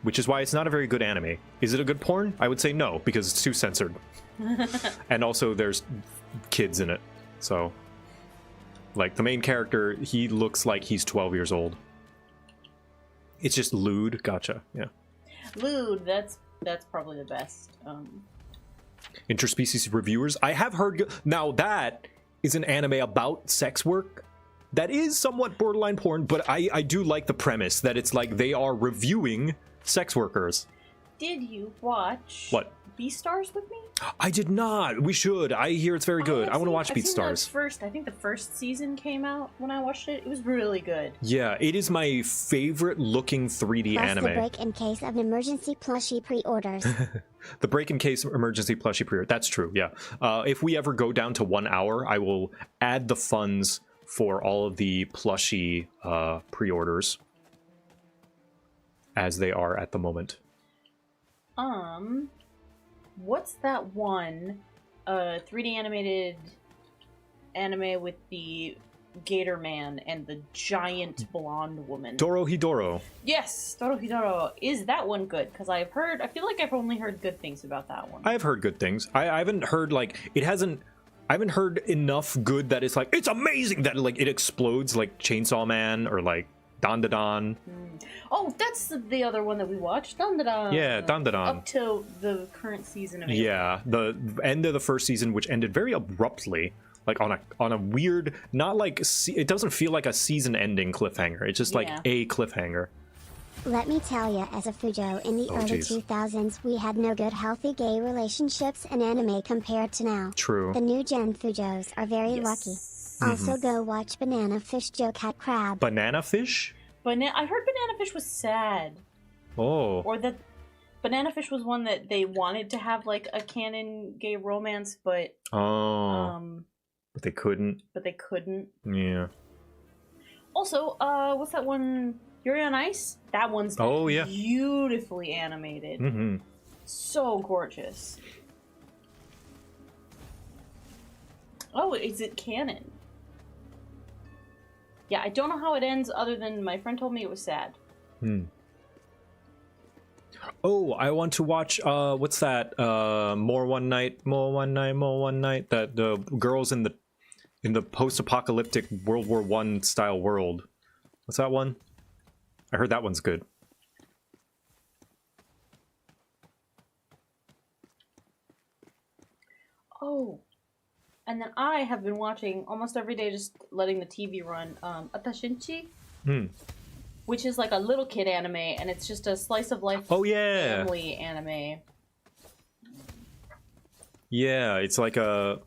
Which is why it's not a very good anime. Is it a good porn? I would say no, because it's too censored. And also there's kids in it. So like the main character, he looks like he's 12 years old. It's just lewd. Gotcha. Yeah. Lewd, that's probably the best. Interspecies reviewers. I have heard. Now that is an anime about sex work. That is somewhat borderline porn, but I do like the premise that it's like they are reviewing sex workers. Did you watch What? Beastars with me? I did not. We should. I hear it's very good. I want to watch Beastars. I think the first season came out when I watched it. It was really good. Yeah, it is my favorite looking 3D Plus anime. the break in case of emergency plushie pre-orders. The break in case emergency plushie pre-order. That's true, yeah. If we ever go down to 1 hour, I will add the funds for all of the plushie pre-orders as they are at the moment. What's that one 3D animated anime with the Gator Man and the giant blonde woman? Dorohedoro. Yes, Dorohedoro. Is that one good? Because I feel like I've only heard good things about that one. I've heard good things. I haven't heard I haven't heard enough good that it's like, it's amazing that like it explodes like Chainsaw Man or like Dandadan. Oh, that's the other one that we watched, Dandadan. Yeah, Dandadan. Up till the current season of Yeah, the end of the first season, which ended very abruptly, like on a weird, not like it doesn't feel like a season ending cliffhanger. It's just like a cliffhanger. Let me tell ya, as a Fujo in the early 2000s, we had no good healthy gay relationships in anime compared to now. True. The new gen Fujos are very lucky. Also go watch Banana Fish JoCat Crab. Banana Fish? I heard Banana Fish was sad. Oh. Or that Banana Fish was one that they wanted to have like a canon gay romance, but but they couldn't. Yeah. Also, what's that one? Yuri on Ice? That one's beautifully animated. So gorgeous. Oh, is it canon? Yeah, I don't know how it ends other than my friend told me it was sad. Oh, I want to watch, what's that? More One Night. That the girls in in the post-apocalyptic World War I style world. What's that one? I heard that one's good. Oh, and then I have been watching almost every day, just letting the TV run, Atashinchi, which is like a little kid anime, and it's just a slice of life family anime. Yeah, it's like a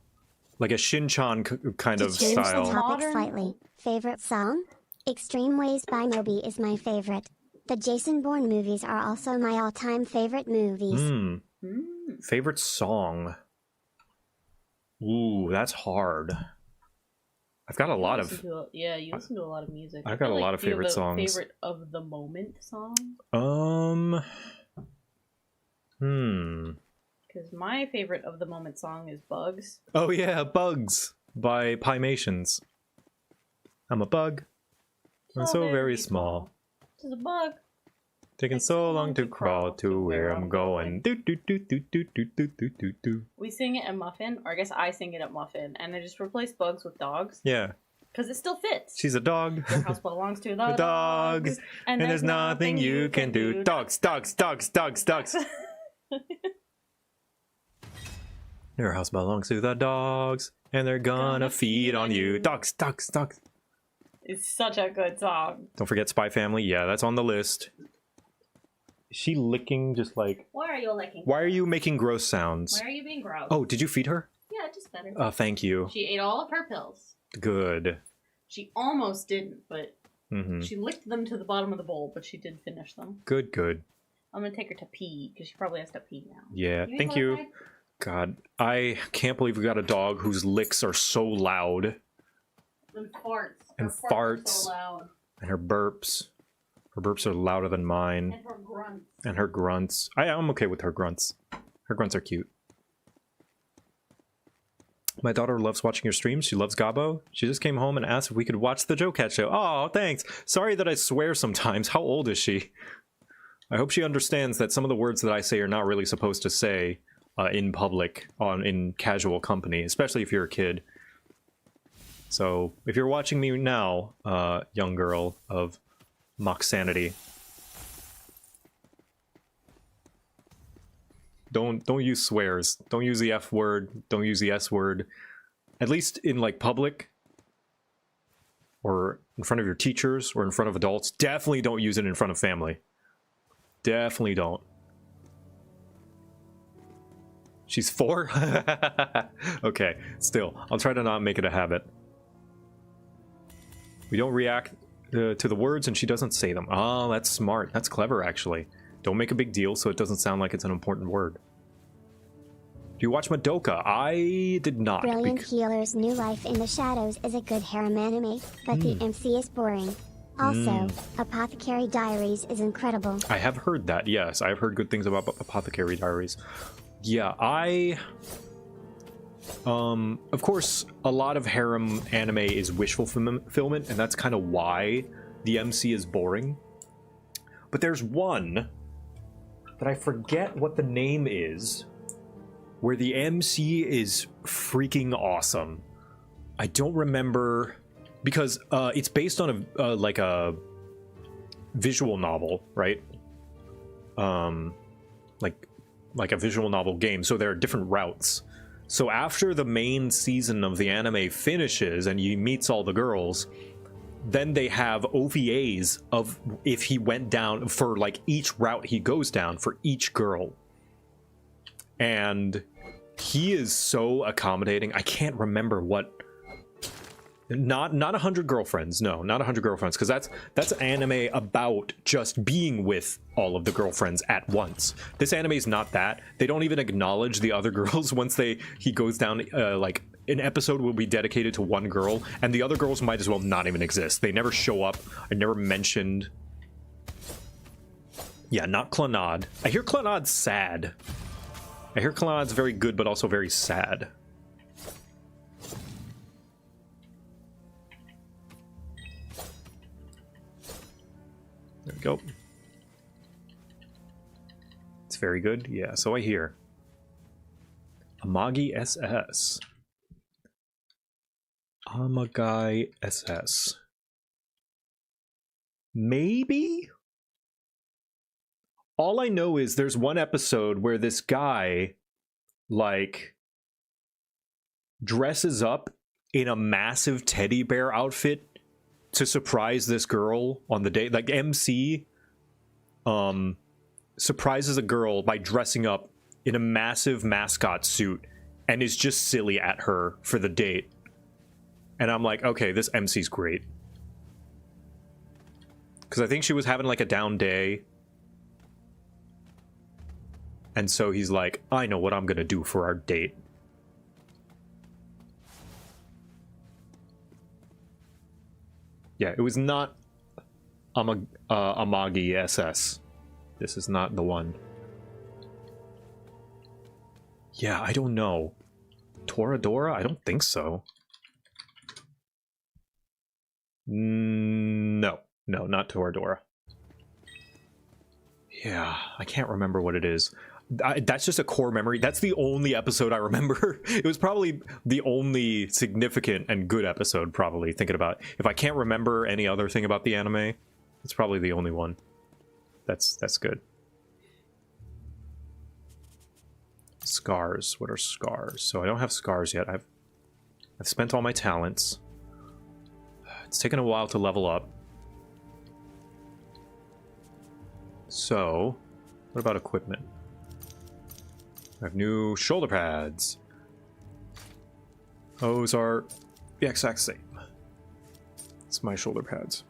Shin-chan kind of To change style. the topic slightly, favorite song? Extreme Ways by Moby is my favorite. The Jason Bourne movies are also my all-time favorite movies. Favorite song? Ooh, that's hard. I've got a lot of... You listen to a lot of music. I've got a lot of favorite songs. Favorite of the moment song? Because my favorite of the moment song is Bugs. Oh yeah, Bugs by Pymations. I'm a bug. I'm so very small. This is a bug. Taking so long to crawl to where I'm going. Do do do do do do do do do do. We sing it at Muffin, or I guess I sing it at Muffin, and I just replace bugs with dogs. Yeah. Because it still fits. She's a dog. Your house belongs to the dogs. And there's nothing you can do. Dogs, dogs, dogs, dogs, dogs. Your house belongs to the dogs. And they're gonna feed on you. Dogs, dogs, dogs. It's such a good song. Don't forget Spy Family. Yeah, that's on the list. Is she licking just like... Why are you licking? Why are you making gross sounds? Why are you being gross? Oh, did you feed her? Yeah, just better. Oh, thank you. She ate all of her pills. Good. She almost didn't, but she licked them to the bottom of the bowl, but she did finish them. Good, good. I'm gonna take her to pee, because she probably has to pee now. Yeah, thank you. God, I can't believe we got a dog whose licks are so loud. And farts. And Her farts. Are so loud. And her burps. Her burps are louder than mine. And her grunts. And her grunts. I'm okay with her grunts. Her grunts are cute. My daughter loves watching your streams. She loves Gabo. She just came home and asked if we could watch the JoCat show. Oh, thanks. Sorry that I swear sometimes. How old is she? I hope she understands that some of the words that I say are not really supposed to say in public, in casual company, especially if you're a kid. So, if you're watching me now, young girl of mock sanity, don't use swears. Don't use the F word. Don't use the S word. At least in like public, or in front of your teachers, or in front of adults. Definitely don't use it in front of family. Definitely don't. She's 4? Okay, still, I'll try to not make it a habit. We don't react to the words and she doesn't say them. Oh, that's smart. That's clever, actually. Don't make a big deal so it doesn't sound like it's an important word. Do you watch Madoka? I did not. Brilliant Healer's New Life in the Shadows is a good harem anime, but the MC is boring. Also, Apothecary Diaries is incredible. I have heard that, yes. I have heard good things about Apothecary Diaries. Yeah, of course, a lot of harem anime is wish fulfillment, and that's kind of why the MC is boring. But there's one that I forget what the name is, where the MC is freaking awesome. I don't remember, because it's based on like a visual novel, right? Like a visual novel game, so there are different routes. So after the main season of the anime finishes and he meets all the girls, then they have OVAs of if he went down for like each route he goes down for each girl. And he is so accommodating. I can't remember what. Not 100 girlfriends. No, not 100 girlfriends, because that's anime about just being with all of the girlfriends at once. This anime is not that. They don't even acknowledge the other girls once he goes down. Like an episode will be dedicated to one girl, and the other girls might as well not even exist. They never show up. I never mentioned. Yeah, not Clannad. I hear Clannad's sad. I hear Clannad's very good, but also very sad. There we go. It's very good. Yeah, so I hear. Amagi SS. Amagai SS. Maybe? All I know is there's one episode where this guy, like, dresses up in a massive teddy bear outfit to surprise this girl on the date. Like, MC surprises a girl by dressing up in a massive mascot suit and is just silly at her for the date. And I'm like, okay, this MC's great. Because I think she was having like a down day. And so he's like, I know what I'm gonna do for our date. Yeah, it was not Amagi SS. This is not the one. Yeah, I don't know. Toradora? I don't think so. No, not Toradora. Yeah, I can't remember what it is. That's just a core memory. That's the only episode I remember. It was probably the only significant and good episode, probably, thinking about it. If I can't remember any other thing about the anime, it's probably the only one. That's good. Scars. What are scars? So I don't have scars yet. I've spent all my talents. It's taken a while to level up. So, what about equipment? I have new shoulder pads. Those are the exact same. It's my shoulder pads.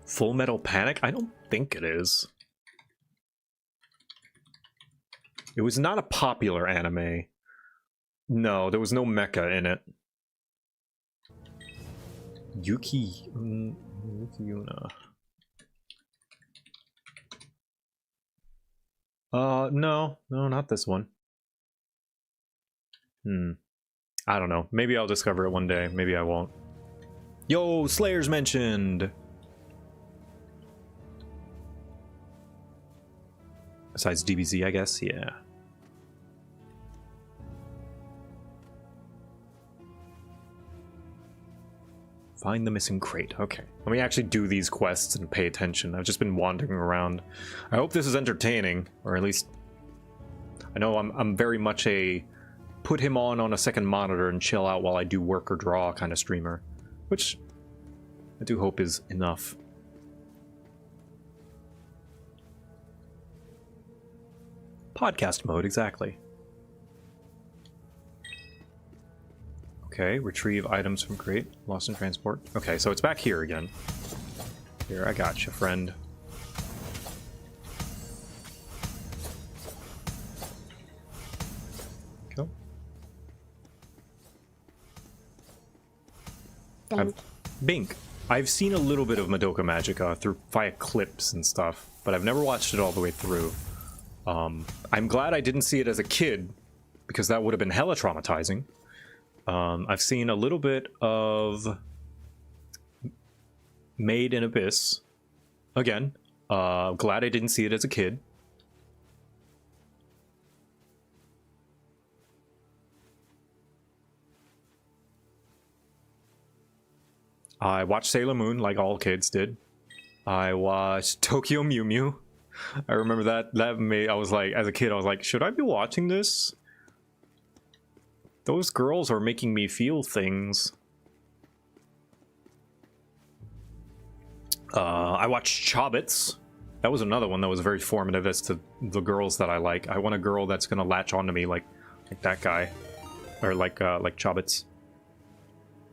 Full Metal Panic? I don't think it is. It was not a popular anime. No, there was no mecha in it. Yuna. No, not this one. I don't know. Maybe I'll discover it one day. Maybe I won't. Yo, Slayer's mentioned! Besides DBZ, I guess? Yeah. Find the missing crate. Okay. Let me actually do these quests and pay attention. I've just been wandering around. I hope this is entertaining, or at least... I know I'm very much a put him on a second monitor and chill out while I do work or draw kind of streamer. Which I do hope is enough. Podcast mode, exactly. Okay, retrieve items from crate. Lost in transport. Okay, so it's back here again. Here, I got you, friend. Go. Bink. I've seen a little bit of Madoka Magica via clips and stuff, but I've never watched it all the way through. I'm glad I didn't see it as a kid, because that would have been hella traumatizing. I've seen a little bit of Made in Abyss. Again, glad I didn't see it as a kid. I watched Sailor Moon like all kids did. I watched Tokyo Mew Mew. I remember that made, I was like, as a kid, I was like, should I be watching this? Those girls are making me feel things. I watched Chobits. That was another one that was very formative as to the girls that I like. I want a girl that's gonna latch onto me like that guy. Or like Chobits.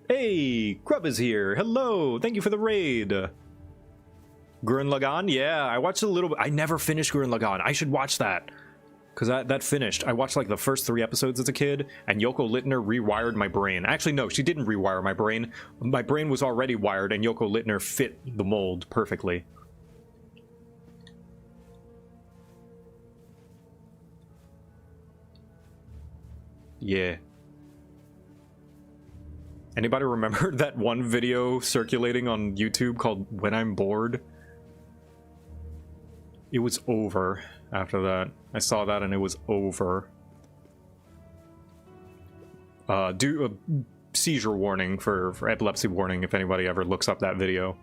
Hey, Grub is here. Hello, thank you for the raid. Gurren Lagann? Yeah, I watched a little bit. I never finished Gurren Lagann. I should watch that. Because that finished. I watched like the first 3 episodes as a kid, and Yoko Littner rewired my brain. Actually, no, she didn't rewire my brain. My brain was already wired, and Yoko Littner fit the mold perfectly. Yeah. Anybody remember that one video circulating on YouTube called When I'm Bored? It was over after that. I saw that and it was over. seizure warning for epilepsy warning if anybody ever looks up that video.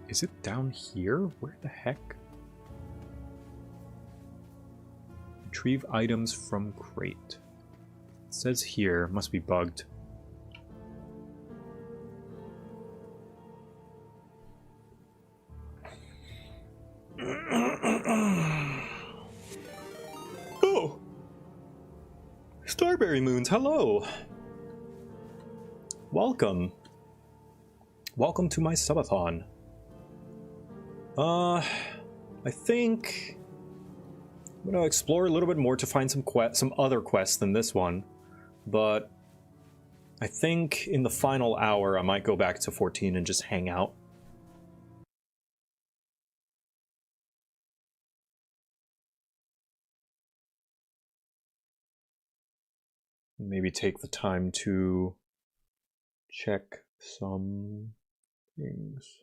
Is it down here? Where the heck? Retrieve items from crate. It says here, must be bugged. Oh! Starberry Moons, hello! Welcome. Welcome to my subathon. I think I'm gonna explore a little bit more to find some other quests than this one, but I think in the final hour I might go back to 14 and just hang out. Maybe take the time to check some things.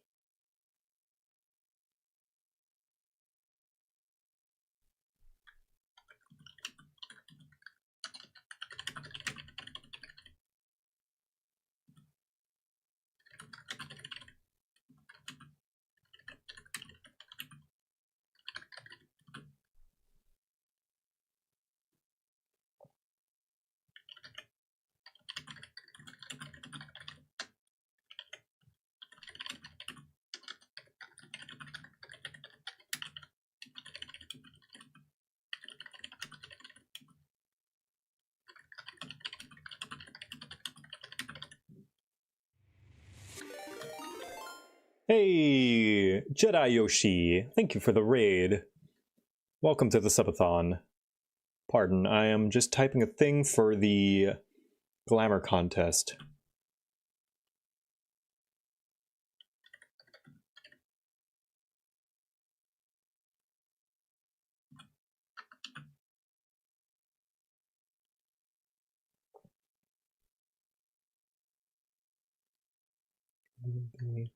Hey, Jedi Yoshi, thank you for the raid. Welcome to the subathon. Pardon, I am just typing a thing for the glamour contest. Okay.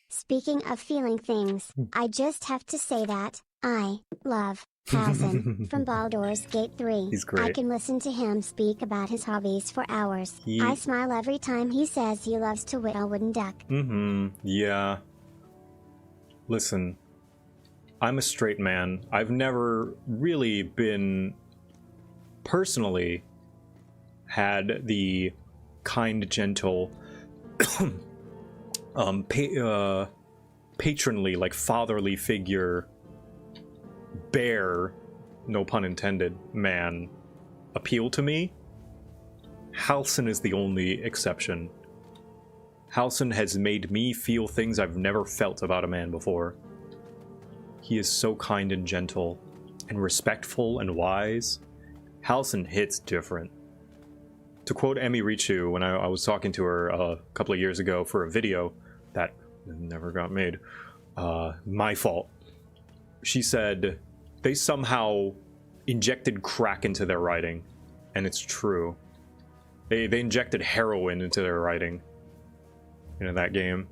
Speaking of feeling things, I just have to say that I love Halsin from Baldur's Gate 3. He's great. I can listen to him speak about his hobbies for hours. I smile every time he says he loves to whittle a wooden duck. Yeah. Listen, I'm a straight man. I've never really been personally had the kind, gentle, patronly, like fatherly figure, bear, no pun intended, man appeal to me. Halsin is the only exception. Halsin has made me feel things I've never felt about a man before. He is so kind and gentle and respectful and wise. Halsin hits different. To quote Emi Richu, when I was talking to her a couple of years ago for a video that never got made, My fault. She said they somehow injected crack into their writing, and it's true. They injected heroin into their writing in that game.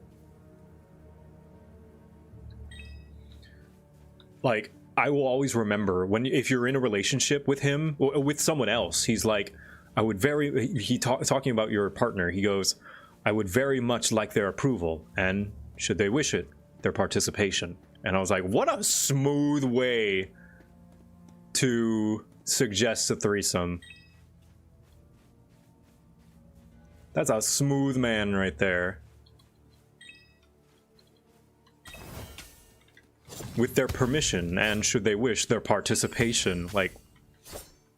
Like, I will always remember if you're in a relationship with him or with someone else, he's like, talking about your partner, he goes, I would very much like their approval, and should they wish it, their participation. And I was like, what a smooth way to suggest a threesome. That's a smooth man right there. With their permission, and should they wish, their participation. Like,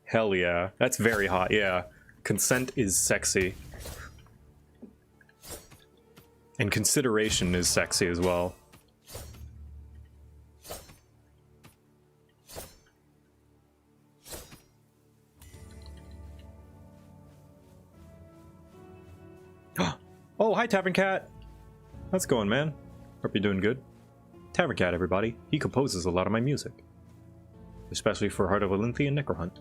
hell yeah. That's very hot, yeah. Consent is sexy. And consideration is sexy as well. Oh, hi Tavern Cat. How's it going, man? Hope you're doing good. Tavern Cat, everybody. He composes a lot of my music. Especially for Heart of Olynthe and Necrohunt.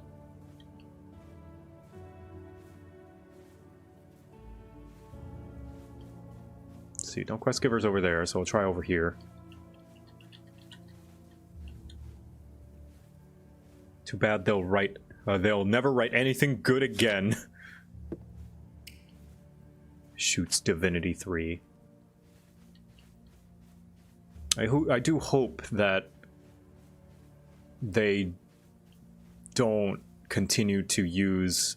Let's see, no quest givers over there, so I'll try over here. Too bad they'll never write anything good again. Shoots Divinity 3. I do hope that they don't continue to use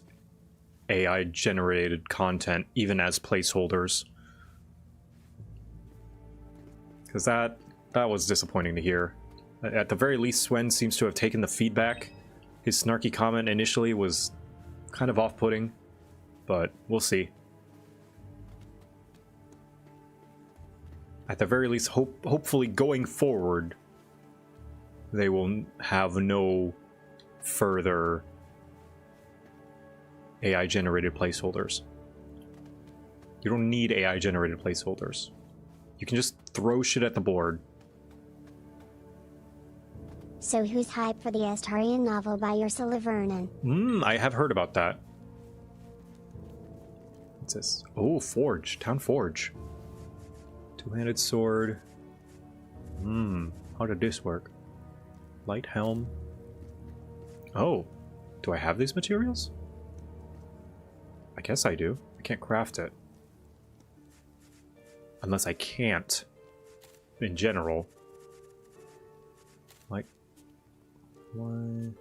AI generated content even as placeholders, because that was disappointing to hear. At the very least, Swen seems to have taken the feedback. His snarky comment initially was kind of off-putting, but we'll see. At the very least, hopefully going forward, they will have no further AI-generated placeholders. You don't need AI-generated placeholders. You can just throw shit at the board. So who's hyped for the Astarian novel by Ursula Vernon? I have heard about that. What's this? Oh, Forge. Town Forge. Two-handed sword. How did this work? Light helm. Oh, do I have these materials? I guess I do. I can't craft it. Unless I can't. In general. Like, what?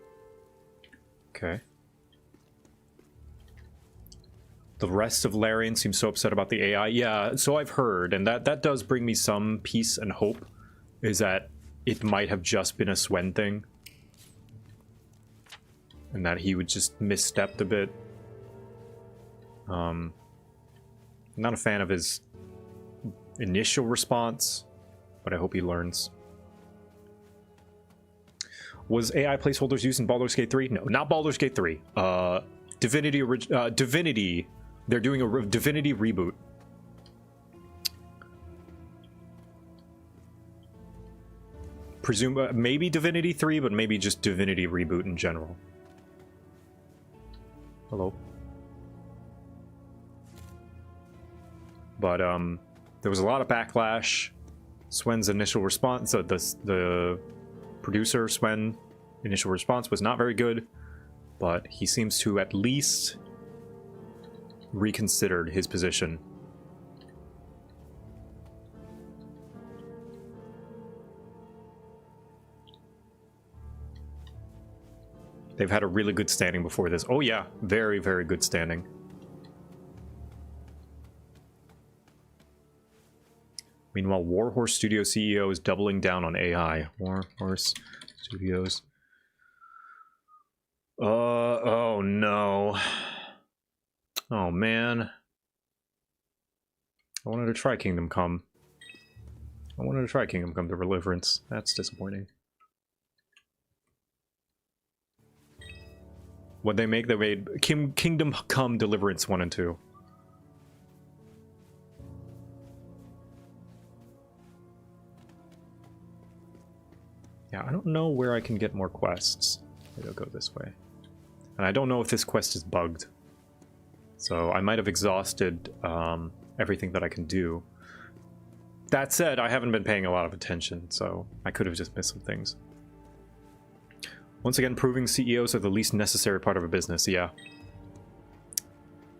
Okay. The rest of Larian seems so upset about the AI. Yeah, so I've heard, and that does bring me some peace and hope, is that it might have just been a Swen thing. And that he would just misstepped a bit. I'm not a fan of his initial response, but I hope he learns. Was AI placeholders used in Baldur's Gate 3? No, not Baldur's Gate 3. Divinity. They're doing a Divinity reboot. Maybe Divinity 3, but maybe just Divinity reboot in general. Hello. But there was a lot of backlash. Swen's initial response, the producer Swen initial response was not very good, but he seems to at least reconsidered his position. They've had a really good standing before this. Oh yeah, very, very good standing. Meanwhile, Warhorse Studio CEO is doubling down on AI. Warhorse Studios. Oh no. Oh man. I wanted to try Kingdom Come. I wanted to try Kingdom Come Deliverance. That's disappointing. What they make? They made Kingdom Come Deliverance 1 and 2. Yeah, I don't know where I can get more quests. Maybe I'll go this way. And I don't know if this quest is bugged. So I might have exhausted everything that I can do. That said, I haven't been paying a lot of attention, so I could have just missed some things. Once again, proving CEOs are the least necessary part of a business, yeah.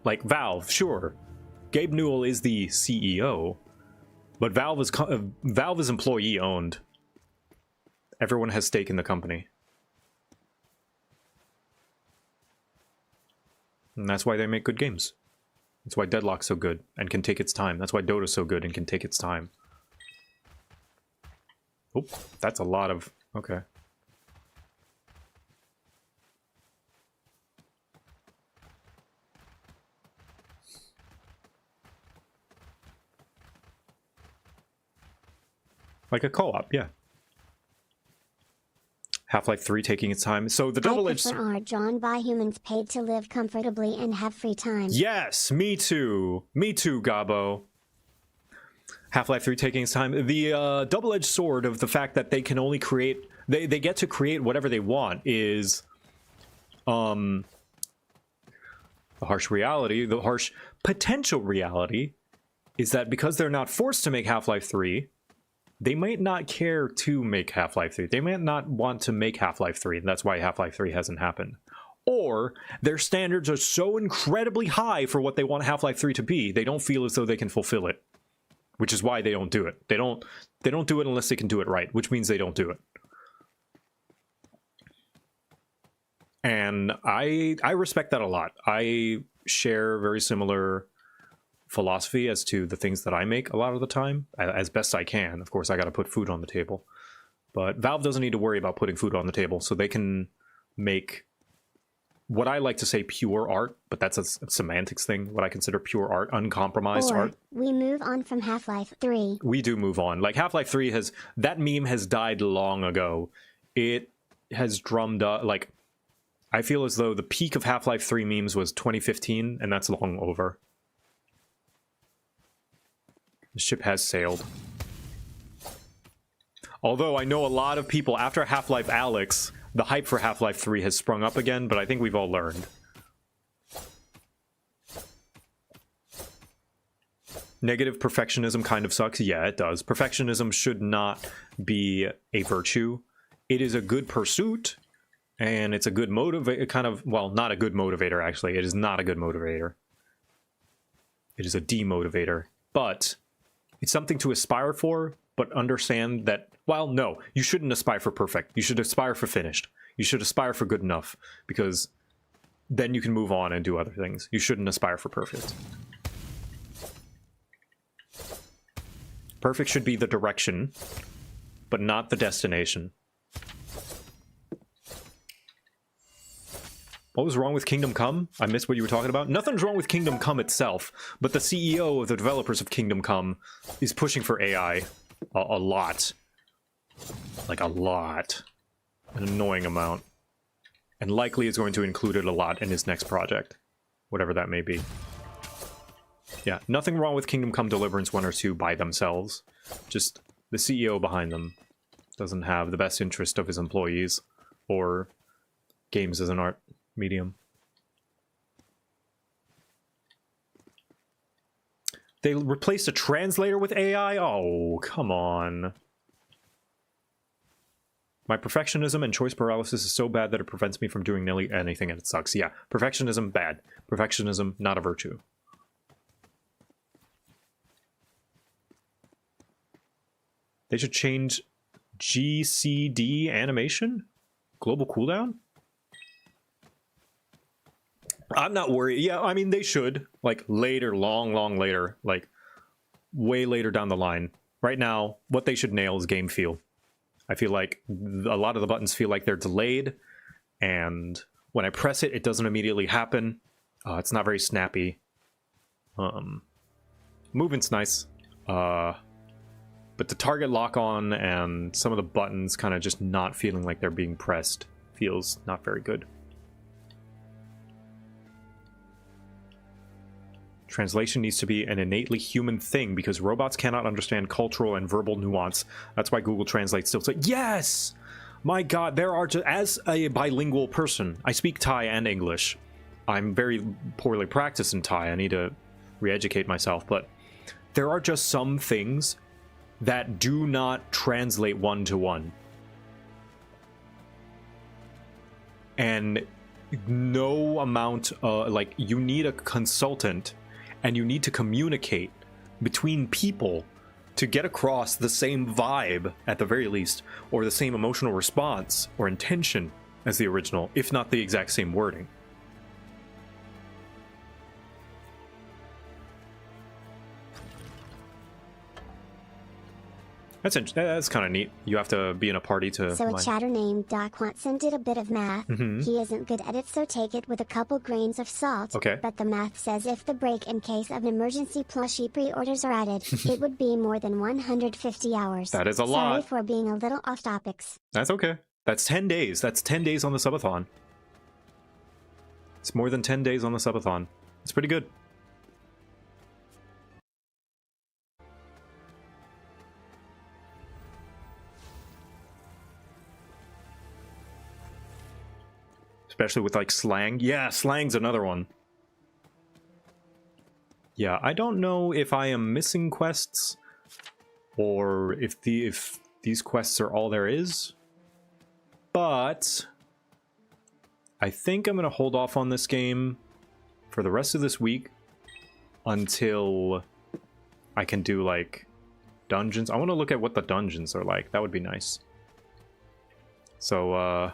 Like Valve, sure. Gabe Newell is the CEO, but Valve is employee owned. Everyone has stake in the company. And that's why they make good games. That's why Deadlock's so good and can take its time. That's why Dota's so good and can take its time. Oh, that's a lot of... Okay. Like a co-op, yeah. Half-Life 3 taking its time. So the double-edged... I prefer our drawn by humans paid to live comfortably and have free time. Yes, me too. Me too, Gabo. Half-Life 3 taking its time. The double-edged sword of the fact that they can only create... They get to create whatever they want is... the harsh reality, the harsh potential reality, is that because they're not forced to make Half-Life 3... They might not care to make Half-Life 3. They might not want to make Half-Life 3, and that's why Half-Life 3 hasn't happened. Or their standards are so incredibly high for what they want Half-Life 3 to be, they don't feel as though they can fulfill it. Which is why they don't do it. They don't do it unless they can do it right, which means they don't do it. And I respect that a lot. I share very similar philosophy as to the things that I make a lot of the time, as best I can. Of course, I got to put food on the table. But Valve doesn't need to worry about putting food on the table, so they can make what I like to say pure art, but that's a semantics thing, what I consider pure art, uncompromised art. We move on from Half-Life 3. We do move on. Like, Half-Life 3 has... That meme has died long ago. It has drummed up... Like, I feel as though the peak of Half-Life 3 memes was 2015, and that's long over. The ship has sailed. Although I know a lot of people, after Half-Life Alyx, the hype for Half-Life 3 has sprung up again, but I think we've all learned. Negative perfectionism kind of sucks. Yeah, it does. Perfectionism should not be a virtue. It is a good pursuit, and it's a good motivator, kind of, well, not a good motivator, actually. It is not a good motivator. It is a demotivator. But it's something to aspire for, but understand that, well, no, you shouldn't aspire for perfect. You should aspire for finished. You should aspire for good enough, because then you can move on and do other things. You shouldn't aspire for perfect. Perfect should be the direction, but not the destination. What was wrong with Kingdom Come? I missed what you were talking about. Nothing's wrong with Kingdom Come itself, but the CEO of the developers of Kingdom Come is pushing for AI a lot. Like, a lot. An annoying amount. And likely is going to include it a lot in his next project. Whatever that may be. Yeah, nothing wrong with Kingdom Come Deliverance 1 or 2 by themselves. Just the CEO behind them doesn't have the best interest of his employees or games as an art medium. They replaced a translator with AI? Oh, come on. My perfectionism and choice paralysis is so bad that it prevents me from doing nearly anything, and it sucks. Yeah, perfectionism, bad. Perfectionism, not a virtue. They should change GCD animation? Global cooldown? I'm not worried. Yeah, I mean, they should. Like, later, long later. Like, way later down the line. Right now, what they should nail is game feel. I feel like a lot of the buttons feel like they're delayed. And when I press it, it doesn't immediately happen. It's not very snappy. Movement's nice. But the target lock-on and some of the buttons kind of just not feeling like they're being pressed feels not very good. Translation needs to be an innately human thing because robots cannot understand cultural and verbal nuance. That's why Google Translate still says, yes! My god, there are just, as a bilingual person, I speak Thai and English. I'm very poorly practiced in Thai. I need to re-educate myself, but there are just some things that do not translate one-to-one. And no amount, like, you need a consultant and you need to communicate between people to get across the same vibe, at the very least, or the same emotional response or intention as the original, if not the exact same wording. That's kind of neat. You have to be in a party to... So a chatter named Doc Watson did a bit of math. He isn't good at it, so take it with a couple grains of salt. Okay. But the math says if the break in case of an emergency plushie pre-orders are added, it would be more than 150 hours. That is a lot. Sorry for being a little off topics. That's okay. That's 10 days. That's 10 days on the subathon. It's more than 10 days on the subathon. It's pretty good. Especially with, like, slang. Yeah, slang's another one. Yeah, I don't know if I am missing quests or if these quests are all there is. But I think I'm going to hold off on this game for the rest of this week until I can do, like, dungeons. I want to look at what the dungeons are like. That would be nice. So,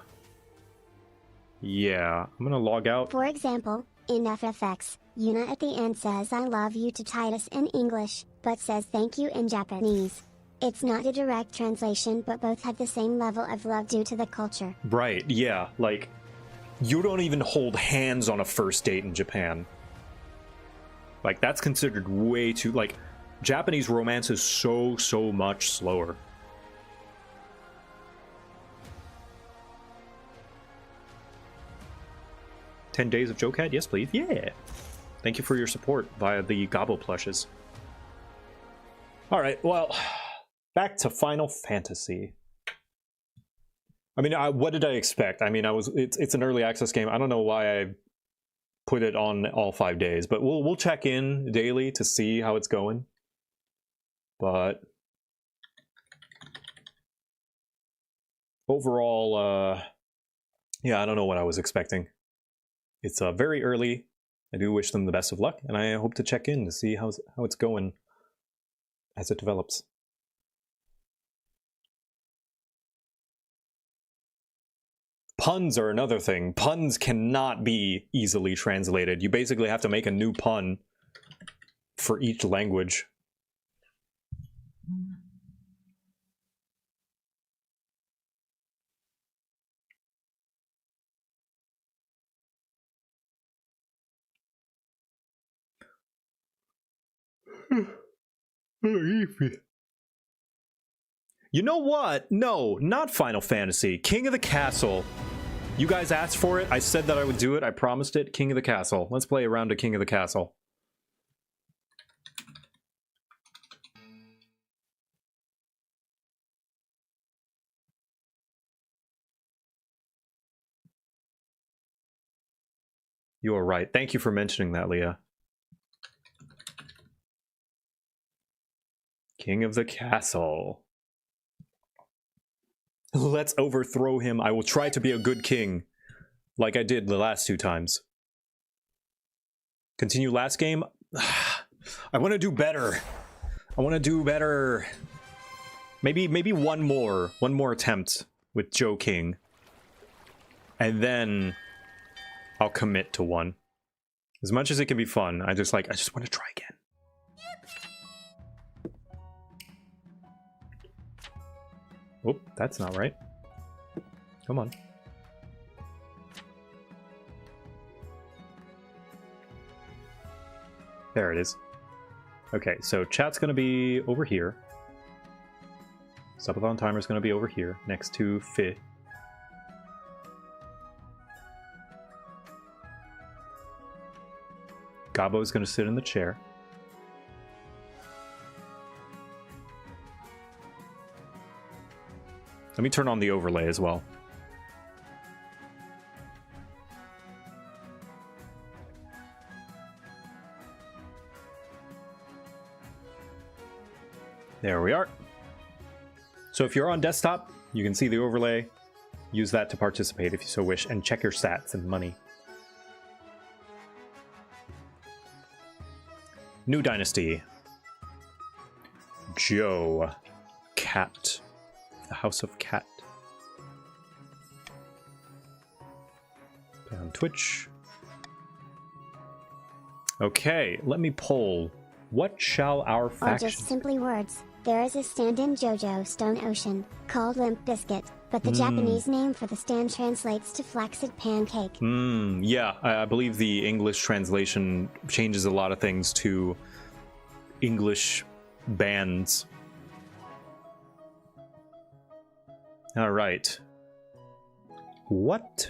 yeah, I'm gonna log out. For example, in FFX, Yuna at the end says I love you to Titus in English, but says thank you in Japanese. It's not a direct translation, but both have the same level of love due to the culture. Right, yeah, like, you don't even hold hands on a first date in Japan. Like, that's considered way too, like, Japanese romance is so much slower. "10 days of JoCat? Yes, please." Yeah. Thank you for your support via the Gobbo plushes. Alright, well, back to Final Fantasy. I mean, what did I expect? I mean, it's an early access game. I don't know why I put it on all 5 days, but we'll check in daily to see how it's going. But overall, yeah, I don't know what I was expecting. It's very early. I do wish them the best of luck, and I hope to check in to see how it's going as it develops. Puns are another thing. Puns cannot be easily translated. You basically have to make a new pun for each language. You know what? No, not Final Fantasy. King of the Castle. You guys asked for it. I said that I would do it. I promised it. King of the Castle. Let's play a round of King of the Castle. You are right. Thank you for mentioning that, Leah. King of the Castle. Let's overthrow him. I will try to be a good king, like I did the last 2 times. Continue last game? I want to do better. I want to do better. Maybe one more attempt with Joe King. And then I'll commit to one. As much as it can be fun, I just want to try again. Oh, that's not right. Come on. There it is. Okay, so chat's gonna be over here. Subathon timer's gonna be over here, next to Fi. Gobbo's gonna sit in the chair. Let me turn on the overlay as well. There we are. So if you're on desktop, you can see the overlay. Use that to participate if you so wish, and check your stats and money. New Dynasty. JoCat. The House of Cat. Play on Twitch. Okay, let me poll. What shall our Or faction... just simply words. There is a stand in JoJo Stone Ocean, called Limp Biscuit, but the Japanese name for the stand translates to flaccid pancake. Yeah, I believe the English translation changes a lot of things to English bands. All right. What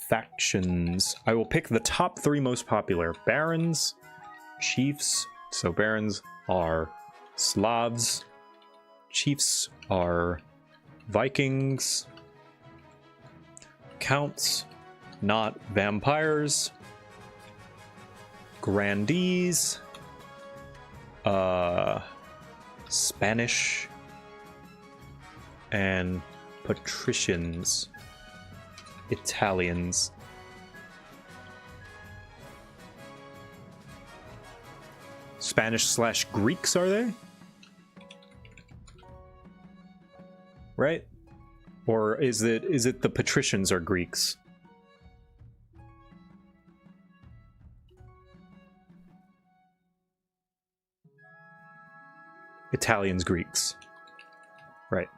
factions? I will pick the top 3 most popular. Barons, Chiefs. So Barons are Slavs. Chiefs are Vikings. Counts, not vampires. Grandees. Spanish. And patricians. Italians. Spanish/Greeks, are they? Right? Or is it the patricians are Greeks? Italians, Greeks. Right.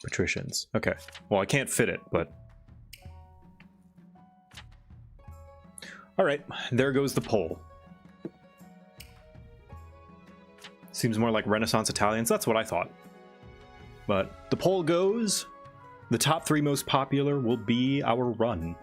Patricians. Okay. Well, I can't fit it, but... Alright, there goes the poll. Seems more like Renaissance Italians. That's what I thought. But the poll goes, the top 3 most popular will be our run.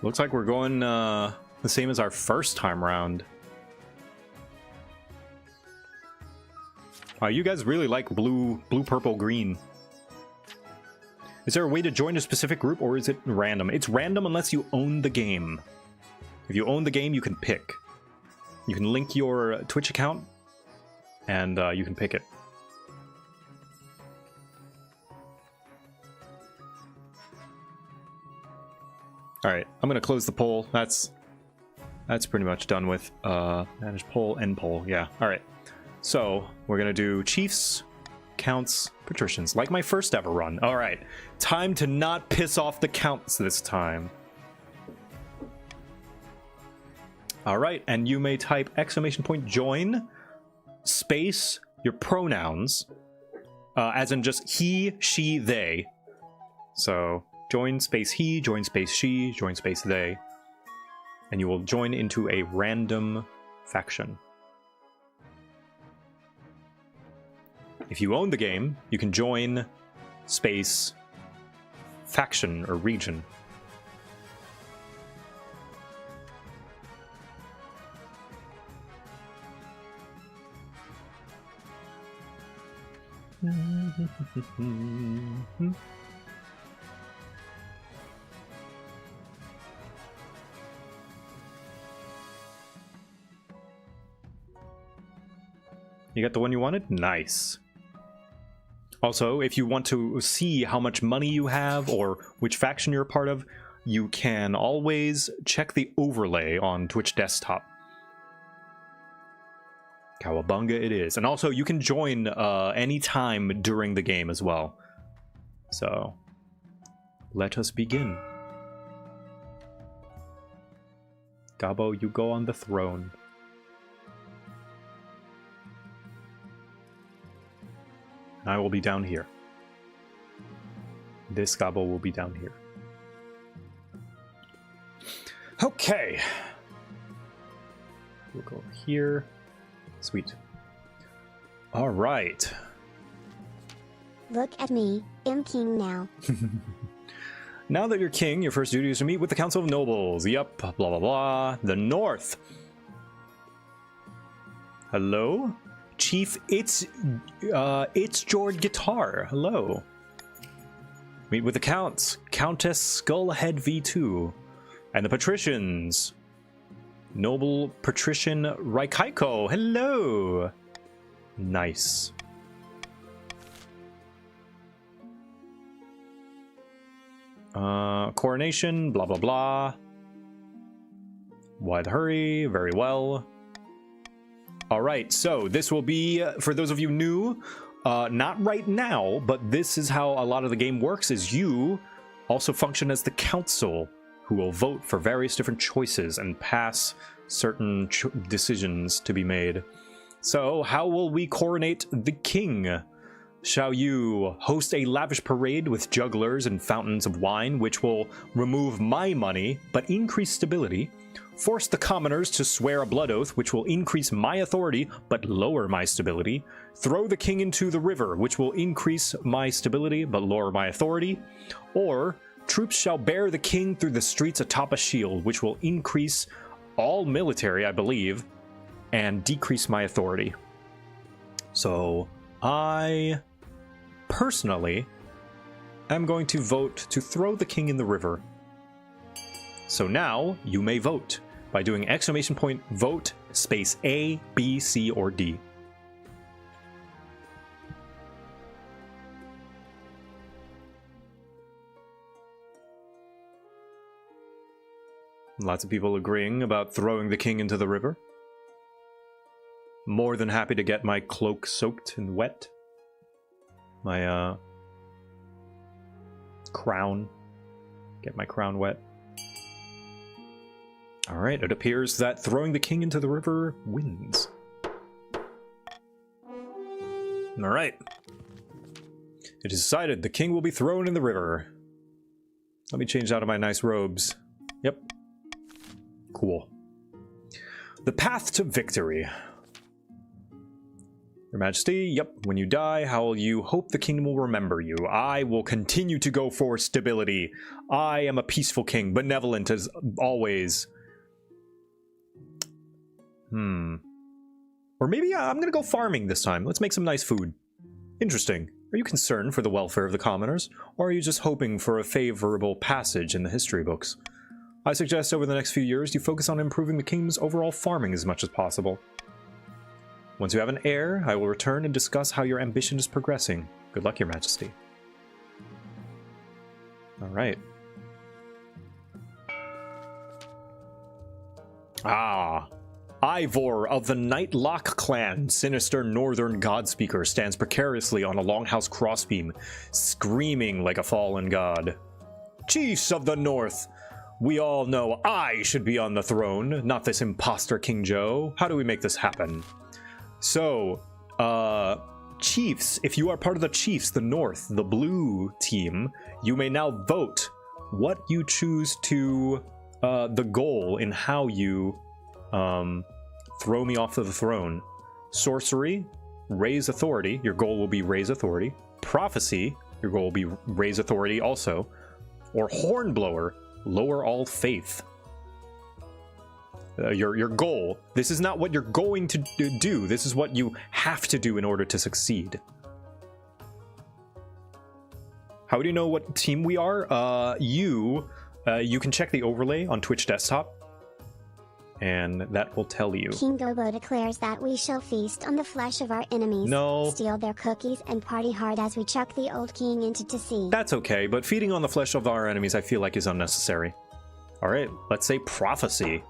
Looks like we're going the same as our first time round. You guys really like blue, purple, green. Is there a way to join a specific group, or is it random? It's random unless you own the game. If you own the game, you can pick. You can link your Twitch account, and you can pick it. All right, I'm gonna close the poll. That's pretty much done with. Manage poll, end poll. Yeah. All right. So we're gonna do Chiefs, Counts, Patricians, like my first ever run. All right, time to not piss off the Counts this time. All right, and you may type !join space your pronouns, as in just he, she, they. So join space he, join space she, join space they, and you will join into a random faction. If you own the game, you can join space faction or region. You got the one you wanted? Nice. Also, if you want to see how much money you have or which faction you're a part of, you can always check the overlay on Twitch desktop. Cowabunga it is. And also, you can join anytime during the game as well. So, let us begin. Gabo, you go on the throne. I will be down here. This Gabo will be down here. Okay. We'll go over here. Sweet. All right. Look at me, I'm king now. Now that you're king, your first duty is to meet with the Council of Nobles. Yup, blah blah blah. The North. Hello? Chief, it's Jord Guitar. Hello. Meet with the Counts. Countess Skullhead V2. And the Patricians. Noble Patrician Raikaiko. Hello. Nice. Coronation, blah blah blah. Why the hurry? Very well. Alright, so this will be, for those of you new, not right now, but this is how a lot of the game works, is you also function as the council, who will vote for various different choices and pass certain decisions to be made. So, how will we coronate the king? Shall you host a lavish parade with jugglers and fountains of wine, which will remove my money, but increase stability? Force the commoners to swear a blood oath, which will increase my authority, but lower my stability? Throw the king into the river, which will increase my stability, but lower my authority? Or, troops shall bear the king through the streets atop a shield, which will increase all military, I believe, and decrease my authority. So, I personally am going to vote to throw the king in the river. So now you may vote by doing ! vote space A, B, C, or D. Lots of people agreeing about throwing the king into the river. More than happy to get my cloak soaked and wet. My crown. Get my crown wet. Alright, it appears that throwing the king into the river wins. Alright. It is decided the king will be thrown in the river. Let me change out of my nice robes. Yep. Cool. The path to victory. Your Majesty, yep, when you die, how will you hope the kingdom will remember you? I will continue to go for stability. I am a peaceful king, benevolent as always. Or maybe I'm gonna go farming this time. Let's make some nice food. Interesting. Are you concerned for the welfare of the commoners, or are you just hoping for a favorable passage in the history books? I suggest over the next few years you focus on improving the kingdom's overall farming as much as possible. Once you have an heir, I will return and discuss how your ambition is progressing. Good luck, Your Majesty. Alright. Ah. Ivor of the Nightlock clan, sinister northern godspeaker, stands precariously on a longhouse crossbeam, screaming like a fallen god. Chiefs of the North! We all know I should be on the throne, not this imposter King Joe. How do we make this happen? So, Chiefs, if you are part of the Chiefs, the North, the blue team, you may now vote what you choose to, the goal in how you, throw me off of the throne. Sorcery, raise authority. Your goal will be raise authority. Prophecy, your goal will be raise authority also. Or Hornblower, lower all faith. Your goal. This is not what you're going to do. This is what you have to do in order to succeed. How do you know what team we are? You can check the overlay on Twitch desktop, and that will tell you. King Gobo declares that we shall feast on the flesh of our enemies, No. steal their cookies, and party hard as we chuck the old king into to sea. That's okay, but feeding on the flesh of our enemies I feel like is unnecessary. Alright, let's say prophecy.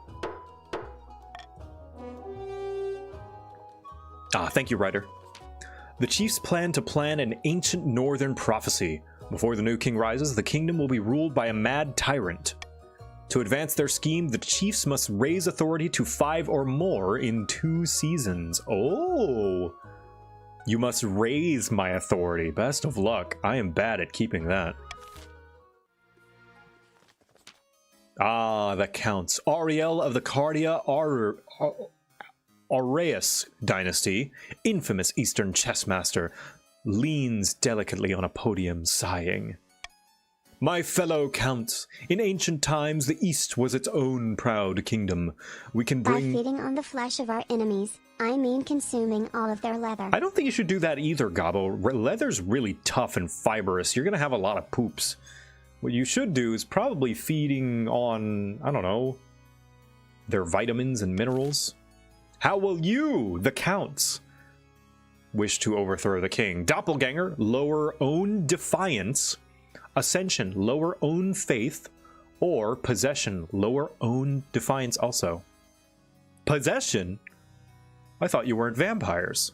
Ah, thank you, writer. The chiefs plan an ancient northern prophecy. Before the new king rises, the kingdom will be ruled by a mad tyrant. To advance their scheme, the chiefs must raise authority to 5 or more in 2 seasons. Oh! You must raise my authority. Best of luck. I am bad at keeping that. Ah, that counts. Ariel of the Cardia Aureus dynasty, infamous Eastern chess master, leans delicately on a podium, sighing. My fellow counts, in ancient times the East was its own proud kingdom. We can bring... By feeding on the flesh of our enemies, I mean consuming all of their leather. I don't think you should do that either, Gabo. Leather's really tough and fibrous. You're gonna have a lot of poops. What you should do is probably feeding on, I don't know, their vitamins and minerals. How will you, the counts, wish to overthrow the king? Doppelganger, lower own defiance. Ascension, lower own faith. Or possession, lower own defiance also. Possession? I thought you weren't vampires.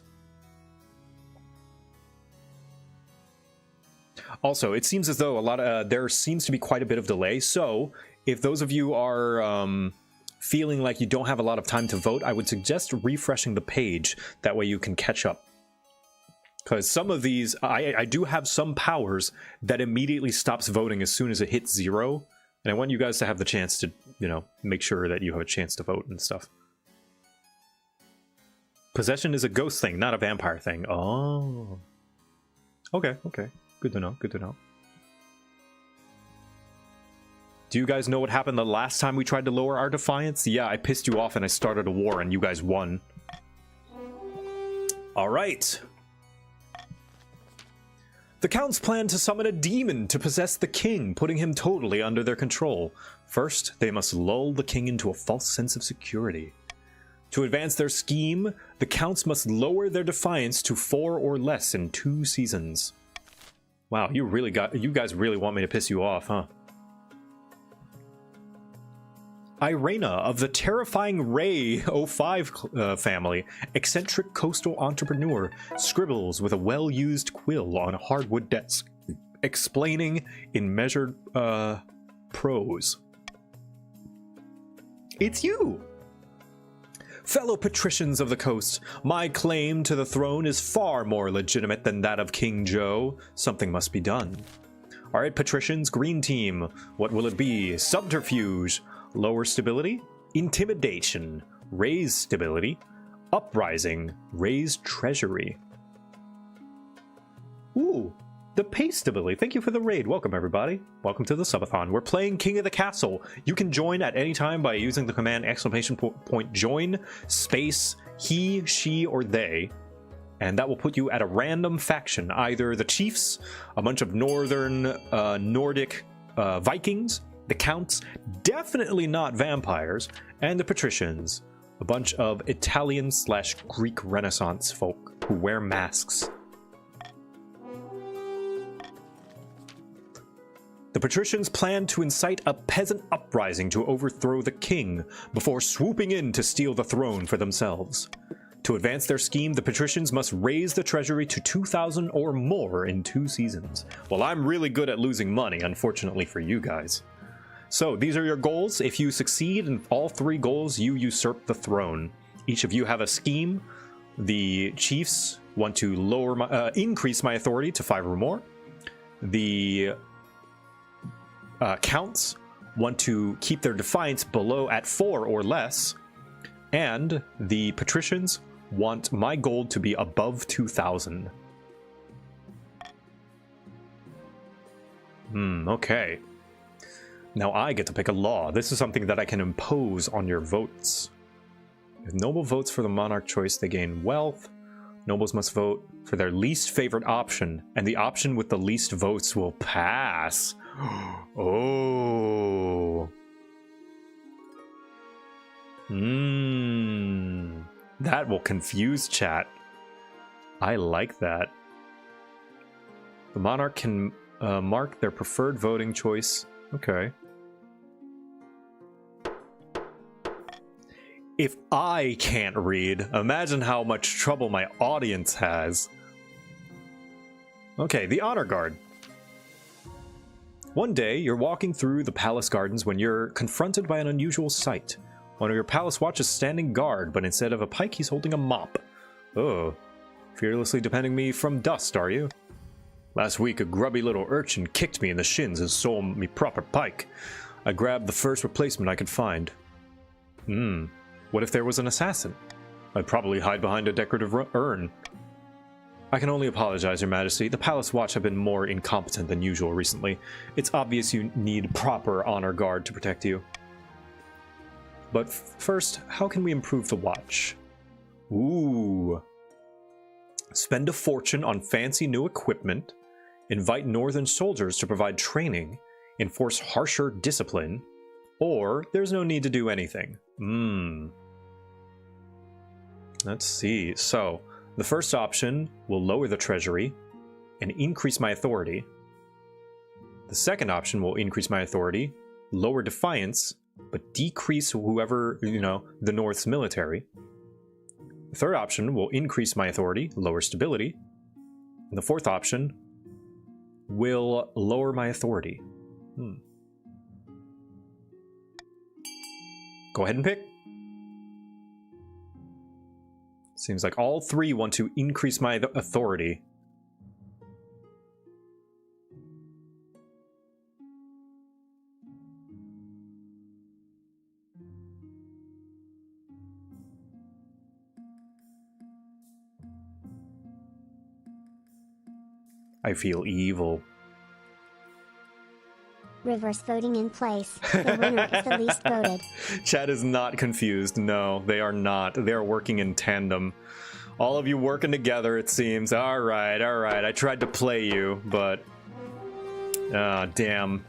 Also, it seems as though there seems to be quite a bit of delay, so if those of you are feeling like you don't have a lot of time to vote, I would suggest refreshing the page. That way you can catch up. Because some of these, I do have some powers that immediately stops voting as soon as it hits 0, and I want you guys to have the chance to, you know, make sure that you have a chance to vote and stuff. Possession is a ghost thing, not a vampire thing. Oh. Okay, okay. Good to know, good to know. Do you guys know what happened the last time we tried to lower our defiance? Yeah, I pissed you off and I started a war and you guys won. Alright. The counts plan to summon a demon to possess the king, putting him totally under their control. First, they must lull the king into a false sense of security. To advance their scheme, the counts must lower their defiance to 4 or less in 2 seasons. Wow, you guys really want me to piss you off, huh? Irena of the terrifying Ray 05 family, eccentric coastal entrepreneur, scribbles with a well-used quill on a hardwood desk, explaining in measured prose. It's you! Fellow patricians of the coast, my claim to the throne is far more legitimate than that of King Joe. Something must be done. Alright, patricians, green team, what will it be? Subterfuge, lower stability, intimidation, raise stability, uprising, raise treasury. Ooh, the pace stability. Thank you for the raid. Welcome, everybody. Welcome to the Subathon. We're playing King of the Castle. You can join at any time by using the command !join space he, she, or they, and that will put you at a random faction, either the chiefs, a bunch of northern Nordic Vikings, the counts, definitely not vampires, and the patricians, a bunch of Italian/Greek Renaissance folk who wear masks. The patricians plan to incite a peasant uprising to overthrow the king before swooping in to steal the throne for themselves. To advance their scheme, the patricians must raise the treasury to 2,000 or more in 2 seasons. Well, I'm really good at losing money, unfortunately for you guys. So, these are your goals. If you succeed in all 3 goals, you usurp the throne. Each of you have a scheme. The chiefs want to increase my authority to 5 or more. The counts want to keep their defiance below at 4 or less, and the patricians want my gold to be above 2,000. Okay. Now I get to pick a law. This is something that I can impose on your votes. If noble votes for the monarch choice, they gain wealth. Nobles must vote for their least favorite option, and the option with the least votes will pass. Oh. That will confuse chat. I like that. The monarch can mark their preferred voting choice. Okay. If I can't read, imagine how much trouble my audience has. Okay, the honor guard. One day, you're walking through the palace gardens when you're confronted by an unusual sight. One of your palace watch is standing guard, but instead of a pike, he's holding a mop. Oh, fearlessly defending me from dust, are you? Last week, a grubby little urchin kicked me in the shins and stole me proper pike. I grabbed the first replacement I could find. What if there was an assassin? I'd probably hide behind a decorative urn. I can only apologize, Your Majesty. The Palace Watch have been more incompetent than usual recently. It's obvious you need proper honor guard to protect you. But first, how can we improve the watch? Ooh. Spend a fortune on fancy new equipment, invite northern soldiers to provide training, enforce harsher discipline, or there's no need to do anything. Let's see. So, the first option will lower the treasury and increase my authority. The second option will increase my authority, lower defiance, but decrease whoever, the North's military. The third option will increase my authority, lower stability. And the fourth option will lower my authority. Go ahead and pick. Seems like all three want to increase my authority. I feel evil. Reverse voting in place. The winner is the least voted. Chat is not confused. No, they are not. They are working in tandem. All of you working together, it seems. All right. I tried to play you, but... Ah, damn.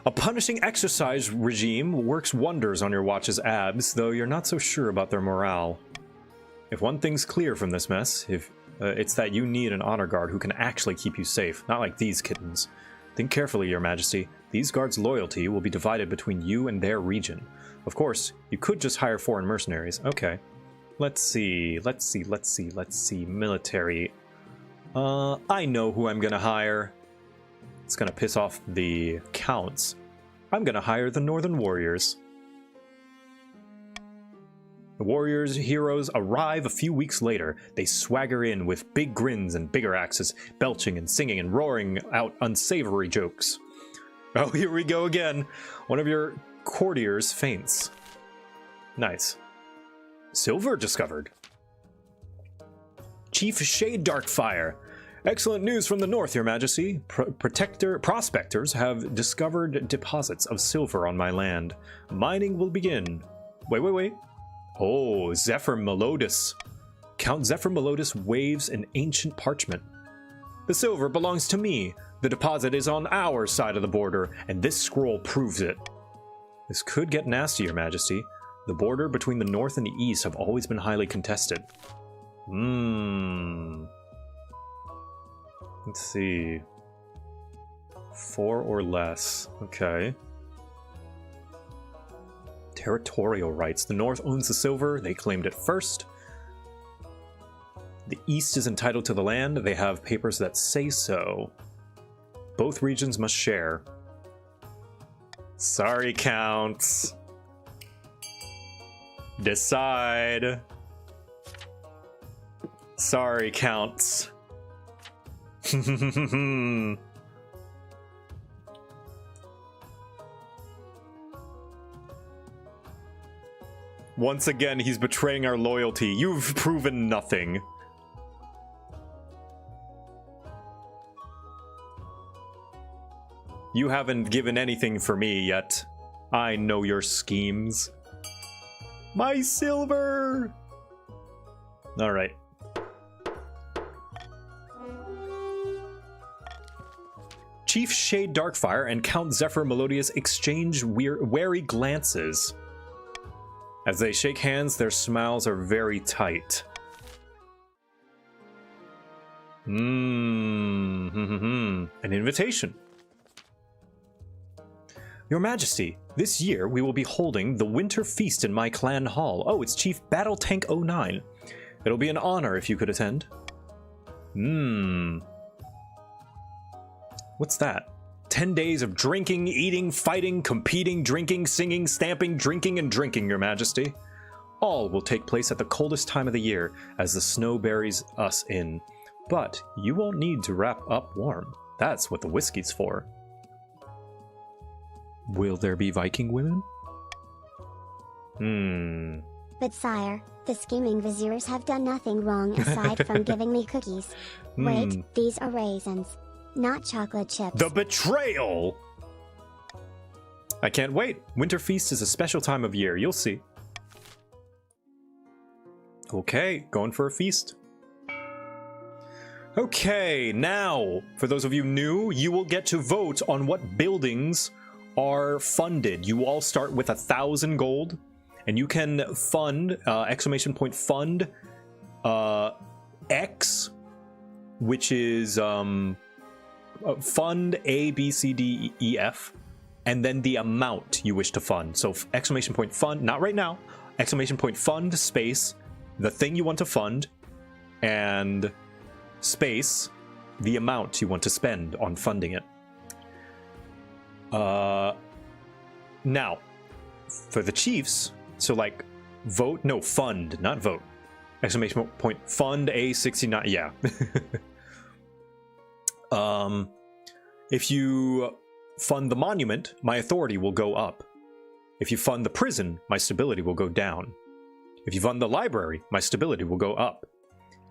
A punishing exercise regime works wonders on your watch's abs, though you're not so sure about their morale. If one thing's clear from this mess, it's that you need an honor guard who can actually keep you safe, not like these kittens. Think carefully, Your Majesty. These guards' loyalty will be divided between you and their region. Of course, you could just hire foreign mercenaries. Okay. Let's see. Military. I know who I'm gonna hire. It's gonna piss off the counts. I'm gonna hire the Northern Warriors. The warriors' heroes arrive a few weeks later. They swagger in with big grins and bigger axes, belching and singing and roaring out unsavory jokes. Oh, here we go again. One of your courtiers faints. Nice. Silver discovered. Chief Shade Darkfire. Excellent news from the north, Your Majesty. Prospectors have discovered deposits of silver on my land. Mining will begin. Wait. Oh, Zephyr Melodus. Count Zephyr Melodus waves an ancient parchment. The silver belongs to me. The deposit is on our side of the border, and this scroll proves it. This could get nasty, Your Majesty. The border between the north and the east have always been highly contested. Let's see. 4 or less. Okay. Territorial rights. The north owns the silver. They claimed it first. The east is entitled to the land. They have papers that say so. Both regions must share. Sorry, counts. Decide. Sorry, counts. Once again, he's betraying our loyalty. You've proven nothing. You haven't given anything for me yet. I know your schemes. My silver! Alright. Chief Shade Darkfire and Count Zephyr Melodius exchange wary glances. As they shake hands, their smiles are very tight. An invitation. Your Majesty, this year we will be holding the Winter Feast in my clan hall. Oh, it's Chief Battle Tank 09. It'll be an honor if you could attend. What's that? 10 days of drinking, eating, fighting, competing, drinking, singing, stamping, drinking, and drinking, Your Majesty. All will take place at the coldest time of the year, as the snow buries us in. But you won't need to wrap up warm. That's what the whiskey's for. Will there be Viking women? But sire, the scheming viziers have done nothing wrong aside from giving me cookies. Wait, these are raisins, not chocolate chips. The betrayal! I can't wait. Winter Feast is a special time of year. You'll see. Okay, going for a feast. Okay, now, for those of you new, you will get to vote on what buildings are funded. You all start with 1,000 gold, and you can fund, fund, X, which is, fund A, B, C, D, E, F, and then the amount you wish to fund. So, fund, not right now, fund, space, the thing you want to fund, and space, the amount you want to spend on funding it. Now, for the chiefs, so like, fund, not vote. Fund A69, yeah. If you fund the monument, my authority will go up. If you fund the prison, my stability will go down. If you fund the library, my stability will go up.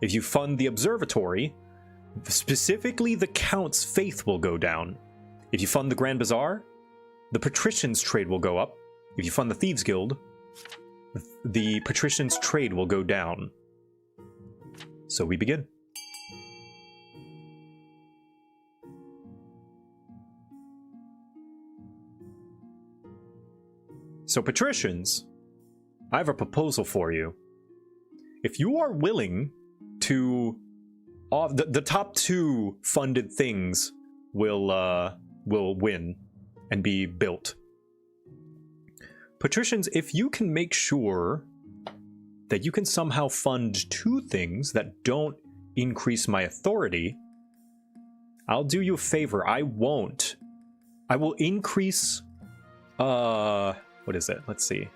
If you fund the observatory, specifically the Count's faith will go down. If you fund the Grand Bazaar, the patricians' trade will go up. If you fund the Thieves Guild, the patricians' trade will go down. So we begin. So patricians, I have a proposal for you. If you are willing to, the top 2 funded things will win and be built. Patricians, if you can make sure that you can somehow fund 2 things that don't increase my authority, I'll do you a favor. I will increase, what is it? Let's see.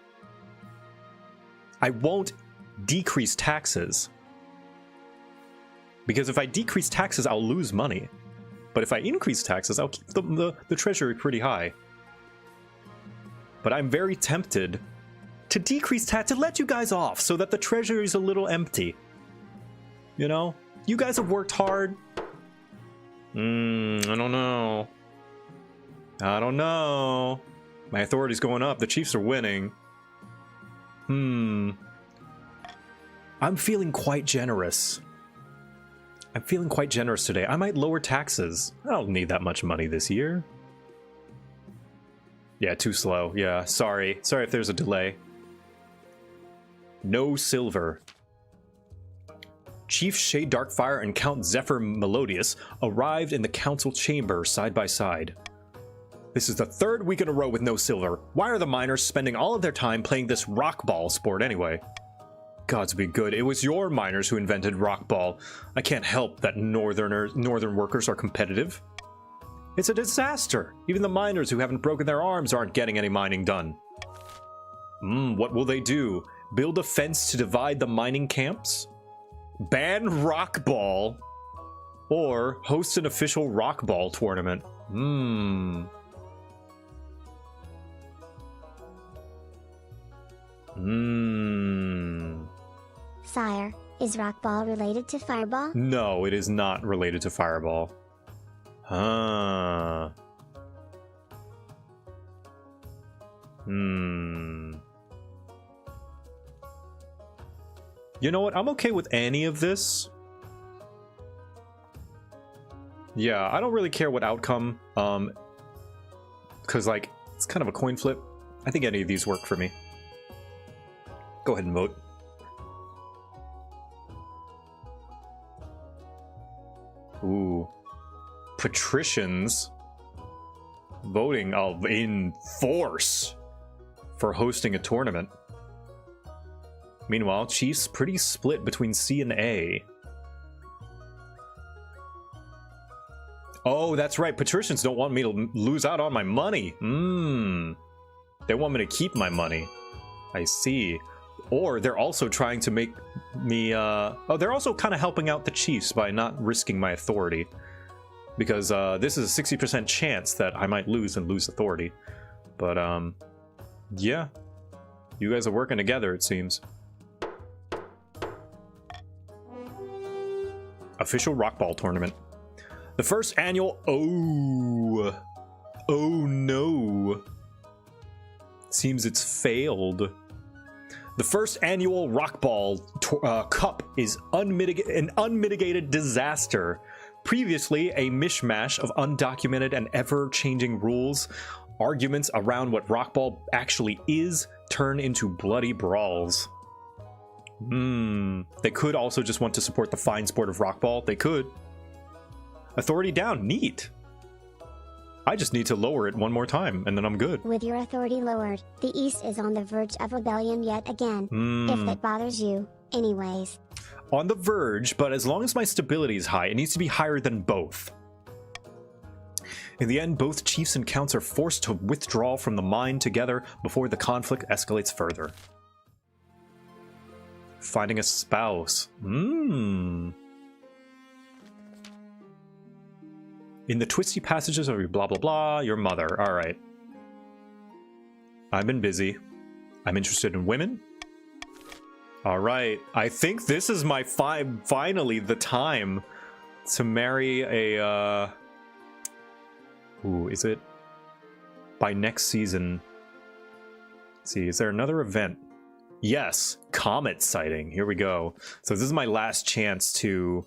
I won't decrease taxes. Because if I decrease taxes, I'll lose money. But if I increase taxes, I'll keep the treasury pretty high. But I'm very tempted to decrease tax, to let you guys off, so that the treasury's a little empty. You know? You guys have worked hard. I don't know. I don't know. My authority's going up. The Chiefs are winning. I'm feeling quite generous. I'm feeling quite generous today. I might lower taxes. I don't need that much money this year. Yeah, too slow. Yeah, sorry. Sorry if there's a delay. No silver. Chief Shade Darkfire and Count Zephyr Melodious arrived in the council chamber side by side. This is the 3rd week in a row with no silver. Why are the miners spending all of their time playing this rockball sport anyway? Gods be good. It was your miners who invented rockball. I can't help that northern workers are competitive. It's a disaster. Even the miners who haven't broken their arms aren't getting any mining done. What will they do? Build a fence to divide the mining camps? Ban rockball? Or host an official rockball tournament? Sire, is rockball related to fireball? No, it is not related to fireball. Huh. You know what? I'm okay with any of this. Yeah, I don't really care what outcome. Because, like, it's kind of a coin flip. I think any of these work for me. Go ahead and vote. Ooh. Patricians voting in force for hosting a tournament. Meanwhile, Chiefs pretty split between C and A. Oh, that's right. Patricians don't want me to lose out on my money. They want me to keep my money. I see. Or they're also trying to make me, oh, they're also kind of helping out the Chiefs by not risking my authority. because this is a 60% chance that I might lose and lose authority. But yeah, you guys are working together, it seems. Official Rockball Tournament. The first annual... Oh no. Seems it's failed. The first annual Rockball Cup is an unmitigated disaster. Previously, a mishmash of undocumented and ever-changing rules. Arguments around what Rockball actually is turn into bloody brawls. They could also just want to support the fine sport of Rockball. They could. Authority down. Neat. I just need to lower it one more time, and then I'm good. With your authority lowered, the East is on the verge of rebellion yet again. If that bothers you. Anyways. On the verge, but as long as my stability is high, it needs to be higher than both. In the end, both chiefs and counts are forced to withdraw from the mine together before the conflict escalates further. Finding a spouse. In the twisty passages of your blah blah blah, your mother. Alright. I've been busy. I'm interested in women. Alright. I think this is my finally the time to marry a Ooh, is it? By next season. Let's see, is there another event? Yes, comet sighting. Here we go. So this is my last chance to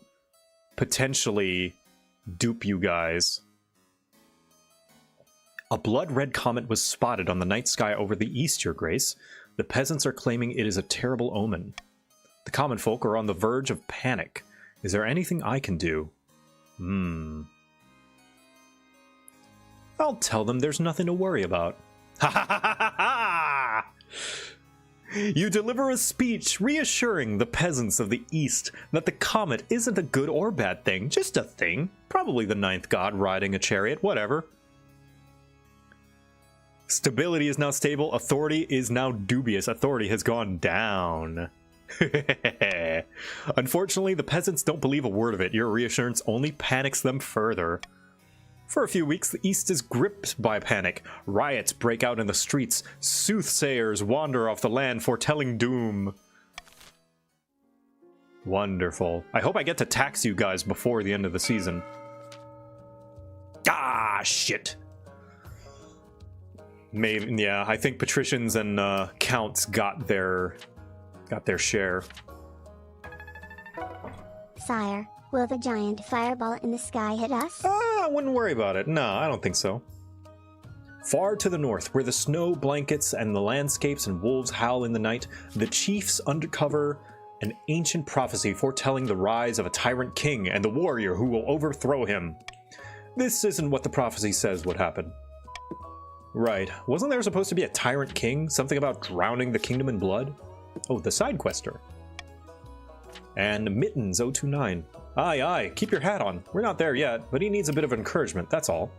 potentially dupe you guys. A blood-red comet was spotted on the night sky over the east, Your Grace. The peasants are claiming it is a terrible omen. The common folk are on the verge of panic. Is there anything I can do? I'll tell them there's nothing to worry about. Ha ha ha ha ha! You deliver a speech reassuring the peasants of the East that the comet isn't a good or bad thing, just a thing. Probably the ninth god riding a chariot, whatever. Stability is now stable, authority is now dubious, authority has gone down. Unfortunately, the peasants don't believe a word of it. Your reassurance only panics them further. For a few weeks, the East is gripped by panic. Riots break out in the streets. Soothsayers wander off the land foretelling doom. Wonderful. I hope I get to tax you guys before the end of the season. Ah, shit. Maybe, yeah, I think patricians and counts got their share. Sire, will the giant fireball in the sky hit us? I wouldn't worry about it. No, I don't think so. Far to the north, where the snow blankets and the landscapes and wolves howl in the night, the chiefs uncover an ancient prophecy foretelling the rise of a tyrant king and the warrior who will overthrow him. This isn't what the prophecy says would happen. Right. Wasn't there supposed to be a tyrant king? Something about drowning the kingdom in blood? Oh, the side quester. And Mittens 029. Aye, aye, keep your hat on. We're not there yet, but he needs a bit of encouragement, that's all.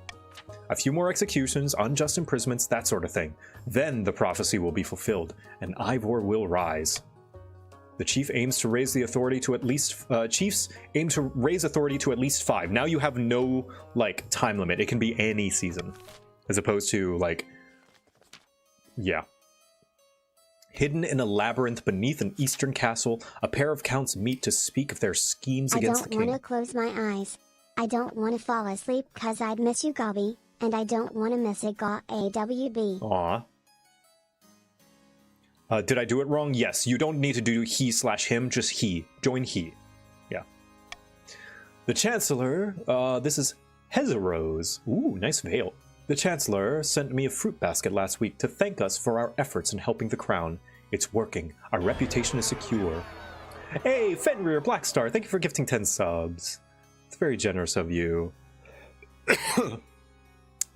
A few more executions, unjust imprisonments, that sort of thing. Then the prophecy will be fulfilled, and Ivor will rise. The chief aims to raise the authority to at least... chiefs aim to raise authority to at least 5. Now you have no, like, time limit. It can be any season. As opposed to, like... Yeah. Hidden in a labyrinth beneath an eastern castle, a pair of counts meet to speak of their schemes against the king. I don't want to close my eyes. I don't want to fall asleep cause I'd miss you, Gobby. And I don't want to miss a AWB. Aw. Did I do it wrong? Yes, you don't need to do he/him, just he. Join he. Yeah. The Chancellor, this is Hezeros. Ooh, nice veil. The Chancellor sent me a fruit basket last week to thank us for our efforts in helping the crown. It's working. Our reputation is secure. Hey, Fenrir Blackstar, thank you for gifting 10 subs. It's very generous of you.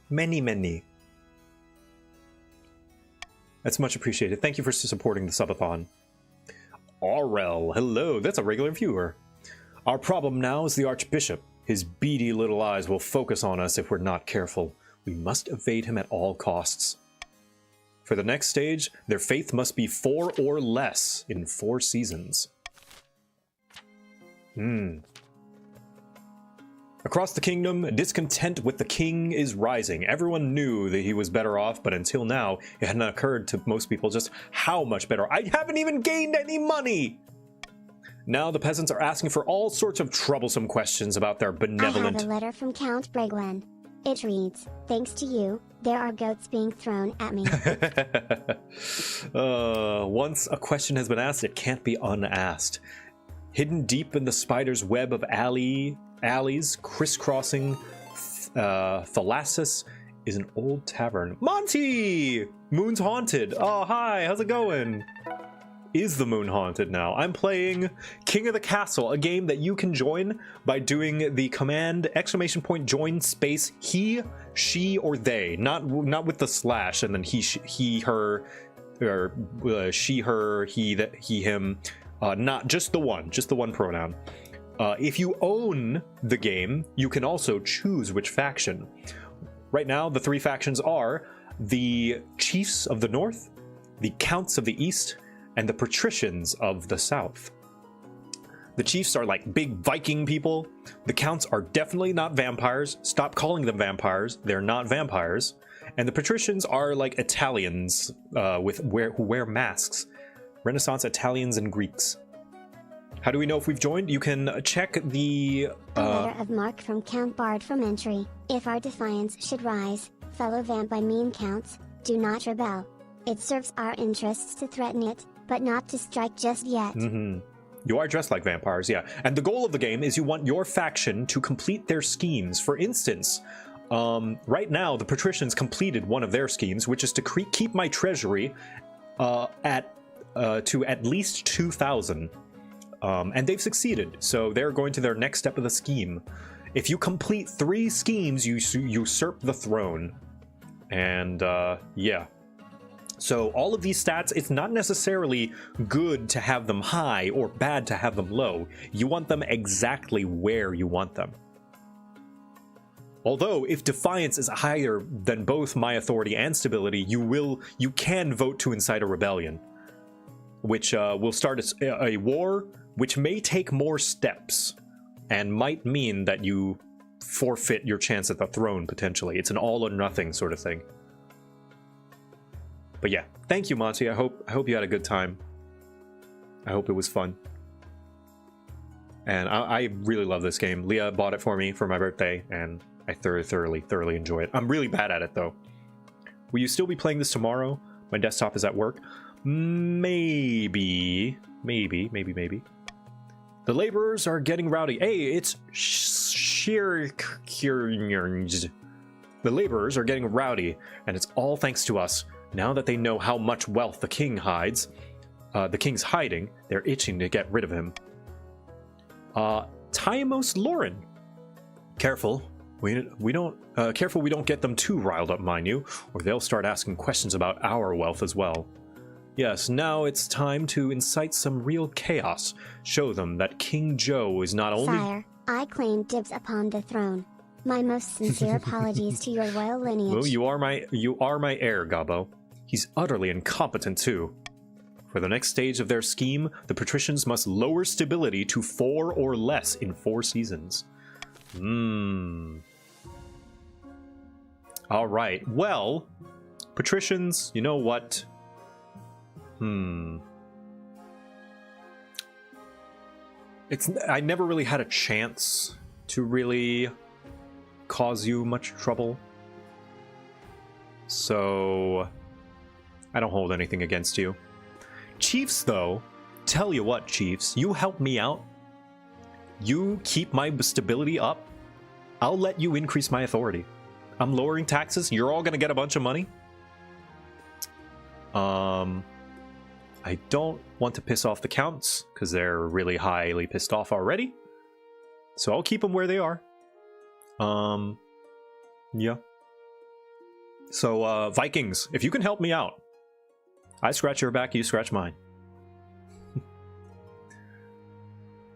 Many. That's much appreciated. Thank you for supporting the subathon. Aurel, hello. That's a regular viewer. Our problem now is the Archbishop. His beady little eyes will focus on us if we're not careful. We must evade him at all costs. For the next stage, their faith must be 4 or less in 4 seasons. Across the kingdom, discontent with the king is rising. Everyone knew that he was better off, but until now, it hadn't occurred to most people just how much better. I haven't even gained any money! Now the peasants are asking for all sorts of troublesome questions about their benevolent... I have a letter from Count Bregwen. It reads, thanks to you, there are goats being thrown at me. Once a question has been asked, it can't be unasked. Hidden deep in the spider's web of alleys, crisscrossing Thalassus is an old tavern. Monty! Moon's haunted. Oh, hi, how's it going? Is the moon haunted now? I'm playing King of the Castle, a game that you can join by doing the command !join space he, she, or they. Not with the slash and then he, her, or she, her, he, that, he, him. Not just the one pronoun. If you own the game, you can also choose which faction. Right now, the 3 factions are the Chiefs of the North, the Counts of the East, and the Patricians of the South. The Chiefs are like big Viking people. The Counts are definitely not vampires. Stop calling them vampires. They're not vampires. And the Patricians are like Italians who wear masks. Renaissance Italians and Greeks. How do we know if we've joined? You can check the... A letter of marque from Count Bard from entry. If our defiance should rise, fellow vamp by mean counts, do not rebel. It serves our interests to threaten it, but not to strike just yet. You are dressed like vampires, yeah. And the goal of the game is you want your faction to complete their schemes. For instance, right now the Patricians completed one of their schemes, which is to keep my treasury to at least 2,000. And they've succeeded, so they're going to their next step of the scheme. If you complete 3 schemes, you usurp the throne. And yeah. So all of these stats, it's not necessarily good to have them high or bad to have them low. You want them exactly where you want them. Although, if defiance is higher than both my authority and stability, you can vote to incite a rebellion, which will start a war, which may take more steps, and might mean that you forfeit your chance at the throne, potentially. It's an all or nothing sort of thing. But yeah, thank you, Monty. I hope you had a good time. I hope it was fun. And I really love this game. Leah bought it for me for my birthday, and I thoroughly enjoy it. I'm really bad at it, though. Will you still be playing this tomorrow? My desktop is at work. Maybe. The laborers are getting rowdy. Hey, it's the laborers are getting rowdy, and it's all thanks to us. Now that they know how much wealth the king hides, the king's hiding, they're itching to get rid of him. Tiamos Lauren. Careful. We don't get them too riled up, mind you, or they'll start asking questions about our wealth as well. Yes, now it's time to incite some real chaos. Show them that King Joe is not only... Sire, I claim dibs upon the throne. My most sincere apologies to your royal lineage. Well, you are my heir, Gabo. He's utterly incompetent too. For the next stage of their scheme, the patricians must lower stability to 4 or less in 4 seasons. All right. Well, patricians, you know what? I never really had a chance to really cause you much trouble. So I don't hold anything against you. Chiefs, though, tell you what, Chiefs, you help me out. You keep my stability up. I'll let you increase my authority. I'm lowering taxes. You're all gonna get a bunch of money. I don't want to piss off the counts because they're really highly pissed off already. So I'll keep them where they are. Yeah. So, Vikings, if you can help me out, I scratch your back, you scratch mine.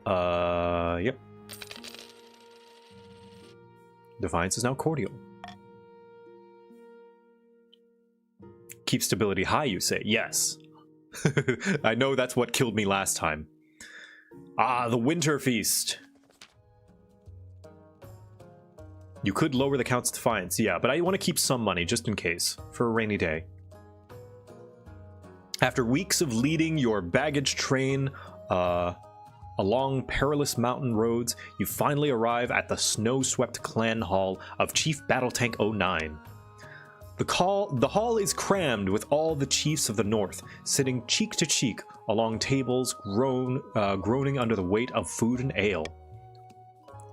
Yep. Defiance is now cordial. Keep stability high, you say? Yes. I know that's what killed me last time. Ah, the Winter Feast. You could lower the Count's defiance, yeah, but I want to keep some money just in case, for a rainy day. After weeks of leading your baggage train along perilous mountain roads, you finally arrive at the snow-swept clan hall of Chief Battletank 09. The hall is crammed with all the chiefs of the north, sitting cheek to cheek along tables, groaning under the weight of food and ale.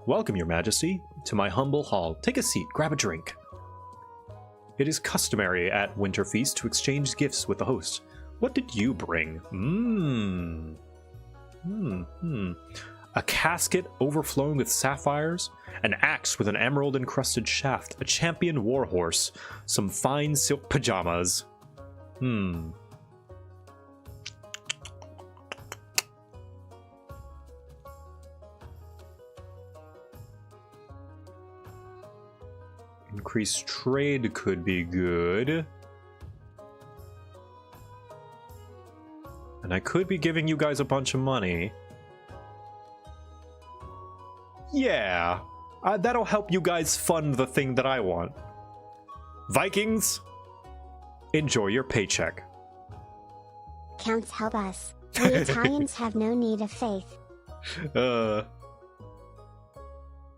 Welcome, your majesty, to my humble hall. Take a seat, grab a drink. It is customary at Winter Feast to exchange gifts with the host. What did you bring? A casket overflowing with sapphires, an axe with an emerald-encrusted shaft, a champion warhorse, some fine silk pajamas. Increased trade could be good. And I could be giving you guys a bunch of money. Yeah, that'll help you guys fund the thing that I want. Vikings, enjoy your paycheck. Counts help us. We Italians have no need of faith.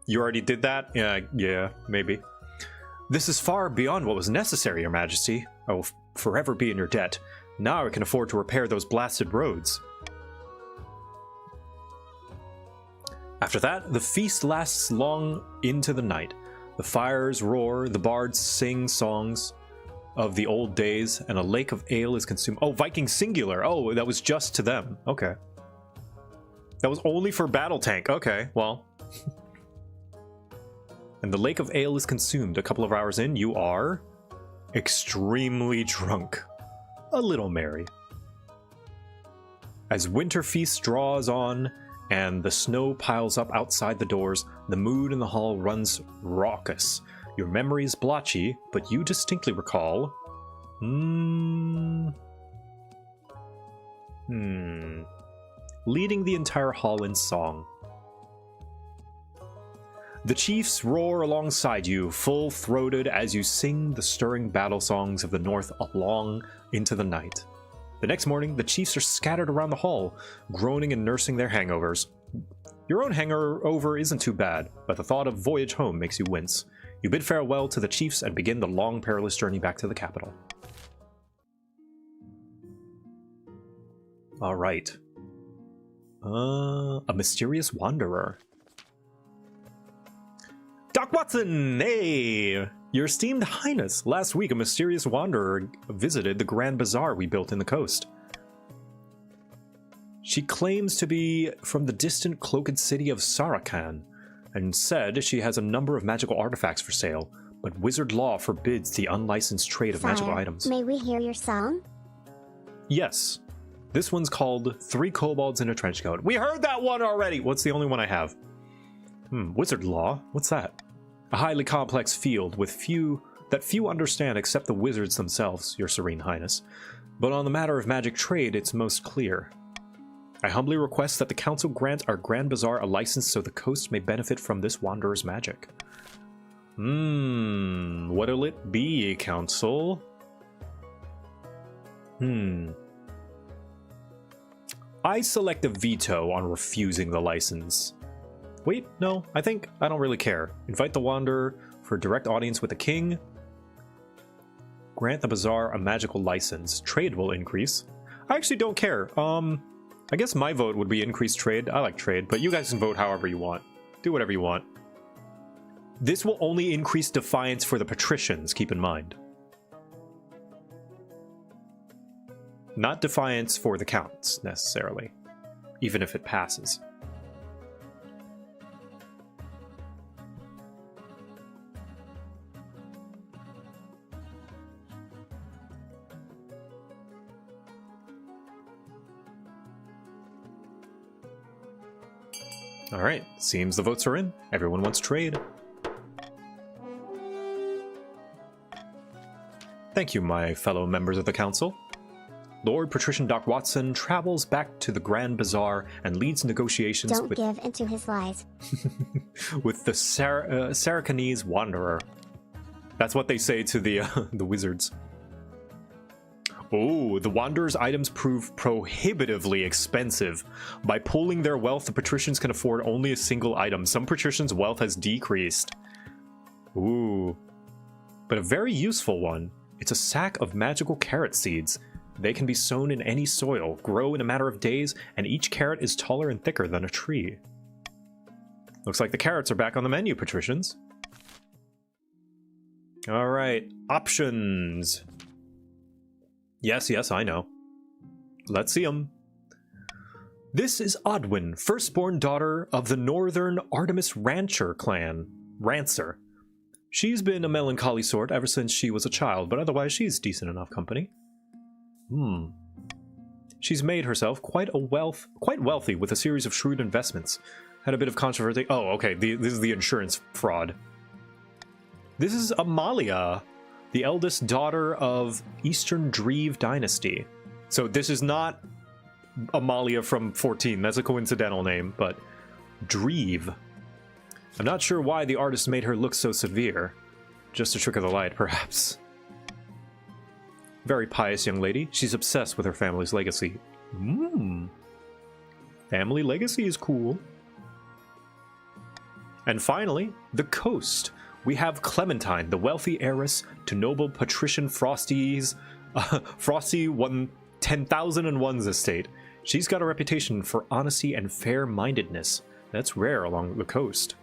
You already did that? Yeah, maybe. This is far beyond what was necessary, Your Majesty. I will forever be in your debt. Now I can afford to repair those blasted roads. After that, the feast lasts long into the night. The fires roar, the bards sing songs of the old days, and a lake of ale is consumed. Oh, Viking singular. Oh, that was just to them. Okay. That was only for Battletank. Okay, well. And the lake of ale is consumed. A couple of hours in, you are extremely drunk. A little merry. As Winter Feast draws on and the snow piles up outside the doors, the mood in the hall runs raucous. Your memory is blotchy, but you distinctly recall... leading the entire hall in song. The chiefs roar alongside you, full-throated, as you sing the stirring battle songs of the north along into the night. The next morning, the chiefs are scattered around the hall, groaning and nursing their hangovers. Your own hangover isn't too bad, but the thought of voyage home makes you wince. You bid farewell to the chiefs and begin the long, perilous journey back to the capital. All right. A mysterious wanderer. Doc Watson! Hey! Your esteemed highness, last week a mysterious wanderer visited the Grand Bazaar we built in the coast. She claims to be from the distant cloaked city of Sarakan, and said she has a number of magical artifacts for sale, but wizard law forbids the unlicensed trade of magical items. May we hear your song? Yes. This one's called 3 Kobolds in a Trench Coat. We heard that one already! What's the only one I have? Wizard law? What's that? A highly complex field with few understand except the wizards themselves, Your Serene Highness. But on the matter of magic trade, it's most clear. I humbly request that the council grant our Grand Bazaar a license so the coast may benefit from this wanderer's magic. What'll it be, council? I select a veto on refusing the license. Wait, no, I don't really care. Invite the wanderer for a direct audience with the king. Grant the bazaar a magical license. Trade will increase. I actually don't care. I guess my vote would be increased trade. I like trade, but you guys can vote however you want. Do whatever you want. This will only increase defiance for the patricians, keep in mind. Not defiance for the counts, necessarily. Even if it passes. Alright, seems the votes are in. Everyone wants trade. Thank you, my fellow members of the council. Lord Patrician Doc Watson travels back to the Grand Bazaar and leads negotiations Don't give into his lies. with the Sarachanese Wanderer. That's what they say to the the wizards. Oh, the Wanderer's items prove prohibitively expensive. By pooling their wealth, the patricians can afford only a single item. Some patricians' wealth has decreased. Ooh. But a very useful one. It's a sack of magical carrot seeds. They can be sown in any soil, grow in a matter of days, and each carrot is taller and thicker than a tree. Looks like the carrots are back on the menu, patricians. Alright, options. Yes, I know. Let's see them. This is Odwin, firstborn daughter of the northern Artemis Rancher clan. Rancer. She's been a melancholy sort ever since she was a child, but otherwise she's decent enough company. She's made herself quite wealthy with a series of shrewd investments. Had a bit of controversy. Oh, okay, this is the insurance fraud. This is Amalia, the eldest daughter of Eastern Dreve dynasty. So this is not Amalia from 14. That's a coincidental name, but Dreve. I'm not sure why the artist made her look so severe. Just a trick of the light, perhaps. Very pious young lady. She's obsessed with her family's legacy. Family legacy is cool. And finally, the coast. We have Clementine, the wealthy heiress to noble patrician Frosty's Frosty 10,001's estate. She's got a reputation for honesty and fair-mindedness. That's rare along the coast.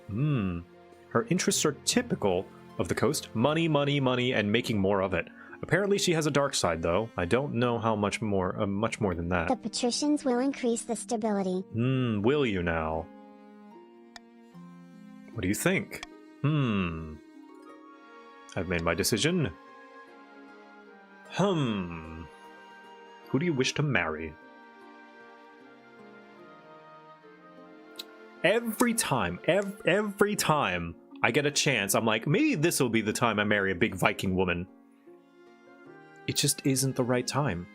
Her interests are typical of the coast. Money, money, money, and making more of it. Apparently she has a dark side, though. I don't know how much more than that. The patricians will increase the stability. Will you now? What do you think? I've made my decision. Who do you wish to marry? Every time I get a chance, I'm like, maybe this will be the time I marry a big Viking woman. It just isn't the right time.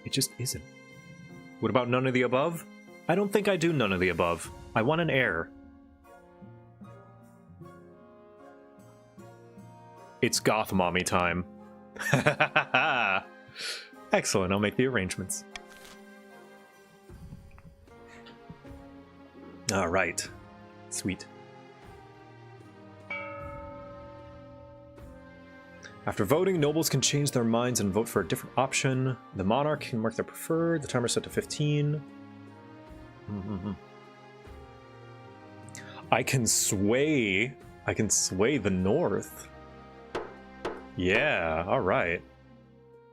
It just isn't. What about none of the above? I don't think I do none of the above. I want an heir. It's goth mommy time. Excellent, I'll make the arrangements. Alright. Sweet. After voting, nobles can change their minds and vote for a different option. The monarch can mark their preferred. The timer's set to 15. I can sway the north. Yeah, alright.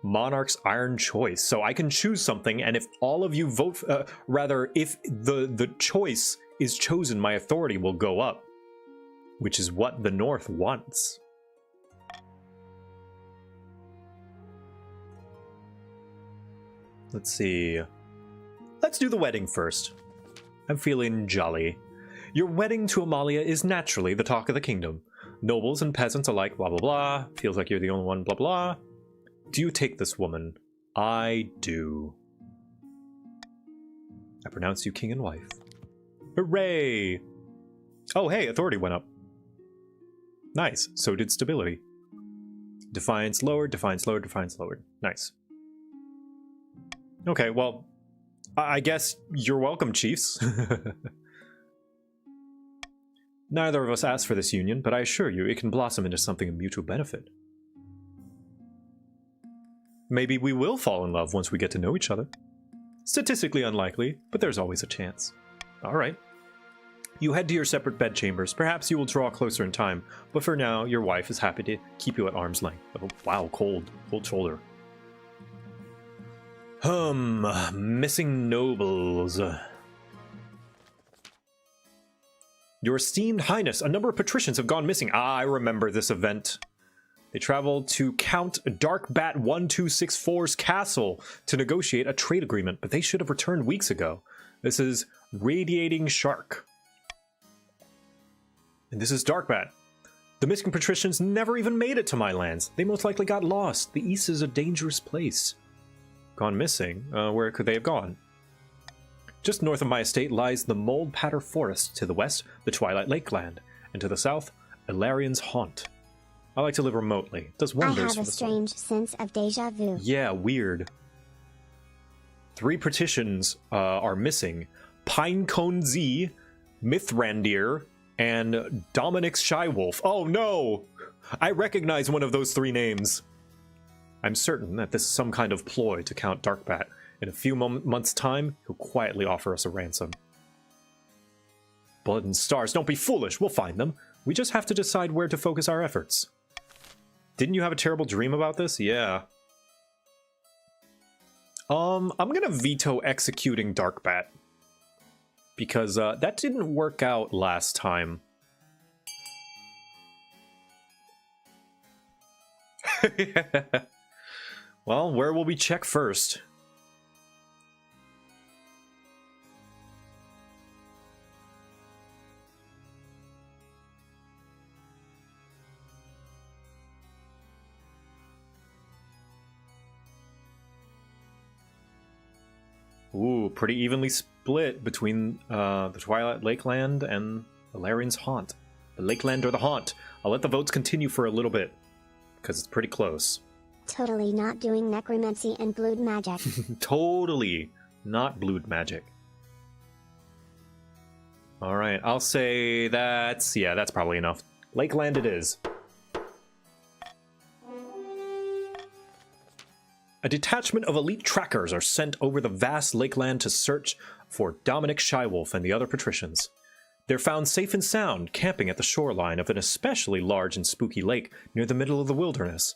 Monarch's iron choice. So I can choose something, and if all of you vote, if the choice is chosen, my authority will go up. Which is what the north wants. Let's see. Let's do the wedding first. I'm feeling jolly. Your wedding to Amalia is naturally the talk of the kingdom. Nobles and peasants alike, blah blah blah. Feels like you're the only one, blah blah. Do you take this woman? I do. I pronounce you king and wife. Hooray! Oh hey, authority went up. Nice, so did stability. Defiance lowered, defiance lowered, defiance lowered. Nice. Okay, well, I guess you're welcome, chiefs. Neither of us asked for this union, but I assure you it can blossom into something of mutual benefit. Maybe we will fall in love once we get to know each other. Statistically unlikely, but there's always a chance. Alright. You head to your separate bedchambers. Perhaps you will draw closer in time, but for now, your wife is happy to keep you at arm's length. Oh, wow, cold shoulder. Missing nobles. Your esteemed highness, a number of patricians have gone missing. Ah, I remember this event. They traveled to Count Darkbat 1264's castle to negotiate a trade agreement, but they should have returned weeks ago. This is Radiating Shark. And this is Darkbat. The missing patricians never even made it to my lands. They most likely got lost. The East is a dangerous place. gone missing. Where could they have gone? Just north of my estate lies the Mold Patter Forest. To the west, the Twilight Lakeland. And to the south, Ilarian's Haunt. I like to live remotely. It does wonders I have for a the soul. strange sense of deja vu. Yeah, weird. 3 petitions are missing. Pinecone Z, Mithrandir, and Dominic's Shywolf. Oh no! I recognize one of those 3 names. I'm certain that this is some kind of ploy to Count Darkbat. In a few months' time, he'll quietly offer us a ransom. Blood and stars, don't be foolish. We'll find them. We just have to decide where to focus our efforts. Didn't you have a terrible dream about this? Yeah. I'm gonna veto executing Darkbat. Because that didn't work out last time. Well, where will we check first? Ooh, pretty evenly split between the Twilight Lakeland and Ilarian's Haunt. The Lakeland or the Haunt. I'll let the votes continue for a little bit, because it's pretty close. Totally not doing necromancy and blood magic. Totally not blood magic. Alright, I'll say that's probably enough. Lakeland it is. A detachment of elite trackers are sent over the vast Lakeland to search for Dominic Shywolf and the other patricians. They're found safe and sound, camping at the shoreline of an especially large and spooky lake near the middle of the wilderness.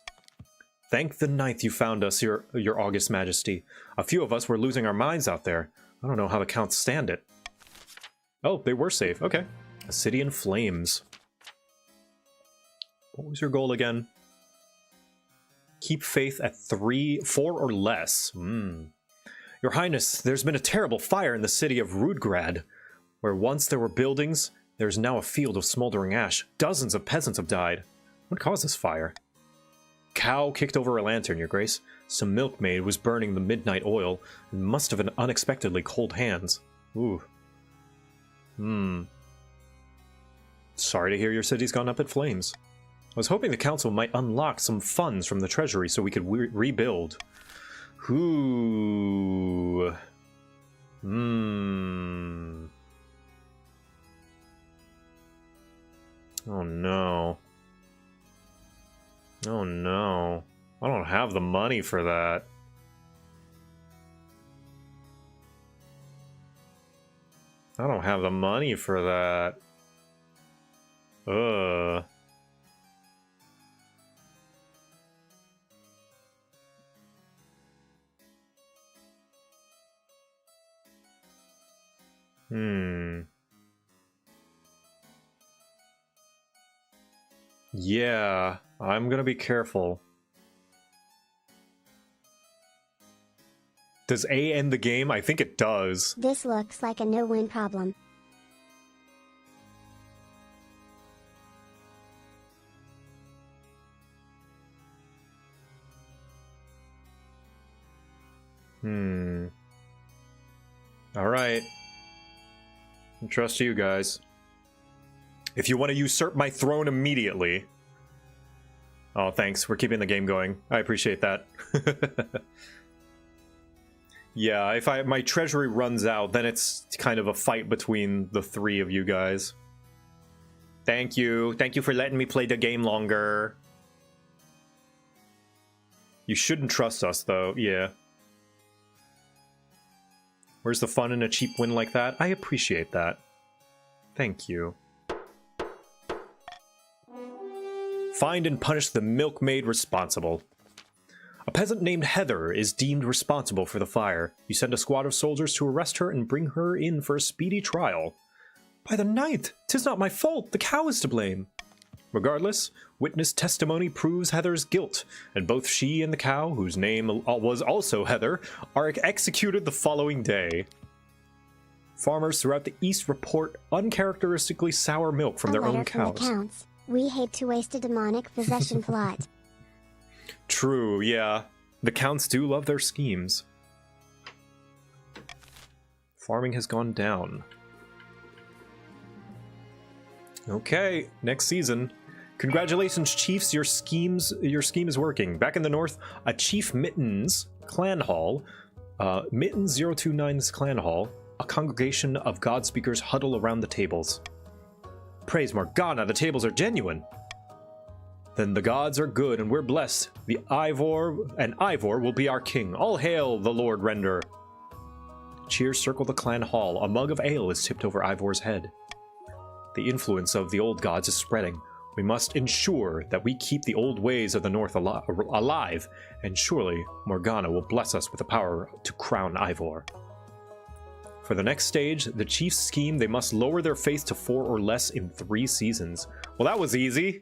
Thank the ninth you found us, your august majesty. A few of us were losing our minds out there. I don't know how the counts stand it. Oh, they were safe. Okay. A city in flames. What was your goal again? Keep faith at 4 or less. Your Highness, there's been a terrible fire in the city of Rudgrad. Where once there were buildings, there's now a field of smoldering ash. Dozens of peasants have died. What caused this fire? Cow kicked over a lantern, your grace. Some milkmaid was burning the midnight oil and must have had unexpectedly cold hands. Ooh. Sorry to hear your city's gone up in flames. I was hoping the council might unlock some funds from the treasury so we could rebuild. Ooh. Oh no. Oh no. I don't have the money for that. I don't have the money for that. Ugh. Yeah, I'm gonna be careful. Does A end the game? I think it does. This looks like a no-win problem. Alright. I trust you guys. If you want to usurp my throne immediately... Oh, thanks. We're keeping the game going. I appreciate that. Yeah, if my treasury runs out, then it's kind of a fight between the 3 of you guys. Thank you. Thank you for letting me play the game longer. You shouldn't trust us, though. Yeah. Where's the fun in a cheap win like that? I appreciate that. Thank you. Find and punish the milkmaid responsible. A peasant named Heather is deemed responsible for the fire. You send a squad of soldiers to arrest her and bring her in for a speedy trial. By the ninth, 'tis not my fault, the cow is to blame. Regardless, witness testimony proves Heather's guilt, and both she and the cow, whose name was also Heather, are executed the following day. Farmers throughout the East report uncharacteristically sour milk from their own cows. From the counts. We hate to waste a demonic possession plot. True, yeah. The counts do love their schemes. Farming has gone down. Okay, next season. Congratulations, chiefs, your scheme is working. Back in the north, a Chief Mittens clan hall, Mittens 029's clan hall, a congregation of god speakers huddle around the tables. Praise Morgana, the tables are genuine. Then the gods are good and we're blessed. Ivor will be our king. All hail the Lord Render. Cheers circle the clan hall. A mug of ale is tipped over Ivor's head. The influence of the old gods is spreading. We must ensure that we keep the old ways of the North alive, and surely Morgana will bless us with the power to crown Ivor. For the next stage, the chiefs scheme they must lower their faith to 4 or less in 3 seasons. Well, that was easy.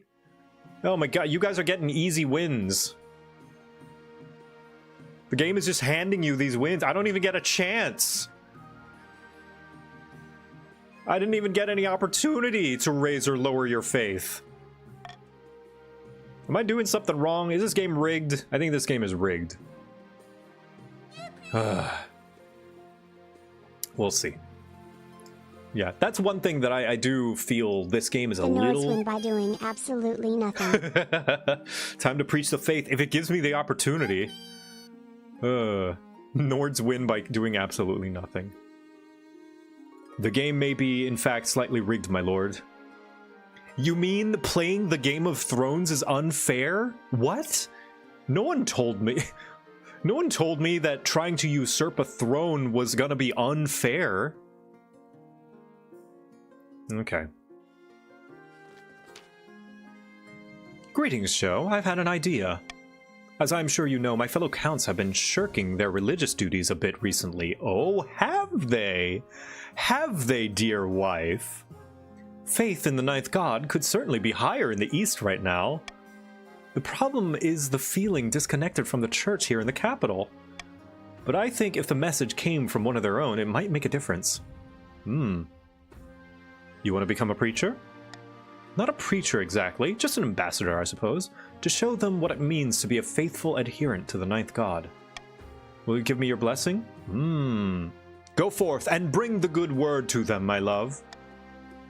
Oh my god, you guys are getting easy wins. The game is just handing you these wins. I don't even get a chance. I didn't even get any opportunity to raise or lower your faith. Am I doing something wrong? Is this game rigged? I think this game is rigged. We'll see. Yeah, that's one thing that I do feel this game is a little... The Nords win by doing absolutely nothing. Time to preach the faith if it gives me the opportunity. Nords win by doing absolutely nothing. The game may be, in fact, slightly rigged, my lord. You mean playing the Game of Thrones is unfair? What? No one told me... No one told me that trying to usurp a throne was gonna be unfair. Okay. Greetings, show. I've had an idea. As I'm sure you know, my fellow counts have been shirking their religious duties a bit recently. Oh, have they? Have they, dear wife? Faith in the ninth god could certainly be higher in the east right now. The problem is the feeling disconnected from the church here in the capital. But I think if the message came from one of their own, it might make a difference. You want to become a preacher? Not a preacher exactly, just an ambassador, I suppose, to show them what it means to be a faithful adherent to the ninth god. Will you give me your blessing? Go forth and bring the good word to them, my love.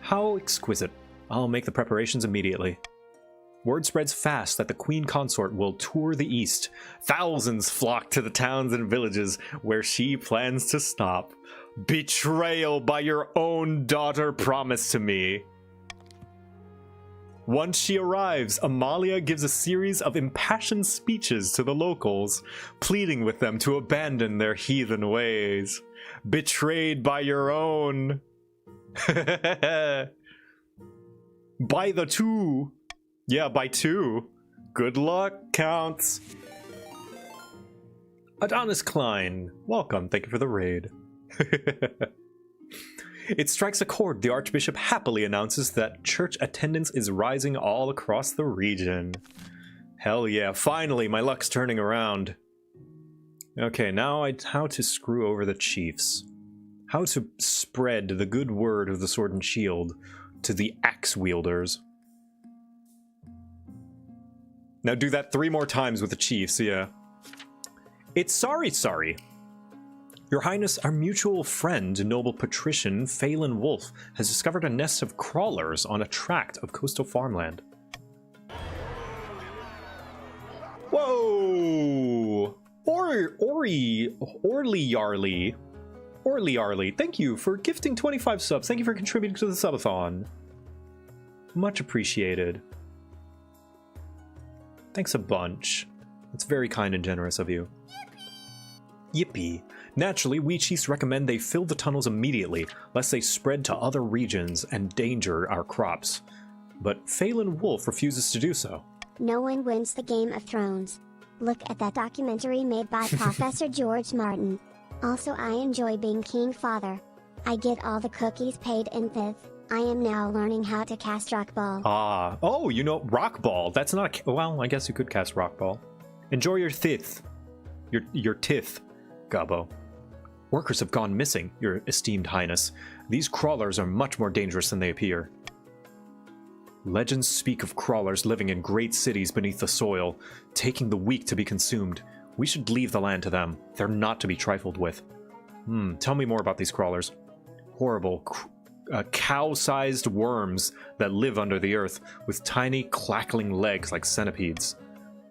How exquisite. I'll make the preparations immediately. Word spreads fast that the Queen Consort will tour the east. Thousands flock to the towns and villages where she plans to stop. Betrayal by your own daughter promised to me. Once she arrives, Amalia gives a series of impassioned speeches to the locals, pleading with them to abandon their heathen ways. Betrayed by your own. By the 2. Yeah, by 2. Good luck, counts. Adonis Klein, welcome. Thank you for the raid. It strikes a chord. The Archbishop happily announces that church attendance is rising all across the region. Hell yeah, finally, my luck's turning around. Okay, now how to screw over the chiefs. How to spread the good word of the sword and shield to the axe wielders. Now do that 3 more times with the chiefs, yeah. It's sorry. Your Highness, our mutual friend, noble patrician Phelan Wolf, has discovered a nest of crawlers on a tract of coastal farmland. Whoa! Orly Yarly, thank you for gifting 25 subs. Thank you for contributing to the subathon. Much appreciated. Thanks a bunch. It's very kind and generous of you. Yippee. Naturally, we chiefs recommend they fill the tunnels immediately, lest they spread to other regions and endanger our crops. But Phelan Wolf refuses to do so. No one wins the Game of Thrones. Look at that documentary made by Professor George Martin. Also, I enjoy being King Father. I get all the cookies paid in fifth. I am now learning how to cast Rock Ball. Ah, oh, you know, Rock Ball. That's not a... Well, I guess you could cast Rock Ball. Enjoy your tith. Your tith, Gabo. Workers have gone missing, your esteemed highness. These crawlers are much more dangerous than they appear. Legends speak of crawlers living in great cities beneath the soil, taking the weak to be consumed. We should leave the land to them. They're not to be trifled with. Tell me more about these crawlers. Horrible, cow-sized worms that live under the earth with tiny, clackling legs like centipedes.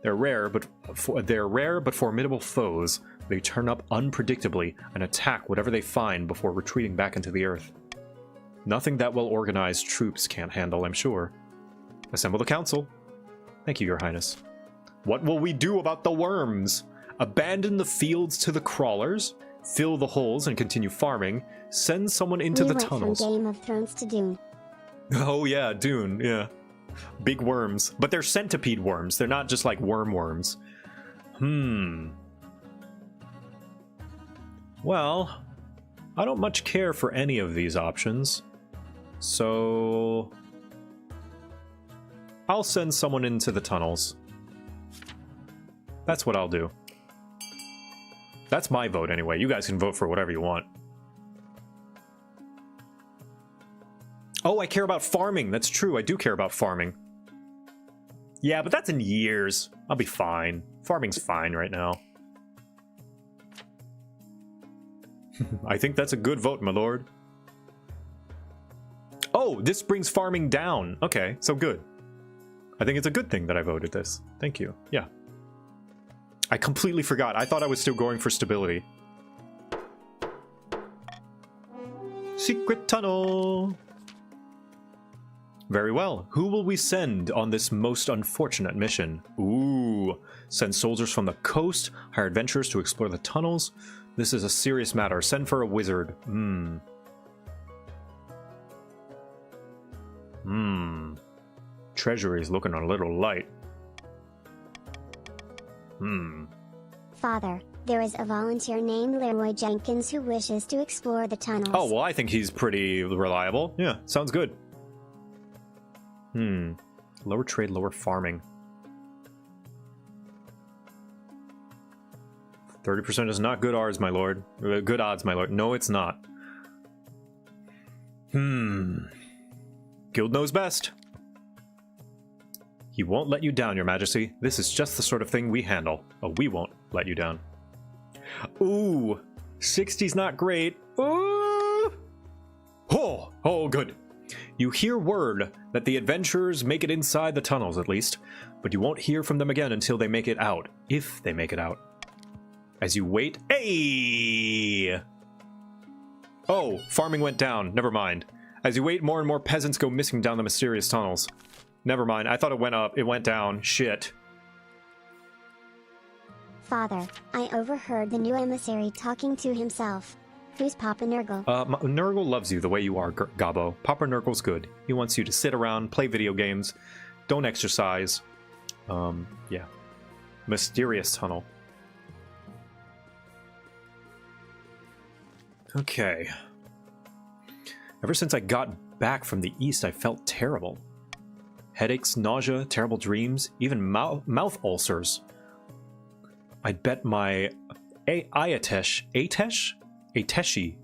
They're rare but formidable foes. They turn up unpredictably and attack whatever they find before retreating back into the earth. Nothing that well-organized troops can't handle, I'm sure. Assemble the council. Thank you, Your Highness. What will we do about the worms? Abandon the fields to the crawlers? Fill the holes and continue farming? Send someone into the tunnels? From Game of Thrones to Dune. Oh yeah, Dune, yeah. Big worms. But they're centipede worms. They're not just like worms. Well, I don't much care for any of these options. So I'll send someone into the tunnels. That's what I'll do. That's my vote anyway. You guys can vote for whatever you want. Oh, I care about farming. That's true. I do care about farming. Yeah, but that's in years. I'll be fine. Farming's fine right now. I think that's a good vote, my lord. Oh, this brings farming down. Okay, so good. I think it's a good thing that I voted this. Thank you. Yeah. I completely forgot. I thought I was still going for stability. Secret tunnel. Very well. Who will we send on this most unfortunate mission? Ooh. Send soldiers from the coast. Hire adventurers to explore the tunnels. This is a serious matter. Send for a wizard. Treasury's looking a little light. Father, there is a volunteer named Leroy Jenkins who wishes to explore the tunnels. Oh, well, I think he's pretty reliable. Yeah, sounds good. Lower trade, lower farming. 30% is not good odds, my lord. Good odds, my lord. No, it's not. Guild knows best. He won't let you down, your majesty. This is just the sort of thing we handle. Oh, we won't let you down. Ooh, 60's not great. Ooh. Oh, good. You hear word that the adventurers make it inside the tunnels, at least, but you won't hear from them again until they make it out, if they make it out. As you wait... Hey! Oh, farming went down. Never mind. As you wait, more and more peasants go missing down the mysterious tunnels. Never mind. I thought it went up. It went down. Shit. Father, I overheard the new emissary talking to himself. Who's Papa Nurgle? Nurgle loves you the way you are, Gabo. Papa Nurgle's good. He wants you to sit around, play video games, don't exercise. Yeah. Mysterious tunnel. Okay. Ever since I got back from the east, I felt terrible. Headaches, nausea, terrible dreams, even mouth ulcers. I bet my Ateshi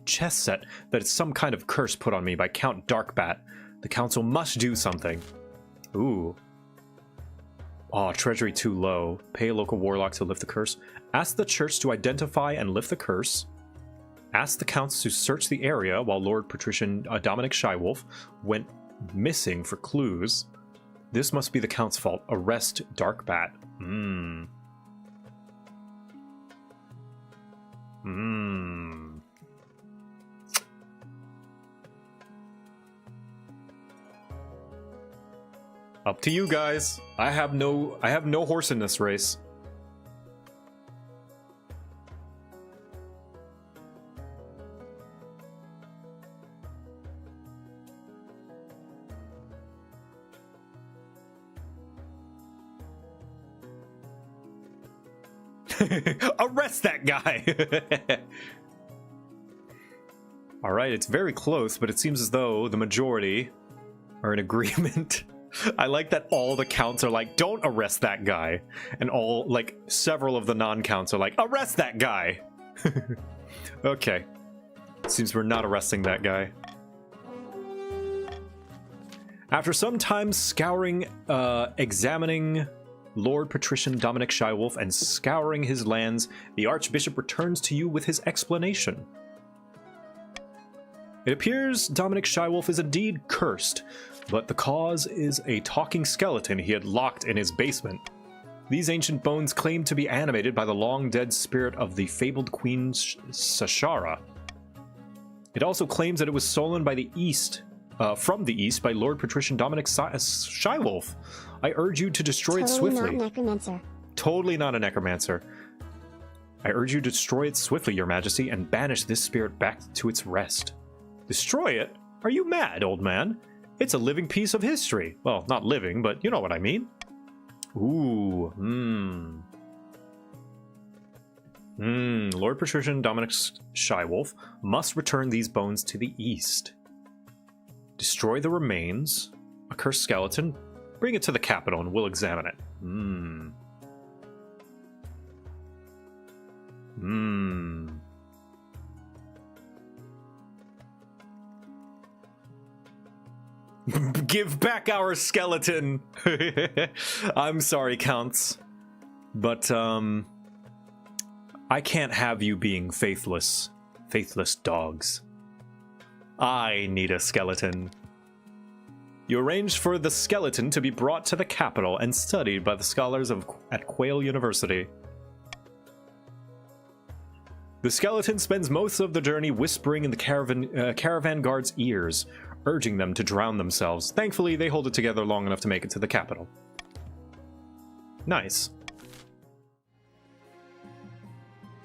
chess set that it's some kind of curse put on me by Count Darkbat. The council must do something. Ooh. Oh, treasury too low. Pay a local warlock to lift the curse. Ask the church to identify and lift the curse. Ask the counts to search the area while Lord Patrician Dominic Shywolf went missing for clues. This must be the count's fault. Arrest Darkbat. Up to you guys. I have no horse in this race. Arrest that guy! Alright, it's very close, but it seems as though the majority are in agreement. I like that all the counts are like, don't arrest that guy. And all, like, several of the non-counts are like, arrest that guy! Okay. Seems we're not arresting that guy. After some time scouring, examining Lord Patrician Dominic Shywolf and scouring his lands, the Archbishop returns to you with his explanation. It appears Dominic Shywolf is indeed cursed, but the cause is a talking skeleton he had locked in his basement. These ancient bones claim to be animated by the long-dead spirit of the fabled Queen Sashara. It also claims that it was stolen by the east, from the east by Lord Patrician Dominic Shywolf. I urge you to destroy it swiftly. Totally not necromancer. Totally not a necromancer. I urge you to destroy it swiftly, Your Majesty, and banish this spirit back to its rest. Destroy it? Are you mad, old man? It's a living piece of history. Well, not living, but you know what I mean. Ooh, Lord Patrician Dominic Shywolf must return these bones to the east. Destroy the remains, a cursed skeleton, bring it to the capital and we'll examine it. Give back our skeleton! I'm sorry, Counts. But, I can't have you being faithless dogs. I need a skeleton. You arranged for the skeleton to be brought to the capital and studied by the scholars at Quail University. The skeleton spends most of the journey whispering in the caravan guards' ears, urging them to drown themselves. Thankfully, they hold it together long enough to make it to the capital. Nice.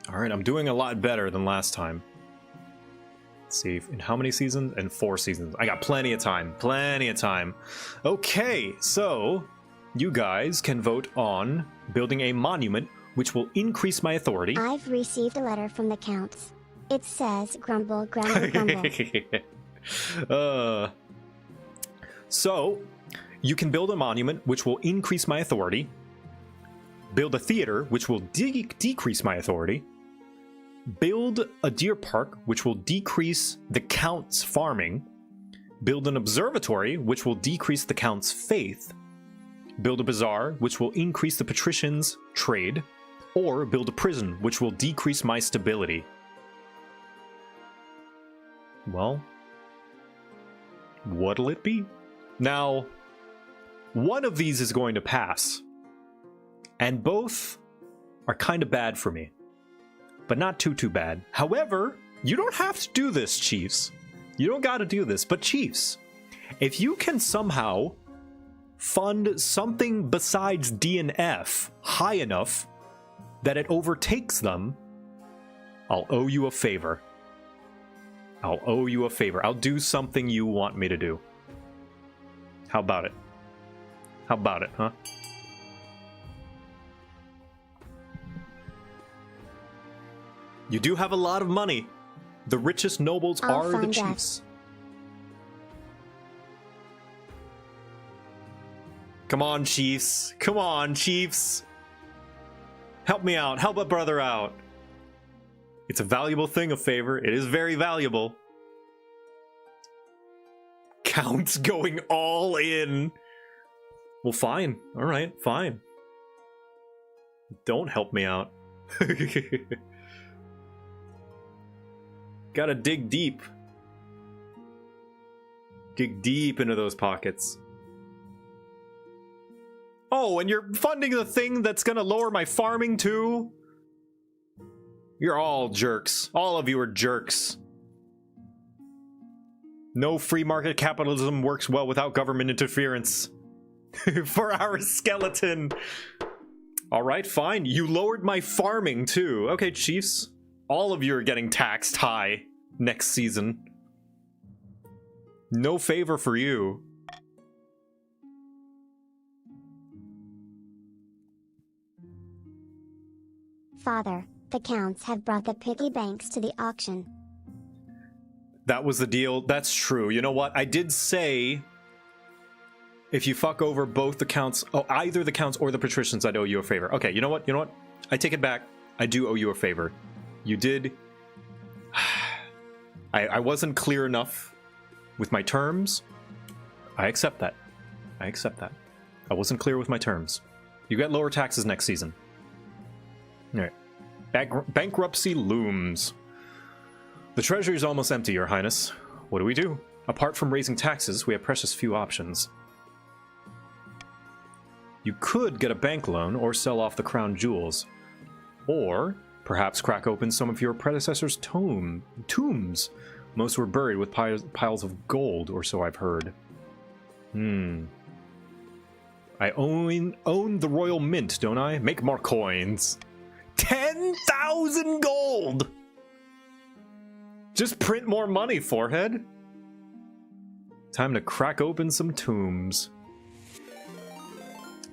Alright, I'm doing a lot better than last time. Let's see, in how many seasons? In 4 seasons. I got plenty of time. Plenty of time. Okay, so you guys can vote on building a monument which will increase my authority. I've received a letter from the Counts. It says, grumble, grumble, grumble. So, you can build a monument which will increase my authority, build a theater which will decrease my authority, build a deer park which will decrease the Count's farming, build an observatory which will decrease the Count's faith, build a bazaar which will increase the patricians' trade, or build a prison which will decrease my stability. Well, what'll it be? Now, one of these is going to pass, and both are kind of bad for me, but not too bad. However, you don't have to do this, Chiefs. You don't got to do this, but Chiefs, if you can somehow fund something besides D and F high enough that it overtakes them, I'll owe you a favor. I'll owe you a favor. I'll do something you want me to do. How about it? How about it, huh? You do have a lot of money. The richest nobles are the chiefs. Come on, chiefs. Come on, chiefs. Help me out. Help a brother out. It's a valuable thing, a favor. It is very valuable. Count's going all in. Well, fine. All right, fine. Don't help me out. Gotta dig deep. Dig deep into those pockets. Oh, and you're funding the thing that's gonna lower my farming too? You're all jerks. All of you are jerks. No free market capitalism works well without government interference. For our skeleton. Alright, fine. You lowered my farming too. Okay, chiefs. All of you are getting taxed high next season. No favor for you. Father, the Counts have brought the piggy banks to the auction. That was the deal. That's true. You know what? I did say if you fuck over both the Counts, either the Counts or the patricians, I'd owe you a favor. Okay, you know what? You know what? I take it back. I do owe you a favor. You did. I wasn't clear enough with my terms. I accept that. I accept that. I wasn't clear with my terms. You get lower taxes next season. Alright. Bankruptcy looms. The treasury is almost empty, Your Highness. what do we do? Apart from raising taxes, we have precious few options. You could get a bank loan or sell off the crown jewels. Or perhaps crack open some of your predecessors' tombs. Most were buried with piles of gold, or so I've heard. I own the royal mint, don't I? Make more coins. 10,000 gold! Just print more money, forehead. Time to crack open some tombs.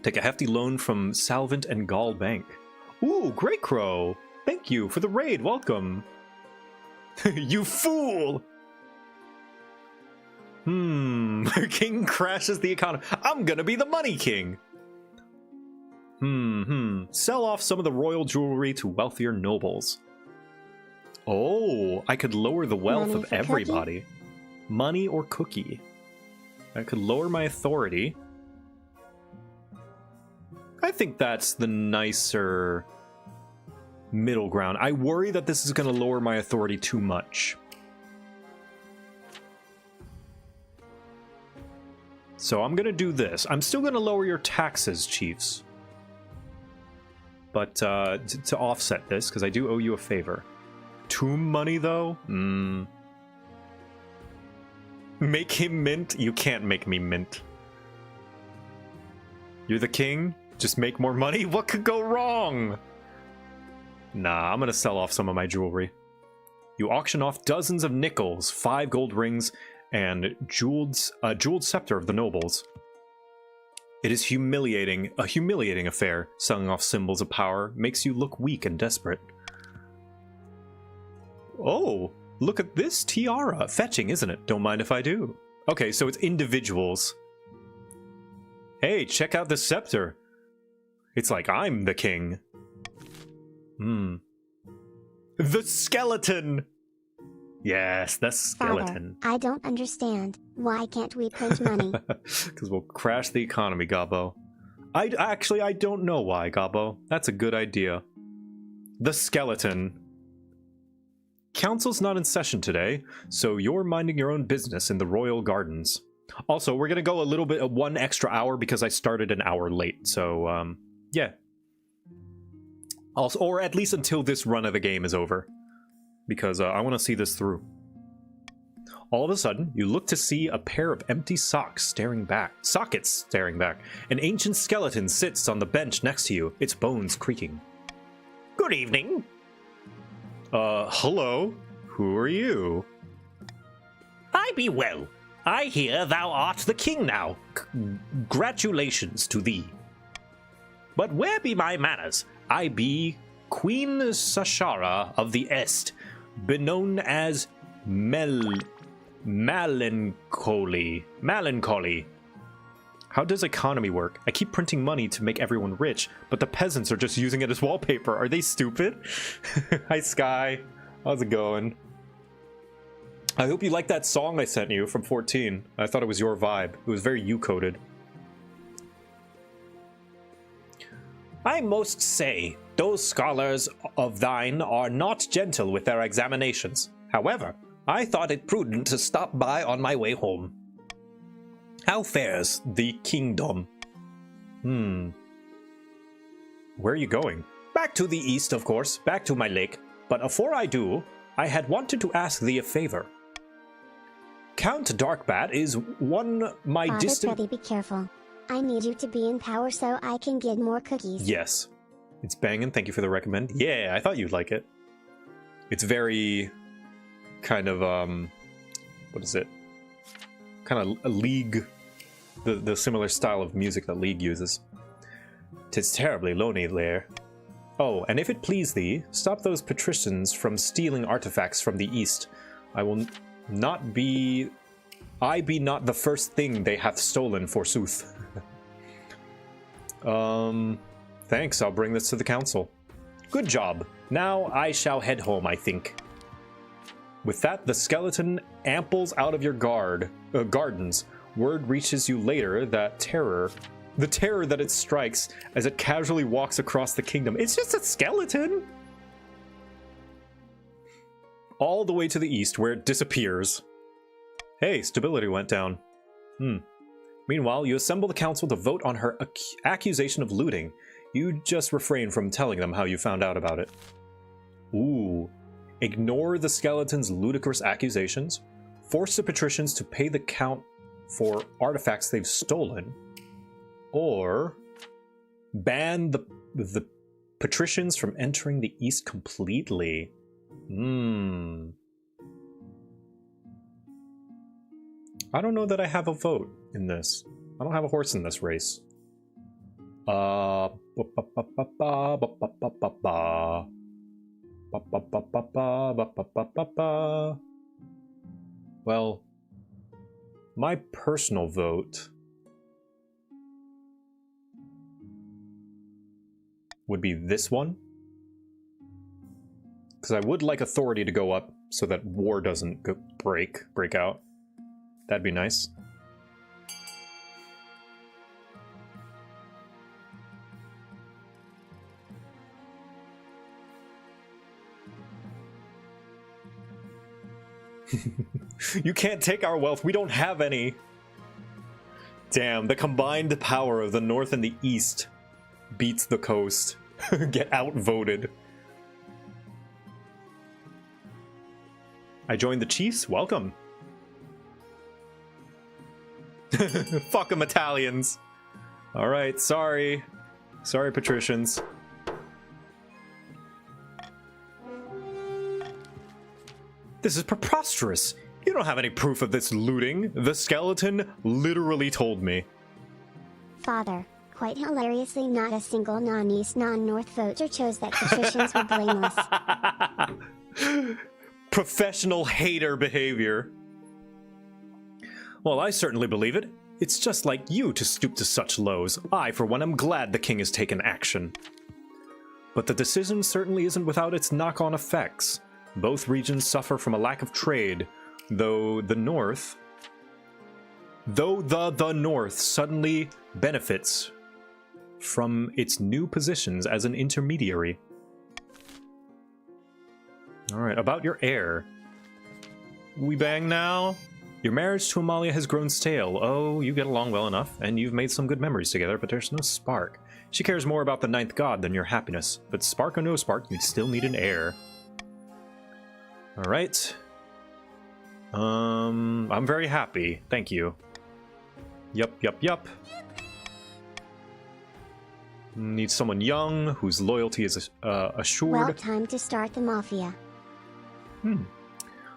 Take a hefty loan from Salvant and Gaul Bank. Ooh, Great Crow! Thank you for the raid, welcome! You fool! King crashes the economy. I'm gonna be the money king! Sell off some of the royal jewelry to wealthier nobles. Oh, I could lower the wealth of everybody. Money or cookie. I could lower my authority. I think that's the nicer middle ground. I worry that this is going to lower my authority too much. So I'm going to do this. I'm still going to lower your taxes, chiefs. But to offset this, because I do owe you a favor. Tomb money, though? Make him mint? You can't make me mint. You're the king? Just make more money? What could go wrong? Nah, I'm gonna sell off some of my jewelry. You auction off dozens of nickels, 5 gold rings, and jeweled scepter of the nobles. It is a humiliating affair. Selling off symbols of power makes you look weak and desperate. Oh, look at this tiara. Fetching, isn't it? Don't mind if I do. Okay, so it's individuals. Hey, check out the scepter. It's like I'm the king. The skeleton! Yes, the skeleton. Father, I don't understand. Why can't we print money? Because we'll crash the economy, Gobbo. I don't know why, Gobbo. That's a good idea. The skeleton. Council's not in session today, so you're minding your own business in the royal gardens. Also, we're gonna go a little bit of 1 extra hour because I started an hour late, so, yeah. Also, or at least until this run of the game is over. Because I want to see this through. All of a sudden, you look to see a pair of empty sockets staring back. An ancient skeleton sits on the bench next to you, its bones creaking. Good evening. Hello? Who are you? I be well. I hear thou art the king now. Congratulations to thee. But where be my manners? I be Queen Sashara of the Est, beknown as Melancholy. How does economy work? I keep printing money to make everyone rich, but the peasants are just using it as wallpaper. Are they stupid? Hi, Sky. How's it going? I hope you liked that song I sent you from 14. I thought it was your vibe. It was very you-coded. I most say, those scholars of thine are not gentle with their examinations. However, I thought it prudent to stop by on my way home. How fares the kingdom? Where are you going? Back to the east, of course, back to my lake. But afore I do, I had wanted to ask thee a favor. Count Darkbat is my distant... Father, be careful. I need you to be in power so I can get more cookies. Yes. It's banging. Thank you for the recommend. Yeah, I thought you'd like it. It's very kind of, what is it? Kind of a League, the similar style of music that League uses. 'Tis terribly lonely there. Oh, and if it please thee, stop those patricians from stealing artifacts from the east. I will not be... I be not the first thing they hath stolen, forsooth. Thanks, I'll bring this to the council. Good job. Now I shall head home, I think. With that, the skeleton amples out of your gardens. Word reaches you later that the terror that it strikes as it casually walks across the kingdom. It's just a skeleton! All the way to the east, where it disappears. Hey, stability went down. Meanwhile, you assemble the council to vote on her accusation of looting. You just refrain from telling them how you found out about it. Ooh. Ignore the skeleton's ludicrous accusations. Force the patricians to pay the count for artifacts they've stolen. Or ban the patricians from entering the East completely. I don't know that I have a vote in this. I don't have a horse in this race. Well, my personal vote would be this one. Because I would like authority to go up so that war doesn't break out. That'd be nice. You can't take our wealth. We don't have any. Damn, the combined power of the North and the East beats the coast. Get outvoted. I joined the Chiefs. Welcome. Fuck them Italians. Alright, sorry. Sorry, patricians. This is preposterous. You don't have any proof of this looting. The skeleton literally told me. Father, quite hilariously, not a single non-East, non-North voter chose that patricians were blameless. Professional hater behavior. Well, I certainly believe it. It's just like you to stoop to such lows. I, for one, am glad the king has taken action. But the decision certainly isn't without its knock-on effects. Both regions suffer from a lack of trade, though the North suddenly benefits from its new positions as an intermediary. Alright, about your heir. We bang now? Your marriage to Amalia has grown stale. Oh, you get along well enough, and you've made some good memories together, but there's no spark. She cares more about the ninth god than your happiness. But spark or no spark, you still need an heir. Alright. I'm very happy. Thank you. Yup. Need someone young, whose loyalty is assured. Well, time to start the mafia.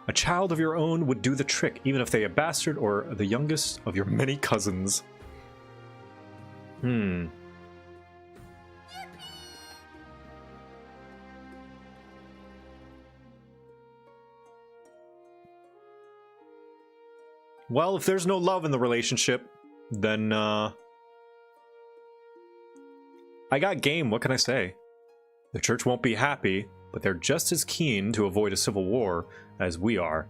A child of your own would do the trick, even if they a bastard or the youngest of your many cousins. Well, if there's no love in the relationship, then, I got game, what can I say? The church won't be happy, but they're just as keen to avoid a civil war as we are.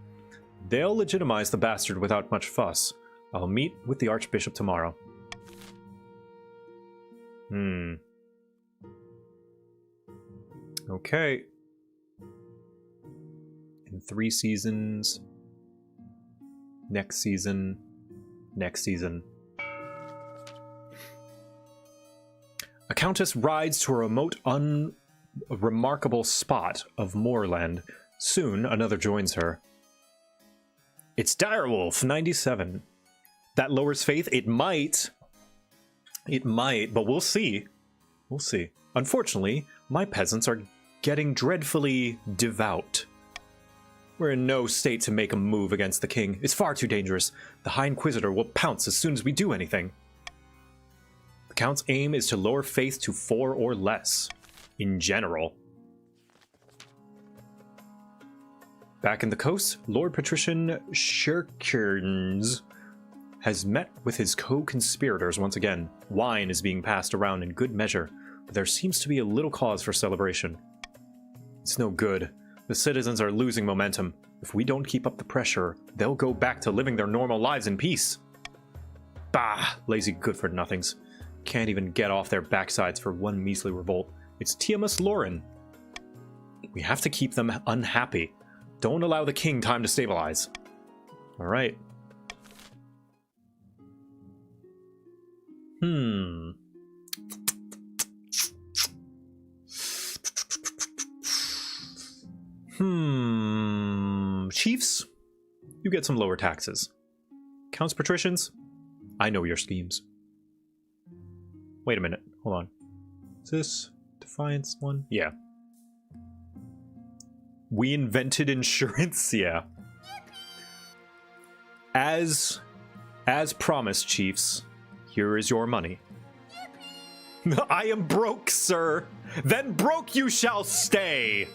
They'll legitimize the bastard without much fuss. I'll meet with the Archbishop tomorrow. Okay. In 3 seasons. Next season. A countess rides to a remote, unremarkable spot of moorland. Soon, another joins her. It's Direwolf, 97. That lowers faith? It might, but we'll see. We'll see. Unfortunately, my peasants are getting dreadfully devout. We're in no state to make a move against the king. It's far too dangerous. The High Inquisitor will pounce as soon as we do anything. The Count's aim is to lower faith to 4 or less, in general. Back in the coast, Lord Patrician Sherkerns has met with his co-conspirators once again. Wine is being passed around in good measure, but there seems to be a little cause for celebration. It's no good. The citizens are losing momentum. If we don't keep up the pressure, they'll go back to living their normal lives in peace. Bah! Lazy good-for-nothings. Can't even get off their backsides for one measly revolt. It's Tiamus Lauren. We have to keep them unhappy. Don't allow the king time to stabilize. Alright. Chiefs, you get some lower taxes. Counts patricians, I know your schemes. Wait a minute, hold on. Is this Defiance one? Yeah. We invented insurance, yeah. As promised, Chiefs, here is your money. I am broke, sir. Then broke you shall stay.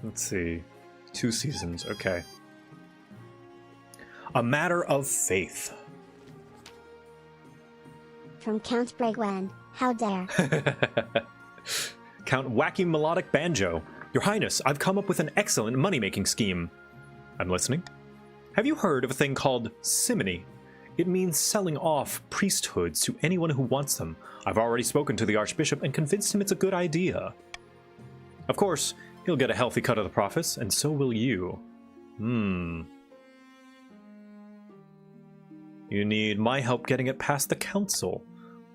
Let's see. 2 seasons, okay. A matter of faith. From Count Bragwen, how dare. Count Wacky Melodic Banjo. Your Highness, I've come up with an excellent money-making scheme. I'm listening. Have you heard of a thing called simony? It means selling off priesthoods to anyone who wants them. I've already spoken to the Archbishop and convinced him it's a good idea. Of course, he'll get a healthy cut of the profits, and so will you. You need my help getting it past the council.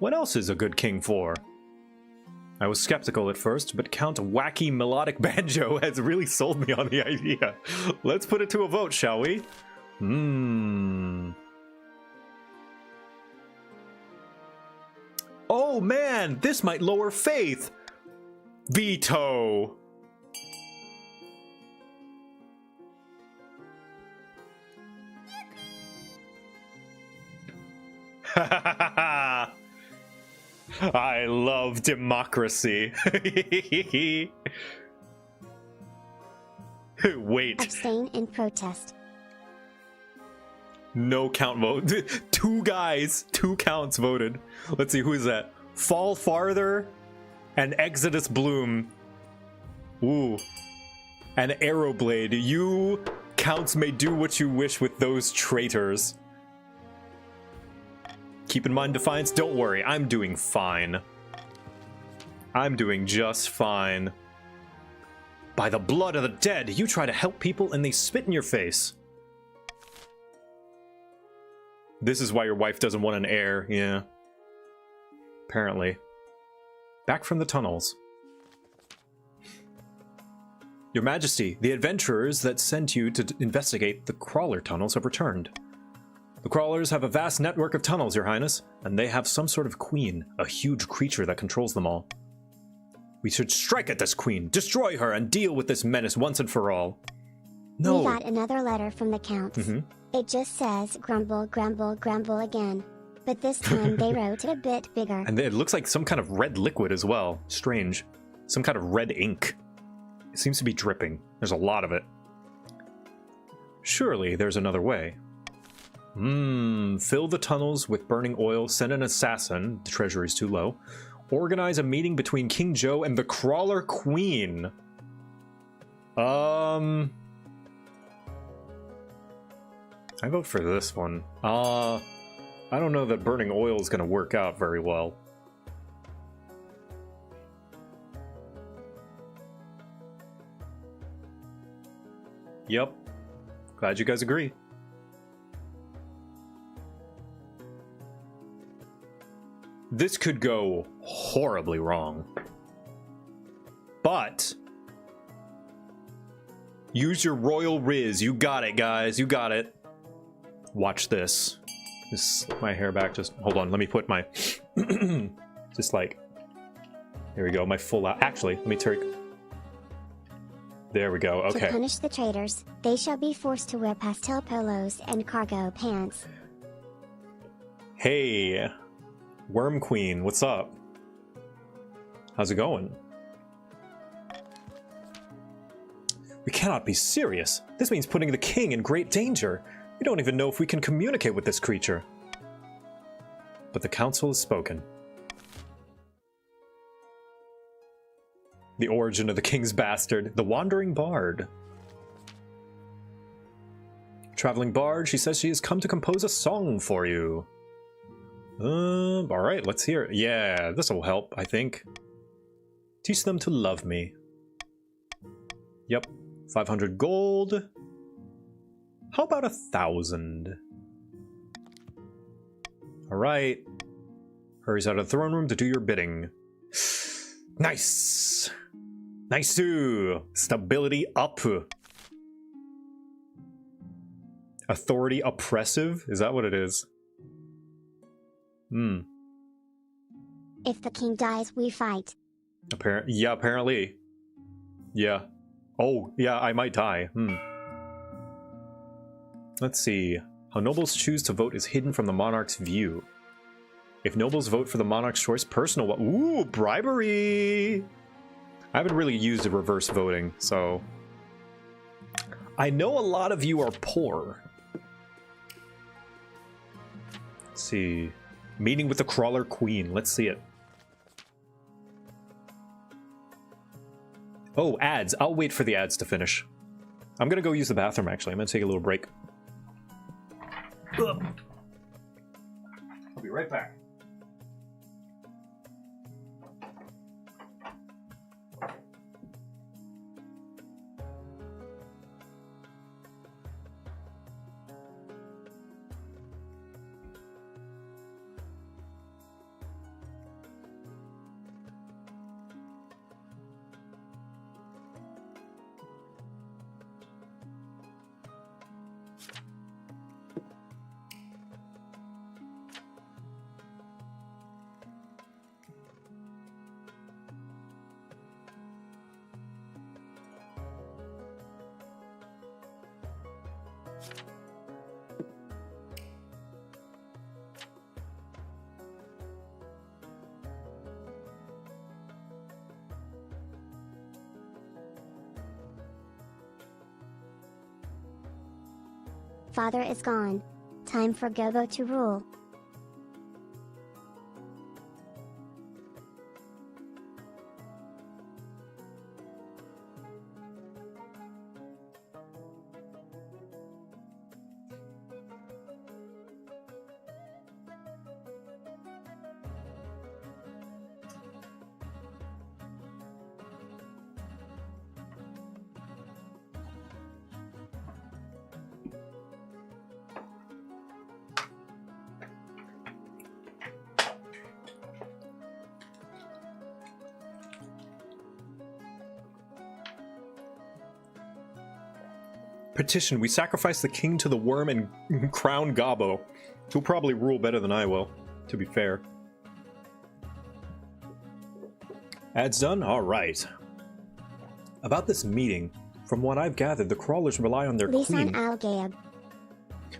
What else is a good king for? I was skeptical at first, but Count Wacky Melodic Banjo has really sold me on the idea. Let's put it to a vote, shall we? Oh man, this might lower faith. Veto. I love democracy. Wait. Abstain in protest. No count vote. 2 guys, 2 counts voted. Let's see, who is that? Fall Farther and Exodus Bloom. Ooh. And Arrowblade. You counts may do what you wish with those traitors. Keep in mind, Defiance, don't worry, I'm doing fine. I'm doing just fine. By the blood of the dead, you try to help people and they spit in your face. This is why your wife doesn't want an heir, yeah. Apparently. Back from the tunnels. Your Majesty, the adventurers that sent you to investigate the crawler tunnels have returned. The crawlers have a vast network of tunnels, Your Highness, and they have some sort of queen, a huge creature that controls them all. We should strike at this queen, destroy her, and deal with this menace once and for all. No. We got another letter from the counts. It just says grumble, grumble, grumble again. But this time they wrote it a bit bigger. And it looks like some kind of red liquid as well. Strange. Some kind of red ink. It seems to be dripping. There's a lot of it. Surely there's another way. Fill the tunnels with burning oil, send an assassin, the treasury's too low. Organize a meeting between King Joe and the Crawler Queen. I vote for this one. I don't know that burning oil is gonna work out very well. Yep. Glad you guys agree. This could go horribly wrong. But use your royal riz. You got it, guys. You got it. Watch this. Just slip my hair back. Just hold on. Let me put my just like there we go. My full out. Actually, let me take. There we go. Okay. To punish the traitors, they shall be forced to wear pastel polos and cargo pants. Hey. Worm Queen, what's up? How's it going? We cannot be serious. This means putting the king in great danger. We don't even know if we can communicate with this creature. But the council has spoken. The origin of the king's bastard, the wandering bard. Traveling bard, she says she has come to compose a song for you. Alright, let's hear it. Yeah, this will help, I think. Teach them to love me. Yep. 500 gold. How about 1,000? Alright. Hurries out of the throne room to do your bidding. Nice! Nice too! Stability up. Authority oppressive? Is that what it is? Hmm. If the king dies, we fight. Yeah, apparently. Yeah. Oh, yeah, I might die. Let's see. How nobles choose to vote is hidden from the monarch's view. If nobles vote for the monarch's choice, personal... Ooh, bribery! I haven't really used reverse voting, so... I know a lot of you are poor. Let's see. Meeting with the Crawler Queen. Let's see it. Oh, ads. I'll wait for the ads to finish. I'm gonna go use the bathroom, actually. I'm gonna take a little break. I'll be right back. Father is gone. Time for Gobo to rule. Petition, we sacrifice the king to the worm and crown Gobbo. He'll probably rule better than I will, to be fair. Ads done? Alright. About this meeting, from what I've gathered, the crawlers rely on their queen...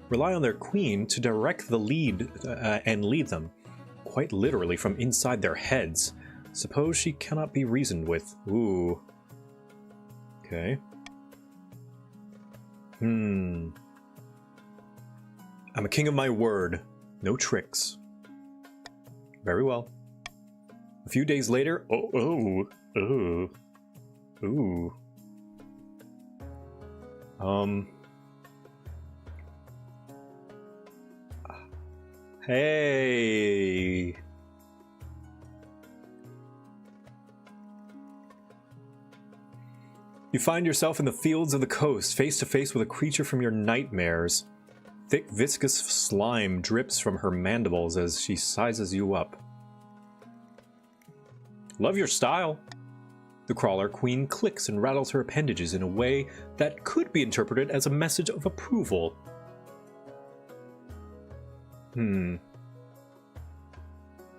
Rely on their queen to direct the lead and lead them, quite literally from inside their heads. Suppose she cannot be reasoned with. Ooh. Okay. I'm a king of my word. No tricks. Very well. A few days later... Ooh. Hey... You find yourself in the fields of the coast, face to face with a creature from your nightmares. Thick, viscous slime drips from her mandibles as she sizes you up. Love your style. The crawler queen clicks and rattles her appendages in a way that could be interpreted as a message of approval.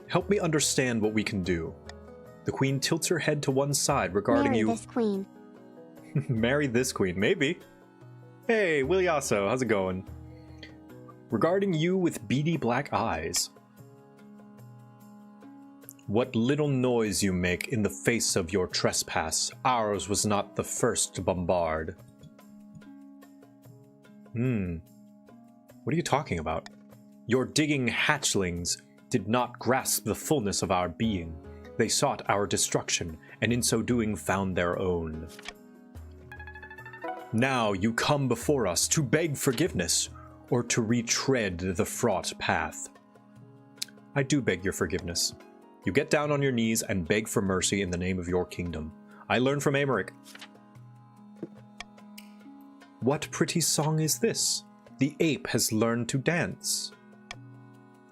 Help me understand what we can do. The queen tilts her head to one side regarding you. Marry this queen. Marry this queen, maybe. Hey, Williasso, how's it going? Regarding you with beady black eyes. What little noise you make in the face of your trespass. Ours was not the first to bombard. What are you talking about? Your digging hatchlings did not grasp the fullness of our being. They sought our destruction, and in so doing found their own. Now you come before us to beg forgiveness, or to retread the fraught path. I do beg your forgiveness. You get down on your knees and beg for mercy in the name of your kingdom. I learned from Amaric. What pretty song is this? The ape has learned to dance.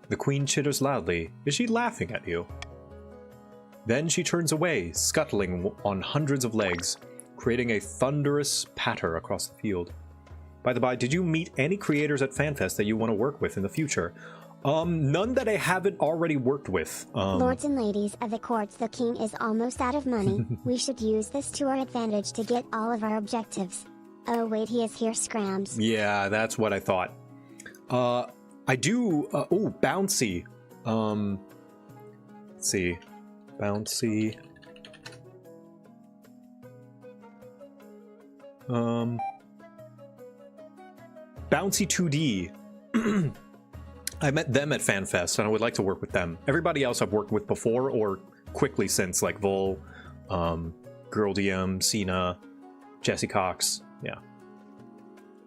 The queen chitters loudly. Is she laughing at you? Then she turns away, scuttling on hundreds of legs, creating a thunderous patter across the field. By the by, did you meet any creators at FanFest that you want to work with in the future? None that I haven't already worked with. Lords and ladies of the courts, the king is almost out of money. We should use this to our advantage to get all of our objectives. Oh wait, he is here, Scrams. Yeah, that's what I thought. I do, oh, Bouncy. Let's see. Bouncy. Bouncy 2D. I met them at FanFest, and I would like to work with them. Everybody else I've worked with before, or quickly since, like Vol, Girl DM, Cena, Jesse Cox. Yeah.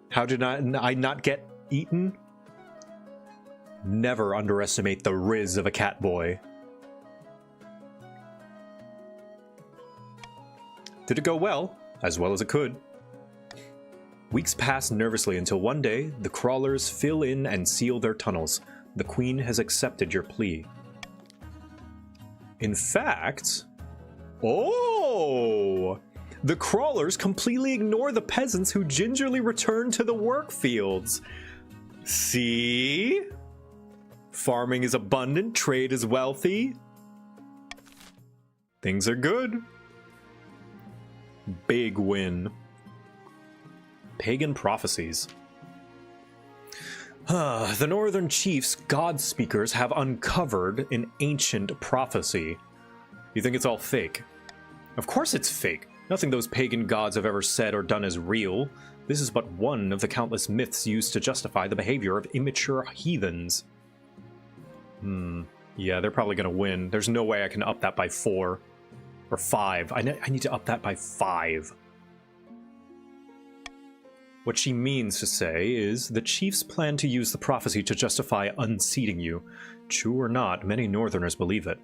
How did I not get eaten? Never underestimate the riz of a cat boy. Did it go well? As well as it could. Weeks pass nervously until one day, the crawlers fill in and seal their tunnels. The queen has accepted your plea. In fact... Oh! The crawlers completely ignore the peasants who gingerly return to the work fields. See? Farming is abundant, trade is wealthy. Things are good. Big win. Pagan prophecies. The northern chiefs, god speakers, have uncovered an ancient prophecy. You think it's all fake? Of course it's fake. Nothing those pagan gods have ever said or done is real. This is but one of the countless myths used to justify the behavior of immature heathens. Yeah, they're probably gonna win. There's no way I can up that by 4. Or 5. I need to up that by 5. What she means to say is, the chiefs plan to use the prophecy to justify unseating you. True or not, many northerners believe it.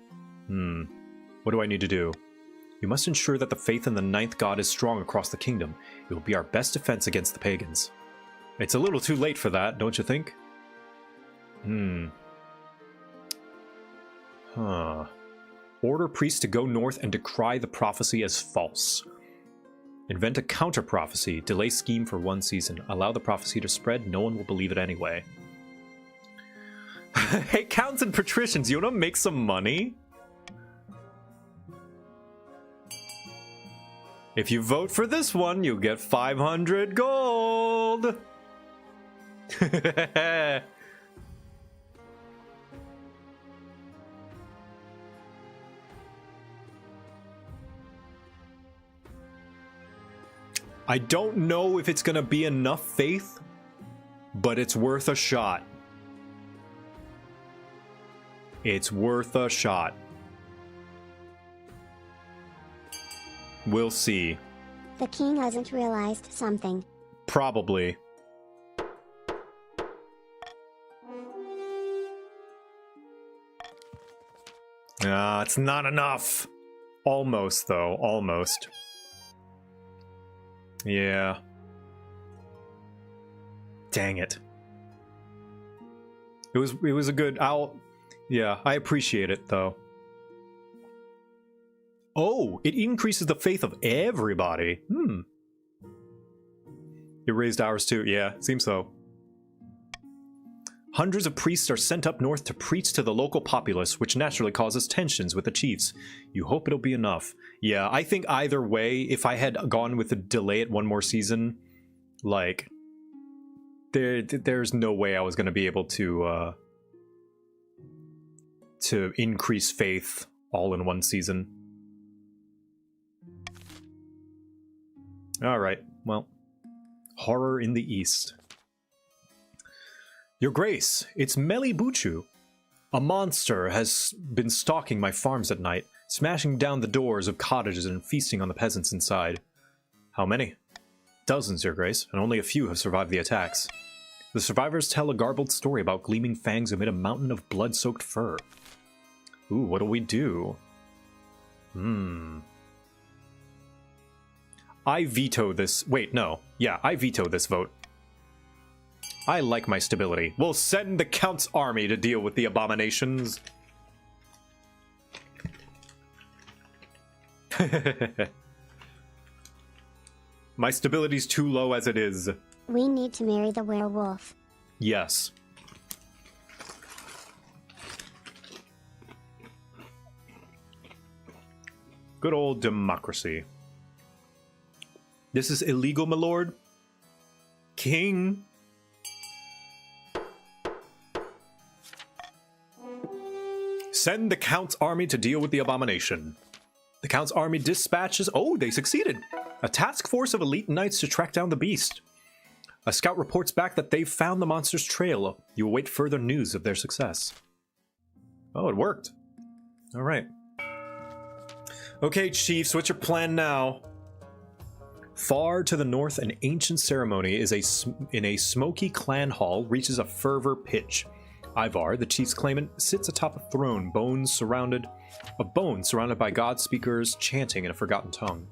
What do I need to do? You must ensure that the faith in the ninth god is strong across the kingdom. It will be our best defense against the pagans. It's a little too late for that, don't you think? Order priests to go north and decry the prophecy as false. Invent a counter-prophecy. Delay scheme for 1 season. Allow the prophecy to spread. No one will believe it anyway. Hey, counts and patricians, you want to make some money? If you vote for this one, you'll get 500 gold! I don't know if it's gonna be enough faith, but it's worth a shot. It's worth a shot. We'll see. The king hasn't realized something. Probably. It's not enough. Almost, though. Almost. Yeah. Dang it. It was a good... Yeah, I appreciate it, though. Oh, it increases the faith of everybody. It raised ours too. Yeah, seems so. Hundreds of priests are sent up north to preach to the local populace, which naturally causes tensions with the chiefs. You hope it'll be enough. Yeah, I think either way, if I had gone with the delay it 1 more season, like, there's no way I was going to be able to increase faith all in 1 season. Alright, well, horror in the east. Your Grace, it's Melibuchu. A monster has been stalking my farms at night, smashing down the doors of cottages and feasting on the peasants inside. How many? Dozens, Your Grace, and only a few have survived the attacks. The survivors tell a garbled story about gleaming fangs amid a mountain of blood-soaked fur. Ooh, what'll we do? I veto this. Wait, no. Yeah, I veto this vote. I like my stability. We'll send the Count's army to deal with the abominations. My stability's too low as it is. We need to marry the werewolf. Yes. Good old democracy. This is illegal, my lord. King. Send the Count's army to deal with the abomination. The Count's army dispatches... Oh, they succeeded! A task force of elite knights to track down the beast. A scout reports back that they've found the monster's trail. You await further news of their success. Oh, it worked. All right. Okay, chiefs, what's your plan now? Far to the north, an ancient ceremony is in a smoky clan hall reaches a fervor pitch. Ivar, the chief's claimant, sits atop a throne, bones surrounded by god speakers chanting in a forgotten tongue.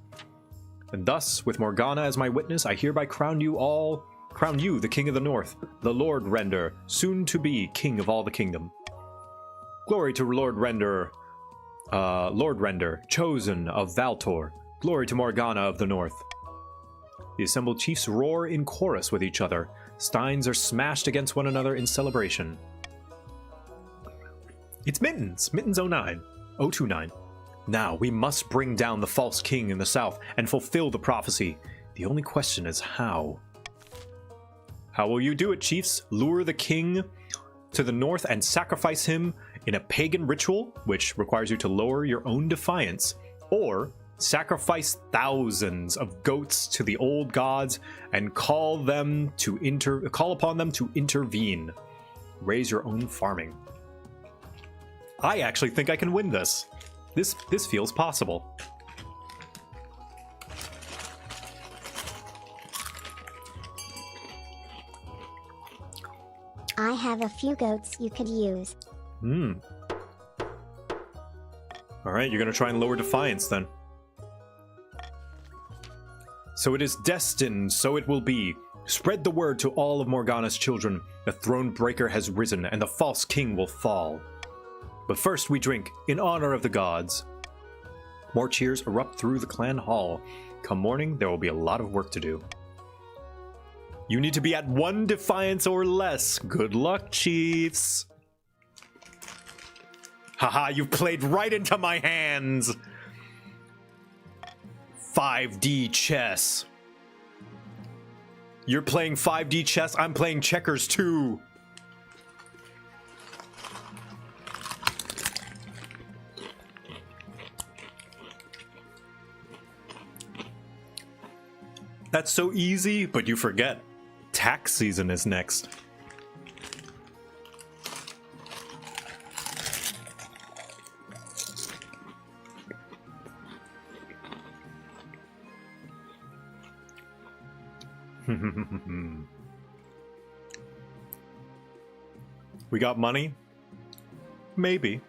And thus, with Morgana as my witness, I hereby crown you, the king of the north, the Lord Render, soon to be king of all the kingdom. Glory to Lord Render, chosen of Valtor. Glory to Morgana of the north. The assembled chiefs roar in chorus with each other. Steins are smashed against one another in celebration. It's Mittens 029. Now, we must bring down the false king in the south and fulfill the prophecy. The only question is how. How will you do it, chiefs? Lure the king to the north and sacrifice him in a pagan ritual, which requires you to lower your own defiance, or sacrifice thousands of goats to the old gods and call upon them to intervene. Raise your own farming. I actually think I can win this. This feels possible. I have a few goats you could use. Alright, you're gonna try and lower defiance then. So it is destined, so it will be. Spread the word to all of Morgana's children. The throne breaker has risen, and the false king will fall. But first we drink, in honor of the gods. More cheers erupt through the clan hall. Come morning, there will be a lot of work to do. You need to be at 1 defiance or less. Good luck, chiefs. Haha, you've played right into my hands. 5D chess. You're playing 5D chess, I'm playing checkers too. That's so easy, but you forget. Tax season is next. We got money? Maybe.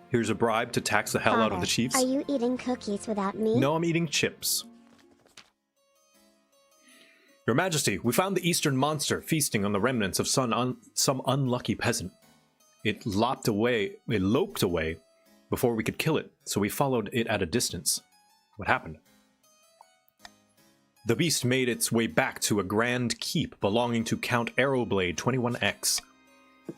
Here's a bribe to tax the hell out of the chiefs. Are you eating cookies without me? No, I'm eating chips. Your Majesty, we found the eastern monster feasting on the remnants of some unlucky peasant. It loped away before we could kill it, so we followed it at a distance. What happened? The beast made its way back to a grand keep belonging to Count Arrowblade 21X.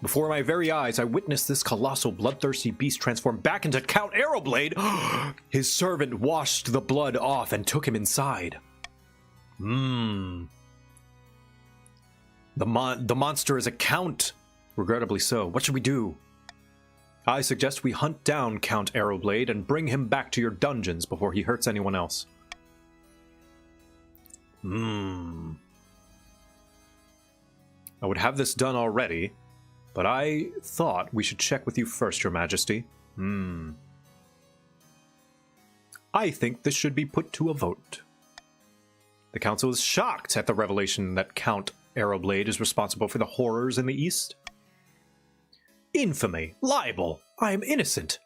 Before my very eyes, I witnessed this colossal bloodthirsty beast transform back into Count Arrowblade. His servant washed the blood off and took him inside. The monster is a count. Regrettably so. What should we do? I suggest we hunt down Count Arrowblade and bring him back to your dungeons before he hurts anyone else. I would have this done already, but I thought we should check with you first, Your Majesty. I think this should be put to a vote. The council is shocked at the revelation that Count Arrowblade is responsible for the horrors in the East. Infamy! Libel! I am innocent!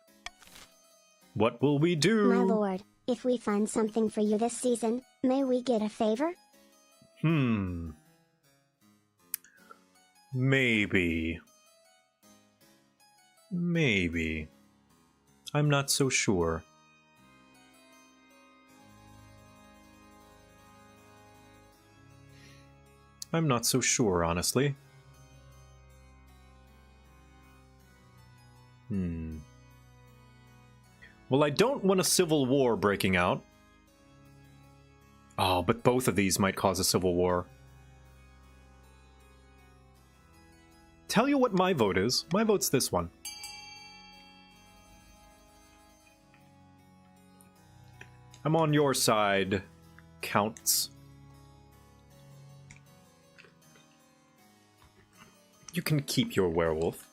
What will we do? My lord, If we find something for you this season, may we get a favor? Maybe. Maybe. I'm not so sure. I'm not so sure, honestly. Well, I don't want a civil war breaking out. Oh, but both of these might cause a civil war. Tell you what my vote is. My vote's this one. I'm on your side, Counts. You can keep your werewolf.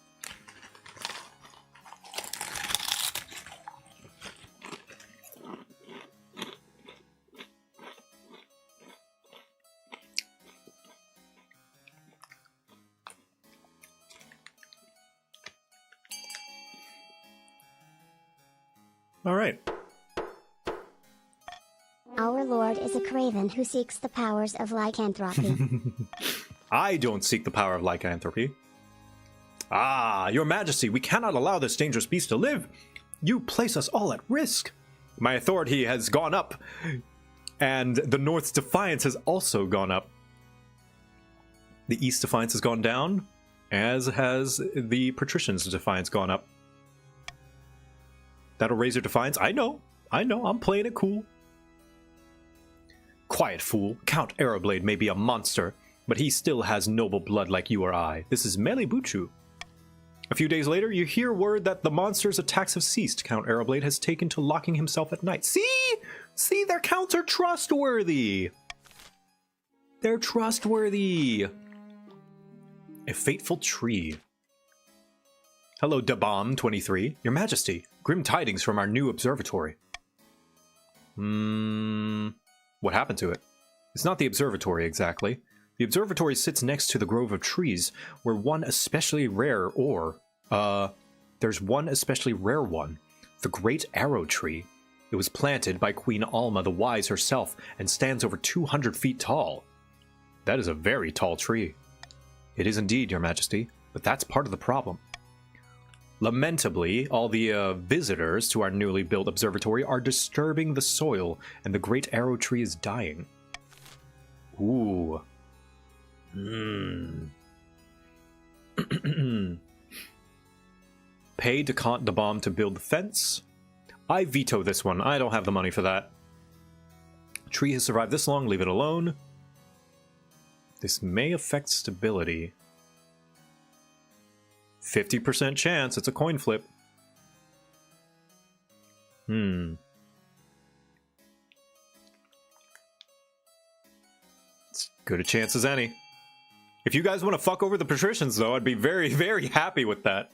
All right. Our lord is a craven who seeks the powers of lycanthropy. I don't seek the power of lycanthropy. Ah, your majesty, we cannot allow this dangerous beast to live. You place us all at risk. My authority has gone up, and the North's defiance has also gone up. The East defiance has gone down, as has the patricians' defiance gone up. That'll raise your defiance. I know, I'm playing it cool. Quiet, fool. Count Arrowblade may be a monster, but he still has noble blood like you or I. This is Melibuchu. A few days later, you hear word that the monster's attacks have ceased. Count Arrowblade has taken to locking himself at night. See, their counts are trustworthy. They're trustworthy. A fateful tree. Hello, Dabam23. Your Majesty, grim tidings from our new observatory. What happened to it? It's not the observatory, exactly. The observatory sits next to the grove of trees, where one especially rare there's one especially rare one, the Great Arrow Tree. It was planted by Queen Alma the Wise herself, and stands over 200 feet tall. That is a very tall tree. It is indeed, Your Majesty, but that's part of the problem. Lamentably, all the visitors to our newly built observatory are disturbing the soil, and the Great Arrow Tree is dying. Ooh. Pay Decant the Bomb to build the fence. I veto this one. I don't have the money for that. Tree has survived this long. Leave it alone. This may affect stability. 50% chance. It's a coin flip. It's good a chance as any. If you guys want to fuck over the patricians, though, I'd be very, very happy with that.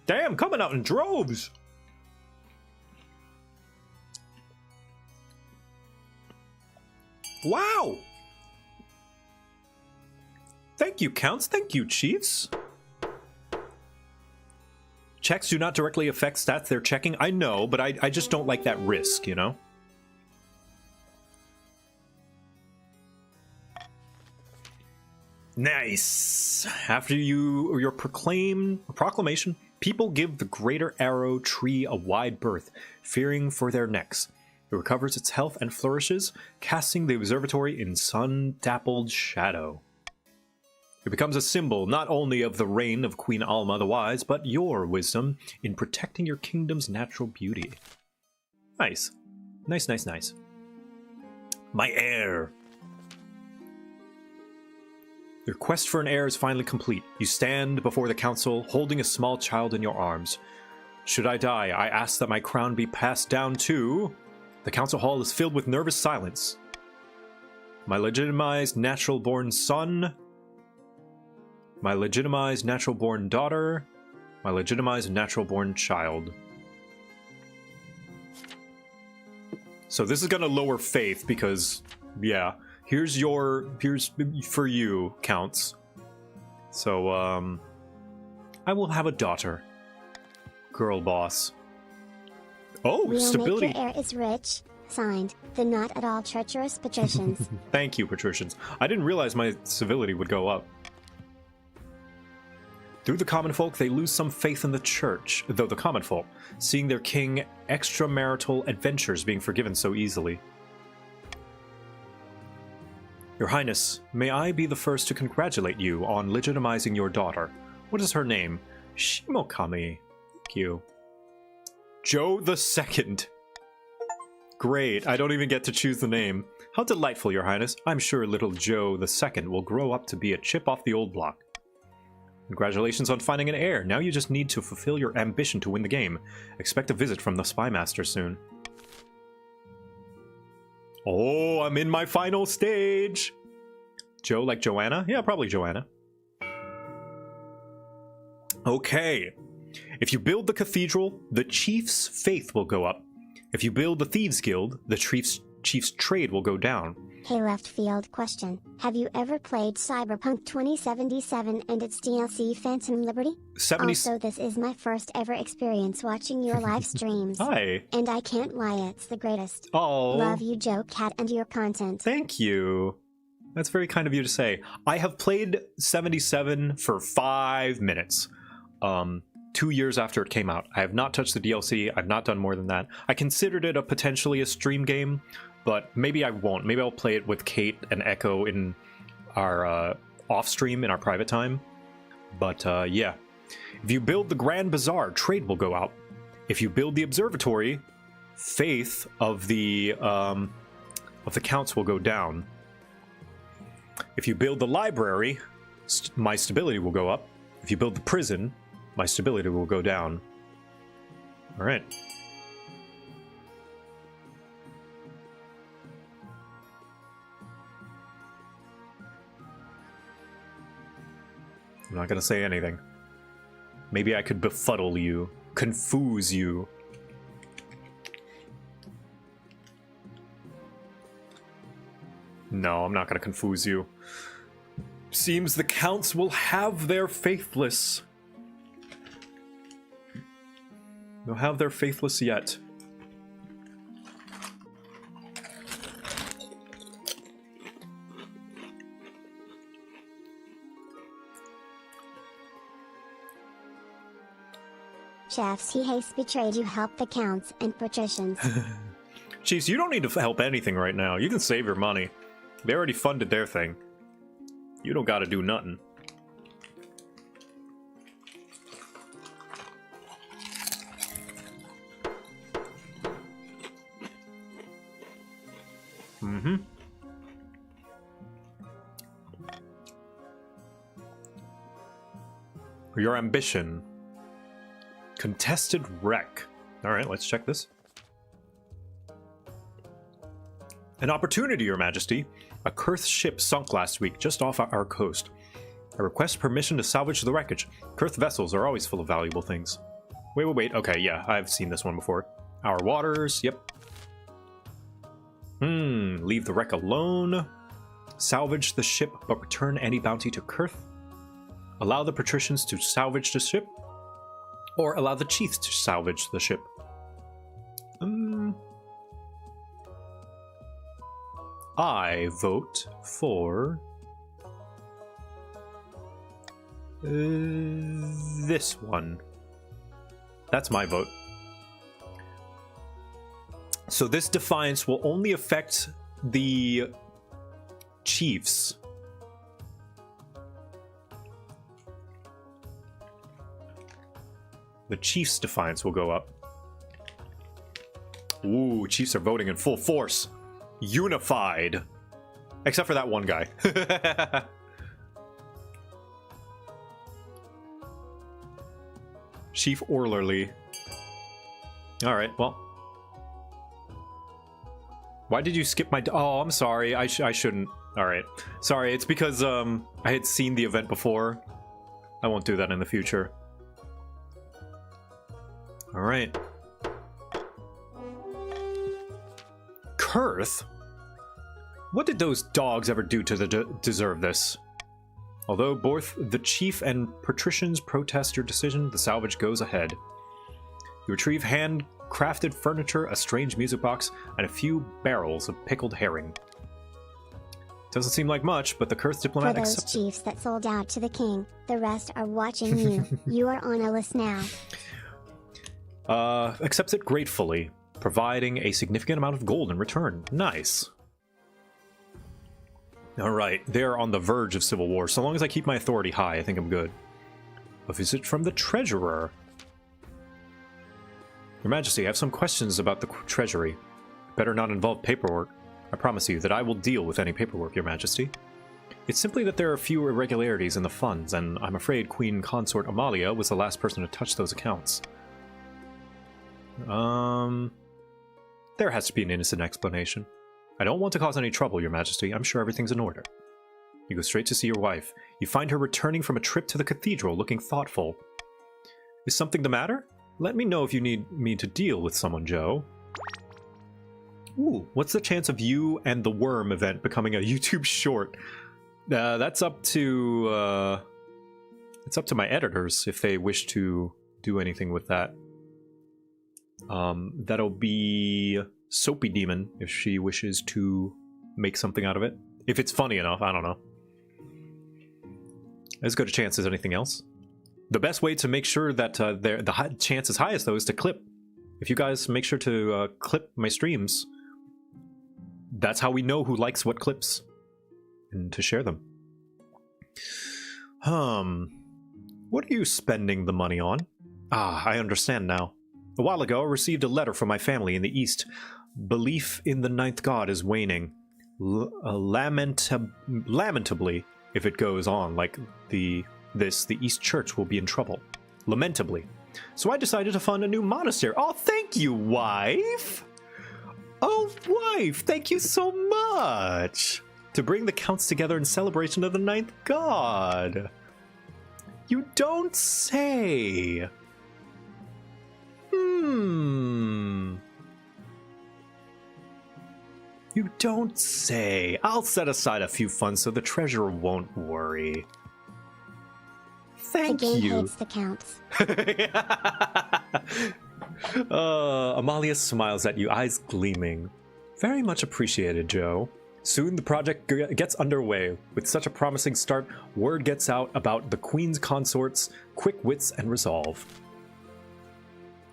Damn, coming out in droves. Wow. Thank you, Counts. Thank you, Chiefs. Checks do not directly affect stats they're checking. I know, but I just don't like that risk, you know? Nice. After your proclamation, people give the Greater Arrow Tree a wide berth, fearing for their necks. It recovers its health and flourishes, casting the observatory in sun-dappled shadow. It becomes a symbol not only of the reign of Queen Alma the Wise, but your wisdom in protecting your kingdom's natural beauty. Nice. Nice, nice, nice. My heir. Your quest for an heir is finally complete. You stand before the council, holding a small child in your arms. Should I die, I ask that my crown be passed down to... The council hall is filled with nervous silence. My legitimized natural-born son... My legitimized natural-born daughter... My legitimized natural-born child. So this is gonna lower faith because, yeah, here's for you, Counts. So, I will have a daughter. Girl boss. Oh, We'll stability. make your heir is rich. Signed, the not at all treacherous patricians. Thank you, patricians. I didn't realize my civility would go up. Through the common folk, they lose some faith in the church, though the common folk, seeing their king extramarital adventures being forgiven so easily. Your Highness, may I be the first to congratulate you on legitimizing your daughter. What is her name? Shimokami. Thank you. Joe the Second. Great, I don't even get to choose the name. How delightful, Your Highness. I'm sure little Joe the Second will grow up to be a chip off the old block. Congratulations on finding an heir. Now you just need to fulfill your ambition to win the game. Expect a visit from the Spy Master soon. Oh, I'm in my final stage! Joe like Joanna? Yeah, probably Joanna. Okay. If you build the cathedral, the chief's faith will go up. If you build the Thieves Guild, the chief's trade will go down. Hey, left field question. Have you ever played Cyberpunk 2077 and its DLC Phantom Liberty? Also, this is my first ever experience watching your live streams. Hi. And I can't lie, it's the greatest. Oh. Love you, JoCat, and your content. Thank you. That's very kind of you to say. I have played 77 for 5 minutes. 2 years after it came out. I have not touched the DLC. I've not done more than that. I considered it potentially a stream game, but maybe I won't. Maybe I'll play it with Kate and Echo in our off stream in our private time. But yeah, if you build the Grand Bazaar, trade will go out. If you build the observatory, faith of the counts will go down. If you build the library, my stability will go up. If you build the prison, my stability will go down. All right. I'm not gonna say anything. Maybe I could befuddle you, confuse you. No, I'm not gonna confuse you. Seems the counts will have their faithless. They'll have their faithless yet. Chefs, he has betrayed you. Help the counts and patricians. Jeez, you don't need to help anything right now. You can save your money. They already funded their thing. You don't gotta do nothing. Mm-hmm. Your ambition. Contested wreck. Alright, let's check this. An opportunity, Your Majesty. A Kurth ship sunk last week just off our coast. I request permission to salvage the wreckage. Kurth vessels are always full of valuable things. Wait. Okay, yeah, I've seen this one before. Our waters, yep. Leave the wreck alone. Salvage the ship, but return any bounty to Kurth. Allow the patricians to salvage the ship. Or allow the chiefs to salvage the ship. I vote for this one. That's my vote. So this defiance will only affect the chiefs. The chiefs' defiance will go up. Ooh, chiefs are voting in full force. Unified. Except for that one guy. Chief Orlerly. Alright, well. Why did you skip my... Oh, I'm sorry. I shouldn't. Alright. Sorry, it's because I had seen the event before. I won't do that in the future. Alright. Kurth? What did those dogs ever do to deserve this? Although both the chief and patricians protest your decision, the salvage goes ahead. You retrieve handcrafted furniture, a strange music box, and a few barrels of pickled herring. Doesn't seem like much, but the Kurth diplomat For those accepts chiefs that sold out to the king, the rest are watching you. You are on a list now. Accepts it gratefully, providing a significant amount of gold in return. Nice. Alright, they're on the verge of civil war. So long as I keep my authority high, I think I'm good. A visit from the treasurer. Your Majesty, I have some questions about the treasury. Better not involve paperwork. I promise you that I will deal with any paperwork, Your Majesty. It's simply that there are a few irregularities in the funds, and I'm afraid Queen Consort Amalia was the last person to touch those accounts. There has to be an innocent explanation. I don't want to cause any trouble, Your Majesty. I'm sure everything's in order. You go straight to see your wife. You find her returning from a trip to the cathedral, looking thoughtful. Is something the matter? Let me know if you need me to deal with someone, Jo. Ooh, what's the chance of you and the worm event becoming a YouTube short? That's up to it's up to my editors if they wish to do anything with that. That'll be Soapy Demon if she wishes to make something out of it. If it's funny enough, I don't know. As good a chance as anything else. The best way to make sure that the chance is highest, though, is to clip. If you guys make sure to clip my streams, that's how we know who likes what clips. And to share them. What are you spending the money on? Ah, I understand now. A while ago, I received a letter from my family in the East. Belief in the ninth god is waning. Lamentably, if it goes on like the East Church will be in trouble. Lamentably. So I decided to fund a new monastery. Oh, thank you, wife! Oh, wife, thank you so much! To bring the counts together in celebration of the ninth god. You don't say. You don't say. I'll set aside a few funds so the treasurer won't worry. Thank you. The game hates the counts. Amalia smiles at you, eyes gleaming. Very much appreciated, Jo. Soon the project gets underway. With such a promising start, word gets out about the Queen's consorts, quick wits, and resolve.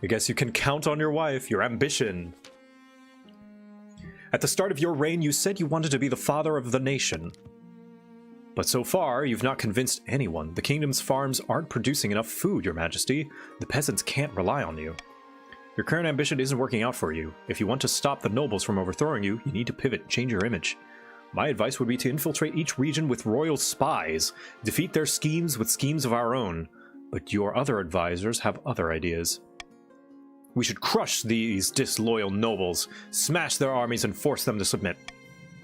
I guess you can count on your wife, your ambition. At the start of your reign, you said you wanted to be the father of the nation. But so far, you've not convinced anyone. The kingdom's farms aren't producing enough food, Your Majesty. The peasants can't rely on you. Your current ambition isn't working out for you. If you want to stop the nobles from overthrowing you, you need to pivot, change your image. My advice would be to infiltrate each region with royal spies, defeat their schemes with schemes of our own. But your other advisors have other ideas. We should crush these disloyal nobles, smash their armies, and force them to submit.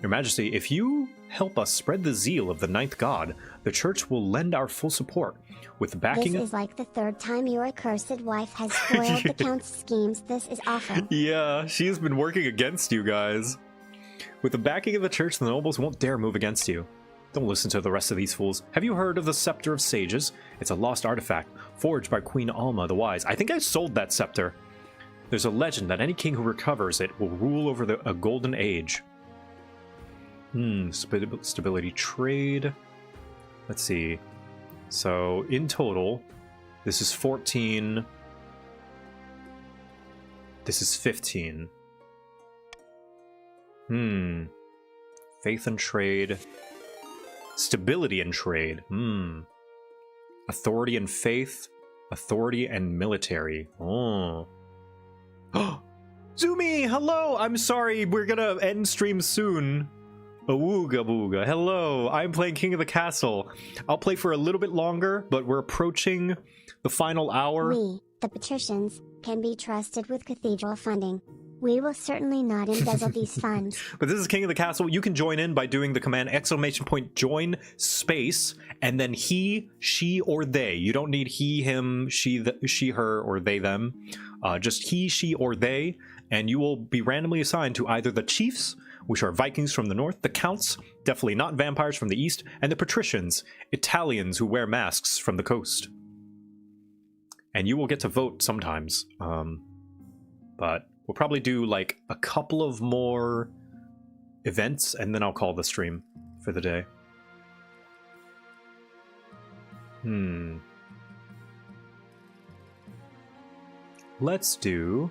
Your Majesty, if you help us spread the zeal of the ninth god, the church will lend our full support. With the backing This is like the third time your accursed wife has spoiled the count's schemes. This is awful. Yeah, she's been working against you guys. With the backing of the church, the nobles won't dare move against you. Don't listen to the rest of these fools. Have you heard of the Scepter of Sages? It's a lost artifact, forged by Queen Alma the Wise. I think I sold that scepter. There's a legend that any king who recovers it will rule over a golden age. Stability trade. Let's see. So, in total, this is 14. This is 15. Faith and trade. Stability and trade. Authority and faith. Authority and military. Oh. Zumi, hello! I'm sorry, we're gonna end stream soon. Awooga booga. Hello, I'm playing King of the Castle. I'll play for a little bit longer, but we're approaching the final hour. We, the patricians, can be trusted with cathedral funding. We will certainly not embezzle these funds. But this is King of the Castle. You can join in by doing the command !join space, and then he, she, or they. You don't need he, him, she, her, or they, them. Just he, she, or they, and you will be randomly assigned to either the chiefs, which are Vikings from the north, the counts, definitely not vampires from the east, and the patricians, Italians who wear masks from the coast. And you will get to vote sometimes, but we'll probably do like a couple of more events, and then I'll call the stream for the day. Let's do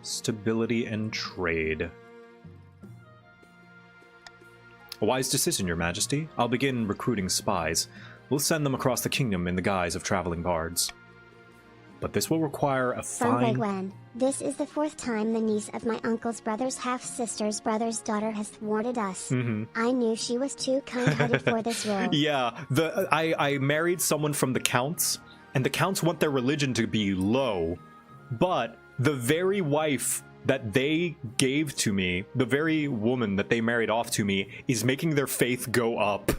stability and trade. A wise decision, Your Majesty. I'll begin recruiting spies. We'll send them across the kingdom in the guise of traveling bards. But this will require a fine... Gwen, this is the 4th time the niece of my uncle's brother's half-sister's brother's daughter has thwarted us. I knew she was too kind-hearted for this role. Yeah, I married someone from the counts, and the counts want their religion to be low, but the very wife that they gave to me, the very woman that they married off to me, is making their faith go up,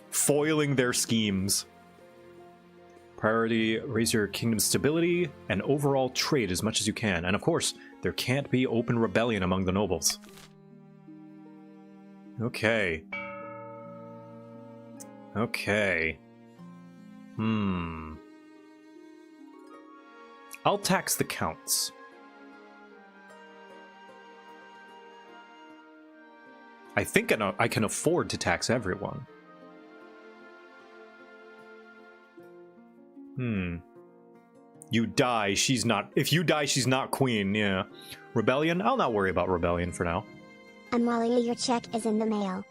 foiling their schemes. Priority, raise your kingdom's stability and overall trade as much as you can. And of course, there can't be open rebellion among the nobles. Okay. Okay. I'll tax the counts. I think I can afford to tax everyone. You die, she's not... If you die, she's not queen, yeah. Rebellion? I'll not worry about rebellion for now. Molly, your check is in the mail.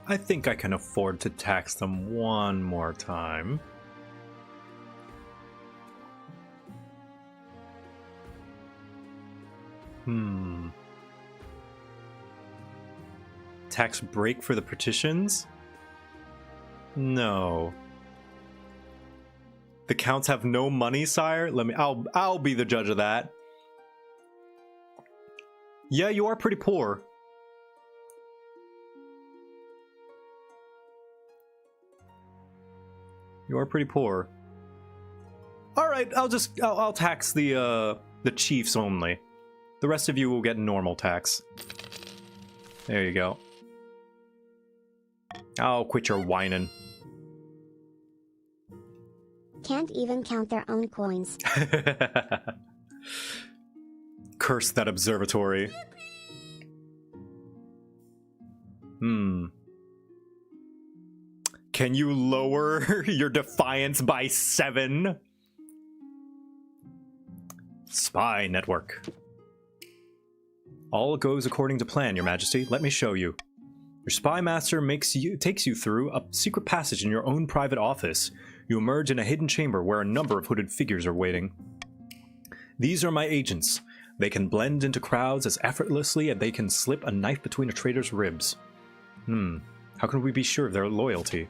I think I can afford to tax them one more time. Tax break for the petitions? No. The counts have no money, sire? I'll be the judge of that. Yeah, you are pretty poor. You are pretty poor. All right, I'll tax the chiefs only. The rest of you will get normal tax. There you go. I'll quit your whining. Can't even count their own coins. Curse that observatory. Can you lower your defiance by 7? Spy network. All goes according to plan, Your Majesty. Let me show you. Your spy master takes you through a secret passage in your own private office. You emerge in a hidden chamber where a number of hooded figures are waiting. These are my agents. They can blend into crowds as effortlessly as they can slip a knife between a traitor's ribs. How can we be sure of their loyalty?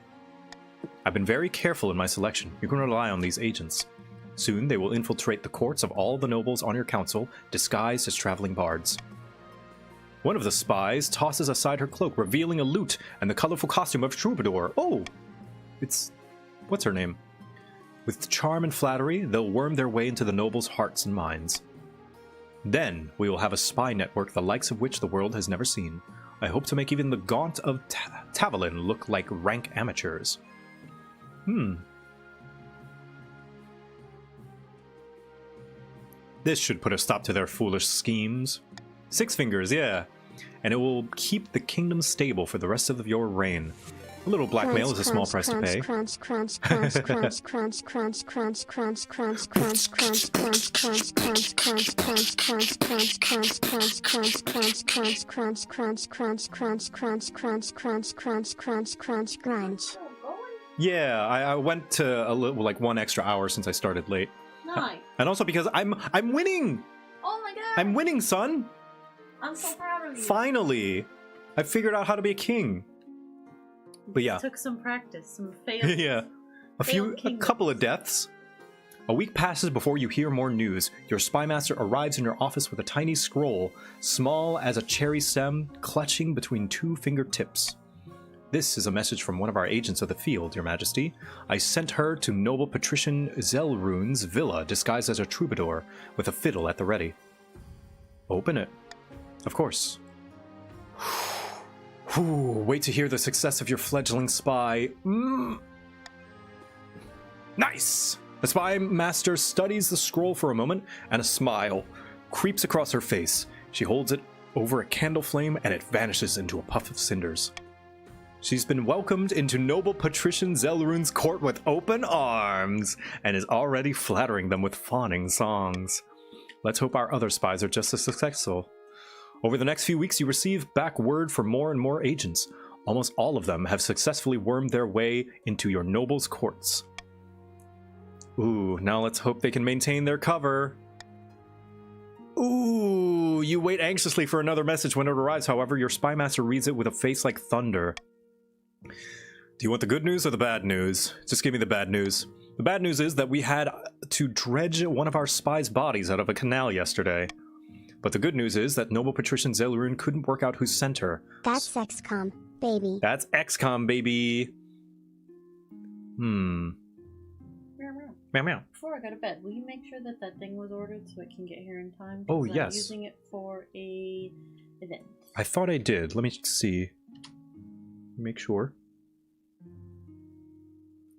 I've been very careful in my selection. You can rely on these agents. Soon they will infiltrate the courts of all the nobles on your council, disguised as traveling bards. One of the spies tosses aside her cloak, revealing a lute and the colorful costume of Troubadour. Oh! It's... what's her name? With charm and flattery, they'll worm their way into the nobles' hearts and minds. Then we will have a spy network the likes of which the world has never seen. I hope to make even the gaunt of Tavalin look like rank amateurs. This should put a stop to their foolish schemes. 6 fingers, yeah. And it will keep the kingdom stable for the rest of your reign. A little blackmail is a small price to pay. Yeah, I went to a little, like 1 extra hour since I started late. Nice. And also because I'm winning. Oh my god. I'm winning, son. I'm so proud of you. Finally, I figured out how to be a king. But yeah. Took some practice, some failures. Yeah. A couple of deaths. A week passes before you hear more news. Your spymaster arrives in your office with a tiny scroll, small as a cherry stem, clutching between 2 fingertips. This is a message from one of our agents of the field, Your Majesty. I sent her to noble patrician Zelrune's villa, disguised as a troubadour, with a fiddle at the ready. Open it. Of course. Wait to hear the success of your fledgling spy. Nice! The spy master studies the scroll for a moment, and a smile creeps across her face. She holds it over a candle flame, and it vanishes into a puff of cinders. She's been welcomed into noble patrician Zelrune's court with open arms, and is already flattering them with fawning songs. Let's hope our other spies are just as successful. Over the next few weeks, you receive back word from more and more agents. Almost all of them have successfully wormed their way into your nobles' courts. Ooh, now let's hope they can maintain their cover. Ooh, you wait anxiously for another message when it arrives. However, your spymaster reads it with a face like thunder. Do you want the good news or the bad news? Just give me the bad news. The bad news is that we had to dredge one of our spies' bodies out of a canal yesterday. But the good news is that noble patrician Zelrune couldn't work out who sent her. That's XCOM, baby. That's XCOM, baby. Meow meow. Before I go to bed, will you make sure that that thing was ordered so it can get here in time? Oh, I'm yes. using it for a event. I thought I did. Let me see. Make sure.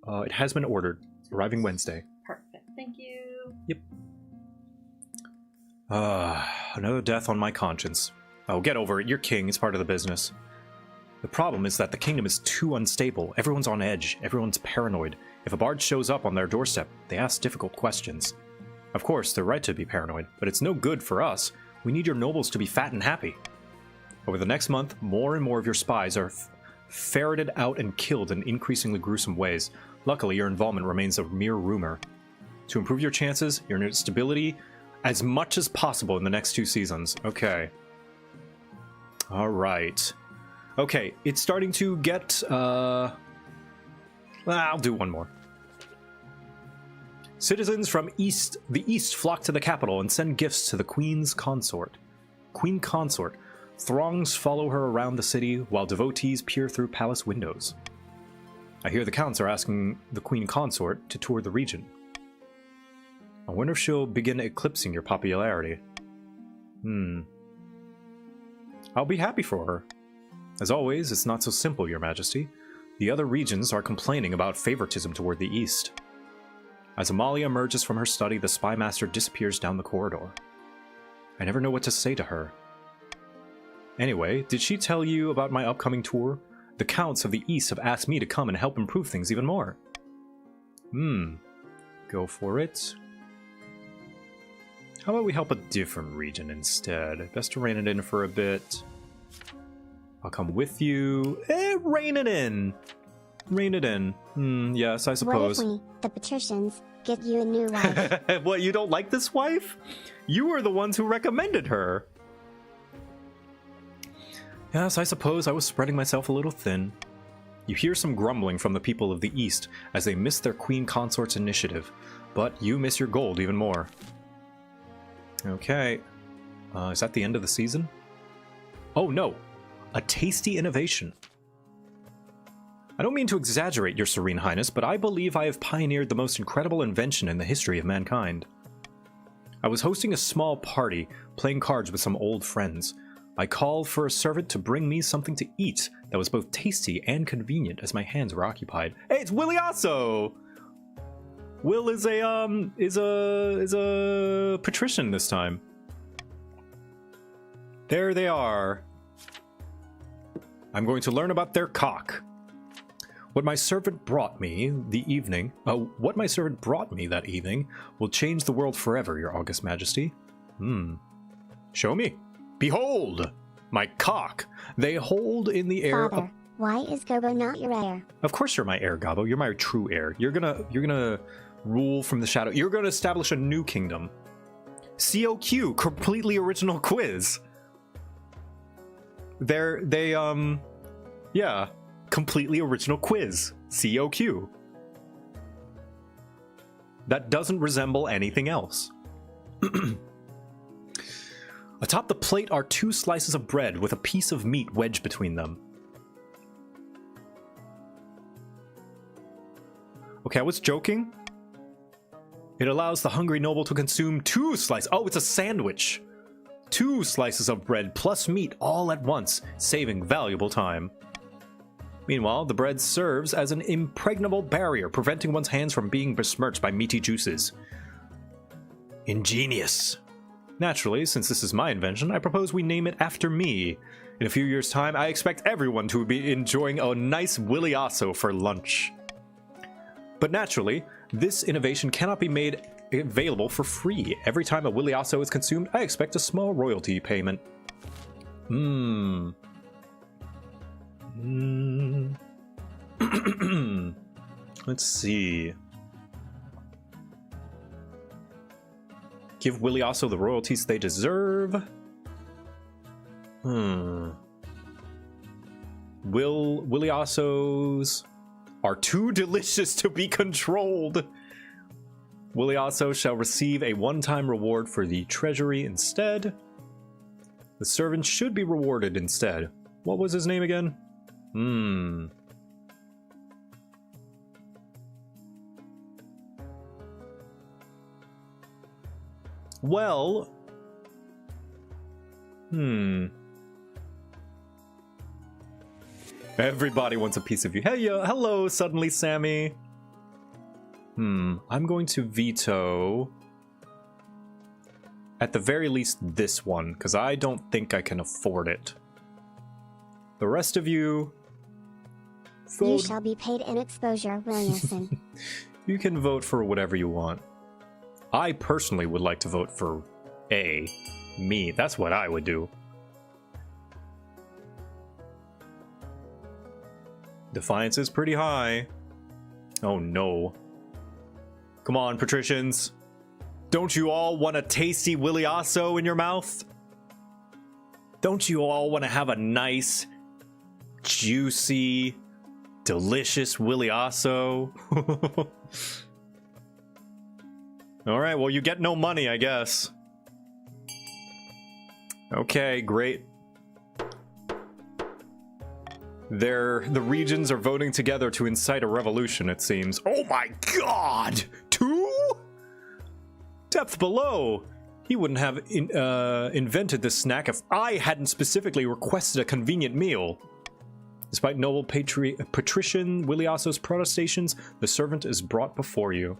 It has been ordered. Arriving Wednesday. Perfect. Thank you. Yep. Another death on my conscience. Oh, get over it. You're king. It's part of the business. The problem is that the kingdom is too unstable. Everyone's on edge. Everyone's paranoid. If a bard shows up on their doorstep, they ask difficult questions. Of course, they're right to be paranoid, but it's no good for us. We need your nobles to be fat and happy. Over the next month, more and more of your spies are ferreted out and killed in increasingly gruesome ways. Luckily, your involvement remains a mere rumor. To improve your chances, your stability, as much as possible in the next 2 seasons. Okay. Alright. Okay, it's starting to get, I'll do one more. Citizens from the east flock to the capital and send gifts to the Queen's consort. Queen Consort. Throngs follow her around the city while devotees peer through palace windows. I hear the counts are asking the Queen Consort to tour the region. I wonder if she'll begin eclipsing your popularity. I'll be happy for her. As always, it's not so simple, Your Majesty. The other regions are complaining about favoritism toward the east. As Amalia emerges from her study, the spymaster disappears down the corridor. I never know what to say to her. Anyway, did she tell you about my upcoming tour? The counts of the east have asked me to come and help improve things even more. Go for it. How about we help a different region instead? Best to rein it in for a bit. I'll come with you. Rein it in. Rein it in. Yes, I suppose. What if we, the patricians, get you a new wife? What, you don't like this wife? You were the ones who recommended her. Yes, I suppose I was spreading myself a little thin. You hear some grumbling from the people of the East as they miss their Queen Consort's initiative, but you miss your gold even more. Okay. Is that the end of the season? Oh no! A tasty innovation. I don't mean to exaggerate, Your Serene Highness, but I believe I have pioneered the most incredible invention in the history of mankind. I was hosting a small party, playing cards with some old friends. I called for a servant to bring me something to eat that was both tasty and convenient as my hands were occupied. Hey, it's Williasso! Will is a patrician this time. There they are. I'm going to learn about their cock. What my servant brought me that evening will change the world forever, Your August Majesty. Show me. Behold, my cock. They hold in the air. Father, why is Gobo not your heir? Of course you're my heir, Gabo. You're my true heir. You're gonna rule from the shadow. You're gonna establish a new kingdom. COQ, completely original quiz. Yeah, completely original quiz. COQ. that doesn't resemble anything else. Atop the plate are 2 slices of bread with a piece of meat wedged between them. Okay, I was joking. It allows the hungry noble to consume 2 slices. Oh, it's a sandwich. 2 slices of bread plus meat all at once, saving valuable time. Meanwhile, the bread serves as an impregnable barrier, preventing one's hands from being besmirched by meaty juices. Ingenious. Naturally, since this is my invention, I propose we name it after me. In a few years' time, I expect everyone to be enjoying a nice Willy-Osso for lunch. But naturally, this innovation cannot be made available for free. Every time a Willy-Osso is consumed, I expect a small royalty payment. Let's see. Give Willy-Osso the royalties they deserve. Willy-Ossos are too delicious to be controlled. Willy-Osso shall receive a one-time reward for the treasury instead. The servant should be rewarded instead. What was his name again? Well... Everybody wants a piece of you. Hey, hello, suddenly, Sammy. I'm going to veto... at the very least, this one, because I don't think I can afford it. The rest of you... vote. You shall be paid in exposure, Williamson. You can vote for whatever you want. I personally would like to vote for A. Me. That's what I would do. Defiance is pretty high. Oh no. Come on, patricians. Don't you all want a tasty Willy-Osso in your mouth? Don't you all want to have a nice, juicy, delicious Willy-Osso? Alright, well, you get no money, I guess. Okay, great. The regions are voting together to incite a revolution, it seems. Oh my god! 2? Depth below! He wouldn't have invented this snack if I hadn't specifically requested a convenient meal. Despite noble patrician Willy-Osso's protestations, the servant is brought before you.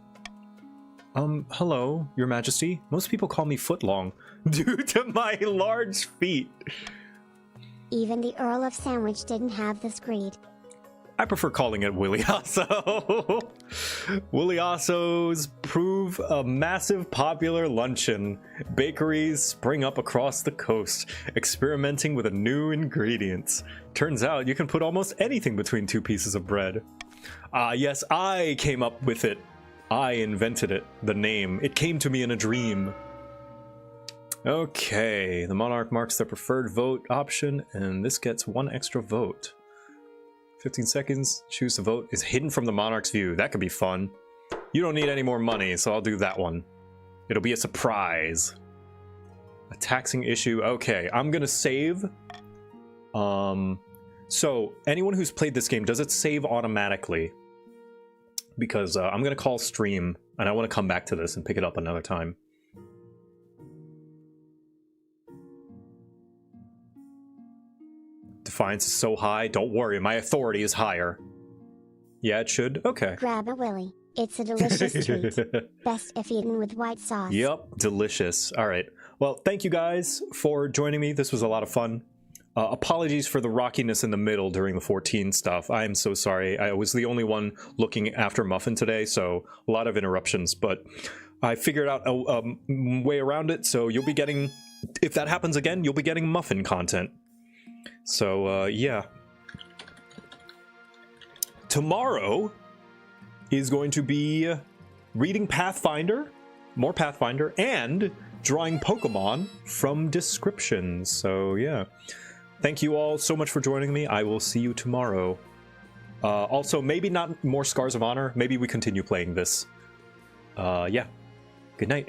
Hello, your majesty. Most people call me Footlong due to my large feet. Even the Earl of Sandwich didn't have this greed. I prefer calling it Willy-Osso. Willy-Ossos prove a massive popular luncheon. Bakeries spring up across the coast, experimenting with new ingredients. Turns out you can put almost anything between 2 pieces of bread. Yes, I came up with it. I invented it, the name. It came to me in a dream. Okay, the monarch marks their preferred vote option, and this gets 1 extra vote. 15 seconds, choose to vote is hidden from the monarch's view. That could be fun. You don't need any more money, so I'll do that one. It'll be a surprise. A taxing issue. Okay, I'm gonna save. So, anyone who's played this game, does it save automatically? Because I'm gonna call stream, and I want to come back to this and pick it up another time. Defiance is so high. Don't worry, my authority is higher. Yeah, it should. Okay. Grab a Willy. It's a delicious treat. Best if eaten with white sauce. Yep, delicious. All right. Well, thank you guys for joining me. This was a lot of fun. Apologies for the rockiness in the middle during the 14 stuff. I am so sorry. I was the only one looking after Muffin today, so a lot of interruptions, but I figured out a way around it, so you'll be getting, if that happens again, you'll be getting Muffin content. So, yeah. Tomorrow is going to be reading Pathfinder, more Pathfinder, and drawing Pokemon from descriptions. So, yeah. Thank you all so much for joining me. I will see you tomorrow. Also, maybe not more Scars of Honor. Maybe we continue playing this. Yeah. Good night.